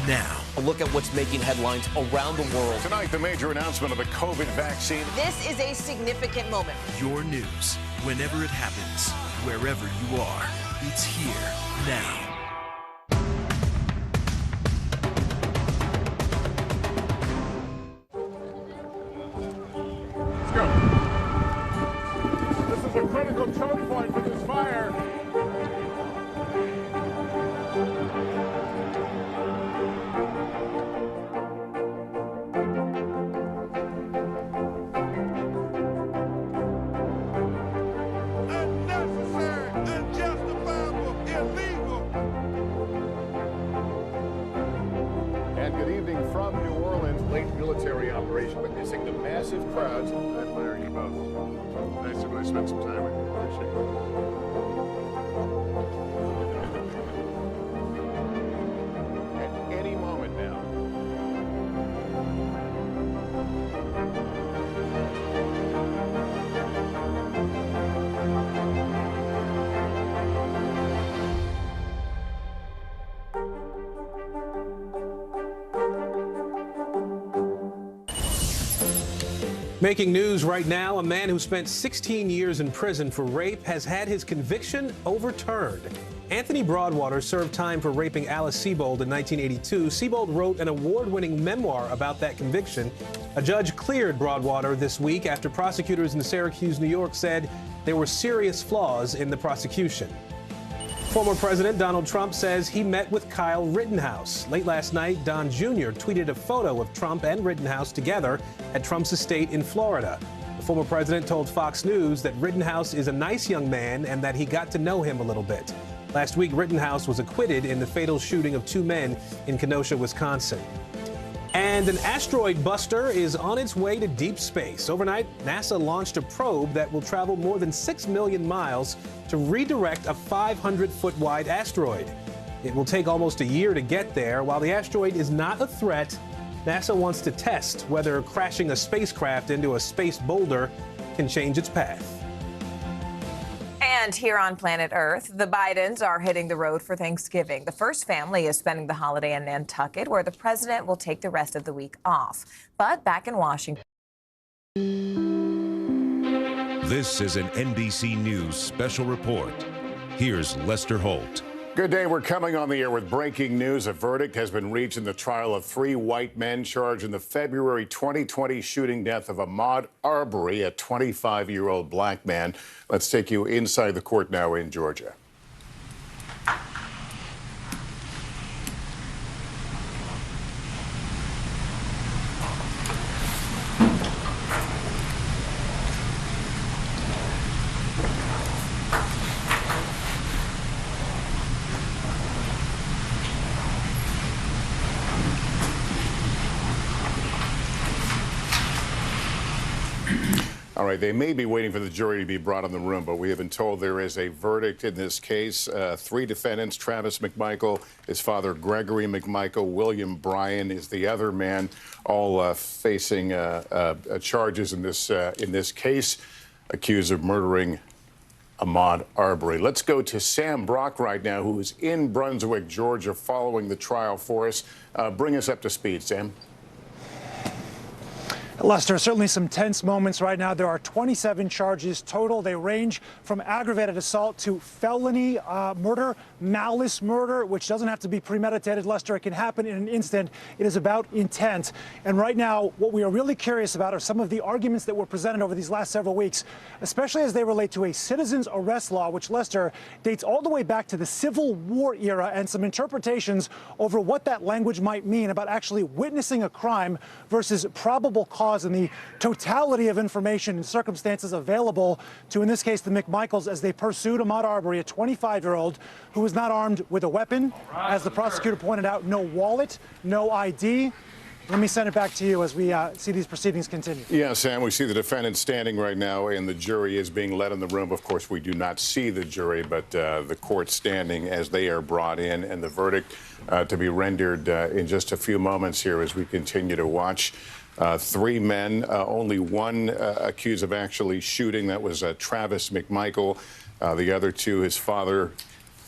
Speaker 18: now.
Speaker 19: A look at what's making headlines around the world.
Speaker 9: Tonight, the major announcement of the COVID vaccine.
Speaker 7: This is a significant moment.
Speaker 18: Your news, whenever it happens, wherever you are, it's here now.
Speaker 9: Let's go. This is a critical choke point for this fire. Military operation, witnessing the massive crowds. I admire you both. Nice to really spend some time with you. Appreciate it. At any moment now.
Speaker 17: Making news right now, a man who spent 16 years in prison for rape has had his conviction overturned. Anthony Broadwater served time for raping Alice Sebold in 1982. Sebold wrote an award-winning memoir about that conviction. A judge cleared Broadwater this week after prosecutors in Syracuse, New York said there were serious flaws in the prosecution. Former President Donald Trump says he met with Kyle Rittenhouse. Late last night, Don Jr. tweeted a photo of Trump and Rittenhouse together at Trump's estate in Florida. The former president told Fox News that Rittenhouse is a nice young man and that he got to know him a little bit. Last week, Rittenhouse was acquitted in the fatal shooting of 2 men in Kenosha, Wisconsin. And an asteroid buster is on its way to deep space. Overnight, NASA launched a probe that will travel more than 6 million miles to redirect a 500-foot wide asteroid. It will take almost a year to get there. While the asteroid is not a threat, NASA wants to test whether crashing a spacecraft into a space boulder can change its path.
Speaker 7: And here on planet Earth, the Bidens are hitting the road for Thanksgiving. The first family is spending the holiday in Nantucket, where the president will take the rest of the week off. But back in Washington.
Speaker 1: This is an NBC News special report. Here's Lester Holt.
Speaker 9: Good day. We're coming on the air with breaking news. A verdict has been reached in the trial of 3 white men charged in the February 2020 shooting death of Ahmaud Arbery, a 25-year-old black man. Let's take you inside the court now in Georgia. All right, they may be waiting for the jury to be brought in the room, but we have been told there is a verdict in this case. 3 defendants, Travis McMichael, his father Gregory McMichael, William Bryan is the other man, all facing charges in this case, accused of murdering Ahmaud Arbery. Let's go to Sam Brock right now, who is in Brunswick, Georgia, following the trial for us. Bring us up to speed, Sam.
Speaker 2: Lester, certainly some tense moments right now. There are 27 charges total. They range from aggravated assault to felony murder, malice murder, which doesn't have to be premeditated, Lester. It can happen in an instant. It is about intent. And right now, what we are really curious about are some of the arguments that were presented over these last several weeks, especially as they relate to a citizen's arrest law, which, Lester, dates all the way back to the Civil War era, and some interpretations over what that language might mean about actually witnessing a crime versus probable cause and the totality of information and circumstances available to, in this case, the McMichaels as they pursued Ahmaud Arbery, a 25-year-old who was not armed with a weapon. As the prosecutor pointed out, no wallet, no ID. Let me send it back to you as we see these proceedings continue.
Speaker 9: Yeah, Sam, we see the defendant standing right now, and the jury is being led in the room. Of course, we do not see the jury, but the court standing as they are brought in, and the verdict to be rendered in just a few moments here as we continue to watch. 3 men, only one accused of actually shooting. That was Travis McMichael. The other 2, his father,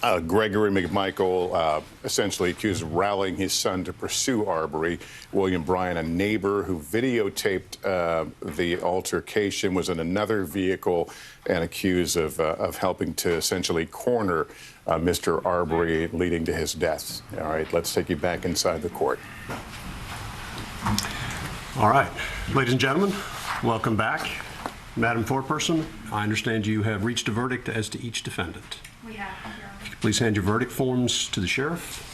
Speaker 9: Gregory McMichael, essentially accused of rallying his son to pursue Arbery. William Bryan, a neighbor who videotaped the altercation, was in another vehicle and accused of helping to essentially corner Mr. Arbery, leading to his death. All right, let's take you back inside the court.
Speaker 22: All right, ladies and gentlemen, welcome back. Madam Foreperson, I understand you have reached a verdict as to each defendant.
Speaker 24: We have.
Speaker 22: If you could please hand your verdict forms to the sheriff.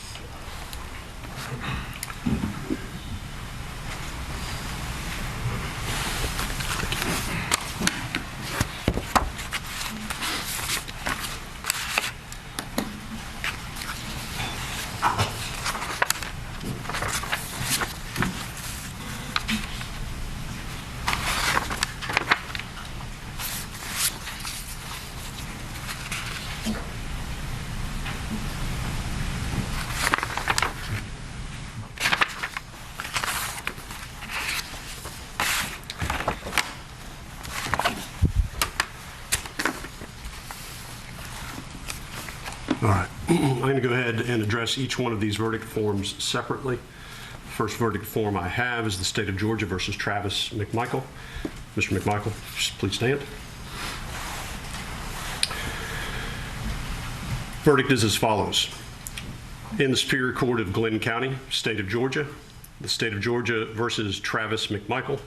Speaker 22: All right, I'm going to go ahead and address each one of these verdict forms separately. first verdict form I have is the State of Georgia versus Travis McMichael. Mr. McMichael, please stand. Verdict is as follows. In the Superior Court of Glenn County, State of Georgia, the State of Georgia versus Travis McMichael,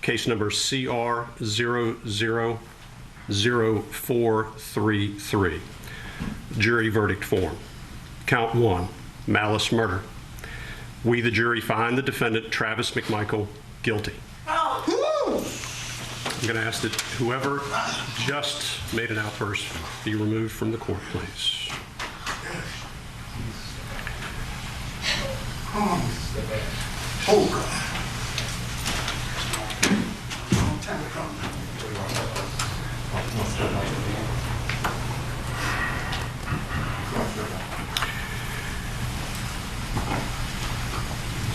Speaker 22: case number CR 000433. Jury verdict form. Count 1, malice murder. We, the jury, find the defendant, Travis McMichael, guilty. I'm going to ask that whoever just made an outburst be removed from the court, please.
Speaker 5: Oh, God.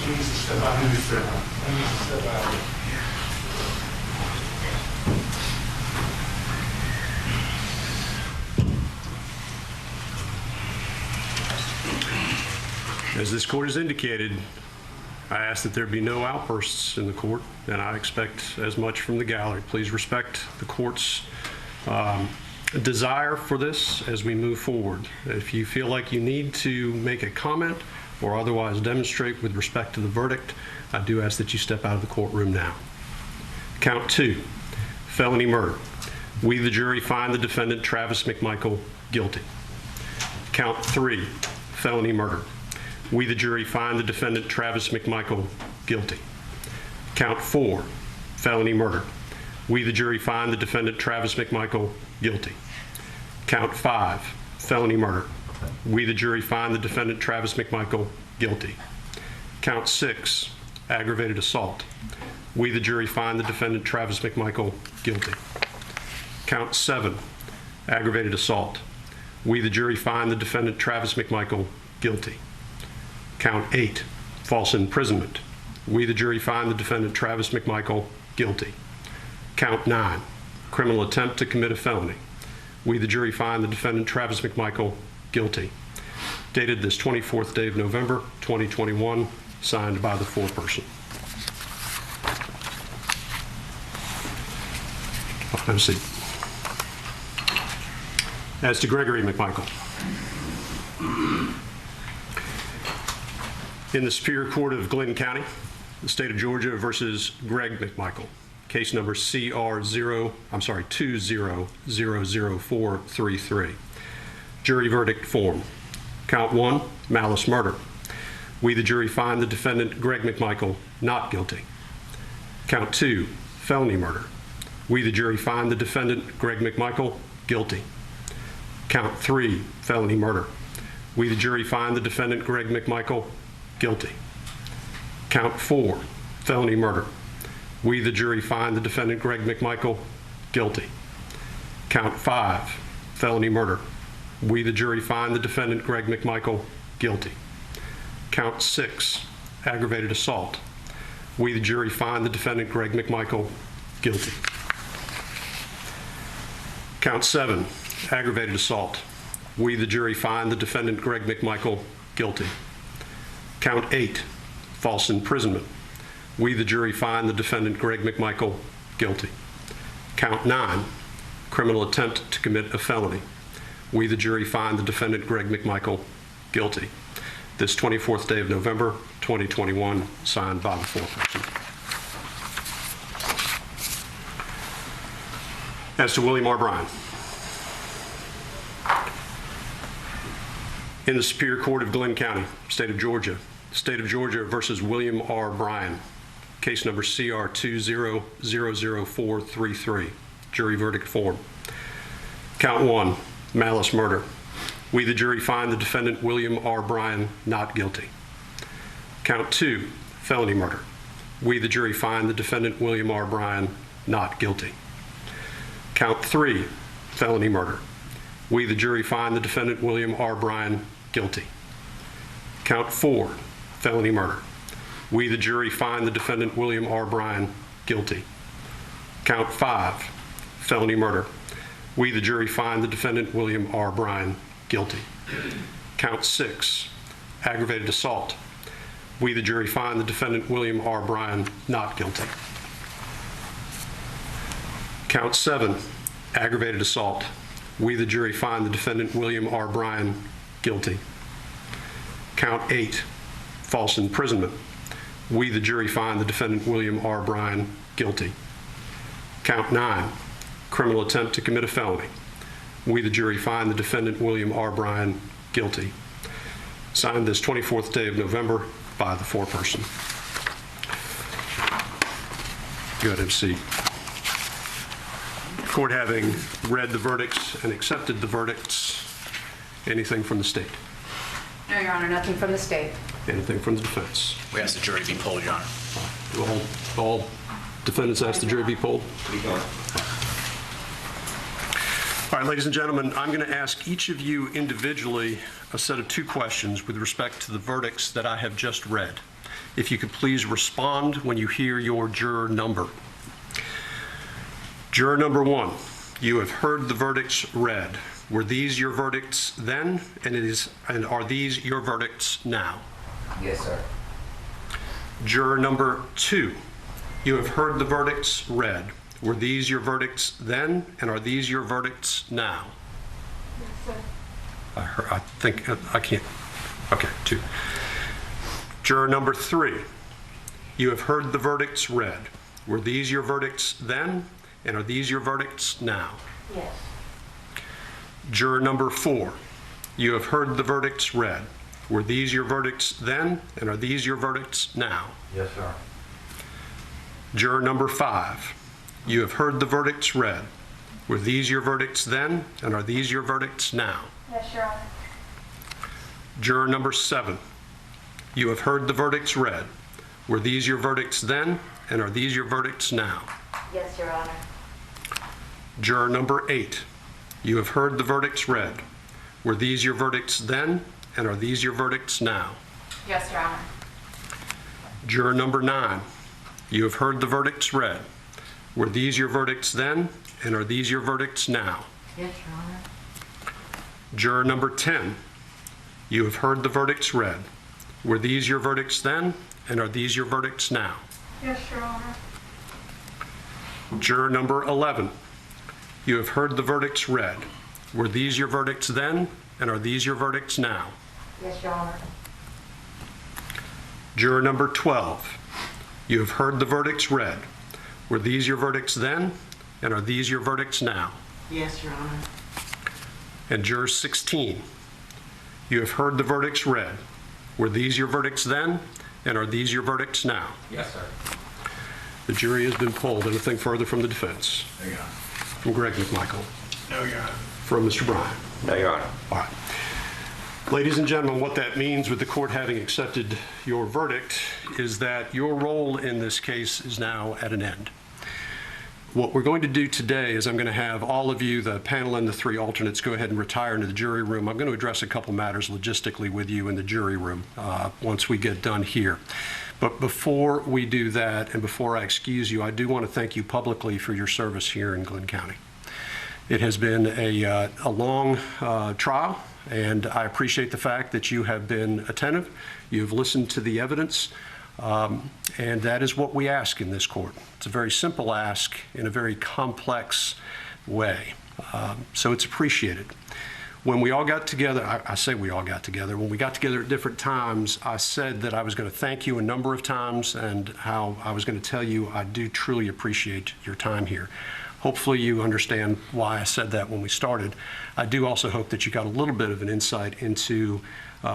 Speaker 5: Jesus, step out. Step out.
Speaker 22: As this court has indicated, I ask that there be no outbursts in the court, and I expect as much from the gallery. Please respect the court's desire for this as we move forward. If you feel like you need to make a comment or otherwise demonstrate with respect to the verdict, I do ask that you step out of the courtroom now. Count 2, felony murder. We, the jury, find the defendant, Travis McMichael, guilty. Count 3, felony murder. We, the jury, find the defendant, Travis McMichael, guilty. Count 4, felony murder. We, the jury, find the defendant, Travis McMichael, guilty. Count 5, felony murder. We, the jury, find the defendant, Travis McMichael, guilty. Count 6, aggravated assault. We, the jury, find the defendant, Travis McMichael, guilty. Count 7, aggravated assault. We, the jury, find the defendant, Travis McMichael, guilty. Count 8, false imprisonment. We, the jury, find the defendant, Travis McMichael, guilty. Count 9, criminal attempt to commit a felony. We, the jury, find the defendant, Travis McMichael, guilty. Dated this 24th day of November, 2021, signed by the foreperson. Have a seat. As to Gregory McMichael. In the Superior Court of Glenn County, the State of Georgia versus Greg McMichael, case number CR 20000433. Jury verdict form. Count 1, malice murder. We, the jury, find the defendant, Greg McMichael, not guilty. Count 2, felony murder. We, the jury, find the defendant, Greg McMichael, guilty. Count 3, felony murder. We, the jury, find the defendant, Greg McMichael, guilty. Count 4, felony murder. We, the jury, find the defendant, Greg McMichael, guilty. Count 5, felony murder. We, the jury, find the defendant, Greg McMichael, guilty. Count 6, aggravated assault. We, the jury, find the defendant, Greg McMichael, guilty. Count 7, aggravated assault. We, the jury, find the defendant, Greg McMichael, guilty. Count 8, false imprisonment. We, the jury, find the defendant, Greg McMichael, guilty. Count 9, criminal attempt to commit a felony. We, the jury, find the defendant, Greg McMichael, guilty. This 24th day of November, 2021, signed by the foreperson. As to William R. Bryan. In the Superior Court of Glenn County, State of Georgia versus William R. Bryan, case number CR 20000433. Jury verdict form. Count 1, malice murder. We, the jury, find the defendant, William R. Bryan, not guilty. Count 2, felony murder. We, the jury, find the defendant, William R. Bryan, not guilty. Count 3, felony murder. We, the jury, find the defendant, William R. Bryan, guilty. Count 4, felony murder. We, the jury, find the defendant, William R. Bryan, guilty. Count 5, felony murder. We, the jury, find the defendant, William R. Bryan, guilty. Count 6, aggravated assault. We, the jury, find the defendant William R. Bryan not guilty. Count 7, aggravated assault. We, the jury, find the defendant William R. Bryan guilty. Count 8, false imprisonment. We, the jury, find the defendant William R. Bryan guilty. Count 9, criminal attempt to commit a felony. We, the jury, find the defendant William R. Bryan guilty. Signed this 24th day of November by the foreperson. Go ahead, MC. Court having read the verdicts and accepted the verdicts, anything from the state?
Speaker 10: No, Your Honor, nothing from the state.
Speaker 22: Anything from the defense?
Speaker 12: We ask the jury be polled, Your Honor.
Speaker 22: All defendants ask the jury be polled? All right, ladies and gentlemen, I'm going to ask each of you individually a set of 2 questions with respect to the verdicts that I have just read. If you could please respond when you hear your juror number. Juror number 1, you have heard the verdicts read. Were these your verdicts then, and are these your verdicts now?
Speaker 12: Yes, sir.
Speaker 22: Juror number 2, you have heard the verdicts read. Were these your verdicts then, and are these your verdicts now?
Speaker 10: Yes, sir.
Speaker 22: I think I can't. Okay, 2. Juror number 3, you have heard the verdicts read. Were these your verdicts then, and are these your verdicts now?
Speaker 10: Yes.
Speaker 22: Juror number 4, you have heard the verdicts read. Were these your verdicts then, and are these your verdicts now?
Speaker 12: Yes, sir.
Speaker 22: Juror number 5, you have heard the verdicts read. Were these your verdicts then, and are these your verdicts now?
Speaker 10: Yes, Your Honor.
Speaker 22: Juror number 7, you have heard the verdicts read. Were these your verdicts then, and are these your verdicts now?
Speaker 10: Yes, Your Honor.
Speaker 22: Juror number 8, you have heard the verdicts read. Were these your verdicts then, and are these your verdicts now?
Speaker 10: Yes, Your Honor.
Speaker 22: Juror number 9, you have heard the verdicts read. Were these your verdicts then, and are these your verdicts now?
Speaker 10: Yes, Your Honor.
Speaker 22: Juror number 10, you have heard the verdicts read. Were these your verdicts then, and are these your verdicts now?
Speaker 10: Yes, Your Honor.
Speaker 22: Juror number 11, you have heard the verdicts read. Were these your verdicts then, and are these your verdicts now?
Speaker 10: Yes, Your Honor.
Speaker 22: Juror number 12, you have heard the verdicts read. Were these your verdicts then, and are these your verdicts now?
Speaker 10: Yes, Your Honor.
Speaker 22: And juror 16, you have heard the verdicts read. Were these your verdicts then, and are these your verdicts now?
Speaker 12: Yes, sir.
Speaker 22: The jury has been polled. Anything further from the defense?
Speaker 12: No, Your Honor.
Speaker 22: From Greg McMichael?
Speaker 12: No, Your Honor.
Speaker 22: From Mr. Bryan?
Speaker 12: No, Your Honor.
Speaker 22: All right. Ladies and gentlemen, what that means with the court having accepted your verdict is that your role in this case is now at an end. What we're going to do today is I'm going to have all of you, the panel and the 3 alternates, go ahead and retire into the jury room. I'm going to address a couple matters logistically with you in the jury room once we get done here. But before we do that, and before I excuse you, I do want to thank you publicly for your service here in Glynn County. It has been a long trial, and I appreciate the fact that you have been attentive. You've listened to the evidence, and that is what we ask in this court. It's a very simple ask in a very complex way, so it's appreciated. When we all got together, I say we all got together, when we got together at different times, I said that I was going to thank you a number of times and how I was going to tell you I do truly appreciate your time here. Hopefully you understand why I said that when we started. I do also hope that you got a little bit of an insight into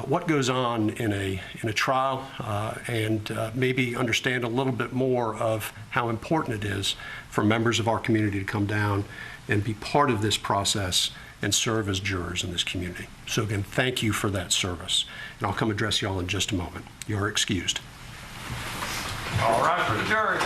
Speaker 22: what goes on in a trial and maybe understand a little bit more of how important it is for members of our community to come down and be part of this process and serve as jurors in this community. So again, thank you for that service. And I'll come address you all in just a moment. You're excused.
Speaker 12: All right, for the jury.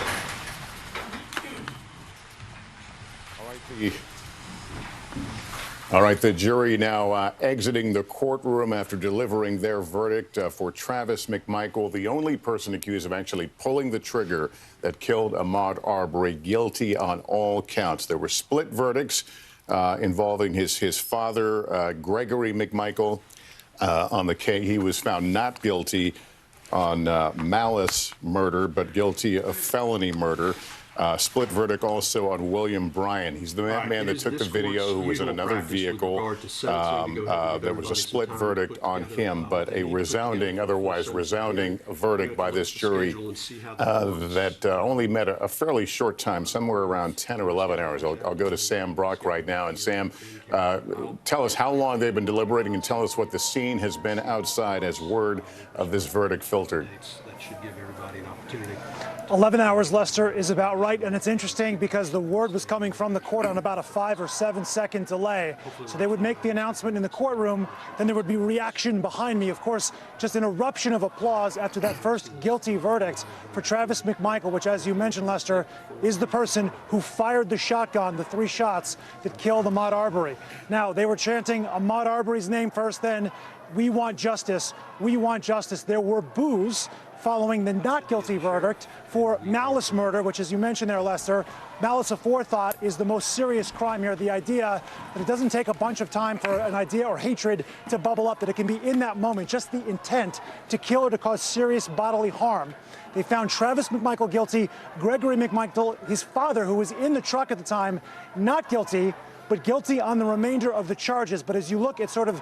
Speaker 9: All right, the jury now exiting the courtroom after delivering their verdict for Travis McMichael, the only person accused of actually pulling the trigger that killed Ahmaud Arbery, guilty on all counts. There were split verdicts involving his father, Gregory McMichael, on the case. He was found not guilty on malice murder, but guilty of felony murder. Split verdict also on William Bryan. He's the man that took the video who was in another vehicle. There was a split verdict on him, but a otherwise resounding verdict by this jury that only met a fairly short time, somewhere around 10 or 11 hours. I'll go to Sam Brock right now. And Sam, tell us how long they've been deliberating and tell us what the scene has been outside as word of this verdict filtered.
Speaker 22: That should give everybody an opportunity.
Speaker 2: 11 hours, Lester, is about right, and it's interesting because the word was coming from the court on about a 5 or 7 second delay. So they would make the announcement in the courtroom, then there would be reaction behind me. Of course, just an eruption of applause after that first guilty verdict for Travis McMichael, which, as you mentioned, Lester, is the person who fired the shotgun, the 3 shots that killed Ahmaud Arbery. Now, they were chanting Ahmaud Arbery's name first, then "We want justice, we want justice." There were boos following the not guilty verdict for malice murder, which, as you mentioned there, Lester, malice aforethought is the most serious crime here. The idea that it doesn't take a bunch of time for an idea or hatred to bubble up, that it can be in that moment, just the intent to kill or to cause serious bodily harm. They found Travis McMichael guilty, Gregory McMichael, his father, who was in the truck at the time, not guilty, but guilty on the remainder of the charges. But as you look at sort of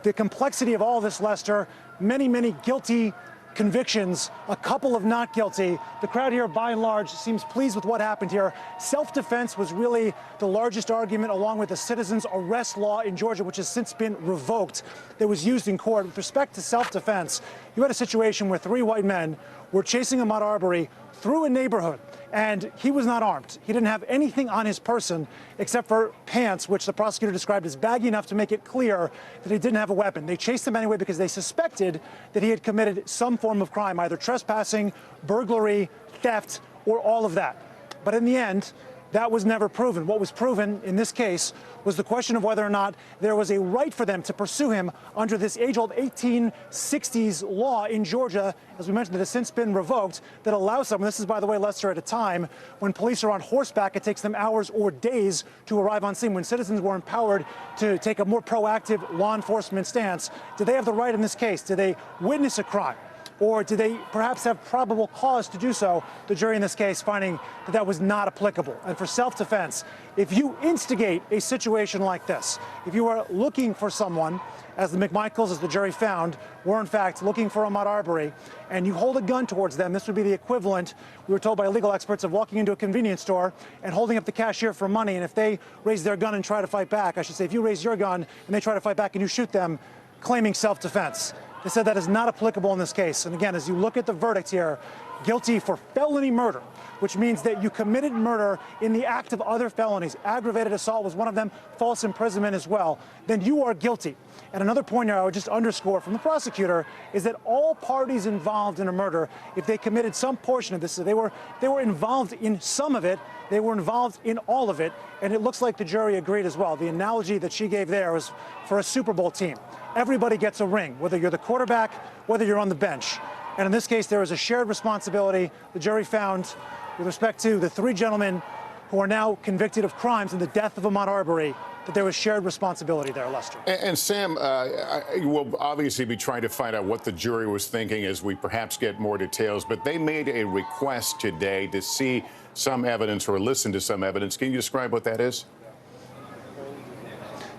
Speaker 2: the complexity of all this, Lester, many guilty convictions, a couple of not guilty. The crowd here, by and large, seems pleased with what happened here. Self-defense was really the largest argument, along with the citizen's arrest law in Georgia, which has since been revoked, that was used in court. With respect to self-defense, you had a situation where 3 white men were chasing Ahmaud Arbery through a neighborhood, and he was not armed. He didn't have anything on his person except for pants, which the prosecutor described as baggy enough to make it clear that he didn't have a weapon. They chased him anyway because they suspected that he had committed some form of crime, either trespassing, burglary, theft, or all of that. But in the end, that was never proven. What was proven in this case was the question of whether or not there was a right for them to pursue him under this age-old 1860s law in Georgia, as we mentioned, that has since been revoked, that allows someone, this is, by the way, Lester, at a time when police are on horseback, it takes them hours or days to arrive on scene. When citizens were empowered to take a more proactive law enforcement stance, did they have the right in this case? Did they witness a crime? Or do they perhaps have probable cause to do so? The jury in this case finding that that was not applicable. And for self-defense, if you instigate a situation like this, if you are looking for someone, as the McMichaels, as the jury found, were in fact looking for Ahmaud Arbery, and you hold a gun towards them, this would be the equivalent, we were told by legal experts, of walking into a convenience store and holding up the cashier for money. And if they raise their gun and try to fight back, I should say, if you raise your gun and they try to fight back and you shoot them, claiming self-defense. They said that is not applicable in this case. And again, as you look at the verdict here, guilty for felony murder, which means that you committed murder in the act of other felonies. Aggravated assault was one of them, false imprisonment as well. Then you are guilty. And another point here I would just underscore from the prosecutor is that all parties involved in a murder, if they committed some portion of this, so they were involved in some of it, they were involved in all of it, and it looks like the jury agreed as well. The analogy that she gave there was for a Super Bowl team. Everybody gets a ring, whether you're the quarterback, whether you're on the bench. And in this case, there was a shared responsibility. The jury found, with respect to the 3 gentlemen who are now convicted of crimes in the death of Ahmaud Arbery, that there was shared responsibility there, Lester.
Speaker 9: And Sam, we'll obviously be trying to find out what the jury was thinking as we perhaps get more details, but they made a request today to see some evidence or listen to some evidence. Can you describe what that is?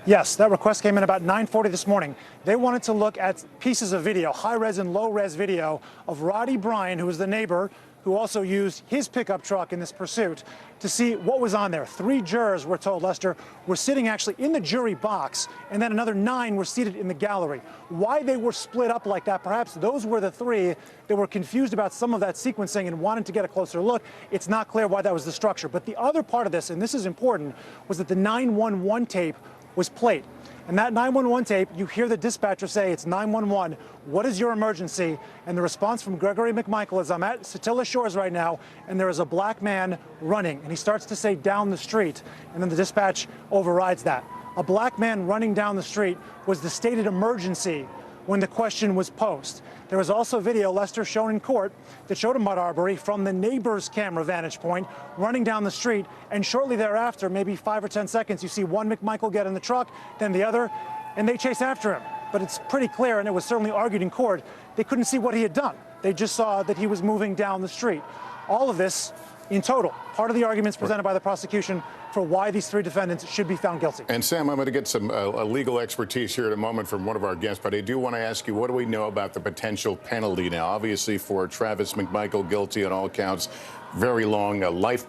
Speaker 2: Yes, that request came in about 9:40 this morning. They wanted to look at pieces of video, high-res and low-res video of Roddy Bryan, who was the neighbor who also used his pickup truck in this pursuit, to see what was on there. 3 jurors, we're told, Lester, were sitting actually in the jury box, and then another 9 were seated in the gallery. Why they were split up like that, perhaps those were the 3 that were confused about some of that sequencing and wanted to get a closer look. It's not clear why that was the structure. But the other part of this, and this is important, was that the 911 tape was played. And that 911 tape, you hear the dispatcher say, it's 911, what is your emergency? And the response from Gregory McMichael is, I'm at Satilla Shores right now, and there is a black man running. And he starts to say down the street, and then the dispatch overrides that. A black man running down the street was the stated emergency when the question was posed. There was also video, Lester, shown in court that showed Ahmaud Arbery from the neighbor's camera vantage point running down the street, and shortly thereafter, maybe 5 or 10 seconds, you see one McMichael get in the truck, then the other, and they chase after him. But it's pretty clear, and it was certainly argued in court, they couldn't see what he had done. They just saw that he was moving down the street. All of this, in total, part of the arguments presented by the prosecution for why these 3 defendants should be found guilty.
Speaker 9: And Sam, I'm going to get some legal expertise here in a moment from one of our guests, but I do want to ask you, what do we know about the potential penalty now? Obviously, for Travis McMichael, guilty on all counts, very long life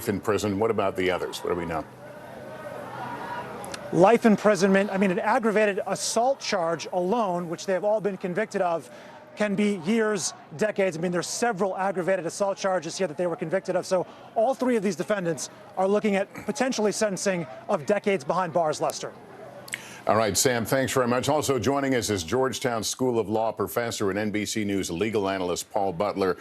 Speaker 9: in prison. What about the others? What do we know?
Speaker 2: Life imprisonment. I mean, an aggravated assault charge alone, which they have all been convicted of, can be years, decades. I mean, there's several aggravated assault charges here that they were convicted of. So all 3 of these defendants are looking at potentially sentencing of decades behind bars, Lester.
Speaker 9: All right, Sam, thanks very much. Also joining us is Georgetown School of Law professor and NBC News legal analyst Paul Butler.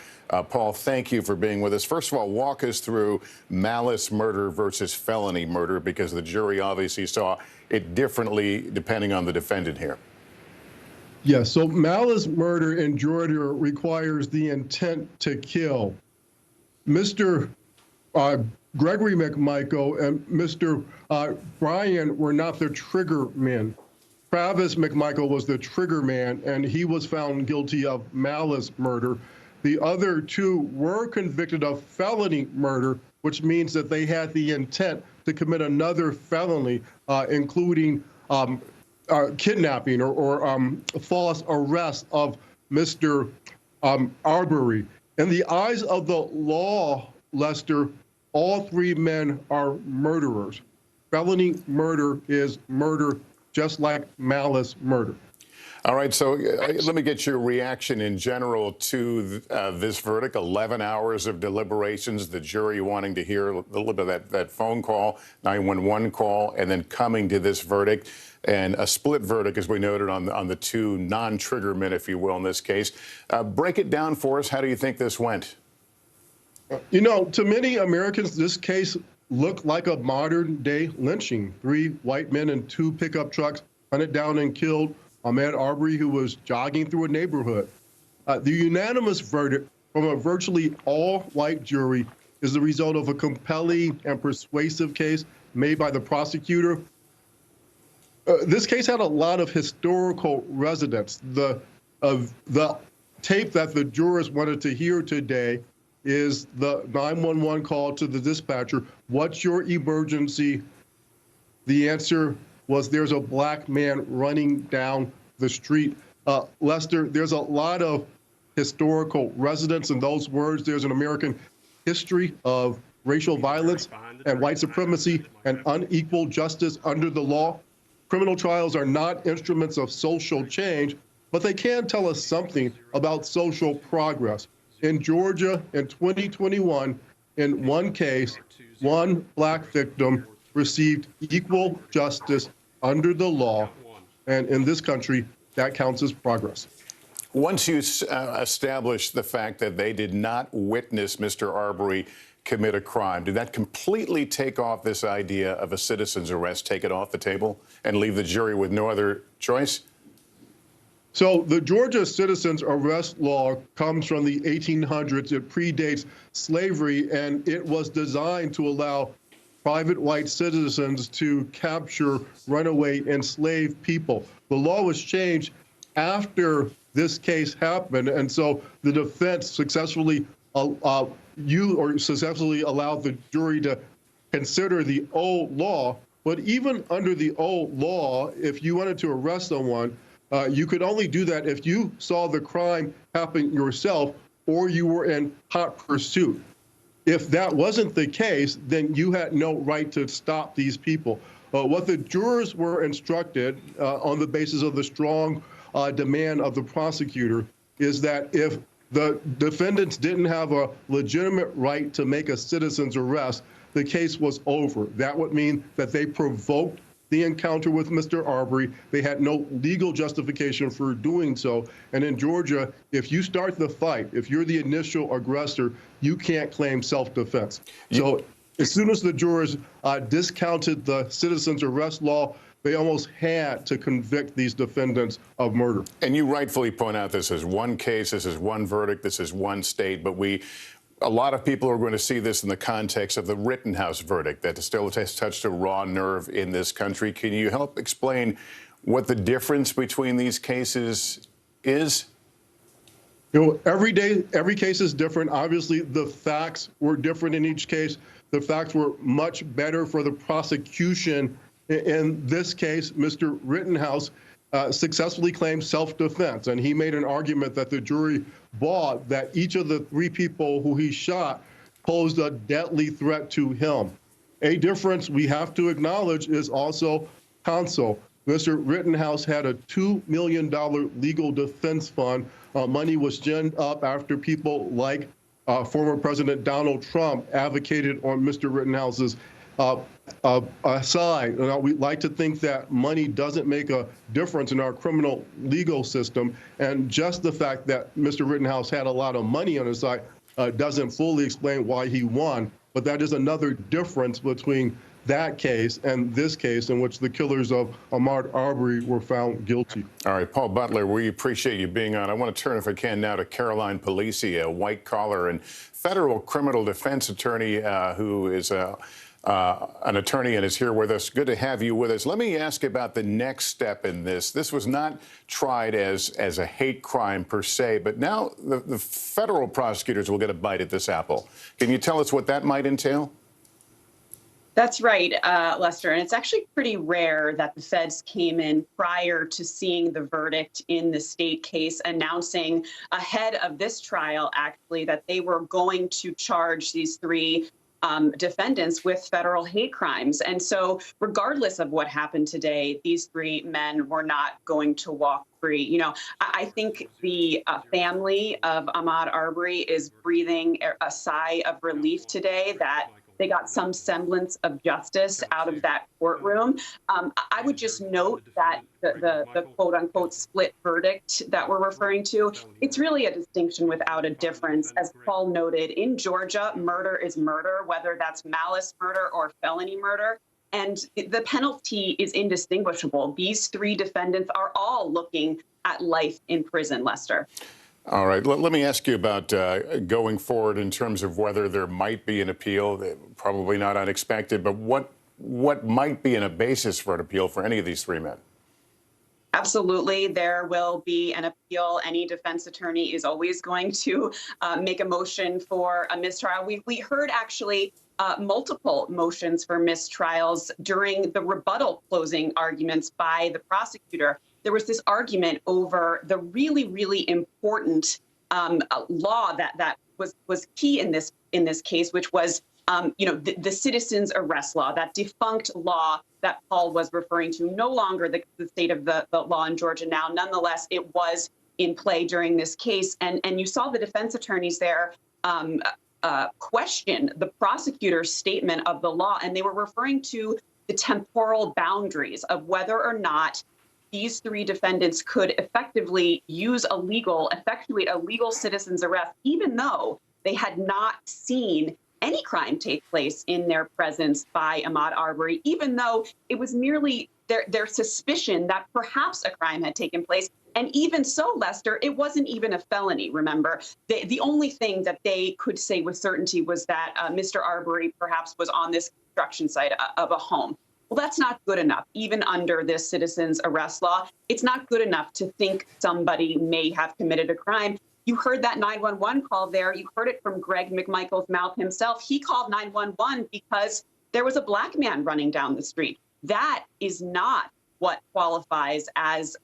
Speaker 9: Paul, thank you for being with us. First of all, walk us through malice murder versus felony murder, because the jury obviously saw it differently depending on the defendant here.
Speaker 11: Yes, so malice murder in Georgia requires the intent to kill. Mr. Gregory McMichael and Mr. Bryan were not the trigger men. Travis McMichael was the trigger man, and he was found guilty of malice murder. The other 2 were convicted of felony murder, which means that they had the intent to commit another felony, including kidnapping or false arrest of Mr. Arbery. In the eyes of the law, Lester, all 3 men are murderers. Felony murder is murder, just like malice murder.
Speaker 9: All right, so let me get your reaction in general to this verdict. 11 hours of deliberations, the jury wanting to hear a little bit of that phone call, 911 call, and then coming to this verdict. And a split verdict, as we noted, on the 2 non-trigger men, if you will, in this case. Break it down for us. How do you think this went?
Speaker 11: You know, to many Americans, this case looked like a modern-day lynching. 3 white men in 2 pickup trucks hunted down and killed Ahmaud Arbery, who was jogging through a neighborhood. The unanimous verdict from a virtually all-white jury is the result of a compelling and persuasive case made by the prosecutor. This case had a lot of historical resonance. The tape that the jurors wanted to hear today is the 911 call to the dispatcher. What's your emergency? The answer was, there's a black man running down the street. Lester, there's a lot of historical resonance in those words. There's an American history of racial violence and white supremacy and unequal justice under the law. Criminal trials are not instruments of social change, but they can tell us something about social progress. In Georgia in 2021, in one case, 1 black victim received equal justice under the law, and in this country, that counts as progress.
Speaker 9: Once you establish the fact that they did not witness Mr. Arbery commit a crime, did that completely take off this idea of a citizen's arrest, take it off the table, and leave the jury with no other choice?
Speaker 11: So the Georgia citizen's arrest law comes from the 1800s. It predates slavery, and it was designed to allow private white citizens to capture runaway enslaved people. The law was changed after this case happened, and so the defense successfully allowed the jury to consider the old law. But even under the old law, if you wanted to arrest someone, you could only do that if you saw the crime happen yourself or you were in hot pursuit. If that wasn't the case, then you had no right to stop these people. What the jurors were instructed on the basis of the strong demand of the prosecutor is that if the defendants didn't have a legitimate right to make a citizen's arrest, the case was over. That would mean that they provoked the encounter with Mr. Arbery. They had no legal justification for doing so. And in Georgia, if you start the fight, if you're the initial aggressor, you can't claim self-defense. So as soon as the jurors discounted the citizen's arrest law, they almost had to convict these defendants of murder.
Speaker 9: And you rightfully point out this is one case, this is one verdict, this is one state, but a lot of people are going to see this in the context of the Rittenhouse verdict that still has touched a raw nerve in this country. Can you help explain what the difference between these cases is?
Speaker 11: Every day, every case is different. Obviously, the facts were different in each case. The facts were much better for the prosecution. In this case, Mr. Rittenhouse successfully claimed self-defense, and he made an argument that the jury bought that each of the 3 people who he shot posed a deadly threat to him. A difference we have to acknowledge is also counsel. Mr. Rittenhouse had a $2 million legal defense fund. Money was ginned up after people like former President Donald Trump advocated on Mr. Rittenhouse's side. We'd like to think that money doesn't make a difference in our criminal legal system, and just the fact that Mr. Rittenhouse had a lot of money on his side doesn't fully explain why he won. But that is another difference between that case and this case, in which the killers of Ahmaud Arbery were found guilty.
Speaker 9: All right, Paul Butler, we appreciate you being on. I want to turn, if I can, now to Caroline Polisi, a white-collar and federal criminal defense attorney who is an attorney and is here with us. Good to have you with us. Let me ask about the next step in this. This was not tried as a hate crime per se, but now the federal prosecutors will get a bite at this apple. Can you tell us what that might entail?
Speaker 8: That's right, Lester. And it's actually pretty rare that the feds came in prior to seeing the verdict in the state case, announcing ahead of this trial, actually, that they were going to charge these 3 defendants with federal hate crimes. And so regardless of what happened today, these 3 men were not going to walk free. You know, I think the family of Ahmaud Arbery is breathing a sigh of relief today that they got some semblance of justice out of that courtroom. I would just note that the quote unquote split verdict that we're referring to, it's really a distinction without a difference. As Paul noted, in Georgia, murder is murder, whether that's malice murder or felony murder. And the penalty is indistinguishable. These 3 defendants are all looking at life in prison, Lester.
Speaker 9: All right. Let me ask you about going forward in terms of whether there might be an appeal. Probably not unexpected, but what might be a basis for an appeal for any of these 3 men?
Speaker 8: Absolutely, there will be an appeal. Any defense attorney is always going to make a motion for a mistrial. We heard actually multiple motions for mistrials during the rebuttal closing arguments by the prosecutor. There was this argument over the really, really important law that was key in this case, which was the citizen's arrest law, that defunct law that Paul was referring to, no longer the state of the law in Georgia now. Nonetheless, it was in play during this case. And you saw the defense attorneys there question the prosecutor's statement of the law, and they were referring to the temporal boundaries of whether or not these 3 defendants could effectively effectuate a legal citizen's arrest, even though they had not seen any crime take place in their presence by Ahmaud Arbery, even though it was merely their suspicion that perhaps a crime had taken place. And even so, Lester, it wasn't even a felony, remember. The only thing that they could say with certainty was that Mr. Arbery perhaps was on this construction site of a home. Well, that's not good enough. Even under this citizen's arrest law, it's not good enough to think somebody may have committed a crime. You heard that 911 call there. You heard it from Greg McMichael's mouth himself. He called 911 because there was a black man running down the street. That is not what qualifies as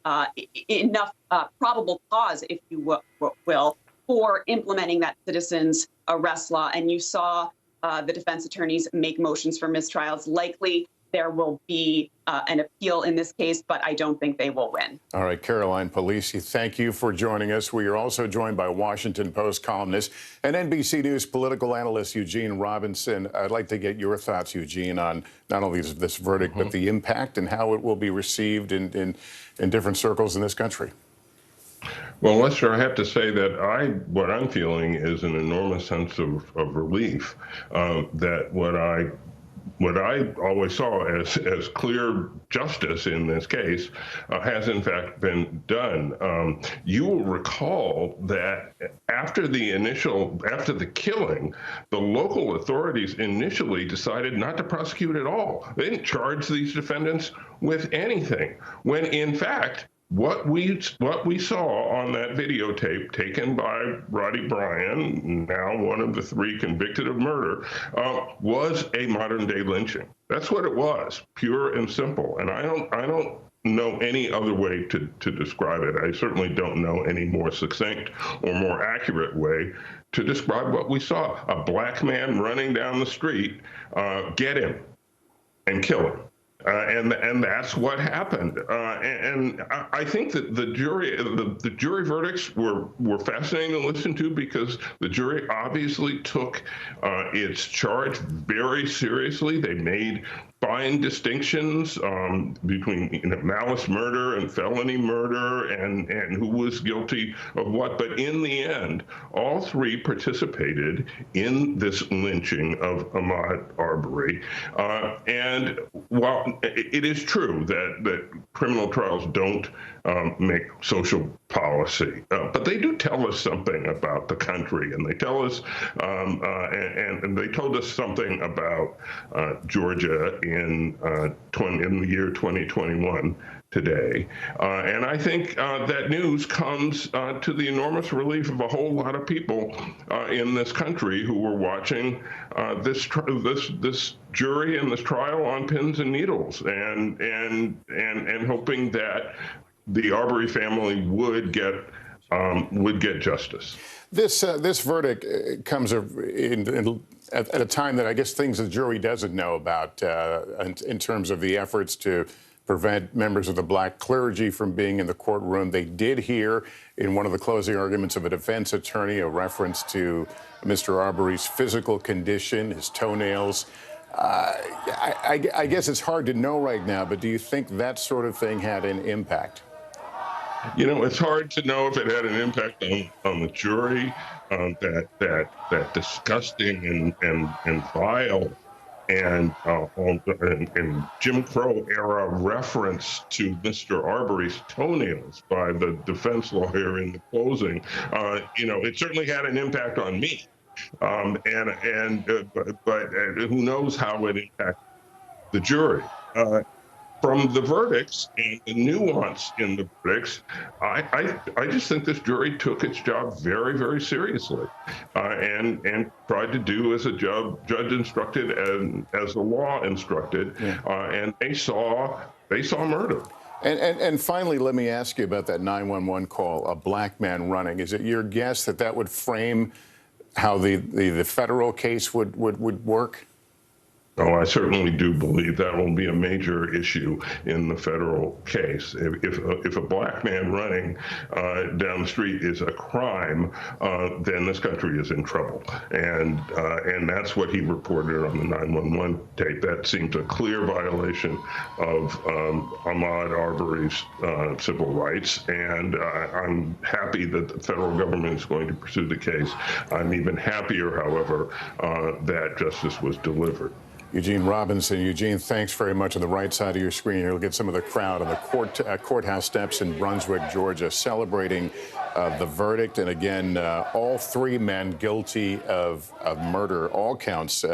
Speaker 8: enough probable cause, if you will, for implementing that citizen's arrest law. And you saw the defense attorneys make motions for mistrials. Likely there will be an appeal in this case, but I don't think they will win.
Speaker 9: All right, Caroline Polisi, thank you for joining us. We are also joined by Washington Post columnist and NBC News political analyst Eugene Robinson. I'd like to get your thoughts, Eugene, on not only this verdict, but the impact and how it will be received in different circles in this country.
Speaker 13: Well, Lester, I have to say that what I'm feeling is an enormous sense of relief that what I always saw as clear justice in this case has in fact been done. You will recall that after the killing, the local authorities initially decided not to prosecute at all. They didn't charge these defendants with anything, when in fact what we saw on that videotape taken by Roddy Bryan, now one of the 3 convicted of murder, was a modern-day lynching. That's what it was, pure and simple. And I don't know any other way to describe it. I certainly don't know any more succinct or more accurate way to describe what we saw. A black man running down the street, get him and kill him. And that's what happened. And I think that the jury verdicts were fascinating to listen to, because the jury obviously took its charge very seriously. They made fine distinctions between malice murder and felony murder and who was guilty of what. But in the end, all 3 participated in this lynching of Ahmaud Arbery. And while it is true that criminal trials don't make social policy, but they do tell us something about the country, and they tell us, and they told us something about Georgia in the year 2021 today. And I think that news comes to the enormous relief of a whole lot of people in this country who were watching this jury and this trial on pins and needles, and hoping that the Arbery family would get justice.
Speaker 9: This verdict comes at a time that I guess things the jury doesn't know about in terms of the efforts to prevent members of the black clergy from being in the courtroom. They did hear in one of the closing arguments of a defense attorney a reference to Mr. Arbery's physical condition, his toenails. I guess it's hard to know right now, but do you think that sort of thing had an impact?
Speaker 13: You know, it's hard to know if it had an impact on the jury, that disgusting and vile and Jim Crow era reference to Mr. Arbery's toenails by the defense lawyer in the closing. You know, it certainly had an impact on me, but who knows how it impacted the jury. From the verdicts and the nuance in the verdicts, I just think this jury took its job very, very seriously, and tried to do as a judge instructed and as the law instructed, and they saw murder.
Speaker 9: And finally, let me ask you about that 911 call, a black man running. Is it your guess that that would frame how the federal case would work?
Speaker 13: Oh, I certainly do believe that will be a major issue in the federal case. If a black man running down the street is a crime, then this country is in trouble. And that's what he reported on the 911 tape. That seems a clear violation of Ahmaud Arbery's civil rights. And I'm happy that the federal government is going to pursue the case. I'm even happier, however, that justice was delivered.
Speaker 9: Eugene Robinson. Eugene, thanks very much. On the right side of your screen, you'll get some of the crowd on the courthouse steps in Brunswick, Georgia, celebrating the verdict. And again, all 3 men guilty of murder, all counts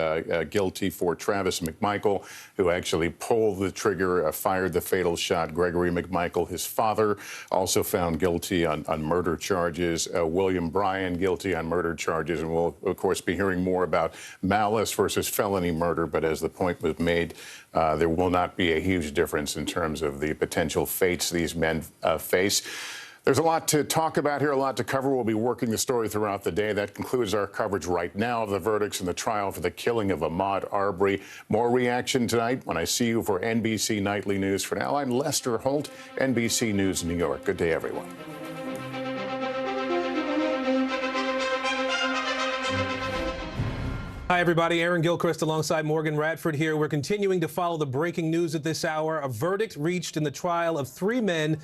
Speaker 9: guilty for Travis McMichael, who actually pulled the trigger, fired the fatal shot. Gregory McMichael, his father, also found guilty on murder charges. William Bryan, guilty on murder charges. And we'll, of course, be hearing more about malice versus felony murder. But as the point was made, there will not be a huge difference in terms of the potential fates these men face. There's a lot to talk about here, a lot to cover. We'll be working the story throughout the day. That concludes our coverage right now of the verdicts in the trial for the killing of Ahmaud Arbery. More reaction tonight when I see you for NBC Nightly News. For now, I'm Lester Holt, NBC News, New York. Good day, everyone.
Speaker 17: Hi, everybody. Aaron Gilchrist alongside Morgan Radford here. We're continuing to follow the breaking news at this hour. A verdict reached in the trial of 3 men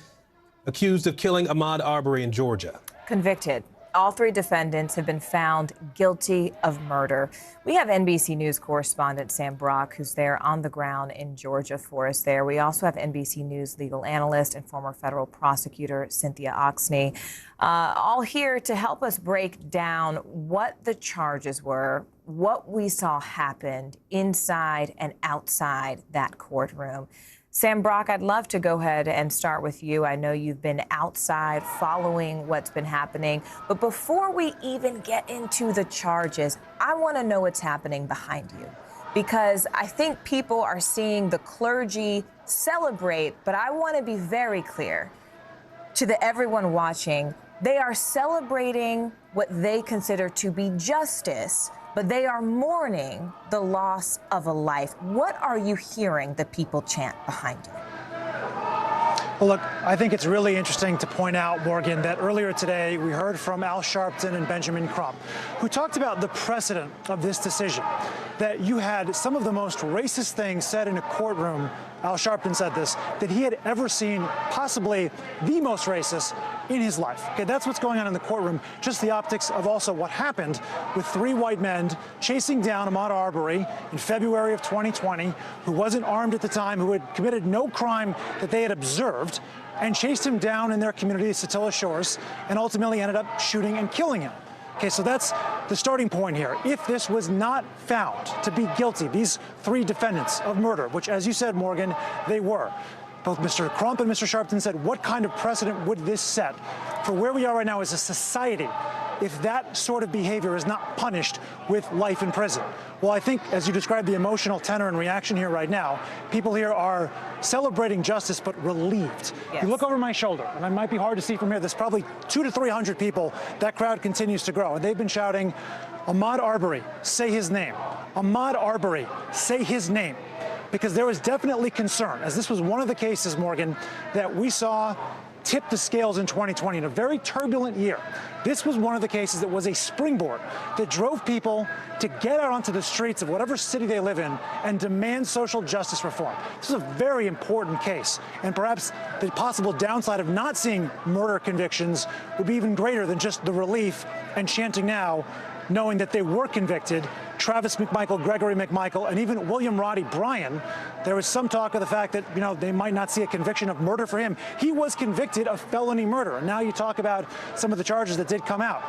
Speaker 17: accused of killing Ahmaud Arbery in Georgia.
Speaker 7: Convicted. All 3 defendants have been found guilty of murder. We have NBC News correspondent Sam Brock, who's there on the ground in Georgia for us there. We also have NBC News legal analyst and former federal prosecutor Cynthia Oxney, all here to help us break down what the charges were, what we saw happened inside and outside that courtroom. Sam Brock, I'd love to go ahead and start with you. I know you've been outside following what's been happening. But before we even get into the charges, I want to know what's happening behind you. Because I think people are seeing the clergy celebrate, but I want to be very clear to everyone watching. They are celebrating what they consider to be justice, but they are mourning the loss of a life. What are you hearing the people chant behind you?
Speaker 2: Well, look, I think it's really interesting to point out, Morgan, that earlier today we heard from Al Sharpton and Benjamin Crump, who talked about the precedent of this decision, that you had some of the most racist things said in a courtroom. Al Sharpton said this, that he had ever seen, possibly the most racist in his life. Okay, that's what's going on in the courtroom. Just the optics of also what happened with 3 white men chasing down Ahmaud Arbery in February of 2020, who wasn't armed at the time, who had committed no crime that they had observed, and chased him down in their community, Satilla Shores, and ultimately ended up shooting and killing him. Okay, so that's the starting point here. If this was not found to be guilty, these 3 defendants of murder, which, as you said, Morgan, they were. Both Mr. Crump and Mr. Sharpton said, what kind of precedent would this set for where we are right now as a society if that sort of behavior is not punished with life in prison? Well, I think, as you described the emotional tenor and reaction here right now, people here are celebrating justice but relieved. Yes. You look over my shoulder, and it might be hard to see from here, there's probably 200 to 300 people. That crowd continues to grow, and they've been shouting, Ahmaud Arbery, say his name. Ahmaud Arbery, say his name. Because there was definitely concern, as this was one of the cases, Morgan, that we saw tip the scales in 2020 in a very turbulent year. This was one of the cases that was a springboard that drove people to get out onto the streets of whatever city they live in and demand social justice reform. This is a very important case, and perhaps the possible downside of not seeing murder convictions would be even greater than just the relief and chanting now, knowing that they were convicted. Travis McMichael, Gregory McMichael, and even William Roddy Bryan, there was some talk of the fact that, you know, they might not see a conviction of murder for him. He was convicted of felony murder. And now you talk about some of the charges that did come out.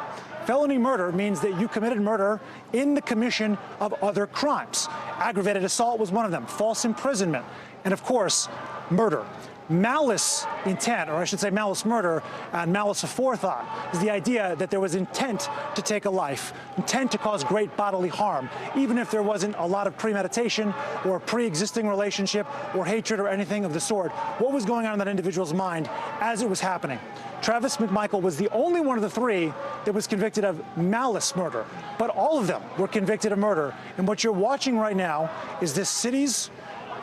Speaker 2: Felony murder means that you committed murder in the commission of other crimes. Aggravated assault was one of them, false imprisonment, and of course, murder. Malice intent, or I should say malice murder and malice aforethought, is the idea that there was intent to take a life, intent to cause great bodily harm, even if there wasn't a lot of premeditation or a pre-existing relationship or hatred or anything of the sort. What was going on in that individual's mind as it was happening? Travis McMichael was the only one of the 3 that was convicted of malice murder, but all of them were convicted of murder. And what you're watching right now is this city's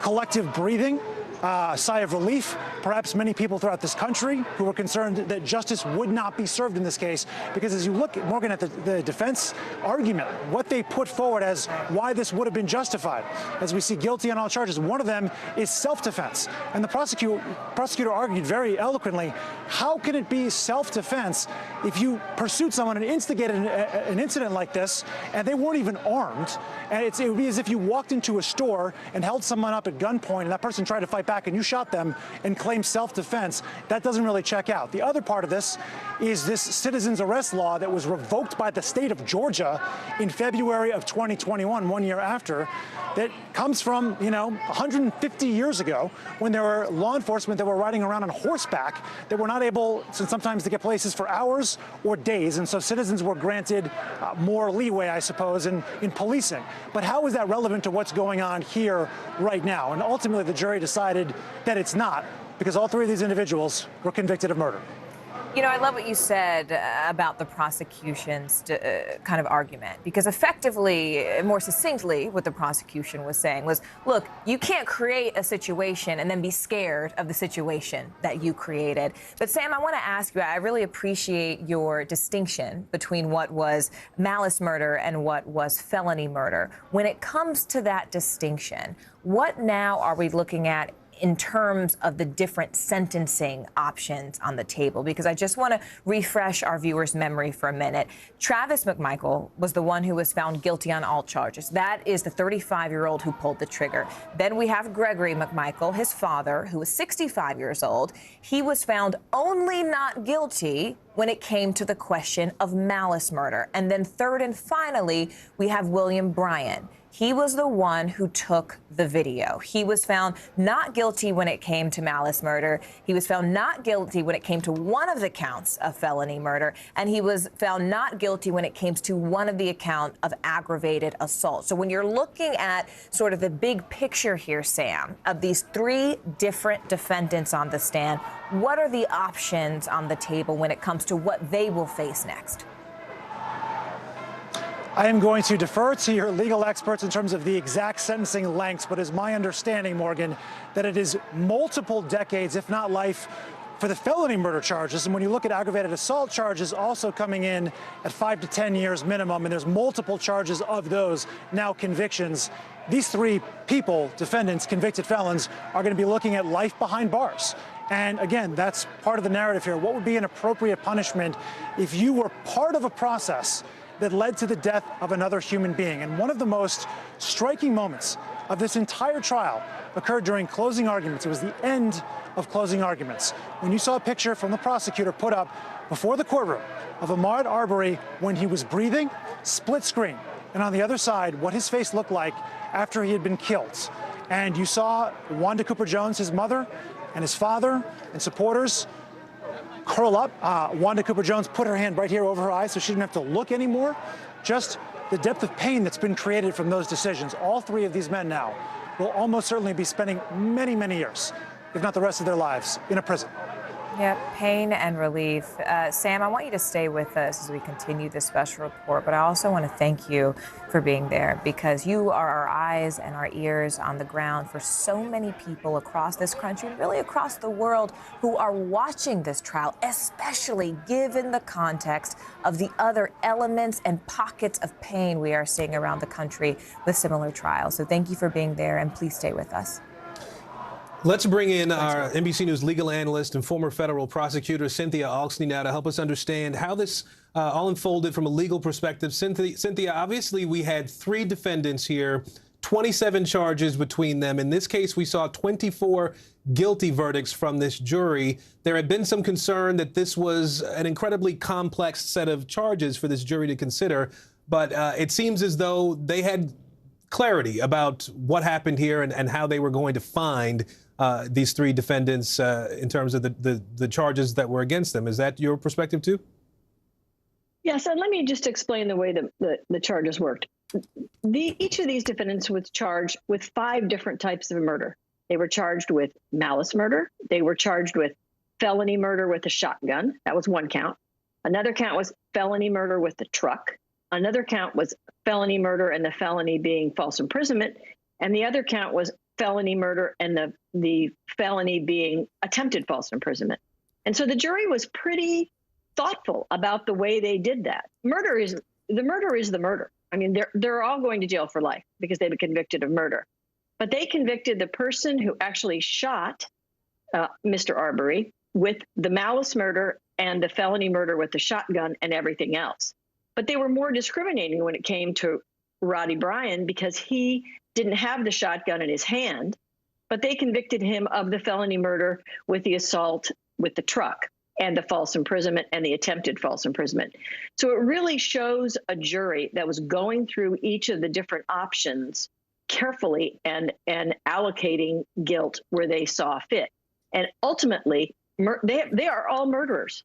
Speaker 2: collective breathing, sigh of relief. Perhaps many people throughout this country who were concerned that justice would not be served in this case, because as you look, Morgan, at the defense argument, what they put forward as why this would have been justified, as we see guilty on all charges, one of them is self-defense. And the prosecutor argued very eloquently, how can it be self-defense if you pursued someone and instigated an incident like this and they weren't even armed? And it would be as if you walked into a store and held someone up at gunpoint and that person tried to fight back and you shot them and claimed self-defense. That doesn't really check out. The other part of this is this citizen's arrest law that was revoked by the state of Georgia in February of 2021, 1 year after, that comes from, 150 years ago when there were law enforcement that were riding around on horseback that were not able sometimes to get places for hours or days. And so citizens were granted more leeway, I suppose, in policing. But how is that relevant to what's going on here right now? And ultimately, the jury decided that it's not, because all 3 of these individuals were convicted of murder.
Speaker 7: You know, I love what you said about the prosecution's kind of argument, because effectively, more succinctly, what the prosecution was saying was, look, you can't create a situation and then be scared of the situation that you created. But Sam, I want to ask you, I really appreciate your distinction between what was malice murder and what was felony murder. When it comes to that distinction, what now are we looking at in terms of the different sentencing options on the table? Because I just want to refresh our viewers' memory for a minute. Travis McMichael was the one who was found guilty on all charges. That is the 35-year-old who pulled the trigger. Then we have Gregory McMichael, his father, who was 65 years old. He was found only not guilty when it came to the question of malice murder. And then third and finally, we have William Bryan. He was the one who took the video. He was found not guilty when it came to malice murder. He was found not guilty when it came to one of the counts of felony murder. And he was found not guilty when it came to one of the account of aggravated assault. So when you're looking at sort of the big picture here, Sam, of these three different defendants on the stand, what are the options on the table when it comes to what they will face next?
Speaker 2: I am going to defer to your legal experts in terms of the exact sentencing lengths, but it's my understanding, Morgan, that it is multiple decades, if not life, for the felony murder charges. And when you look at aggravated assault charges also coming in at 5 to 10 years minimum, and there's multiple charges of those, now convictions, these three people, defendants, convicted felons, are going to be looking at life behind bars. And again, that's part of the narrative here. What would be an appropriate punishment if you were part of a process that led to the death of another human being? And one of the most striking moments of this entire trial occurred during closing arguments. It was the end of closing arguments, when you saw a picture from the prosecutor put up before the courtroom of Ahmaud Arbery when he was breathing, split screen, and on the other side, what his face looked like after he had been killed. And you saw Wanda Cooper Jones, his mother, and his father and supporters curl up. Wanda Cooper Jones put her hand right here over her eyes so she didn't have to look anymore. Just the depth of pain that's been created from those decisions. All three of these men now will almost certainly be spending many, many years, if not the rest of their lives, in a prison.
Speaker 7: Yeah, pain and relief. Sam, I want you to stay with us as we continue this special report, but I also want to thank you for being there, because you are our eyes and our ears on the ground for so many people across this country, really across the world, who are watching this trial, especially given the context of the other elements and pockets of pain we are seeing around the country with similar trials. So thank you for being there, and please stay with us.
Speaker 17: Let's bring in our NBC News legal analyst and former federal prosecutor, Cynthia Alksny, now to help us understand how this all unfolded from a legal perspective. Cynthia, obviously we had three defendants here, 27 charges between them. In this case, we saw 24 guilty verdicts from this jury. There had been some concern that this was an incredibly complex set of charges for this jury to consider, but it seems as though they had clarity about what happened here and how they were going to find these three defendants in terms of the charges that were against them. Is that your perspective too?
Speaker 3: Yes, and let me just explain the way the charges worked. Each of these defendants was charged with 5 different types of murder. They were charged with malice murder. They were charged with felony murder with a shotgun. That was one count. Another count was felony murder with the truck. Another count was felony murder, and the felony being false imprisonment. And the other count was felony murder, and the felony being attempted false imprisonment. And so the jury was pretty thoughtful about the way they did that. The murder is the murder. I mean, they're all going to jail for life because they've been convicted of murder. But they convicted the person who actually shot Mr. Arbery with the malice murder and the felony murder with the shotgun and everything else. But they were more discriminating when it came to Roddy Bryan because he didn't have the shotgun in his hand, but they convicted him of the felony murder with the assault with the truck and the false imprisonment and the attempted false imprisonment. So it really shows a jury that was going through each of the different options carefully and allocating guilt where they saw fit. And ultimately, they are all murderers.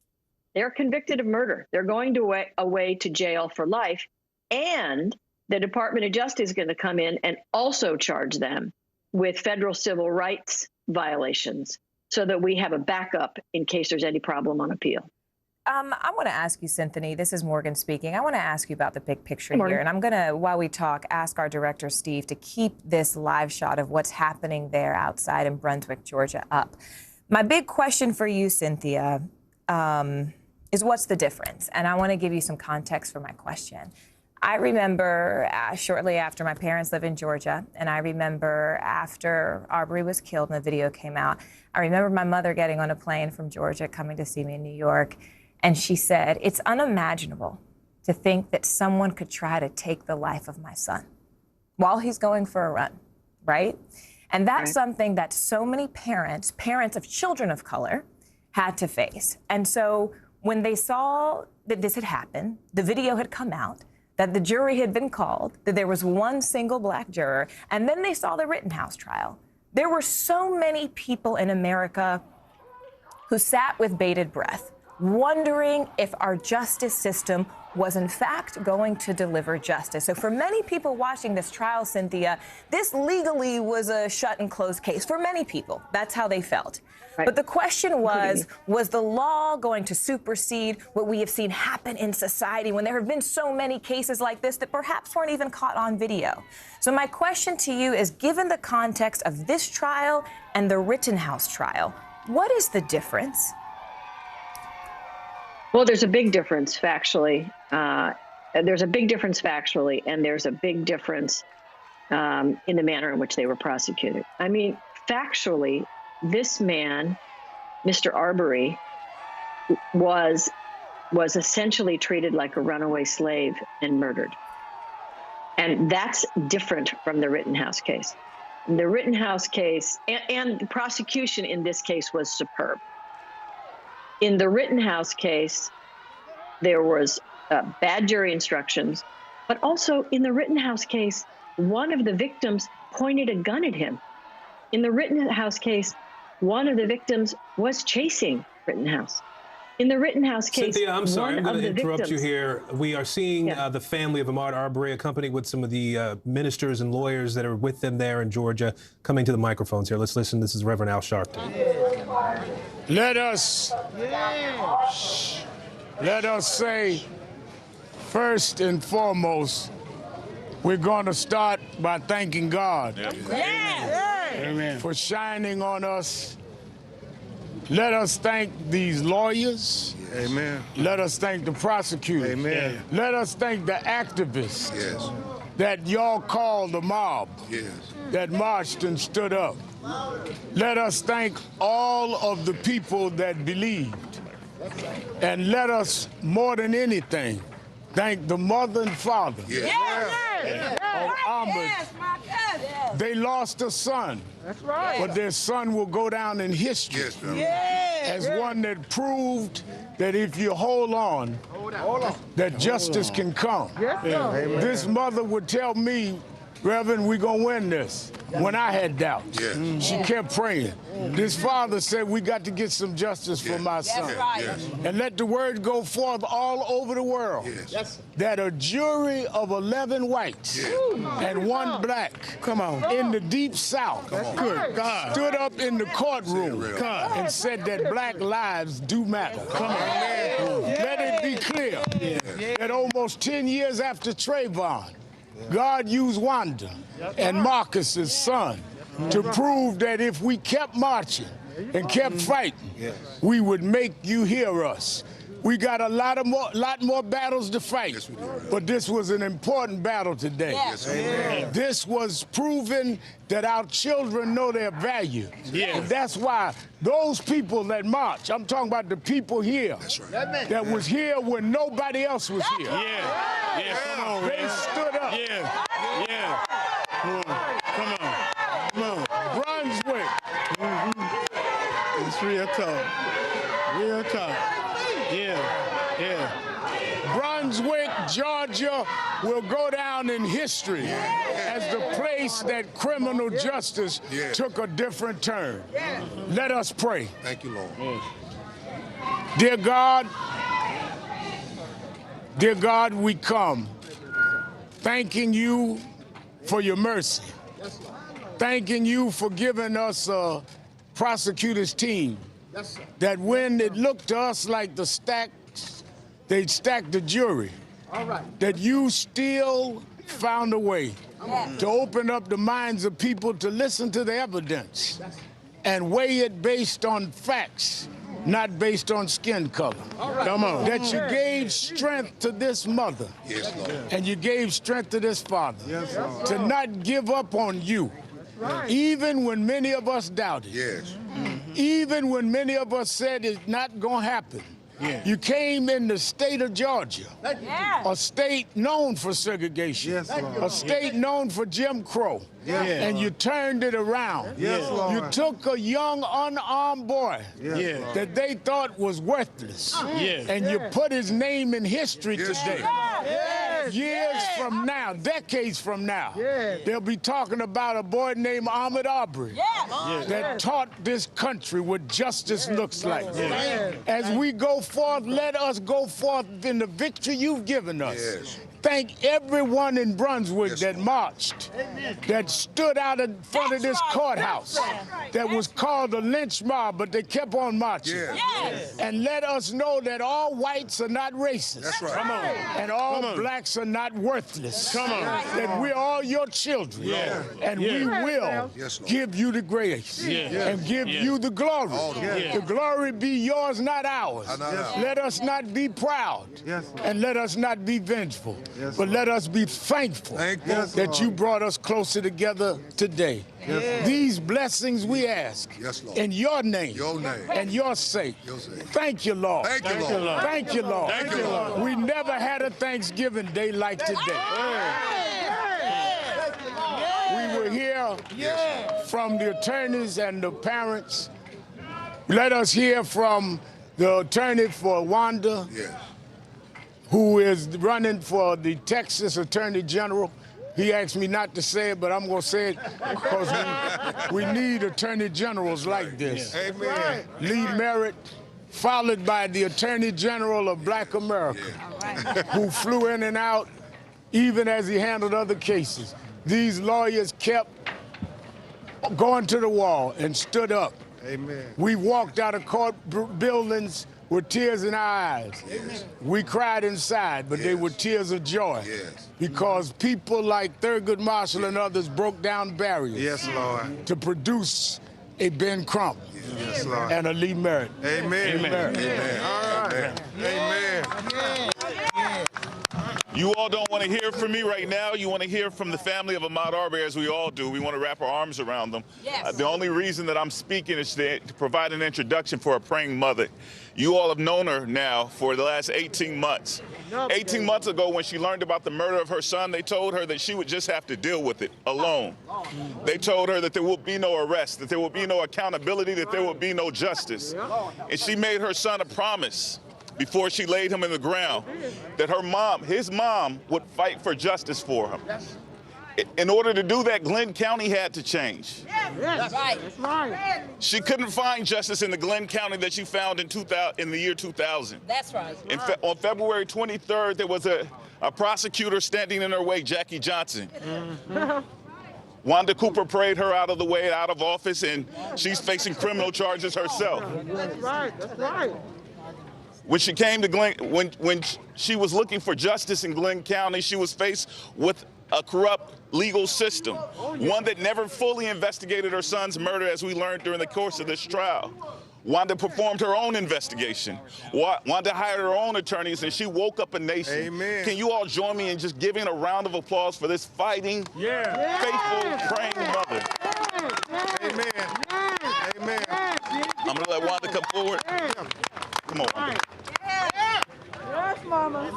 Speaker 3: They're convicted of murder. They're going away to jail for life. And the Department of Justice is going to come in and also charge them with federal civil rights violations so that we have a backup in case there's any problem on appeal.
Speaker 7: I want to ask you, Cynthia, this is Morgan speaking. I want to ask you about the big picture here. And I'm going to, while we talk, ask our director, Steve, to keep this live shot of what's happening there outside in Brunswick, Georgia, up. My big question for you, Cynthia, is what's the difference? And I want to give you some context for my question. I remember shortly after my parents live in Georgia, and I remember after Arbery was killed and the video came out, I remember my mother getting on a plane from Georgia, coming to see me in New York, and she said, "It's unimaginable to think that someone could try to take the life of my son while he's going for a run," right? And that's something that so many parents of children of color, had to face. And so when they saw that this had happened, the video had come out, that the jury had been called, that there was one single black juror, and then they saw the Rittenhouse trial. There were so many people in America who sat with bated breath, wondering if our justice system was in fact going to deliver justice. So for many people watching this trial, Cynthia, this legally was a shut and closed case. For many people, that's how they felt. Right. But the question was the law going to supersede what we have seen happen in society when there have been so many cases like this that perhaps weren't even caught on video? So my question to you is, given the context of this trial and the Rittenhouse trial, what is the difference?
Speaker 3: Well, there's a big difference factually. There's a big difference factually, and there's a big difference in the manner in which they were prosecuted. I mean, factually, this man, Mr. Arbery, was essentially treated like a runaway slave and murdered. And that's different from the Rittenhouse case. The Rittenhouse case, and the prosecution in this case was superb. In the Rittenhouse case, there was bad jury instructions, but also in the Rittenhouse case, one of the victims pointed a gun at him. In the Rittenhouse case, one of the victims was chasing Rittenhouse. In the Rittenhouse case,
Speaker 17: Cynthia, I'm sorry, I'm going to interrupt you
Speaker 3: victims,
Speaker 17: here. We are seeing the family of Ahmaud Arbery, accompanied with some of the ministers and lawyers that are with them there in Georgia, coming to the microphones here. Let's listen. This is Reverend Al Sharpton.
Speaker 20: Let us say, first and foremost, we're going to start by thanking God for shining on us. Let us thank these lawyers.
Speaker 5: Amen.
Speaker 20: Let us thank the prosecutors.
Speaker 5: Amen.
Speaker 20: Let us thank the activists that y'all called the mob, that marched and stood up. Let us thank all of the people that believed. And let us, more than anything, thank the mother and father of Ahmaud. They lost a son.
Speaker 5: That's right.
Speaker 20: But their son will go down in history as one that proved that if you hold on, that justice can come. This mother would tell me, Reverend, we're going to win this. When I had doubts, she kept praying. This father said, we got to get some justice for my son. And let the word go forth all over the world that a jury of 11 whites and 1 black in the deep South stood up in the courtroom and said that black lives do matter. Let it be clear that almost 10 years after Trayvon, God used Wanda and Marcus's son to prove that if we kept marching and kept fighting, we would make you hear us. We got a lot more battles to fight, but this was an important battle today. This was proving that our children know their value. And that's why those people that march, I'm talking about the people here, that was here when nobody else was here. Come on, they stood up. Come on. Brunswick. It's real tough. Real tough. Brunswick, Georgia will go down in history as the place that criminal justice took a different turn. Let us pray.
Speaker 5: Thank you, Lord.
Speaker 20: Dear God, we come thanking you for your mercy, thanking you for giving us a prosecutor's team that when it looked to us like they'd stack the jury, that you still found a way to open up the minds of people to listen to the evidence and weigh it based on facts, not based on skin color. Come on. That you gave strength to this mother, and you gave strength to this father, to not give up on you, even when many of us doubted, even when many of us said it's not going to happen. You came in the state of Georgia, a state known for segregation, a state known for Jim Crow, and you turned it around. You took a young, unarmed boy that they thought was worthless, and you put his name in history today. Years from now, decades from now, they'll be talking about a boy named Ahmaud Arbery that taught this country what justice looks like. As we go forth, let us go forth in the victory you've given us. Thank everyone in Brunswick that marched, that stood out in front of this courthouse, that was called the lynch mob, but they kept on marching. And let us know that all whites are not racist. Come on. And all blacks are not worthless. Come on. That we're all your children. And we will give you the grace and give you the glory. The glory be yours, not ours. Let us not be proud. And let us not be vengeful. But let us be thankful that you brought us closer together today. These blessings we ask in your name and your sake. Thank you, Lord. Thank you, Lord. Thank you, Lord. Thank you, Lord. We never had a Thanksgiving day like today. We were here from the attorneys and the parents. Let us hear from the attorney for Wanda, who is running for the Texas Attorney General. He asked me not to say it, but I'm going to say it because we need attorney generals like this. Amen. Lee Merritt, followed by the Attorney General of Black America, who flew in and out even as he handled other cases. These lawyers kept going to the wall and stood up. Amen. We walked out of court buildings with tears in our eyes. We cried inside, but they were tears of joy. Because people like Thurgood Marshall and others broke down barriers to produce a Ben Crump and a Lee Merritt.
Speaker 15: Amen.
Speaker 20: Amen.
Speaker 15: Amen. All right. Amen. You all don't want to hear from me right now. You want to hear from the family of Ahmaud Arbery, as we all do. We want to wrap our arms around them. The only reason that I'm speaking is to provide an introduction for a praying mother. You all have known her now for the last 18 months. 18 months ago, when she learned about the murder of her son, they told her that she would just have to deal with it alone. They told her that there would be no arrest, that there would be no accountability, that there would be no justice. And she made her son a promise before she laid him in the ground that his mom would fight for justice for him. In order to do that, Glenn County had to change.
Speaker 10: That's right. That's right.
Speaker 15: She couldn't find justice in the Glenn County that she found in the year 2000.
Speaker 10: That's right.
Speaker 15: On February 23rd, there was a prosecutor standing in her way, Jackie Johnson. Wanda Cooper prayed her out of the way, out of office, and she's facing criminal charges herself.
Speaker 10: That's right. That's right.
Speaker 15: When she came to when she was looking for justice in Glenn County, she was faced with a corrupt legal system, one that never fully investigated her son's murder, as we learned during the course of this trial. Wanda performed her own investigation. Wanda hired her own attorneys, and she woke up a nation. Amen. Can you all join me in just giving a round of applause for this fighting, faithful, praying mother? Amen. Amen. I'm going to let Wanda come forward. Come on, Wanda.
Speaker 10: Yes, Mama.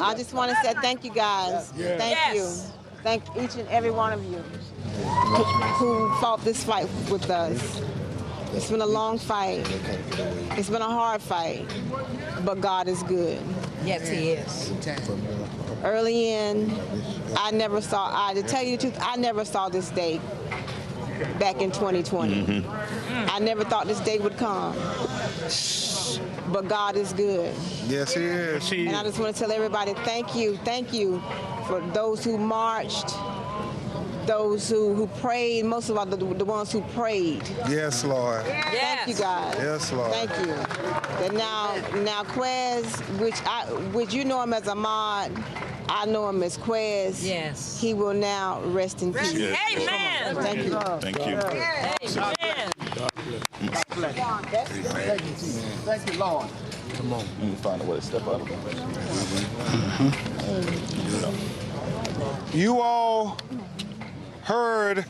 Speaker 21: I just want to say thank you, guys. Thank you. Thank each and every one of you who fought this fight with us. It's been a long fight. It's been a hard fight, but God is good.
Speaker 10: Yes, He is.
Speaker 21: Early in, to tell you the truth, I never saw this day back in 2020. I never thought this day would come. But God is good.
Speaker 15: Yes, He is.
Speaker 21: And I just want to tell everybody, thank you for those who marched, those who prayed, most of all the ones who prayed.
Speaker 15: Yes, Lord.
Speaker 21: Thank you, guys.
Speaker 15: Yes, Lord.
Speaker 21: Thank you. And now Quez, which you know him as Ahmaud, I know him as Quez.
Speaker 10: Yes.
Speaker 21: He will now rest in peace.
Speaker 10: Yes. Amen.
Speaker 21: Thank you.
Speaker 15: Thank you.
Speaker 10: Amen.
Speaker 20: Thank you, Lord.
Speaker 15: Come on. You can find a way to step out of it. You all heard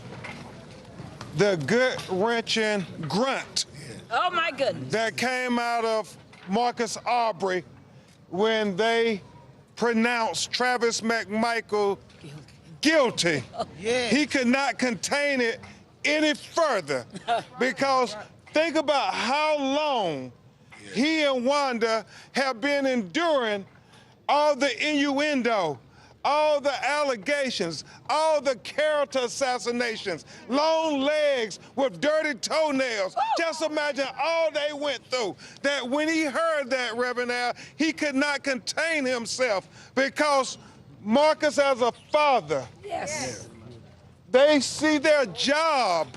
Speaker 15: the gut-wrenching grunt
Speaker 10: Oh, my goodness.
Speaker 4: that came out of Marcus Aubrey when they pronounced Travis McMichael guilty. He could not contain it any further because think about how long he and Wanda have been enduring all the innuendo, all the allegations, all the character assassinations, long legs with dirty toenails. Just imagine all they went through. That when he heard that, Reverend Al, he could not contain himself because Marcus, as a father, they see their job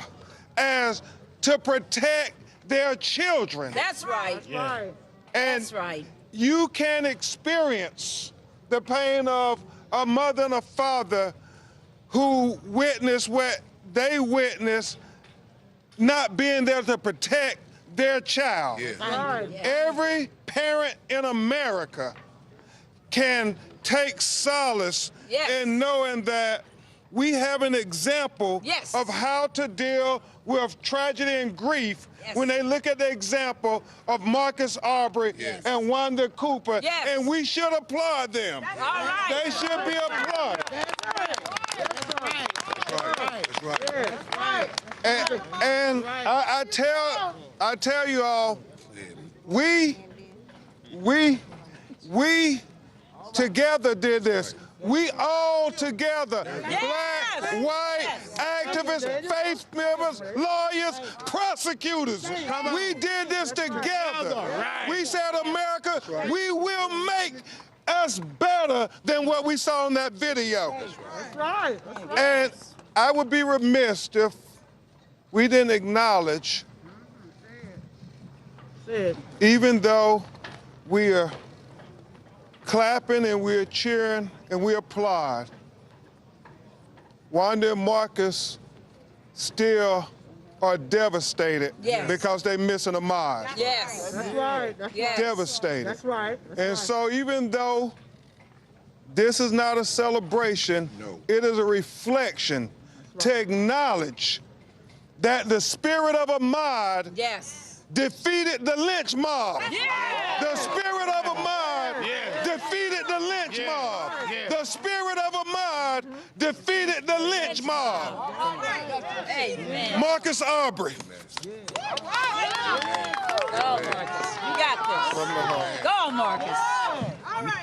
Speaker 4: as to protect their children.
Speaker 10: That's right.
Speaker 4: And
Speaker 10: That's right.
Speaker 4: you can experience the pain of a mother and a father who witnessed what they witnessed, not being there to protect their child. Every parent in America can take solace in knowing that we have an example of how to deal with tragedy and grief when they look at the example of Marcus Aubrey and Wanda Cooper, and we should applaud them. They should be applauded. And I tell you all, we together did this. We all together, black, white, activists, faith members, lawyers, prosecutors. We did this together. We said, America, we will make us better than what we saw in that video. And I would be remiss if we didn't acknowledge, even though we are clapping and we're cheering and we applaud, Wanda and Marcus still are devastated because they're missing Ahmaud.
Speaker 10: Yes. That's right. That's right.
Speaker 4: Devastated.
Speaker 10: That's right.
Speaker 4: And so even though this is not a celebration, it is a reflection to acknowledge that the spirit of Ahmaud defeated the lynch mob. The spirit of Ahmaud defeated the lynch mob. The spirit of Ahmaud defeated the lynch mob. Marcus Aubrey.
Speaker 10: Go, Marcus. You got this. Go, Marcus.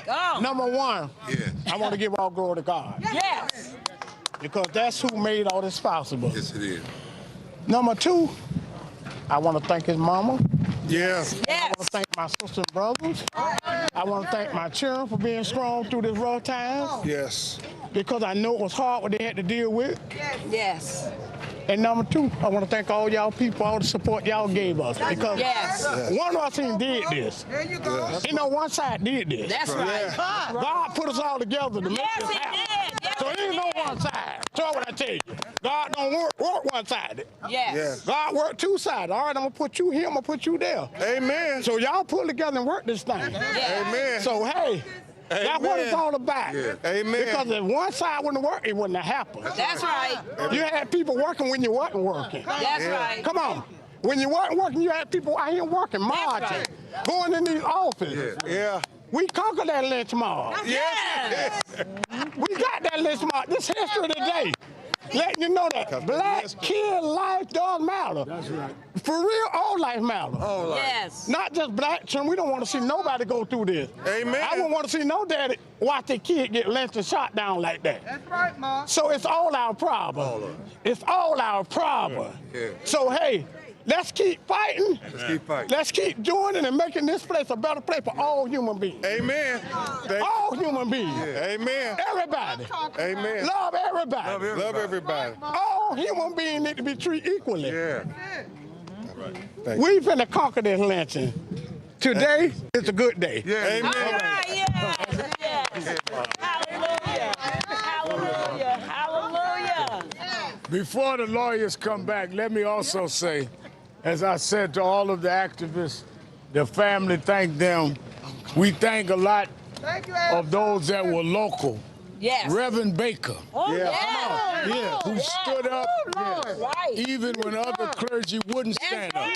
Speaker 10: Go.
Speaker 20: Number one, I want to give all glory to God.
Speaker 10: Yes.
Speaker 20: Because that's who made all this possible.
Speaker 14: Yes, it is.
Speaker 20: Number two, I want to thank his mama.
Speaker 4: Yes.
Speaker 20: I want to thank my sisters and brothers. I want to thank my children for being strong through this rough time.
Speaker 4: Yes.
Speaker 20: Because I know it was hard what they had to deal with.
Speaker 10: Yes.
Speaker 20: And number two, I want to thank all y'all people, all the support y'all gave us. Because one of us did this.
Speaker 10: There you go.
Speaker 20: You know, one side did this.
Speaker 10: That's right.
Speaker 20: God put us all together to make this happen. So ain't no one side. So what I tell you, God don't work one-sided.
Speaker 10: Yes.
Speaker 20: God work two-sided. All right, I'm going to put you here, I'm going to put you there.
Speaker 4: Amen.
Speaker 20: So y'all pull together and work this thing.
Speaker 4: Amen.
Speaker 20: So, hey, that's what it's all about.
Speaker 4: Amen.
Speaker 20: Because if one side wouldn't work, it wouldn't have happened.
Speaker 10: That's right.
Speaker 20: You had people working when you wasn't working.
Speaker 10: That's right.
Speaker 20: Come on. When you weren't working, you had people out here working, marching, going in these offices. We conquered that lynch mob.
Speaker 4: Yes.
Speaker 20: We got that lynch mob. This history today. Letting you know that black kid life does matter. That's right. For real, all life matters.
Speaker 4: All life.
Speaker 10: Yes.
Speaker 20: Not just black children. We don't want to see nobody go through this.
Speaker 4: Amen.
Speaker 20: I wouldn't want to see no daddy watch their kid get lynched and shot down like that.
Speaker 10: That's right, Mom.
Speaker 20: So it's all our problem.
Speaker 4: All of it.
Speaker 20: It's all our problem.
Speaker 4: Yeah.
Speaker 20: So, hey, let's keep fighting.
Speaker 4: Let's keep fighting.
Speaker 20: Let's keep doing it and making this place a better place for all human beings.
Speaker 4: Amen.
Speaker 20: All human beings.
Speaker 4: Amen.
Speaker 20: Everybody.
Speaker 4: Amen.
Speaker 20: Love everybody.
Speaker 4: Love everybody.
Speaker 20: All human beings need to be treated equally.
Speaker 4: Yeah.
Speaker 20: We finna conquer this lynching. Today is a good day.
Speaker 4: Amen.
Speaker 10: All right, yes. Hallelujah. Hallelujah. Hallelujah.
Speaker 20: Before the lawyers come back, let me also say, as I said to all of the activists, the family, thank them. We thank a lot of those that were local
Speaker 10: Yes.
Speaker 20: Reverend Baker.
Speaker 10: Oh, yeah.
Speaker 20: Who stood up
Speaker 10: Right.
Speaker 20: even when other clergy wouldn't stand up.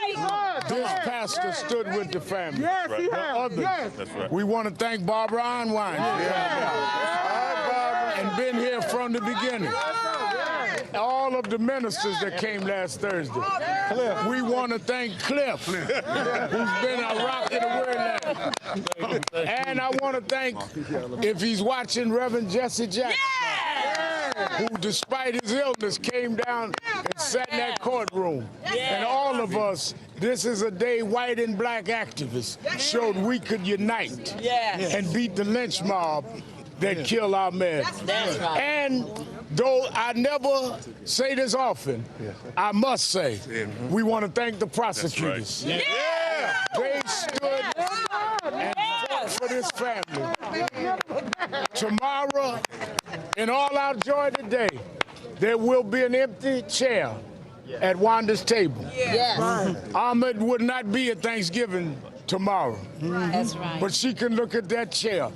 Speaker 20: This pastor stood with the family.
Speaker 10: Yes, he
Speaker 20: The
Speaker 10: has.
Speaker 20: others.
Speaker 10: Yes.
Speaker 15: That's right.
Speaker 20: We want to thank Barbara Einwine and been here from the beginning. All of the ministers that came last Thursday. We want to thank Cliff, who's been a rock in the word land. And I want to thank, if he's watching, Reverend Jesse Jackson, who, despite his illness, came down and sat in that courtroom. And all of us, this is a day white and black activists showed we could unite and beat the lynch mob that killed our man.
Speaker 10: That's right.
Speaker 20: And though I never say this often, I must say, we want to thank the prosecutors.
Speaker 15: Right.
Speaker 20: They stood and fought for this family. Tomorrow, in all our joy today, there will be an empty chair at Wanda's table.
Speaker 10: Yes.
Speaker 20: Ahmed would not be at Thanksgiving tomorrow.
Speaker 10: That's right.
Speaker 20: But she can look at that chair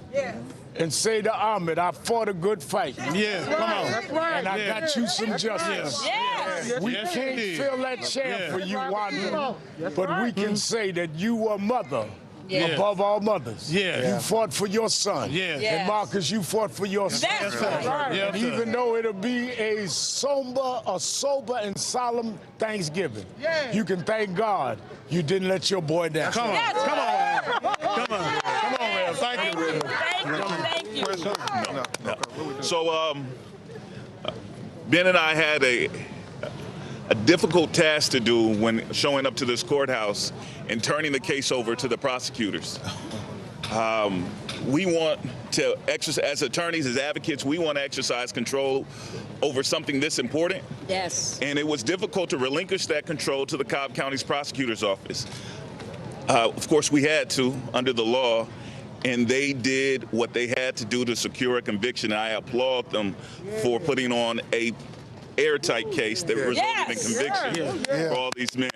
Speaker 20: and say to Ahmed, I fought a good fight.
Speaker 10: Yeah, come on. That's right.
Speaker 20: And I got you some justice.
Speaker 10: Yes.
Speaker 20: We can't fill that chair for you, Wanda, but we can say that you were mother. Above all mothers. You fought for your son. And Marcus, you fought for your son.
Speaker 10: That's right.
Speaker 20: And even though it'll be a sober and solemn Thanksgiving, you can thank God you didn't let your boy down.
Speaker 10: Come on.
Speaker 20: Yes.
Speaker 10: Come on.
Speaker 20: Come on, man. Thank you.
Speaker 10: Thank you.
Speaker 15: So, Ben and I had a difficult task to do when showing up to this courthouse and turning the case over to the prosecutors. We want to exercise, as attorneys, as advocates, we want to exercise control over something this important.
Speaker 10: Yes.
Speaker 15: And it was difficult to relinquish that control to the Cobb County's prosecutor's office. Of course, we had to, under the law, and they did what they had to do to secure a conviction. I applaud them for putting on a airtight case that resulted in conviction for all these men.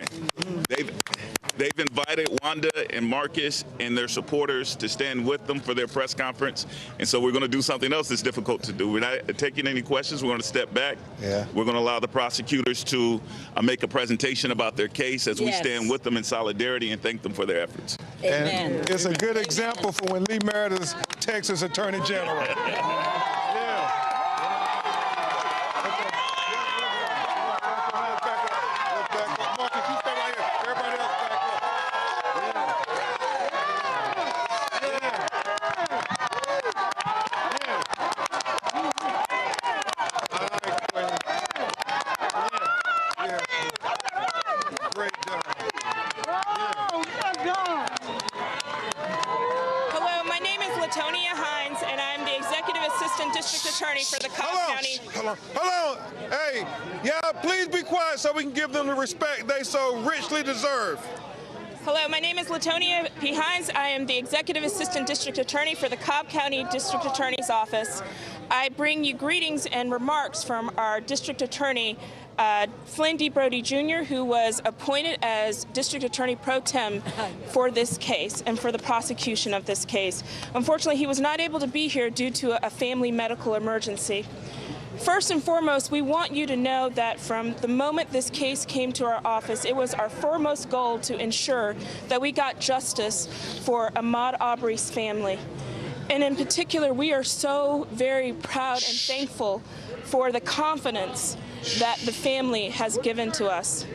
Speaker 15: They've invited Wanda and Marcus and their supporters to stand with them for their press conference. And so we're going to do something else that's difficult to do. We're not taking any questions. We're going to step back. We're going to allow the prosecutors to make a presentation about their case as we stand with them in solidarity and thank them for their efforts.
Speaker 4: Amen. And it's a good example for when Lee Meredith, Texas Attorney General.
Speaker 14: Hello, my name is Latonia Hines, and I'm the Executive Assistant District Attorney for the Cobb County.
Speaker 4: Hold on. Hey, y'all, please be quiet so we can give them the respect they so richly deserve.
Speaker 14: Hello, my name is Latonia P. Hines. I am the Executive Assistant District Attorney for the Cobb County District Attorney's Office. I bring you greetings and remarks from our District Attorney, Flynn D. Brody Jr., who was appointed as District Attorney Pro Tem for this case and for the prosecution of this case. Unfortunately, he was not able to be here due to a family medical emergency. First and foremost, we want you to know that from the moment this case came to our office, it was our foremost goal to ensure that we got justice for Ahmaud Arbery's family. And in particular, we are so very proud and thankful for the confidence that the family has given to us.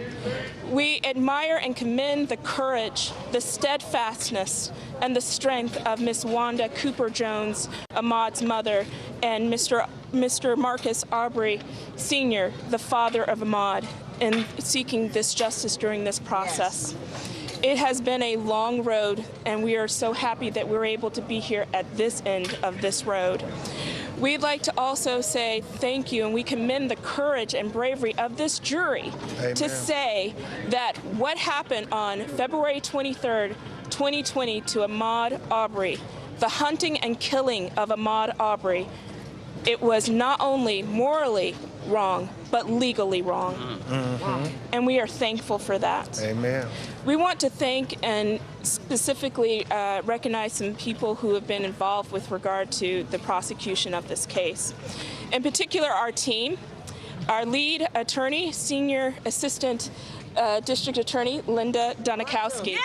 Speaker 14: We admire and commend the courage, the steadfastness, and the strength of Miss Wanda Cooper Jones, Ahmaud's mother, and Mr. Marcus Arbery Sr., the father of Ahmaud, in seeking this justice during this process. It has been a long road, and we are so happy that we're able to be here at this end of this road. We'd like to also say thank you, and we commend the courage and bravery of this jury to say that what happened on February 23rd, 2020 to Ahmaud Arbery, the hunting and killing of Ahmaud Arbery, it was not only morally wrong, but legally wrong. And we are thankful for that.
Speaker 4: Amen.
Speaker 14: We want to thank and specifically recognize some people who have been involved with regard to the prosecution of this case. In particular, our team, our lead attorney, Senior Assistant District Attorney Linda Dunikowski.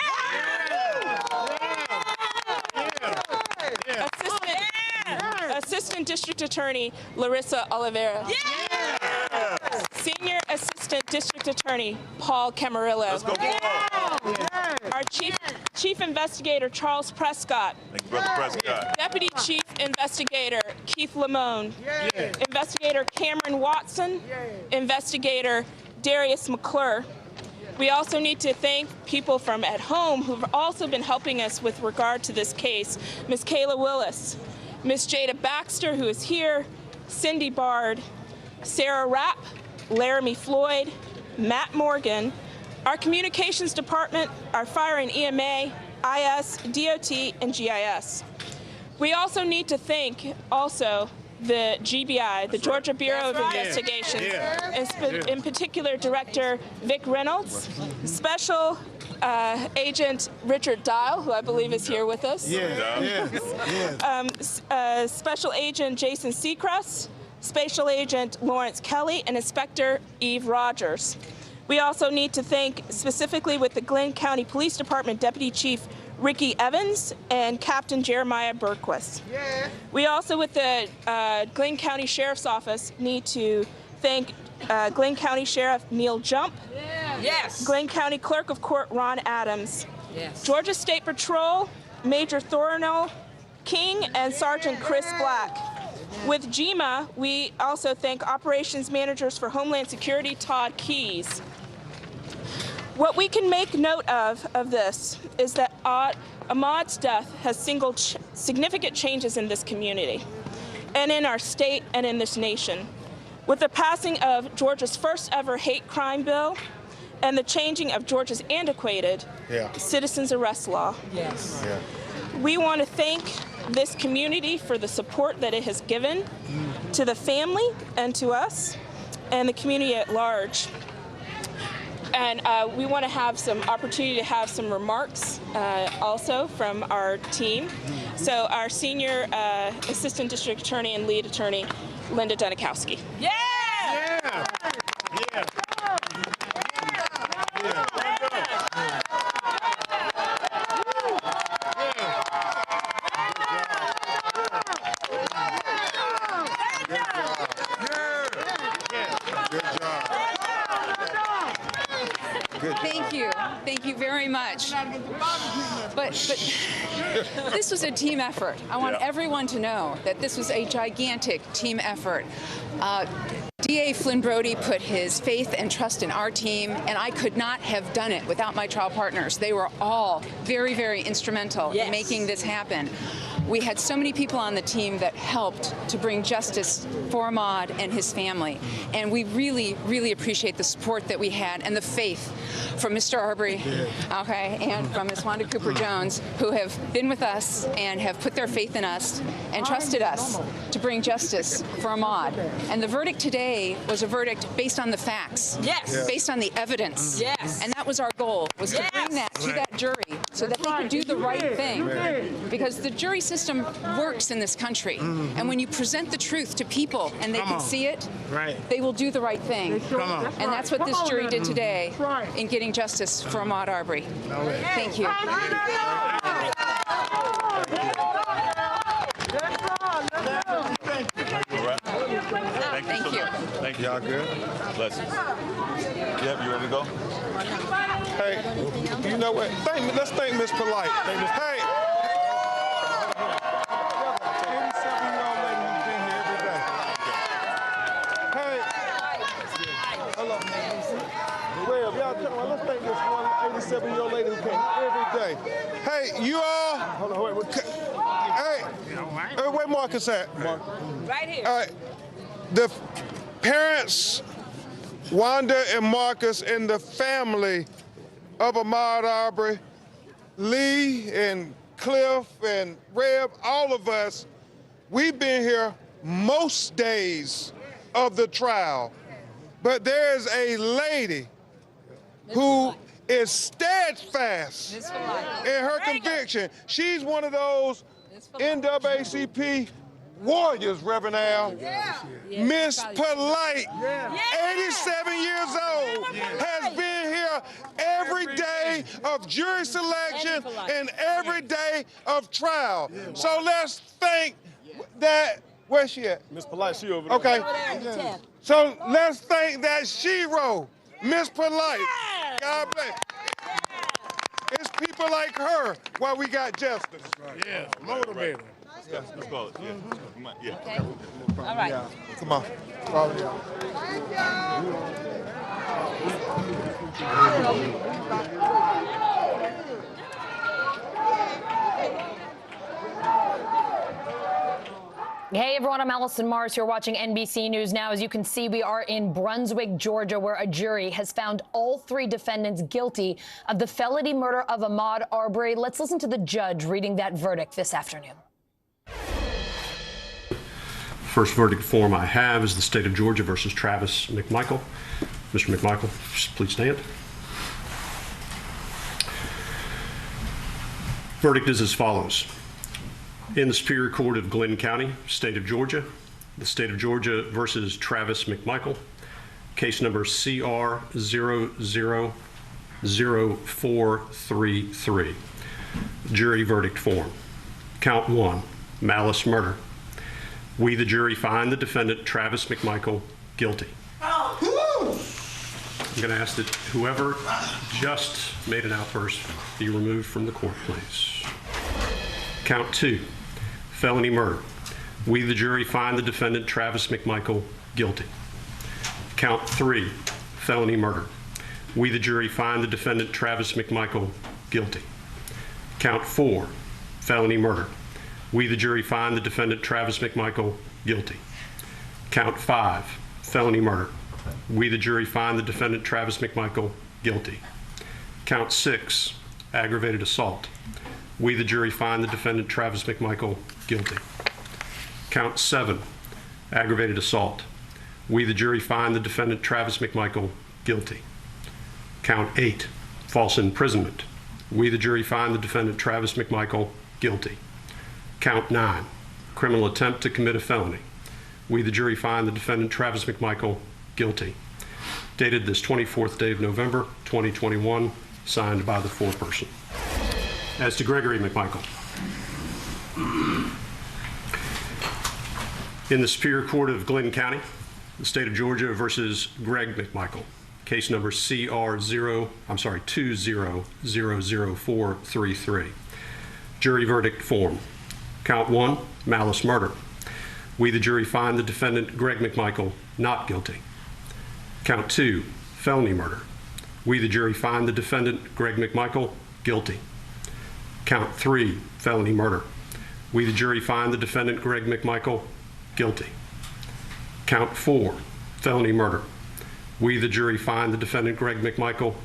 Speaker 14: Assistant District Attorney Larissa Oliveira. Senior Assistant District Attorney Paul Camarillo.
Speaker 15: Let's go, Paul.
Speaker 14: Our Chief Investigator Charles Prescott.
Speaker 15: Thank you, Brother Prescott.
Speaker 14: Deputy Chief Investigator Keith Lamone. Investigator Cameron Watson. Investigator Darius McClure. We also need to thank people from at home who've also been helping us with regard to this case. Ms. Kayla Willis, Ms. Jada Baxter, who is here, Cindy Bard, Sarah Rapp, Laramie Floyd, Matt Morgan, our communications department, our fire and EMA, IS, DOT, and GIS. We also need to thank also the GBI, the Georgia Bureau of Investigations, in particular Director Vic Reynolds, Special Agent Richard Dial, who I believe is here with us, Special Agent Jason Seacrest, Special Agent Lawrence Kelly, and Inspector Eve Rogers. We also need to thank specifically with the Glenn County Police Department Deputy Chief Ricky Evans and Captain Jeremiah Berquist. We also, with the Glenn County Sheriff's Office, need to thank Glenn County Sheriff Neil Jump, Glenn County Clerk of Court Ron Adams, Georgia State Patrol Major Thornell King and Sergeant Chris Black. With GMA, we also thank Operations Managers for Homeland Security Todd Keys. What we can make note of this is that Ahmaud's death has significant changes in this community and in our state and in this nation. With the passing of Georgia's first ever hate crime bill and the changing of Georgia's antiquated citizens arrest law. We want to thank this community for the support that it has given to the family and to us and the community at large. And we want to have some opportunity to have some remarks also from our team. So our Senior Assistant District Attorney and Lead Attorney, Linda Dunikowski.
Speaker 6: Thank you very much. But this was a team effort. I want everyone to know that this was a gigantic team effort. DA Flynn Brody put his faith and trust in our team, and I could not have done it without my trial partners. They were all very, very instrumental in making this happen. We had so many people on the team that helped to bring justice for Ahmaud and his family. And we really, really appreciate the support that we had and the faith from Mr. Arbery, and from Ms. Wanda Cooper Jones, who have been with us and have put their faith in us and trusted us to bring justice for Ahmaud. And the verdict today was a verdict based on the facts, based on the evidence. And that was our goal, was to bring that to that jury so that they could do the right thing. Because the jury system works in this country. And when you present the truth to people and they can see it, they will do the right thing. And that's what this jury did today in getting justice for Ahmaud Arbery. Thank you.
Speaker 15: Thank you. Thank you. Y'all good? Blessings. Yep, you ready to go?
Speaker 4: Hey, you know what? Let's thank Miss Polite. Hey. Let's thank this 187-year-old lady who came every day. Hey, you all. Hold on, wait. Hey, where Marcus at?
Speaker 10: Right here.
Speaker 4: All right. The parents, Wanda and Marcus, and the family of Ahmaud Arbery, Lee and Cliff and Reb, all of us, we've been here most days of the trial. But there is a lady who is steadfast in her conviction. She's one of those NAACP warriors, Reverend Al. Miss Polite, 87 years old, has been here every day of jury selection and every day of trial. So let's think that, where's she at?
Speaker 16: Miss Polite, she over there.
Speaker 4: Okay. So let's thank that shero, Miss Polite. God bless. It's people like her why we got justice.
Speaker 20: Yeah, motivator.
Speaker 15: Let's call it. Yeah.
Speaker 10: Okay. All right.
Speaker 4: Come on.
Speaker 19: Hey everyone, I'm Allison Mars. You're watching NBC News Now. As you can see, we are in Brunswick, Georgia, where a jury has found all 3 defendants guilty of the felony murder of Ahmaud Arbery. Let's listen to the judge reading that verdict this afternoon.
Speaker 22: First verdict form I have is the state of Georgia versus Travis McMichael. Mr. McMichael, please stand. Verdict is as follows. In the Superior Court of Glenn County, state of Georgia, the state of Georgia versus Travis McMichael, case number CR 000433. Jury verdict form. Count 1, malice murder. We, the jury, find the defendant, Travis McMichael, guilty. I'm going to ask that whoever just made an outburst be removed from the court, please. Count 2, felony murder. We, the jury, find the defendant, Travis McMichael, guilty. Count 3, felony murder. We, the jury, find the defendant, Travis McMichael, guilty. Count 4, felony murder. We, the jury, find the defendant, Travis McMichael, guilty. Count 5, felony murder. We, the jury, find the defendant, Travis McMichael, guilty. Count 6, aggravated assault. We, the jury, find the defendant, Travis McMichael, guilty. Count 7, aggravated assault. We, the jury, find the defendant, Travis McMichael, guilty. Count 8, false imprisonment. We, the jury, find the defendant, Travis McMichael, guilty. Count 9, criminal attempt to commit a felony. We, the jury, find the defendant, Travis McMichael, guilty. Dated this 24th day of November, 2021, signed by the foreperson. As to Gregory McMichael. In the Superior Court of Glenn County, the state of Georgia versus Greg McMichael, case number CR 2000433. Jury verdict form. Count 1, malice murder. We, the jury, find the defendant, Greg McMichael, not guilty. Count 2, felony murder. We, the jury, find the defendant, Greg McMichael, guilty. Count 3, felony murder. We, the jury, find the defendant, Greg McMichael, guilty. Count 4, felony murder. We, the jury, find the defendant, Greg McMichael,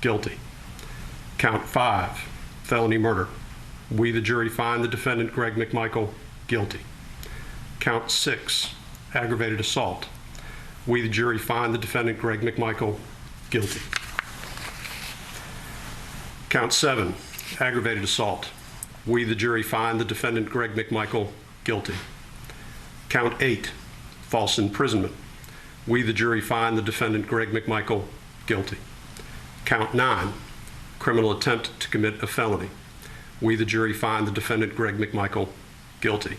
Speaker 22: guilty. Count 5, felony murder. We, the jury, find the defendant, Greg McMichael, guilty. Count 6, aggravated assault. We, the jury, find the defendant, Greg McMichael, guilty. Count 7, aggravated assault. We, the jury, find the defendant, Greg McMichael, guilty. Count 8, false imprisonment. We, the jury, find the defendant, Greg McMichael, guilty. Count 9, criminal attempt to commit a felony. We, the jury, find the defendant, Greg McMichael, guilty.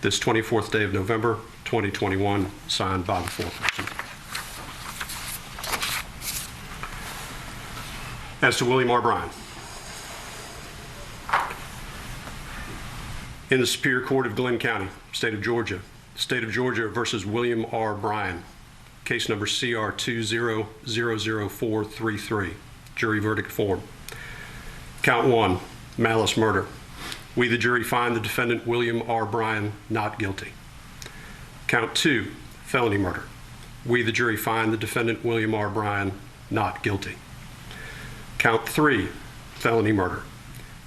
Speaker 22: This 24th day of November, 2021, signed by the foreperson. As to William R. Bryan. In the Superior Court of Glenn County, state of Georgia versus William R. Bryan, case number CR 2000433. Jury verdict form. Count 1, malice murder. We, the jury, find the defendant, William R. Bryan, not guilty. Count 2, felony murder. We, the jury, find the defendant, William R. Bryan, not guilty. Count 3, felony murder.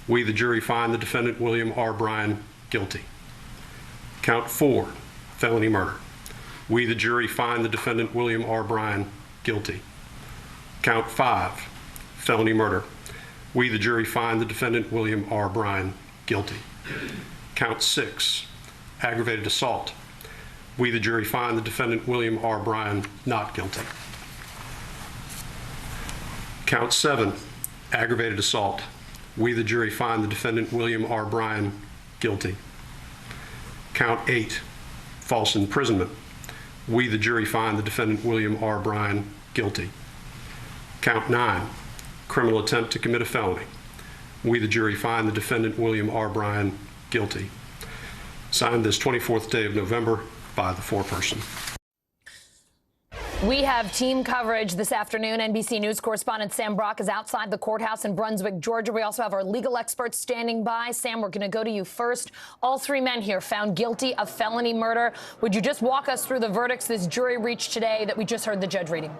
Speaker 22: We, the jury, find the defendant, William R. Bryan, guilty. Count 4, felony murder. We, the jury, find the defendant William R. Bryan guilty. Count 5, felony murder. We, the jury, find the defendant William R. Bryan guilty. Count 6, aggravated assault. We, the jury, find the defendant William R. Bryan not guilty. Count 7, aggravated assault. We, the jury, find the defendant William R. Bryan guilty. Count 8, false imprisonment. We, the jury, find the defendant William R. Bryan guilty. Count 9, criminal attempt to commit a felony. We, the jury, find the defendant William R. Bryan guilty. Signed this 24th day of November by the foreperson.
Speaker 19: We have team coverage this afternoon. NBC News correspondent Sam Brock is outside the courthouse in Brunswick, Georgia. We also have our legal experts standing by. Sam, we're going to go to you first. All three men here found guilty of felony murder. Would you just walk us through the verdicts this jury reached today that we just heard the judge reading?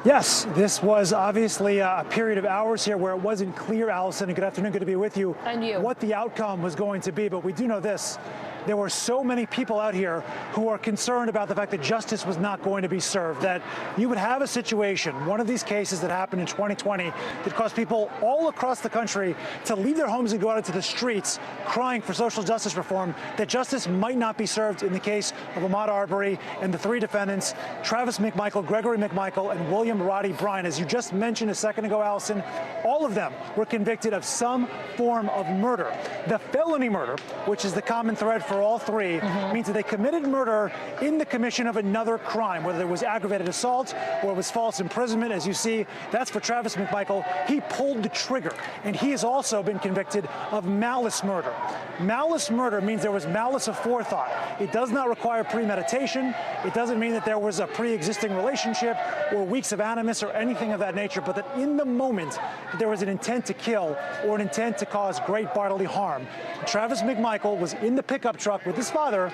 Speaker 2: Yes, this was obviously a period of hours here where it wasn't clear, Allison, and good afternoon, good to be with you,
Speaker 19: and you,
Speaker 2: what the outcome was going to be. But we do know this. There were so many people out here who are concerned about the fact that justice was not going to be served, that you would have a situation, one of these cases that happened in 2020 that caused people all across the country to leave their homes and go out into the streets crying for social justice reform, that justice might not be served in the case of Ahmaud Arbery and the three defendants, Travis McMichael, Gregory McMichael, and William Roddy Bryan. As you just mentioned a second ago, Allison, all of them were convicted of some form of murder. The felony murder, which is the common thread for all three, means that they committed murder in the commission of another crime, whether it was aggravated assault or it was false imprisonment. As you see, that's for Travis McMichael. He pulled the trigger, and he has also been convicted of malice murder. Malice murder means there was malice aforethought. It does not require premeditation. It doesn't mean that there was a pre-existing relationship or weeks of animus or anything of that nature, but that in the moment there was an intent to kill or an intent to cause great bodily harm. Travis McMichael was in the pickup truck with his father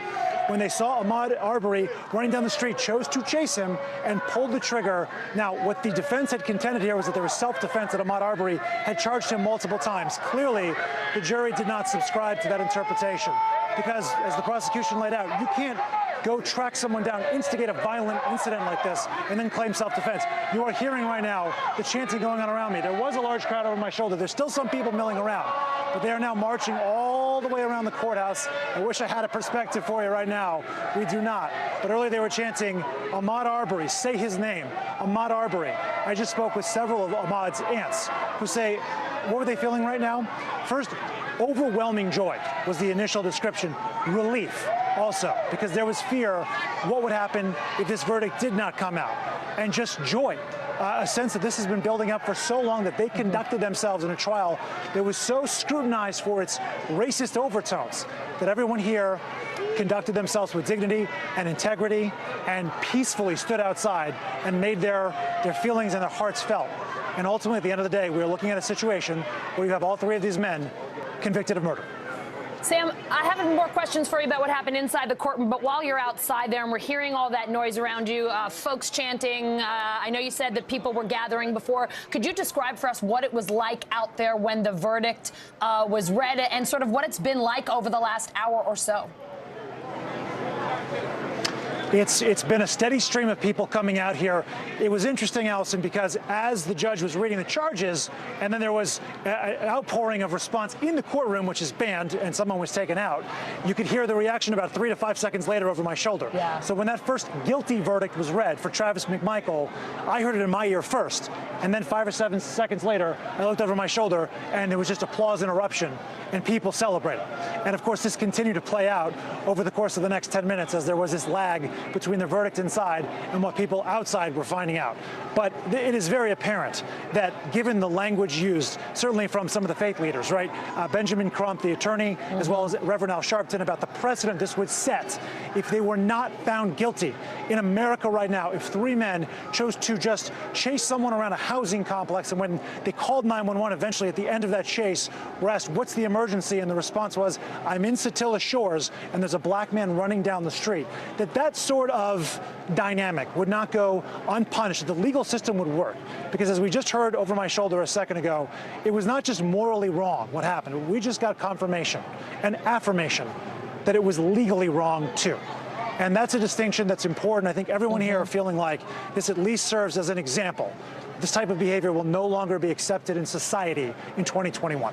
Speaker 2: when they saw Ahmaud Arbery running down the street, chose to chase him, and pulled the trigger. Now, what the defense had contended here was that there was self-defense, that Ahmaud Arbery had charged him multiple times. Clearly, the jury did not subscribe to that interpretation because, as the prosecution laid out, you can't go track someone down, instigate a violent incident like this, and then claim self-defense. You are hearing right now the chanting going on around me. There was a large crowd over my shoulder. There's still some people milling around, but they are now marching all the way around the courthouse. I wish I had a perspective for you right now. We do not. But earlier they were chanting, Ahmaud Arbery, say his name, Ahmaud Arbery. I just spoke with several of Ahmaud's aunts who say, what were they feeling right now? First, overwhelming joy was the initial description. Relief also, because there was fear what would happen if this verdict did not come out. And just joy, a sense that this has been building up for so long, that they conducted themselves in a trial that was so scrutinized for its racist overtones that everyone here conducted themselves with dignity and integrity and peacefully stood outside and made their feelings and their hearts felt. And ultimately, at the end of the day, we're looking at a situation where you have all three of these men convicted of murder.
Speaker 19: Sam, I have more questions for you about what happened inside the courtroom, but while you're outside there and we're hearing all that noise around you, folks chanting, I know you said that people were gathering before. Could you describe for us what it was like out there when the verdict was read and sort of what it's been like over the last hour or so?
Speaker 2: It's been a steady stream of people coming out here. It was interesting, Allison, because as the judge was reading the charges, and then there was an outpouring of response in the courtroom, which is banned, and someone was taken out, you could hear the reaction about 3 to 5 seconds later over my shoulder.
Speaker 19: Yeah.
Speaker 2: So when that first guilty verdict was read for Travis McMichael, I heard it in my ear first, and then 5 or 7 seconds later, I looked over my shoulder, and it was just applause and eruption, and people celebrated. And of course, this continued to play out over the course of the next 10 minutes as there was this lag between the verdict inside and what people outside were finding out. But it is very apparent that given the language used, certainly from some of the faith leaders, right? Benjamin Crump, the attorney, as well as Reverend Al Sharpton, about the precedent this would set if they were not found guilty. In America right now, if 3 men chose to just chase someone around a housing complex, and when they called 911 eventually at the end of that chase, were asked, what's the emergency? And the response was, I'm in Satilla Shores, and there's a black man running down the street. That sort of dynamic would not go unpunished. The legal system would work. Because as we just heard over my shoulder a second ago, it was not just morally wrong what happened. We just got confirmation and affirmation that it was legally wrong too. And that's a distinction that's important. I think everyone here are feeling like this at least serves as an example. This type of behavior will no longer be accepted in society in 2021.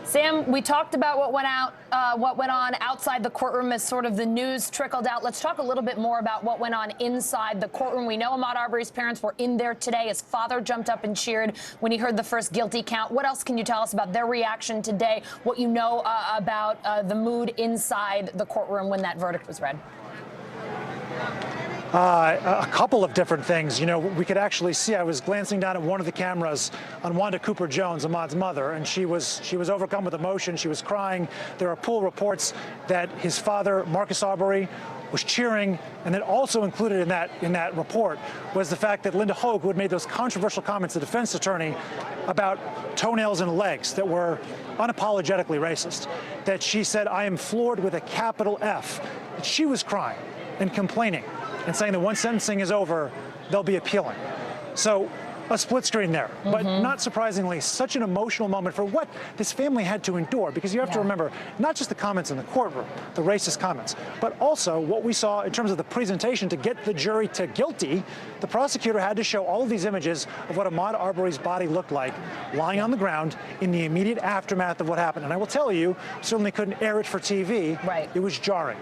Speaker 19: Sam, we talked about what went on outside the courtroom as sort of the news trickled out. Let's talk a little bit more about what went on inside the courtroom. We know Ahmaud Arbery's parents were in there today. His father jumped up and cheered when he heard the first guilty count. What else can you tell us about their reaction today, what you know about the mood inside the courtroom when that verdict was read?
Speaker 2: A couple of different things. You know, we could actually see, I was glancing down at one of the cameras on Wanda Cooper Jones, Ahmaud's mother, and she was overcome with emotion. She was crying. There are pool reports that his father, Marcus Arbery, was cheering, and then also included in that report was the fact that Linda Hogue, who had made those controversial comments, the defense attorney, about toenails and legs that were unapologetically racist, that she said, "I am floored with a capital F." And she was crying and complaining and saying that once sentencing is over, they'll be appealing. So a split screen there, but not surprisingly, such an emotional moment for what this family had to endure, because you have to remember, not just the comments in the courtroom, the racist comments, but also what we saw in terms of the presentation to get the jury to guilty. The prosecutor had to show all of these images of what Ahmaud Arbery's body looked like lying on the ground in the immediate aftermath of what happened. And I will tell you, certainly couldn't air it for TV. Right. It was jarring.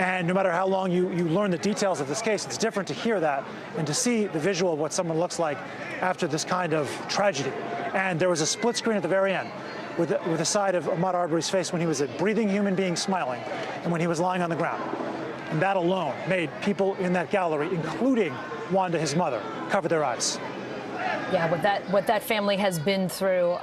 Speaker 2: And no matter how long you learn the details of this case, it's different to hear that and to see the visual of what someone looks like after this kind of tragedy. And there was a split screen at the very end with the side of Ahmaud Arbery's face when he was a breathing human being smiling and when he was lying on the ground. And that alone made people in that gallery, including Wanda, his mother, cover their eyes.
Speaker 19: Yeah, what that family has been through,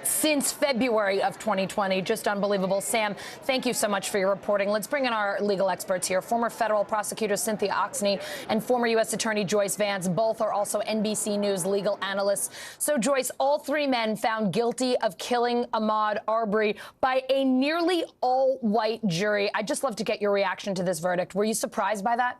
Speaker 19: since February of 2020. Just unbelievable. Sam, thank you so much for your reporting. Let's bring in our legal experts here. Former federal prosecutor Cynthia Oxney and former U.S. Attorney Joyce Vance. Both are also NBC News legal analysts. So, Joyce, all three men found guilty of killing Ahmaud Arbery by a nearly all-white jury. I'd just love to get your reaction to this verdict. Were you surprised by that?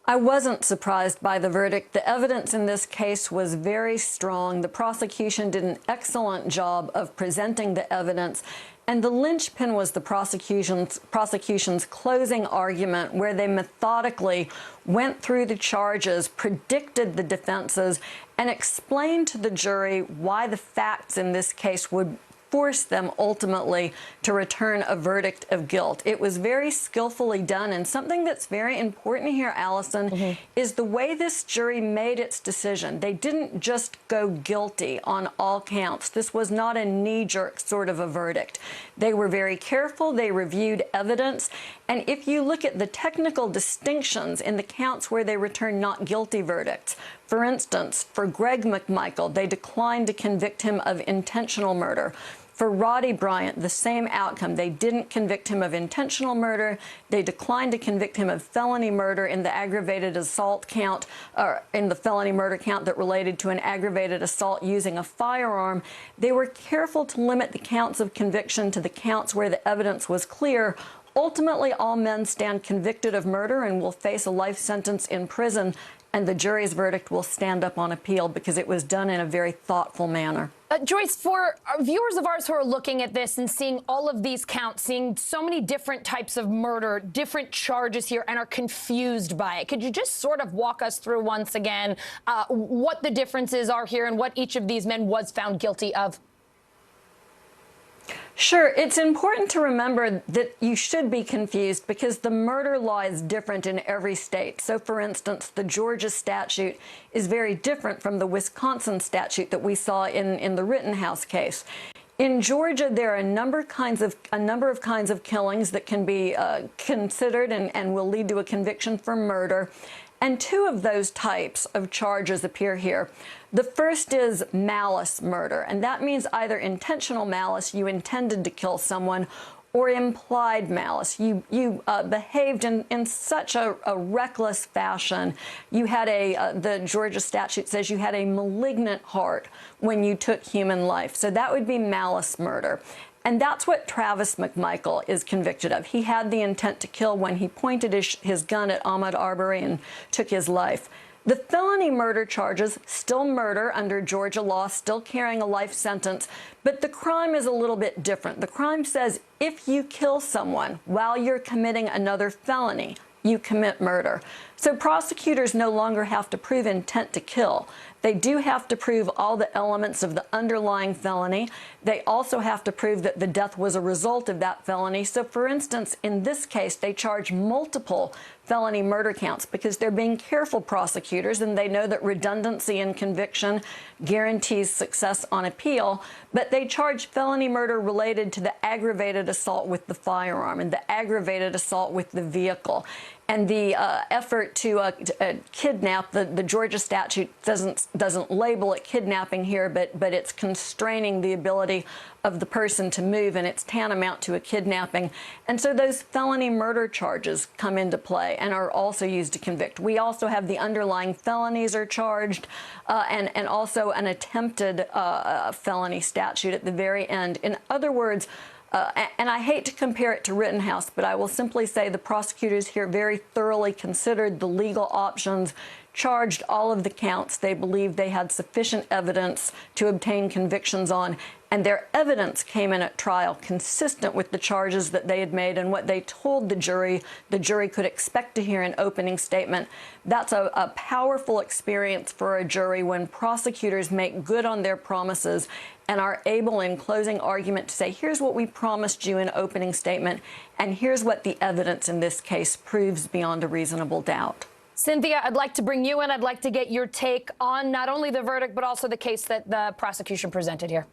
Speaker 16: I wasn't surprised by the verdict. The evidence in this case was very strong. The prosecution did an excellent job of presenting the evidence. And the linchpin was the prosecution's closing argument, where they methodically went through the charges, predicted the defenses, and explained to the jury why the facts in this case would force them ultimately to return a verdict of guilt. It was very skillfully done, and something that's very important here, Allison, is the way this jury made its decision. They didn't just go guilty on all counts. This was not a knee-jerk sort of a verdict. They were very careful. They reviewed evidence. And if you look at the technical distinctions in the counts where they returned not guilty verdicts, for instance, for Greg McMichael, they declined to convict him of intentional murder. For Roddy Bryant, the same outcome. They didn't convict him of intentional murder. They declined to convict him of felony murder in the aggravated assault count, or in the felony murder count that related to an aggravated assault using a firearm. They were careful to limit the counts of conviction to the counts where the evidence was clear. Ultimately, all men stand convicted of murder and will face a life sentence in prison, and the jury's verdict will stand up on appeal because it was done in a very thoughtful manner.
Speaker 19: Joyce, for viewers of ours who are looking at this and seeing all of these counts, seeing so many different types of murder, different charges here, and are confused by it, could you just sort of walk us through once again what the differences are here and what each of these men was found guilty of?
Speaker 16: Sure. It's important to remember that you should be confused because the murder law is different in every state. So, for instance, the Georgia statute is very different from the Wisconsin statute that we saw in the Rittenhouse case. In Georgia, there are a number of kinds of killings that can be considered and will lead to a conviction for murder. And two of those types of charges appear here. The first is malice murder, and that means either intentional malice, you intended to kill someone, or implied malice. You behaved in such a reckless fashion. You had the Georgia statute says you had a malignant heart when you took human life. So that would be malice murder. And that's what Travis McMichael is convicted of. He had the intent to kill when he pointed his gun at Ahmaud Arbery and took his life. The felony murder charges, still murder under Georgia law, still carrying a life sentence, but the crime is a little bit different. The crime says if you kill someone while you're committing another felony, you commit murder. So prosecutors no longer have to prove intent to kill. They do have to prove all the elements of the underlying felony. They also have to prove that the death was a result of that felony. So, for instance, in this case, they charge multiple felony murder counts because they're being careful prosecutors and they know that redundancy in conviction guarantees success on appeal. But they charge felony murder related to the aggravated assault with the firearm and the aggravated assault with the vehicle. And the effort to kidnap, the Georgia statute doesn't label it kidnapping here, but it's constraining the ability of the person to move, and it's tantamount to a kidnapping. And so those felony murder charges come into play and are also used to convict. We also have the underlying felonies are charged, and also an attempted felony statute at the very end. In other words, and I hate to compare it to Rittenhouse, but I will simply say the prosecutors here very thoroughly considered the legal options, charged all of the counts they believed they had sufficient evidence to obtain convictions on, and their evidence came in at trial consistent with the charges that they had made and what they told the jury could expect to hear in opening statement. That's a powerful experience for a jury when prosecutors make good on their promises and are able in closing argument to say, here's what we promised you in opening statement, and here's what the evidence in this case proves beyond a reasonable doubt.
Speaker 19: Cynthia, I'd like to bring you in. I'd like to get your take on not only the verdict, but also the case that the prosecution presented here.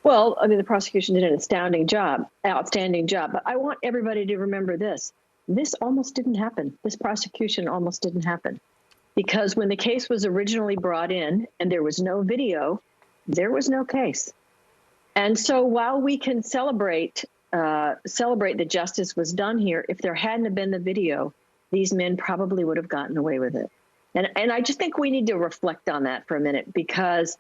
Speaker 3: Well, I mean, the prosecution did an outstanding job, but I want everybody to remember this. This almost didn't happen. This prosecution almost didn't happen because when the case was originally brought in and there was no video, there was no case. And so while we can celebrate that justice was done here, if there hadn't have been the video, these men probably would have gotten away with it. And I just think we need to reflect on that for a minute, because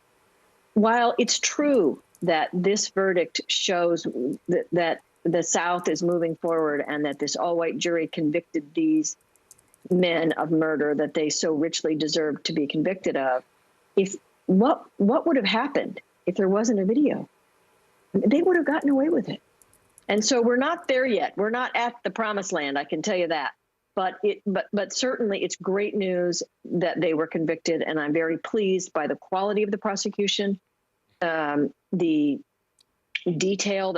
Speaker 3: while it's true that this verdict shows that the South is moving forward and that this all-white jury convicted these men of murder that they so richly deserved to be convicted of, what would have happened if there wasn't a video? They would have gotten away with it. And so we're not there yet. We're not at the promised land, I can tell you that. But certainly it's great news that they were convicted, and I'm very pleased by the quality of the prosecution, the detail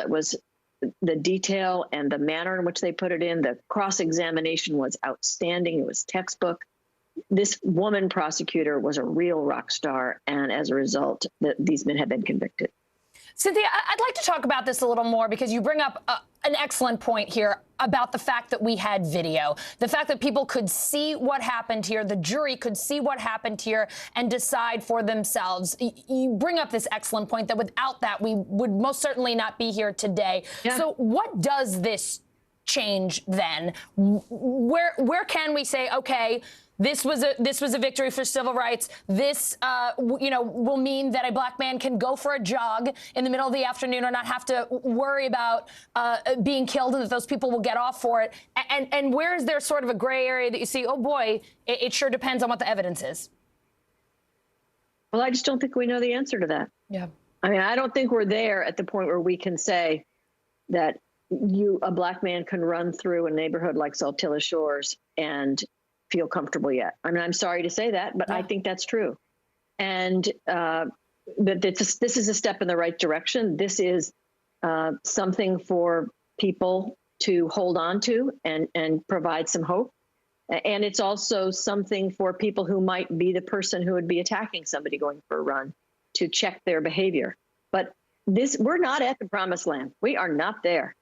Speaker 3: and the manner in which they put it in. The cross-examination was outstanding. It was textbook. This woman prosecutor was a real rock star, and as a result, these men have been convicted.
Speaker 19: Cynthia, I'd like to talk about this a little more because you bring up an excellent point here about the fact that we had video, the fact that people could see what happened here, the jury could see what happened here and decide for themselves. You bring up this excellent point that without that, we would most certainly not be here today. Yeah. So what does this change then? Where can we say, okay, this was a victory for civil rights. This, will mean that a black man can go for a jog in the middle of the afternoon or not have to worry about being killed, and that those people will get off for it. And where is there sort of a gray area that you see, oh boy, it sure depends on what the evidence is?
Speaker 3: Well, I just don't think we know the answer to that.
Speaker 19: Yeah.
Speaker 3: I mean, I don't think we're there at the point where we can say that a black man can run through a neighborhood like Saltillo Shores and feel comfortable yet. I mean, I'm sorry to say that, but yeah. I think that's true. And that this is a step in the right direction. This is something for people to hold on to and provide some hope. And it's also something for people who might be the person who would be attacking somebody going for a run to check their behavior. But we're not at the promised land. We are not there.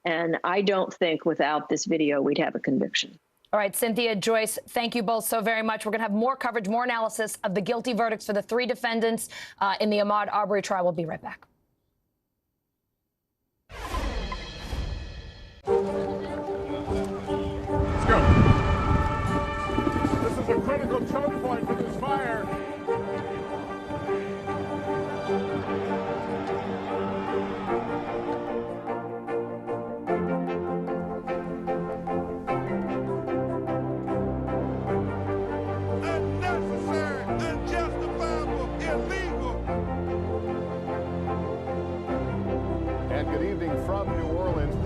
Speaker 3: And I don't think without this video, we'd have a conviction.
Speaker 19: All right, Cynthia, Joyce, thank you both so very much. We're going to have more coverage, more analysis of the guilty verdicts for the 3 defendants in the Ahmaud Arbery trial. We'll be right back.
Speaker 11: Let's go. This is a critical choke point for this fire.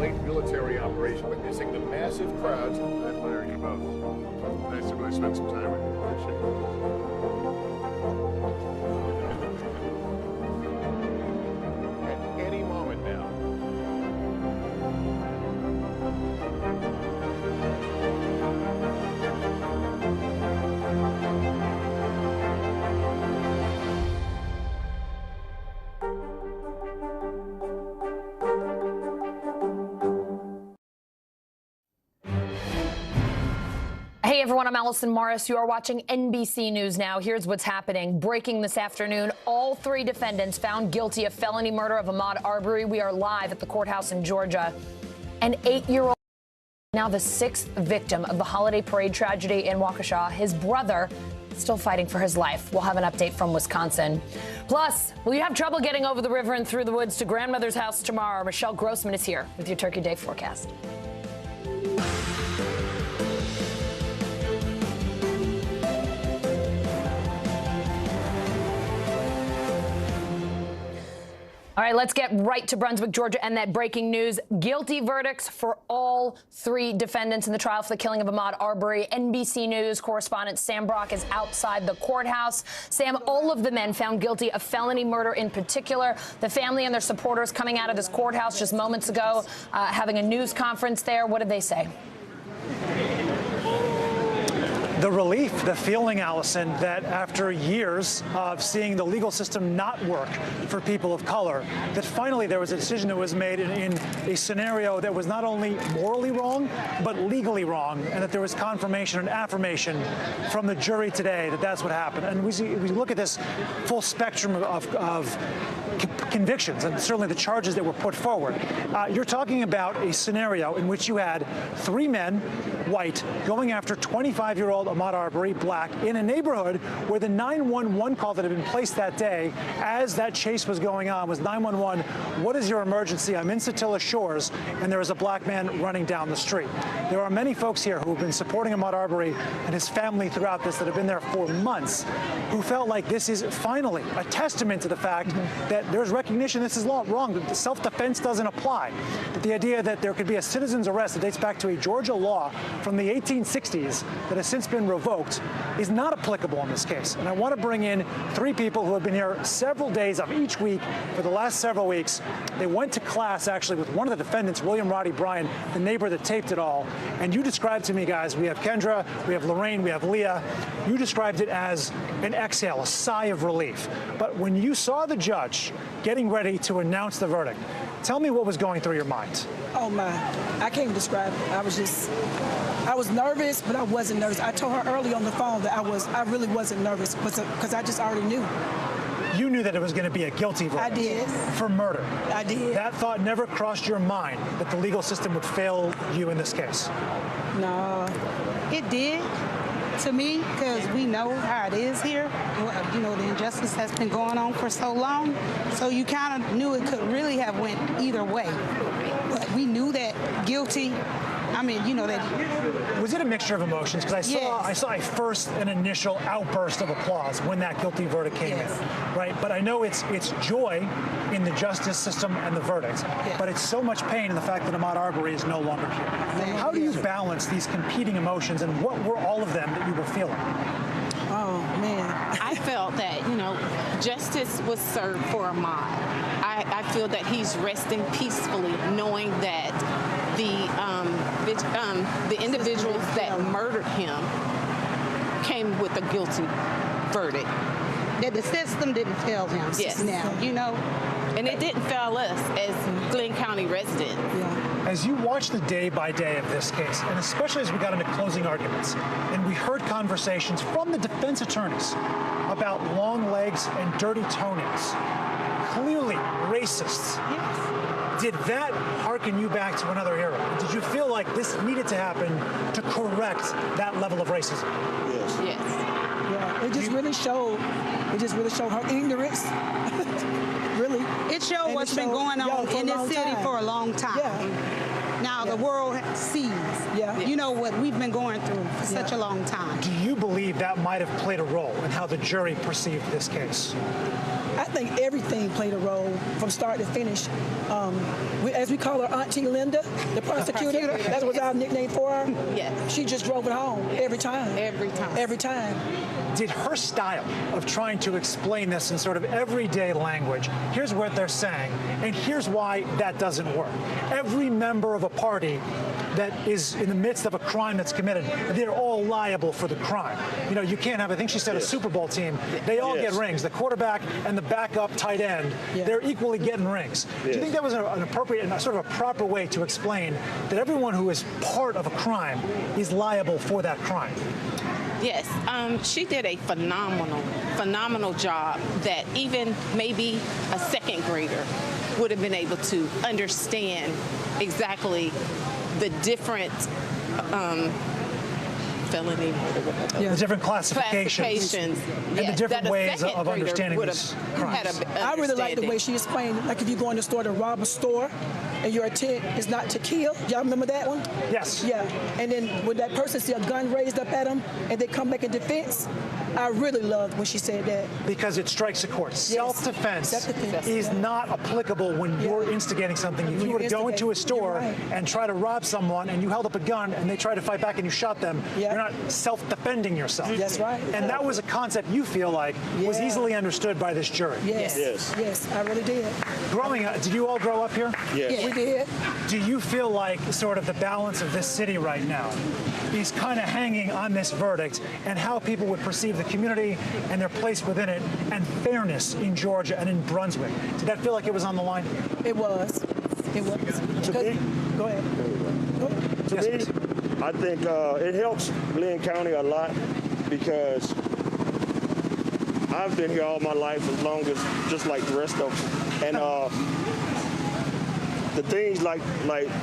Speaker 9: late military operation, witnessing the massive crowds. I admire you both. Nice to really spend some time with you. Appreciate it. At any moment now.
Speaker 19: Hey everyone, I'm Allison Morris. You are watching NBC News Now. Here's what's happening. Breaking this afternoon, all 3 defendants found guilty of felony murder of Ahmaud Arbery. We are live at the courthouse in Georgia. An 8-year-old, now the 6th victim of the holiday parade tragedy in Waukesha. His brother still fighting for his life. We'll have an update from Wisconsin. Plus, will you have trouble getting over the river and through the woods to grandmother's house tomorrow? Michelle Grossman is here with your Turkey Day forecast. All right, let's get right to Brunswick, Georgia, and that breaking news. Guilty verdicts for all 3 defendants in the trial for the killing of Ahmaud Arbery. NBC News correspondent Sam Brock is outside the courthouse. Sam, all of the men found guilty of felony murder in particular. The family and their supporters coming out of this courthouse just moments ago, having a news conference there. What did they say?
Speaker 2: The relief, the feeling, Allison, that after years of seeing the legal system not work for people of color, that finally there was a decision that was made in a scenario that was not only morally wrong, but legally wrong, and that there was confirmation and affirmation from the jury today that that's what happened. And we look at this full spectrum of convictions and certainly the charges that were put forward. You're talking about a scenario in which you had 3 men, white, going after 25-year-old Ahmaud Arbery, black, in a neighborhood where the 911 call that had been placed that day as that chase was going on was 911, what is your emergency? I'm in Satilla Shores, and there is a black man running down the street. There are many folks here who have been supporting Ahmaud Arbery and his family throughout this that have been there for months, who felt like this is finally a testament to the fact that there's recognition this is wrong, that self-defense doesn't apply, that the idea that there could be a citizen's arrest that dates back to a Georgia law from the 1860s that has since been revoked is not applicable in this case. And I want to bring in 3 people who have been here several days of each week for the last several weeks. They went to class actually with one of the defendants, William Roddy Bryan, the neighbor that taped it all. And you described to me, guys, we have Kendra, we have Lorraine, we have Leah. You described it as an exhale, a sigh of relief. But when you saw the judge getting ready to announce the verdict, tell me what was going through your mind.
Speaker 1: Oh my, I can't describe it. I was nervous, but I wasn't nervous. I told her early on the phone that I really wasn't nervous because I just already knew.
Speaker 2: You knew that it was going to be a guilty verdict.
Speaker 1: I did.
Speaker 2: For murder.
Speaker 1: I did.
Speaker 2: That thought never crossed your mind that the legal system would fail you in this case?
Speaker 1: No, it did to me because we know how it is here. You know, the injustice has been going on for so long. So you kind of knew it could really have went either way. But we knew that guilty. I mean, you know that.
Speaker 2: Was it a mixture of emotions? Because I saw an initial outburst of applause when that guilty verdict came in, right? But I know it's joy in the justice system and the verdict, but it's so much pain in the fact that Ahmaud Arbery is no longer here. How do you balance these competing emotions, and what were all of them that you were feeling?
Speaker 1: Oh man,
Speaker 18: I felt that justice was served for Ahmaud. I feel that he's resting peacefully, knowing that the individuals that murdered him came with a guilty verdict.
Speaker 1: That the system didn't fail him.
Speaker 18: Yes.
Speaker 1: Now, you know.
Speaker 18: And it didn't fail us as Glenn County residents.
Speaker 1: Yeah.
Speaker 2: As you watch the day by day of this case, and especially as we got into closing arguments, and we heard conversations from the defense attorneys about long legs and dirty toenails, clearly racists.
Speaker 1: Yes.
Speaker 2: Did that harken you back to another era? Did you feel like this needed to happen to correct that level of racism?
Speaker 18: Yes.
Speaker 1: Yeah. It just really showed her ignorance. Really.
Speaker 23: It showed what's been going on in this city for a long time.
Speaker 1: Yeah.
Speaker 23: Now,
Speaker 1: the world sees.
Speaker 21: Yeah.
Speaker 1: You know what we've been going through for such a long time.
Speaker 2: Do you believe that might have played a role in how the jury perceived this case?
Speaker 21: I think everything played a role from start to finish. As we call her Auntie Linda, the prosecutor, that was our nickname for her.
Speaker 18: Yes.
Speaker 21: She just drove it home every time.
Speaker 18: Every time.
Speaker 21: Every time.
Speaker 2: Did her style of trying to explain this in sort of everyday language, here's what they're saying, and here's why that doesn't work. Every member of a party that is in the midst of a crime that's committed, they're all liable for the crime. You know, you can't have, I think she said, a Super Bowl team. They all get rings. The quarterback and the backup tight end, they're equally getting rings. Do you think that was an appropriate and sort of a proper way to explain that everyone who is part of a crime is liable for that crime?
Speaker 18: Yes, she did a phenomenal job that even maybe a second grader would have been able to understand exactly the different felony,
Speaker 2: the different classifications and the different ways of understanding these crimes.
Speaker 21: I really like the way she explained, like if you go in the store to rob a store and your intent is not to kill. Y'all remember that one?
Speaker 2: Yes.
Speaker 21: Yeah. And then when that person see a gun raised up at them and they come back in defense, I really loved when she said that.
Speaker 2: Because it strikes a chord. Self-defense is not applicable when you're instigating something. If you were to go into a store and try to rob someone and you held up a gun and they tried to fight back and you shot them, you're not self-defending yourself.
Speaker 21: That's right.
Speaker 2: And that was a concept you feel like was easily understood by this jury.
Speaker 21: Yes. Yes, I really did.
Speaker 2: Growing up, did you all grow up here?
Speaker 21: Yes. We did.
Speaker 2: Do you feel like sort of the balance of this city right now is kind of hanging on this verdict and how people would perceive the community and their place within it and fairness in Georgia and in Brunswick? Did that feel like it was on the line?
Speaker 21: It was. It was.
Speaker 8: To me,
Speaker 21: go ahead.
Speaker 8: To me, I think it helps Glenn County a lot because I've been here all my life as long as just like the rest of them. And the things like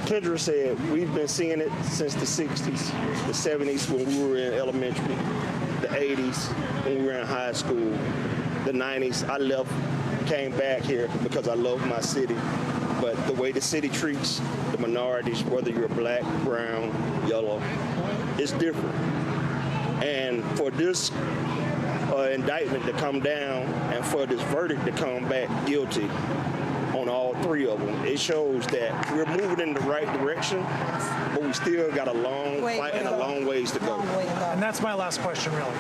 Speaker 8: Kendra said, we've been seeing it since the 60s, the 70s when we were in elementary, the 80s when we were in high school, the 90s. I left, came back here because I love my city. But the way the city treats the minorities, whether you're black, brown, yellow, it's different. And for this indictment to come down and for this verdict to come back guilty on all three of them, it shows that we're moving in the right direction, but we still got a long fight and a long ways to go.
Speaker 2: And that's my last question, really.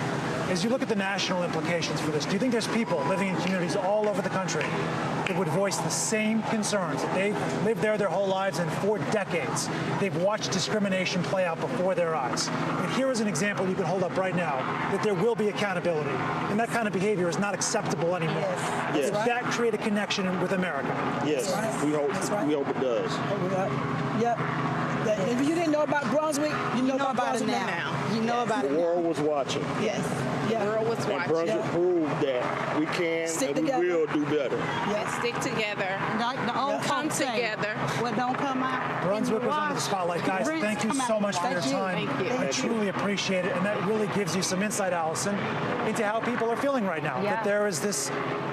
Speaker 2: As you look at the national implications for this, do you think there's people living in communities all over the country that would voice the same concerns? They've lived there their whole lives, and for decades, they've watched discrimination play out before their eyes. And here is an example you can hold up right now that there will be accountability, and that kind of behavior is not acceptable anymore.
Speaker 8: Yes.
Speaker 2: Does that create a connection with America?
Speaker 8: Yes, we hope it does.
Speaker 21: Yep. If you didn't know about Brunswick, you know about it now. You know about it.
Speaker 8: The world was watching.
Speaker 21: Yes. Yeah.
Speaker 18: The world was watching.
Speaker 8: And Brunswick proved that we can and we will do better.
Speaker 18: Yeah. Stick together.
Speaker 1: Come together. What don't come out.
Speaker 2: Brunswick was under the spotlight. Guys, thank you so much for your time. I truly appreciate it. And that really gives you some insight, Allison, into how people are feeling right now. That there is this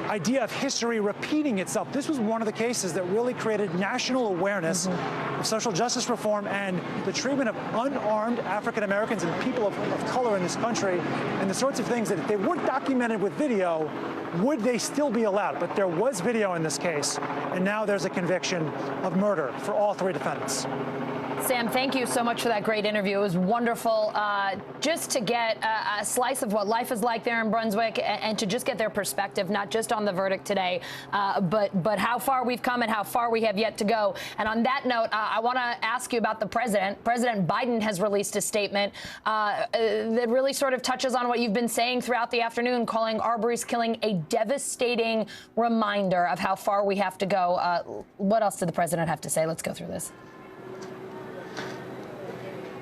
Speaker 2: idea of history repeating itself. This was one of the cases that really created national awareness of social justice reform and the treatment of unarmed African Americans and people of color in this country, and the sorts of things that if they weren't documented with video, would they still be allowed? But there was video in this case, and now there's a conviction of murder for all three defendants.
Speaker 19: Sam, thank you so much for that great interview. It was wonderful just to get a slice of what life is like there in Brunswick and to just get their perspective, not just on the verdict today, but how far we've come and how far we have yet to go. And on that note, I want to ask you about the president. President Biden has released a statement that really sort of touches on what you've been saying throughout the afternoon, calling Arbery's killing a devastating reminder of how far we have to go. What else did the president have to say? Let's go through this.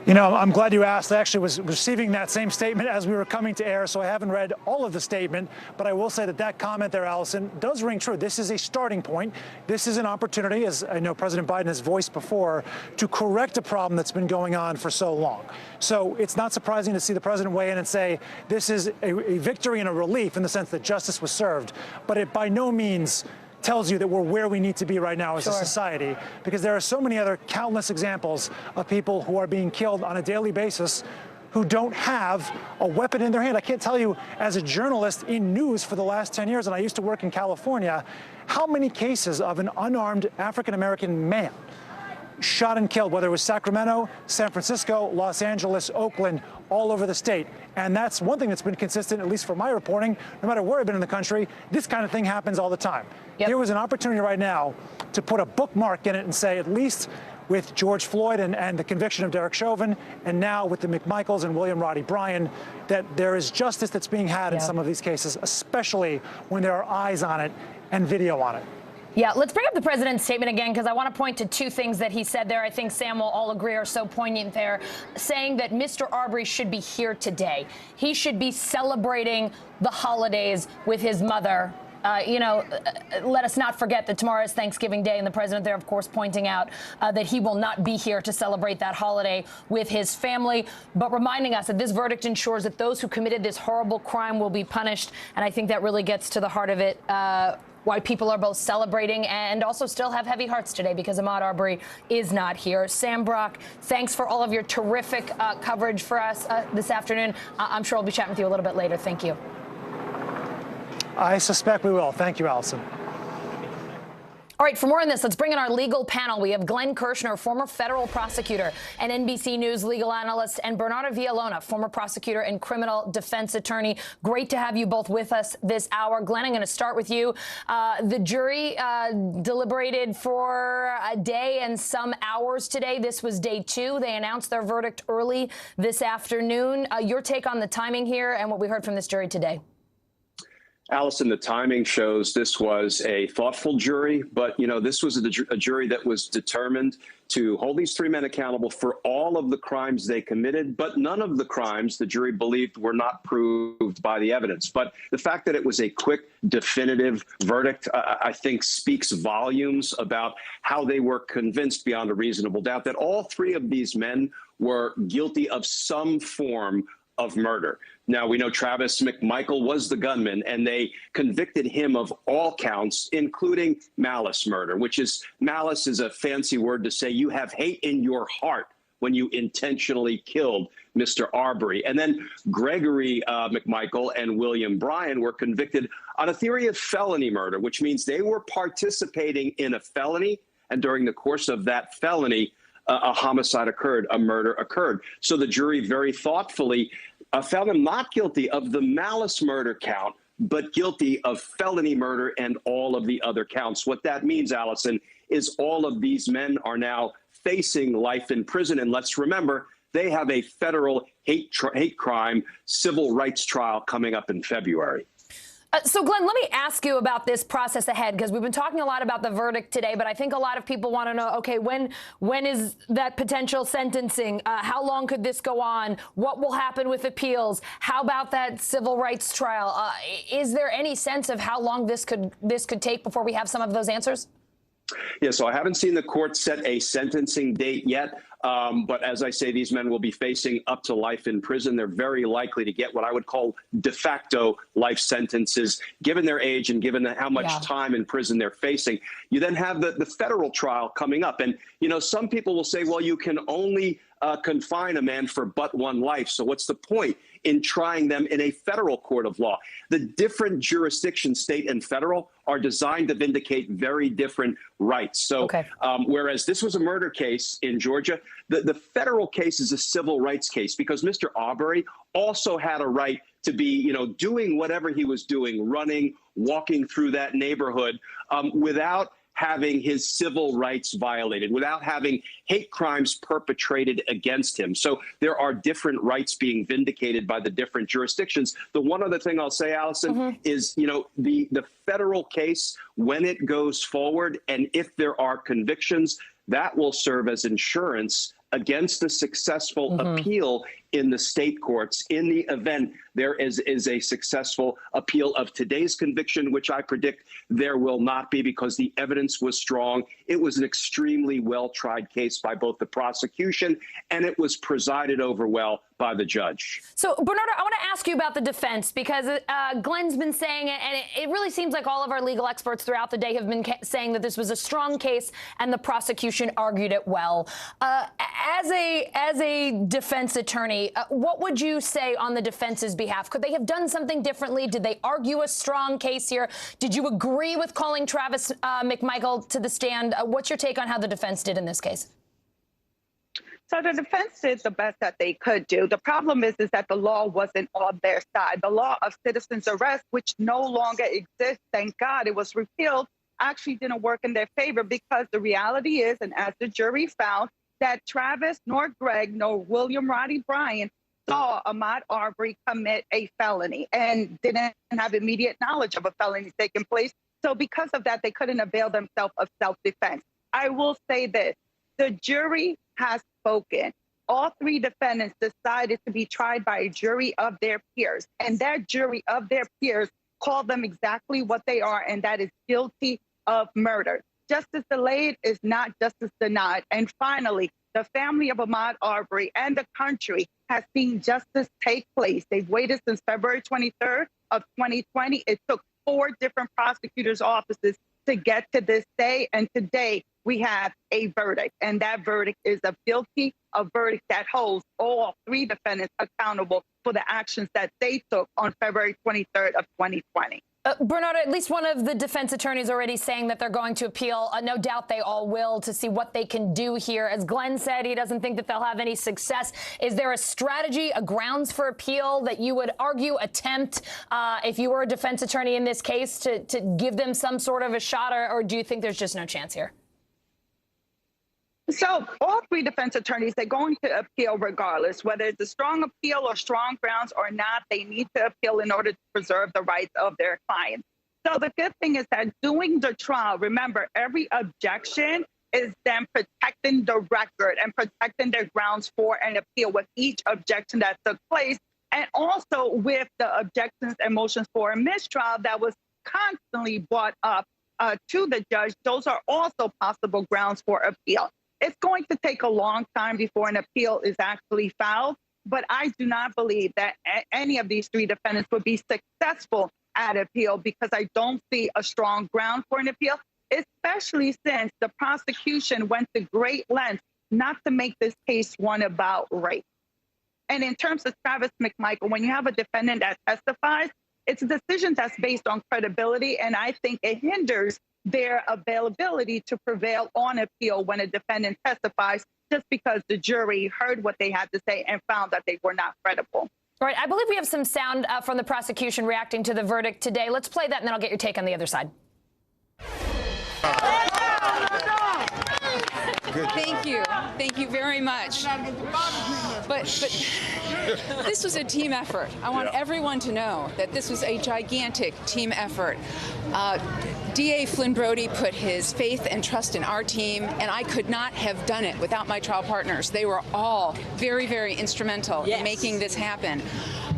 Speaker 2: You know, I'm glad you asked. I actually was receiving that same statement as we were coming to air, so I haven't read all of the statement, but I will say that comment there, Allison, does ring true. This is a starting point. This is an opportunity, as I know President Biden has voiced before, to correct a problem that's been going on for so long. So it's not surprising to see the president weigh in and say this is a victory and a relief in the sense that justice was served, but it by no means tells you that we're where we need to be right now as a society, because there are so many other countless examples of people who are being killed on a daily basis who don't have a weapon in their hand. I can't tell you, as a journalist in news for the last 10 years, and I used to work in California, how many cases of an unarmed African-American man shot and killed, whether it was Sacramento, San Francisco, Los Angeles, Oakland, all over the state. And that's one thing that's been consistent, at least for my reporting, no matter where I've been in the country, this kind of thing happens all the time. Here was an opportunity right now to put a bookmark in it and say, at least with George Floyd and the conviction of Derek Chauvin, and now with the McMichaels and William Roddy Bryan, that there is justice that's being had in some of these cases, especially when there are eyes on it and video on it.
Speaker 19: Yeah, let's bring up the president's statement again, because I want to point to two things that he said there. I think Sam will all agree are so poignant there, saying that Mr. Arbery should be here today. He should be celebrating the holidays with his mother. Let us not forget that tomorrow is Thanksgiving Day, and the president there, of course, pointing out that he will not be here to celebrate that holiday with his family, but reminding us that this verdict ensures that those who committed this horrible crime will be punished. And I think that really gets to the heart of it. Why people are both celebrating and also still have heavy hearts today, because Ahmaud Arbery is not here. Sam Brock, thanks for all of your terrific coverage for us this afternoon. I'm sure I'll be chatting with you a little bit later. Thank you.
Speaker 2: I suspect we will. Thank you, Allison.
Speaker 19: All right, for more on this, let's bring in our legal panel. We have Glenn Kirshner, former federal prosecutor and NBC News legal analyst, and Bernardo Villalona, former prosecutor and criminal defense attorney. Great to have you both with us this hour. Glenn, I'm going to start with you. The jury deliberated for a day and some hours today. This was day 2. They announced their verdict early this afternoon. Your take on the timing here and what we heard from this jury today?
Speaker 12: Allison, the timing shows this was a thoughtful jury, but, this was a jury that was determined to hold these 3 men accountable for all of the crimes they committed, but none of the crimes the jury believed were not proved by the evidence. But the fact that it was a quick, definitive verdict, I think speaks volumes about how they were convinced beyond a reasonable doubt that all 3 of these men were guilty of some form of murder. Now, we know Travis McMichael was the gunman, and they convicted him of all counts, including malice murder, malice is a fancy word to say you have hate in your heart when you intentionally killed Mr. Arbery. And then Gregory McMichael and William Bryan were convicted on a theory of felony murder, which means they were participating in a felony, and during the course of that felony, a homicide occurred, a murder occurred. So the jury very thoughtfully found him not guilty of the malice murder count, but guilty of felony murder and all of the other counts. What that means, Allison, is all of these men are now facing life in prison. And let's remember, they have a federal hate crime civil rights trial coming up in February.
Speaker 19: So, Glenn, let me ask you about this process ahead, because we've been talking a lot about the verdict today, but I think a lot of people want to know, okay, when is that potential sentencing? How long could this go on? What will happen with appeals? How about that civil rights trial? Is there any sense of how long this could take before we have some of those answers?
Speaker 12: Yeah, so I haven't seen the court set a sentencing date yet. But as I say, these men will be facing up to life in prison. They're very likely to get what I would call de facto life sentences, given their age and given how much time in prison they're facing. You then have the federal trial coming up. And, some people will say, well, you can only confine a man for but 1 life. So what's the point in trying them in a federal court of law? The different jurisdictions, state and federal, are designed to vindicate very different rights. So whereas this was a murder case in Georgia, the federal case is a civil rights case, because Mr. Arbery also had a right to be, doing whatever he was doing, running, walking through that neighborhood without having his civil rights violated, without having hate crimes perpetrated against him. So there are different rights being vindicated by the different jurisdictions. The one other thing I'll say, Allison, is, the federal case, when it goes forward, and if there are convictions, that will serve as insurance against a successful appeal in the state courts in the event there is a successful appeal of today's conviction, which I predict there will not be because the evidence was strong. It was an extremely well-tried case by both the prosecution, and it was presided over well by the judge.
Speaker 19: So, Bernardo, I want to ask you about the defense because Glenn's been saying it, and it really seems like all of our legal experts throughout the day have been saying that this was a strong case and the prosecution argued it well. As a defense attorney, what would you say on the defense's behalf? Could they have done something differently? Did they argue a strong case here? Did you agree with calling Travis McMichael to the stand? What's your take on how the defense did in this case?
Speaker 7: So the defense did the best that they could do. The problem is that the law wasn't on their side. The law of citizen's arrest, which no longer exists, thank God it was repealed, actually didn't work in their favor because the reality is, and as the jury found, that Travis, nor Greg, nor William Roddy Bryan saw Ahmaud Arbery commit a felony and didn't have immediate knowledge of a felony taking place. So because of that, they couldn't avail themselves of self-defense. I will say this, the jury has spoken. All three defendants decided to be tried by a jury of their peers, and that jury of their peers called them exactly what they are, and that is guilty of murder. Justice delayed is not justice denied. And finally, the family of Ahmaud Arbery and the country has seen justice take place. They've waited since February 23rd of 2020. It took 4 different prosecutors' offices to get to this day, and today we have a verdict, and that verdict is a guilty, a verdict that holds all 3 defendants accountable for the actions that they took on February 23rd of 2020.
Speaker 19: Bernardo, at least one of the defense attorneys already saying that they're going to appeal. No doubt they all will to see what they can do here. As Glenn said, he doesn't think that they'll have any success. Is there a strategy, a grounds for appeal that you would argue, attempt, if you were a defense attorney in this case, to give them some sort of a shot, or do you think there's just no chance here?
Speaker 7: So all 3 defense attorneys, they're going to appeal regardless, whether it's a strong appeal or strong grounds or not, they need to appeal in order to preserve the rights of their clients. So the good thing is that during the trial, remember, every objection is them protecting the record and protecting their grounds for an appeal with each objection that took place, and also with the objections and motions for a mistrial that was constantly brought up to the judge. Those are also possible grounds for appeal. It's going to take a long time before an appeal is actually filed, but I do not believe that any of these 3 defendants would be successful at appeal because I don't see a strong ground for an appeal, especially since the prosecution went to great lengths not to make this case one about rape. And in terms of Travis McMichael, when you have a defendant that testifies, it's a decision that's based on credibility, and I think it hinders their availability to prevail on appeal when a defendant testifies just because the jury heard what they had to say and found that they were not credible.
Speaker 19: All right, I believe we have some sound from the prosecution reacting to the verdict today. Let's play that, and then I'll get your take on the other side.
Speaker 6: Thank you. Thank you very much. But this was a team effort. I want everyone to know that this was a gigantic team effort. DA Flynn Brody put his faith and trust in our team, and I could not have done it without my trial partners. They were all very, very instrumental in making this happen.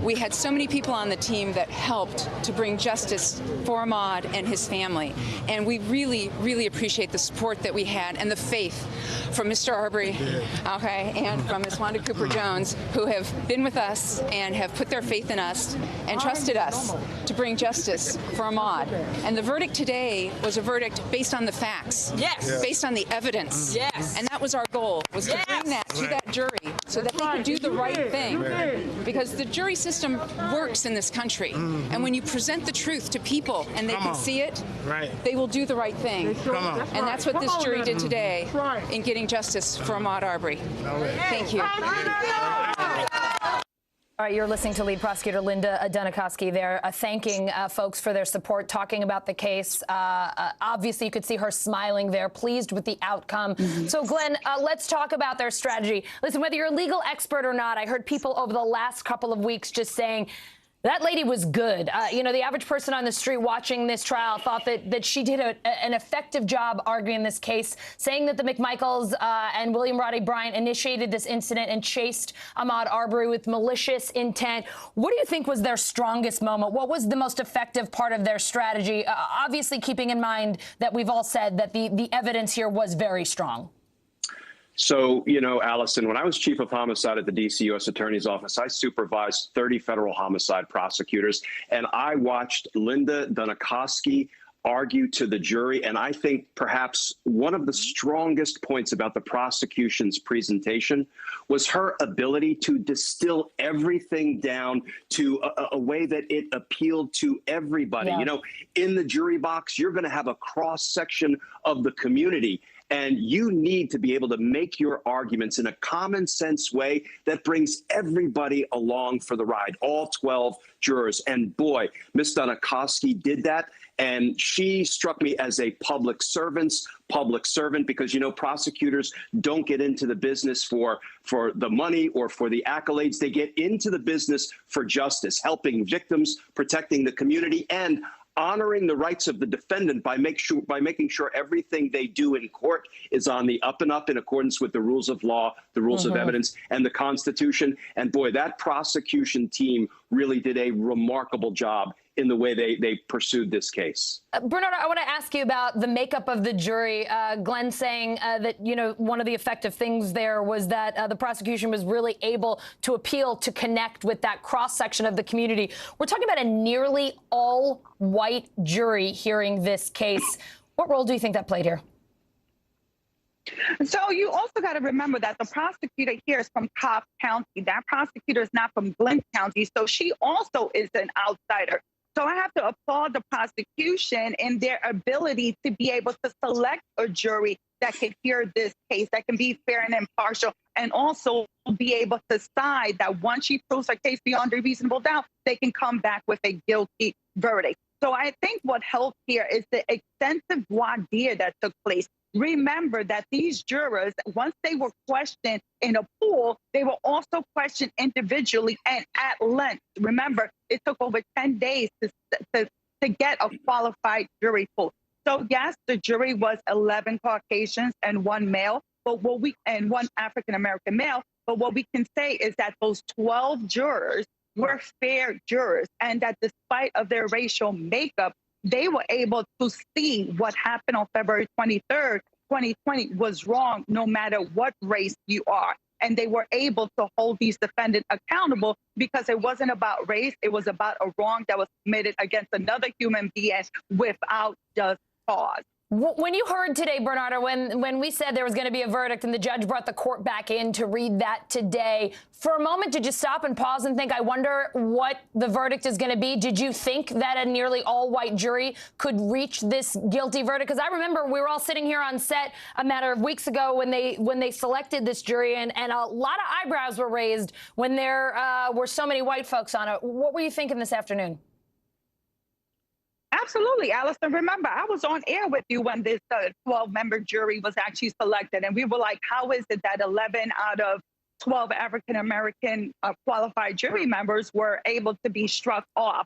Speaker 6: We had so many people on the team that helped to bring justice for Ahmaud and his family. And we really, really appreciate the support that we had and the faith from Mr. Arbery, okay, and from Ms. Wanda Cooper Jones, who have been with us and have put their faith in us and trusted us to bring justice for Ahmaud. And the verdict today was a verdict based on the facts.
Speaker 10: Yes.
Speaker 6: Based on the evidence.
Speaker 10: Yes.
Speaker 6: And that was our goal, was to bring that to that jury so that they could do the right thing. Because the jury system works in this country. And when you present the truth to people and they can see it, they will do the right thing. And that's what this jury did today in getting justice for Ahmaud Arbery. Thank you.
Speaker 19: All right, you're listening to lead prosecutor Linda Dunikoski there, thanking folks for their support, talking about the case. Obviously, you could see her smiling there, pleased with the outcome. So, Glenn, let's talk about their strategy. Listen, whether you're a legal expert or not, I heard people over the last couple of weeks just saying That lady was good. You know, the average person on the street watching this trial thought that she did an effective job arguing this case, saying that the McMichaels and William Rodney Bryant initiated this incident and chased Ahmaud Arbery with malicious intent. What do you think was their strongest moment? What was the most effective part of their strategy? Obviously, keeping in mind that we've all said that the evidence here was very strong.
Speaker 12: So, you know, Allison, when I was chief of homicide at the D.C. U.S. Attorney's Office, I supervised 30 federal homicide prosecutors, and I watched Linda Dunikoski argue to the jury. And I think perhaps one of the strongest points about the prosecution's presentation was her ability to distill everything down to a way that it appealed to everybody.
Speaker 13: Yeah.
Speaker 12: You know, in the jury box, you're going to have a cross section of the community. And you need to be able to make your arguments in a common sense way that brings everybody along for the ride, all 12 jurors. And boy, Ms. Dunikoski did that. And she struck me as a public servant because, you know, prosecutors don't get into the business for the money or for the accolades. They get into the business for justice, helping victims, protecting the community, and honoring the rights of the defendant by making sure everything they do in court is on the up and up in accordance with the rules of law, the rules of evidence, and the Constitution. And boy, that prosecution team really did a remarkable job in the way they pursued this case.
Speaker 19: Bernardo, I want to ask you about the makeup of the jury. Glenn saying that, you know, one of the effective things there was that the prosecution was really able to appeal to connect with that cross-section of the community. We're talking about a nearly all-white jury hearing this case. What role do you think that played here?
Speaker 7: So you also got to remember that the prosecutor here is from Cobb County. That prosecutor is not from Glenn County, so she also is an outsider. So I have to applaud the prosecution in their ability to be able to select a jury that can hear this case, that can be fair and impartial, and also be able to decide that once she proves her case beyond a reasonable doubt, they can come back with a guilty verdict. So I think what helped here is the extensive voir dire that took place. Remember that these jurors, once they were questioned in a pool, they were also questioned individually and at length. Remember, it took over 10 days to get a qualified jury pool. So yes, the jury was 11 Caucasians and one male, but one African-American male. But what we can say is that those 12 jurors were fair jurors, and that despite of their racial makeup, they were able to see what happened on February 23rd, 2020 was wrong no matter what race you are. And they were able to hold these defendants accountable because it wasn't about race. It was about a wrong that was committed against another human being without just cause.
Speaker 19: When you heard today, Bernardo, when we said there was going to be a verdict and the judge brought the court back in to read that today, for a moment, did you stop and pause and think, I wonder what the verdict is going to be? Did you think that a nearly all-white jury could reach this guilty verdict? Because I remember we were all sitting here on set a matter of weeks ago when they selected this jury, and a lot of eyebrows were raised when there were so many white folks on it. What were you thinking this afternoon?
Speaker 7: Absolutely, Allison. Remember, I was on air with you when this 12-member jury was actually selected, and we were like, how is it that 11 out of 12 African-American qualified jury members were able to be struck off?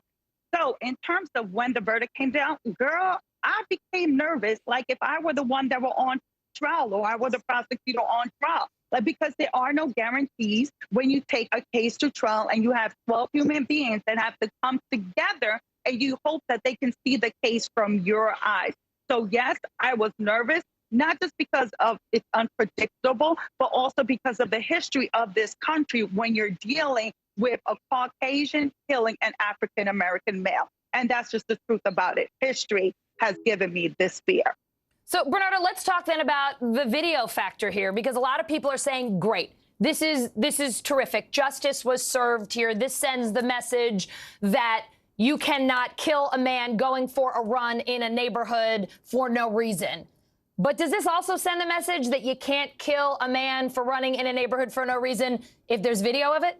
Speaker 7: So in terms of when the verdict came down, girl, I became nervous, like if I were the one that were on trial or I were the prosecutor on trial. Like, because there are no guarantees when you take a case to trial and you have 12 human beings that have to come together, and you hope that they can see the case from your eyes. So yes, I was nervous, not just because of it's unpredictable, but also because of the history of this country when you're dealing with a Caucasian killing an African-American male. And that's just the truth about it. History has given me this fear.
Speaker 19: So, Bernardo, let's talk then about the video factor here, because a lot of people are saying, great, this is terrific. Justice was served here. This sends the message that you cannot kill a man going for a run in a neighborhood for no reason. But does this also send the message that you can't kill a man for running in a neighborhood for no reason if there's video of it?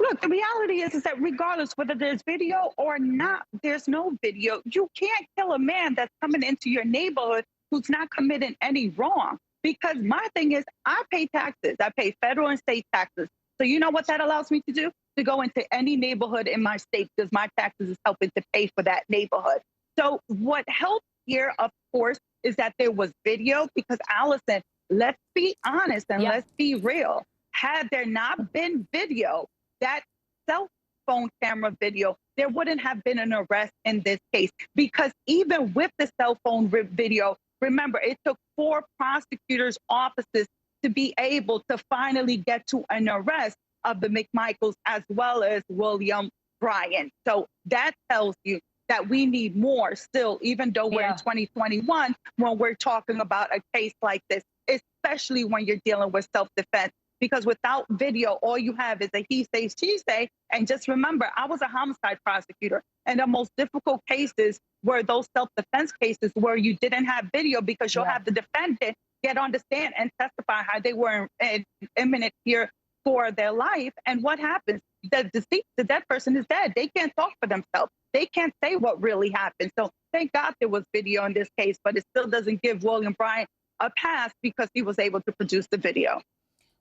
Speaker 7: Look, the reality is that regardless whether there's video or not, there's no video. You can't kill a man that's coming into your neighborhood who's not committing any wrong. Because my thing is, I pay taxes. I pay federal and state taxes. So you know what that allows me to do? To go into any neighborhood in my state because my taxes is helping to pay for that neighborhood. So what helped here, of course, is that there was video because Allison, let's be honest and let's be real. Had there not been video, that cell phone camera video, there wouldn't have been an arrest in this case because even with the cell phone video, remember, it took 4 prosecutors' offices to be able to finally get to an arrest of the McMichaels as well as William Bryan. So that tells you that we need more still, even though we're in 2021, when we're talking about a case like this, especially when you're dealing with self-defense. Because without video, all you have is a he say, she say. And just remember, I was a homicide prosecutor, and the most difficult cases were those self-defense cases where you didn't have video because you'll have the defendant get on the stand and testify how they were in imminent fear for their life. And what happens? The dead person is dead. They can't talk for themselves. They can't say what really happened. So thank God there was video in this case, but it still doesn't give William Bryan a pass because he was able to produce the video.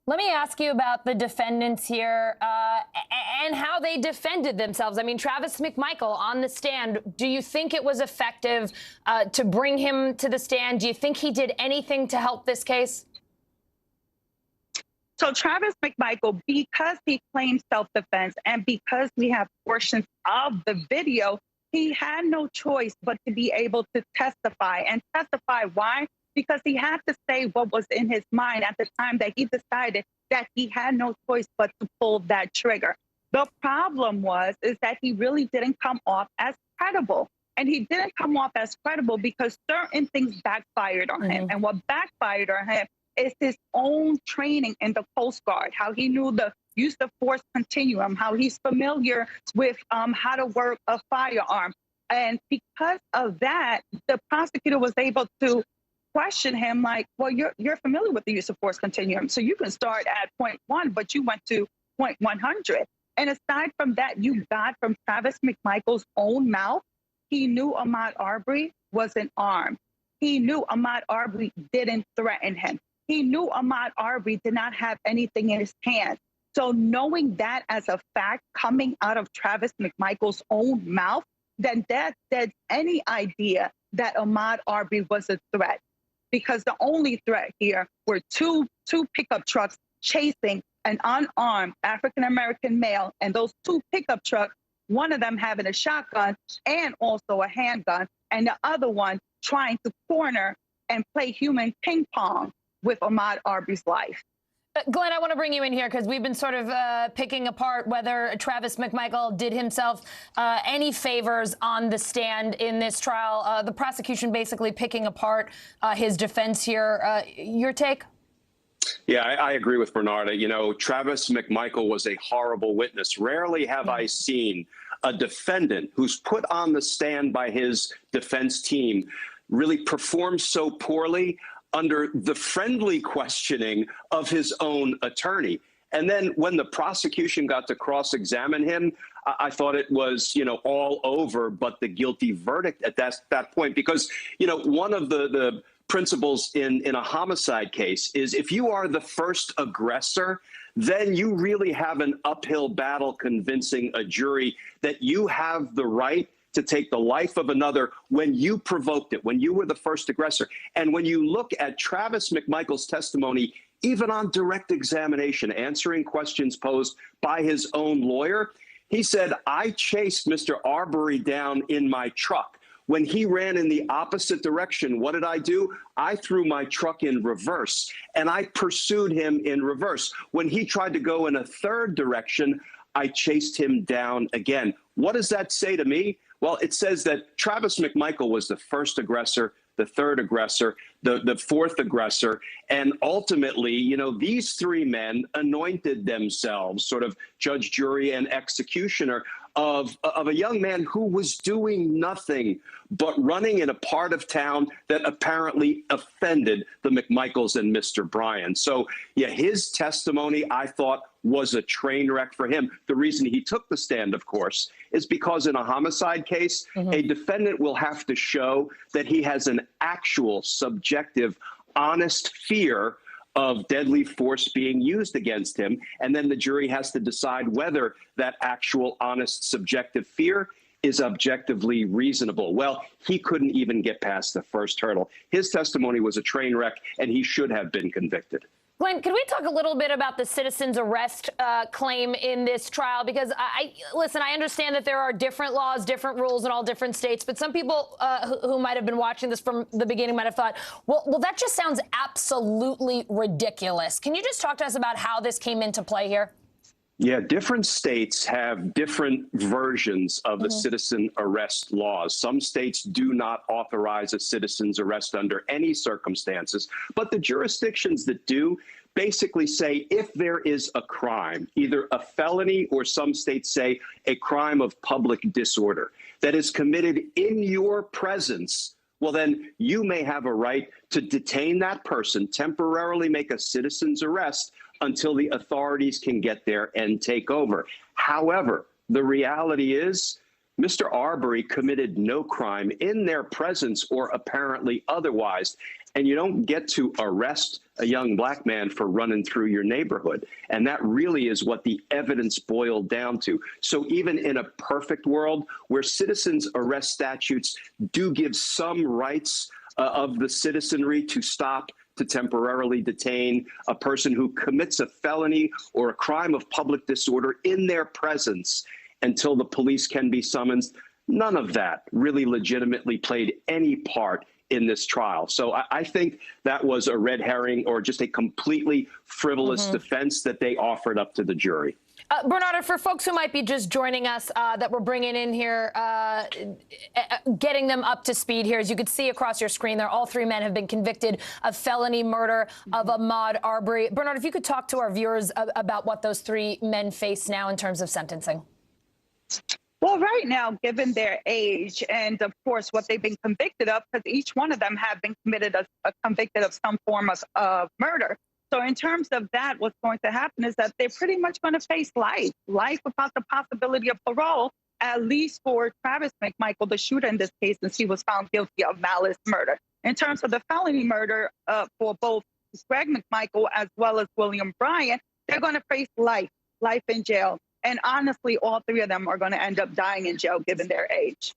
Speaker 19: Let me ask you about the defendants here and how they defended themselves. I mean, Travis McMichael on the stand, do you think it was effective to bring him to the stand? Do you think he did anything to help this case?
Speaker 7: So Travis McMichael, because he claimed self-defense and because we have portions of the video, he had no choice but to be able to testify. And testify why? Because he had to say what was in his mind at the time that he decided that he had no choice but to pull that trigger. The problem is that he really didn't come off as credible. And he didn't come off as credible because certain things backfired on him. And what backfired on him is his own training in the Coast Guard, how he knew the use of force continuum, how he's familiar with how to work a firearm. And because of that, the prosecutor was able to question him like, well, you're familiar with the use of force continuum, so you can start at point 1, but you went to point 100. And aside from that, you got from Travis McMichael's own mouth, he knew Ahmaud Arbery wasn't armed. He knew Ahmaud Arbery didn't threaten him. He knew Ahmaud Arbery did not have anything in his hands. So knowing that as a fact coming out of Travis McMichael's own mouth, then that deads any idea that Ahmaud Arbery was a threat. Because the only threat here were two pickup trucks chasing an unarmed African-American male, and those 2 pickup trucks, one of them having a shotgun and also a handgun, and the other one trying to corner and play human ping pong with Ahmaud Arbery's life.
Speaker 19: Glenn, I want to bring you in here because we've been sort of picking apart whether Travis McMichael did himself any favors on the stand in this trial. The prosecution basically picking apart his defense here. Your take?
Speaker 12: Yeah, I agree with Bernarda. You know, Travis McMichael was a horrible witness. Rarely have I seen a defendant who's put on the stand by his defense team really perform so poorly under the friendly questioning of his own attorney. And then when the prosecution got to cross-examine him, I thought it was, you know, all over but the guilty verdict at that point. Because, you know, one of the principles in a homicide case is if you are the first aggressor, then you really have an uphill battle convincing a jury that you have the right to take the life of another when you provoked it, when you were the first aggressor. And when you look at Travis McMichael's testimony, even on direct examination, answering questions posed by his own lawyer, he said, I chased Mr. Arbery down in my truck. When he ran in the opposite direction, what did I do? I threw my truck in reverse, and I pursued him in reverse. When he tried to go in a third direction, I chased him down again. What does that say to me? Well, it says that Travis McMichael was the first aggressor, the third aggressor, the fourth aggressor. And ultimately, you know, these 3 men anointed themselves sort of judge, jury, and executioner of a young man who was doing nothing but running in a part of town that apparently offended the McMichaels and Mr. Bryan. So, yeah, his testimony, I thought, was a train wreck for him. The reason he took the stand, of course, is because in a homicide case, a defendant will have to show that he has an actual subjective, honest fear of deadly force being used against him. And then the jury has to decide whether that actual, honest, subjective fear is objectively reasonable. Well, he couldn't even get past the first hurdle. His testimony was a train wreck, and he should have been convicted.
Speaker 19: Glenn, can we talk a little bit about the citizen's arrest claim in this trial? Because listen, I understand that there are different laws, different rules in all different states, but some people who might have been watching this from the beginning might have thought, well, that just sounds absolutely ridiculous. Can you just talk to us about how this came into play here?
Speaker 12: Yeah, different states have different versions of the citizen arrest laws. Some states do not authorize a citizen's arrest under any circumstances, but the jurisdictions that do basically say if there is a crime, either a felony or some states say a crime of public disorder that is committed in your presence, well, then you may have a right to detain that person, temporarily make a citizen's arrest until the authorities can get there and take over. However, the reality is Mr. Arbery committed no crime in their presence or apparently otherwise, and you don't get to arrest a young black man for running through your neighborhood. And that really is what the evidence boiled down to. So even in a perfect world where citizens arrest statutes do give some rights of the citizenry to stop, to temporarily detain a person who commits a felony or a crime of public disorder in their presence until the police can be summoned, none of that really legitimately played any part in this trial. So I think that was a red herring or just a completely frivolous defense that they offered up to the jury.
Speaker 19: Bernardo, for folks who might be just joining us that we're bringing in here, getting them up to speed here, as you can see across your screen there, all three men have been convicted of felony murder of Ahmaud Arbery. Bernardo, if you could talk to our viewers about what those three men face now in terms of sentencing.
Speaker 7: Well, right now, given their age and, of course, what they've been convicted of, because each one of them have been convicted of some form of murder. So in terms of that, what's going to happen is that they're pretty much going to face life without the possibility of parole, at least for Travis McMichael, the shooter in this case, since he was found guilty of malice murder. In terms of the felony murder for both Greg McMichael as well as William Bryant, they're going to face life in jail. And honestly, all three of them are going to end up dying in jail given their age.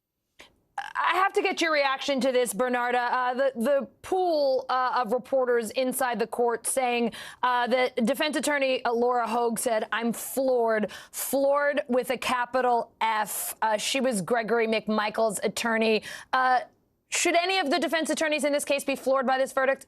Speaker 19: I have to get your reaction to this, Bernardo. The pool of reporters inside the court saying that defense attorney Laura Hogue said, I'm floored with a capital F. She was Gregory McMichael's attorney. Should any of the defense attorneys in this case be floored by this verdict?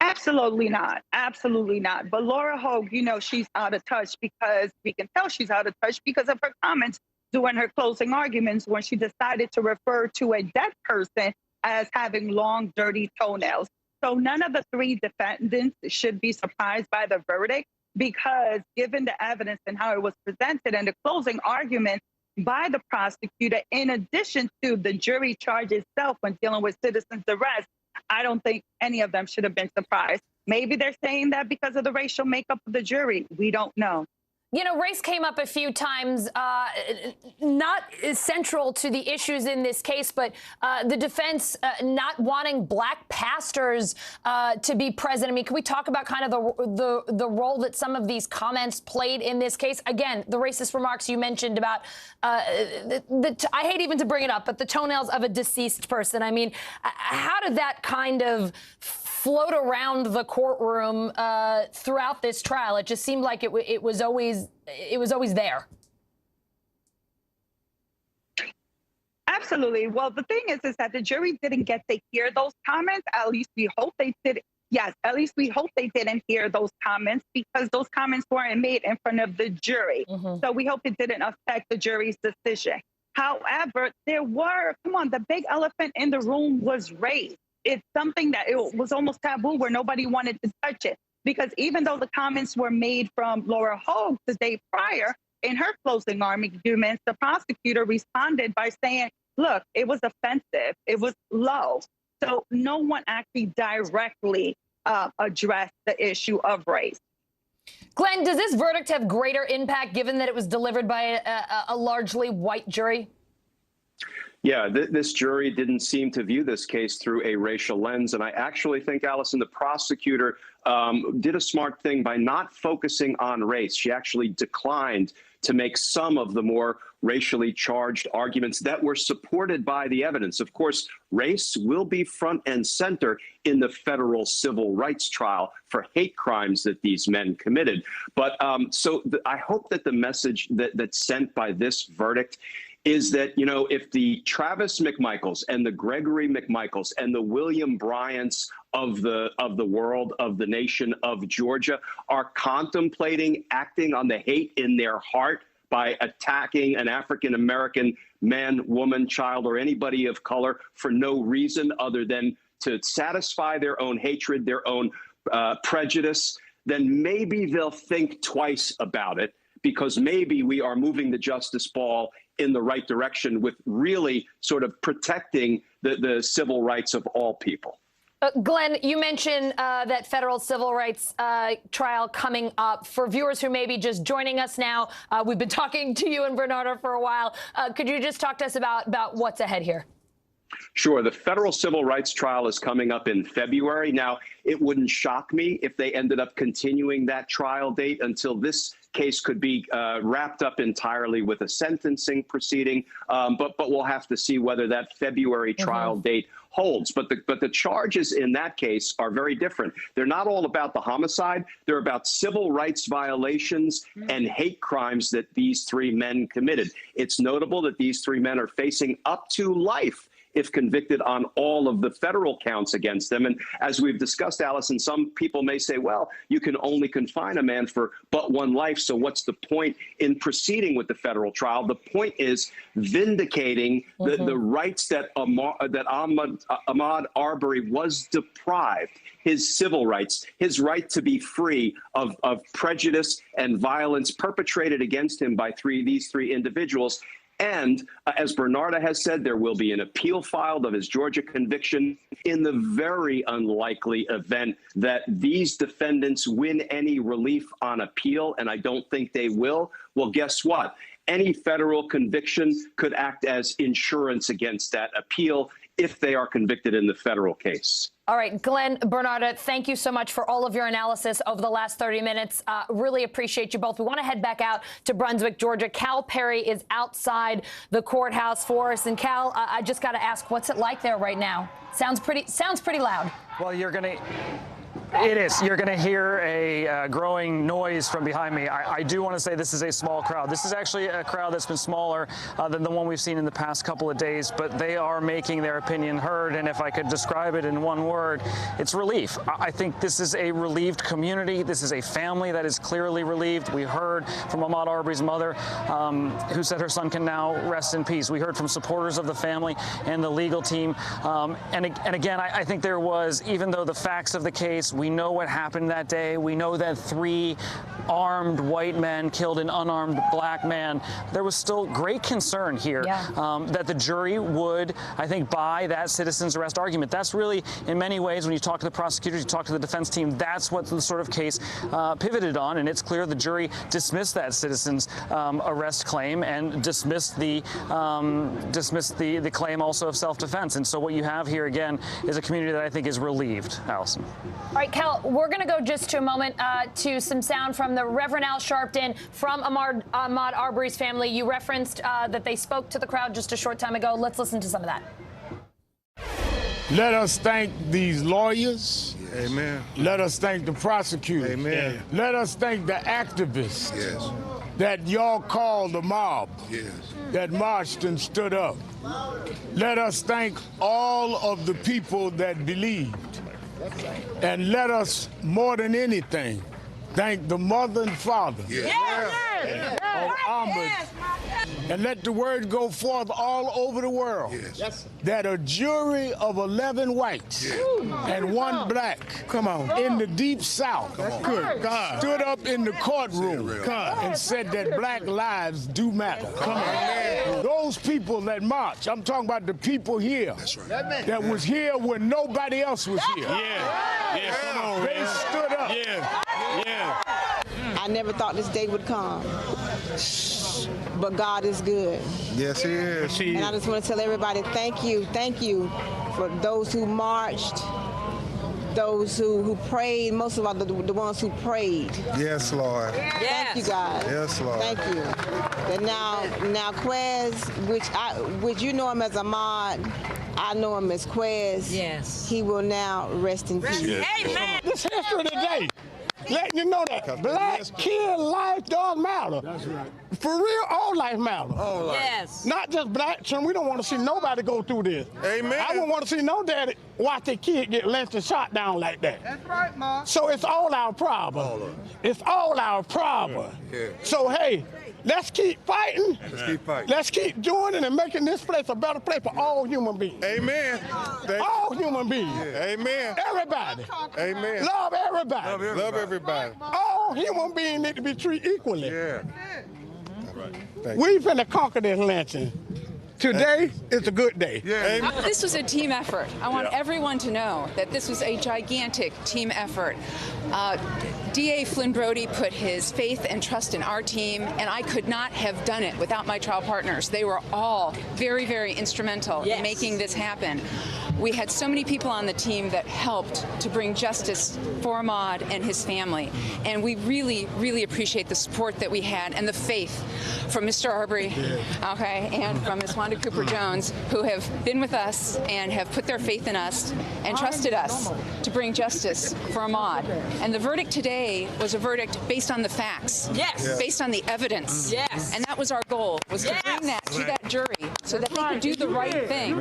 Speaker 7: Absolutely not. Absolutely not. But Laura Hogue, she's out of touch because we can tell she's out of touch because of her comments during her closing arguments when she decided to refer to a dead person as having long, dirty toenails. So none of the three defendants should be surprised by the verdict because given the evidence and how it was presented and the closing argument by the prosecutor, in addition to the jury charge itself when dealing with citizen's arrest, I don't think any of them should have been surprised. Maybe they're saying that because of the racial makeup of the jury. We don't know.
Speaker 19: You know, race came up a few times, not central to the issues in this case, but the defense not wanting black pastors to be present. I mean, can we talk about kind of the role that some of these comments played in this case? Again, the racist remarks you mentioned about, I hate even to bring it up, but the toenails of a deceased person. I mean, how did that kind of float around the courtroom throughout this trial? It just seemed like it was always there.
Speaker 7: Absolutely. Well, the thing is that the jury didn't get to hear those comments. At least we hope they did. Yes, at least we hope they didn't hear those comments because those comments weren't made in front of the jury. So we hope it didn't affect the jury's decision. However, the big elephant in the room was race. It's something that it was almost taboo where nobody wanted to touch it. Because even though the comments were made from Laura Hogue the day prior, in her closing arguments, the prosecutor responded by saying, look, it was offensive. It was low. So no one actually directly addressed the issue of race.
Speaker 19: Glenn, does this verdict have greater impact given that it was delivered by a largely white jury?
Speaker 12: Yeah, this jury didn't seem to view this case through a racial lens. And I actually think, Allison, the prosecutor did a smart thing by not focusing on race. She actually declined to make some of the more racially charged arguments that were supported by the evidence. Of course, race will be front and center in the federal civil rights trial for hate crimes that these men committed. But I hope that the message that's sent by this verdict is that, you know, if the Travis McMichaels and the Gregory McMichaels and the William Bryants of the world, of the nation of Georgia, are contemplating acting on the hate in their heart by attacking an African-American man, woman, child, or anybody of color for no reason other than to satisfy their own hatred, their own prejudice, then maybe they'll think twice about it, because maybe we are moving the justice ball in the right direction with really sort of protecting the civil rights of all people.
Speaker 19: Glenn, you mentioned that federal civil rights trial coming up. For viewers who may be just joining us now, we've been talking to you and Bernardo for a while. Could you just talk to us about what's ahead here?
Speaker 12: Sure. The federal civil rights trial is coming up in February. Now, it wouldn't shock me if they ended up continuing that trial date until this case could be wrapped up entirely with a sentencing proceeding. But we'll have to see whether that February trial date holds. But the charges in that case are very different. They're not all about the homicide. They're about civil rights violations and hate crimes that these three men committed. It's notable that these three men are facing up to life if convicted on all of the federal counts against them. And as we've discussed, Allison, some people may say, well, you can only confine a man for but one life, so what's the point in proceeding with the federal trial? The point is vindicating the rights that Ahmaud Arbery was deprived, his civil rights, his right to be free of prejudice and violence perpetrated against him by these three individuals. And as Bernardo has said, there will be an appeal filed of his Georgia conviction in the very unlikely event that these defendants win any relief on appeal, and I don't think they will. Well, guess what? Any federal conviction could act as insurance against that appeal if they are convicted in the federal case.
Speaker 19: All right, Glenn, Bernardo, thank you so much for all of your analysis over the last 30 minutes. Really appreciate you both. We want to head back out to Brunswick, Georgia. Cal Perry is outside the courthouse for us. And Cal, I just got to ask, what's it like there right now? Sounds pretty loud.
Speaker 13: Well, it is. You're going to hear a growing noise from behind me. I do want to say this is a small crowd. This is actually a crowd that's been smaller than the one we've seen in the past couple of days, but they are making their opinion heard. And if I could describe it in one word, it's relief. I think this is a relieved community. This is a family that is clearly relieved. We heard from Ahmaud Arbery's mother, who said her son can now rest in peace. We heard from supporters of the family and the legal team. And again, I think there was, even though the facts of the case, we know what happened that day. We know that 3 armed white men killed an unarmed black man. There was still great concern here that the jury would, I think, buy that citizen's arrest argument. That's really, in many ways, when you talk to the prosecutors, you talk to the defense team, that's what the sort of case pivoted on. And it's clear the jury dismissed that citizen's arrest claim and dismissed the claim also of self-defense. And so what you have here, again, is a community that I think is relieved, Allison.
Speaker 19: All right, Cal, we're going to go just to a moment to some sound from the Reverend Al Sharpton from Ahmaud Arbery's family. You referenced that they spoke to the crowd just a short time ago. Let's listen to some of that.
Speaker 20: Let us thank these lawyers.
Speaker 4: Amen.
Speaker 20: Let us thank the prosecutors.
Speaker 4: Amen.
Speaker 20: Let us thank the activists that y'all called the mob, that marched and stood up. Let us thank all of the people that believed. And let us, more than anything, thank the mother and father of Ahmaud. And let the word go forth all over the world that a jury of 11 whites and 1 black in the deep South stood up in the courtroom and said that black lives do matter. Those people that march, I'm talking about the people here that was here when nobody else was here. They stood up.
Speaker 21: I I never thought this day would come. But God is good.
Speaker 5: Yes, He is.
Speaker 21: And I just want to tell everybody, thank you for those who marched, those who prayed, most of all the ones who prayed.
Speaker 5: Yes, Lord.
Speaker 21: Thank you, guys.
Speaker 5: Yes, Lord.
Speaker 21: Thank you. And now Quez, which you know him as Ahmaud, I know him as Quez.
Speaker 10: Yes.
Speaker 21: He will now rest in peace.
Speaker 20: Amen. This history today, letting you know that black kid life does matter. That's right. For real, all life matters.
Speaker 5: All life.
Speaker 10: Yes.
Speaker 20: Not just black children. We don't want to see nobody go through this.
Speaker 4: Amen.
Speaker 20: I wouldn't want to see no daddy watch their kid get lynched and shot down like that.
Speaker 7: That's right, Mom.
Speaker 20: So it's all our problem. It's all our problem.
Speaker 5: Yeah.
Speaker 20: So, hey, let's keep fighting.
Speaker 5: Let's keep fighting.
Speaker 20: Let's keep doing it and making this place a better place for all human beings.
Speaker 4: Amen.
Speaker 20: All human beings.
Speaker 4: Yeah. Amen.
Speaker 20: Everybody.
Speaker 4: Amen.
Speaker 20: Love everybody.
Speaker 4: Love everybody.
Speaker 20: All human beings need to be treated equally.
Speaker 4: Yeah.
Speaker 20: We finna conquer this lynching. Today is a good day.
Speaker 4: Yeah.
Speaker 6: This was a team effort. I want everyone to know that this was a gigantic team effort. DA Flynn Brody put his faith and trust in our team, and I could not have done it without my trial partners. They were all very, very instrumental in making this happen. We had so many people on the team that helped to bring justice for Ahmaud and his family, and we really, really appreciate the support that we had and the faith from Mr. Arbery, okay, and from Ms. Wanda Cooper Jones, who have been with us and have put their faith in us and trusted us to bring justice for Ahmaud. And the verdict today was a verdict based on the facts, based on the evidence, and that was our goal, was to bring that to that jury so that they could do the right thing,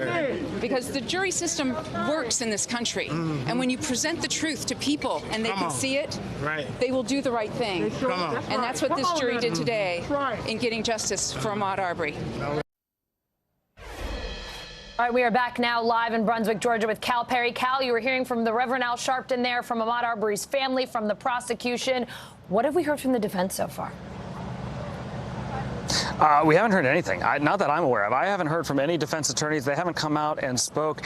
Speaker 6: because the jury system works in this country, and when you present the truth to people and they can see it, they will do the right thing, and that's what this jury did today in getting justice for Ahmaud Arbery.
Speaker 19: All right, we are back now live in Brunswick, Georgia with Cal Perry. Cal, you were hearing from the Reverend Al Sharpton there, from Ahmaud Arbery's family, from the prosecution. What have we heard from the defense so far?
Speaker 13: We haven't heard anything, not that I'm aware of. I haven't heard from any defense attorneys. They haven't come out and spoke.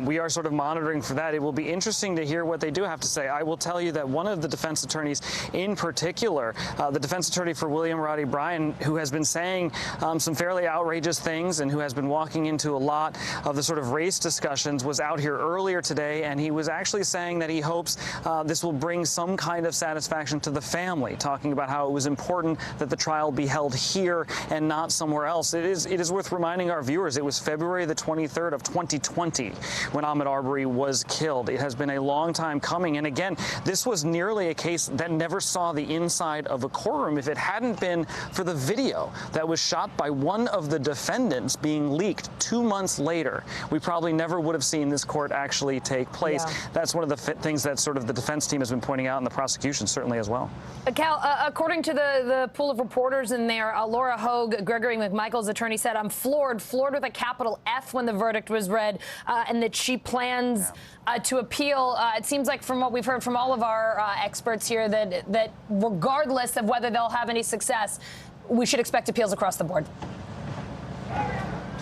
Speaker 13: We are sort of monitoring for that. It will be interesting to hear what they do have to say. I will tell you that one of the defense attorneys in particular, the defense attorney for William Roddy Bryan, who has been saying some fairly outrageous things and who has been walking into a lot of the sort of race discussions, was out here earlier today, and he was actually saying that he hopes this will bring some kind of satisfaction to the family, talking about how it was important that the trial be held here and not somewhere else. It is worth reminding our viewers, it was February the 23rd of 2020 when Ahmaud Arbery was killed. It has been a long time coming, and again, this was nearly a case that never saw the inside of a courtroom. If it hadn't been for the video that was shot by one of the defendants being leaked 2 months later, we probably never would have seen this court actually take place. That's one of the things that sort of the defense team has been pointing out, and the prosecution certainly as well.
Speaker 19: Cal, according to the pool of reporters in there, Laura Hogue, Gregory McMichael's attorney, said, "I'm floored with a capital F when the verdict was read, and that she plans to appeal." It seems like from what we've heard from all of our experts here that regardless of whether they'll have any success, we should expect appeals across the board.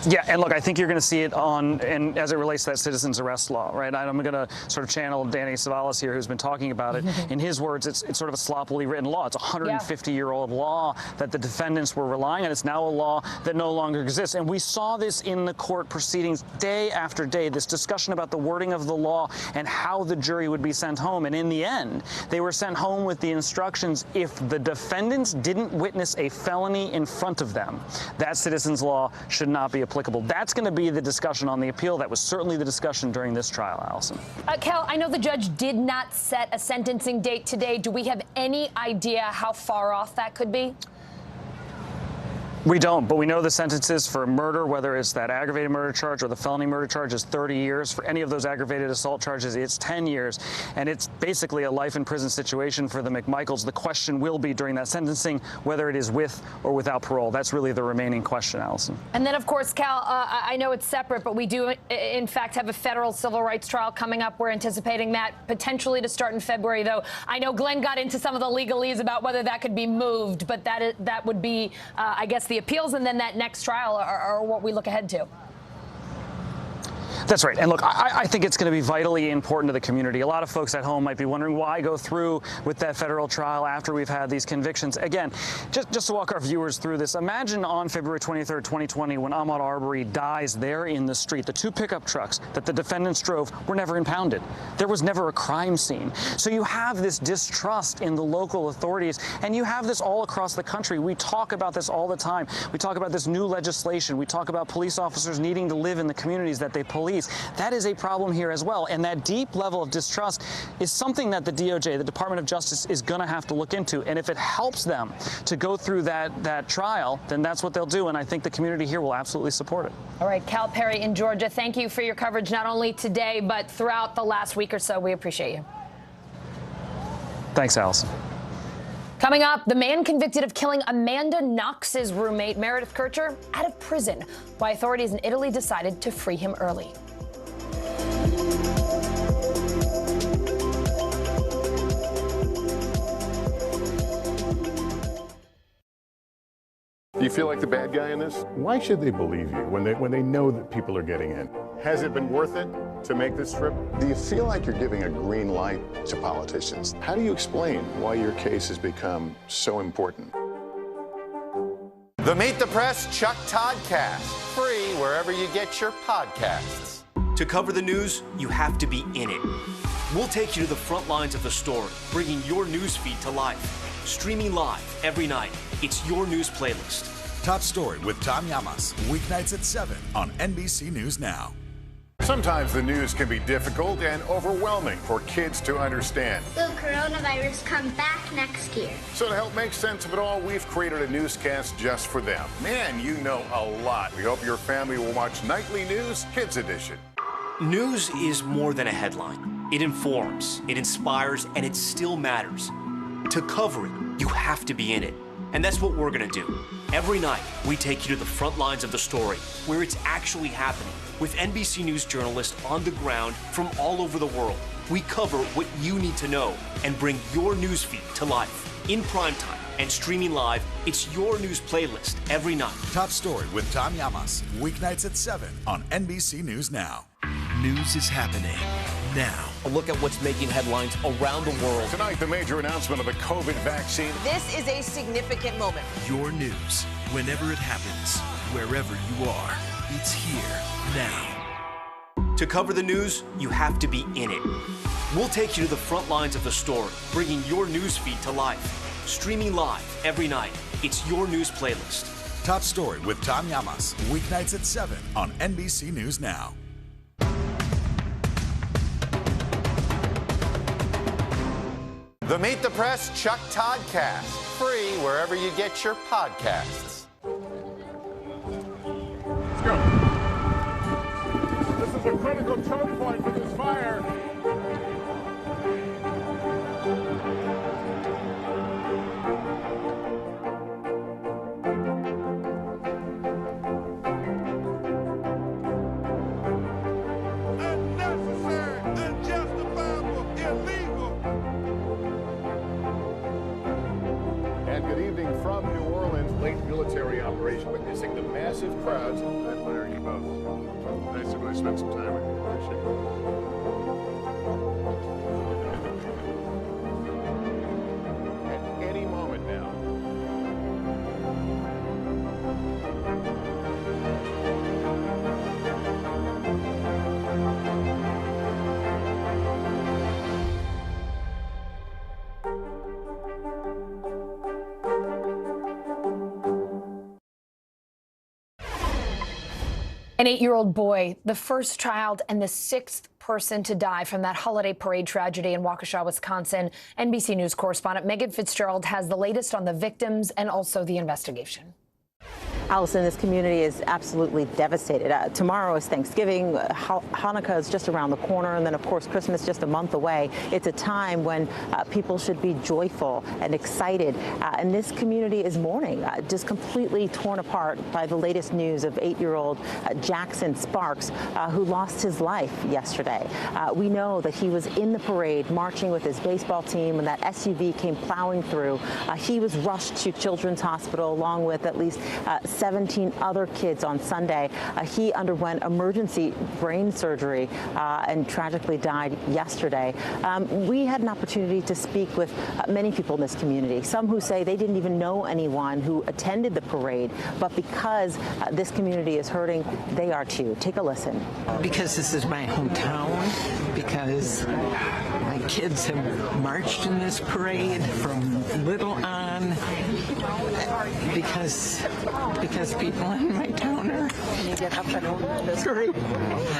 Speaker 13: Yeah, and look, I think you're going to see it and as it relates to that citizen's arrest law, right? I'm going to sort of channel Danny Savalas here, who's been talking about it. In his words, it's sort of a sloppily written law. It's a 150-year-old law that the defendants were relying on. It's now a law that no longer exists. And we saw this in the court proceedings day after day, this discussion about the wording of the law and how the jury would be sent home. And in the end, they were sent home with the instructions, if the defendants didn't witness a felony in front of them, that citizen's law should not be applicable. That's going to be the discussion on the appeal. That was certainly the discussion during this trial, Allison.
Speaker 19: Cal, I know the judge did not set a sentencing date today. Do we have any idea how far off that could be?
Speaker 13: We don't, but we know the sentences for murder, whether it's that aggravated murder charge or the felony murder charge, is 30 years. For any of those aggravated assault charges, it's 10 years. And it's basically a life in prison situation for the McMichaels. The question will be during that sentencing whether it is with or without parole. That's really the remaining question, Allison.
Speaker 19: And then, of course, Cal, I know it's separate, but we do, in fact, have a federal civil rights trial coming up. We're anticipating that potentially to start in February, though. I know Glenn got into some of the legalese about whether that could be moved, but that would be, I guess, the appeals and then that next trial are what we look ahead to.
Speaker 13: That's right. And look, I think it's going to be vitally important to the community. A lot of folks at home might be wondering why go through with that federal trial after we've had these convictions. Again, just to walk our viewers through this, imagine on February 23rd, 2020, when Ahmaud Arbery dies there in the street, the two pickup trucks that the defendants drove were never impounded. There was never a crime scene. So you have this distrust in the local authorities, and you have this all across the country. We talk about this all the time. We talk about this new legislation. We talk about police officers needing to live in the communities that they police. That is a problem here as well. And that deep level of distrust is something that the DOJ, the Department of Justice, is going to have to look into. And if it helps them to go through that trial, then that's what they'll do. And I think the community here will absolutely support it.
Speaker 19: All right, Cal Perry in Georgia, thank you for your coverage, not only today, but throughout the last week or so. We appreciate you.
Speaker 13: Thanks, Allison.
Speaker 19: Coming up, the man convicted of killing Amanda Knox's roommate, Meredith Kercher, out of prison. Why authorities in Italy decided to free him early.
Speaker 9: Do you feel like the bad guy in this? Why should they believe you when they know that people are getting in? Has it been worth it to make this trip? Do you feel like you're giving a green light to politicians? How do you explain why your case has become so important?
Speaker 14: The Meet the Press Chuck Toddcast, free wherever you get your podcasts.
Speaker 17: To cover the news, you have to be in it. We'll take you to the front lines of the story, bringing your newsfeed to life. Streaming live every night. It's your news playlist.
Speaker 23: Top Story with Tom Llamas, weeknights at 7 on NBC News Now.
Speaker 9: Sometimes the news can be difficult and overwhelming for kids to understand.
Speaker 24: Will coronavirus come back next year?
Speaker 9: So to help make sense of it all, we've created a newscast just for them. Man, you know a lot. We hope your family will watch Nightly News Kids Edition.
Speaker 17: News is more than a headline. It informs, it inspires, and it still matters. To cover it, you have to be in it. And that's what we're going to do. Every night, we take you to the front lines of the story, where it's actually happening, with NBC News journalists on the ground from all over the world. We cover what you need to know and bring your newsfeed to life. In primetime and streaming live, it's your news playlist every night.
Speaker 23: Top Story with Tom Llamas, weeknights at 7 on NBC News Now. News is happening now.
Speaker 17: A look at what's making headlines around the world.
Speaker 9: Tonight, the major announcement of the COVID vaccine.
Speaker 25: This is a significant moment.
Speaker 23: Your news, whenever it happens, wherever you are, it's here now.
Speaker 17: To cover the news, you have to be in it. We'll take you to the front lines of the story, bringing your newsfeed to life. Streaming live every night. It's your news playlist.
Speaker 23: Top Story with Tom Llamas, weeknights at 7 on NBC News Now.
Speaker 14: The Meet the Press Chuck Toddcast, free wherever you get your podcasts.
Speaker 9: Let's go. This is a critical choke point for this fire. From New Orleans, late military operation, witnessing the massive crowds. I admire you both. Nice to really spend some time with you. Appreciate it. At any moment now.
Speaker 19: An 8-year-old boy, the first child and the 6th person to die from that holiday parade tragedy in Waukesha, Wisconsin. NBC News correspondent Megan Fitzgerald has the latest on the victims and also the investigation.
Speaker 26: Allison, this community is absolutely devastated. Tomorrow is Thanksgiving. Hanukkah is just around the corner. And then, of course, Christmas just a month away. It's a time when people should be joyful and excited. And this community is mourning, just completely torn apart by the latest news of 8-year-old Jackson Sparks, who lost his life yesterday. We know that he was in the parade marching with his baseball team when that SUV came plowing through. He was rushed to Children's Hospital along with at least 17 other kids on Sunday. He underwent emergency brain surgery and tragically died yesterday. We had an opportunity to speak with many people in this community, some who say they didn't even know anyone who attended the parade, but because this community is hurting, they are too. Take a listen.
Speaker 3: Because this is my hometown, because my kids have marched in this parade from little on, because people in my town are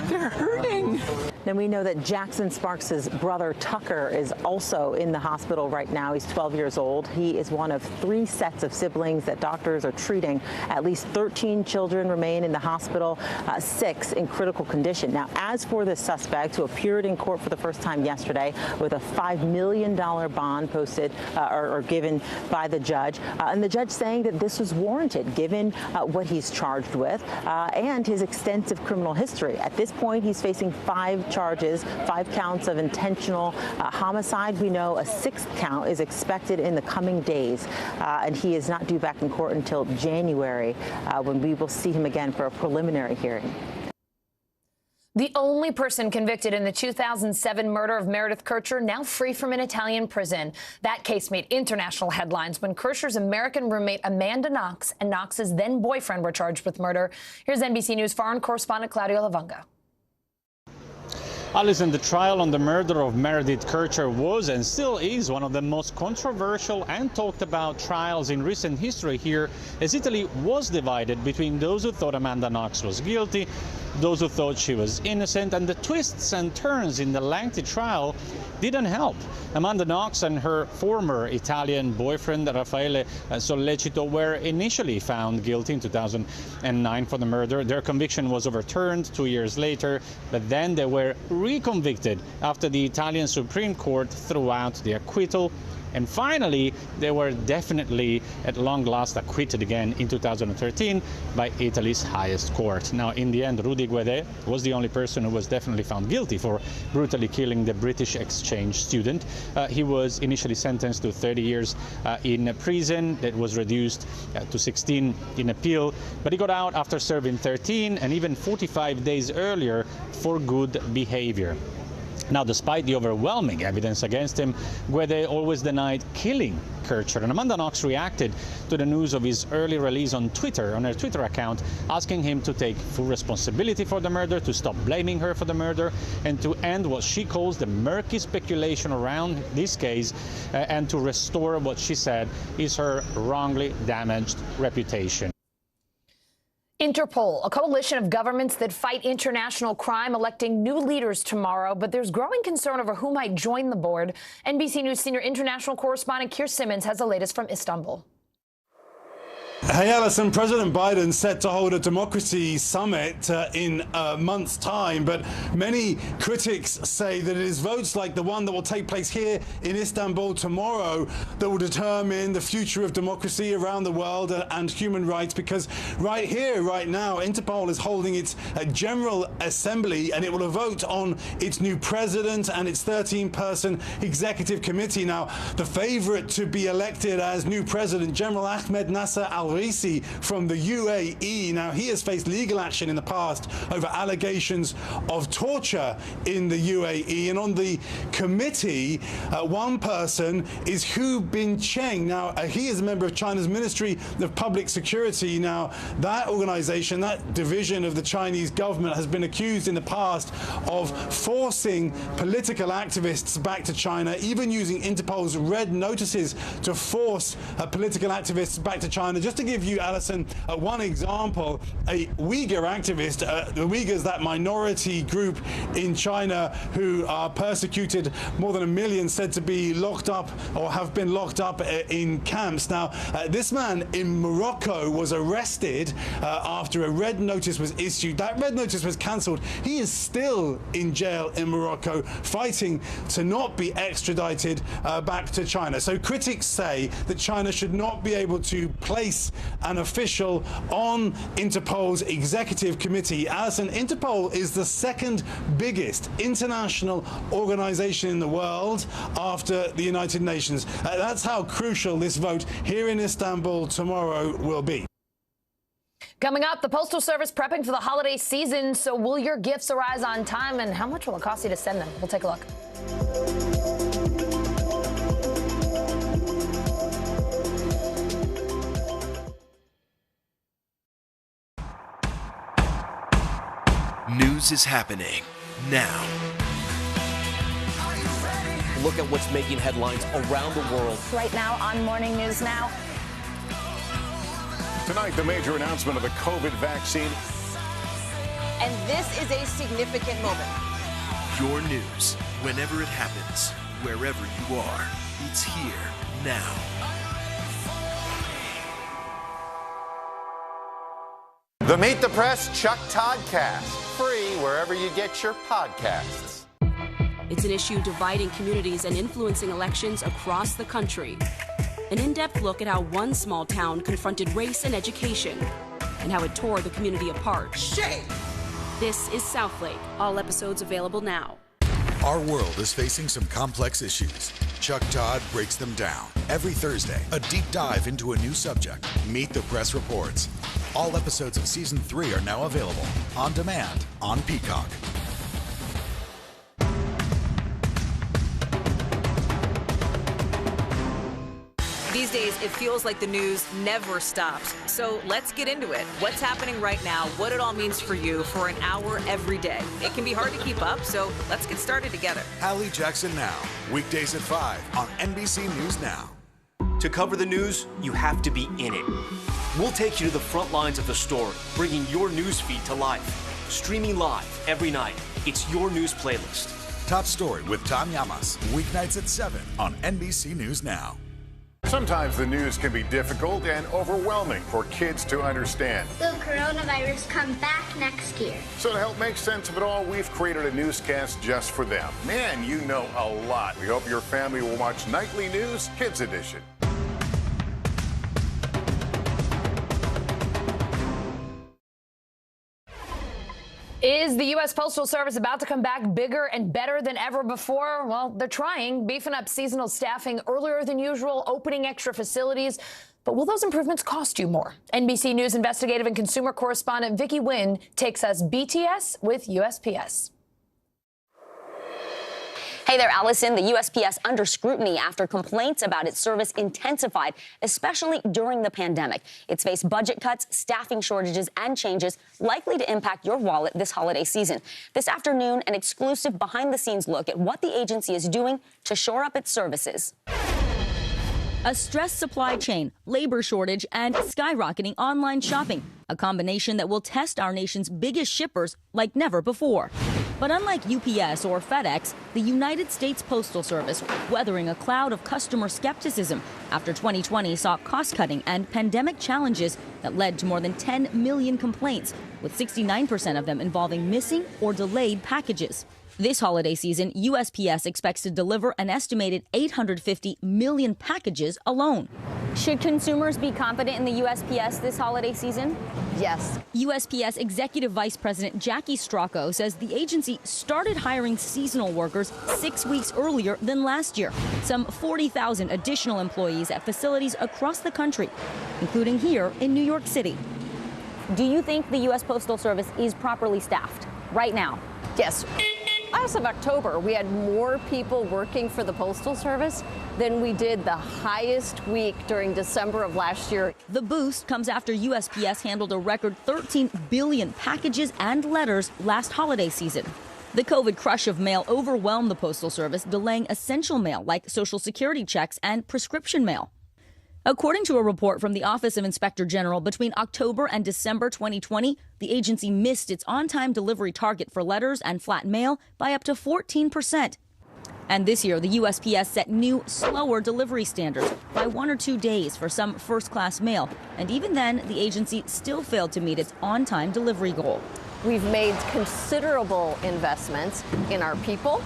Speaker 3: they're hurting.
Speaker 26: Then we know that Jackson Sparks' brother Tucker is also in the hospital right now. He's 12 years old. He is one of 3 sets of siblings that doctors are treating. At least 13 children remain in the hospital, 6 in critical condition. Now, as for the suspect who appeared in court for the first time yesterday with a $5 million bond posted or given by the judge, and the judge saying that this was warranted given what he's charged with and his extensive criminal history. At this point, he's facing 5 charges, 5 counts of intentional homicide. We know a 6th count is expected in the coming days, and he is not due back in court until January, when we will see him again for a preliminary hearing.
Speaker 19: The only person convicted in the 2007 murder of Meredith Kercher now free from an Italian prison. That case made international headlines when Kercher's American roommate Amanda Knox and Knox's then boyfriend were charged with murder. Here's NBC News foreign correspondent Claudio Lavanga.
Speaker 8: Alison, the trial on the murder of Meredith Kercher was and still is one of the most controversial and talked about trials in recent history here, as Italy was divided between those who thought Amanda Knox was guilty, those who thought she was innocent, and the twists and turns in the lengthy trial didn't help. Amanda Knox and her former Italian boyfriend Raffaele Sollecito were initially found guilty in 2009 for the murder. Their conviction was overturned 2 years later, but then they were reconvicted after the Italian Supreme Court threw out the acquittal. And finally, they were definitely at long last acquitted again in 2013 by Italy's highest court. Now, in the end, Rudy Guede was the only person who was definitely found guilty for brutally killing the British exchange student. He was initially sentenced to 30 years in prison. That was reduced to 16 in appeal. But he got out after serving 13 and even 45 days earlier for good behavior. Now, despite the overwhelming evidence against him, Guede always denied killing Kercher. And Amanda Knox reacted to the news of his early release on Twitter, on her Twitter account, asking him to take full responsibility for the murder, to stop blaming her for the murder, and to end what she calls the murky speculation around this case, and to restore what she said is her wrongly damaged reputation.
Speaker 19: Interpol, a coalition of governments that fight international crime, electing new leaders tomorrow, but there's growing concern over who might join the board. NBC News senior international correspondent Keir Simmons has the latest from Istanbul.
Speaker 11: Hey, Alison, President Biden set to hold a democracy summit in a month's time, but many critics say that it is votes like the one that will take place here in Istanbul tomorrow that will determine the future of democracy around the world and human rights, because right here, right now, Interpol is holding its General Assembly, and it will vote on its new president and its 13-person executive committee. Now, the favorite to be elected as new president, General Ahmed Nasser al-Raisi from the UAE. Now, he has faced legal action in the past over allegations of torture in the UAE. And on the committee, one person is Hu Bincheng. Now, he is a member of China's Ministry of Public Security. Now, that organization, that division of the Chinese government, has been accused in the past of forcing political activists back to China, even using Interpol's red notices to force political activists back to China. Just to give you, Alison, one example, a Uyghur activist, the Uyghurs, that minority group in China who are persecuted, more than 1 million said to be locked up or have been locked up in camps. Now, this man in Morocco was arrested after a red notice was issued. That red notice was cancelled. He is still in jail in Morocco, fighting to not be extradited back to China. So critics say that China should not be able to place an official on Interpol's executive committee. Alison, Interpol is the second biggest international organization in the world after the United Nations. That's how crucial this vote here in Istanbul tomorrow will be.
Speaker 19: Coming up, the Postal Service prepping for the holiday season. So will your gifts arrive on time, and how much will it cost you to send them? We'll take a look.
Speaker 23: News is happening now.
Speaker 17: Look at what's making headlines around the world.
Speaker 19: Right now on Morning News Now.
Speaker 9: Tonight, the major announcement of the COVID vaccine.
Speaker 25: And this is a significant moment.
Speaker 23: Your news, whenever it happens, wherever you are, it's here now.
Speaker 14: The Meet the Press Chuck Todd Cast, free wherever you get your podcasts.
Speaker 1: It's an issue dividing communities and influencing elections across the country. An in-depth look at how one small town confronted race and education and how it tore the community apart.
Speaker 25: Shame!
Speaker 1: This is Southlake. All episodes available now.
Speaker 23: Our world is facing some complex issues. Chuck Todd breaks them down. Every Thursday, a deep dive into a new subject. Meet the Press Reports. All episodes of Season 3 are now available on demand on Peacock.
Speaker 25: These days, it feels like the news never stops. So let's get into it. What's happening right now, what it all means for you for an hour every day. It can be hard to keep up, so let's get started together.
Speaker 23: Hallie Jackson Now, weekdays at 5 on NBC News Now.
Speaker 17: To cover the news, you have to be in it. We'll take you to the front lines of the story, bringing your news feed to life. Streaming live every night. It's your news playlist.
Speaker 23: Top Story with Tom Llamas, weeknights at 7 on NBC News Now.
Speaker 9: Sometimes the news can be difficult and overwhelming for kids to understand.
Speaker 24: Will coronavirus come back next year?
Speaker 9: So to help make sense of it all, we've created a newscast just for them. Man, you know a lot. We hope your family will watch Nightly News Kids Edition.
Speaker 19: Is the U.S. Postal Service about to come back bigger and better than ever before? Well, they're trying, beefing up seasonal staffing earlier than usual, opening extra facilities. But will those improvements cost you more? NBC News investigative and consumer correspondent Vicky Nguyen takes us BTS with USPS.
Speaker 2: Hey there, Allison. The USPS under scrutiny after complaints about its service intensified, especially during the pandemic. It's faced budget cuts, staffing shortages, and changes likely to impact your wallet this holiday season. This afternoon, an exclusive behind-the-scenes look at what the agency is doing to shore up its services.
Speaker 15: A stressed supply chain, labor shortage, and skyrocketing online shopping, a combination that will test our nation's biggest shippers like never before. But unlike UPS or FedEx, the United States Postal Service weathering a cloud of customer skepticism after 2020 saw cost-cutting and pandemic challenges that led to more than 10 million complaints, with 69% of them involving missing or delayed packages. This holiday season, USPS expects to deliver an estimated 850 million packages alone. Should consumers be confident in the USPS this holiday season?
Speaker 19: Yes.
Speaker 15: USPS Executive Vice President Jackie Stracco says the agency started hiring seasonal workers 6 weeks earlier than last year. Some 40,000 additional employees at facilities across the country, including here in New York City. Do you think the U.S. Postal Service is properly staffed right now?
Speaker 16: Yes. As of October, we had more people working for the Postal Service than we did the highest week during December of last year.
Speaker 15: The boost comes after USPS handled a record 13 billion packages and letters last holiday season. The COVID crush of mail overwhelmed the Postal Service, delaying essential mail like Social Security checks and prescription mail. According to a report from the Office of Inspector General, between October and December 2020, the agency missed its on-time delivery target for letters and flat mail by up to 14%. And this year, the USPS set new, slower delivery standards by 1 or 2 days for some first-class mail. And even then, the agency still failed to meet its on-time delivery goal.
Speaker 16: We've made considerable investments in our people,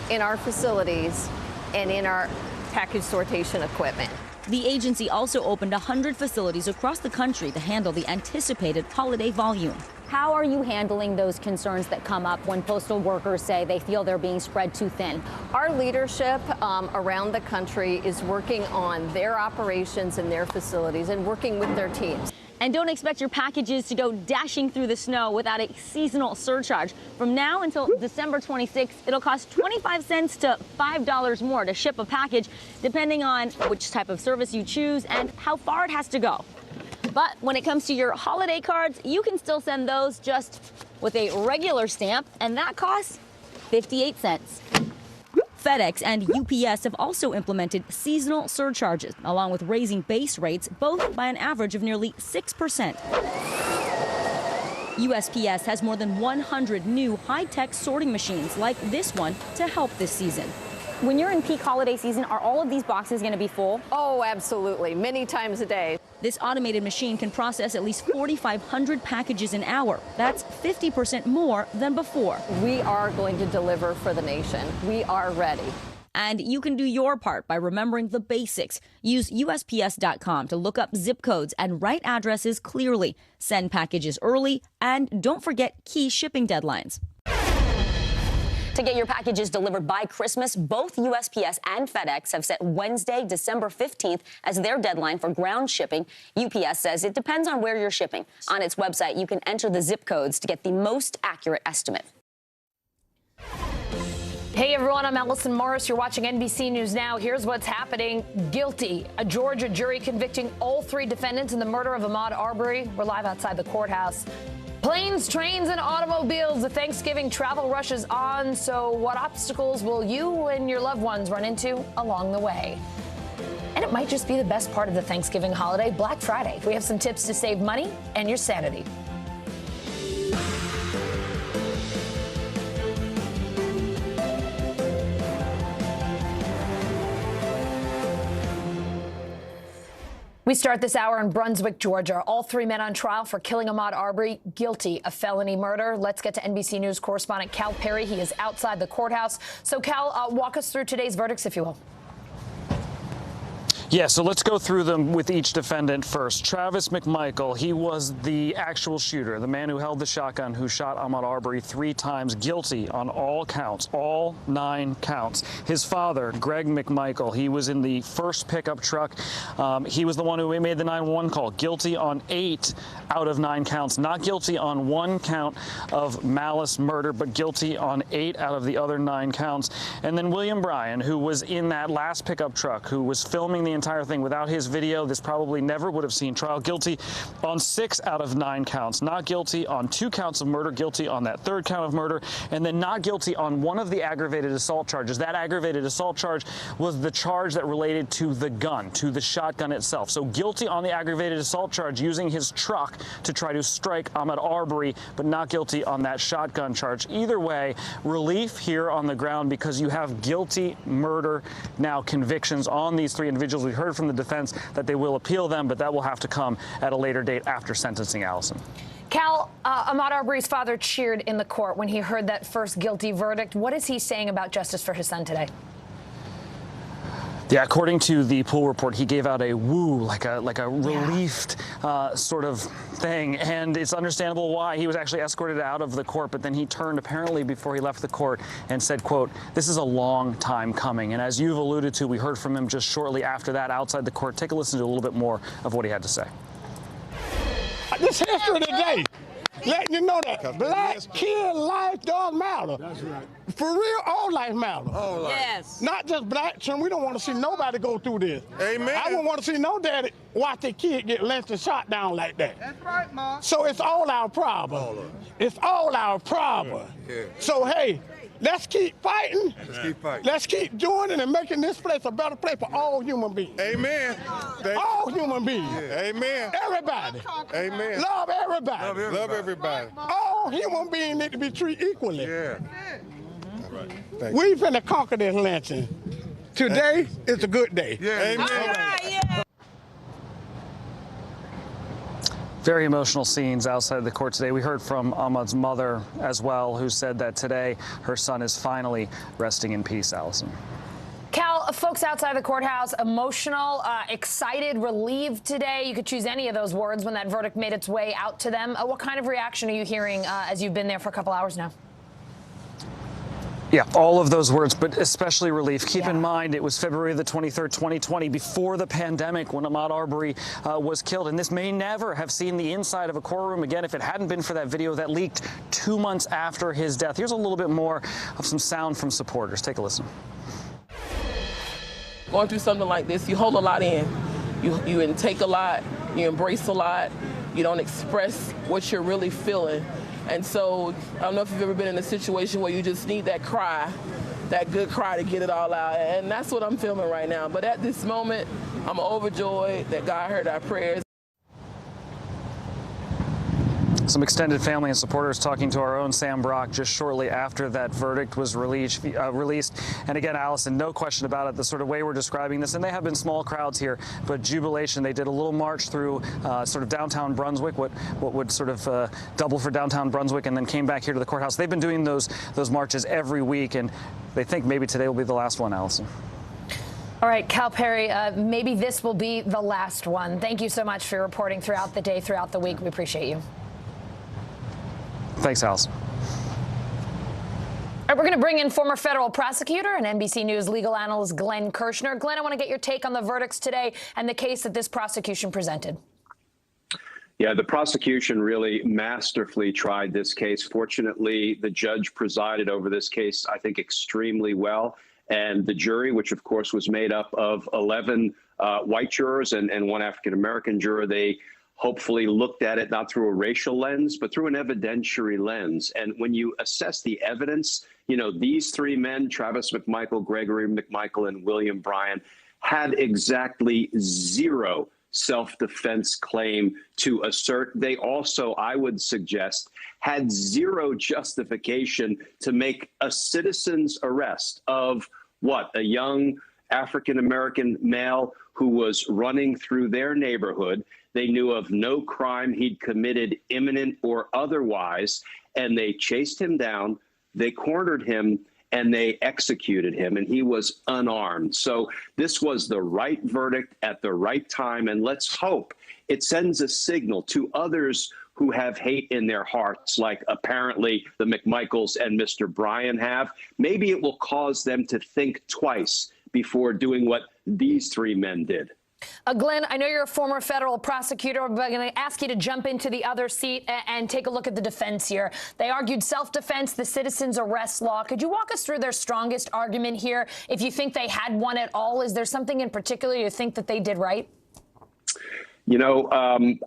Speaker 16: in our facilities, and in our package sortation equipment.
Speaker 15: The agency also opened 100 facilities across the country to handle the anticipated holiday volume. How are you handling those concerns that come up when postal workers say they feel they're being spread too thin?
Speaker 16: Our leadership around the country is working on their operations and their facilities and working with their teams.
Speaker 15: And don't expect your packages to go dashing through the snow without a seasonal surcharge. From now until December 26th, it'll cost 25 cents to $5 more to ship a package, depending on which type of service you choose and how far it has to go. But when it comes to your holiday cards, you can still send those just with a regular stamp, and that costs 58 cents. FedEx and UPS have also implemented seasonal surcharges, along with raising base rates, both by an average of nearly 6%. USPS has more than 100 new high-tech sorting machines like this one to help this season.
Speaker 2: When you're in peak holiday season, are all of these boxes going to be full?
Speaker 16: Oh, absolutely. Many times a day.
Speaker 15: This automated machine can process at least 4,500 packages an hour. That's 50% more than before.
Speaker 16: We are going to deliver for the nation. We are ready.
Speaker 15: And you can do your part by remembering the basics. Use USPS.com to look up zip codes and write addresses clearly. Send packages early, and don't forget key shipping deadlines.
Speaker 2: To get your packages delivered by Christmas, both USPS and FedEx have set Wednesday, December 15th as their deadline for ground shipping. UPS says it depends on where you're shipping. On its website, you can enter the zip codes to get the most accurate estimate.
Speaker 19: Hey everyone, I'm Ellison Morris. You're watching NBC News Now. Here's what's happening. Guilty. A Georgia jury convicting all 3 defendants in the murder of Ahmaud Arbery. We're live outside the courthouse. Planes, trains, and automobiles. The Thanksgiving travel rush is on. So what obstacles will you and your loved ones run into along the way? And it might just be the best part of the Thanksgiving holiday, Black Friday. We have some tips to save money and your sanity. We start this hour in Brunswick, Georgia. All 3 men on trial for killing Ahmaud Arbery, guilty of felony murder. Let's get to NBC News correspondent Cal Perry. He is outside the courthouse. So, Cal, walk us through today's verdicts, if you will.
Speaker 13: Yeah, so let's go through them with each defendant first. Travis McMichael, he was the actual shooter, the man who held the shotgun, who shot Ahmaud Arbery 3 times, guilty on all counts, all 9 counts. His father, Greg McMichael, he was in the first pickup truck. He was the one who made the 911 call, guilty on 8 out of 9 counts, not guilty on 1 count of malice murder, but guilty on 8 out of the other 9 counts. And then William Bryan, who was in that last pickup truck, who was filming the entire thing. Without his video, this probably never would have seen trial. Guilty on 6 out of 9 counts. Not guilty on 2 counts of murder. Guilty on that 3rd count of murder. And then not guilty on 1 of the aggravated assault charges. That aggravated assault charge was the charge that related to the gun, to the shotgun itself. So guilty on the aggravated assault charge using his truck to try to strike Ahmaud Arbery, but not guilty on that shotgun charge. Either way, relief here on the ground because you have guilty murder now convictions on these 3 individuals. We heard from the defense that they will appeal them, but that will have to come at a later date after sentencing. Allison.
Speaker 19: Cal, Ahmaud Arbery's father cheered in the court when he heard that first guilty verdict. What is he saying about justice for his son today?
Speaker 13: Yeah, according to the pool report, he gave out a woo, like a relieved sort of thing, and it's understandable why. He was actually escorted out of the court, but then he turned apparently before he left the court and said, quote, "This is a long time coming." And as you've alluded to, we heard from him just shortly after that outside the court. Take a listen to a little bit more of what he had to say.
Speaker 20: This history today, letting you know that black kid life does matter.
Speaker 5: That's right.
Speaker 20: For real, all life matters.
Speaker 5: All life.
Speaker 20: Yes. Not just black children. We don't want to see nobody go through this.
Speaker 4: Amen.
Speaker 20: I don't want to see no daddy watch their kid get lynched and shot down like that.
Speaker 5: That's right, Mom.
Speaker 20: So it's all our problem.
Speaker 5: All of it.
Speaker 20: It's all our problem.
Speaker 5: Yeah.
Speaker 20: So, hey, let's keep fighting.
Speaker 5: Let's keep fighting.
Speaker 20: Let's keep doing it and making this place a better place for all human beings.
Speaker 4: Amen.
Speaker 20: All human beings.
Speaker 4: Yeah. Amen.
Speaker 20: Everybody.
Speaker 4: Amen.
Speaker 20: Love everybody.
Speaker 4: Love everybody.
Speaker 20: All human beings need to be treated equally.
Speaker 4: Yeah. Right.
Speaker 20: We finna conquer this lynching. Today is a good day.
Speaker 4: Yeah. Amen.
Speaker 13: Very emotional scenes outside the court today. We heard from Ahmaud's mother as well, who said that today her son is finally resting in peace. Allison.
Speaker 19: Cal, folks outside the courthouse, emotional, excited, relieved today. You could choose any of those words when that verdict made its way out to them. What kind of reaction are you hearing as you've been there for a couple hours now?
Speaker 13: Yeah, all of those words, but especially relief. Keep in mind, it was February the 23rd, 2020, before the pandemic, when Ahmaud Arbery was killed. And this may never have seen the inside of a courtroom again if it hadn't been for that video that leaked 2 months after his death. Here's a little bit more of some sound from supporters. Take a listen.
Speaker 7: Going through something like this, you hold a lot in. You intake a lot, you embrace a lot, you don't express what you're really feeling. And so I don't know if you've ever been in a situation where you just need that cry, that good cry to get it all out. And that's what I'm feeling right now. But at this moment, I'm overjoyed that God heard our prayers.
Speaker 13: Some extended family and supporters talking to our own Sam Brock just shortly after that verdict was released. And again, Allison, no question about it, the sort of way we're describing this, and they have been small crowds here, but jubilation. They did a little march through sort of downtown Brunswick, what would sort of double for downtown Brunswick, and then came back here to the courthouse. They've been doing those marches every week, and they think maybe today will be the last one, Allison.
Speaker 19: All right, Cal Perry, maybe this will be the last one. Thank you so much for reporting throughout the day, throughout the week. We appreciate you.
Speaker 13: Thanks, Allison.
Speaker 19: All right, we're going to bring in former federal prosecutor and NBC News legal analyst Glenn Kirshner. Glenn, I want to get your take on the verdicts today and the case that this prosecution presented.
Speaker 10: Yeah, the prosecution really masterfully tried this case. Fortunately, the judge presided over this case, I think, extremely well. And the jury, which, of course, was made up of 11 white jurors and one African-American juror, they hopefully looked at it not through a racial lens, but through an evidentiary lens. And when you assess the evidence, you know, these three men, Travis McMichael, Gregory McMichael, and William Bryan, had exactly zero self-defense claim to assert. They also, I would suggest, had zero justification to make a citizen's arrest of what? A young African-American male who was running through their neighborhood. They knew of no crime he'd committed, imminent or otherwise, and they chased him down, they cornered him, and they executed him, and he was unarmed. So this was the right verdict at the right time, and let's hope it sends a signal to others who have hate in their hearts, like apparently the McMichaels and Mr. Bryan have. Maybe it will cause them to think twice before doing what these three men did.
Speaker 19: Glenn, I know you're a former federal prosecutor, but I'm going to ask you to jump into the other seat and take a look at the defense here. They argued self-defense, the citizen's arrest law. Could you walk us through their strongest argument here? If you think they had one at all, is there something in particular you think that they did right?
Speaker 10: You know,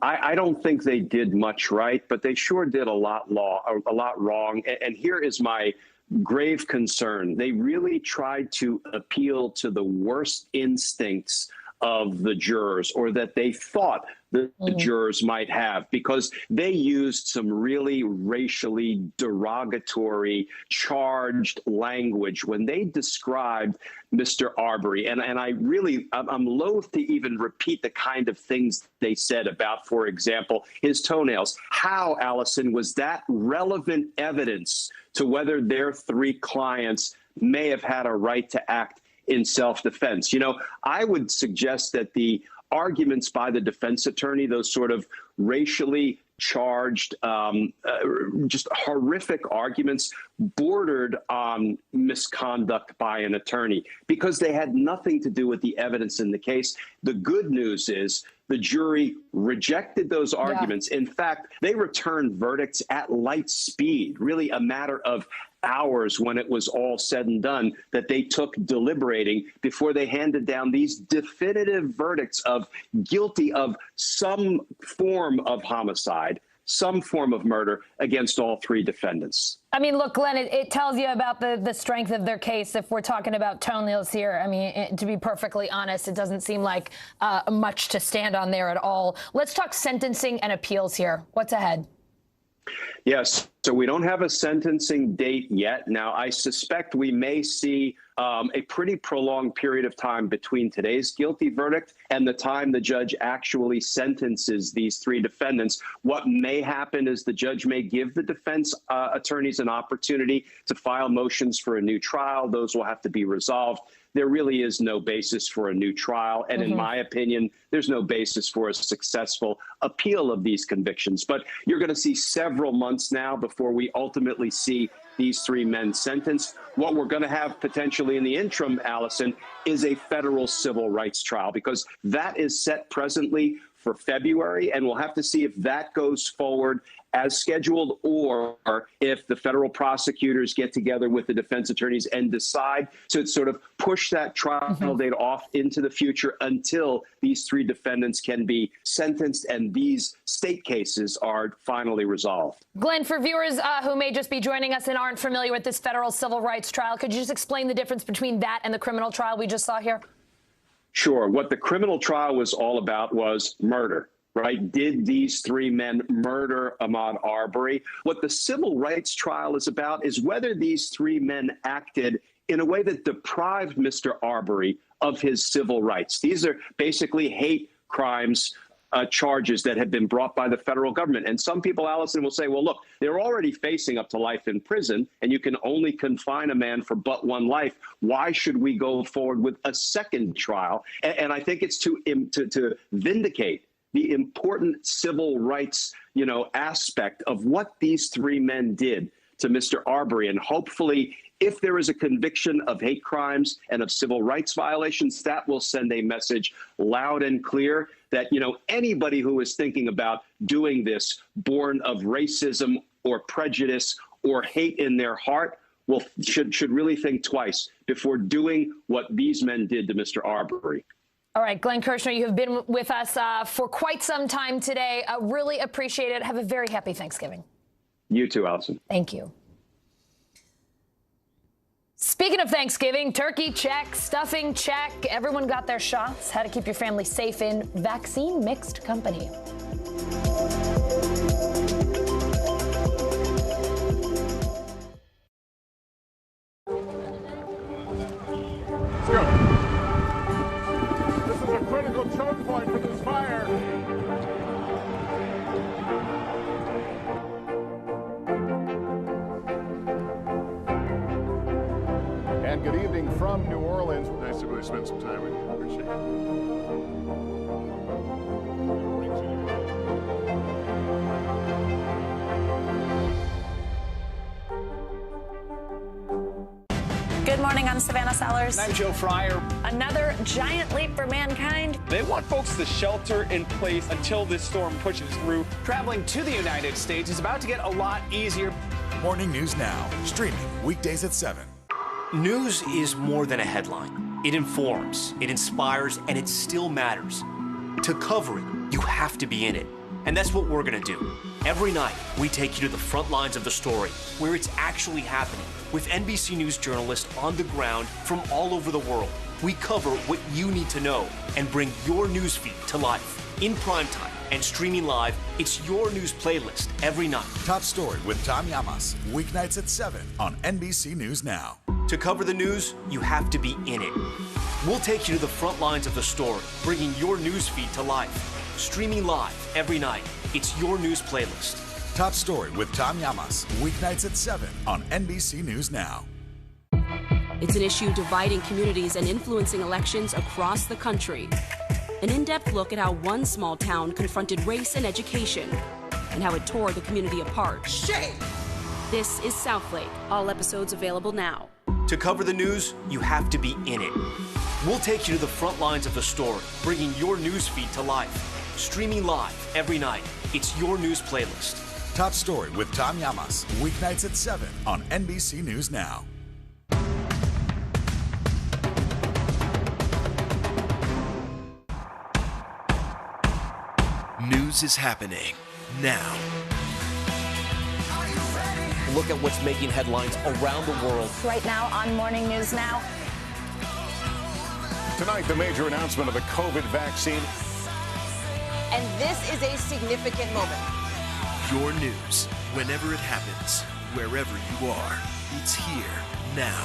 Speaker 10: I don't think they did much right, but they sure did a lot wrong. And here is my grave concern. They really tried to appeal to the worst instincts of the jurors, or that they thought the jurors might have, because they used some really racially derogatory, charged language when they described Mr. Arbery. And I'm loath to even repeat the kind of things they said about, for example, his toenails. How, Allison, was that relevant evidence to whether their three clients may have had a right to act in self-defense? You know, I would suggest that the arguments by the defense attorney, those sort of racially charged, just horrific arguments, bordered on misconduct by an attorney because they had nothing to do with the evidence in the case. The good news is the jury rejected those arguments. Yeah. In fact, they returned verdicts at light speed, really a matter of hours when it was all said and done, that they took deliberating before they handed down these definitive verdicts of guilty of some form of homicide, some form of murder against all three defendants.
Speaker 19: I mean, look, Glenn, it tells you about the strength of their case if we're talking about toenails here. I mean, to be perfectly honest, it doesn't seem like much to stand on there at all. Let's talk sentencing and appeals here. What's ahead?
Speaker 10: Yes. So we don't have a sentencing date yet. Now, I suspect we may see a pretty prolonged period of time between today's guilty verdict and the time the judge actually sentences these three defendants. What may happen is the judge may give the defense attorneys an opportunity to file motions for a new trial. Those will have to be resolved. There really is no basis for a new trial. And in my opinion, there's no basis for a successful appeal of these convictions. But you're going to see several months now before we ultimately see these three men sentenced. What we're going to have potentially in the interim, Allison, is a federal civil rights trial, because that is set presently for February, and we'll have to see if that goes forward as scheduled, or if the federal prosecutors get together with the defense attorneys and decide to sort of push that trial date off into the future until these three defendants can be sentenced and these state cases are finally resolved.
Speaker 19: Glenn, for viewers who may just be joining us and aren't familiar with this federal civil rights trial, could you just explain the difference between that and the criminal trial we just saw here?
Speaker 10: Sure. What the criminal trial was all about was murder. Right? Did these three men murder Ahmaud Arbery? What the civil rights trial is about is whether these three men acted in a way that deprived Mr. Arbery of his civil rights. These are basically hate crimes charges that have been brought by the federal government. And some people, Allison, will say, well, look, they're already facing up to life in prison, and you can only confine a man for but one life. Why should we go forward with a second trial? And I think it's to vindicate the important civil rights, aspect of what these three men did to Mr. Arbery. And hopefully, if there is a conviction of hate crimes and of civil rights violations, that will send a message loud and clear that, anybody who is thinking about doing this born of racism or prejudice or hate in their heart should really think twice before doing what these men did to Mr. Arbery.
Speaker 19: All right, Glenn Kirshner, you have been with us for quite some time today. Really appreciate it. Have a very happy Thanksgiving.
Speaker 10: You too, Allison.
Speaker 19: Thank you. Speaking of Thanksgiving, turkey check, stuffing check. Everyone got their shots. How to keep your family safe in vaccine mixed company.
Speaker 9: Critical choke point for this fire. And good evening from New Orleans. Nice to really spend some time with you. Appreciate
Speaker 3: Good morning, I'm Savannah Sellers.
Speaker 6: And I'm Joe Fryer.
Speaker 3: Another giant leap for mankind.
Speaker 6: They want folks to shelter in place until this storm pushes through. Traveling to the United States is about to get a lot easier.
Speaker 23: Morning News Now, streaming weekdays at 7.
Speaker 17: News is more than a headline. It informs, it inspires, and it still matters. To cover it, you have to be in it. And that's what we're going to do. Every night, we take you to the front lines of the story, where it's actually happening, with NBC News journalists on the ground from all over the world. We cover what you need to know and bring your newsfeed to life. In primetime and streaming live, it's your news playlist every night.
Speaker 23: Top Story with Tom Llamas, weeknights at 7 on NBC News Now.
Speaker 17: To cover the news, you have to be in it. We'll take you to the front lines of the story, bringing your newsfeed to life. Streaming live every night, it's your news playlist.
Speaker 23: Top Story with Tom Llamas, weeknights at 7 on NBC News Now.
Speaker 1: It's an issue dividing communities and influencing elections across the country. An in-depth look at how one small town confronted race and education and how it tore the community apart. Shame! This is Southlake. All episodes available now.
Speaker 17: To cover the news, you have to be in it. We'll take you to the front lines of the story, bringing your newsfeed to life. Streaming live every night, it's your news playlist.
Speaker 23: Top Story with Tom Llamas, weeknights at 7 on NBC News Now.
Speaker 12: News is happening now.
Speaker 17: Look at what's making headlines around the world.
Speaker 3: Right now on Morning News Now.
Speaker 9: Tonight, the major announcement of the COVID vaccine.
Speaker 18: And this is a significant moment.
Speaker 12: Your news, whenever it happens, wherever you are, it's here now.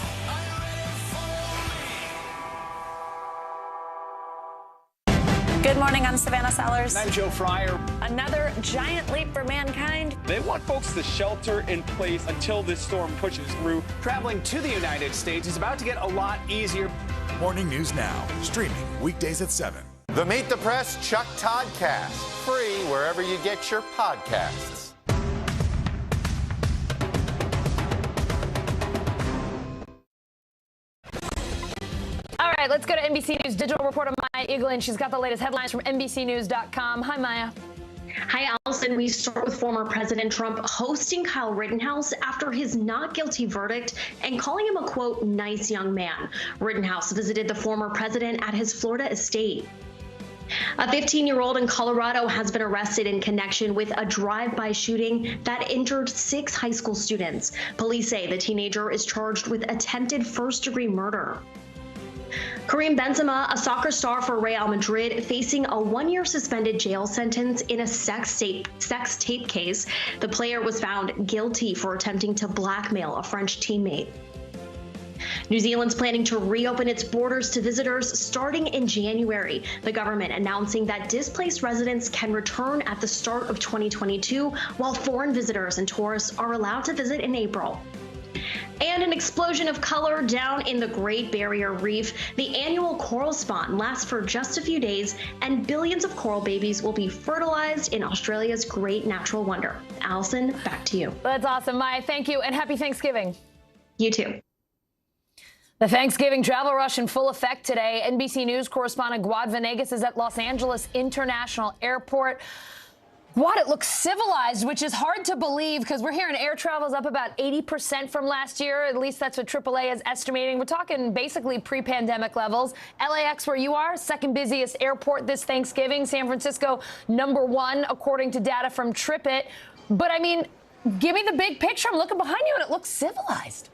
Speaker 3: Good morning, I'm Savannah Sellers.
Speaker 6: And I'm Joe Fryer.
Speaker 3: Another giant leap for mankind.
Speaker 6: They want folks to shelter in place until this storm pushes through. Traveling to the United States is about to get a lot easier.
Speaker 23: Morning News Now, streaming weekdays at 7.
Speaker 14: The Meet the Press Chuck Todd Cast, free wherever you get your podcasts.
Speaker 19: right, let's go to NBC News digital reporter Maya Eaglin. She's got the latest headlines from NBCnews.com. Hi, Maya.
Speaker 8: Hi, Allison. We start with former President Trump hosting Kyle Rittenhouse after his not guilty verdict and calling him a, quote, nice young man. Rittenhouse visited the former president at his Florida estate. A 15-year-old in Colorado has been arrested in connection with a drive-by shooting that injured 6 high school students. Police say the teenager is charged with attempted first-degree murder. Karim Benzema, a soccer star for Real Madrid, facing a 1-year suspended jail sentence in a sex tape case. The player was found guilty for attempting to blackmail a French teammate. New Zealand's planning to reopen its borders to visitors starting in January. The government announcing that displaced residents can return at the start of 2022, while foreign visitors and tourists are allowed to visit in April. And an explosion of color down in the Great Barrier Reef. The annual coral spawn lasts for just a few days, and billions of coral babies will be fertilized in Australia's great natural wonder. Allison, back to you.
Speaker 19: That's awesome, Maya. Thank you, and happy Thanksgiving.
Speaker 8: You too.
Speaker 19: The Thanksgiving travel rush in full effect today. NBC News correspondent Guad Venegas is at Los Angeles International Airport. Guad, it looks civilized, which is hard to believe because we're hearing air travel is up about 80% from last year. At least that's what AAA is estimating. We're talking basically pre-pandemic levels. LAX, where you are, second busiest airport this Thanksgiving. San Francisco, #1, according to data from TripIt. But, I mean, give me the big picture. I'm looking behind you, and it looks civilized.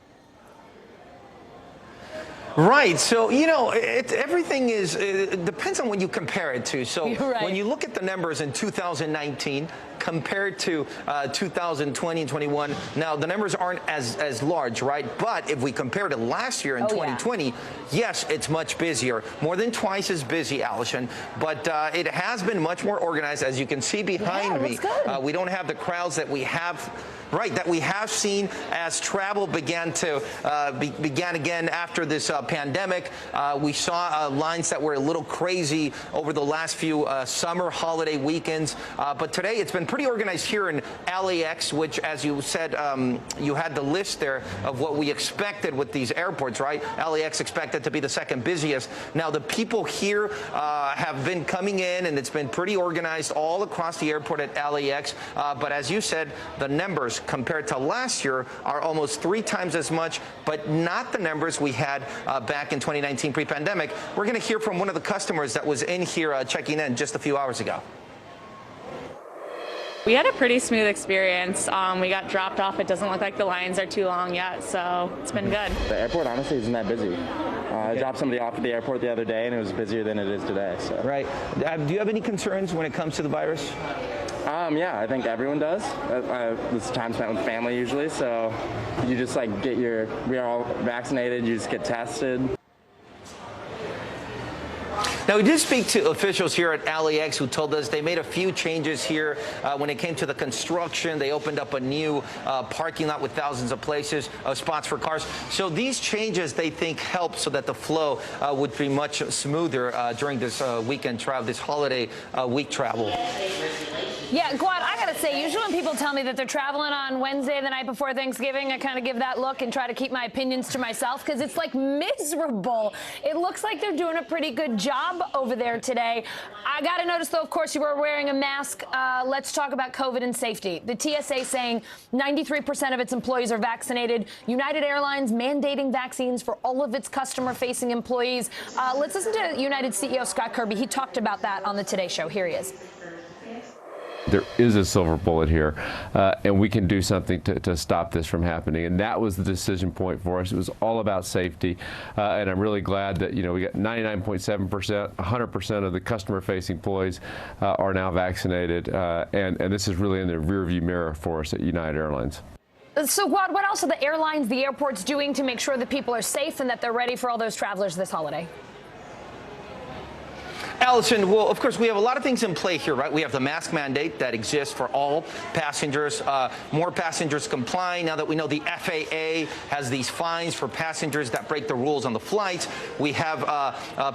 Speaker 11: Right. So, you know, everything is, it depends on what you compare it to. So when you look at the numbers in 2019 compared to 2020 and 21, now the numbers aren't as large, right? But if we compare to last year in 2020, yes, it's much busier, more than twice as busy, Allison. But it has been much more organized, as you can see behind me. We don't have the crowds that we have. Right, that we have seen as travel began again after this pandemic. We saw lines that were a little crazy over the last few summer holiday weekends. But today it's been pretty organized here in LAX, which, as you said, you had the list there of what we expected with these airports, right? LAX expected to be the second busiest. Now, the people here have been coming in, and it's been pretty organized all across the airport at LAX. But as you said, the numbers compared to last year are almost 3 times as much, but not the numbers we had back in 2019 pre-pandemic. We're going to hear from one of the customers that was in here checking in just a few hours ago.
Speaker 21: We had a pretty smooth experience. We got dropped off. It doesn't look like the lines are too long yet, so it's been good.
Speaker 22: The airport honestly isn't that busy. I dropped somebody off at the airport the other day, and it was busier than it is today. So. Right.
Speaker 11: Do you have any concerns when it comes to the virus?
Speaker 22: Yeah, I think everyone does. This is time spent with family usually, so you just we are all vaccinated, you just get tested.
Speaker 11: Now, we did speak to officials here at LAX who told us they made a few changes here when it came to the construction. They opened up a new parking lot with thousands of spots for cars. So these changes, they think, help so that the flow would be much smoother during this weekend travel, this holiday week travel.
Speaker 19: Yeah, Guad, I got to say, usually when people tell me that they're traveling on Wednesday, the night before Thanksgiving, I kind of give that look and try to keep my opinions to myself because it's like miserable. It looks like they're doing a pretty good job over there today. I got to notice, though, of course, you were wearing a mask. Let's talk about COVID and safety. The TSA saying 93% of its employees are vaccinated. United Airlines mandating vaccines for all of its customer-facing employees. Let's listen to United CEO Scott Kirby. He talked about that on the Today Show. Here he is.
Speaker 25: There is a silver bullet here, and we can do something to stop this from happening. And that was the decision point for us. It was all about safety, and I'm really glad that we got 99.7%, 100% of the customer-facing employees are now vaccinated, and this is really in the rearview mirror for us at United Airlines.
Speaker 19: So, Guad, what else are the airlines, the airports doing to make sure that people are safe and that they're ready for all those travelers this holiday?
Speaker 11: Allison, well, of course, we have a lot of things in play here, right? We have the mask mandate that exists for all passengers. More passengers complying now that we know the FAA has these fines for passengers that break the rules on the flights. We have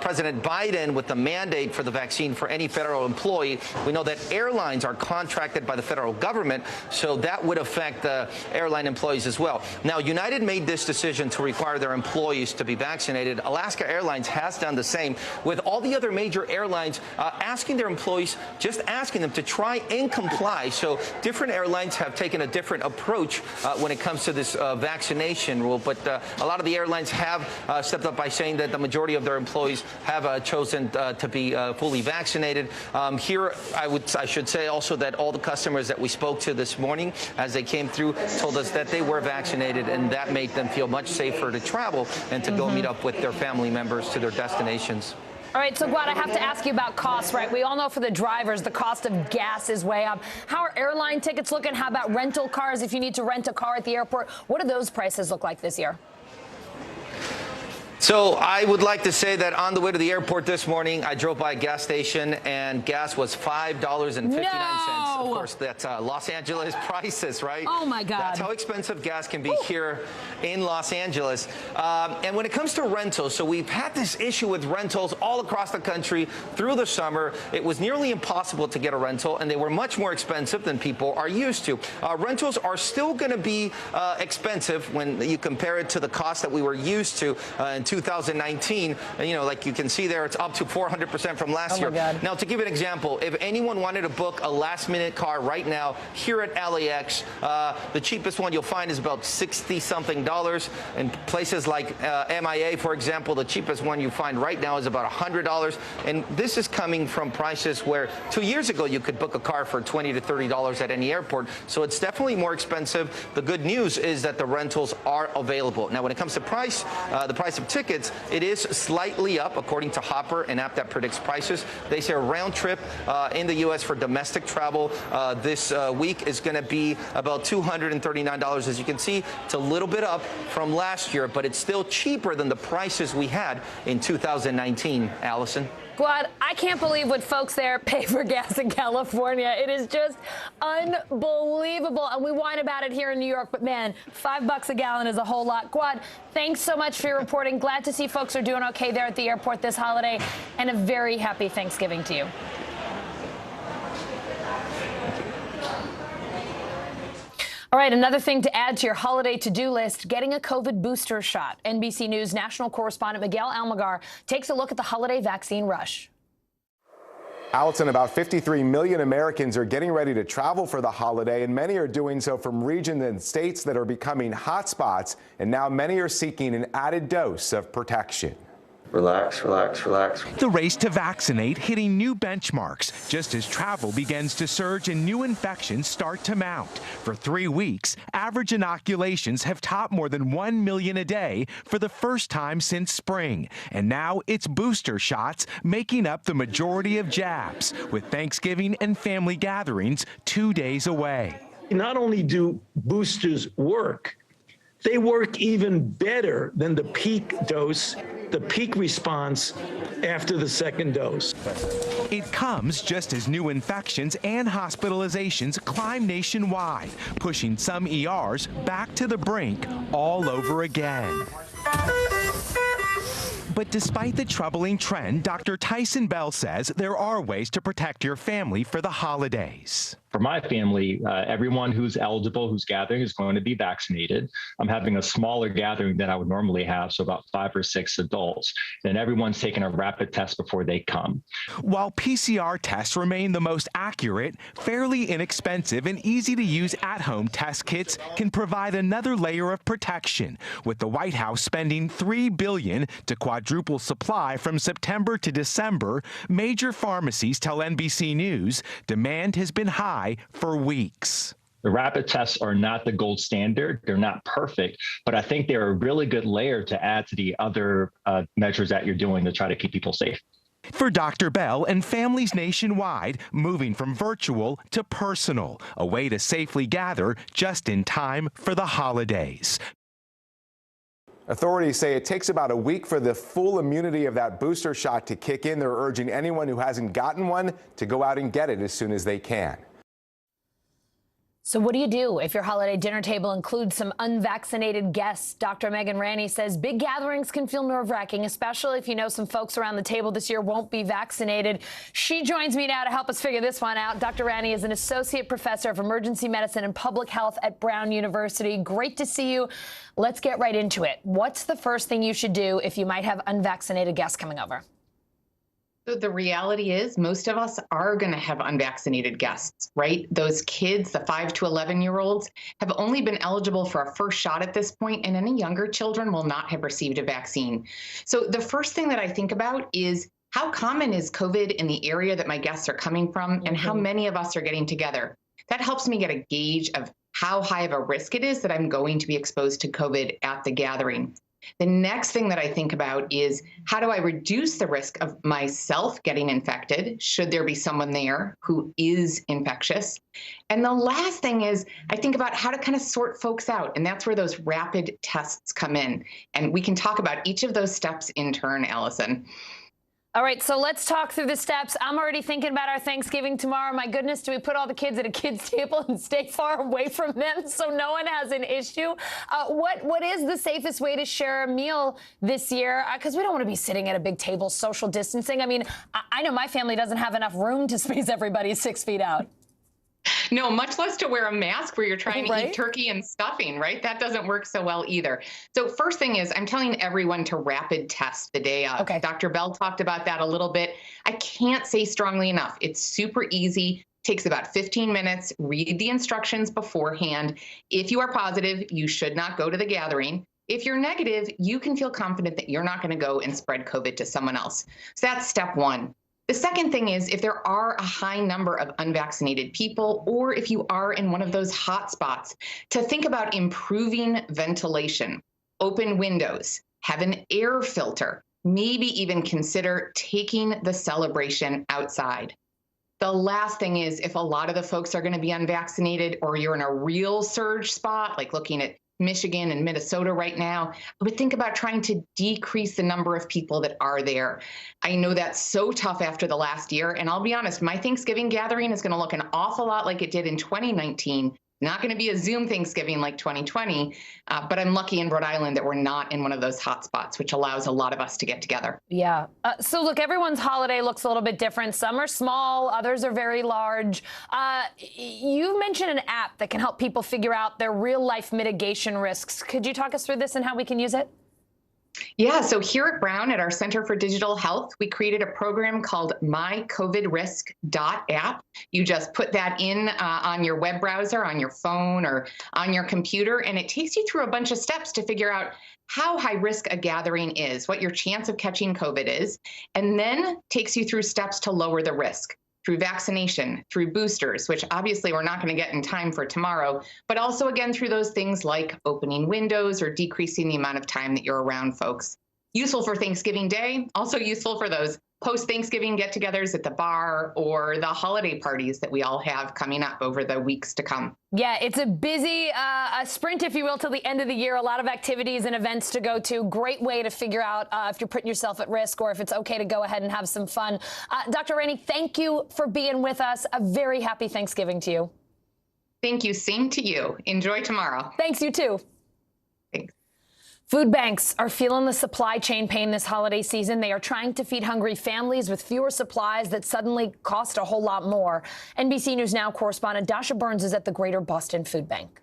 Speaker 11: President Biden with the mandate for the vaccine for any federal employee. We know that airlines are contracted by the federal government, so that would affect the airline employees as well. Now, United made this decision to require their employees to be vaccinated. Alaska Airlines has done the same, with all the other major airlines asking their employees, just asking them to try and comply. So different airlines have taken a different approach when it comes to this vaccination rule. But a lot of the airlines have stepped up by saying that the majority of their employees have chosen to be fully vaccinated. Here, I should say also that all the customers that we spoke to this morning as they came through told us that they were vaccinated, and that made them feel much safer to travel and to go meet up with their family members to their destinations.
Speaker 19: All right, so Gwad, I have to ask you about costs, right? We all know for the drivers, the cost of gas is way up. How are airline tickets looking? How about rental cars if you need to rent a car at the airport? What do those prices look like this year?
Speaker 11: So I would like to say that on the way to the airport this morning, I drove by a gas station and gas was $5.59.
Speaker 19: No!
Speaker 11: Of course, that's Los Angeles prices, right?
Speaker 19: Oh, my God.
Speaker 11: That's how expensive gas can be here in Los Angeles. And when it comes to rentals, so we've had this issue with rentals all across the country through the summer. It was nearly impossible to get a rental, and they were much more expensive than people are used to. Rentals are still going to be expensive when you compare it to the cost that we were used to in 2019. You know, like you can see there, it's up to 400% from last year.
Speaker 19: God.
Speaker 11: Now, to give an example, if anyone wanted to book a last-minute car right now here at LAX, the cheapest one you'll find is about $60-something. In places like MIA, for example, the cheapest one you find right now is about $100. And this is coming from prices where 2 years ago you could book a car for $20 to $30 at any airport. So it's definitely more expensive. The good news is that the rentals are available. Now, when it comes to price, the price of tickets, it is slightly up, according to Hopper, an app that predicts prices. They say a round trip in the U.S. for domestic travel this week is going to be about $239. As you can see, it's a little bit up from last year, but it's still cheaper than the prices we had in 2019. Allison?
Speaker 19: Gwad, I can't believe what folks there pay for gas in California. It is just unbelievable. And we whine about it here in New York, but man, $5 a gallon is a whole lot. Gwad, thanks so much for your reporting. Glad to see folks are doing okay there at the airport this holiday, and a very happy Thanksgiving to you. All right, another thing to add to your holiday to-do list, getting a COVID booster shot. NBC News national correspondent Miguel Almaguer takes a look at the holiday vaccine rush.
Speaker 2: Allison, about 53 million Americans are getting ready to travel for the holiday, and many are doing so from regions and states that are becoming hotspots, and now many are seeking an added dose of protection.
Speaker 5: Relax, relax, relax.
Speaker 15: The race to vaccinate hitting new benchmarks just as travel begins to surge and new infections start to mount. For 3 weeks, average inoculations have topped more than 1 million a day for the first time since spring. And now it's booster shots making up the majority of jabs, with Thanksgiving and family gatherings 2 days away.
Speaker 16: Not only do boosters work, they work even better than the peak dose, the peak response after the second dose.
Speaker 15: It comes just as new infections and hospitalizations climb nationwide, pushing some ERs back to the brink all over again. But despite the troubling trend, Dr. Tyson Bell says there are ways to protect your family for the holidays.
Speaker 24: For my family, everyone who's eligible, who's gathering, is going to be vaccinated. I'm having a smaller gathering than I would normally have, so about 5 or 6 adults. And everyone's taking a rapid test before they come.
Speaker 15: While PCR tests remain the most accurate, fairly inexpensive and easy to use at-home test kits can provide another layer of protection, with the White House spending $3 billion to quadruple supply from September to December. Major pharmacies tell NBC News demand has been high for weeks.
Speaker 24: The rapid tests are not the gold standard. They're not perfect, but I think they're a really good layer to add to the other measures that you're doing to try to keep people safe.
Speaker 15: For Dr. Bell and families nationwide, moving from virtual to personal, a way to safely gather just in time for the holidays.
Speaker 2: Authorities say it takes about a week for the full immunity of that booster shot to kick in. They're urging anyone who hasn't gotten one to go out and get it as soon as they can.
Speaker 19: So what do you do if your holiday dinner table includes some unvaccinated guests? Dr. Megan Ranney says big gatherings can feel nerve-wracking, especially if you know some folks around the table this year won't be vaccinated. She joins me now to help us figure this one out. Dr. Ranney is an associate professor of emergency medicine and public health at Brown University. Great to see you. Let's get right into it. What's the first thing you should do if you might have unvaccinated guests coming over?
Speaker 4: So the reality is most of us are going to have unvaccinated guests, right? Those kids, the 5 to 11-year-olds, have only been eligible for a first shot at this point, and any younger children will not have received a vaccine. So the first thing that I think about is how common is COVID in the area that my guests are coming from, and how many of us are getting together. That helps me get a gauge of how high of a risk it is that I'm going to be exposed to COVID at the gathering. The next thing that I think about is how do I reduce the risk of myself getting infected should there be someone there who is infectious? And the last thing is I think about how to kind of sort folks out. And that's where those rapid tests come in. And we can talk about each of those steps in turn, Allison.
Speaker 19: All right, so let's talk through the steps. I'm already thinking about our Thanksgiving tomorrow. My goodness, do we put all the kids at a kid's table and stay far away from them so no one has an issue? What is the safest way to share a meal this year? Because we don't want to be sitting at a big table, social distancing. I mean, I know my family doesn't have enough room to space everybody 6 feet out.
Speaker 4: No, much less to wear a mask where you're trying to eat turkey and stuffing, right? That doesn't work so well either. So first thing is I'm telling everyone to rapid test the day of. Okay. Dr. Bell talked about that a little bit. I can't say strongly enough. It's super easy. Takes about 15 minutes. Read the instructions beforehand. If you are positive, you should not go to the gathering. If you're negative, you can feel confident that you're not going to go and spread COVID to someone else. So that's step one. The second thing is if there are a high number of unvaccinated people, or if you are in one of those hot spots, to think about improving ventilation, open windows, have an air filter, maybe even consider taking the celebration outside. The last thing is if a lot of the folks are going to be unvaccinated or you're in a real surge spot, like looking at Michigan and Minnesota right now, I would think about trying to decrease the number of people that are there. I know that's so tough after the last year. And I'll be honest, my Thanksgiving gathering is going to look an awful lot like it did in 2019. Not going to be a Zoom Thanksgiving like 2020, but I'm lucky in Rhode Island that we're not in one of those hot spots, which allows a lot of us to get together.
Speaker 19: Yeah. So look, everyone's holiday looks a little bit different. Some are small, others are very large. You mentioned an app that can help people figure out their real life mitigation risks. Could you talk us through this and how we can use it?
Speaker 4: Yeah, so here at Brown, at our Center for Digital Health, we created a program called mycovidrisk.app. You just put that in on your web browser, on your phone, or on your computer, and it takes you through a bunch of steps to figure out how high risk a gathering is, what your chance of catching COVID is, and then takes you through steps to lower the risk. Through vaccination, through boosters, which obviously we're not going to get in time for tomorrow, but also again through those things like opening windows or decreasing the amount of time that you're around folks. Useful for Thanksgiving Day, also useful for those post-Thanksgiving get-togethers at the bar or the holiday parties that we all have coming up over the weeks to come.
Speaker 19: Yeah, it's a busy sprint, if you will, till the end of the year. A lot of activities and events to go to. Great way to figure out if you're putting yourself at risk or if it's okay to go ahead and have some fun. Dr. Ranney, thank you for being with us. A very happy Thanksgiving to you.
Speaker 4: Thank you. Same to you. Enjoy tomorrow.
Speaker 19: Thanks, you too.
Speaker 4: Thanks.
Speaker 19: Food banks are feeling the supply chain pain this holiday season. They are trying to feed hungry families with fewer supplies that suddenly cost a whole lot more. NBC News Now correspondent Dasha Burns is at the Greater Boston Food Bank.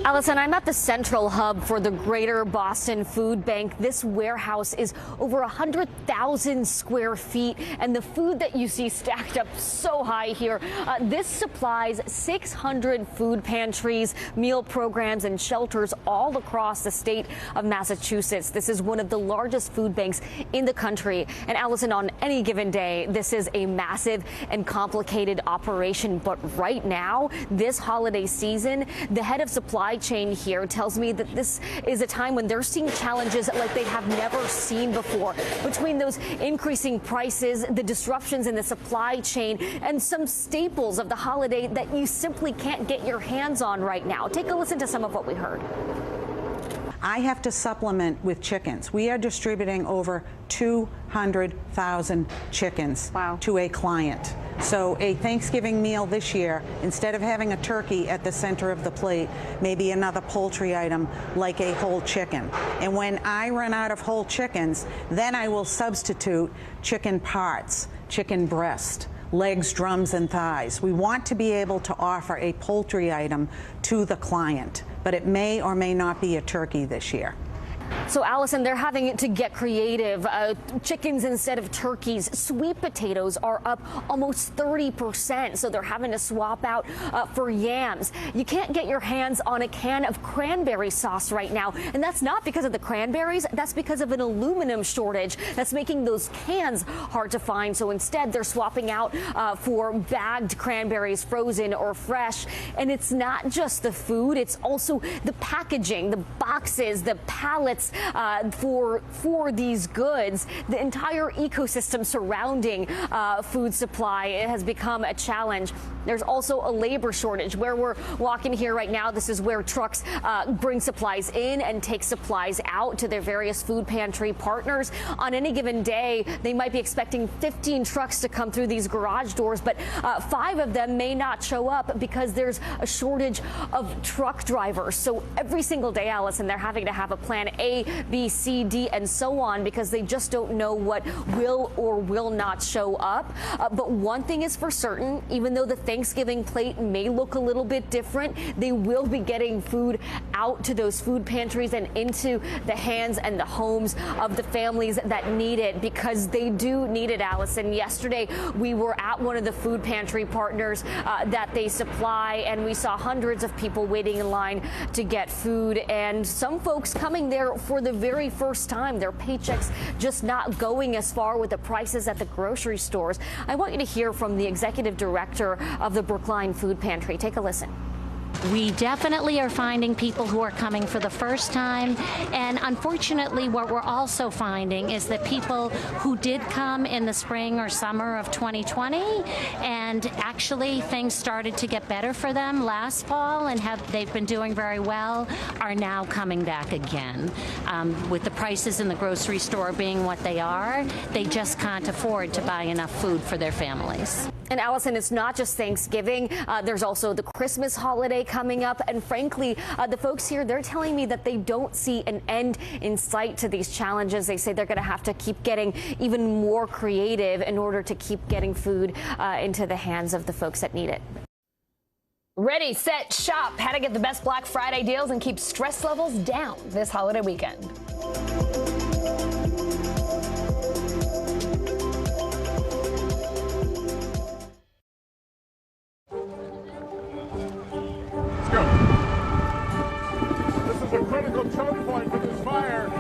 Speaker 7: Allison, I'm at the central hub for the Greater Boston Food Bank. This warehouse is over 100,000 square feet, and the food that you see stacked up so high here, this supplies 600 food pantries, meal programs, and shelters all across the state of Massachusetts. This is one of the largest food banks in the country. And Allison, on any given day, this is a massive and complicated operation. But right now, this holiday season, the head of supply chain here tells me that this is a time when they're seeing challenges like they have never seen before, between those increasing prices, the disruptions in the supply chain, and some staples of the holiday that you simply can't get your hands on right now. Take a listen to some of what we heard.
Speaker 1: I have to supplement with chickens. We are distributing over 200,000 chickens to a client. So a Thanksgiving meal this year, instead of having a turkey at the center of the plate, maybe another poultry item like a whole chicken. And when I run out of whole chickens, then I will substitute chicken parts, chicken breast, legs, drums, and thighs. We want to be able to offer a poultry item to the client, but it may or may not be a turkey this year.
Speaker 7: So, Allison, they're having to get creative. Chickens instead of turkeys. Sweet potatoes are up almost 30%, so they're having to swap out for yams. You can't get your hands on a can of cranberry sauce right now, and that's not because of the cranberries. That's because of an aluminum shortage that's making those cans hard to find. So instead, they're swapping out for bagged cranberries, frozen or fresh. And it's not just the food, it's also the packaging, the boxes, the pallets for these goods. The entire ecosystem surrounding food supply has become a challenge. There's also a labor shortage. Where we're walking here right now, this is where trucks bring supplies in and take supplies out to their various food pantry partners. On any given day, they might be expecting 15 trucks to come through these garage doors, but 5 of them may not show up because there's a shortage of truck drivers. So every single day, Allison, they're having to have a plan A, B, C, D, and so on, because they just don't know what will or will not show up. But one thing is for certain, even though the Thanksgiving plate may look a little bit different, they will be getting food out to those food pantries and into the hands and the homes of the families that need it, because they do need it, Allison. Yesterday, we were at one of the food pantry partners that they supply, and we saw hundreds of people waiting in line to get food, and some folks coming there for the very first time. Their paychecks just not going as far with the prices at the grocery stores. I want you to hear from the executive director of the Brookline Food Pantry. Take a listen.
Speaker 10: We definitely are finding people who are coming for the first time, and unfortunately what we're also finding is that people who did come in the spring or summer of 2020 and actually things started to get better for them last fall and they've been doing very well are now coming back again. With the prices in the grocery store being what they are, they just can't afford to buy enough food for their families.
Speaker 7: And Allison, it's not just Thanksgiving. There's also the Christmas holiday coming up. And frankly, the folks here, they're telling me that they don't see an end in sight to these challenges. They say they're going to have to keep getting even more creative in order to keep getting food into the hands of the folks that need it.
Speaker 19: Ready, set, shop. How to get the best Black Friday deals and keep stress levels down this holiday weekend.
Speaker 9: This is a critical choke point for this fire.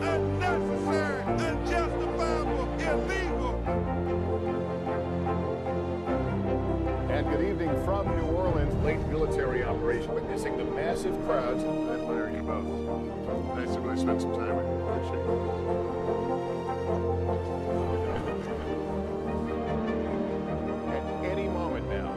Speaker 13: Unnecessary, unjustifiable, illegal.
Speaker 9: And good evening from New Orleans. Late military operation witnessing the massive crowds. I admire you both. Nice to really spend some time with you. Appreciate it. At any moment now.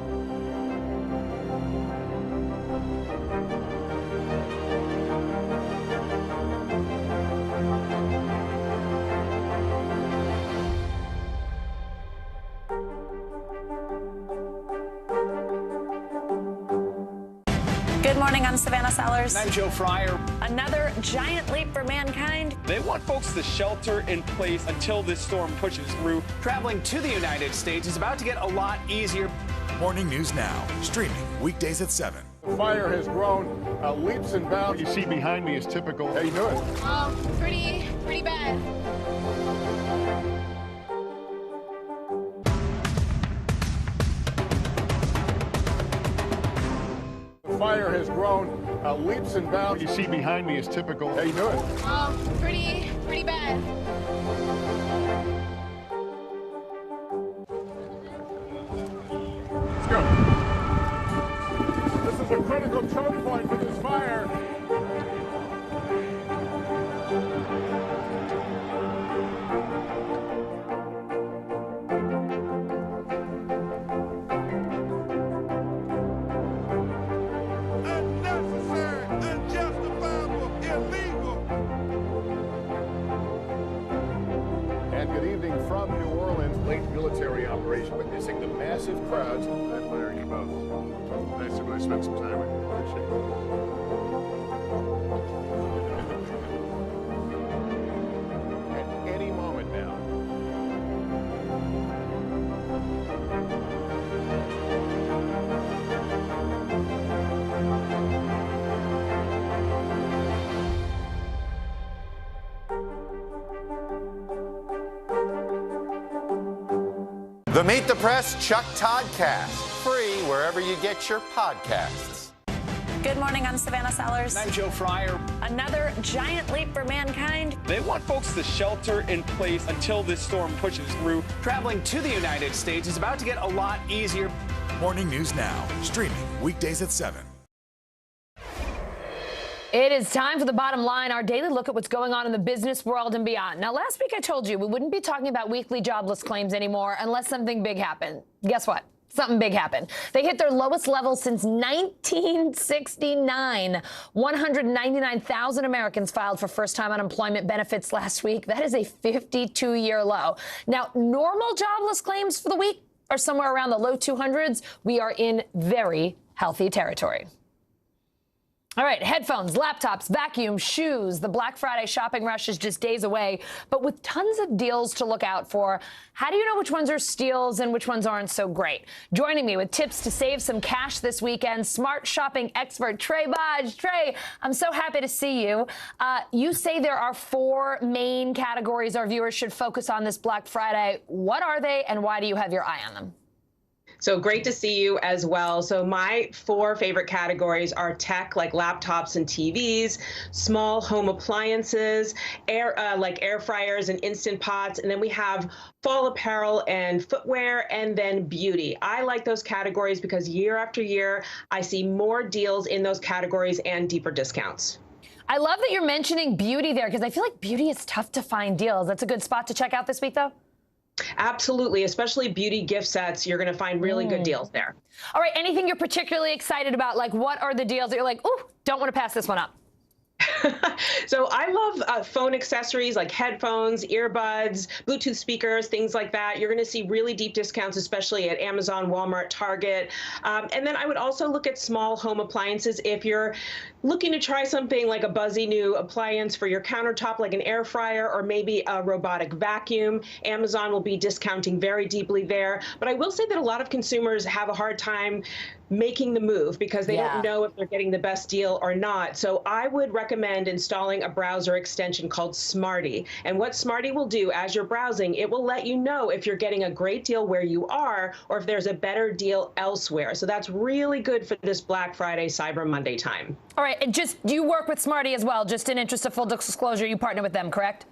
Speaker 3: Good morning, I'm Savannah Sellers.
Speaker 6: I'm Joe Fryer.
Speaker 3: Another giant leap for mankind.
Speaker 6: They want folks to shelter in place until this storm pushes through. Traveling to the United States is about to get a lot easier.
Speaker 23: Morning News Now, streaming weekdays at 7.
Speaker 9: The fire has grown leaps and bounds. What you see behind me is typical. How you doing?
Speaker 17: Pretty bad.
Speaker 9: The fire has grown leaps and bounds. What you see behind me is typical. How you doing?
Speaker 17: Pretty bad.
Speaker 9: Let's go. This is a critical choke point for this fire. delivery operation, witnessing the massive crowds. I'm admiring you both. Nice to spend some time with you. Appreciate it. At any moment now.
Speaker 8: The Meet the Press Chuck Todd Cast, free wherever you get your podcasts.
Speaker 3: Good morning, I'm Savannah Sellers.
Speaker 6: I'm Joe Fryer.
Speaker 3: Another giant leap for mankind.
Speaker 6: They want folks to shelter in place until this storm pushes through. Traveling to the United States is about to get a lot easier.
Speaker 23: Morning News Now, streaming weekdays at 7.
Speaker 19: It is time for The Bottom Line, our daily look at what's going on in the business world and beyond. Now, last week I told you we wouldn't be talking about weekly jobless claims anymore unless something big happened. Guess what? Something big happened. They hit their lowest level since 1969. 199,000 Americans filed for first-time unemployment benefits last week. That is a 52-year low. Now, normal jobless claims for the week are somewhere around the low 200s. We are in very healthy territory. All right, headphones, laptops, vacuums, shoes. The Black Friday shopping rush is just days away, but with tons of deals to look out for. How do you know which ones are steals and which ones aren't so great? Joining me with tips to save some cash this weekend, smart shopping expert Trey Bodge. Trey, I'm so happy to see you. You say there are 4 main categories our viewers should focus on this Black Friday. What are they, and why do you have your eye on them?
Speaker 12: So great to see you as well. So my 4 favorite categories are tech, like laptops and TVs, small home appliances, like air fryers and Instant Pots, and then we have fall apparel and footwear, and then beauty. I like those categories because year after year, I see more deals in those categories and deeper discounts.
Speaker 19: I love that you're mentioning beauty there because I feel like beauty is tough to find deals. That's a good spot to check out this week, though.
Speaker 12: Absolutely, especially beauty gift sets. You're going to find really good deals there.
Speaker 19: All right, anything you're particularly excited about? Like, what are the deals that you're like, ooh, don't want to pass this one up?
Speaker 12: So I love phone accessories like headphones, earbuds, Bluetooth speakers, things like that. You're going to see really deep discounts, especially at Amazon, Walmart, Target. And then I would also look at small home appliances. If you're looking to try something like a buzzy new appliance for your countertop, like an air fryer or maybe a robotic vacuum, Amazon will be discounting very deeply there. But I will say that a lot of consumers have a hard time making the move because they don't know if they're getting the best deal or not. So I would recommend installing a browser extension called Smarty. And what Smarty will do as you're browsing, it will let you know if you're getting a great deal where you are or if there's a better deal elsewhere. So that's really good for this Black Friday, Cyber Monday time.
Speaker 19: All right, and just you work with Smarty as well, just in interest of full disclosure, you partner with them, correct?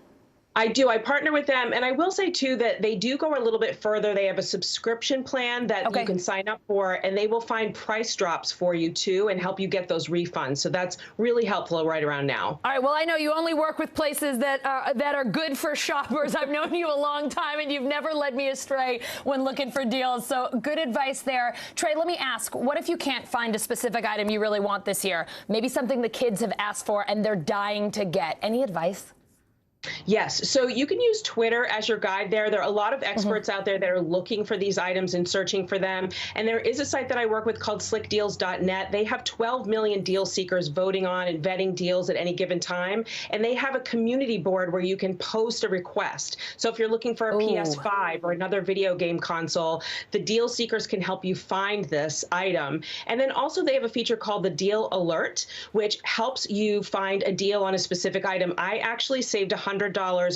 Speaker 12: I do. I partner with them. And I will say, too, that they do go a little bit further. They have a subscription plan that you can sign up for, and they will find price drops for you, too, and help you get those refunds. So that's really helpful right around now.
Speaker 19: All right. Well, I know you only work with places that are good for shoppers. I've known you a long time, and you've never led me astray when looking for deals. So good advice there. Trey, let me ask, what if you can't find a specific item you really want this year? Maybe something the kids have asked for and they're dying to get. Any advice?
Speaker 12: Yes. So you can use Twitter as your guide there. There are a lot of experts out there that are looking for these items and searching for them. And there is a site that I work with called slickdeals.net. They have 12 million deal seekers voting on and vetting deals at any given time. And they have a community board where you can post a request. So if you're looking for a PS5 or another video game console, the deal seekers can help you find this item. And then also they have a feature called the Deal Alert, which helps you find a deal on a specific item. I actually saved $100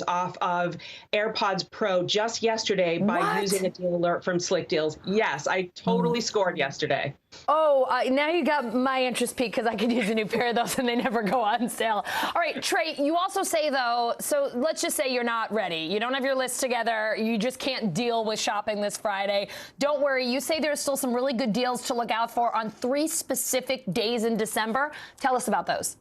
Speaker 12: off of AirPods Pro just yesterday by using a deal alert from Slick Deals. Yes, I totally scored yesterday.
Speaker 19: Oh, now you got my interest peaked because I could use a new pair of those and they never go on sale. All right, Trey, you also say, though, so let's just say you're not ready. You don't have your list together. You just can't deal with shopping this Friday. Don't worry. You say there's still some really good deals to look out for on 3 specific days in December. Tell us about those.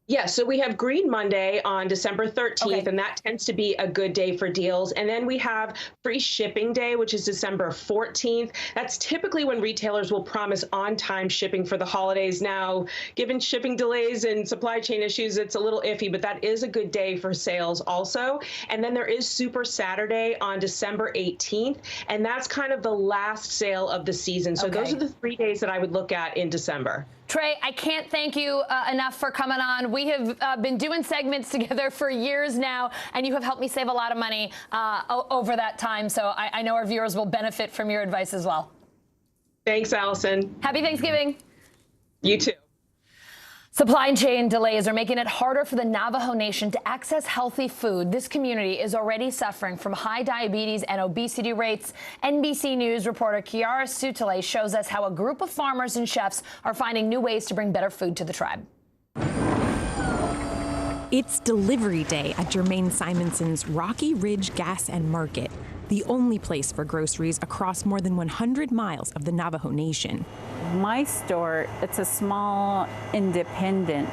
Speaker 12: Yeah, so we have Green Monday on December 13th, and that tends to be a good day for deals. And then we have Free Shipping Day, which is December 14th. That's typically when retailers will promise on-time shipping for the holidays. Now, given shipping delays and supply chain issues, it's a little iffy, but that is a good day for sales also. And then there is Super Saturday on December 18th, and that's kind of the last sale of the season. So those are the 3 days that I would look at in December.
Speaker 19: Trey, I can't thank you enough for coming on. We have been doing segments together for years now, and you have helped me save a lot of money over that time. So I know our viewers will benefit from your advice as well.
Speaker 12: Thanks, Allison.
Speaker 19: Happy Thanksgiving.
Speaker 12: You too.
Speaker 19: Supply chain delays are making it harder for the Navajo Nation to access healthy food. This community is already suffering from high diabetes and obesity rates. NBC News reporter Kiara Sutale shows us how a group of farmers and chefs are finding new ways to bring better food to the tribe.
Speaker 14: It's delivery day at Jermaine Simonson's Rocky Ridge Gas and Market, the only place for groceries across more than 100 miles of the Navajo Nation.
Speaker 18: My store, it's a small, independent,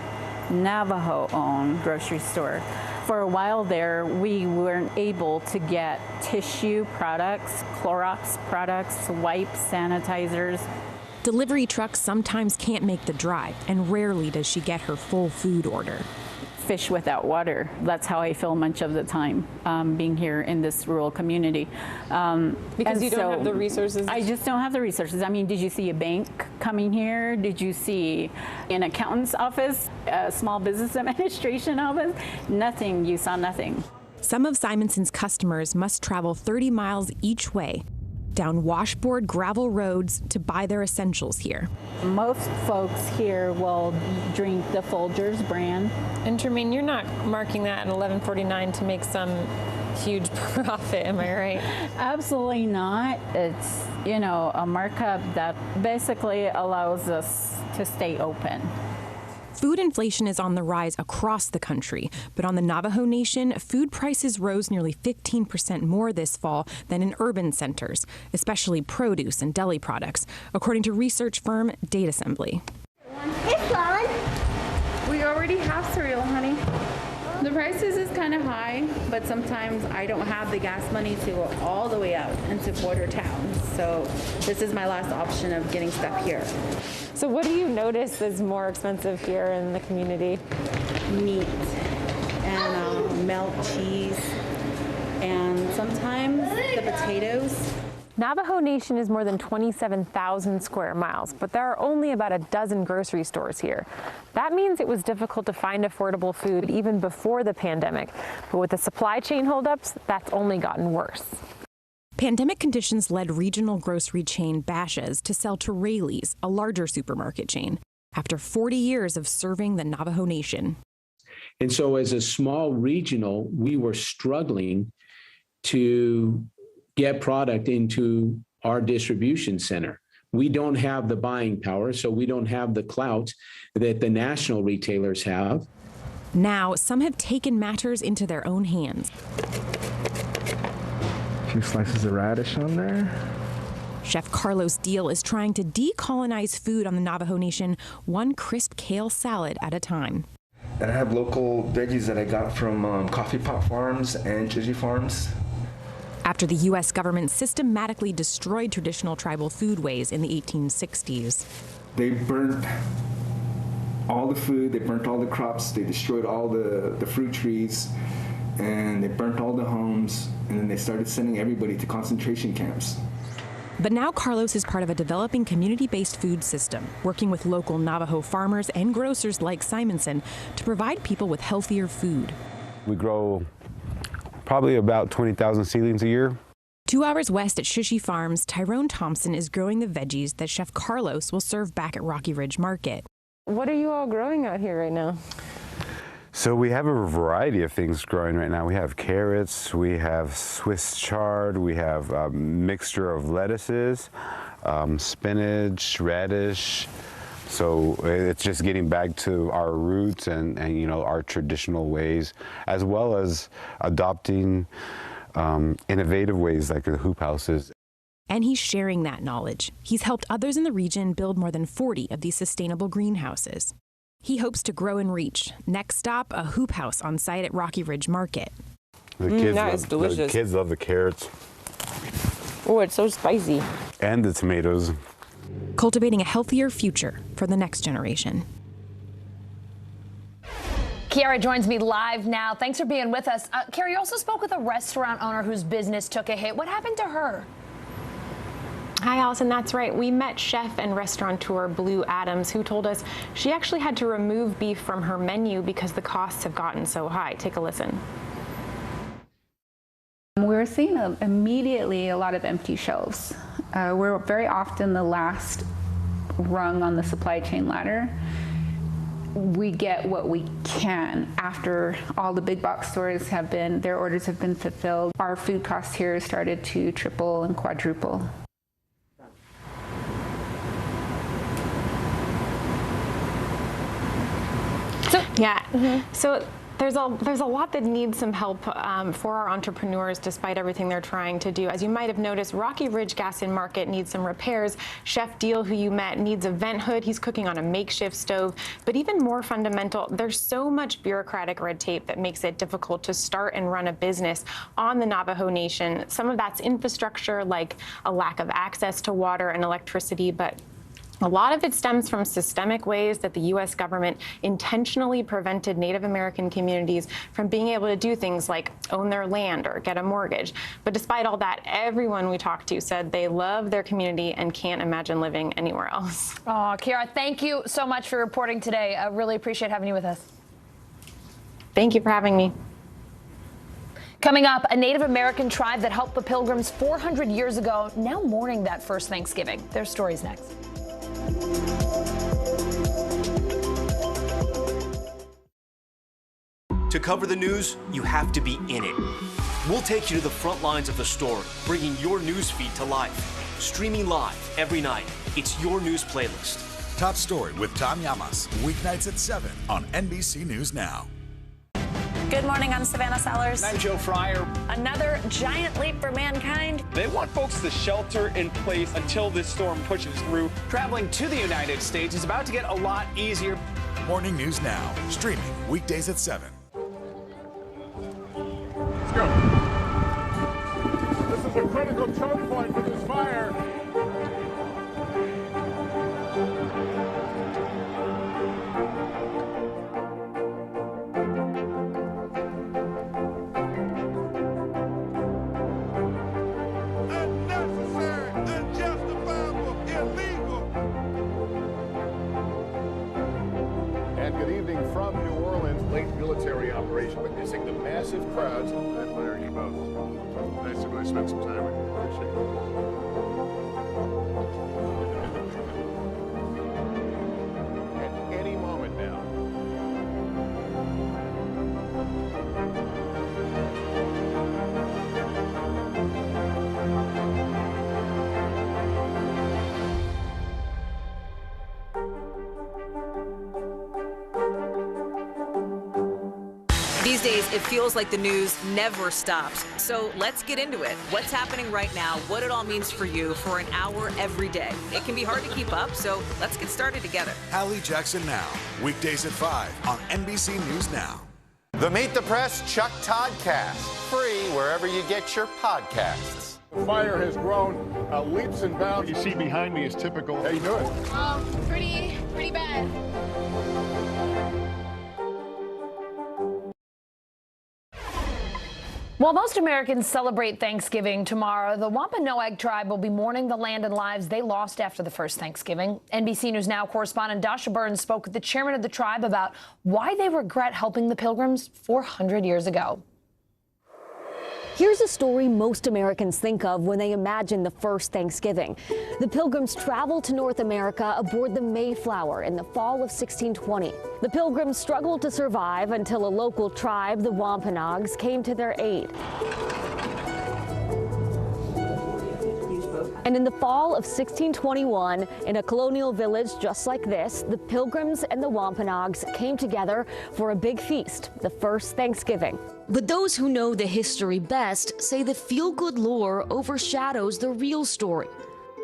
Speaker 18: Navajo-owned grocery store. For a while there, we weren't able to get tissue products, Clorox products, wipes, sanitizers.
Speaker 14: Delivery trucks sometimes can't make the drive, and rarely does she get her full food order.
Speaker 18: Fish without water. That's how I feel much of the time being here in this rural community.
Speaker 20: Because you don't have the resources?
Speaker 18: I just don't have the resources. I mean, did you see a bank coming here? Did you see an accountant's office, a small business administration office? Nothing. You saw nothing.
Speaker 14: Some of Simonson's customers must travel 30 miles each way, down washboard gravel roads to buy their essentials here.
Speaker 18: Most folks here will drink the Folgers brand.
Speaker 20: And Jermaine, you're not marking that at $11.49 to make some huge profit, am I right?
Speaker 18: Absolutely not. It's, you know, a markup that basically allows us to stay open.
Speaker 14: Food inflation is on the rise across the country, but on the Navajo Nation, food prices rose nearly 15% more this fall than in urban centers, especially produce and deli products, according to research firm Data Assembly.
Speaker 21: It's gone. We already have cereal, honey. The prices is kind of high, but sometimes I don't have the gas money to go all the way out into Border Town. So this is my last option of getting stuff here.
Speaker 20: So what do you notice is more expensive here in the community?
Speaker 18: Meat and milk, cheese, and sometimes the potatoes.
Speaker 20: Navajo Nation is more than 27,000 square miles, but there are only about a dozen grocery stores here. That means it was difficult to find affordable food even before the pandemic. But with the supply chain holdups, that's only gotten worse.
Speaker 14: Pandemic conditions led regional grocery chain Bashas' to sell to Raley's, a larger supermarket chain, after 40 years of serving the Navajo Nation.
Speaker 22: And so as a small regional, we were struggling to get product into our distribution center. We don't have the buying power, so we don't have the clout that the national retailers have.
Speaker 14: Now, some have taken matters into their own hands.
Speaker 26: A few slices of radish on there.
Speaker 14: Chef Carlos Deal is trying to decolonize food on the Navajo Nation, one crisp kale salad at a time.
Speaker 5: And I have local veggies that I got from Coffee Pot Farms and Chichi Farms.
Speaker 14: After the U.S. government systematically destroyed traditional tribal foodways in the 1860s.
Speaker 5: They burnt all the food, they burnt all the crops, they destroyed all the fruit trees, and they burnt all the homes, and then they started sending everybody to concentration camps.
Speaker 14: But now Carlos is part of a developing community-based food system, working with local Navajo farmers and grocers like Simonson to provide people with healthier food.
Speaker 27: We grow probably about 20,000 seedlings a year.
Speaker 14: 2 hours west at Shishi Farms, Tyrone Thompson is growing the veggies that Chef Carlos will serve back at Rocky Ridge Market.
Speaker 20: What are you all growing out here right now?
Speaker 27: So we have a variety of things growing right now. We have carrots, we have Swiss chard, we have a mixture of lettuces, spinach, radish. So it's just getting back to our roots and you know, our traditional ways, as well as adopting innovative ways like the hoop houses.
Speaker 14: And he's sharing that knowledge. He's helped others in the region build more than 40 of these sustainable greenhouses. He hopes to grow and reach. Next stop, a hoop house on site at Rocky Ridge Market.
Speaker 2: The kids love the carrots. Oh, it's so spicy.
Speaker 27: And the tomatoes.
Speaker 14: Cultivating a healthier future for the next generation.
Speaker 19: Kiara joins me live now. Thanks for being with us. Kiara, you also spoke with a restaurant owner whose business took a hit. What happened to her?
Speaker 20: Hi, Allison. That's right. We met chef and restaurateur Blue Adams, who told us she actually had to remove beef from her menu because the costs have gotten so high. Take a listen.
Speaker 4: We're seeing immediately a lot of empty shelves. We're very often the last rung on the supply chain ladder. We get what we can after all the big box stores their orders have been fulfilled. Our food costs here started to triple and quadruple.
Speaker 20: So there's a lot that needs some help for our entrepreneurs despite everything they're trying to do. As you might have noticed, Rocky Ridge Gas and Market needs some repairs. Chef Deal, who you met, needs a vent hood. He's cooking on a makeshift stove. But even more fundamental, there's so much bureaucratic red tape that makes it difficult to start and run a business on the Navajo Nation. Some of that's infrastructure, like a lack of access to water and electricity, but a lot of it stems from systemic ways that the U.S. government intentionally prevented Native American communities from being able to do things like own their land or get a mortgage. But despite all that, everyone we talked to said they love their community and can't imagine living anywhere else.
Speaker 19: Oh, Kiara, thank you so much for reporting today. I really appreciate having you with us.
Speaker 20: Thank you for having me.
Speaker 19: Coming up, a Native American tribe that helped the Pilgrims 400 years ago, now mourning that first Thanksgiving. Their stories next.
Speaker 11: To cover the news, you have to be in it. We'll take you to the front lines of the story, bringing your news feed to life. Streaming live every night. It's your news playlist.
Speaker 23: Top Story with Tom Llamas, weeknights at 7 on NBC News Now.
Speaker 3: Good morning, I'm Savannah Sellers.
Speaker 6: I'm Joe Fryer.
Speaker 3: Another giant leap for mankind.
Speaker 6: They want folks to shelter in place until this storm pushes through. Traveling to the United States is about to get a lot easier.
Speaker 23: Morning News Now, streaming weekdays at 7.
Speaker 9: Let's go. This is a critical choke point for this fire. Military operation, witnessing the massive crowds. I admire you both. Nice to really spend some time with you. Appreciate it. At any moment now.
Speaker 15: These days, it feels like the news never stops. So let's get into it. What's happening right now, what it all means for you for an hour every day. It can be hard to keep up, so let's get started together.
Speaker 23: Hallie Jackson Now, weekdays at 5 on NBC News Now.
Speaker 8: The Meet the Press Chuck Todd Cast, free wherever you get your podcasts.
Speaker 9: The fire has grown leaps and bounds. What you see behind me is typical. How you doing?
Speaker 17: Pretty bad.
Speaker 19: While most Americans celebrate Thanksgiving tomorrow, the Wampanoag tribe will be mourning the land and lives they lost after the first Thanksgiving. NBC News Now correspondent Dasha Burns spoke with the chairman of the tribe about why they regret helping the Pilgrims 400 years ago.
Speaker 7: Here's a story most Americans think of when they imagine the first Thanksgiving. The Pilgrims traveled to North America aboard the Mayflower in the fall of 1620. The Pilgrims struggled to survive until a local tribe, the Wampanoags, came to their aid. And in the fall of 1621, in a colonial village just like this, the Pilgrims and the Wampanoags came together for a big feast, the first Thanksgiving. But those who know the history best say the feel-good lore overshadows the real story.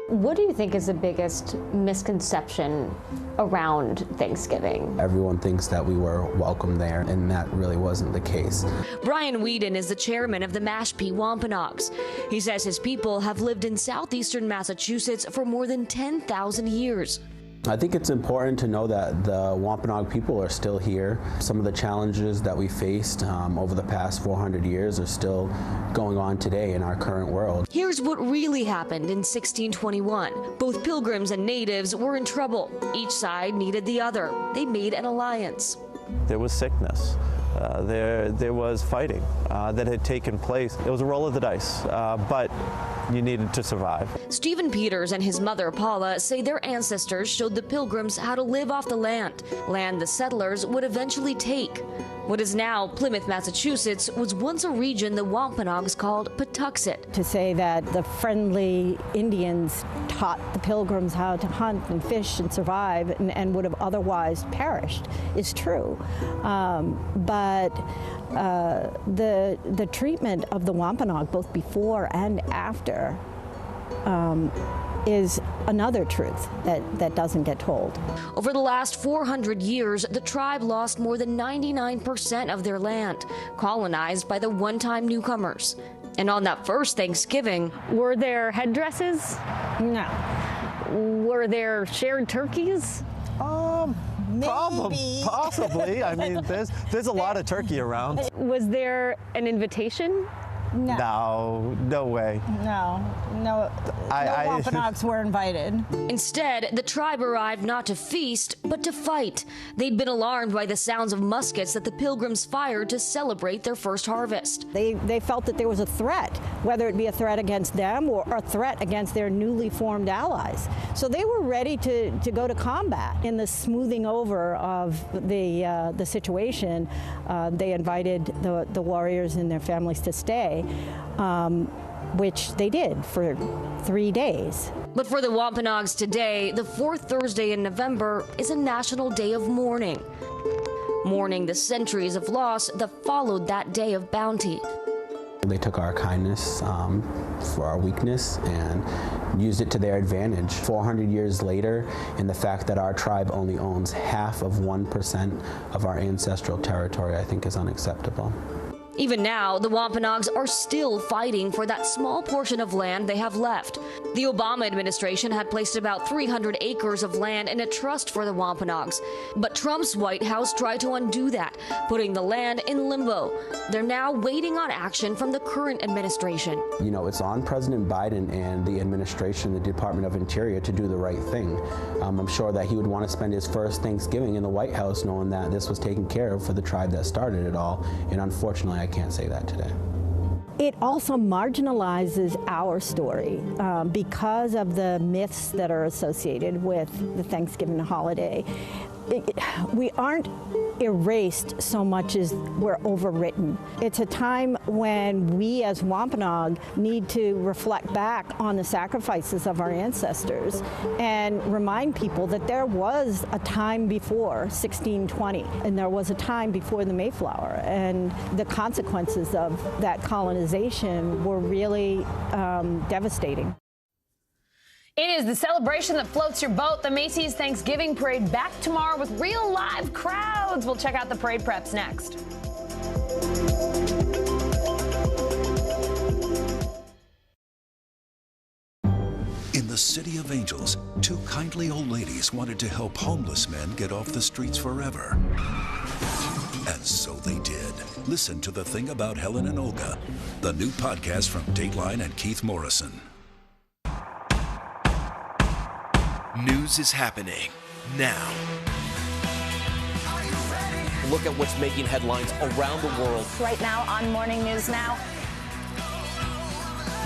Speaker 7: What do you think is the biggest misconception around Thanksgiving?
Speaker 1: Everyone thinks that we were welcome there, and that really wasn't the case.
Speaker 10: Brian Whedon is the chairman of the Mashpee Wampanoags. He says his people have lived in southeastern Massachusetts for more than 10,000 years.
Speaker 1: I think it's important to know that the Wampanoag people are still here. Some of the challenges that we faced over the past 400 years are still going on today in our current world.
Speaker 10: Here's what really happened in 1621. Both pilgrims and natives were in trouble. Each side needed the other. They made an alliance.
Speaker 12: There was sickness. There was fighting that had taken place. It was a roll of the dice, but you needed to survive.
Speaker 10: Stephen Peters and his mother Paula say their ancestors showed the pilgrims how to live off the land the settlers would eventually take. What is now Plymouth, Massachusetts, was once a region the Wampanoags called Patuxet.
Speaker 13: To say that the friendly Indians taught the pilgrims how to hunt and fish and survive and would have otherwise perished is true. But the treatment of the Wampanoag, both before and after, is another truth that doesn't get told.
Speaker 10: Over the last 400 years, the tribe lost more than 99% of their land, colonized by the one-time newcomers. And on that first Thanksgiving,
Speaker 7: were there headdresses?
Speaker 13: No.
Speaker 7: Were there shared turkeys?
Speaker 12: Possibly. I mean, there's a lot of turkey around.
Speaker 7: Was there an invitation?
Speaker 13: No,
Speaker 12: way.
Speaker 13: No Wampanoags were invited.
Speaker 10: Instead, the tribe arrived not to feast, but to fight. They'd been alarmed by the sounds of muskets that the pilgrims fired to celebrate their first harvest.
Speaker 13: They felt that there was a threat, whether it be a threat against them or a threat against their newly formed allies. So they were ready to go to combat. In the smoothing over of the situation, they invited the warriors and their families to stay. Which they did for 3 days.
Speaker 10: But for the Wampanoags today, the fourth Thursday in November is a national day of mourning. Mourning the centuries of loss that followed that day of bounty.
Speaker 1: They took our kindness for our weakness and used it to their advantage. 400 years later, and the fact that our tribe only owns half of 1% of our ancestral territory, I think is unacceptable.
Speaker 10: Even now, the Wampanoags are still fighting for that small portion of land they have left. The Obama administration had placed about 300 acres of land in a trust for the Wampanoags, but Trump's White House tried to undo that, putting the land in limbo. They're now waiting on action from the current administration.
Speaker 1: You know, it's on President Biden and the administration, the Department of Interior, to do the right thing. I'm sure that he would want to spend his first Thanksgiving in the White House knowing that this was taken care of for the tribe that started it all, and unfortunately, I can't say that today.
Speaker 13: It also marginalizes our story because of the myths that are associated with the Thanksgiving holiday. We aren't erased so much as we're overwritten. It's a time when we as Wampanoag need to reflect back on the sacrifices of our ancestors and remind people that there was a time before 1620 and there was a time before the Mayflower, and the consequences of that colonization were really devastating.
Speaker 19: It is the celebration that floats your boat. The Macy's Thanksgiving Parade back tomorrow with real live crowds. We'll check out the parade preps next.
Speaker 23: In the City of Angels, two kindly old ladies wanted to help homeless men get off the streets forever. And so they did. Listen to The Thing About Helen and Olga, the new podcast from Dateline and Keith Morrison.
Speaker 11: News is happening now. Look at what's making headlines around the world.
Speaker 3: Right now on Morning News Now.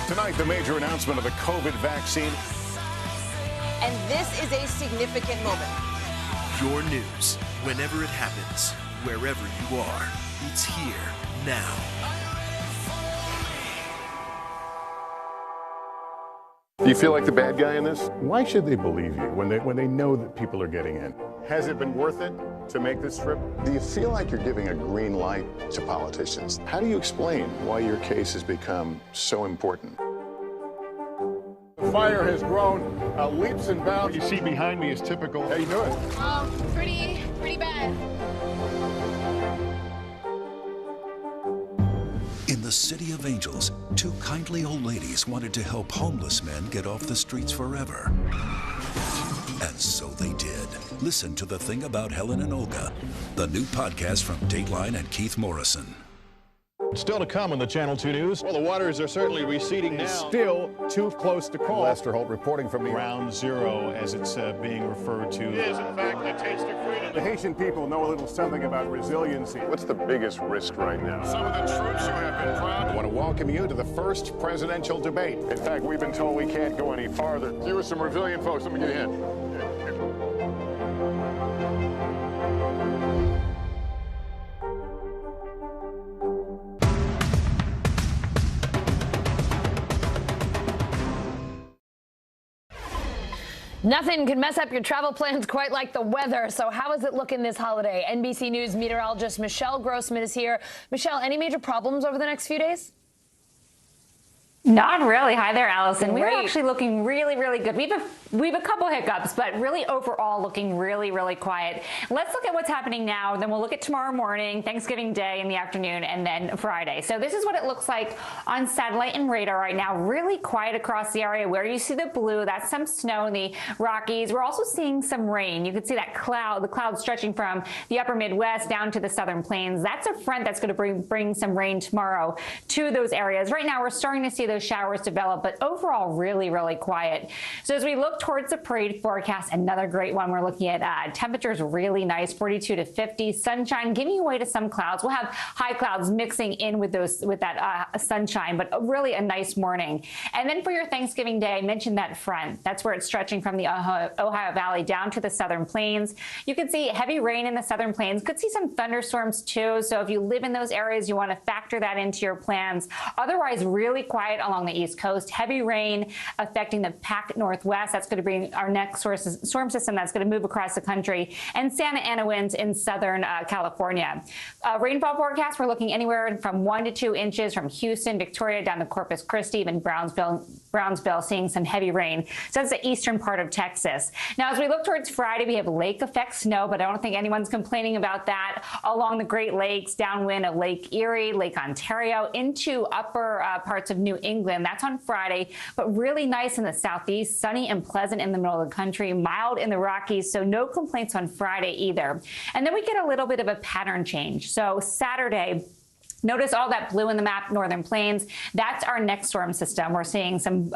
Speaker 9: Tonight, the major announcement of the COVID vaccine.
Speaker 15: And this is a significant moment.
Speaker 11: Your news, whenever it happens, wherever you are, it's here now.
Speaker 9: Do you feel like the bad guy in this? Why should they believe you when they know that people are getting in? Has it been worth it to make this trip?
Speaker 16: Do you feel like you're giving a green light to politicians?
Speaker 9: How do you explain why your case has become so important? fire has grown leaps and bounds. You see behind me is typical. How you doing?
Speaker 17: Pretty bad.
Speaker 23: In the City of Angels, two kindly old ladies wanted to help homeless men get off the streets forever. And so they did. Listen to The Thing About Helen and Olga, the new podcast from Dateline and Keith Morrison.
Speaker 9: Still to come on the Channel 2 News. Well, the waters are certainly receding now. Still too close to call. Lester Holt reporting from the Ground Zero, as it's being referred to. It is, in fact, the taste of freedom. The Haitian people know a little something about resiliency. What's the biggest risk right now? Some of the troops who have been proud. I want to welcome you to the first presidential debate. In fact, we've been told we can't go any farther. You with some resilient folks. Let me get in.
Speaker 19: Nothing can mess up your travel plans quite like the weather. So how is it looking this holiday? NBC News meteorologist Michelle Grossman is here. Michelle, any major problems over the next few days?
Speaker 5: Not really. Hi there, Allison.
Speaker 19: Great.
Speaker 5: We're actually looking really, really good. We have a couple hiccups, but really overall looking really, really quiet. Let's look at what's happening now. Then we'll look at tomorrow morning, Thanksgiving Day in the afternoon, and then Friday. So this is what it looks like on satellite and radar right now. Really quiet across the area. Where you see the blue, that's some snow in the Rockies. We're also seeing some rain. You can see that cloud, the cloud stretching from the upper Midwest down to the southern plains. That's a front that's going to bring some rain tomorrow to those areas. Right now, we're starting to see those showers develop, but overall really, really quiet. So as we look towards the parade forecast, another great one. We're looking at temperatures really nice, 42 to 50, sunshine giving way to some clouds. We'll have high clouds mixing in with that sunshine, but really a nice morning. And then for your Thanksgiving Day, I mentioned that front. That's where it's stretching from the Ohio Valley down to the southern plains. You can see heavy rain in the southern plains. Could see some thunderstorms too. So if you live in those areas, you want to factor that into your plans. Otherwise, really quiet along the East Coast. Heavy rain affecting the Pac Northwest. That's going to bring our next storm system that's going to move across the country, and Santa Ana winds in southern California. Rainfall forecast, we're looking anywhere from 1 to 2 inches from Houston, Victoria, down to Corpus Christi, even Brownsville, seeing some heavy rain. So that's the eastern part of Texas. Now, as we look towards Friday, we have lake effect snow, but I don't think anyone's complaining about that. Along the Great Lakes, downwind of Lake Erie, Lake Ontario, into upper parts of New England. That's on Friday, but really nice in the southeast, sunny and pleasant in the middle of the country, mild in the Rockies, so no complaints on Friday either. And then we get a little bit of a pattern change. So Saturday, notice all that blue in the map, northern plains. That's our next storm system. We're seeing some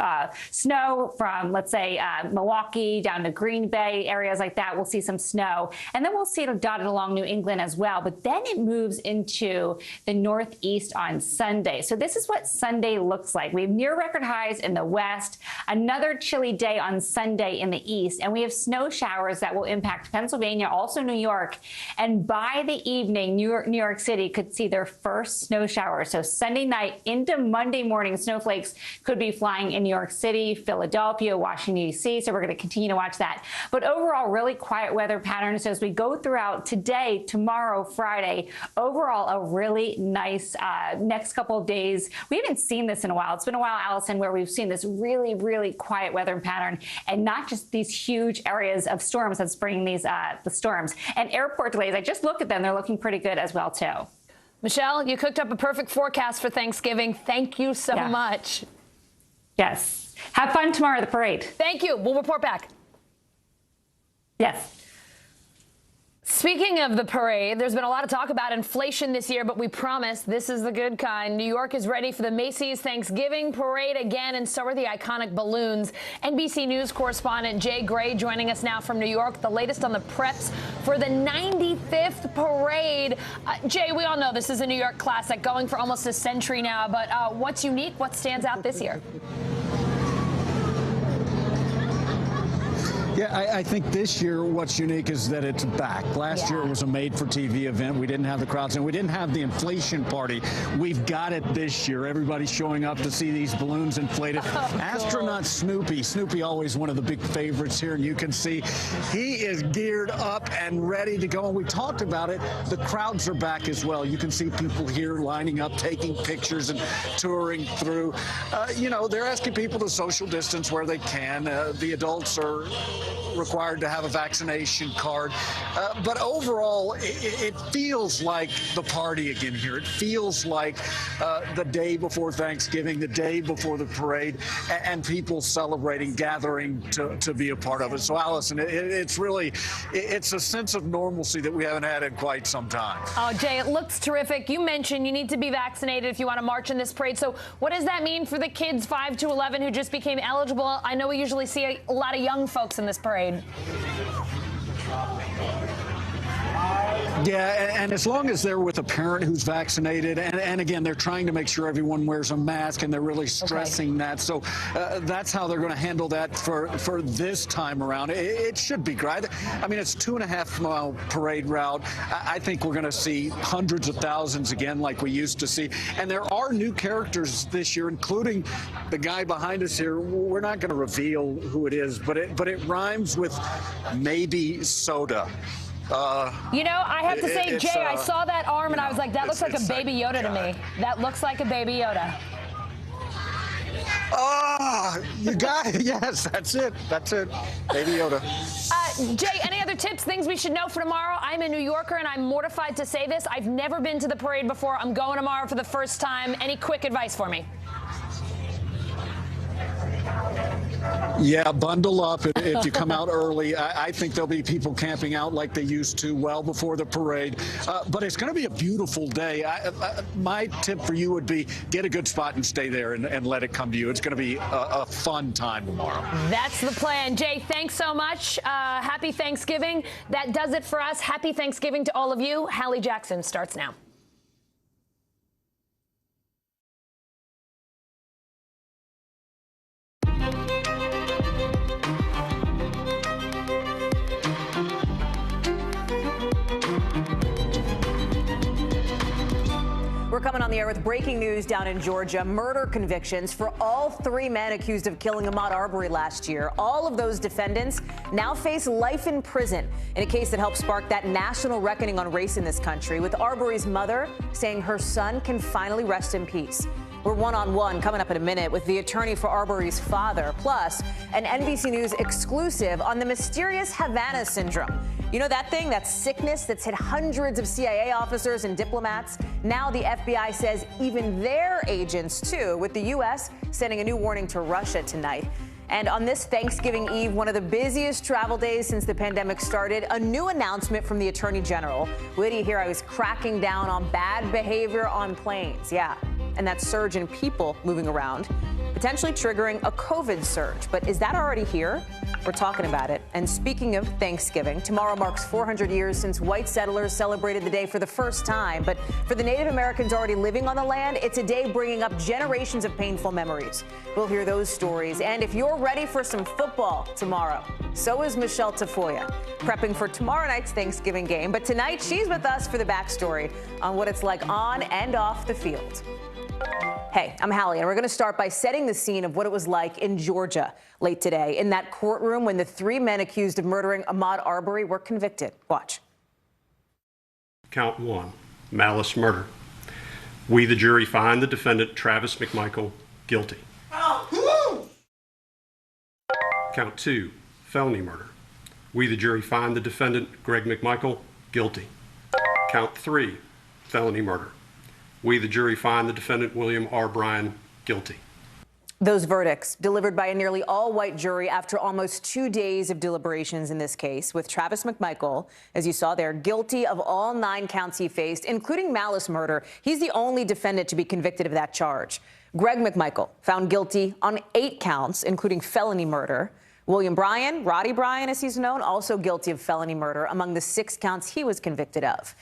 Speaker 5: snow from, let's say, Milwaukee down to Green Bay, areas like that. We'll see some snow. And then we'll see it dotted along New England as well. But then it moves into the northeast on Sunday. So this is what Sunday looks like. We have near record highs in the west, another chilly day on Sunday in the east, and we have snow showers that will impact Pennsylvania, also New York. And by the evening, New York City could see their first snow showers. So Sunday night into Monday morning, snowflakes could be flying in New York City, Philadelphia, Washington, D.C. So we're going to continue to watch that. But overall, really quiet weather patterns as we go throughout today, tomorrow, Friday. Overall, a really nice next couple of days. We haven't seen this in a while. It's been a while, Allison, where we've seen this really, really quiet weather pattern, and not just these huge areas of storms that's bringing these the storms. And airport delays, I just look at them. They're looking pretty good as well, too.
Speaker 19: Michelle, you cooked up a perfect forecast for Thanksgiving. Thank you so much.
Speaker 5: Yes. Have fun tomorrow at the parade.
Speaker 19: Thank you. We'll report back.
Speaker 5: Yes.
Speaker 19: Speaking of the parade, there's been a lot of talk about inflation this year, but we promise this is the good kind. New York is ready for the Macy's Thanksgiving parade again, and so are the iconic balloons. NBC News correspondent Jay Gray joining us now from New York. The latest on the preps for the 95th parade. Jay, we all know this is a New York classic, going for almost a century now, but what's unique? What stands out this year?
Speaker 2: Yeah, I think this year what's unique is that it's back. Last year it was a made-for-TV event. We didn't have the crowds, and we didn't have the inflation party. We've got it this year. Everybody's showing up to see these balloons inflated. Astronaut Snoopy, always one of the big favorites here, and you can see he is geared up and ready to go. And we talked about it. The crowds are back as well. You can see people here lining up, taking pictures and touring through. You know, they're asking people to social distance where they can. The adults are required to have a vaccination card. But overall, it feels like the party again here. It feels like the day before Thanksgiving, the day before the parade, and people celebrating, gathering to be a part of it. So, Allison, it's really, it's a sense of normalcy that we haven't had in quite some time.
Speaker 19: Oh, Jay, it looks terrific. You mentioned you need to be vaccinated if you want to march in this parade. So what does that mean for the kids 5 to 11 who just became eligible? I know we usually see a lot of young folks in this parade.
Speaker 2: Yeah, and as long as they're with a parent who's vaccinated, and again, they're trying to make sure everyone wears a mask, and they're really stressing that. So that's how they're going to handle that for this time around. It should be great. I mean, it's 2.5-mile parade route. I think we're going to see hundreds of thousands again like we used to see. And there are new characters this year, including the guy behind us here. We're not going to reveal who it is, but it rhymes with maybe soda.
Speaker 19: You know, I have to say, Jay, I saw that arm and I was like, that looks like a Baby Yoda to me. That looks like a Baby Yoda.
Speaker 2: Oh, you got it. Yes, that's it. That's it. Baby Yoda.
Speaker 19: Jay, any other tips, things we should know for tomorrow? I'm a New Yorker and I'm mortified to say this. I've never been to the parade before. I'm going tomorrow for the first time. Any quick advice for me?
Speaker 2: Yeah, bundle up if you come out early. I think there'll be people camping out like they used to well before the parade. But it's going to be a beautiful day. My tip for you would be get a good spot and stay there and let it come to you. It's going to be a fun time tomorrow.
Speaker 19: That's the plan. Jay, thanks so much. Happy Thanksgiving. That does it for us. Happy Thanksgiving to all of you. Hallie Jackson starts now.
Speaker 18: We're coming on the air with breaking news down in Georgia. Murder convictions for all 3 men accused of killing Ahmaud Arbery last year. All of those defendants now face life in prison in a case that helped spark that national reckoning on race in this country, with Arbery's mother saying her son can finally rest in peace. We're one-on-one coming up in a minute with the attorney for Arbery's father, plus an NBC News exclusive on the mysterious Havana syndrome. You know that thing, that sickness that's hit hundreds of CIA officers and diplomats? Now the FBI says even their agents, too, with the U.S. sending a new warning to Russia tonight. And on this Thanksgiving Eve, one of the busiest travel days since the pandemic started, a new announcement from the Attorney General. Lydia here, I was cracking down on bad behavior on planes. Yeah, and that surge in people moving around, potentially triggering a COVID surge. But is that already here? We're talking about it. And speaking of Thanksgiving, tomorrow marks 400 years since white settlers celebrated the day for the first time. But for the Native Americans already living on the land, it's a day bringing up generations of painful memories. We'll hear those stories. And if you're ready for some football tomorrow, so is Michelle Tafoya, prepping for tomorrow night's Thanksgiving game. But tonight, she's with us for the backstory on what it's like on and off the field. Hey, I'm Hallie, and we're going to start by setting the scene of what it was like in Georgia late today in that courtroom when the 3 men accused of murdering Ahmaud Arbery were convicted. Watch.
Speaker 21: Count 1, malice murder. We, the jury, find the defendant, Travis McMichael, guilty. Count 2, felony murder. We, the jury, find the defendant, Greg McMichael, guilty. Count 3, felony murder. We, the jury, find the defendant, William R. Bryan, guilty.
Speaker 18: Those verdicts delivered by a nearly all-white jury after almost 2 days of deliberations in this case, with Travis McMichael, as you saw there, guilty of all 9 counts he faced, including malice murder. He's the only defendant to be convicted of that charge. Greg McMichael found guilty on 8 counts, including felony murder. William Bryan, Roddy Bryan as he's known, also guilty of felony murder among the 6 counts he was convicted of.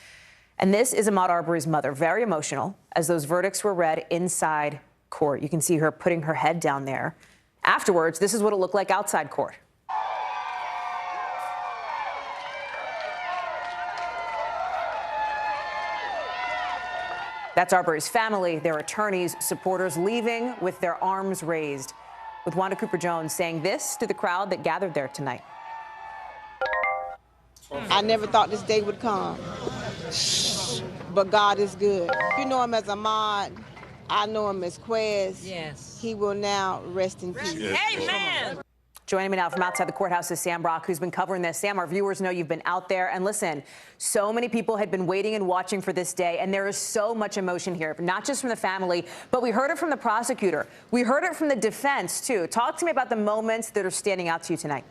Speaker 18: And this is Ahmaud Arbery's mother, very emotional, as those verdicts were read inside court. You can see her putting her head down there. Afterwards, this is what it looked like outside court. That's Arbery's family, their attorneys, supporters leaving with their arms raised, with Wanda Cooper Jones saying this to the crowd that gathered there tonight.
Speaker 4: I never thought this day would come, but God is good. You know him as Ahmaud. I know him as Quez. Yes. He will now rest in peace.
Speaker 18: Amen. Joining me now from outside the courthouse is Sam Brock, who's been covering this. Sam, our viewers know you've been out there. And listen, so many people had been waiting and watching for this day, and there is so much emotion here, not just from the family, but we heard it from the prosecutor. We heard it from the defense, too. Talk to me about the moments that are standing out to you tonight.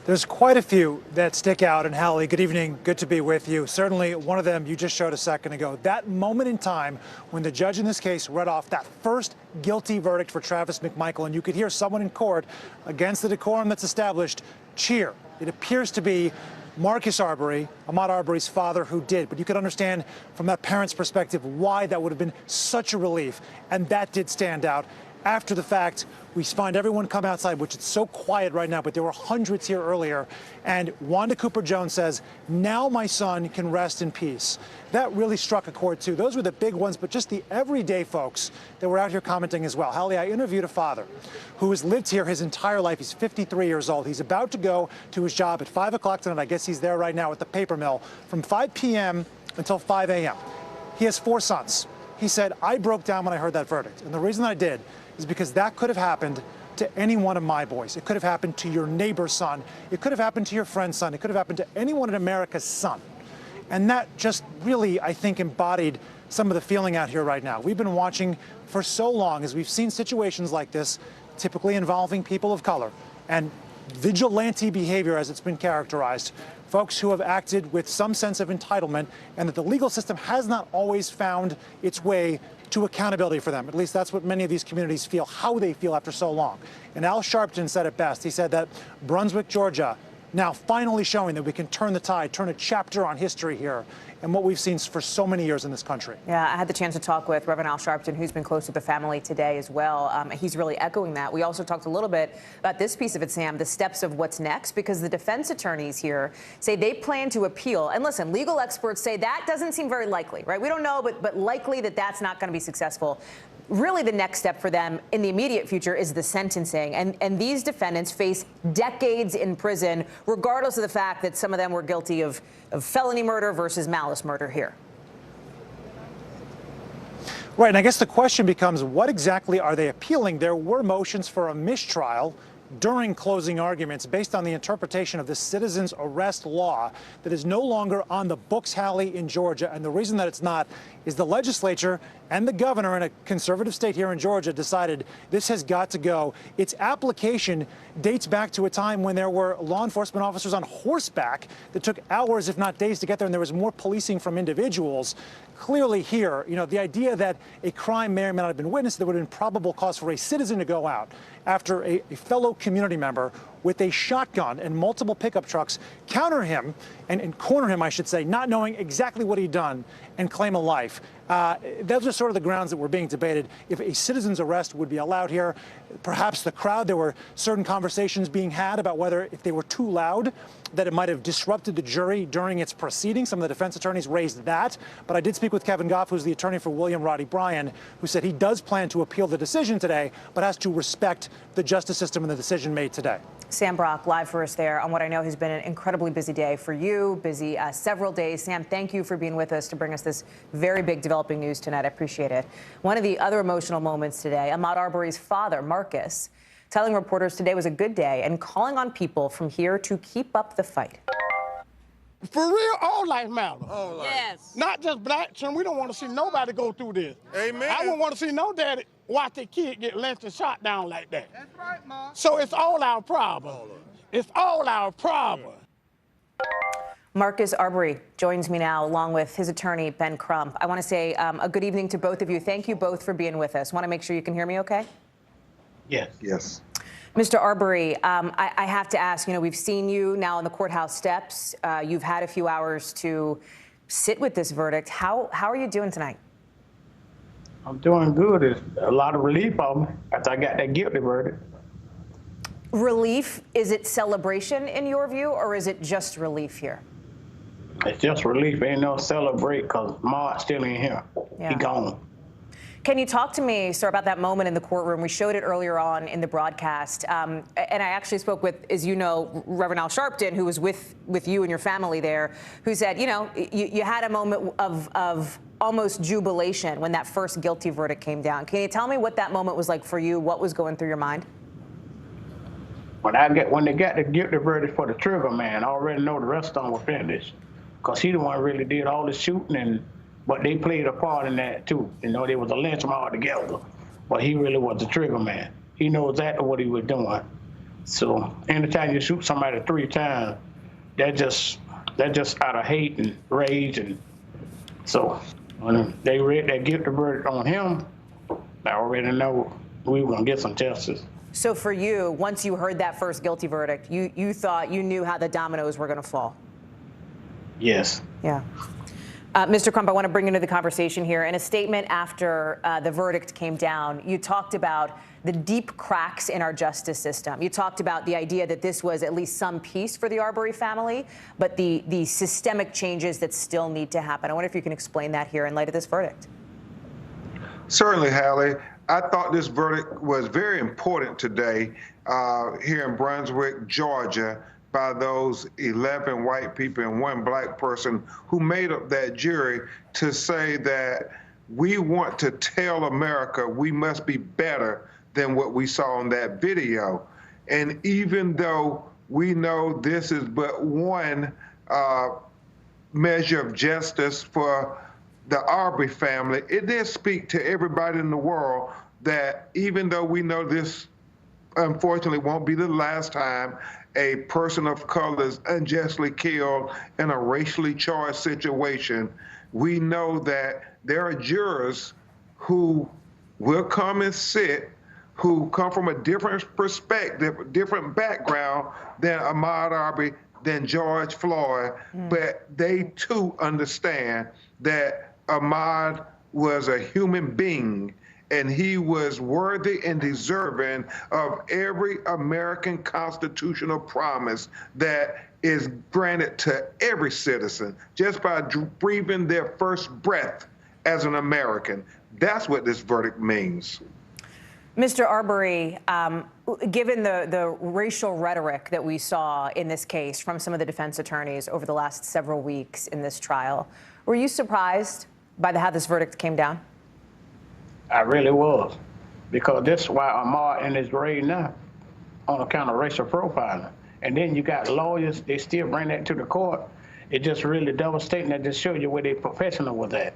Speaker 14: There's quite a few that stick out. And Hallie, good evening. Good to be with you. Certainly one of them you just showed a second ago. That moment in time when the judge in this case read off that first guilty verdict for Travis McMichael, and you could hear someone in court, against the decorum that's established, cheer. It appears to be Marcus Arbery, Ahmaud Arbery's father, who did. But you could understand from that parent's perspective why that would have been such a relief. And that did stand out. After the fact, we find everyone come outside, which is so quiet right now, but there were hundreds here earlier. And Wanda Cooper Jones says, now my son can rest in peace. That really struck a chord, too. Those were the big ones, but just the everyday folks that were out here commenting as well. Hallie, I interviewed a father who has lived here his entire life. He's 53 years old. He's about to go to his job at 5 o'clock tonight. I guess he's there right now at the paper mill from 5 p.m. until 5 a.m. He has 4 sons. He said, I broke down when I heard that verdict. And the reason I did is because that could have happened to any one of my boys. It could have happened to your neighbor's son. It could have happened to your friend's son. It could have happened to anyone in America's son. And that just really, I think, embodied some of the feeling out here right now. We've been watching for so long as we've seen situations like this, typically involving people of color, and vigilante behavior as it's been characterized, folks who have acted with some sense of entitlement, and that the legal system has not always found its way to accountability for them. At least that's what many of these communities feel, how they feel after so long. And Al Sharpton said it best. He said that Brunswick, Georgia, now finally showing that we can turn the tide, turn a chapter on history here, and what we've seen for so many years in this country.
Speaker 18: Yeah, I had the chance to talk with Reverend Al Sharpton, who's been close to the family today as well. He's really echoing that. We also talked a little bit about this piece of it, Sam, the steps of what's next, because the defense attorneys here say they plan to appeal. And listen, legal experts say that doesn't seem very likely, right? We don't know, but likely that that's not going to be successful. Really, the next step for them in the immediate future is the sentencing. And these defendants face decades in prison, regardless of the fact that some of them were guilty of felony murder versus malice murder here.
Speaker 14: Right, and I guess the question becomes, what exactly are they appealing? There were motions for a mistrial during closing arguments based on the interpretation of the citizen's arrest law that is no longer on the books, Hallie, in Georgia. And the reason that it's not is the legislature and the governor in a conservative state here in Georgia decided this has got to go. Its application dates back to a time when there were law enforcement officers on horseback that took hours, if not days, to get there, and there was more policing from individuals. Clearly here, you know, the idea that a crime may or may not have been witnessed, there would have been probable cause for a citizen to go out after a fellow community member with a shotgun and multiple pickup trucks counter him and corner him, I should say, not knowing exactly what he'd done, and claim a life. Those are sort of the grounds that were being debated. If a citizen's arrest would be allowed here, perhaps the crowd, there were certain conversations being had about whether if they were too loud, that it might have disrupted the jury during its proceedings. Some of the defense attorneys raised that. But I did speak with Kevin Goff, who's the attorney for William Roddy Bryan, who said he does plan to appeal the decision today, but has to respect the justice system and the decision made today.
Speaker 18: Sam Brock, live for us there on what I know has been an incredibly busy day for you, busy several days. Sam, thank you for being with us to bring us this very big developing news tonight. I appreciate it. One of the other emotional moments today, Ahmaud Arbery's father, Marcus, telling reporters today was a good day and calling on people from here to keep up the fight.
Speaker 22: For real, all life matters.
Speaker 24: All life.
Speaker 22: Yes. Not just blacks, and we don't want to see nobody go through this.
Speaker 24: Amen.
Speaker 22: I wouldn't want to see no daddy watch their kid get lynched and shot down like that. That's right, Mom. So it's all our problem. It's all our problem.
Speaker 18: Marcus Arbery joins me now, along with his attorney, Ben Crump. I want to say a good evening to both of you. Thank you both for being with us. Want to make sure you can hear me okay?
Speaker 22: Yes.
Speaker 24: Yes.
Speaker 18: Mr. Arbery, I have to ask, you know, we've seen you now on the courthouse steps. You've had a few hours to sit with this verdict. How are you doing tonight?
Speaker 22: I'm doing good. It's a lot of relief on me after I got that guilty verdict.
Speaker 18: Relief? Is it celebration in your view, or is it just relief here?
Speaker 6: It's just relief. Ain't no celebrate because Mark's still in here.
Speaker 18: Yeah.
Speaker 6: He gone.
Speaker 18: Can you talk to me, sir, about that moment in the courtroom? We showed it earlier on in the broadcast. And I actually spoke with, as you know, Reverend Al Sharpton, who was with you and your family there, who said, you know, you had a moment of almost jubilation when that first guilty verdict came down. Can you tell me what that moment was like for you? What was going through your mind?
Speaker 6: When they got the guilty verdict for the trigger man, I already know the rest of them were finished. Because he the one really did all the shooting, but they played a part in that too. You know, there was a lynch mob together, but he really was the trigger man. He knows exactly what he was doing. So anytime you shoot somebody 3 times, that just out of hate and rage. And so when they read that guilty verdict on him, I already know we were gonna get some justice.
Speaker 18: So for you, once you heard that first guilty verdict, you thought you knew how the dominoes were going to fall?
Speaker 6: Yes.
Speaker 18: Yeah. Mr. Crump, I want to bring you into the conversation here. In a statement after the verdict came down, you talked about the deep cracks in our justice system. You talked about the idea that this was at least some peace for the Arbery family, but the systemic changes that still need to happen. I wonder if you can explain that here in light of this verdict.
Speaker 8: Certainly, Hallie. I thought this verdict was very important today here in Brunswick, Georgia, by those 11 white people and 1 black person who made up that jury to say that we want to tell America we must be better than what we saw in that video. And even though we know this is but one measure of justice for the Arbery family, it did speak to everybody in the world that even though we know this unfortunately won't be the last time a person of color is unjustly killed in a racially charged situation, we know that there are jurors who will come and sit, who come from a different perspective, different background than Ahmaud Arbery, than George Floyd, but they too understand that Ahmaud was a human being, and he was worthy and deserving of every American constitutional promise that is granted to every citizen just by breathing their first breath as an American. That's what this verdict means.
Speaker 18: Mr. Arbery, given the racial rhetoric that we saw in this case from some of the defense attorneys over the last several weeks in this trial, were you surprised by how this verdict came down?
Speaker 6: I really was, because this is why Ahmaud in his grave now on account of racial profiling. And then you got lawyers, they still bring that to the court. It just really devastating. That just showed you where their professional was at.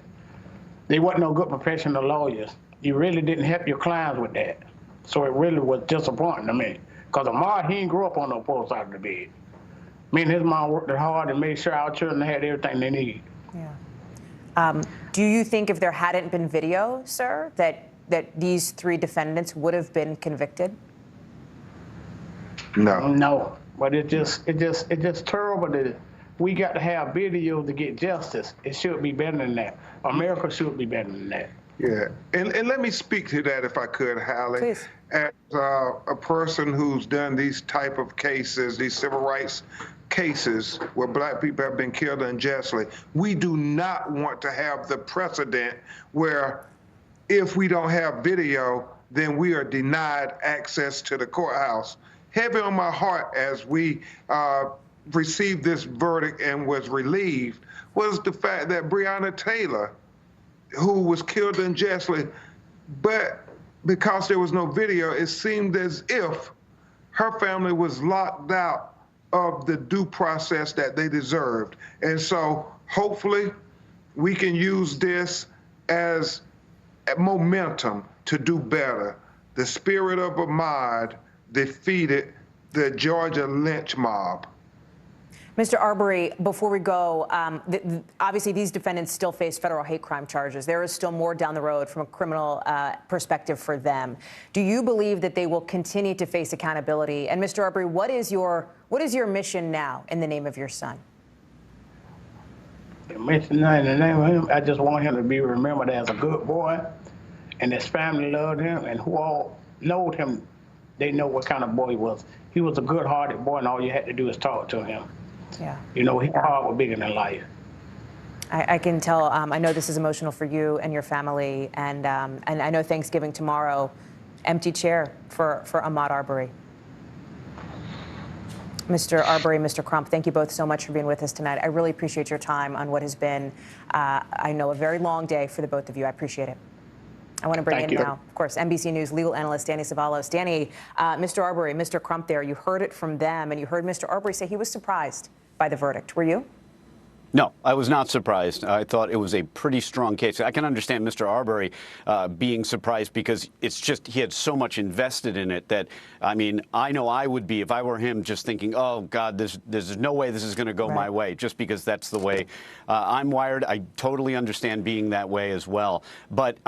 Speaker 6: They wasn't no good professional lawyers. You really didn't help your clients with that. So it really was disappointing to me. Because Ahmaud, he didn't grow up on no post side of the bed. Me and his mom worked hard and made sure our children had everything they need.
Speaker 18: Yeah. Do you think if there hadn't been video, sir, that these 3 defendants would have been convicted?
Speaker 8: No.
Speaker 6: No, but it's just terrible that we got to have video to get justice. It should be better than that. America should be better than that.
Speaker 8: Yeah, and let me speak to that if I could, Hallie.
Speaker 18: Please.
Speaker 8: As a person who's done these type of cases, these civil rights cases where black people have been killed unjustly, we do not want to have the precedent where if we don't have video, then we are denied access to the courthouse. Heavy on my heart as we received this verdict and was relieved was the fact that Breonna Taylor, who was killed unjustly, but because there was no video, it seemed as if her family was locked out of the due process that they deserved. And so hopefully we can use this as a momentum to do better. The spirit of Ahmaud defeated the Georgia lynch mob.
Speaker 18: Mr. Arbery, before we go, obviously these defendants still face federal hate crime charges. There is still more down the road from a criminal perspective for them. Do you believe that they will continue to face accountability? And Mr. Arbery, what is your mission now in the name of your son?
Speaker 6: The mission now in the name of him, I just want him to be remembered as a good boy, and his family loved him, and who all knowed him, they know what kind of boy he was. He was a good-hearted boy, and all you had to do is talk to him.
Speaker 18: Yeah.
Speaker 6: You know, his heart was bigger than life.
Speaker 18: I can tell. I know this is emotional for you and your family, and I know Thanksgiving tomorrow, empty chair for Ahmaud Arbery. Mr. Arbery, Mr. Crump, thank you both so much for being with us tonight. I really appreciate your time on what has been, I know, a very long day for the both of you. I appreciate it. I want to bring in now, of course, NBC News legal analyst Danny Cevallos. Danny, Mr. Arbery, Mr. Crump there, you heard it from them, and you heard Mr. Arbery say he was surprised by the verdict. Were you?
Speaker 7: No, I was not surprised. I thought it was a pretty strong case. I can understand Mr. Arbery being surprised because it's just he had so much invested in it that, I mean, I know I would be if I were him just thinking, oh, God, there's no way this is going to go my way, just because that's the way I'm wired. I totally understand being that way as well. But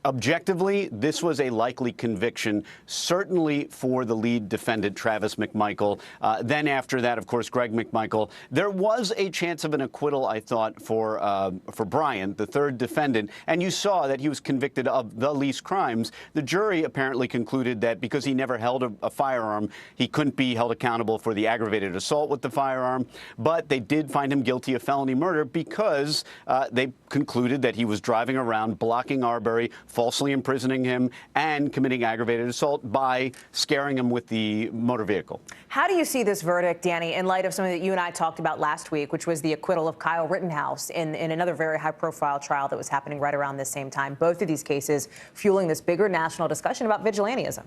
Speaker 7: objectively, this was a likely conviction, certainly for the lead defendant, Travis McMichael. Then after that, of course, Greg McMichael. There was a chance of an acquittal, I thought, for Brian, the third defendant, and you saw that he was convicted of the least crimes. The jury apparently concluded that because he never held a firearm, he couldn't be held accountable for the aggravated assault with the firearm, but they did find him guilty of felony murder because they concluded that he was driving around, blocking Arbery, falsely imprisoning him, and committing aggravated assault by scaring him with the motor vehicle.
Speaker 18: How do you see this verdict, Danny, in light of something that you and I talked about last week, which was the acquittal of Kyle Rittenhouse in another very high-profile trial that was happening right around this same time? Both of these cases fueling this bigger national discussion about vigilantism.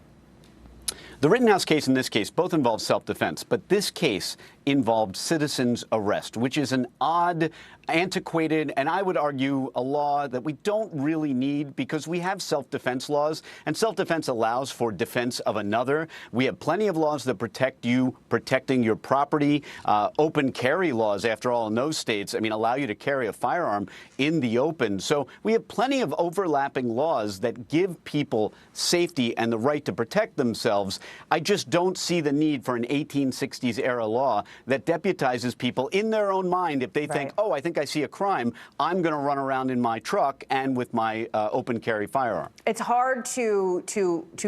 Speaker 7: The Rittenhouse case and this case both involved self-defense, but this case involved citizen's arrest, which is an odd, antiquated, and I would argue a law that we don't really need because we have self-defense laws, and self-defense allows for defense of another. We have plenty of laws that protect you, protecting your property. Open carry laws, after all, in those states, I mean, allow you to carry a firearm in the open. So we have plenty of overlapping laws that give people safety and the right to protect themselves. I just don't see the need for an 1860s era law that deputizes people in their own mind. If they think, oh, I think I see a crime, I'm going to run around in my truck and with my open carry firearm.
Speaker 18: It's hard to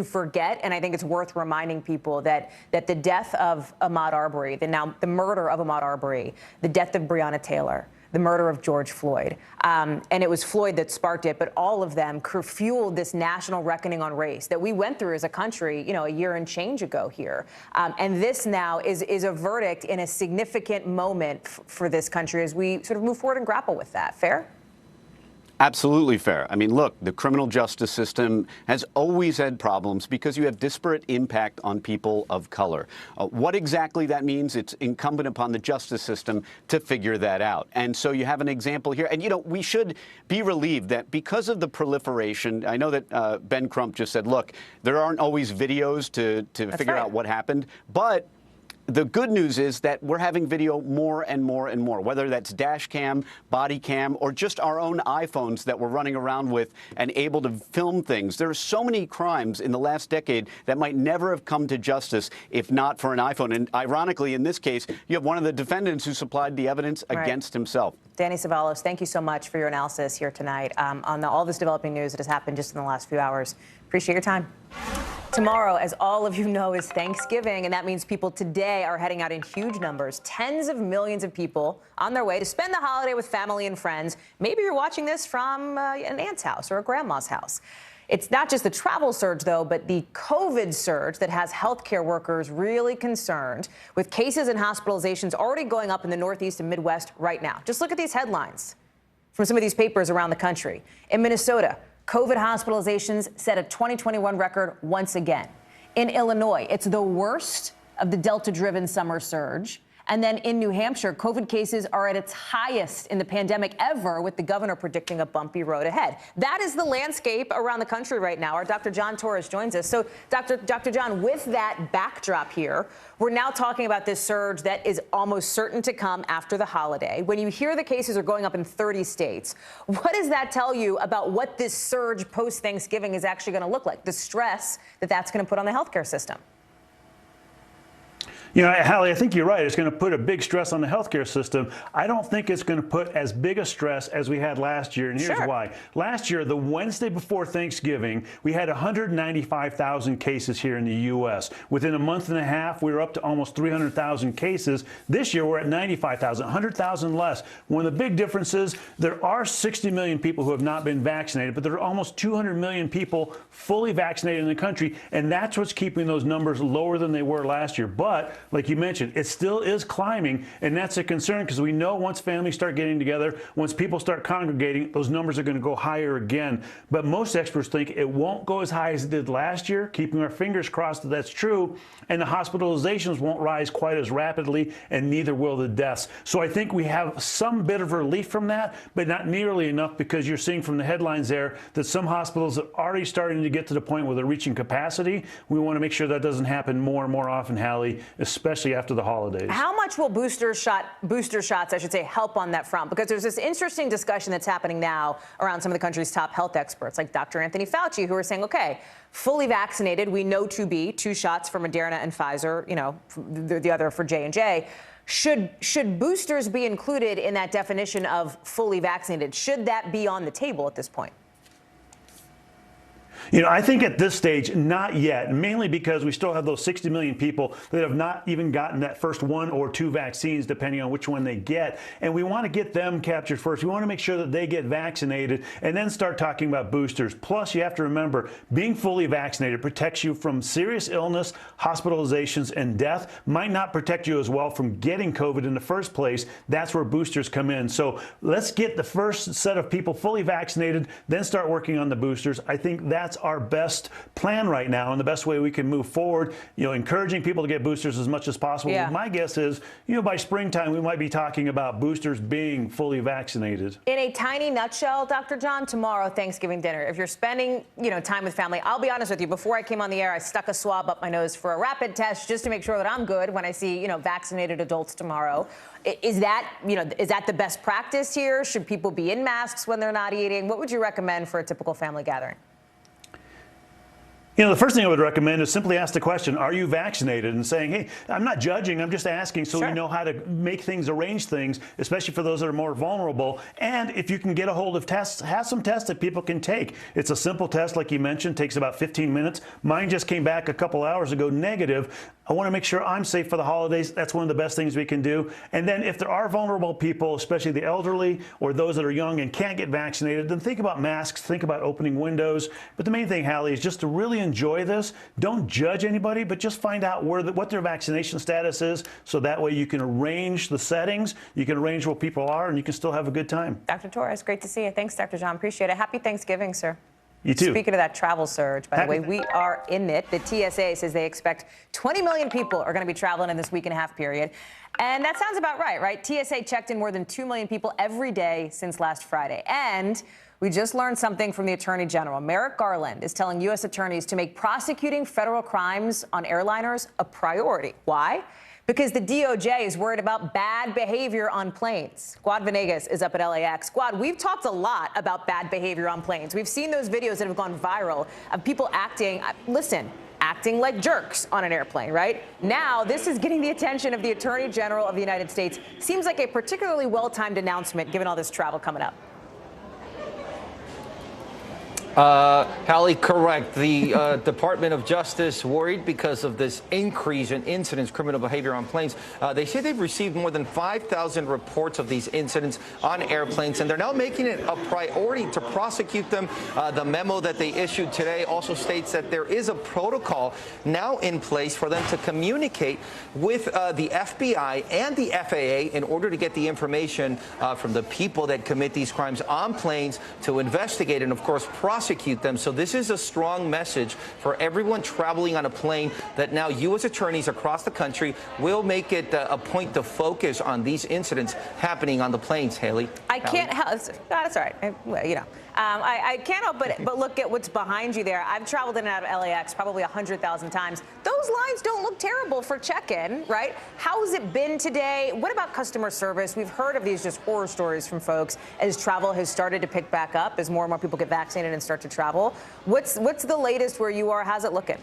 Speaker 18: forget, and I think it's worth reminding people that the death of Ahmaud Arbery, the murder of Ahmaud Arbery, the death of Breonna Taylor, the murder of George Floyd. And it was Floyd that sparked it, but all of them fueled this national reckoning on race that we went through as a country, you know, a year and change ago here. And this now is a verdict in a significant moment for this country as we sort of move forward and grapple with that. Fair?
Speaker 7: Absolutely fair. I mean, look, the criminal justice system has always had problems because you have disparate impact on people of color. What exactly that means, it's incumbent upon the justice system to figure that out. And so you have an example here. And, you know, we should be relieved that because of the proliferation, I know that Ben Crump just said, look, there aren't always videos to figure out what happened, but the good news is that we're having video more and more and more, whether that's dash cam, body cam, or just our own iPhones that we're running around with and able to film things. There are so many crimes in the last decade that might never have come to justice if not for an iPhone. And ironically, in this case, you have one of the defendants who supplied the evidence against himself.
Speaker 18: Danny Cevallos, thank you so much for your analysis here tonight on all this developing news that has happened just in the last few hours. Appreciate your time. Tomorrow, as all of you know, is Thanksgiving, and that means people today are heading out in huge numbers. Tens of millions of people on their way to spend the holiday with family and friends. Maybe you're watching this from an aunt's house or a grandma's house. It's not just the travel surge, though, but the COVID surge that has healthcare workers really concerned, with cases and hospitalizations already going up in the Northeast and Midwest right now. Just look at these headlines from some of these papers around the country. In Minnesota, COVID hospitalizations set a 2021 record once again. In Illinois, it's the worst of the Delta-driven summer surge. And then in New Hampshire, COVID cases are at its highest in the pandemic ever, with the governor predicting a bumpy road ahead. That is the landscape around the country right now. Our Dr. John Torres joins us. So, Dr. John, with that backdrop here, we're now talking about this surge that is almost certain to come after the holiday. When you hear the cases are going up in 30 states, what does that tell you about what this surge post-Thanksgiving is actually going to look like, the stress that that's going to put on the healthcare system?
Speaker 10: You know, Hallie, I think you're right. It's going to put a big stress on the healthcare system. I don't think it's going to put as big a stress as we had last year, and here's why. Last year, the Wednesday before Thanksgiving, we had 195,000 cases here in the U.S. Within a month and a half, we were up to almost 300,000 cases. This year, we're at 95,000, 100,000 less. One of the big differences, there are 60 million people who have not been vaccinated, but there are almost 200 million people fully vaccinated in the country, and that's what's keeping those numbers lower than they were last year. But like you mentioned, it still is climbing, and that's a concern because we know once families start getting together, once people start congregating, those numbers are going to go higher again. But most experts think it won't go as high as it did last year, keeping our fingers crossed that that's true, and the hospitalizations won't rise quite as rapidly, and neither will the deaths. So I think we have some bit of relief from that, but not nearly enough because you're seeing from the headlines there that some hospitals are already starting to get to the point where they're reaching capacity. We want to make sure that doesn't happen more and more often, Hallie, especially after the holidays.
Speaker 18: How much will booster shots, I should say, help on that front? Because there's this interesting discussion that's happening now around some of the country's top health experts, like Dr. Anthony Fauci, who are saying, okay, fully vaccinated, we know to be 2 shots for Moderna and Pfizer, you know, the other for J&J. Should boosters be included in that definition of fully vaccinated? Should that be on the table at this point?
Speaker 10: You know, I think at this stage, not yet, mainly because we still have those 60 million people that have not even gotten that first 1 or 2 vaccines, depending on which one they get. And we want to get them captured first. We want to make sure that they get vaccinated and then start talking about boosters. Plus, you have to remember, being fully vaccinated protects you from serious illness, hospitalizations, and death. Might not protect you as well from getting COVID in the first place. That's where boosters come in. So let's get the first set of people fully vaccinated, then start working on the boosters. I think that's our best plan right now and the best way we can move forward, you know, encouraging people to get boosters as much as possible.
Speaker 18: Yeah.
Speaker 10: My guess is, you know, by springtime, we might be talking about boosters being fully vaccinated.
Speaker 18: In a tiny nutshell, Dr. John, tomorrow, Thanksgiving dinner, if you're spending, you know, time with family, I'll be honest with you, before I came on the air, I stuck a swab up my nose for a rapid test just to make sure that I'm good when I see, you know, vaccinated adults tomorrow. Is that, you know, is that the best practice here? Should people be in masks when they're not eating? What would you recommend for a typical family gathering?
Speaker 10: You know, the first thing I would recommend is simply ask the question, are you vaccinated? And saying, hey, I'm not judging, I'm just asking so we know how to make things, arrange things, especially for those that are more vulnerable. And if you can get a hold of tests, have some tests that people can take. It's a simple test, like you mentioned, takes about 15 minutes. Mine just came back a couple hours ago negative. I want to make sure I'm safe for the holidays. That's one of the best things we can do. And then if there are vulnerable people, especially the elderly or those that are young and can't get vaccinated, then think about masks, think about opening windows. But the main thing, Hallie, is just to really enjoy this. Don't judge anybody, but just find out what their vaccination status is, so that way you can arrange the settings, you can arrange where people are, and you can still have a good time.
Speaker 18: Dr. Torres, great to see you. Thanks, Dr. John. Appreciate it. Happy Thanksgiving, sir.
Speaker 10: You too.
Speaker 18: Speaking of that travel surge, by the way, we are in it. The TSA says they expect 20 million people are going to be traveling in this week and a half period. And that sounds about right? TSA checked in more than 2 million people every day since last Friday. And we just learned something from the Attorney General. Merrick Garland is telling U.S. attorneys to make prosecuting federal crimes on airliners a priority. Why? Because the DOJ is worried about bad behavior on planes. Squad Venegas is up at LAX. Squad, we've talked a lot about bad behavior on planes. We've seen those videos that have gone viral of people acting like jerks on an airplane, right? Now, this is getting the attention of the Attorney General of the United States. Seems like a particularly well-timed announcement given all this travel coming up.
Speaker 12: Hallie, correct. The Department of Justice worried because of this increase in incidents, criminal behavior on planes. They say they've received more than 5,000 reports of these incidents on airplanes, and they're now making it a priority to prosecute them. The memo that they issued today also states that there is a protocol now in place for them to communicate with the FBI and the FAA in order to get the information from the people that commit these crimes on planes to investigate and, of course, prosecute them. So this is a strong message for everyone traveling on a plane that now U.S. attorneys across the country will make it a point to focus on these incidents happening on the planes, Haley.
Speaker 18: I can't help. That's all right. You know, I can't help but look at what's behind you there. I've traveled in and out of LAX probably 100,000 times. Those lines don't look terrible for check-in, right? How's it been today? What about customer service? We've heard of these just horror stories from folks as travel has started to pick back up, as more and more people get vaccinated and start to travel. What's the latest where you are? How's it looking?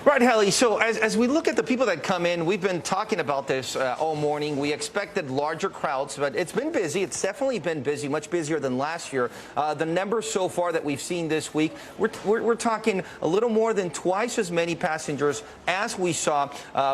Speaker 12: Right, Hallie. So as we look at the people that come in, we've been talking about this all morning. We expected larger crowds, but it's been busy. It's definitely been busy, much busier than last year. The numbers so far that we've seen this week, we're talking a little more than twice as many passengers as we saw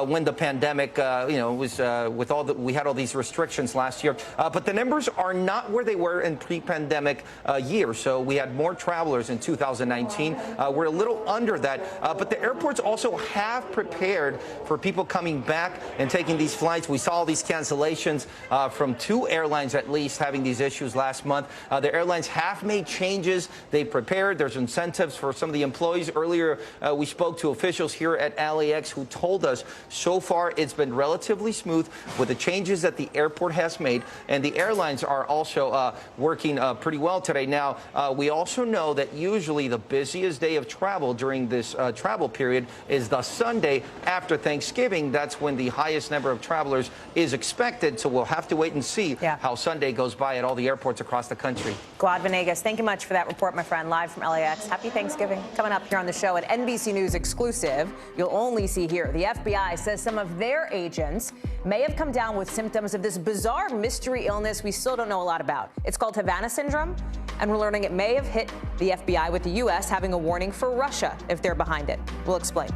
Speaker 12: when the pandemic, was with we had all these restrictions last year. But the numbers are not where they were in pre-pandemic years. So we had more travelers in 2019. We're a little under that, but the airports also have prepared for people coming back and taking these flights. We saw all these cancellations from 2 airlines at least having these issues last month. The airlines have made changes. They prepared. There's incentives for some of the employees. Earlier, we spoke to officials here at LAX who told us so far it's been relatively smooth with the changes that the airport has made, and the airlines are also working pretty well today. Now, we also know that usually the busiest day of travel during this travel period is the Sunday after Thanksgiving. That's when the highest number of travelers is expected. So we'll have to wait and see how Sunday goes by at all the airports across the country.
Speaker 18: Gawad Venegas, thank you much for that report, my friend, live from LAX. Happy Thanksgiving. Coming up here on the show, an NBC News exclusive you'll only see here. The FBI says some of their agents may have come down with symptoms of this bizarre mystery illness we still don't know a lot about. It's called Havana syndrome, and we're learning it may have hit the FBI, with the U.S. having a warning for Russia if they're behind it. We'll explain.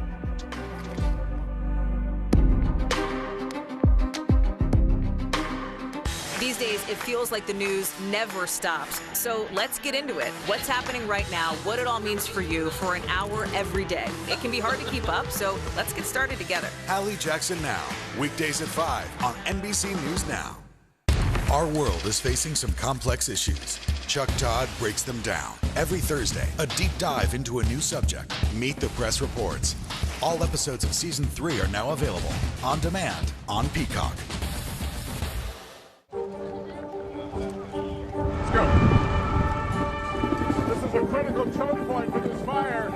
Speaker 15: These days, it feels like the news never stops. So let's get into it. What's happening right now, what it all means for you for an hour every day. It can be hard to keep up, so let's get started together.
Speaker 23: Hallie Jackson Now, weekdays at 5 on NBC News Now. Our world is facing some complex issues. Chuck Todd breaks them down. Every Thursday, a deep dive into a new subject. Meet the Press Reports. All episodes of Season 3 are now available on demand on Peacock.
Speaker 9: Let's go. This is a critical choke point for this fire.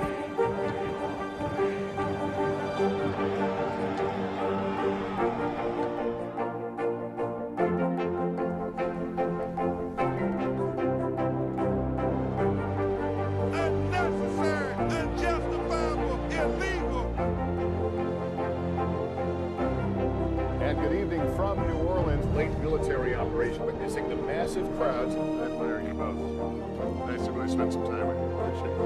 Speaker 9: Military operation, witnessing the massive crowds. I admire you both. Nice to really spend some time with you. Appreciate it.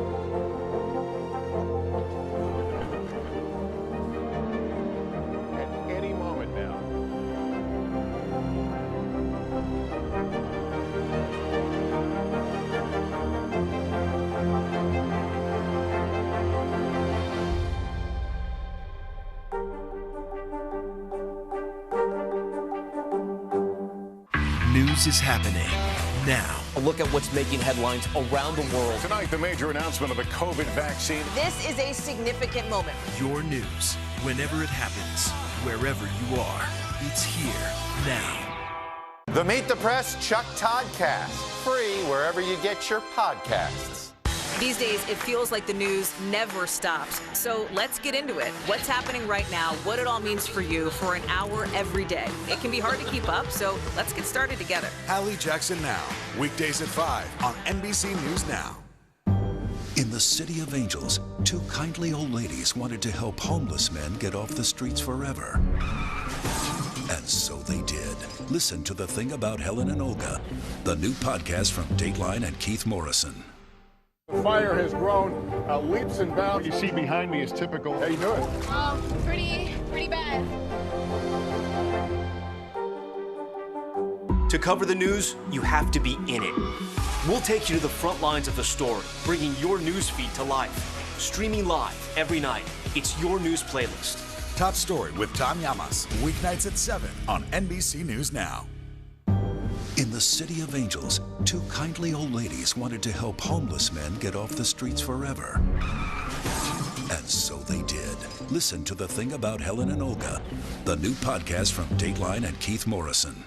Speaker 9: At any moment now.
Speaker 11: News is happening now. A look at what's making headlines around the world.
Speaker 9: Tonight, the major announcement of the COVID vaccine.
Speaker 18: This is a significant moment.
Speaker 11: Your news, whenever it happens, wherever you are, it's here now.
Speaker 1: The Meet the Press Chuck Todd Cast, free wherever you get your podcasts.
Speaker 15: These days, it feels like the news never stops. So let's get into it. What's happening right now, what it all means for you for an hour every day. It can be hard to keep up, so let's get started together.
Speaker 23: Hallie Jackson Now, weekdays at 5 on NBC News Now.
Speaker 13: In the City of Angels, 2 kindly old ladies wanted to help homeless men get off the streets forever. And so they did. Listen to The Thing About Helen and Olga, the new podcast from Dateline and Keith Morrison.
Speaker 9: The fire has grown leaps and bounds. You see behind me is typical. How you doing?
Speaker 17: Pretty bad.
Speaker 11: To cover the news, you have to be in it. We'll take you to the front lines of the story, bringing your news feed to life. Streaming live every night. It's your news playlist.
Speaker 23: Top Story with Tom Llamas, weeknights at 7 on NBC News Now.
Speaker 13: In the City of Angels, 2 kindly old ladies wanted to help homeless men get off the streets forever. And so they did. Listen to The Thing About Helen and Olga, the new podcast from Dateline and Keith Morrison.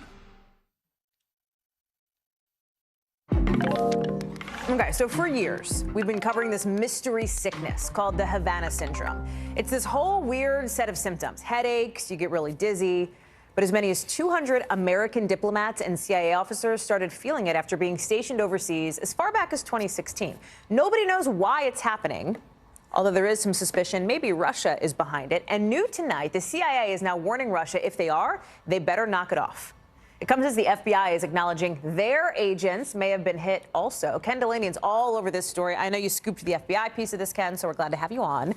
Speaker 18: Okay, so for years, we've been covering this mystery sickness called the Havana syndrome. It's this whole weird set of symptoms. Headaches, you get really dizzy. But as many as 200 American diplomats and CIA officers started feeling it after being stationed overseas as far back as 2016. Nobody knows why it's happening. although there is some suspicion maybe Russia is behind it. And new tonight, the CIA is now warning Russia if they are, they better knock it off. It comes as the FBI is acknowledging their agents may have been hit also. Ken Delaney's all over this story. I know you scooped the FBI piece of this, Ken, so we're glad to have you on.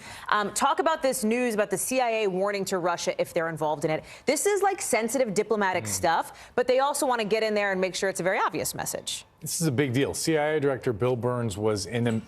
Speaker 18: Talk about this news about the CIA warning to Russia if they're involved in it. This is like sensitive diplomatic stuff, but they also want to get in there and make sure it's a very obvious message.
Speaker 3: This is a big deal. CIA Director Bill Burns was in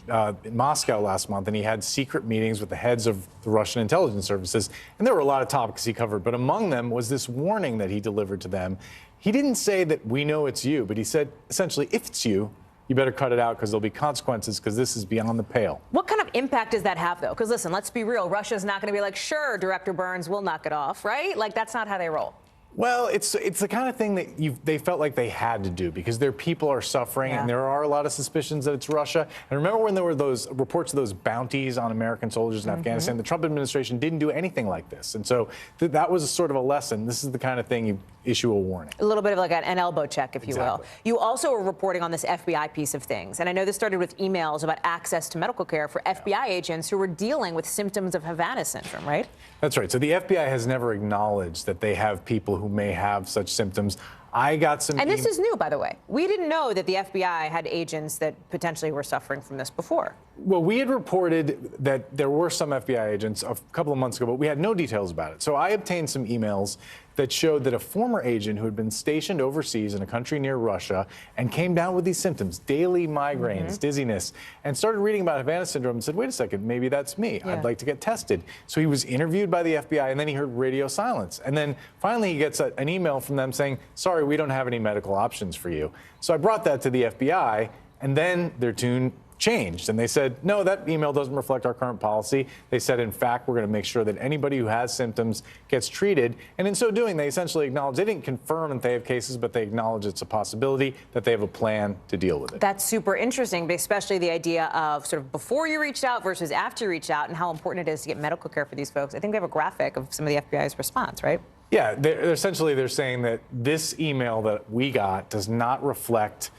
Speaker 3: Moscow last month, and he had secret meetings with the heads of the Russian intelligence services. And there were a lot of topics he covered, but among them was this warning that he delivered to them. He didn't say that we know it's you, but he said, essentially, if it's you, you better cut it out because there'll be consequences because this is beyond the pale.
Speaker 18: What kind of impact does that have, though? Because, listen, let's be real. Russia's not going to be like, sure, Director Burns, we'll knock it off, right? Like, that's not how they roll.
Speaker 3: Well, it's the kind of thing that they felt like they had to do because their people are suffering, and there are a lot of suspicions that it's Russia. And remember when there were those reports of those bounties on American soldiers in Afghanistan? The Trump administration didn't do anything like this. And so that was sort of a lesson. This is the kind of thing you issue a warning.
Speaker 18: A little bit of like an elbow check, if you will. You also are reporting on this FBI piece of things. And I know this started with emails about access to medical care for FBI agents who were dealing with symptoms of Havana syndrome, right?
Speaker 3: That's right. So the FBI has never acknowledged that they have people who may have such symptoms. I got some.
Speaker 18: And this is new, by the way. We didn't know that the FBI had agents that potentially were suffering from this before.
Speaker 3: Well, we had reported that there were some FBI agents a couple of months ago, but we had no details about it. So I obtained some emails that showed that a former agent who had been stationed overseas in a country near Russia and came down with these symptoms, daily migraines, dizziness, and started reading about Havana syndrome and said, wait a second, maybe that's me. I'd like to get tested. So he was interviewed by the FBI, and then he heard radio silence. And then finally he gets an email from them saying, sorry, we don't have any medical options for you. So I brought that to the FBI, and then their tune changed, and they said, no, that email doesn't reflect our current policy. They said, in fact, we're going to make sure that anybody who has symptoms gets treated. And in so doing, they essentially acknowledge, they didn't confirm that they have cases, but they acknowledge it's a possibility that they have a plan to deal with it.
Speaker 18: That's super interesting, but especially the idea of sort of before you reached out versus after you reached out and how important it is to get medical care for these folks. I think we have a graphic of some of the FBI's response, right?
Speaker 3: Yeah, they're saying that this email that we got does not reflect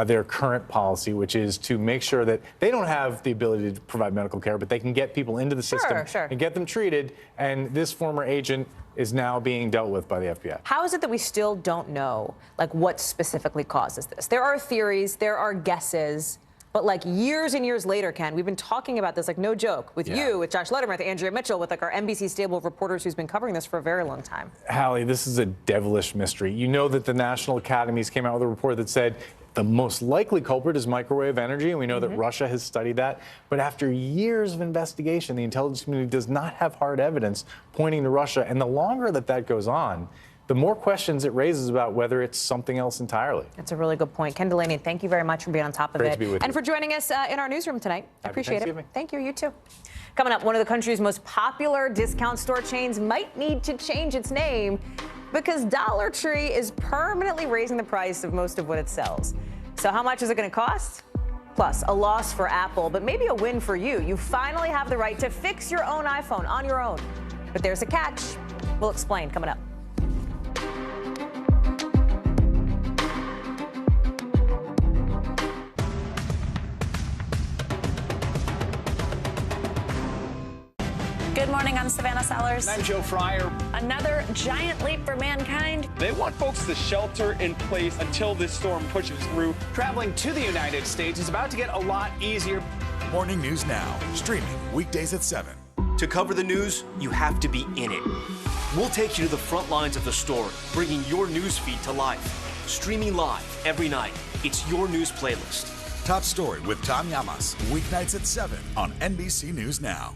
Speaker 3: their current policy, which is to make sure that they don't have the ability to provide medical care, but they can get people into the system and get them treated. And this former agent is now being dealt with by the FBI.
Speaker 18: How is it that we still don't know, like, what specifically causes this? There are theories, there are guesses. But like years and years later, Ken, we've been talking about this, like, no joke, with you, with Josh Lederman, with Andrea Mitchell, with like our NBC stable of reporters who's been covering this for a very long time.
Speaker 3: Hallie, this is a devilish mystery. You know that the National Academies came out with a report that said the most likely culprit is microwave energy, and we know that Russia has studied that. But after years of investigation, the intelligence community does not have hard evidence pointing to Russia. And the longer that goes on, the more questions it raises about whether it's something else entirely.
Speaker 18: That's a really good point. Ken Delaney, thank you very much for being on top of
Speaker 3: Great
Speaker 18: it.
Speaker 3: to be with
Speaker 18: and
Speaker 3: you.
Speaker 18: for joining us in our newsroom tonight. I appreciate it.
Speaker 3: Thank
Speaker 18: you, you too. Coming up, one of the country's most popular discount store chains might need to change its name because Dollar Tree is permanently raising the price of most of what it sells. So how much is it going to cost? Plus, a loss for Apple, but maybe a win for you. You finally have the right to fix your own iPhone on your own. But there's a catch. We'll explain coming up.
Speaker 16: Good morning, I'm Savannah Sellers.
Speaker 20: I'm Joe Fryer.
Speaker 16: Another giant leap for mankind.
Speaker 20: They want folks to shelter in place until this storm pushes through.
Speaker 24: Traveling to the United States is about to get a lot easier.
Speaker 23: Morning News Now, streaming weekdays at 7.
Speaker 11: To cover the news, you have to be in it. We'll take you to the front lines of the story, bringing your news feed to life. Streaming live every night. It's your news playlist.
Speaker 23: Top Story with Tom Llamas, weeknights at 7 on NBC News Now.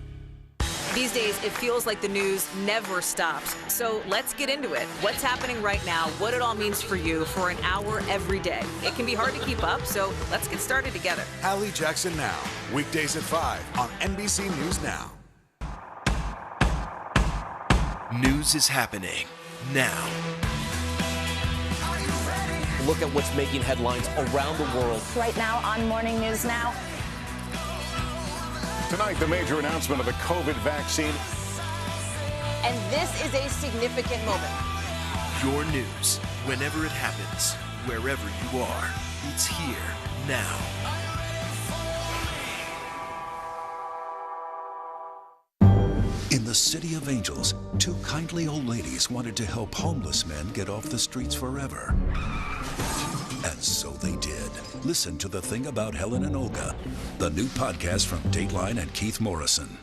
Speaker 15: These days, it feels like the news never stops. So let's get into it. What's happening right now, what it all means for you for an hour every day. It can be hard to keep up, so let's get started together.
Speaker 23: Hallie Jackson Now, weekdays at 5 on NBC News Now.
Speaker 11: News is happening now. Look at what's making headlines around the world.
Speaker 16: Right now on Morning News Now.
Speaker 9: Tonight, the major announcement of the COVID vaccine.
Speaker 18: And this is a significant moment.
Speaker 11: Your news, whenever it happens, wherever you are, it's here now.
Speaker 13: the City of Angels, two kindly old ladies wanted to help homeless men get off the streets forever. And so they did. Listen to The Thing About Helen and Olga, the new podcast from Dateline and Keith Morrison.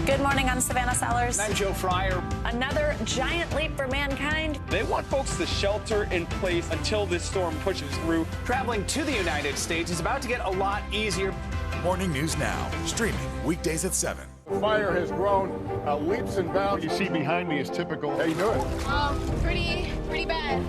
Speaker 16: Good morning, I'm Savannah Sellers.
Speaker 24: I'm Joe Fryer.
Speaker 16: Another giant leap for mankind.
Speaker 20: They want folks to shelter in place until this storm pushes through.
Speaker 24: Traveling to the United States is about to get a lot easier.
Speaker 23: Morning News Now, streaming weekdays at 7.
Speaker 9: Fire has grown leaps and bounds. What you see behind me is typical. How you doing?
Speaker 17: Pretty bad.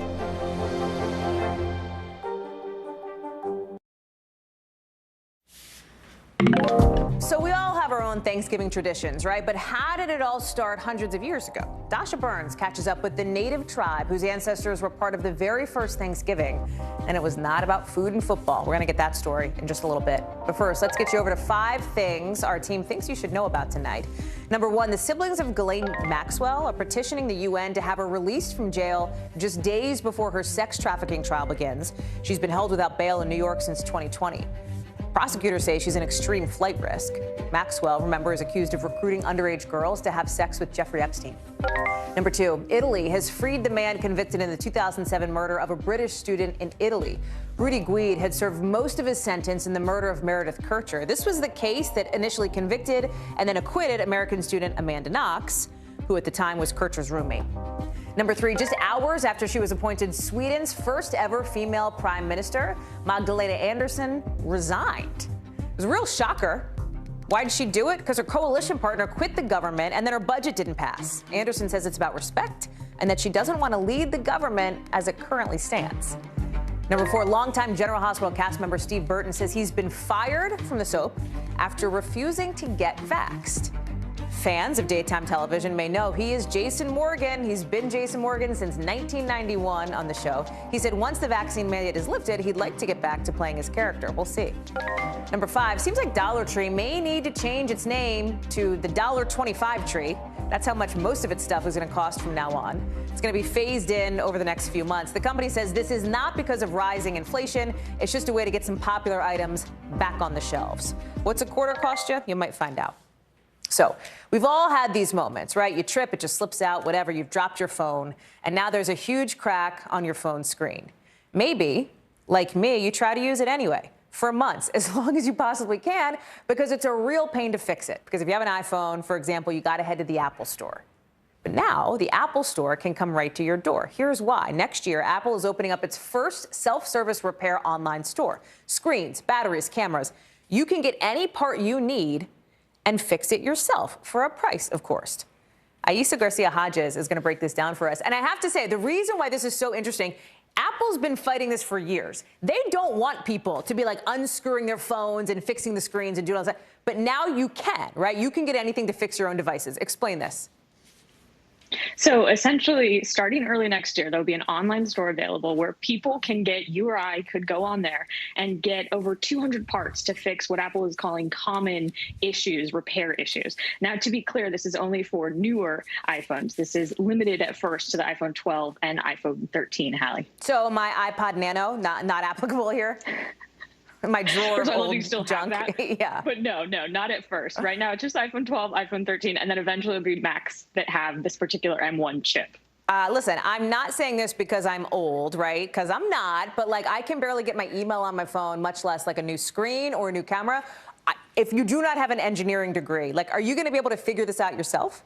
Speaker 18: So we all have our own Thanksgiving traditions, right? But how did it all start hundreds of years ago? Dasha Burns catches up with the native tribe whose ancestors were part of the very first Thanksgiving. And it was not about food and football. We're going to get that story in just a little bit. But first, let's get you over to 5 things our team thinks you should know about tonight. Number 1, the siblings of Ghislaine Maxwell are petitioning the UN to have her released from jail just days before her sex trafficking trial begins. She's been held without bail in New York since 2020. Prosecutors say she's an extreme flight risk. Maxwell, remember, is accused of recruiting underage girls to have sex with Jeffrey Epstein. Number 2, Italy has freed the man convicted in the 2007 murder of a British student in Italy. Rudy Guid had served most of his sentence in the murder of Meredith Kercher. This was the case that initially convicted and then acquitted American student Amanda Knox, who at the time was Kercher's roommate. Number 3, just hours after she was appointed Sweden's first ever female prime minister, Magdalena Andersson resigned. It was a real shocker. Why did she do it? Because her coalition partner quit the government and then her budget didn't pass. Andersson says it's about respect and that she doesn't want to lead the government as it currently stands. Number 4, longtime General Hospital cast member Steve Burton says he's been fired from the soap after refusing to get vaxxed. Fans of daytime television may know he is Jason Morgan. He's been Jason Morgan since 1991 on the show. He said once the vaccine mandate is lifted, he'd like to get back to playing his character. We'll see. Number 5, seems like Dollar Tree may need to change its name to the $1.25 Tree. That's how much most of its stuff is going to cost from now on. It's going to be phased in over the next few months. The company says this is not because of rising inflation. It's just a way to get some popular items back on the shelves. What's a quarter cost you? You might find out. So we've all had these moments, right? You trip, it just slips out, whatever, you've dropped your phone, and now there's a huge crack on your phone screen. Maybe, like me, you try to use it anyway for months, as long as you possibly can, because it's a real pain to fix it. Because if you have an iPhone, for example, you got to head to the Apple Store. But now the Apple Store can come right to your door. Here's why. Next year, Apple is opening up its first self-service repair online store. Screens, batteries, cameras. You can get any part you need and fix it yourself for a price, of course. Aisa Garcia Hodges is going to break this down for us. And I have to say, the reason why this is so interesting, Apple's been fighting this for years. They don't want people to be like unscrewing their phones and fixing the screens and doing all that. But now you can, right? You can get anything to fix your own devices. Explain this.
Speaker 2: So essentially, starting early next year, there'll be an online store available where people can get, you or I could go on there and get over 200 parts to fix what Apple is calling common issues, repair issues. Now, to be clear, this is only for newer iPhones. This is limited at first to the iPhone 12 and iPhone 13, Hallie.
Speaker 18: So my iPod Nano, not applicable here? My drawer of old
Speaker 2: still
Speaker 18: junk.
Speaker 2: Have that.
Speaker 18: Yeah.
Speaker 2: But no, not at first. Right now, it's just iPhone 12, iPhone 13, and then eventually it'll be Macs that have this particular M1 chip.
Speaker 18: Listen, I'm not saying this because I'm old, right? Because I'm not, but like I can barely get my email on my phone, much less like a new screen or a new camera. If you do not have an engineering degree, like, are you going to be able to figure this out yourself?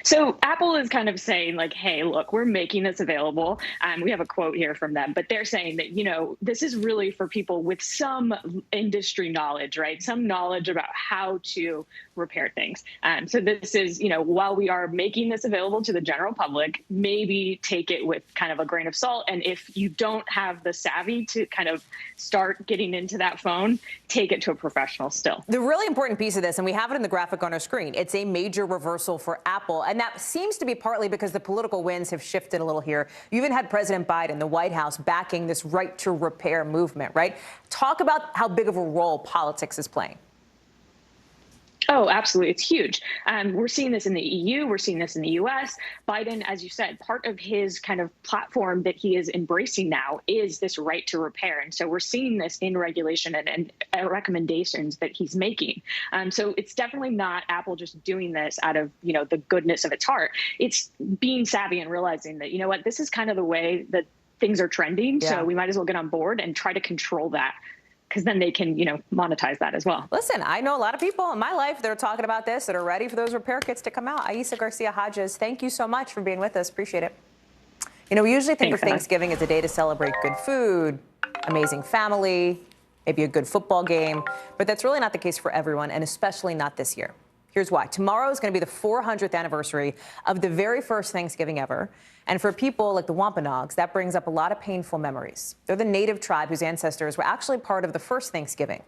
Speaker 2: So Apple is kind of saying like, hey, look, we're making this available. We have a quote here from them, but they're saying that, you know, this is really for people with some industry knowledge, right? Some knowledge about how to repair things. So this is, you know, while we are making this available to the general public, maybe take it with kind of a grain of salt. And if you don't have the savvy to kind of start getting into that phone, take it to a professional still.
Speaker 18: The really important piece of this, and we have it in the graphic on our screen, it's a major reversal for Apple. And that seems to be partly because the political winds have shifted a little here. You even had President Biden, the White House, backing this right to repair movement, right? Talk about how big of a role politics is playing.
Speaker 2: Oh, absolutely. It's huge. We're seeing this in the EU. We're seeing this in the US. Biden, as you said, part of his kind of platform that he is embracing now is this right to repair. And so we're seeing this in regulation and recommendations that he's making. So it's definitely not Apple just doing this out of, the goodness of its heart. It's being savvy and realizing that, what, this is kind of the way that things are trending. Yeah. So we might as well get on board and try to control that, because then they can, monetize that as well.
Speaker 18: Listen, I know a lot of people in my life that are talking about this, that are ready for those repair kits to come out. Aisa Garcia Hodges, thank you so much for being with us. Appreciate it. We usually think of Thanksgiving as a day to celebrate good food, amazing family, maybe a good football game, but that's really not the case for everyone, and especially not this year. Here's why. Tomorrow is going to be the 400th anniversary of the very first Thanksgiving ever. And for people like the Wampanoags, that brings up a lot of painful memories. They're the native tribe whose ancestors were actually part of the first Thanksgiving.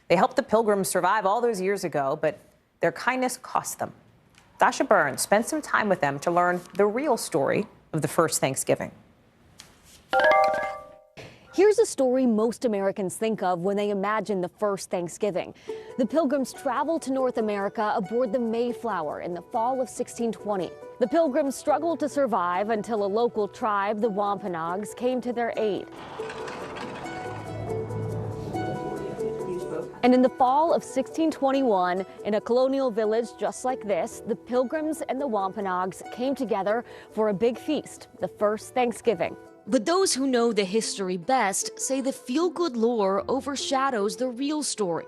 Speaker 18: They helped the Pilgrims survive all those years ago, but their kindness cost them. Dasha Burns spent some time with them to learn the real story of the first Thanksgiving.
Speaker 4: Here's a story most Americans think of when they imagine the first Thanksgiving. The Pilgrims traveled to North America aboard the Mayflower in the fall of 1620. The Pilgrims struggled to survive until a local tribe, the Wampanoags, came to their aid. And in the fall of 1621, in a colonial village just like this, the Pilgrims and the Wampanoags came together for a big feast, the first Thanksgiving.
Speaker 5: But those who know the history best say the feel-good lore overshadows the real story.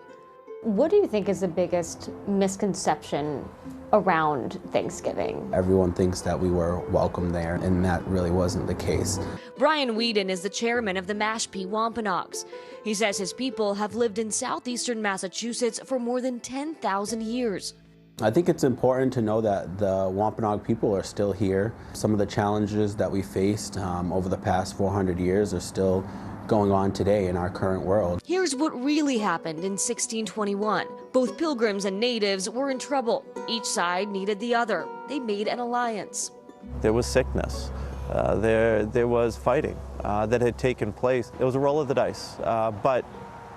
Speaker 4: What do you think is the biggest misconception around Thanksgiving?
Speaker 19: Everyone thinks that we were welcome there, and that really wasn't the case.
Speaker 5: Brian Whedon is the chairman of the Mashpee Wampanoags. He says his people have lived in southeastern Massachusetts for more than 10,000 years.
Speaker 19: I think it's important to know that the Wampanoag people are still here. Some of the challenges that we faced over the past 400 years are still going on today in our current world.
Speaker 5: Here's what really happened in 1621. Both Pilgrims and natives were in trouble. Each side needed the other. They made an alliance.
Speaker 21: There was sickness. There was fighting that had taken place. It was a roll of the dice, but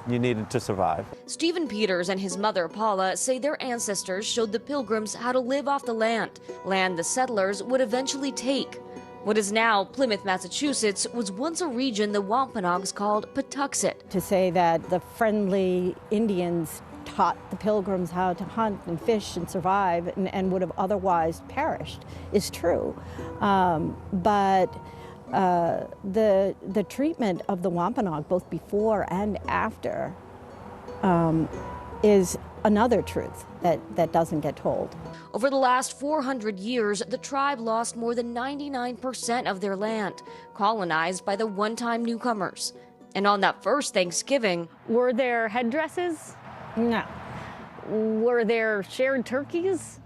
Speaker 21: you needed to survive.
Speaker 5: Stephen Peters and his mother, Paula, say their ancestors showed the Pilgrims how to live off the land the settlers would eventually take. What is now Plymouth, Massachusetts, was once a region the Wampanoags called Patuxet.
Speaker 25: To say that the friendly Indians taught the Pilgrims how to hunt and fish and survive and would have otherwise perished is true. But the treatment of the Wampanoag, both before and after, is another truth that doesn't get told.
Speaker 5: Over the last 400 years, the tribe lost more than 99% of their land, colonized by the one-time newcomers. And on that first Thanksgiving...
Speaker 4: Were there headdresses?
Speaker 25: No.
Speaker 4: Were there shared turkeys?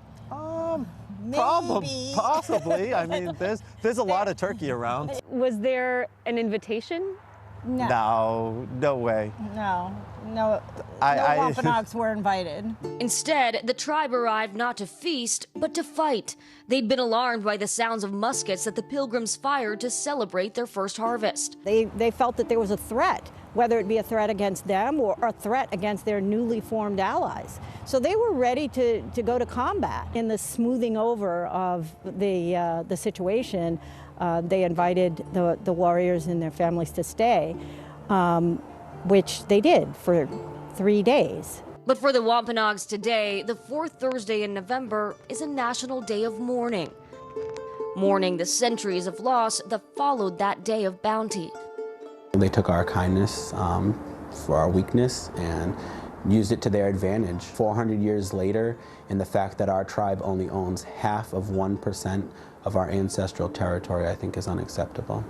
Speaker 21: Possibly. I mean, there's a lot of turkey around.
Speaker 4: Was there an invitation?
Speaker 25: No.
Speaker 21: No way.
Speaker 25: No. No Wampanoags were invited.
Speaker 5: Instead, the tribe arrived not to feast, but to fight. They'd been alarmed by the sounds of muskets that the Pilgrims fired to celebrate their first harvest.
Speaker 25: They felt that there was a threat, whether it be a threat against them or a threat against their newly formed allies. So they were ready to go to combat. In the smoothing over of the situation, they invited the warriors and their families to stay, which they did for 3 days.
Speaker 5: But for the Wampanoags today, the fourth Thursday in November is a national day of mourning. Mourning the centuries of loss that followed that day of bounty.
Speaker 19: They took our kindness for our weakness and used it to their advantage. 400 years later, and the fact that our tribe only owns half of 1% of our ancestral territory, I think is unacceptable.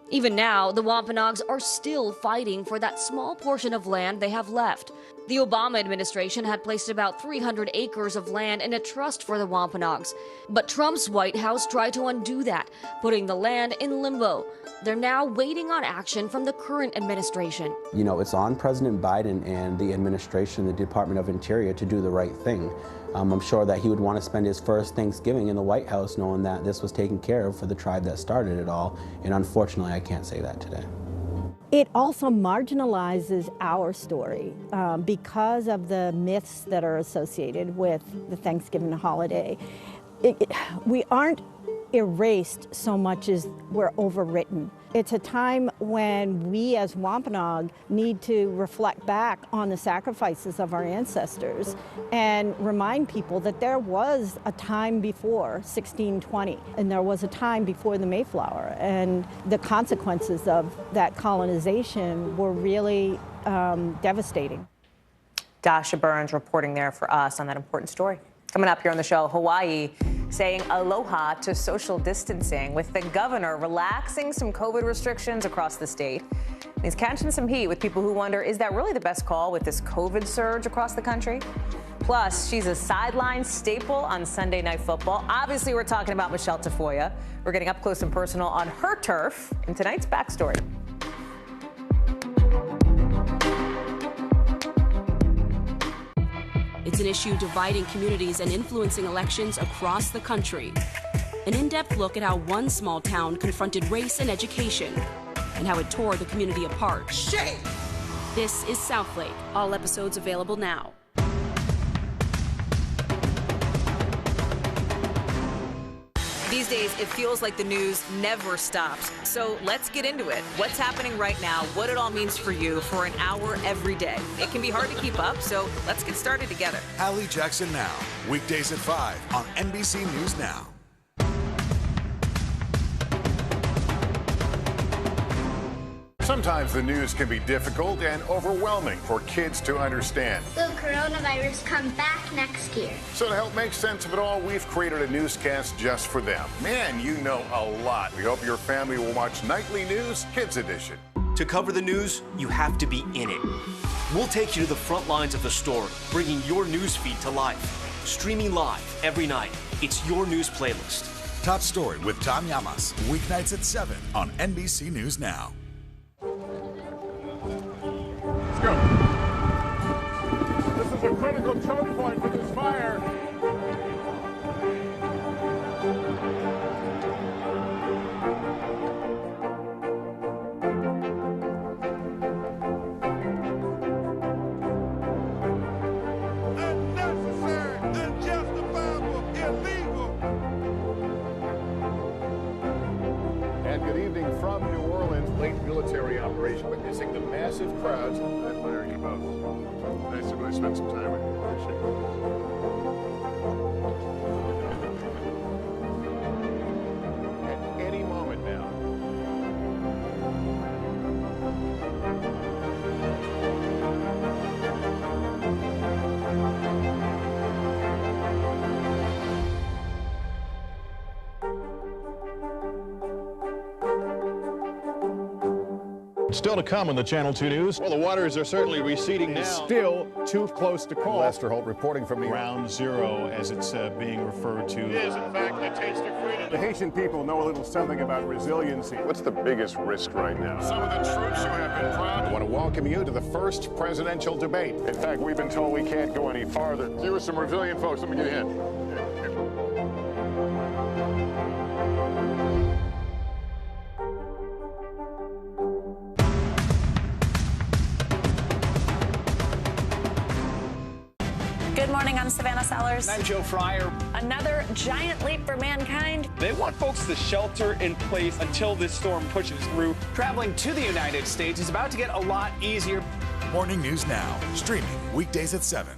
Speaker 5: Even now, the Wampanoags are still fighting for that small portion of land they have left. The Obama administration had placed about 300 acres of land in a trust for the Wampanoags. But Trump's White House tried to undo that, putting the land in limbo. They're now waiting on action from the current administration.
Speaker 19: You know, it's on President Biden and the administration, the Department of Interior, to do the right thing. I'm sure that he would want to spend his first Thanksgiving in the White House knowing that this was taken care of for the tribe that started it all, and unfortunately I can't say that today.
Speaker 25: It also marginalizes our story because of the myths that are associated with the Thanksgiving holiday. We aren't erased so much as we're overwritten. It's a time when we as Wampanoag need to reflect back on the sacrifices of our ancestors and remind people that there was a time before 1620 and there was a time before the Mayflower, and the consequences of that colonization were really devastating.
Speaker 18: Dasha Burns reporting there for us on that important story. Coming up here on the show, Hawaii saying aloha to social distancing, with the governor relaxing some COVID restrictions across the state. He's catching some heat with people who wonder, is that really the best call with this COVID surge across the country? Plus, she's a sideline staple on Sunday Night Football. Obviously, we're talking about Michelle Tafoya. We're getting up close and personal on her turf in tonight's Backstory.
Speaker 6: It's an issue dividing communities and influencing elections across the country. An in-depth look at how one small town confronted race and education and how it tore the community apart. Shame! This is Southlake. All episodes available now.
Speaker 15: These days, it feels like the news never stops. So let's get into it. What's happening right now, what it all means for you for an hour every day. It can be hard to keep up, so let's get started together.
Speaker 23: Hallie Jackson Now, weekdays at 5 on NBC News Now.
Speaker 9: Sometimes the news can be difficult and overwhelming for kids to understand.
Speaker 17: Will coronavirus come back next year?
Speaker 9: So to help make sense of it all, we've created a newscast just for them. Man, you know a lot. We hope your family will watch Nightly News Kids Edition.
Speaker 11: To cover the news, you have to be in it. We'll take you to the front lines of the story, bringing your news feed to life. Streaming live every night. It's your news playlist.
Speaker 23: Top Story with Tom Llamas, weeknights at 7 on NBC News Now.
Speaker 9: Let's go. This is a critical choke point for this fire.
Speaker 7: Unnecessary, unjustifiable, illegal.
Speaker 9: And good evening from New Orleans. Late military operation witnessing the massive crowds. I'm Larry both. Nice to really spend some time with you. Appreciate it. At any moment now.
Speaker 8: Still to come on the Channel 2 News. Well, the waters are certainly receding now.
Speaker 9: Still too close to call. Lester Holt reporting from the
Speaker 8: Ground Zero, as it's being referred to.
Speaker 9: It is, in fact, the taste of freedom. The Haitian people know a little something about resiliency. What's the biggest risk right now? Some of the troops who have been proud. I want to welcome you to the first presidential debate. In fact, we've been told we can't go any farther. You were some resilient folks. Let me get in.
Speaker 16: Good morning, I'm Savannah Sellers.
Speaker 24: I'm Joe Fryer.
Speaker 16: Another giant leap for mankind.
Speaker 20: They want folks to shelter in place until this storm pushes through.
Speaker 24: Traveling to the United States is about to get a lot easier.
Speaker 23: Morning News Now, streaming weekdays at 7.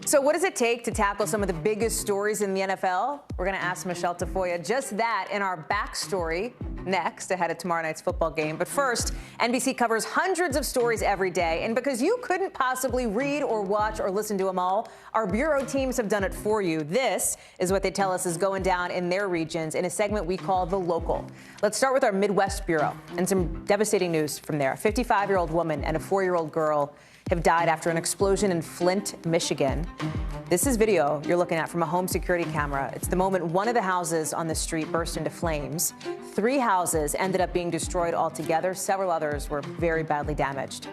Speaker 18: So what does it take to tackle some of the biggest stories in the NFL? We're going to ask Michelle Tafoya just that in our Backstory next, ahead of tomorrow night's football game. But first, NBC covers hundreds of stories every day. And because you couldn't possibly read or watch or listen to them all, our bureau teams have done it for you. This is what they tell us is going down in their regions in a segment we call The Local. Let's start with our Midwest Bureau and some devastating news from there. A 55-year-old woman and a 4-year-old girl have died after an explosion in Flint, Michigan. This is video you're looking at from a home security camera. It's the moment one of the houses on the street burst into flames. 3 houses ended up being destroyed altogether. Several others were very badly damaged.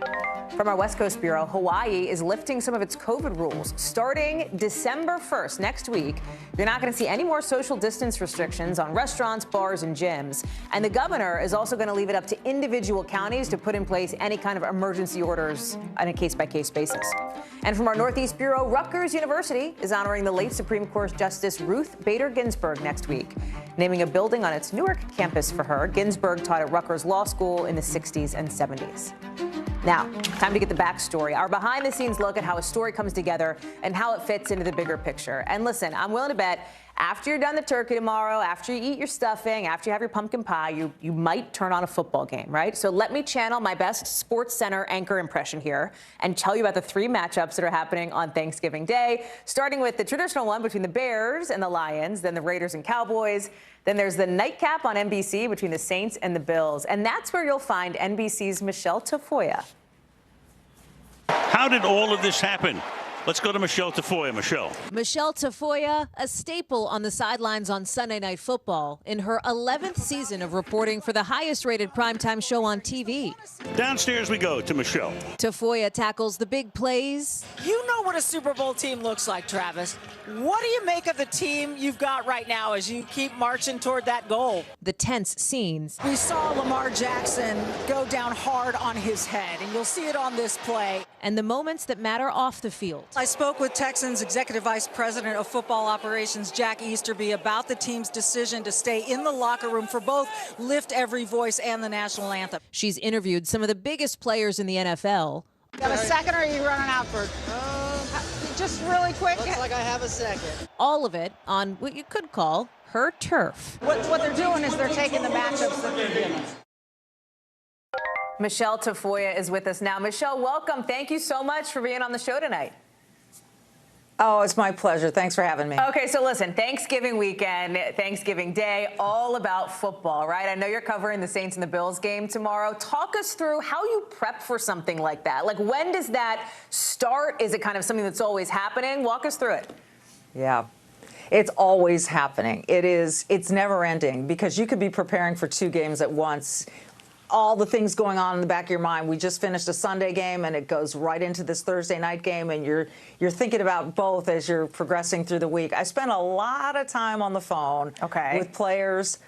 Speaker 18: From our West Coast Bureau, Hawaii is lifting some of its COVID rules. Starting December 1st, next week, you're not going to see any more social distance restrictions on restaurants, bars, and gyms. And the governor is also going to leave it up to individual counties to put in place any kind of emergency orders on a case-by-case basis. And from our Northeast Bureau, Rutgers University is honoring the late Supreme Court Justice Ruth Bader Ginsburg next week, naming a building on its Newark campus for her. Ginsburg taught at Rutgers Law School in the 60s and 70s. Now, time to get the backstory, our behind-the-scenes look at how a story comes together and how it fits into the bigger picture. And listen, I'm willing to bet after you're done the turkey tomorrow, after you eat your stuffing, after you have your pumpkin pie, you might turn on a football game, right? So let me channel my best Sports Center anchor impression here and tell you about the 3 matchups that are happening on Thanksgiving Day, starting with the traditional one between the Bears and the Lions, then the Raiders and Cowboys. Then there's the nightcap on NBC between the Saints and the Bills. And that's where you'll find NBC's Michelle Tafoya.
Speaker 1: How did all of this happen? Let's go to Michelle Tafoya. Michelle.
Speaker 10: Michelle Tafoya, a staple on the sidelines on Sunday Night Football in her 11th season of reporting for the highest-rated primetime show on TV.
Speaker 1: Downstairs we go to Michelle.
Speaker 10: Tafoya tackles the big plays.
Speaker 12: You know what a Super Bowl team looks like, Travis. What do you make of the team you've got right now as you keep marching toward that goal?
Speaker 10: The tense scenes.
Speaker 12: We saw Lamar Jackson go down hard on his head, and you'll see it on this play.
Speaker 10: And the moments that matter off the field.
Speaker 12: I spoke with Texans Executive Vice President of Football Operations, Jack Easterby, about the team's decision to stay in the locker room for both Lift Every Voice and the national anthem.
Speaker 10: She's interviewed some of the biggest players in the NFL.
Speaker 12: You have a second, or are you running out for just really quick?
Speaker 14: Looks like I have a second.
Speaker 10: All of it on what you could call her turf.
Speaker 12: What they're doing is they're taking the matchups that they're giving.
Speaker 18: Michelle Tafoya is with us now. Michelle, welcome. Thank you so much for being on the show tonight.
Speaker 22: Oh, it's my pleasure. Thanks for having me.
Speaker 18: Okay, so listen, Thanksgiving weekend, Thanksgiving Day, all about football, right? I know you're covering the Saints and the Bills game tomorrow. Talk us through how you prep for something like that. Like, when does that start? Is it kind of something that's always happening? Walk us through it.
Speaker 22: Yeah. It's always happening. It's never ending because you could be preparing for 2 games at once. All the things going on in the back of your mind. We just finished a Sunday game, and it goes right into this Thursday night game, and you're thinking about both as you're progressing through the week. I spent a lot of time on the phone with players,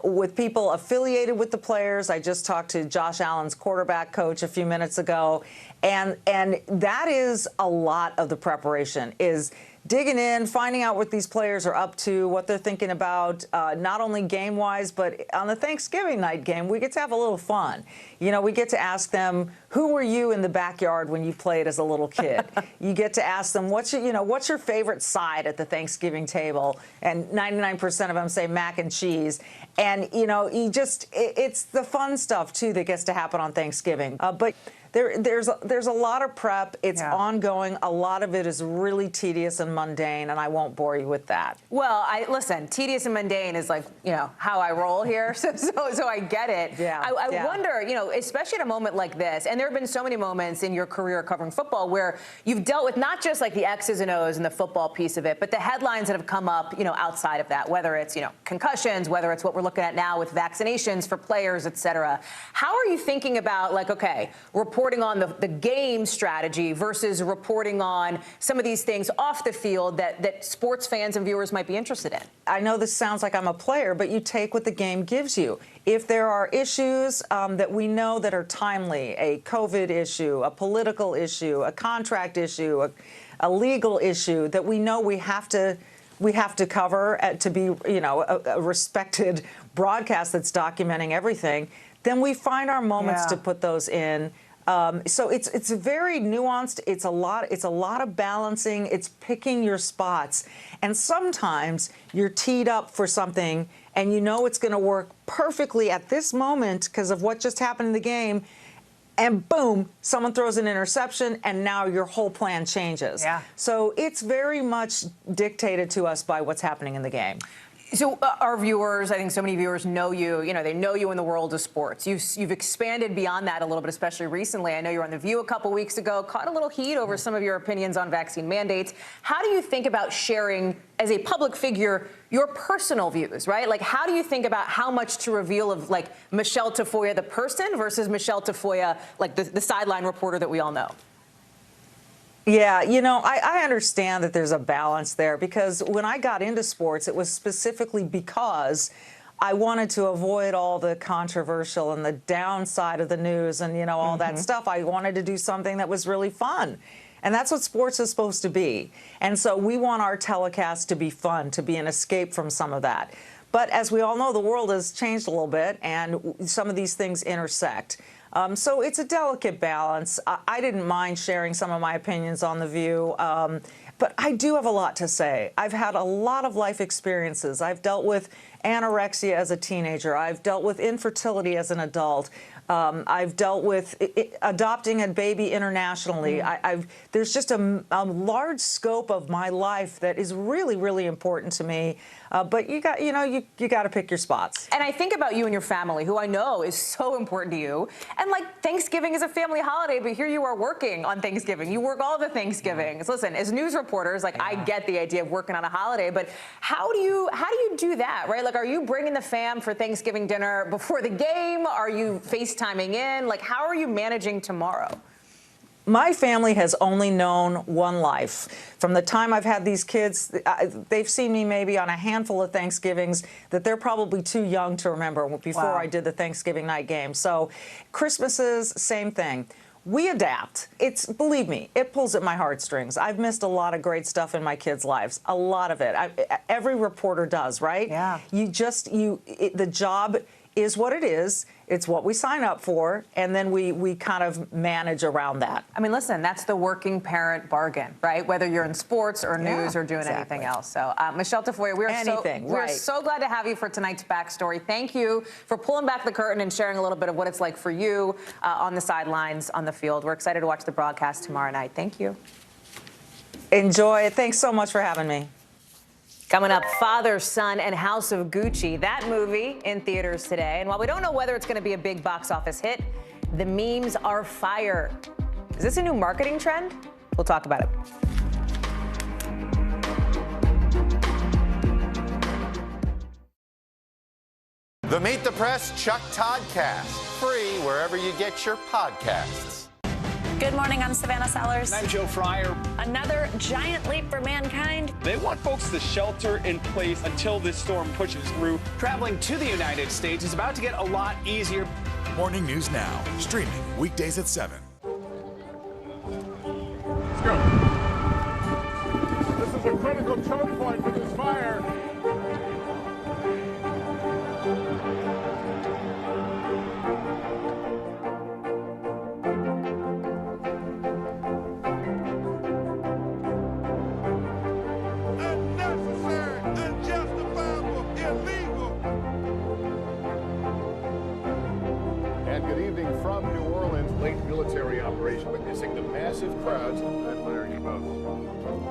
Speaker 22: with people affiliated with the players. I just talked to Josh Allen's quarterback coach a few minutes ago, and that is a lot of the preparation, is digging in, finding out what these players are up to, what they're thinking about, not only game-wise, but on the Thanksgiving night game, we get to have a little fun. You know, we get to ask them, who were you in the backyard when you played as a little kid? You get to ask them, what's your favorite side at the Thanksgiving table? And 99% of them say mac and cheese. And, it's the fun stuff, too, that gets to happen on Thanksgiving. But there's a lot of prep. It's ongoing. A lot of it is really tedious and mundane, and I won't bore you with that.
Speaker 18: Well, listen, tedious and mundane is like, how I roll here. So I get it.
Speaker 22: Yeah.
Speaker 18: I wonder, especially at a moment like this, and there have been so many moments in your career covering football where you've dealt with not just like the X's and O's and the football piece of it, but the headlines that have come up, outside of that, whether it's, concussions, whether it's what we're looking at now with vaccinations for players, et cetera. How are you thinking about, like, okay, reporting on the game strategy versus reporting on some of these things off the field that sports fans and viewers might be interested in?
Speaker 22: I know this sounds like I'm a player, but you take what the game gives you. If there are issues that we know that are timely, a COVID issue, a political issue, a contract issue, a legal issue that we know we have to cover to be, a respected broadcast that's documenting everything, then we find our moments to put those in. So it's very nuanced. It's a lot of balancing. It's picking your spots. And sometimes you're teed up for something and it's going to work perfectly at this moment because of what just happened in the game. And boom, someone throws an interception, and now your whole plan changes. Yeah. So it's very much dictated to us by what's happening in the game.
Speaker 18: So our viewers, I think so many viewers know you. You know, they know you in the world of sports. You've expanded beyond that a little bit, especially recently. I know you were on The View a couple weeks ago, caught a little heat over some of your opinions on vaccine mandates. How do you think about sharing, as a public figure, your personal views, right? Like, how do you think about how much to reveal of, like, Michelle Tafoya, the person, versus Michelle Tafoya, like the sideline reporter that we all know?
Speaker 22: Yeah, you know, I understand that there's a balance there, because when I got into sports, it was specifically because I wanted to avoid all the controversial and the downside of the news and, you know, all that stuff. I wanted to do something that was really fun. And that's what sports is supposed to be. And so we want our telecast to be fun, to be an escape from some of that. But as we all know, the world has changed a little bit, and some of these things intersect. So it's a delicate balance. I didn't mind sharing some of my opinions on The View, but I do have a lot to say. I've had a lot of life experiences. I've dealt with anorexia as a teenager. I've dealt with infertility as an adult. I've dealt with adopting a baby internationally. There's just a large scope of my life that is really, really important to me. But you got to pick your spots.
Speaker 18: And I think about you and your family, who I know is so important to you. And like, Thanksgiving is a family holiday, but here you are working on Thanksgiving. You work all the Thanksgivings. Listen, as news reporters, like, I get the idea of working on a holiday, but how do you do that, right? Like, are you bringing the fam for Thanksgiving dinner before the game? Are you FaceTiming in? Like, how are you managing tomorrow?
Speaker 22: My family has only known one life. From the time I've had these kids, they've seen me maybe on a handful of Thanksgivings that they're probably too young to remember before I did the Thanksgiving night game. So Christmases, same thing. We adapt. Believe me, it pulls at my heartstrings. I've missed a lot of great stuff in my kids' lives, a lot of it. Every reporter does, right? Yeah. The job is what it is. It's what we sign up for, and then we kind of manage around that.
Speaker 18: I mean, listen, that's the working parent bargain, right? Whether you're in sports or news or doing anything else. So, Michelle Tafoya, we're so glad to have you for tonight's backstory. Thank you for pulling back the curtain and sharing a little bit of what it's like for you on the sidelines, on the field. We're excited to watch the broadcast tomorrow night. Thank you.
Speaker 22: Enjoy it. Thanks so much for having me.
Speaker 18: Coming up, Father, Son, and House of Gucci. That movie in theaters today. And while we don't know whether it's going to be a big box office hit, the memes are fire. Is this a new marketing trend? We'll talk about it.
Speaker 2: The Meet the Press Chuck Todd Cast, free wherever you get your podcasts.
Speaker 16: Good morning, I'm Savannah Sellers.
Speaker 24: I'm Joe Fryer.
Speaker 16: Another giant leap for mankind.
Speaker 20: They want folks to shelter in place until this storm pushes through.
Speaker 24: Traveling to the United States is about to get a lot easier.
Speaker 23: Morning News Now, streaming weekdays at 7.
Speaker 7: Let's go. This is a critical choke point for this fire.
Speaker 8: From New Orleans, late military operation, witnessing the massive crowds. I admire you both.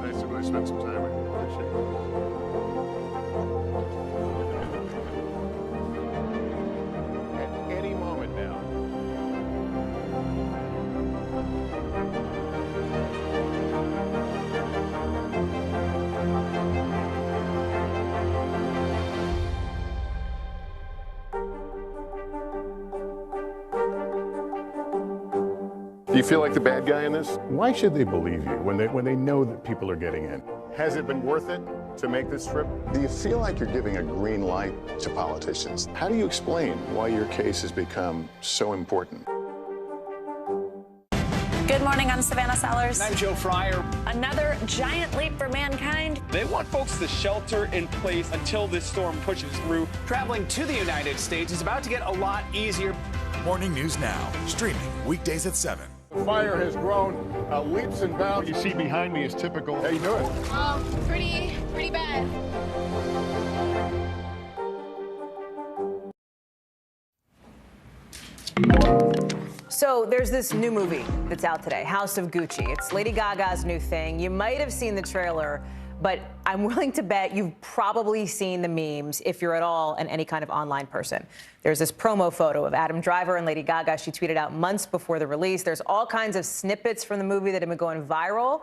Speaker 8: Nice to really spend some time with you. Appreciate it. At any moment now.
Speaker 9: Do you feel like the bad guy in this? Why should they believe you when they know that people are getting in? Has it been worth it to make this trip?
Speaker 23: Do you feel like you're giving a green light to politicians? How do you explain why your case has become so important?
Speaker 16: Good morning, I'm Savannah Sellers.
Speaker 24: I'm Joe Fryer.
Speaker 16: Another giant leap for mankind.
Speaker 20: They want folks to shelter in place until this storm pushes through.
Speaker 24: Traveling to the United States is about to get a lot easier.
Speaker 23: Morning News Now, streaming weekdays at 7.
Speaker 8: The fire has grown leaps and bounds. What you see behind me is typical. How you doing?
Speaker 3: Pretty bad.
Speaker 18: So there's this new movie that's out today, House of Gucci. It's Lady Gaga's new thing. You might have seen the trailer, but I'm willing to bet you've probably seen the memes if you're at all any kind of online person. There's this promo photo of Adam Driver and Lady Gaga. She tweeted out months before the release. There's all kinds of snippets from the movie that have been going viral.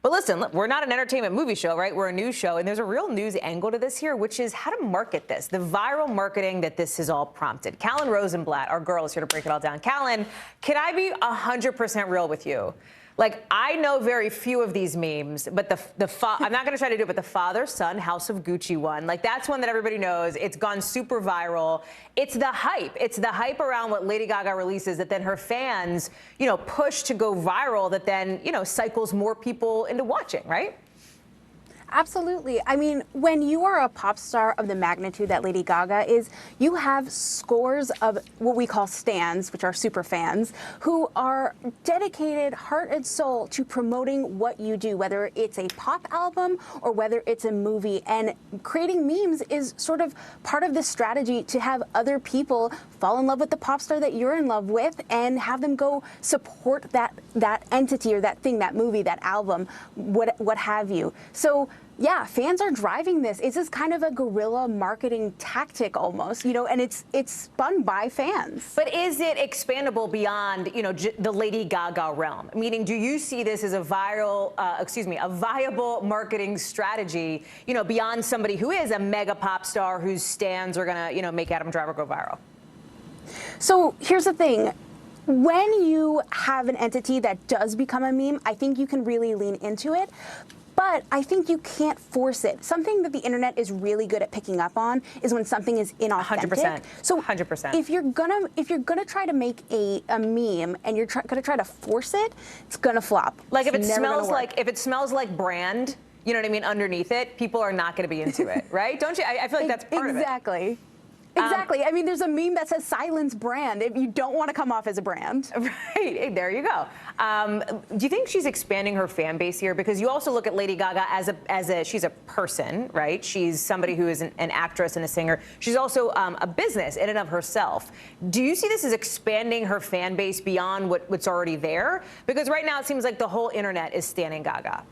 Speaker 18: But listen, we're not an entertainment movie show, right? We're a news show, and there's a real news angle to this here, which is how to market this, the viral marketing that this has all prompted. Callan Rosenblatt, our girl, is here to break it all down. Callan, can I be 100% real with you? Like, I know very few of these memes, but I'm not going to try to do it, but the father-son House of Gucci one, like, that's one that everybody knows. It's gone super viral. It's the hype. It's the hype around what Lady Gaga releases that then her fans, push to go viral that then, cycles more people into watching, right?
Speaker 3: Absolutely. I mean, when you are a pop star of the magnitude that Lady Gaga is, you have scores of what we call stans, which are super fans, who are dedicated heart and soul to promoting what you do, whether it's a pop album or whether it's a movie. And creating memes is sort of part of this strategy to have other people fall in love with the pop star that you're in love with and have them go support that entity or that thing, that movie, that album, what have you. So yeah, fans are driving this. It's just kind of a guerrilla marketing tactic almost, and it's spun by fans.
Speaker 18: But is it expandable beyond, the Lady Gaga realm? Meaning, do you see this as a viable marketing strategy, beyond somebody who is a mega pop star whose stans are gonna, make Adam Driver go viral?
Speaker 3: So here's the thing. When you have an entity that does become a meme, I think you can really lean into it. But I think you can't force it. Something that the internet is really good at picking up on is when something is inauthentic.
Speaker 18: 100%.
Speaker 3: So
Speaker 18: 100%.
Speaker 3: If you're gonna try to make a meme and you're gonna try to force it, it's gonna flop.
Speaker 18: Like if it smells like brand, you know what I mean, underneath it, people are not gonna be into it, right? Don't you? I feel like that's part of it.
Speaker 3: Exactly. Exactly. I mean, there's a meme that says silence brand if you don't want to come off as a brand.
Speaker 18: Right. There you go. Do you think she's expanding her fan base here? Because you also look at Lady Gaga she's a person, right? She's somebody who is an actress and a singer. She's also a business in and of herself. Do you see this as expanding her fan base beyond what's already there? Because right now it seems like the whole internet is standing Gaga.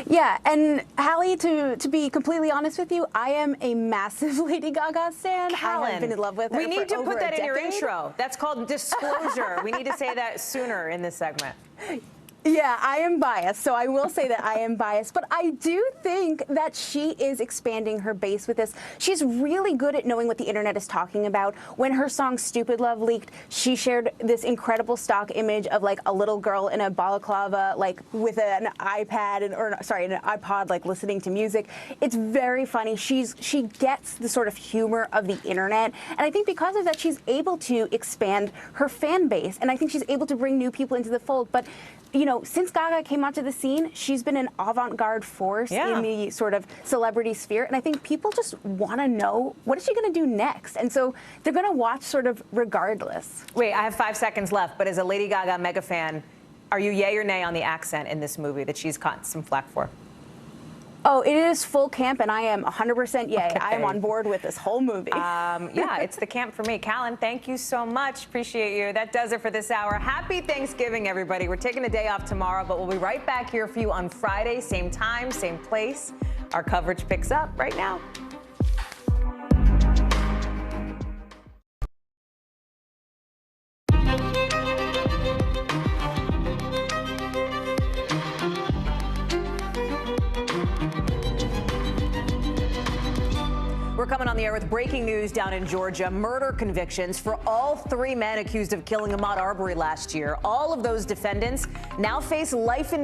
Speaker 3: Yeah, and Hallie, to be completely honest with you, I am a massive Lady Gaga stan.
Speaker 18: Callan,
Speaker 3: I have been in love with her.
Speaker 18: We need to put that in your
Speaker 3: decade.
Speaker 18: intro. That's called disclosure. We need to say that sooner in this segment.
Speaker 3: Yeah, I am biased, so I will say that I am biased. But I do think that she is expanding her base with this. She's really good at knowing what the internet is talking about. When her song Stupid Love leaked, she shared this incredible stock image of like a little girl in a balaclava, like with an iPad an iPod, like listening to music. It's very funny. She gets the sort of humor of the internet. And I think because of that, she's able to expand her fan base. And I think she's able to bring new people into the fold. But since Gaga came onto the scene, she's been an avant-garde force in the sort of celebrity sphere. And I think people just want to know, what is she going to do next? And so they're going to watch sort of regardless.
Speaker 18: Wait, I have 5 seconds left. But as a Lady Gaga mega fan, are you yay or nay on the accent in this movie that she's caught some flack for?
Speaker 3: Oh, it is full camp, and I am 100% yay. Okay. I am on board with this whole movie.
Speaker 18: Yeah, it's the camp for me. Callan, thank you so much. Appreciate you. That does it for this hour. Happy Thanksgiving, everybody. We're taking a day off tomorrow, but we'll be right back here for you on Friday, same time, same place. Our coverage picks up right now. We're coming on the air with breaking news down in Georgia. Murder convictions for all 3 men accused of killing Ahmaud Arbery last year. All of those defendants now face life in